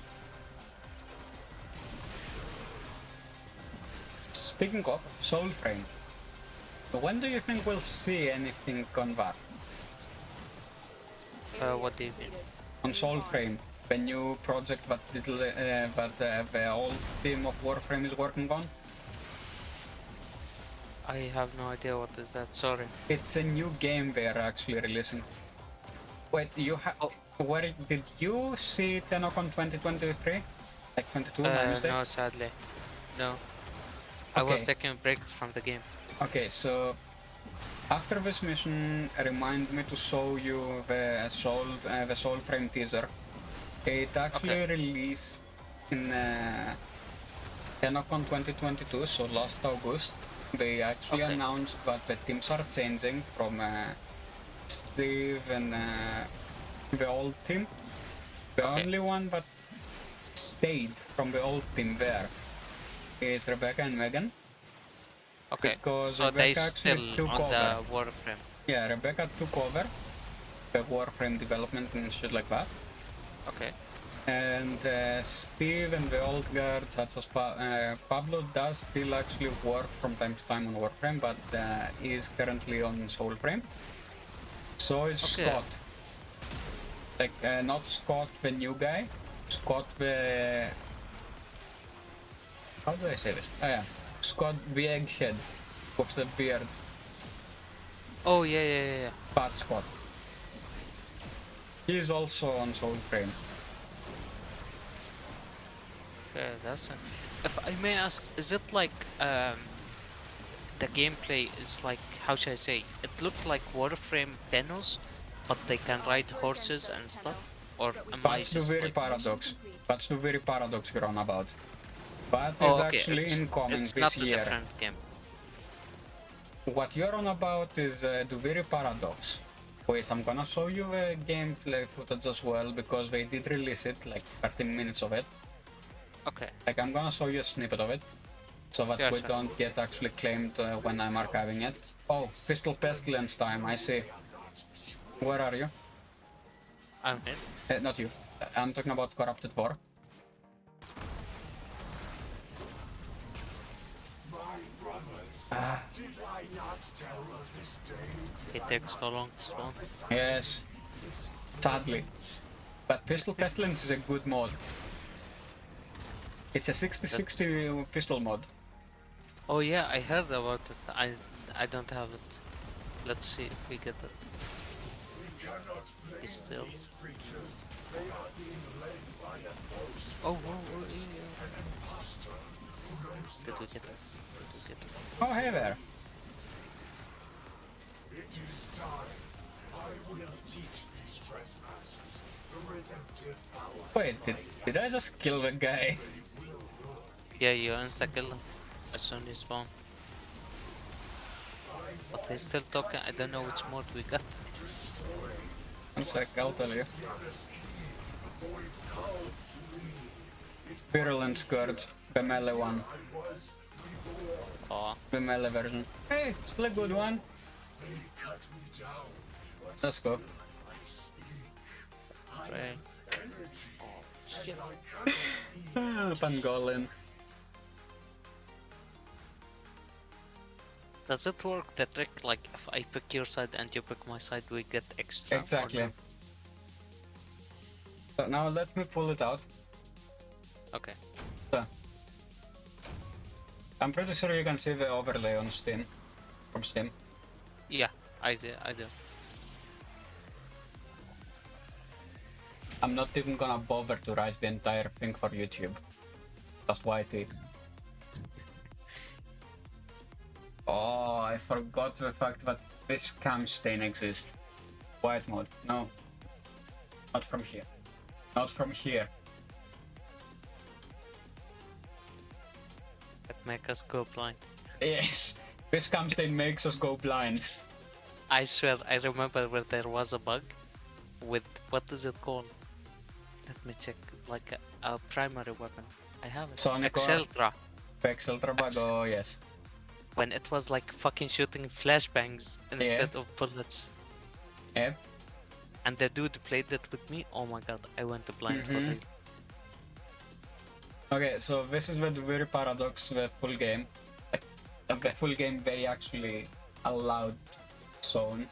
Speaking of Soulframe, when do you think we'll see anything on that? What do you mean? On Soulframe, the new project that the old team of Warframe is working on? I have no idea what is that, sorry. It's a new game they are actually releasing. Wait, you have... Where did you see TennoCon 2023? Like 22, my mistake? No, sadly. No. I was taking a break from the game. Okay, so after this mission, remind me to show you the Soulframe teaser. It actually released in TennoCon 2022, so last August. They actually announced that the teams are changing from Steve and the old team. The only one that stayed from the old team there is Rebecca and Megan. Okay, because so Rebecca they actually still took on over. the Warframe. Yeah, Rebecca took over the Warframe development and shit like that. Okay. And Steve and the old guard, such as Pablo, does still actually work from time to time on Warframe, but is currently on Soulframe. So is Scott. Like, not Scott the new guy, Scott the... How do I say this? Oh yeah, Scott the egghead with the beard. Oh yeah. Fat Scott. He is also on Soulframe. Okay, that's it. If I may ask, is it like the gameplay is like, how should I say, it looked like Warframe demos, but they can ride horses and stuff? Or am I That's the just very like... paradox. That's the very paradox we're on about. That is actually incoming it's this not year. a different game. What you're on about is the very paradox. Wait, I'm gonna show you the gameplay footage as well, because they did release it, like 13 minutes of it. Okay. Like, I'm gonna show you a snippet of it, so that we don't get actually claimed when I'm archiving it. Oh, Pistol Pestilence time, I see. Where are you? I'm here. Not you. I'm talking about Corrupted 4. Did I not tell of this day? It takes so long to spawn. Yes, sadly. But Pistol Pestilence is a good mod. It's a 60-60 pistol mod. Oh yeah, I heard about it. I don't have it. Let's see if we get it. We cannot blame Still. these creatures. They are being led by a ghost. Oh, An imposter who knows Did we not get the it? secrets. Did we get it? Oh, hey there. It is time. I will teach these trespassers the redemptive power. Wait, did I just kill the guy? Yeah, you insta-kill him as soon as you spawn. I But he's still talking. I don't know which mode we got. One sec, I'll tell you. Virulent Scourge, the melee one. Oh. The melee version. Hey, still a good one. Let's go. Right. Oh, shit. Pangolin. Does it work the trick like if I pick your side and you pick my side we get extra? Exactly. So now let me pull it out. Okay. So, I'm pretty sure you can see the overlay on Steam. From Steam. Yeah, I do. I'm not even gonna bother to write the entire thing for YouTube. Just YT. Oh, I forgot the fact that this cam stain exists. White mode. No. Not from here. Not from here. That make us go blind. Yes. This cam stain makes us go blind. I swear, I remember where there was a bug with, what is it called? Let me check, like a primary weapon. I have it. Sonic Exceltra. Exceltra bug, oh yes. When it was like fucking shooting flashbangs instead of bullets. Yeah. And the dude played it with me, oh my god, I went blind for real. Okay, so this is the weird paradox, the full game. The full game they actually allowed zone.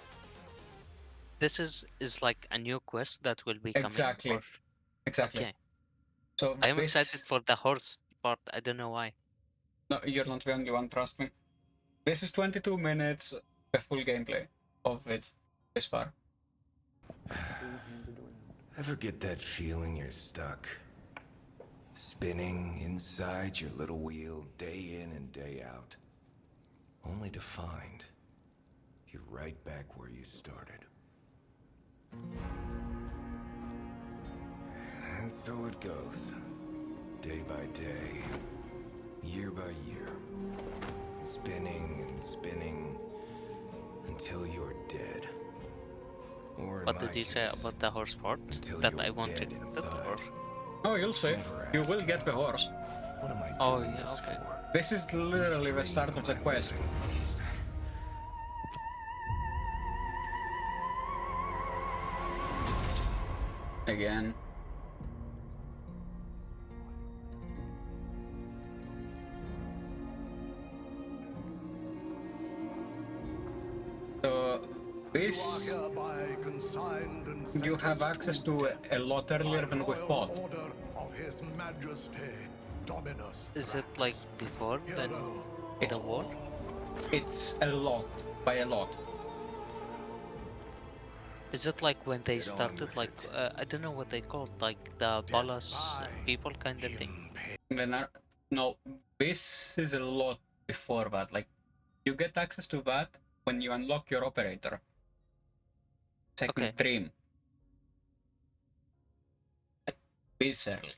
This is like a new quest that will be coming. Exactly. Or... Exactly. Okay. So I am excited for the horse part, I don't know why. No, you're not the only one, trust me. This is 22 minutes, the full gameplay of it, this far. Ever get that feeling you're stuck? Spinning inside your little wheel, day in and day out. Only to find you're right back where you started. And so it goes. Day by day. Year by year. Spinning and spinning until you're dead. Or what did you say about the horse part? That I wanted it, or... Oh, you'll see. You will get the horse. Oh, yeah, okay. This is literally the start of the quest. Again. So, this... You have access to a lot earlier than we thought. Is it like before then the war? It's a lot, by a lot. Is it like when they started, like, I don't know what they called, like the Balas people kind of thing? No, this is a lot before that. Like, you get access to that when you unlock your operator. Second dream. This early.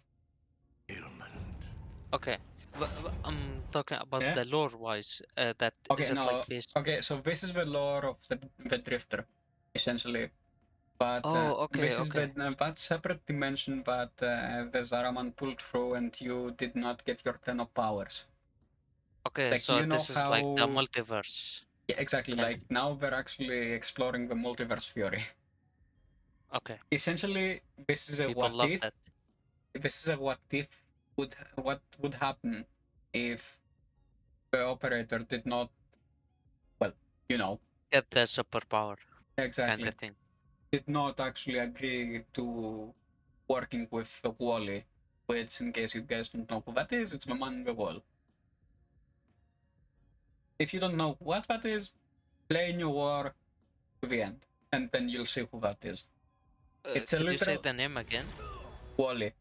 Okay, but I'm talking about the lore-wise. That okay, is it no, like this? Okay, so this is the lore of the Drifter, essentially. But this is that separate dimension that the Zaraman pulled through, and you did not get your 10 of powers. Okay, like, so you know this is like the multiverse. Yeah, exactly. Like now we're actually exploring the multiverse theory. Okay. Essentially, this is a People what love if. that. This is a what if what would happen if the operator did not, well, you know, get the superpower. Exactly. Kind of thing. Did not actually agree to working with Wally, which, in case you guys don't know who that is, it's the man in the wall. If you don't know what that is, play New War to the end, and then you'll see who that is. It's a Could literal... you say the name again? Wally.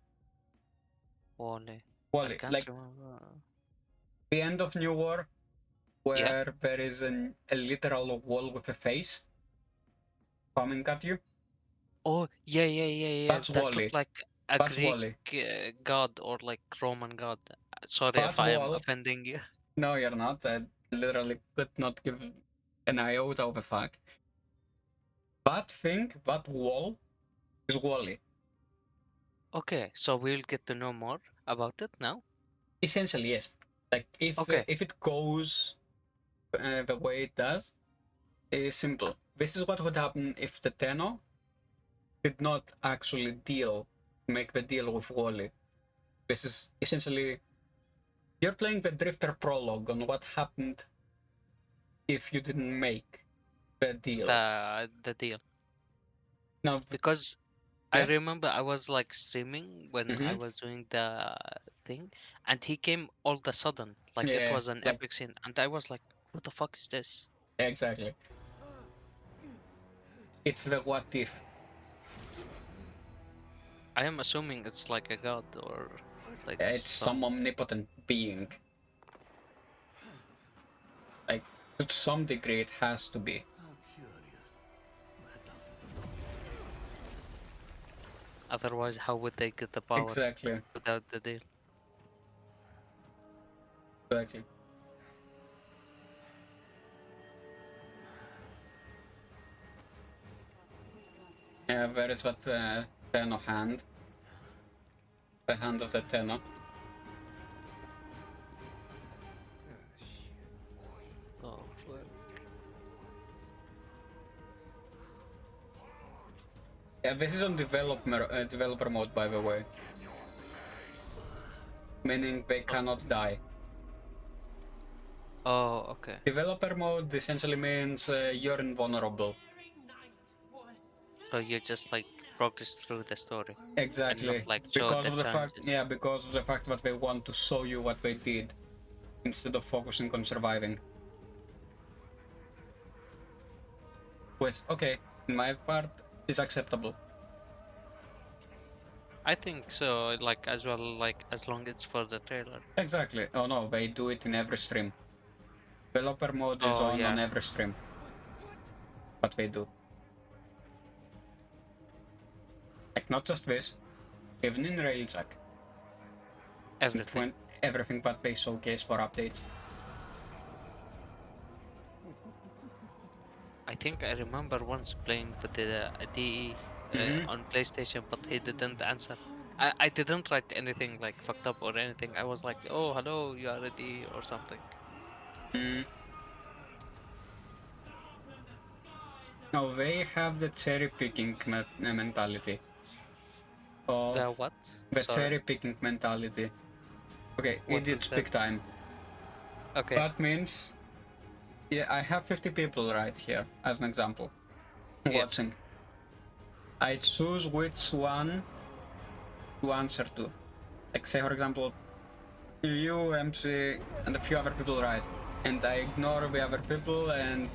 Wally. Wally. I can't Like remember. the end of New War, where there is a literal wall with a face coming at you. Oh, yeah. That's that Wally. looked like a That's Greek Wally. god or like Roman god. Sorry That if I am wall- offending you. No, you're not. I literally could not give an iota of a fact. That thing, that wall, is Wally. Okay, so we'll get to know more about it now? Essentially, yes. Like, if it goes the way it does, it's simple. This is what would happen if the Tenno did not actually make the deal with Wally. This is essentially, you're playing the Drifter prologue on what happened if you didn't make the deal. The deal. No, because I remember I was like streaming when I was doing the thing, and he came all of a sudden, like it was an epic scene, and I was like, "What the fuck is this?" Exactly. It's the what if. I am assuming it's like a god or like It's some omnipotent being. Like, to some degree it has to be. Otherwise, how would they get the power without the deal? Exactly. Yeah, there is that Tenno hand. The hand of the Tenno. Oh, fuck. Yeah, this is on developer mode, by the way. Meaning they cannot die. Oh, okay. Developer mode essentially means you're invulnerable. So you just like progress through the story. Exactly. And not, like, show because the of the fact, challenges. because of the fact that they want to show you what they did instead of focusing on surviving. Which, okay, in my part, is acceptable. I think so, like as well, like as long as it's for the trailer. Exactly. Oh no, they do it in every stream. Developer mode is on every stream. What they do. Like, not just this, even in Railjack. Everything. Everything but they showcase for updates. I think I remember once playing with the DE on PlayStation, but he didn't answer. I didn't write anything like fucked up or anything. I was like, "Oh, hello, you are ready" or something. No, they have the cherry picking mentality. The what? The cherry picking mentality. Okay, What idiots is that? pick time. Okay. That means, yeah, I have 50 people right here as an example watching. I choose which one to answer to. Like, say for example, you, MC, and a few other people right, and I ignore the other people and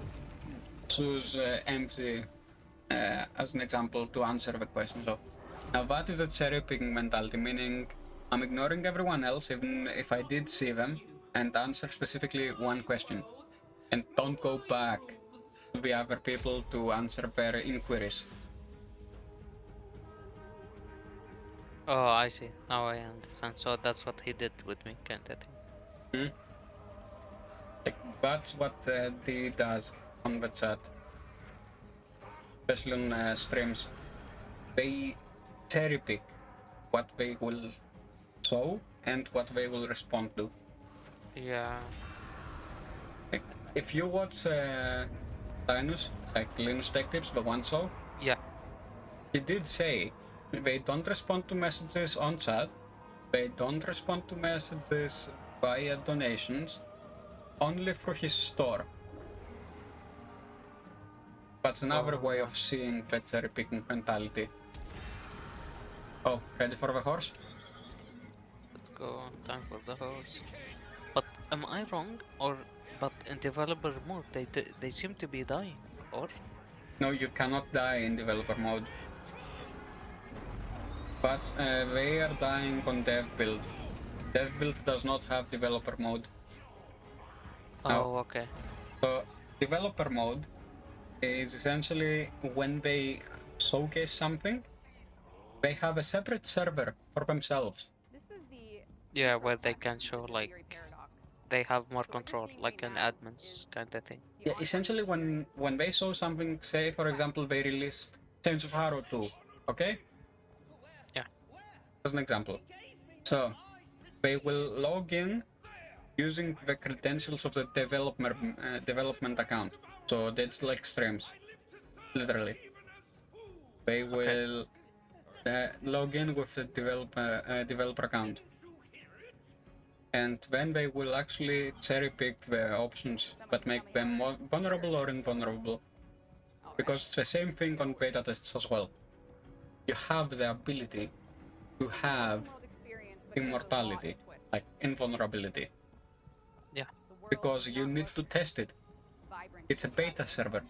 choose MC as an example to answer the question. So now that is a cherry picking mentality, meaning I'm ignoring everyone else even if I did see them and answer specifically one question, and don't go back to the other people to answer their inquiries. Oh, I see. Now I understand. So that's what he did with me, kind of thing. Like, that's what D does on the chat, especially on streams. They cherry pick what they will show and what they will respond to. Yeah. Like, if you watch Linus, like Linus Tech Tips, the one show, he did say they don't respond to messages on chat, they don't respond to messages via donations, only through his store. That's another way of seeing the cherry picking mentality. Oh, ready for the horse? Let's go. Time for the horse. But am I wrong? But in developer mode they seem to be dying, or? No, you cannot die in developer mode. But they are dying on dev build. Dev build does not have developer mode. Oh, okay. So developer mode is essentially when they showcase something, they have a separate server for themselves. Yeah, where they can show like they have more control, like an admin's kind of thing. Yeah, essentially when they show something, say for example they released Saints of Haro 2, okay? Yeah. As an example. So they will log in using the credentials of the development account. So that's like streams, literally. They will log in with the developer account. And then they will actually cherry pick the options that make them more vulnerable or invulnerable. Because it's the same thing on beta tests as well. You have the ability to have immortality, like invulnerability. Yeah. Because you need to test it. It's a beta server,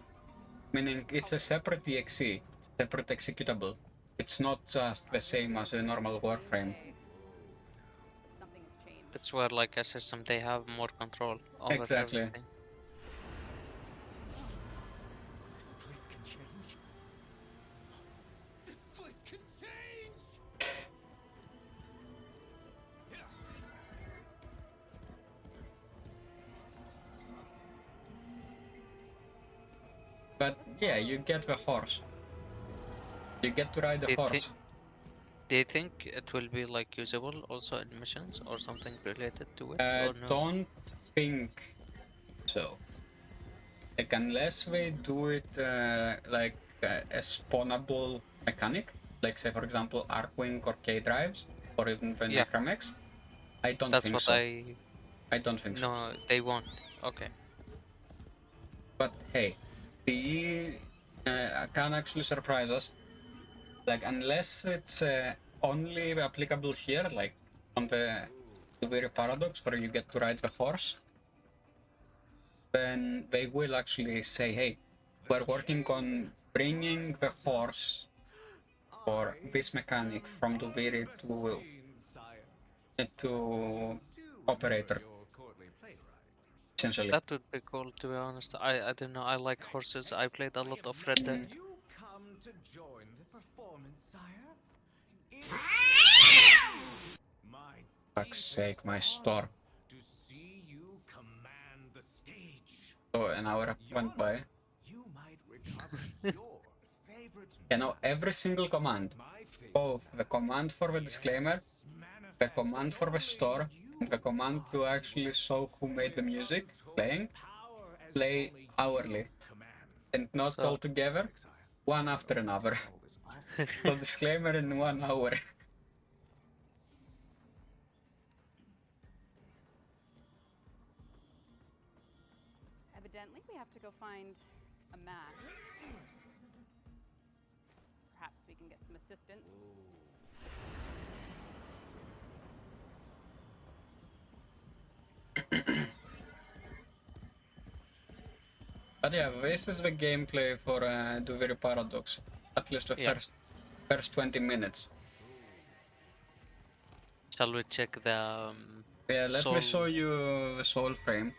meaning it's a separate exe, separate executable. It's not just the same as a normal Warframe. It's where like a system they have more control over Exactly. everything. This place can change. This place can change. But yeah, you get the horse. You get to ride the horse. Do you think it will be like usable also in missions or something related to it? Or no? Don't think so. Like unless they do it like a spawnable mechanic, like say for example Arkwing or K drives, or even the Yeah. Necramex, I don't That's think what so. I don't think so. No, they won't. Okay. But hey, the can actually surprise us. Like unless it's only applicable here, like on the very paradox where you get to ride the horse, then they will actually say, hey, we're working on bringing the horse or this mechanic from Duviri to operator. Essentially. That would be cool, to be honest. I don't know. I like horses. I played a lot of Red Dead. You come to join the performance, sire? My Fuck's sake, my store. to see you command the stage. So an hour went by. You might recover your favorite. You know, every single command, both the command for the disclaimer, the command for the store, and the command to actually show who made the music play hourly, and not all together, one after another. So disclaimer in 1 hour. Evidently, we have to go find a mask. Perhaps we can get some assistance. But yeah, this is the gameplay for Duviri Paradox. At least the first 20 minutes. Shall we check the yeah, let soul? me show you the soul frame.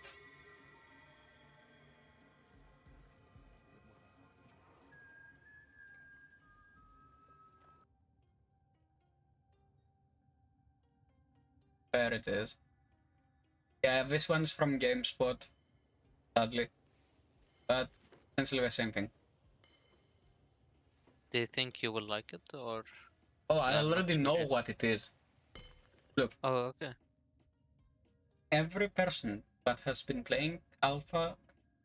There it is. Yeah, this one's from GameSpot, sadly. But essentially the same thing. Do you think you will like it, or? Oh, I already know what it is. Look. Oh, okay. Every person that has been playing alpha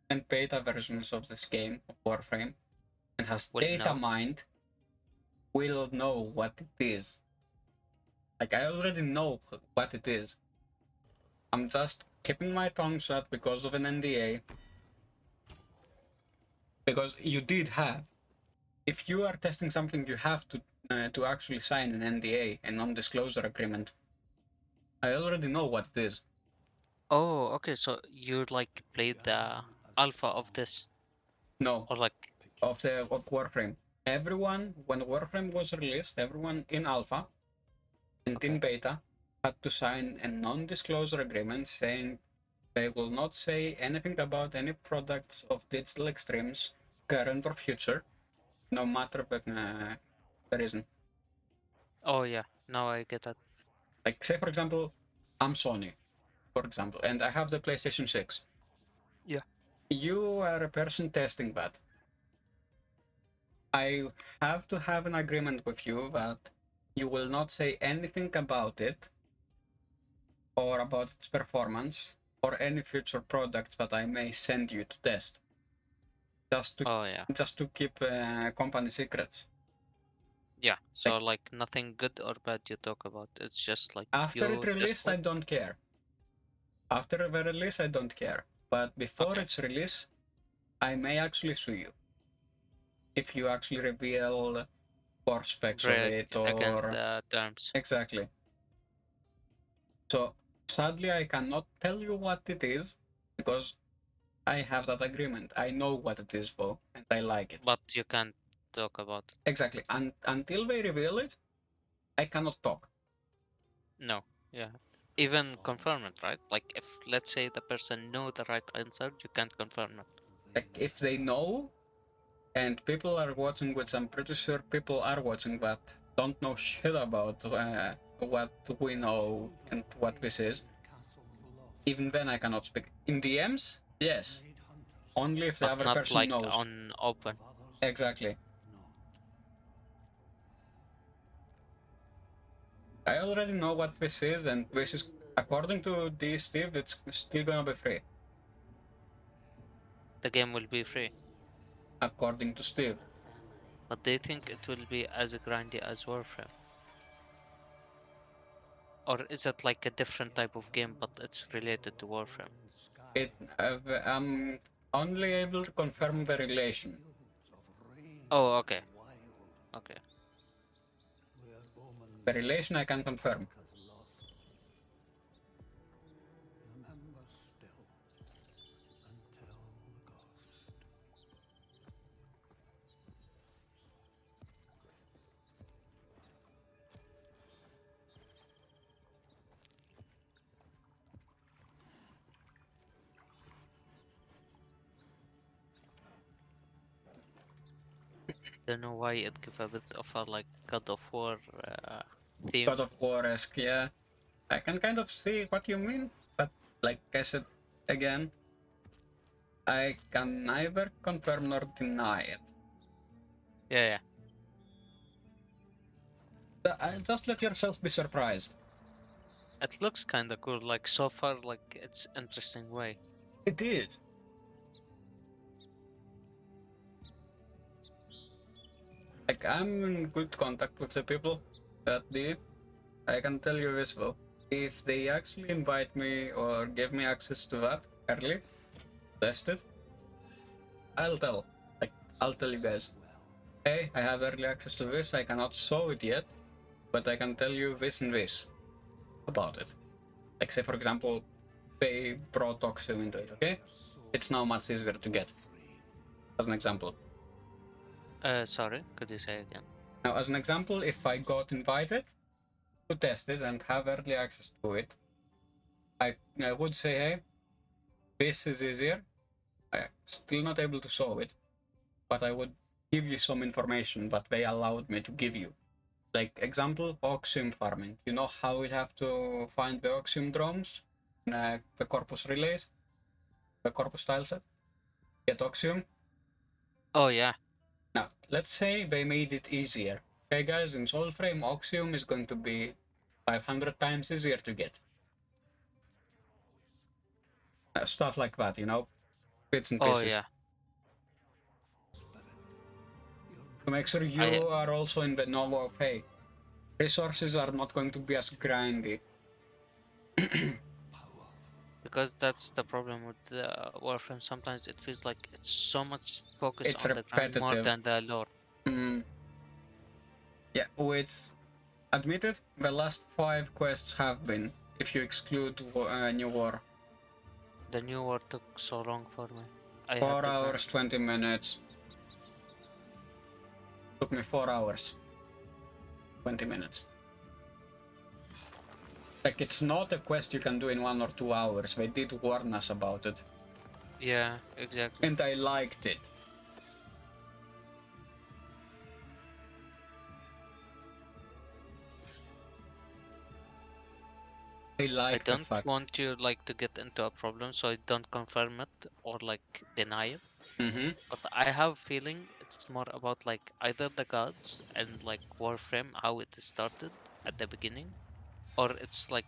and beta versions of this game, of Warframe, and has data mined, will know what it is. Like, I already know what it is. I'm just keeping my tongue shut because of an NDA. Because you did have. If you are testing something, you have to actually sign an NDA, a non-disclosure agreement. I already know what it is. Oh, okay. So you like played the alpha of this? No. Or like of Warframe. Everyone, when Warframe was released, everyone in alpha and in beta had to sign a non-disclosure agreement saying they will not say anything about any products of Digital Extremes, current or future, no matter the reason. Oh yeah, now I get that. Like, say for example, I'm Sony, for example, and I have the PlayStation 6. Yeah. You are a person testing that. I have to have an agreement with you that you will not say anything about it or about its performance or any future products that I may send you to test. Just to keep company secrets. Yeah, so like nothing good or bad you talk about. It's just like After you it released, I don't care. After the release, I don't care. But before its release, I may actually sue you. If you actually reveal poor specs of it or... against the terms. Exactly. So, sadly, I cannot tell you what it is, because I have that agreement. I know what it is for, and I like it. But you can't talk about it. Exactly. And until they reveal it, I cannot talk. No, yeah. Even confirm it, right? Like if, let's say, the person know the right answer, you can't confirm it. Like, if they know, and people are watching, which I'm pretty sure people are watching that don't know shit about what we know and what this is, even then I cannot speak. In DMs, yes. Only if the But other not person like knows. on open. Exactly. I already know what this is, and this is, according to this Steve, it's still gonna be free. The game will be free. According to Steve. But do you think it will be as grindy as Warframe? Or is it like a different type of game, but it's related to Warframe? I'm only able to confirm the relation. Oh, okay. Okay. The relation I can confirm. Don't know why it gives a bit of a like God of War theme. God of War-esque, yeah. I can kind of see what you mean, but like I said again, I can neither confirm nor deny it. Yeah. Just let yourself be surprised. It looks kinda cool, like so far, like it's interesting way. It is. Like, I'm in good contact with the people that did. I can tell you this though. If they actually invite me or give me access to that early, test it, I'll tell. Like, I'll tell you guys, hey, I have early access to this, I cannot show it yet, but I can tell you this and this about it. Like, say for example, they brought Oxio into it, okay? It's now much easier to get. As an example. Sorry, could you say again? Now, as an example, if I got invited to test it and have early access to it, I would say, hey, this is easier. I'm still not able to show it, but I would give you some information that they allowed me to give you. Like, example, Oxium farming. You know how we have to find the Oxium drones in the Corpus relays? The Corpus tileset? Get Oxium? Oh, yeah. Now, let's say they made it easier. Okay, guys, in Soulframe, Oxium is going to be 500 times easier to get. Stuff like that, you know? Bits and pieces. Oh, yeah. To make sure you are also in the know of, hey, resources are not going to be as grindy. Because that's the problem with Warframe. Sometimes it feels like it's so much focus on the grind more than the lore. Yeah, which, admitted, the last 5 quests have been, if you exclude New War. The New War took so long for me. 4 hours, 20 minutes. Took me 4 hours. 20 minutes. Like, it's not a quest you can do in 1 or 2 hours. They did warn us about it. Yeah, exactly. And I liked it. I don't want you like to get into a problem, so I don't confirm it or like deny it. But I have feeling it's more about like either the gods and like Warframe, how it started at the beginning, or it's like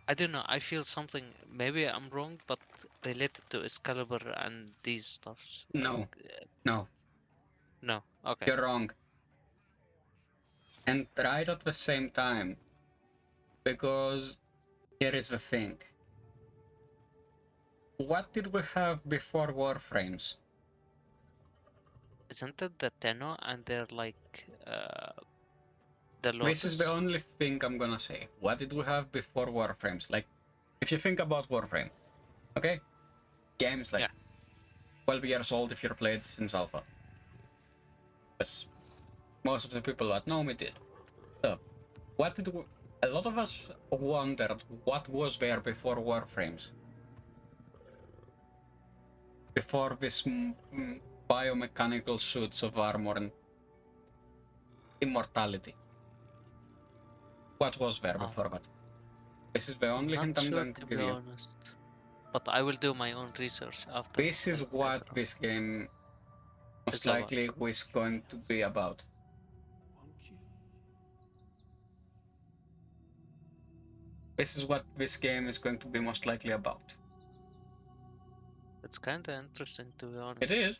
I don't know. I feel something. Maybe I'm wrong, but related to Excalibur and these stuffs. No, no, no. Okay. You're wrong. And right at the same time, because here is the thing. What did we have before Warframes? Isn't it the Tenno and they're like the Lotus? This is the only thing I'm gonna say. What did we have before Warframes? Like, if you think about Warframe, okay? Games like 12 years old if you're played since alpha. Yes. Most of the people that know me did. So, what did we... A lot of us wondered what was there before Warframes. Before this biomechanical suits of armor and immortality. What was there before that? This is the only hint I'm going to give you. Honest. But I will do my own research after. This is what this game most likely is going to be about. This is what this game is going to be most likely about. It's kind of interesting, to be honest. It is.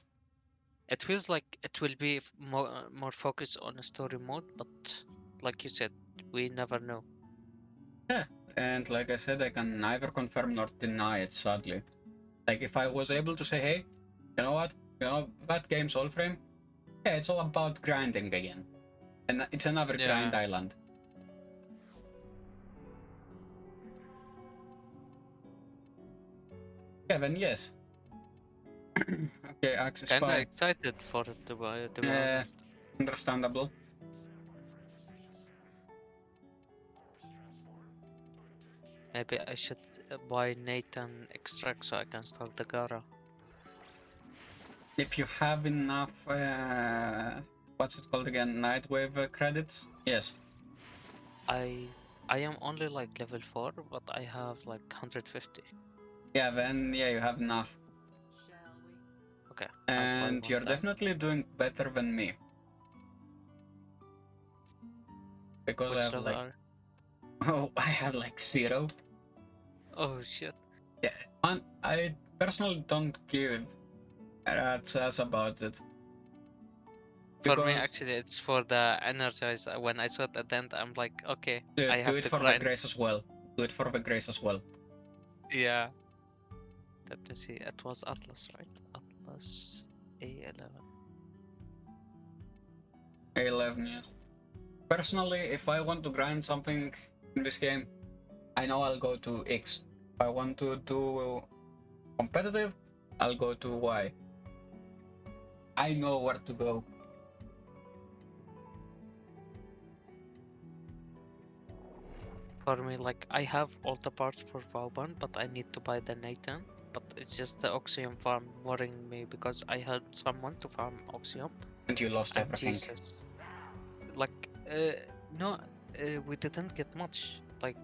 It feels like it will be more focused on a story mode, but like you said, we never know. Yeah, and like I said, I can neither confirm nor deny it, sadly. Like, if I was able to say, hey, you know what? You know, that game's Warframe? Yeah, it's all about grinding again. And it's another grind island. Yeah, then yes. Okay, Access 5. Kinda excited for it to be honest. Understandable. Maybe I should buy Nathan extract so I can start the Gara. If you have enough, what's it called again? Nightwave credits? Yes. I am only like level 4, but I have like 150. Yeah, then yeah, you have enough. Okay. And you're definitely doing better than me. Because I have like... Oh, I have like 0. Oh shit. Yeah, I personally don't give rat's ass about it. For me, actually, it's for the energize. When I saw it at the end, I'm like, okay, Dude, I have do it to for grind. the grace as well. Do it for the grace as well. Yeah. Let me see. It was Atlas, right? Atlas A11. A11, yes. Personally, if I want to grind something in this game, I know I'll go to X. If I want to do competitive, I'll go to Y. I know where to go. For me, like, I have all the parts for Vauban, but I need to buy the Nathan. But it's just the Oxium farm worrying me because I helped someone to farm Oxium. And you lost everything. Jesus. Like, no, we didn't get much. Like,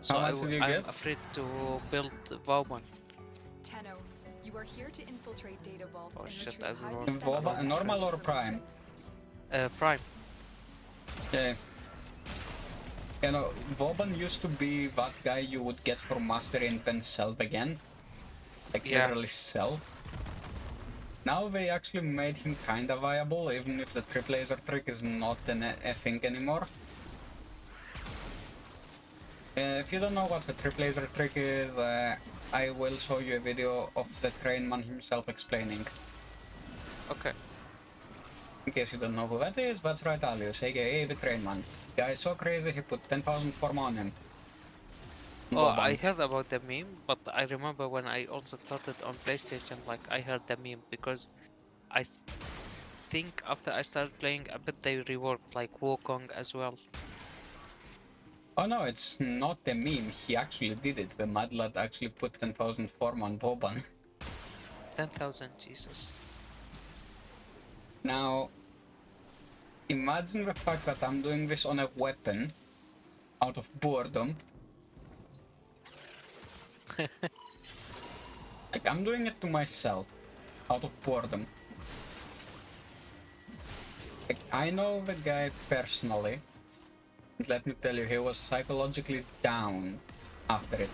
so How much did you I'm get? afraid to build Vauban. Tenno, you are here to infiltrate data vaults Oh and shit, retrieve I highly don't sensitive Normal or Prime? Prime. Yeah. You know, Vauban used to be that guy you would get for mastery and then sell again. Like, literally sell. Now they actually made him kinda viable, even if the trip laser trick is not a thing anymore. If you don't know what the trip laser trick is, I will show you a video of the train man himself explaining. Okay. In case you don't know who that is, that's right, Alius, aka the train man. Guy is so crazy he put 10,000 form on him. Oh, I heard about the meme, but I remember when I also started on PlayStation, like, I heard the meme because I think after I started playing a bit, they reworked like Wukong as well. Oh no, it's not a meme, he actually did it. The Mad Lad actually put 10,000 form on Vauban. 10,000, Jesus. Now, imagine the fact that I'm doing this on a weapon, out of boredom, Like, I'm doing it to myself, out of boredom. Like, I know the guy personally. Let me tell you, he was psychologically down after it.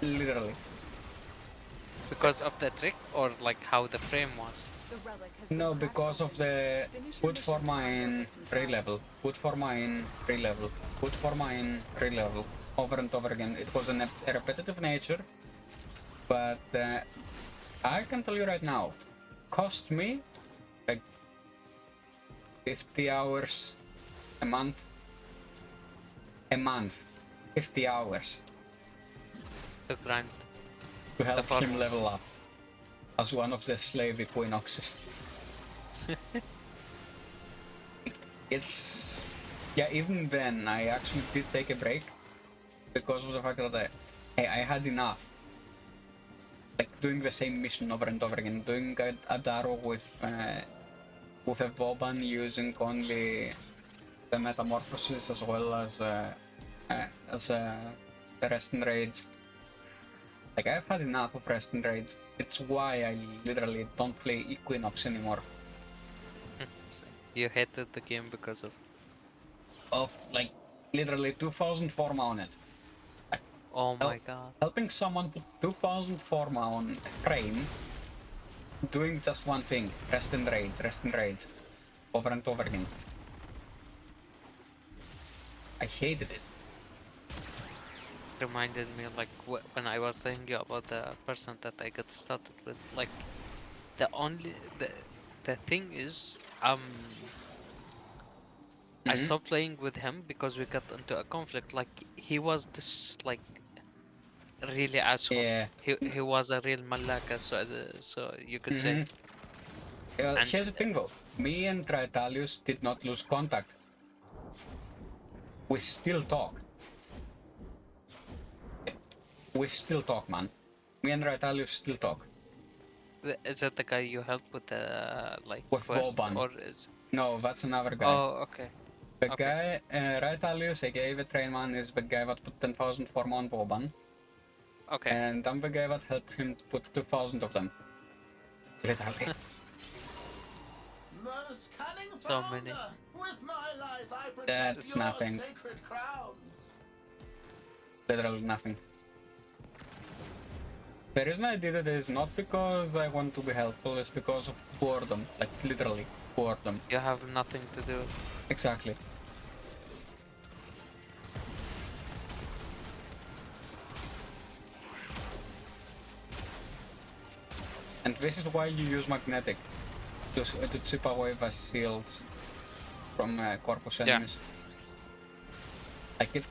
Literally. Because of the trick, or like how the frame was? No, because of the put for mine, re-level, put for mine, re-level, put for mine, re-level, over and over again. It was a repetitive nature, but I can tell you right now, cost me like 50 hours a month. 50 hours. To grind. To help him level up as one of the slave equinoxes. It's... yeah, even then I actually did take a break because of the fact that I had enough. Like doing the same mission over and over again, doing a Darrow with a Boban using only the metamorphosis as well as the rest and raids. Like, I've had enough of rest and raids. It's why I literally don't play Equinox anymore. You hated the game because of like literally 2000 forma on it. Like, oh my god. Helping someone put 2000 forma on a frame, doing just one thing, rest and raids, over and over again. I hated it. Reminded me like when I was telling you about the person that I got started with. Like the thing is, I stopped playing with him because we got into a conflict. Like he was this like really asshole. Yeah. He was a real malaka, so you could say. And here's the thing though, me and Traetalius did not lose contact. We still talk. We still talk, man. Me and Traetalius still talk. Is that the guy you helped with the like with quest, Boban? or is? No, that's another guy. Oh, okay. The guy, Raetalius, aka the train man, is the guy that put 10,000 form on Boban. Okay. And I'm the guy that helped him put 2,000 of them. Literally. Most cunning So many. with my life I protect That's your nothing. sacred crowns. Literally nothing. The reason I did it is not because I want to be helpful, it's because of boredom. Like, literally, boredom. You have nothing to do. Exactly. And this is why you use magnetic, to chip away the shields from corpus enemies. Like it,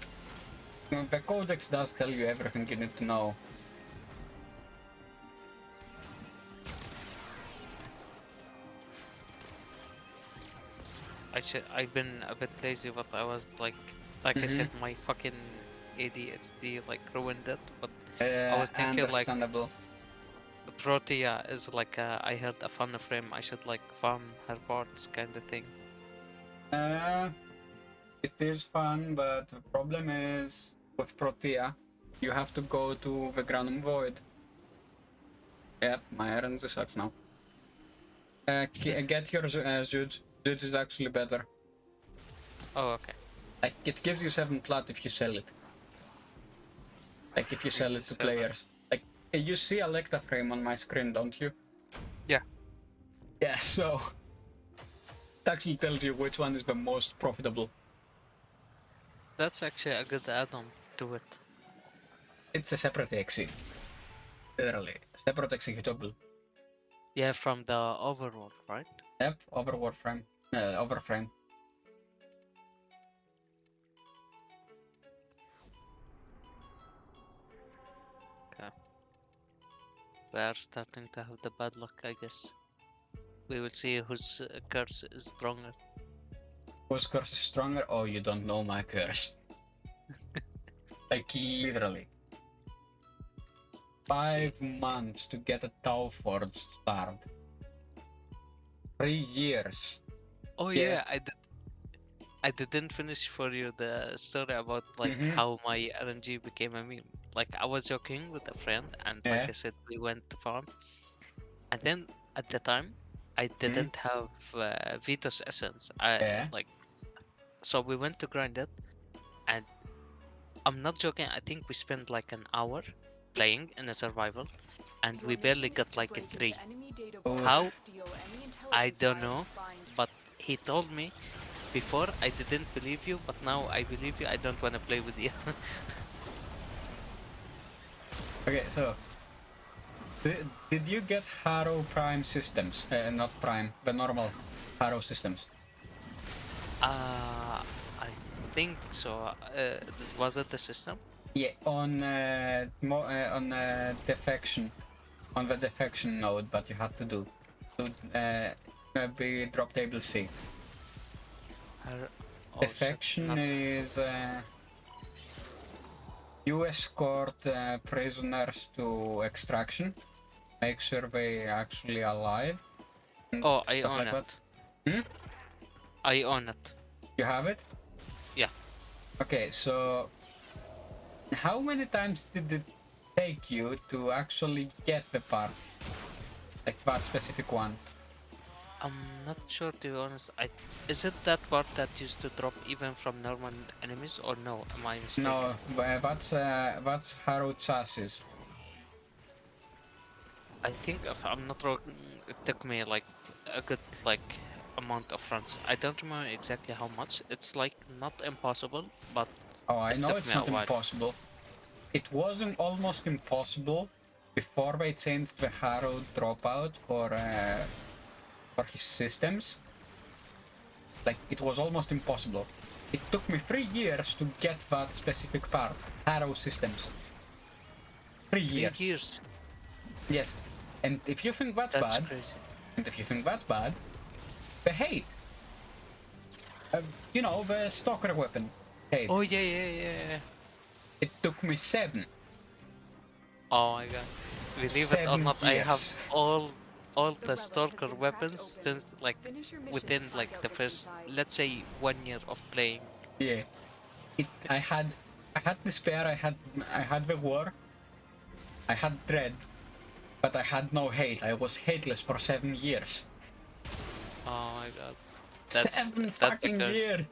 the codex does tell you everything you need to know. I've been a bit lazy, but I was like I said, my fucking ADHD like ruined it. But I was thinking like Protea is like I heard a fun frame. I should like farm her parts kind of thing. It is fun, but the problem is with Protea, you have to go to the Granum Void. Yep, my errands sucks now. Get your Zud. Zud is actually better. Oh, okay. Like, it gives you 7 plat if you sell it. Like, if you sell it to players. Like, you see a Lecta frame on my screen, don't you? Yeah. Yeah, so... it actually tells you which one is the most profitable. That's actually a good add-on to it. It's a separate exit. Literally, separate executable. Yeah, from the overworld, right? Yep, overworld frame. Overframe. Okay. We are starting to have the bad luck, I guess. We will see whose curse is stronger. Whose curse is stronger? Oh, you don't know my curse. Like, literally. 5 months to get a Tau Forge start. 3 years. Oh yeah, I didn't finish for you the story about like how my RNG became a meme. Like I was joking with a friend, and like I said, we went to farm, and then at the time, I didn't have Vito's essence. Like, so we went to grind it, and I'm not joking. I think we spent like an hour playing in a survival, and we barely got like a 3. How? I don't know, but he told me before I didn't believe you, but now I believe you. I don't want to play with you. Okay, so did you get Harrow Prime systems? Not Prime, the normal Harrow systems. I think so. Was it the system? Yeah, on defection, on the defection node, but you had to do to be drop table C. Defection is you escort prisoners to extraction, make sure they actually alive. Oh, I own it. I own it. You have it? Yeah. Okay, so how many times did it take you to actually get the part? Like that specific one? I'm not sure, to be honest. Is it that part that used to drop even from normal enemies, or no? Am I mistaken? No, that's Harrow chassis. I think if I'm not wrong, it took me like a good amount of runs. I don't remember exactly how much. It's like not impossible, but oh, I know it's not impossible. It wasn't almost impossible before they changed the Harrow dropout for his systems. Like it was almost impossible. It took me 3 years to get that specific part. Harrow systems. 3 years. 3 years. Yes. And if you think that's bad, crazy. And if you think that's bad, the hate. You know, the stalker weapon. Hate. Oh yeah. It took me 7. Oh my god. Believe it or not, I have all the stalker weapons since like within like the first, let's say, 1 year of playing. Yeah. I had despair, I had the war, I had dread, but I had no hate. I was hateless for 7 years. Oh my god. 7 fucking years!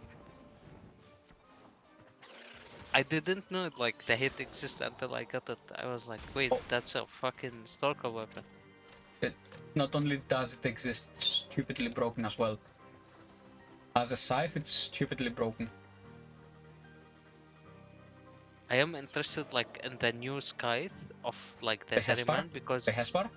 I didn't know like the hate exists until I got it. I was like, wait, that's a fucking stalker weapon. Not only does it exist, it's stupidly broken as well. As a scythe, it's stupidly broken. I am interested like in the new scythe of like the Zeriman, because the Hespar?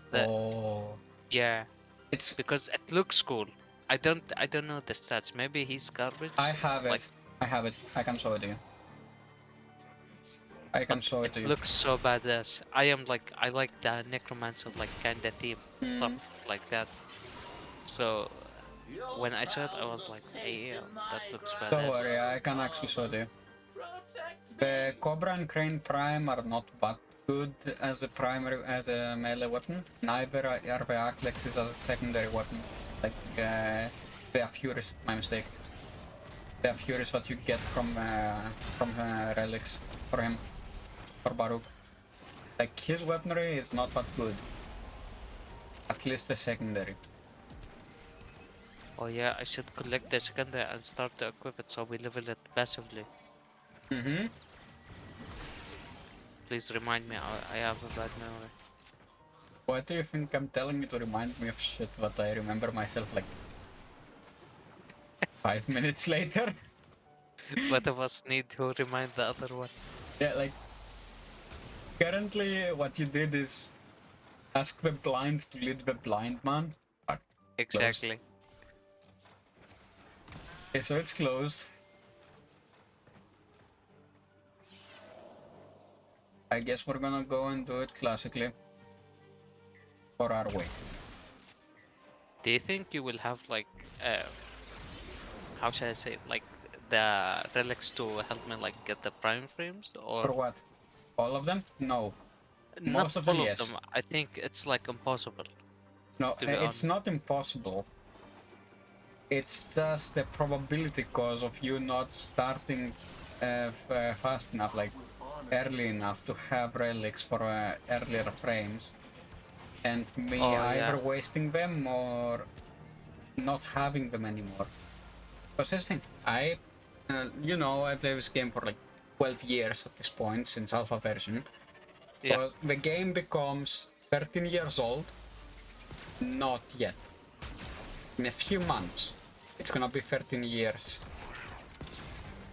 Yeah, it's because it looks cool. I don't know the stats. Maybe he's garbage. I have it. I have it. I can show it to you. I can show it to you. It looks so badass. I like the necromancer like kinda theme stuff like that. So when I saw it, I was like, hey, yeah, that looks badass. Don't worry, I can actually show it to you. The Cobra and Crane Prime are not that good as a melee weapon. Neither are the Aclexes as a secondary weapon. Like they are Furies, my mistake. They are Furies what you get from relics for him. For Baruch. Like his weaponry is not that good. At least the secondary. Oh yeah, I should collect the secondary and start to equip it so we level it passively. Please remind me, I have a bad memory. Why do you think I'm telling you to remind me of shit that I remember myself like 5 minutes later? Both of us need to remind the other one. Yeah, like currently what you did is ask the blind to lead the blind man. Exactly. Okay, so it's closed. I guess we're gonna go and do it classically. For our way. Do you think you will have like how should I say, like the relics to help me like get the prime frames, or for what? All of them? No. Not Most of them, all yes. of them. I think it's like impossible. No, it's not impossible. It's just the probability cause of you not starting fast enough, like early enough to have relics for earlier frames, and me either wasting them or not having them anymore. Because here's the thing, you know, I played this game for like 12 years at this point since alpha version. Because the game becomes 13 years old, not yet. In a few months, it's gonna be 13 years.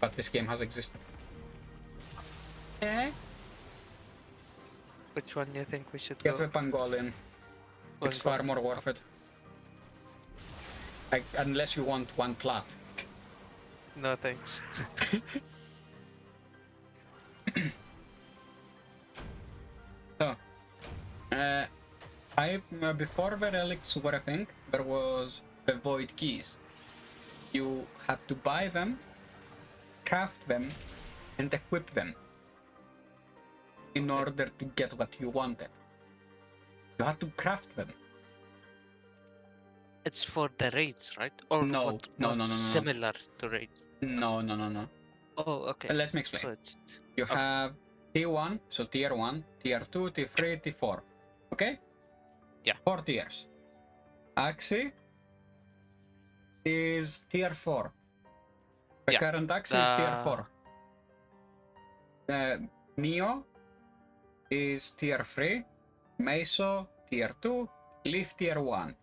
But this game has existed. Okay. Which one do you think we should Get go? the Pangolian. It's far more worth it. Like, unless you want one plat. No thanks. So, before the relics were a thing, there was the void keys. You had to buy them, craft them, and equip them in order to get what you wanted. You had to craft them. It's for the raids, right? Or no, no. Similar to raids. No. Oh, okay. Let me explain. So it's you have T1, so tier 1, tier 2, tier 3, tier 4. Okay? Yeah. 4 tiers. Axie is tier 4. The current Axie is tier 4. Neo is tier 3. Meso tier 2. Leaf tier 1.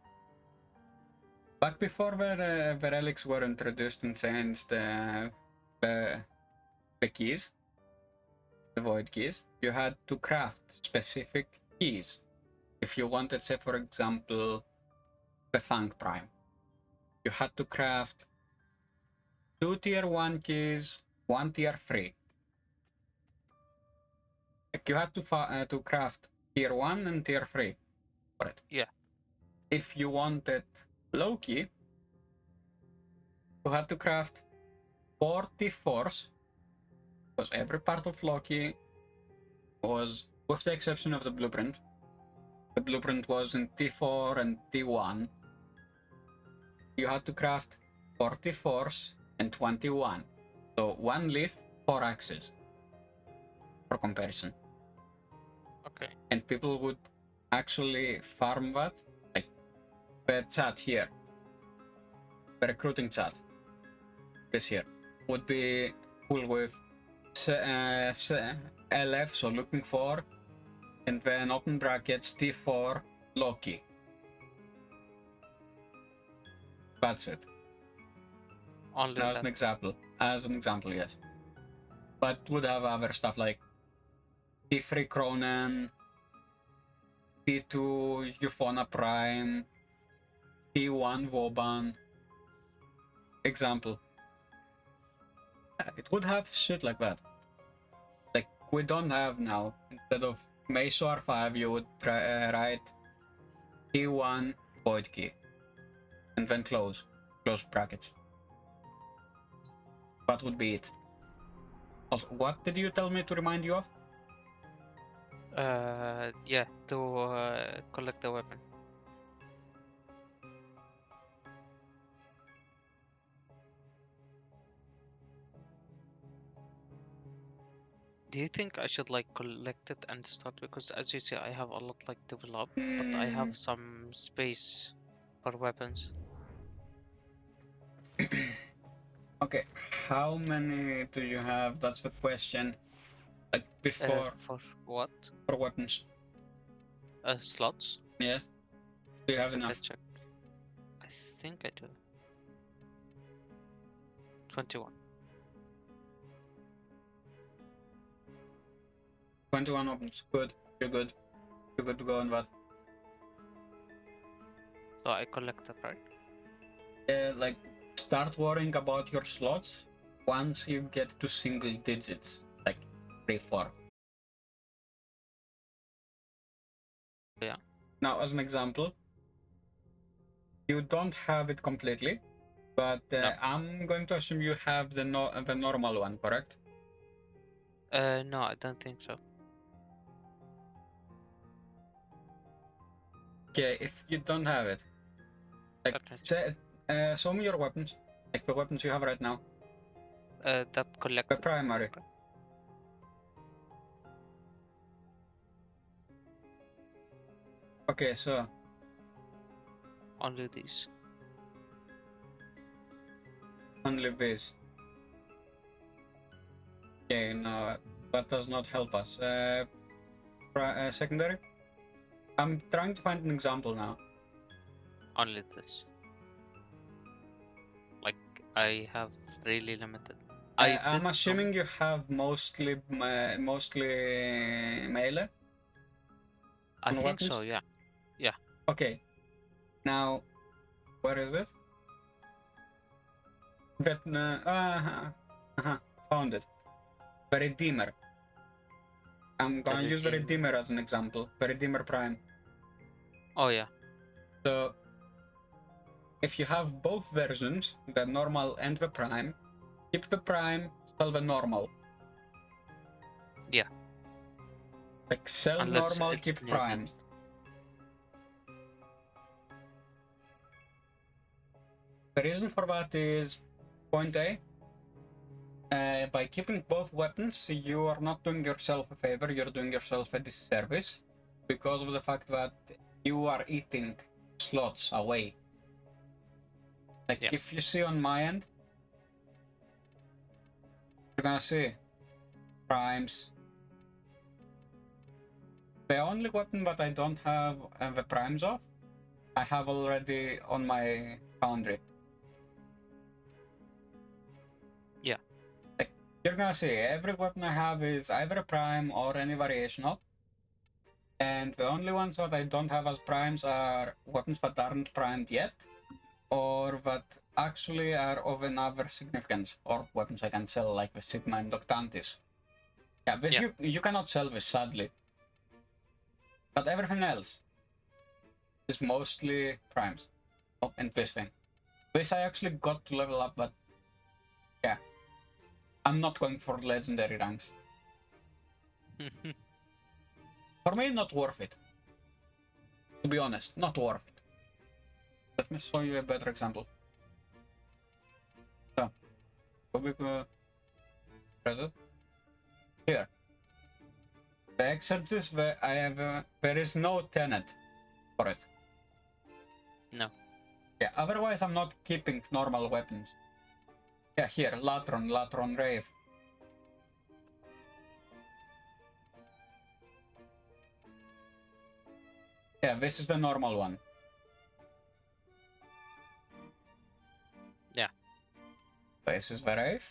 Back before the relics were introduced and changed the keys, the void keys, you had to craft specific keys. If you wanted, say for example, the Fang Prime, you had to craft 2 tier 1 keys, 1 tier 3. Like you had to craft tier 1 and tier 3 for it. Yeah. If you wanted Loki, you had to craft 40 force, because every part of Loki was, with the exception of the blueprint was in T4 and T1. You had to craft 40 force and 21. So 1 leaf, 4 axes, for comparison. Okay. And people would actually farm that, like the chat here, the recruiting chat, this here, would be full with LF, so looking for, and then open brackets T4 Loki. That's it. Only As an example. As an example, yes. But would have other stuff like T3 Cronen, T2 Euphona Prime, T1 Woban. Example. It would have shit like that. Like, we don't have now. Instead of Meso R5, you would write T1 void key. And then close brackets. That would be it. Also, what did you tell me to remind you of? Yeah, to collect the weapon. Do you think I should like collect it and start? Because as you see, I have a lot like developed, but I have some space for weapons. Okay, how many do you have? That's the question. Like before. For what? For weapons. Slots? Yeah. Do you have enough? Let's check. I think I do. 21. 21 opens. Good. You're good. You're good to go on that. So I collected, right? Like, start worrying about your slots once you get to single digits. Like, 3, 4. Yeah. Now, as an example, you don't have it completely, but No. I'm going to assume you have the normal one, correct? No, I don't think so. Okay, if you don't have it, like, show me your weapons. Like the weapons you have right now. That collect. The primary. Okay, so only these. Only these. Okay, no, that does not help us. Secondary? I'm trying to find an example now. Only this. Like, I have really limited. I'm assuming you have mostly melee? I on think weapons? so, yeah. Yeah. Okay. Now, where is it? But, found it. The Redeemer. I'm gonna use the Redeemer as an example. The Redeemer Prime. Oh, yeah. So, if you have both versions, the normal and the Prime, keep the Prime, sell the normal. Yeah. Like, sell Unless normal, it's keep needed. Prime. The reason for that is point A. By keeping both weapons, you are not doing yourself a favor, you're doing yourself a disservice because of the fact that you are eating slots away. Like, if you see on my end, you're gonna see primes. The only weapon that I don't have the primes of, I have already on my foundry. Yeah. Like, you're gonna see every weapon I have is either a prime or any variation of. And the only ones that I don't have as primes are weapons that aren't primed yet, or that actually are of another significance, or weapons I can sell like the Sigma and Octantis. Yeah, this you cannot sell this, sadly. But everything else is mostly primes. Oh, and this thing. This I actually got to level up, but yeah. I'm not going for legendary ranks. For me, not worth it. To be honest, not worth it. Let me show you a better example. So, go with press it. Here. The Exorcist, I have, there is no tenet for it. No. Yeah, otherwise I'm not keeping normal weapons. Yeah, here, Latron Rave. Yeah, this is the normal one. Yeah. This is the Rave.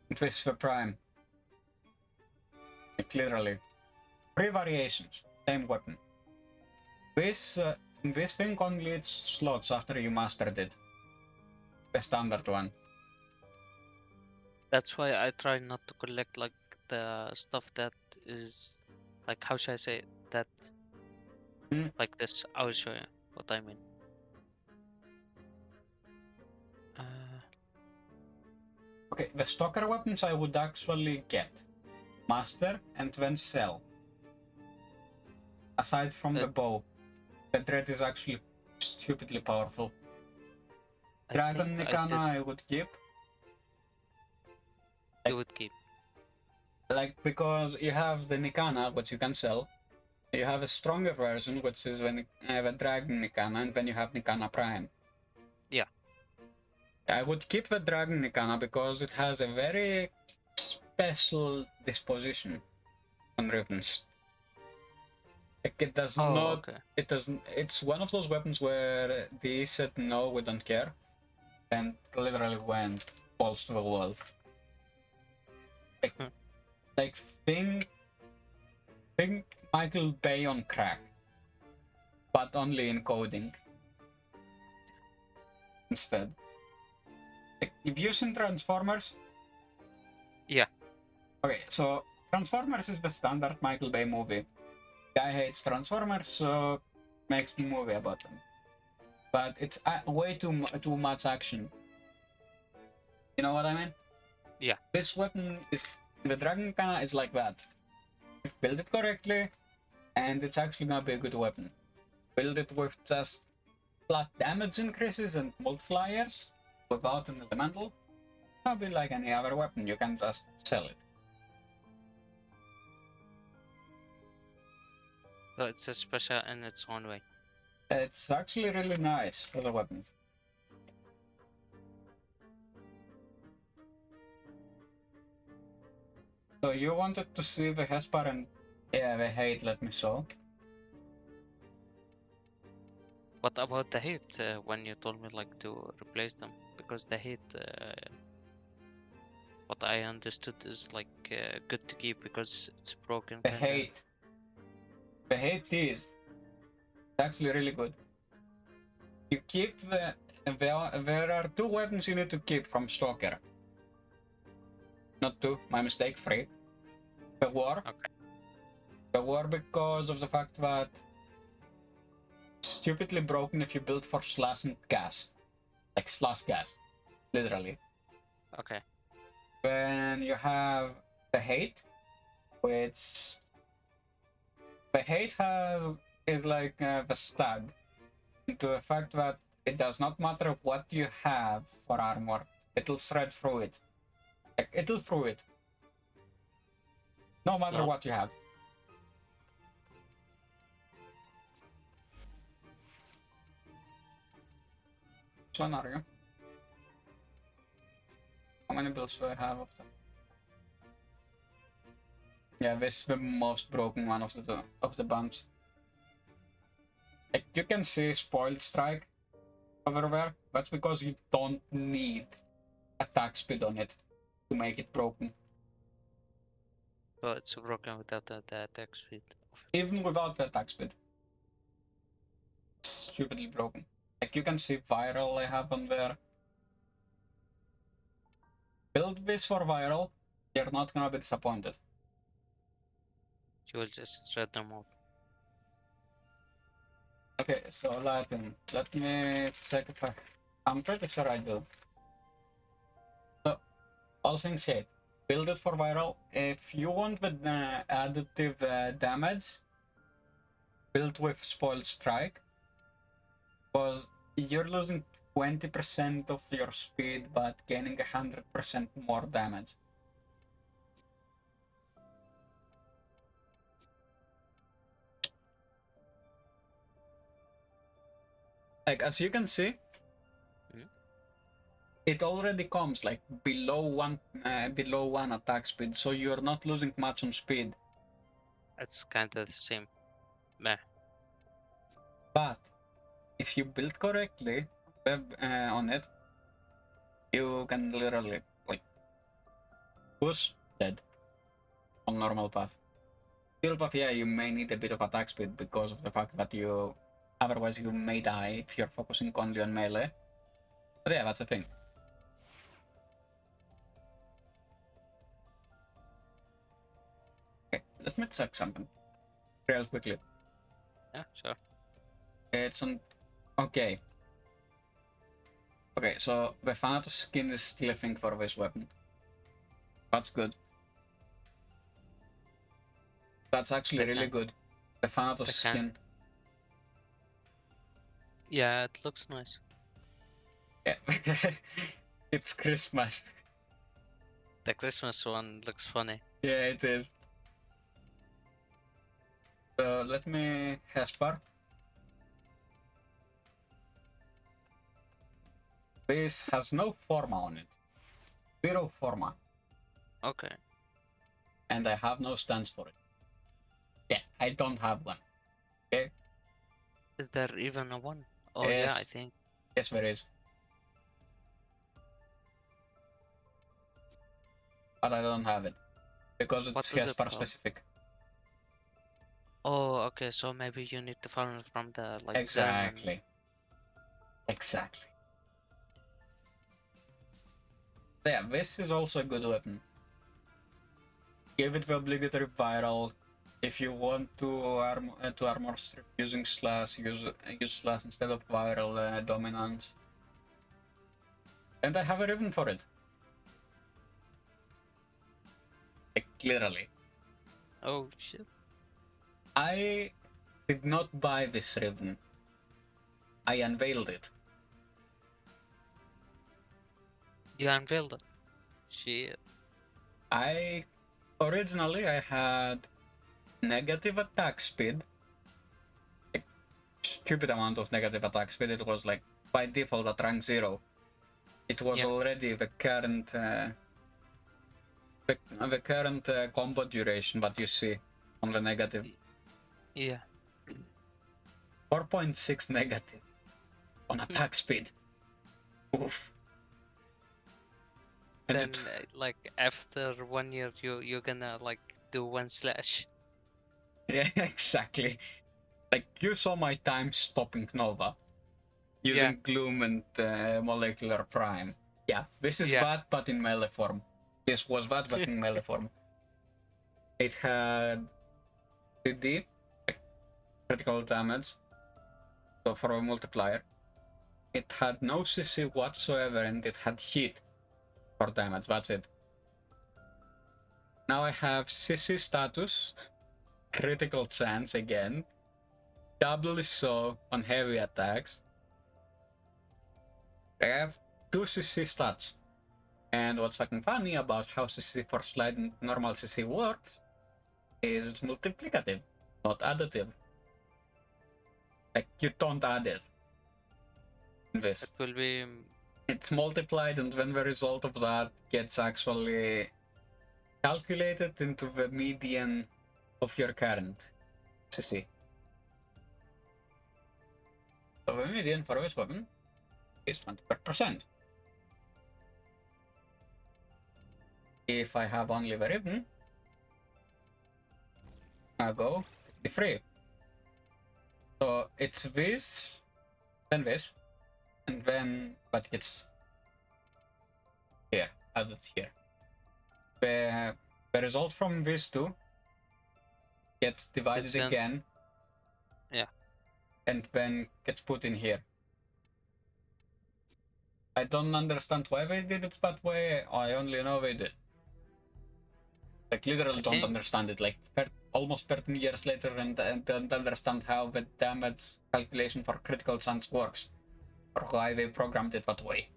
And this is the Prime. Like, literally. 3 variations, same weapon. This thing only needs slots after you mastered it. The standard one. That's why I try not to collect like the stuff that is like, how should I say it? That like this. I will show you what I mean. Okay, the stalker weapons I would actually get, master, and then sell. Aside from the bow, the dread is actually stupidly powerful. Dragon Nikana I would keep. You would keep. Like, because you have the Nikana, which you can sell. You have a stronger version, which is the Dragon Nikana, and then you have Nikana Prime. Yeah. I would keep the Dragon Nikana because it has a very special disposition on weapons. Like, it does not. Okay. It doesn't. It's one of those weapons where they said no, we don't care, and literally went balls to the wall. Like think Michael Bay on crack, but only in coding instead. Like, if you've seen Transformers. Yeah. Okay, so Transformers is the standard Michael Bay movie. Guy hates Transformers, so makes a movie about them. But it's way too much action. You know what I mean? Yeah. This weapon is, the Dragon Kana is like that. Build it correctly, and it's actually gonna be a good weapon. Build it with just flat damage increases and multipliers without an elemental. Not be like any other weapon, you can just sell it. So it's a special in its own way. It's actually really nice as a weapon. So you wanted to see the Hespar and the hate, let me show. What about the hate when you told me like to replace them? Because the hate, what I understood is like good to keep because it's broken. The hate is actually really good. You keep there are two weapons you need to keep from Stalker. Not two, my mistake, three. The war. Okay. The war because of the fact that stupidly broken if you build for slash and gas. Like slash gas. Literally. Okay. Then you have the hate, which the hate is like the stag, to the fact that it does not matter what you have for armor, it'll thread through it. Like, it'll through it. No matter what you have. Which one are you? How many builds do I have of them? Yeah, this is the most broken one of the bunch. Like, you can see Spoiled Strike over there. That's because you don't need attack speed on it to make it broken. So it's broken without the attack speed. Even without the attack speed. Stupidly broken. Like, you can see Viral I have on there. Build this for Viral, you're not gonna be disappointed. You will just shred them off. Okay, so Latin. Let me check if I'm pretty sure I do. So, all things said, build it for Viral. If you want the additive damage, build with Spoiled Strike. Because you're losing 20% of your speed, but gaining 100% more damage. Like, as you can see, it already comes like below one attack speed, so you're not losing much on speed. It's kind of the same. Meh. But if you build correctly on it, you can literally like push dead on normal path. Steel path, yeah, you may need a bit of attack speed because of the fact that otherwise you may die if you're focusing only on melee. But yeah, that's the thing. Okay, let me check something real quickly. Yeah, sure. It's on. Okay. Okay, so the Thanatos skin is still a thing for this weapon. That's good. That's actually really good. The Thanatos skin. Yeah, it looks nice. Yeah. It's Christmas. The Christmas one looks funny. Yeah, it is. So let me Hespar. This has no forma on it. Zero forma. Okay. And I have no stance for it. Yeah, I don't have one. Okay? Is there even a one? Oh yes. Yeah, I think. Yes, there is. But I don't have it. Because it's Hespar specific. Oh, okay, so maybe you need to farm it from the like Exactly. Exactly. Yeah, this is also a good weapon. Give it the obligatory viral. If you want to armor strip using slash, use slash instead of viral dominance. And I have a ribbon for it. Like, literally. Oh shit. I did not buy this ribbon. I unveiled it. You unveiled it. Shit. Originally I had negative attack speed. Like, stupid amount of negative attack speed. It was like by default at rank 0. It was already the current the current combo duration that you see on the negative. Yeah. 4.6 negative on attack speed. Oof. And Then, like after 1 year, you're gonna like do 1 slash. Yeah, exactly. Like you saw my time stopping Nova using Gloom and Molecular Prime. Yeah, this is that, but in melee form. This was that, but in melee form. It had CD, like critical damage, so for a multiplier. It had no CC whatsoever, and it had heat for damage. That's it. Now I have CC status, critical chance again, doubly so on heavy attacks. I have 2 CC stats. And what's fucking funny about how CC for slide and normal CC works is it's multiplicative, not additive. Like, you don't add it. This. It will be... It's multiplied, and when the result of that gets actually calculated into the median of your current CC. So the median for this weapon is 20%. If I have only the ribbon, I go 53. So it's this, then this, and then, but it's here, added here. The result from these two gets divided again. Yeah. And then gets put in here. I don't understand why they did it that way. I only know they did. Like, literally don't understand it. Like, almost 13 years later, and don't understand how the damage calculation for critical chance works, or why they programmed it that way.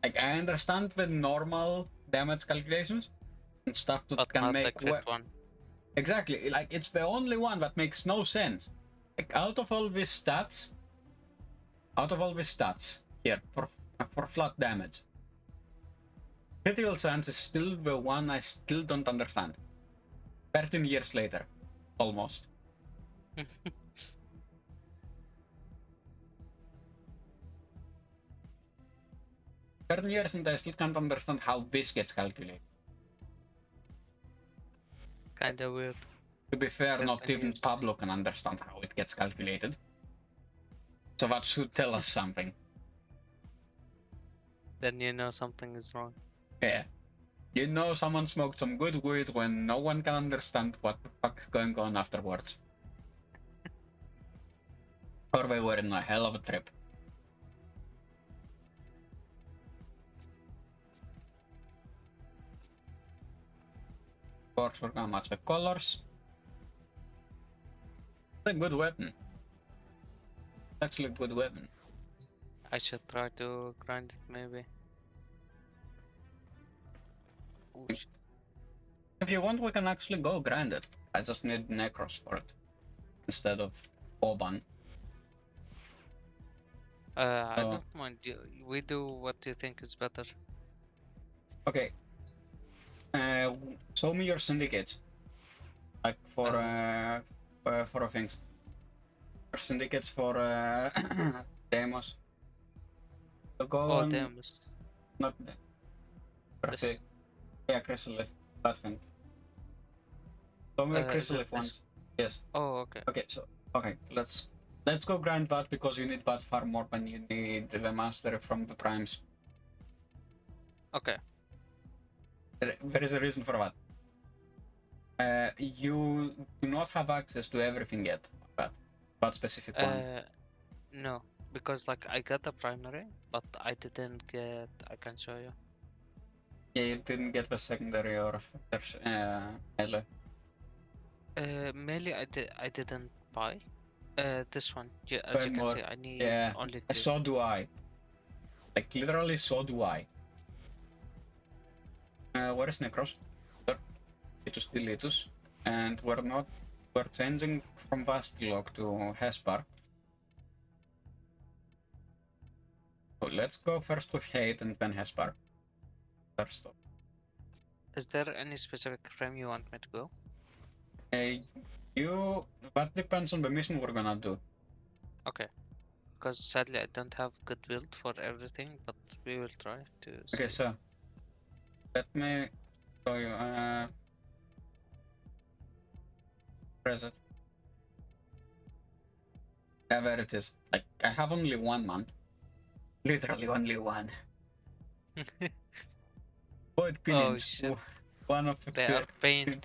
Like, I understand the normal damage calculations and stuff that can make one. Exactly. Like, it's the only one that makes no sense. Like, out of all these stats here for flat damage, critical chance is still the one I still don't understand. 13 years later, almost. 13 years and I still can't understand how this gets calculated. Kinda weird. To be fair, not even Pablo can understand how it gets calculated. So that should tell us something. Then you know something is wrong. Yeah. You know someone smoked some good weed when no one can understand what the fuck's going on afterwards. Or they were in a hell of a trip. Of course, we're gonna match the colors. It's a good weapon. It's actually a good weapon. I should try to grind it maybe. Ooh, if you want, we can actually go grind it. I just need Necros for it. Instead of Oban. I don't mind. We do what you think is better. Okay. Show me your syndicates. Like for things. Your syndicates for demos. So go on. Demos. Not the. Perfect. Yeah, Chrysalith. That thing. Show me the Chrysalith ones. Yes. Oh, okay. Okay, so let's go grind that because you need that far more than you need the mastery from the primes. Okay. There is a reason for that. You do not have access to everything yet. That specific one. No, because like I got a primary, but I didn't get. I can show you. Yeah, you didn't get the secondary or melee. Melee, I didn't buy? This one. Yeah, as But you can more. see, I need Yeah, only 2. so do I. Like, literally, so do I. Where is Necros? There. Deletus, Deletus. And we're changing from Vastilog to Hespar. So let's go first with Hate and then Hespar. First off. Is there any specific frame you want me to go? That depends on the mission we're gonna do. Okay. Because sadly I don't have good build for everything, but we will try to see. Okay, so let me show you. Press it. Yeah, there it is. Like, I have only one man. Literally only one. Void Oh Pillage. shit. One of the They are pain.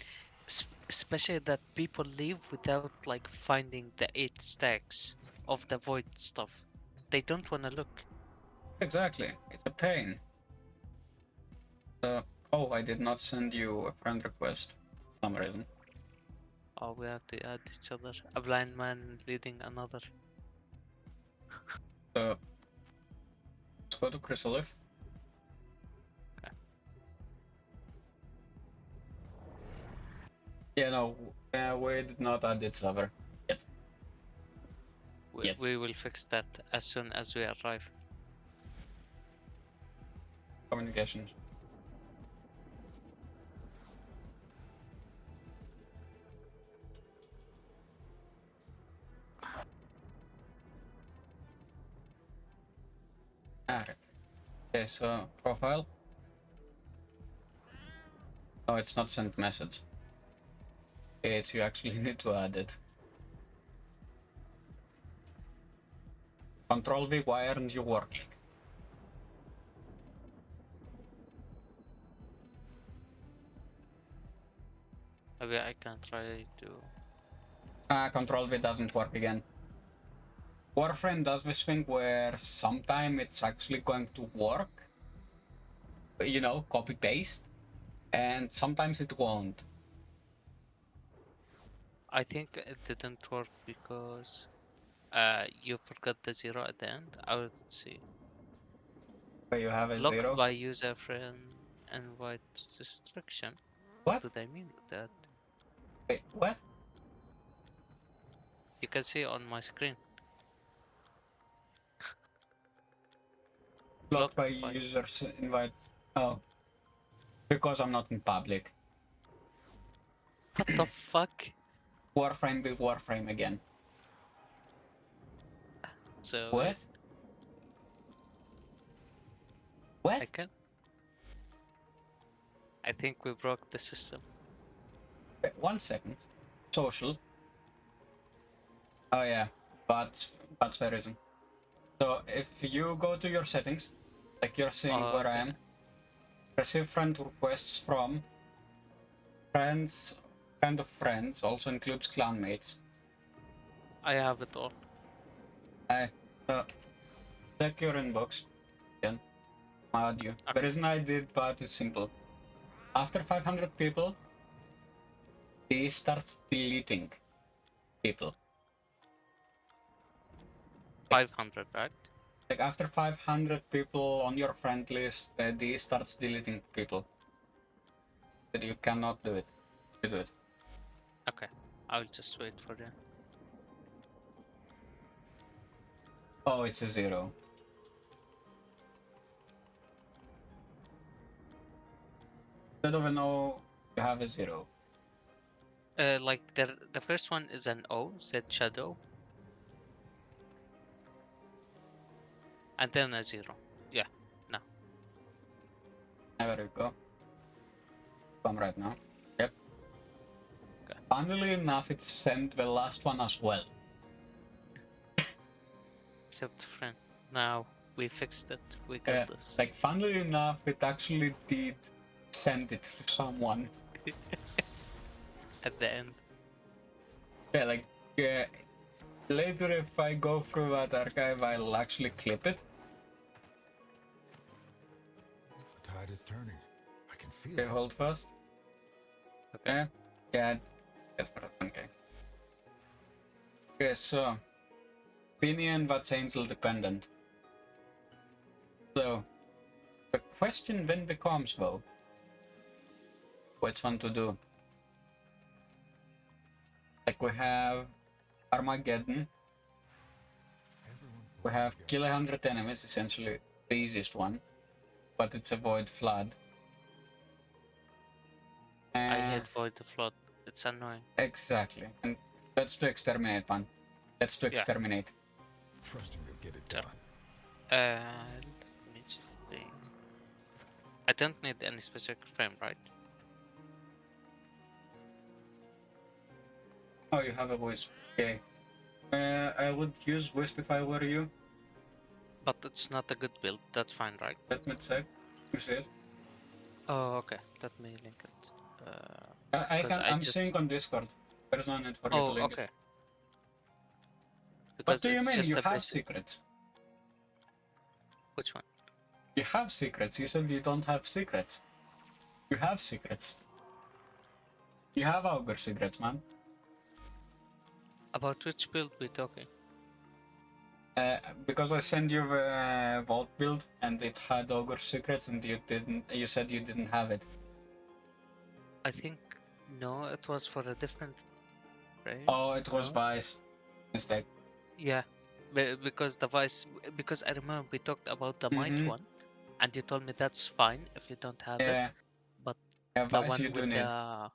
Especially that people leave without like finding the 8 stacks of the void stuff. They don't wanna look. Exactly. It's a pain. Oh, I did not send you a friend request for some reason. Oh, we have to add each other. A blind man leading another. So let's go to Chrysalith. Okay. Yeah, no, we did not add each other yet. We will fix that as soon as we arrive. Communications. Alright. Okay, so profile. Oh, it's not sent message. It's you actually need to add it. Control V, why aren't you working? Maybe I can try to... Control V doesn't work again. Warframe does this thing where sometime it's actually going to work, you know, copy paste, and sometimes it won't. I think it didn't work because you forgot the 0 at the end. I would see. But you have a Blocked 0? by user friend and white restriction. What do they mean with that? Wait, what? You can see on my screen. Blocked by users invite. Oh. Because I'm not in public. What the fuck? Warframe be Warframe again. So what? What? I think we broke the system. Wait, 1 second. Social. Oh yeah, but that's the reason. So if you go to your settings, like you're seeing where I am, receive friend requests from friends, friend of friends, also includes clanmates. I have it all. Check your inbox. Again, add you. The reason I did that is simple. After 500 people, they start deleting people. 500, right? Like after 500 people on your friend list, they starts deleting people. That you cannot do it. You do it. Okay, I'll just wait for you. Oh, it's a 0. I don't even know you have a 0. Like the first one is an O, said shadow. And then a 0. Yeah, no. There you go. Come right now. Yep. Okay. Funnily enough, it sent the last one as well. Except friend. Now we fixed it. We got this. Like, funnily enough, it actually did send it to someone. At the end. Yeah, like, later if I go through that archive, I'll actually clip it. The tide is turning. I can feel Okay, it. hold fast. Okay. Yeah. Yes, but okay. Okay, so opinion that's angel dependent. So the question then becomes though, which one to do? Like we have Armageddon. We have kill 100 enemies, essentially the easiest one, but it's avoid flood. I hate Void the Flood. It's annoying. Exactly, and let's do exterminate one. Let's do Yeah. exterminate. Trusting you'll get it done. And let me just think. I don't need any specific frame, right? Oh, you have a wisp. Okay. I would use wisp if I were you. But it's not a good build. That's fine, right? Let me check. Let me see it. Oh, okay. Let me link it. I'm seeing on Discord. There's no need for you to link okay. it. Because What do you it's mean? just You a have basic- secrets. Which one? You have secrets. You said you don't have secrets. You have secrets. You have Augur secrets, man. About which build we talking? Because I sent you the vault build and it had Augur secrets and you didn't. You said you didn't have it. I think no, it was for a different frame. Oh, it was No? Vice. Mistake. Yeah, because the Vice. Because I remember we talked about the Might one, and you told me that's fine if you don't have it. But Yeah, the Vice one you do with need. the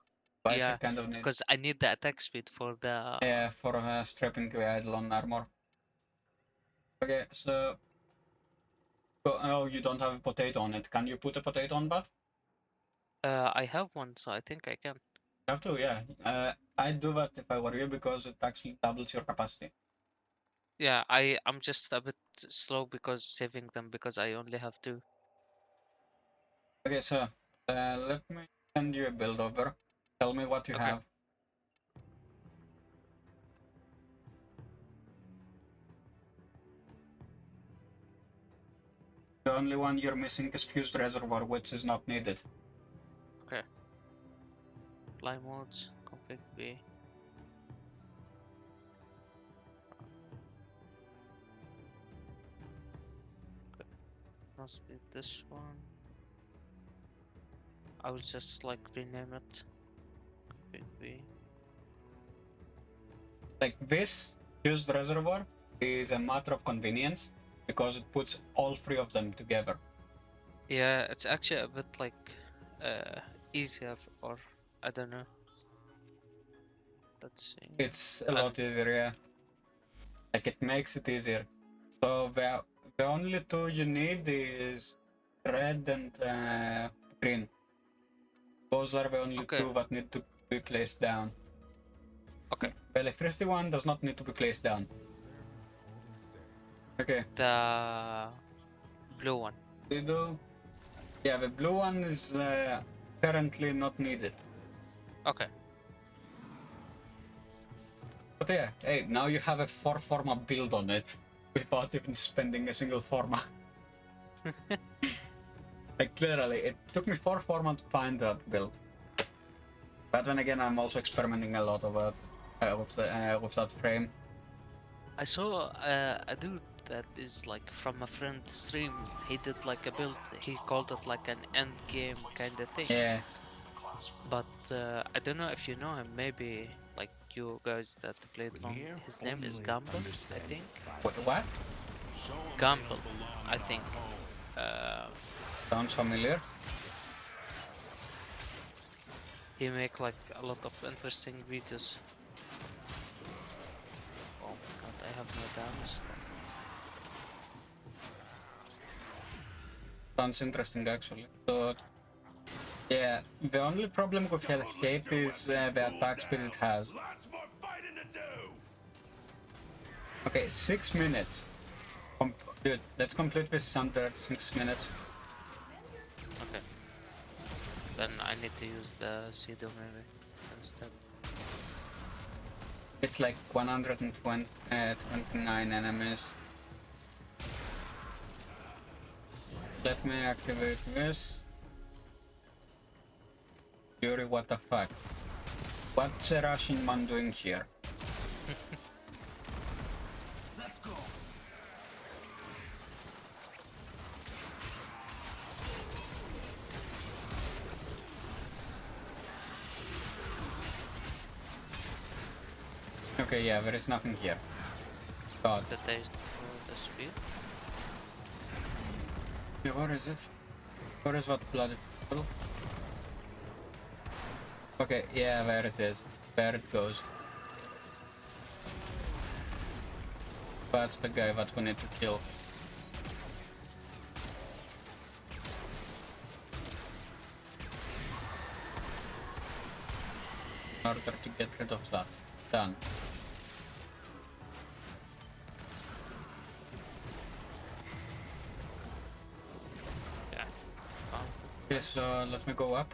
Vice yeah, you kind of need. because I need the attack speed for the Yeah, for strapping the Eidolon armor. Okay, so... Oh, you don't have a potato on it. Can you put a potato on that? I have one, so I think I can. You have to, yeah. I'd do that if I were you because it actually doubles your capacity. Yeah, I'm just a bit slow because saving them because I only have two. Okay, so let me send you a build over. Tell me what you Okay. have. The only one you're missing is Fused Reservoir, which is not needed. Okay. Fly modes, config B. Okay. Must be this one. I will just like rename it. Config B. Like this Fused Reservoir is a matter of convenience because it puts all three of them together. Yeah, it's actually a bit like easier, or I don't know. Let's see. It's a lot easier, yeah. Like it makes it easier. So the only two you need is red and green. Those are the only two that need to be placed down. Okay. The electricity one does not need to be placed down. Okay. The blue one. You do? Yeah, the blue one is currently not needed. Okay. But yeah, hey, now you have a 4-forma build on it without even spending a single forma. Like literally, it took me 4 forma to find that build. But then again, I'm also experimenting a lot with that frame. I saw a dude that is like from a friend stream. He did like a build. He called it like an end game kind of thing. Yes. But I don't know if you know him. Maybe like you guys that played long. His name is Gamble, I think. What? Gamble, I think. Sounds familiar. He make like a lot of interesting videos. Oh my god, I have no damage. Sounds interesting actually. But yeah, the only problem with hate is the attack speed it has. Okay, 6 minutes. Dude, let's complete this under 6 minutes. Okay. Then I need to use the Cedo maybe instead. It's like 129 enemies. Let me activate this. Yuri, what the fuck? What's a Russian man doing here? Okay, yeah, there is nothing here. God. The taste for the speed. Yeah, where is it? Where is that bloody puddle? Okay, yeah, there it is. There it goes. That's the guy that we need to kill. In order to get rid of that. Done. Yeah. Okay, so let me go up.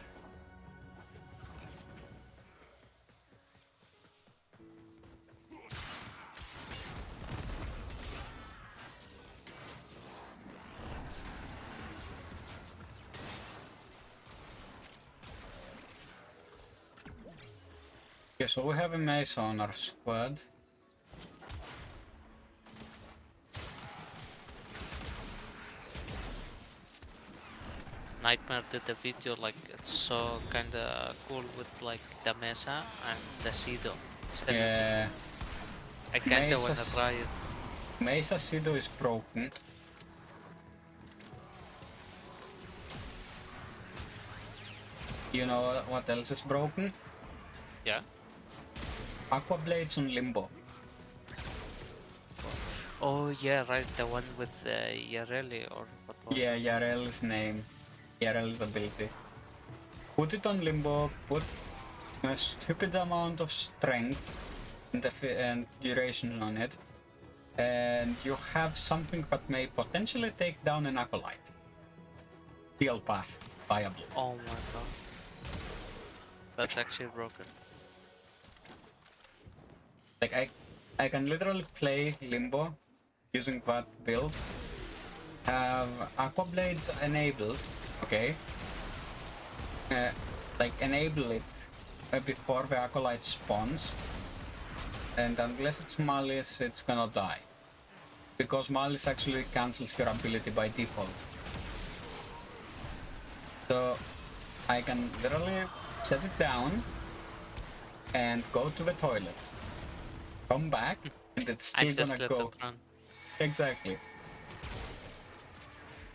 Okay, so we have a mace on our squad. Nightmare did a video like it's so kinda cool with like the Mesa and the Sido. Yeah. I kinda wanna try it. Mesa Sido is broken. You know what else is broken? Yeah. Aqua Blades on Limbo. Oh yeah, right, the one with Yareli or what was Yeah, it? Yarel's name. Yarel's ability. Put it on Limbo, put a stupid amount of strength and duration on it, and you have something that may potentially take down an Acolyte. Steel path, viable. Oh my god. That's actually broken. Like I can literally play Limbo using that build. Have Aqua Blades enabled, okay? Like enable it before the Acolyte spawns, and unless it's Malice, it's gonna die. Because Malice actually cancels your ability by default. So I can literally set it down and go to the toilet. Come back, and it's still gonna go. Exactly.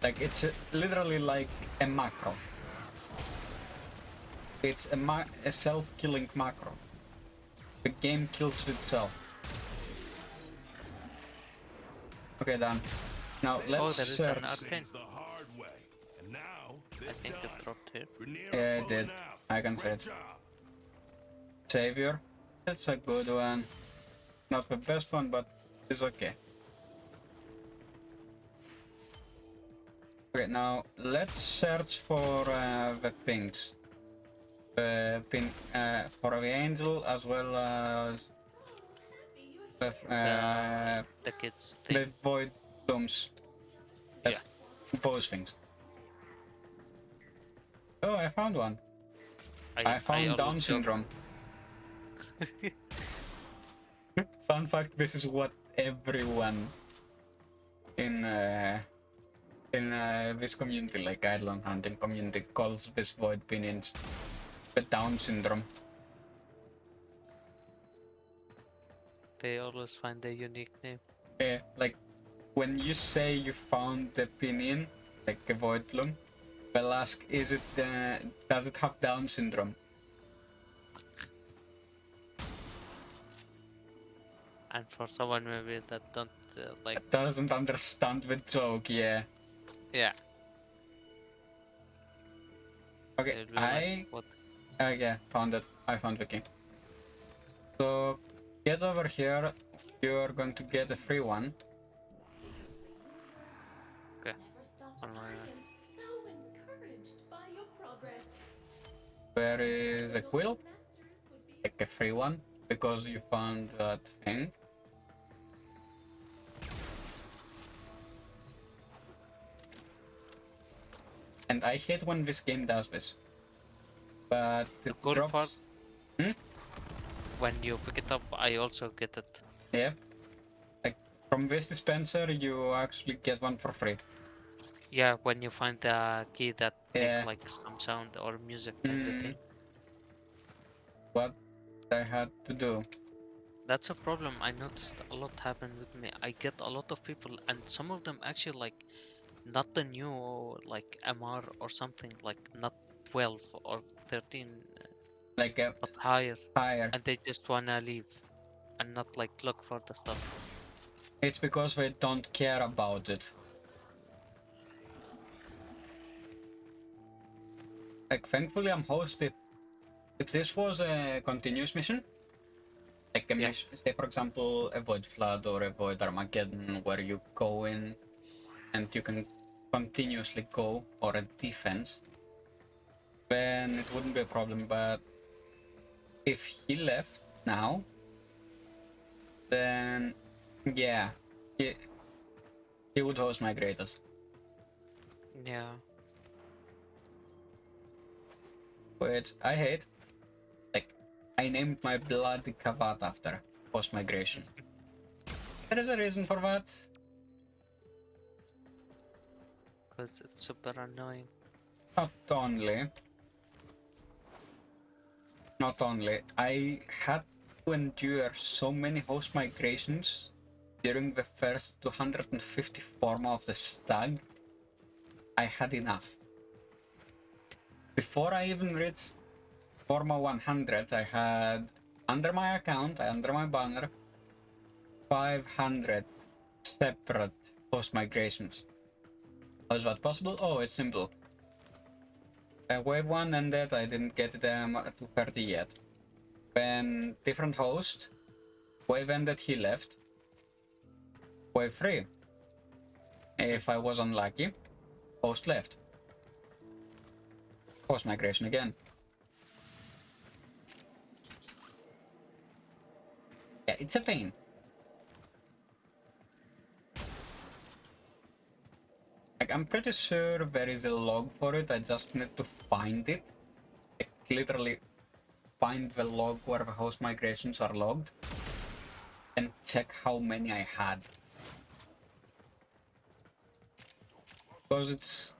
Like it's literally like a macro. It's a self-killing macro. The game kills itself. Okay, done. Now let's there is search. an arcane. I think it dropped here. Yeah, it did. I can say it. Savior. That's a good one. Not the best one, but it's okay. Okay, now let's search for the things. For the angel as well as the kids thing. the void blooms. That's both things. Oh, I found one. I found Down syndrome. Fun fact: this is what everyone in this community, like Island hunting community, calls this void pinions. The Down syndrome. They always find a unique name. Yeah, like when you say you found the pinion, like a void bloom, they'll ask, is it does it have Down syndrome? And for someone maybe that don't like doesn't understand the joke, yeah. Yeah. Okay, yeah, found it. I found the key. So get over here. You're going to get a free one. Okay. Where is a quill? Like a free one, because you found that thing. And I hate when this game does this. But the it cool drops... part, when you pick it up, I also get it. Yeah. Like, from this dispenser, you actually get one for free. Yeah, when you find the key that make like some sound or music kind of thing. What I had to do. That's a problem. I noticed a lot happen with me. I get a lot of people, and some of them actually like not the new like MR or something, like not 12 or 13, like but higher, higher. and they just wanna leave and not like look for the stuff. It's because we don't care about it. Like, thankfully I'm hosted. If this was a continuous mission, like a mission, say for example, avoid flood or avoid Armageddon, where you go in and you can continuously go, or a defense, then it wouldn't be a problem. But if he left now, then yeah, he would host migrators. Yeah. Which I hate. Like, I named my bloody Kavat after post migration. There is a reason for that. Because it's super annoying. Not only, I had to endure so many host migrations during the first 250 forma of the Stug. I had enough. Before I even reached Forma 100, I had, under my account, under my banner, 500 separate host migrations. How is that possible? Oh, it's simple. Wave 1 ended, I didn't get them to 30 yet. When different host, wave ended, he left. Wave 3. If I was unlucky, host left. Host migration again. Yeah, it's a pain. Like, I'm pretty sure there is a log for it, I just need to find it. Like, literally find the log where the host migrations are logged and check how many I had. Because it's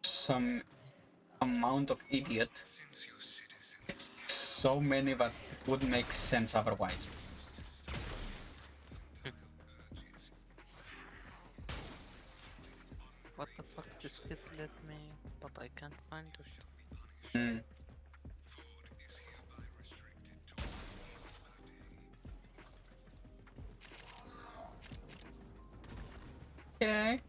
some amount of idiot. So many that it wouldn't make sense otherwise. What the fuck? This kid let me, but I can't find it. Hmm. Okay.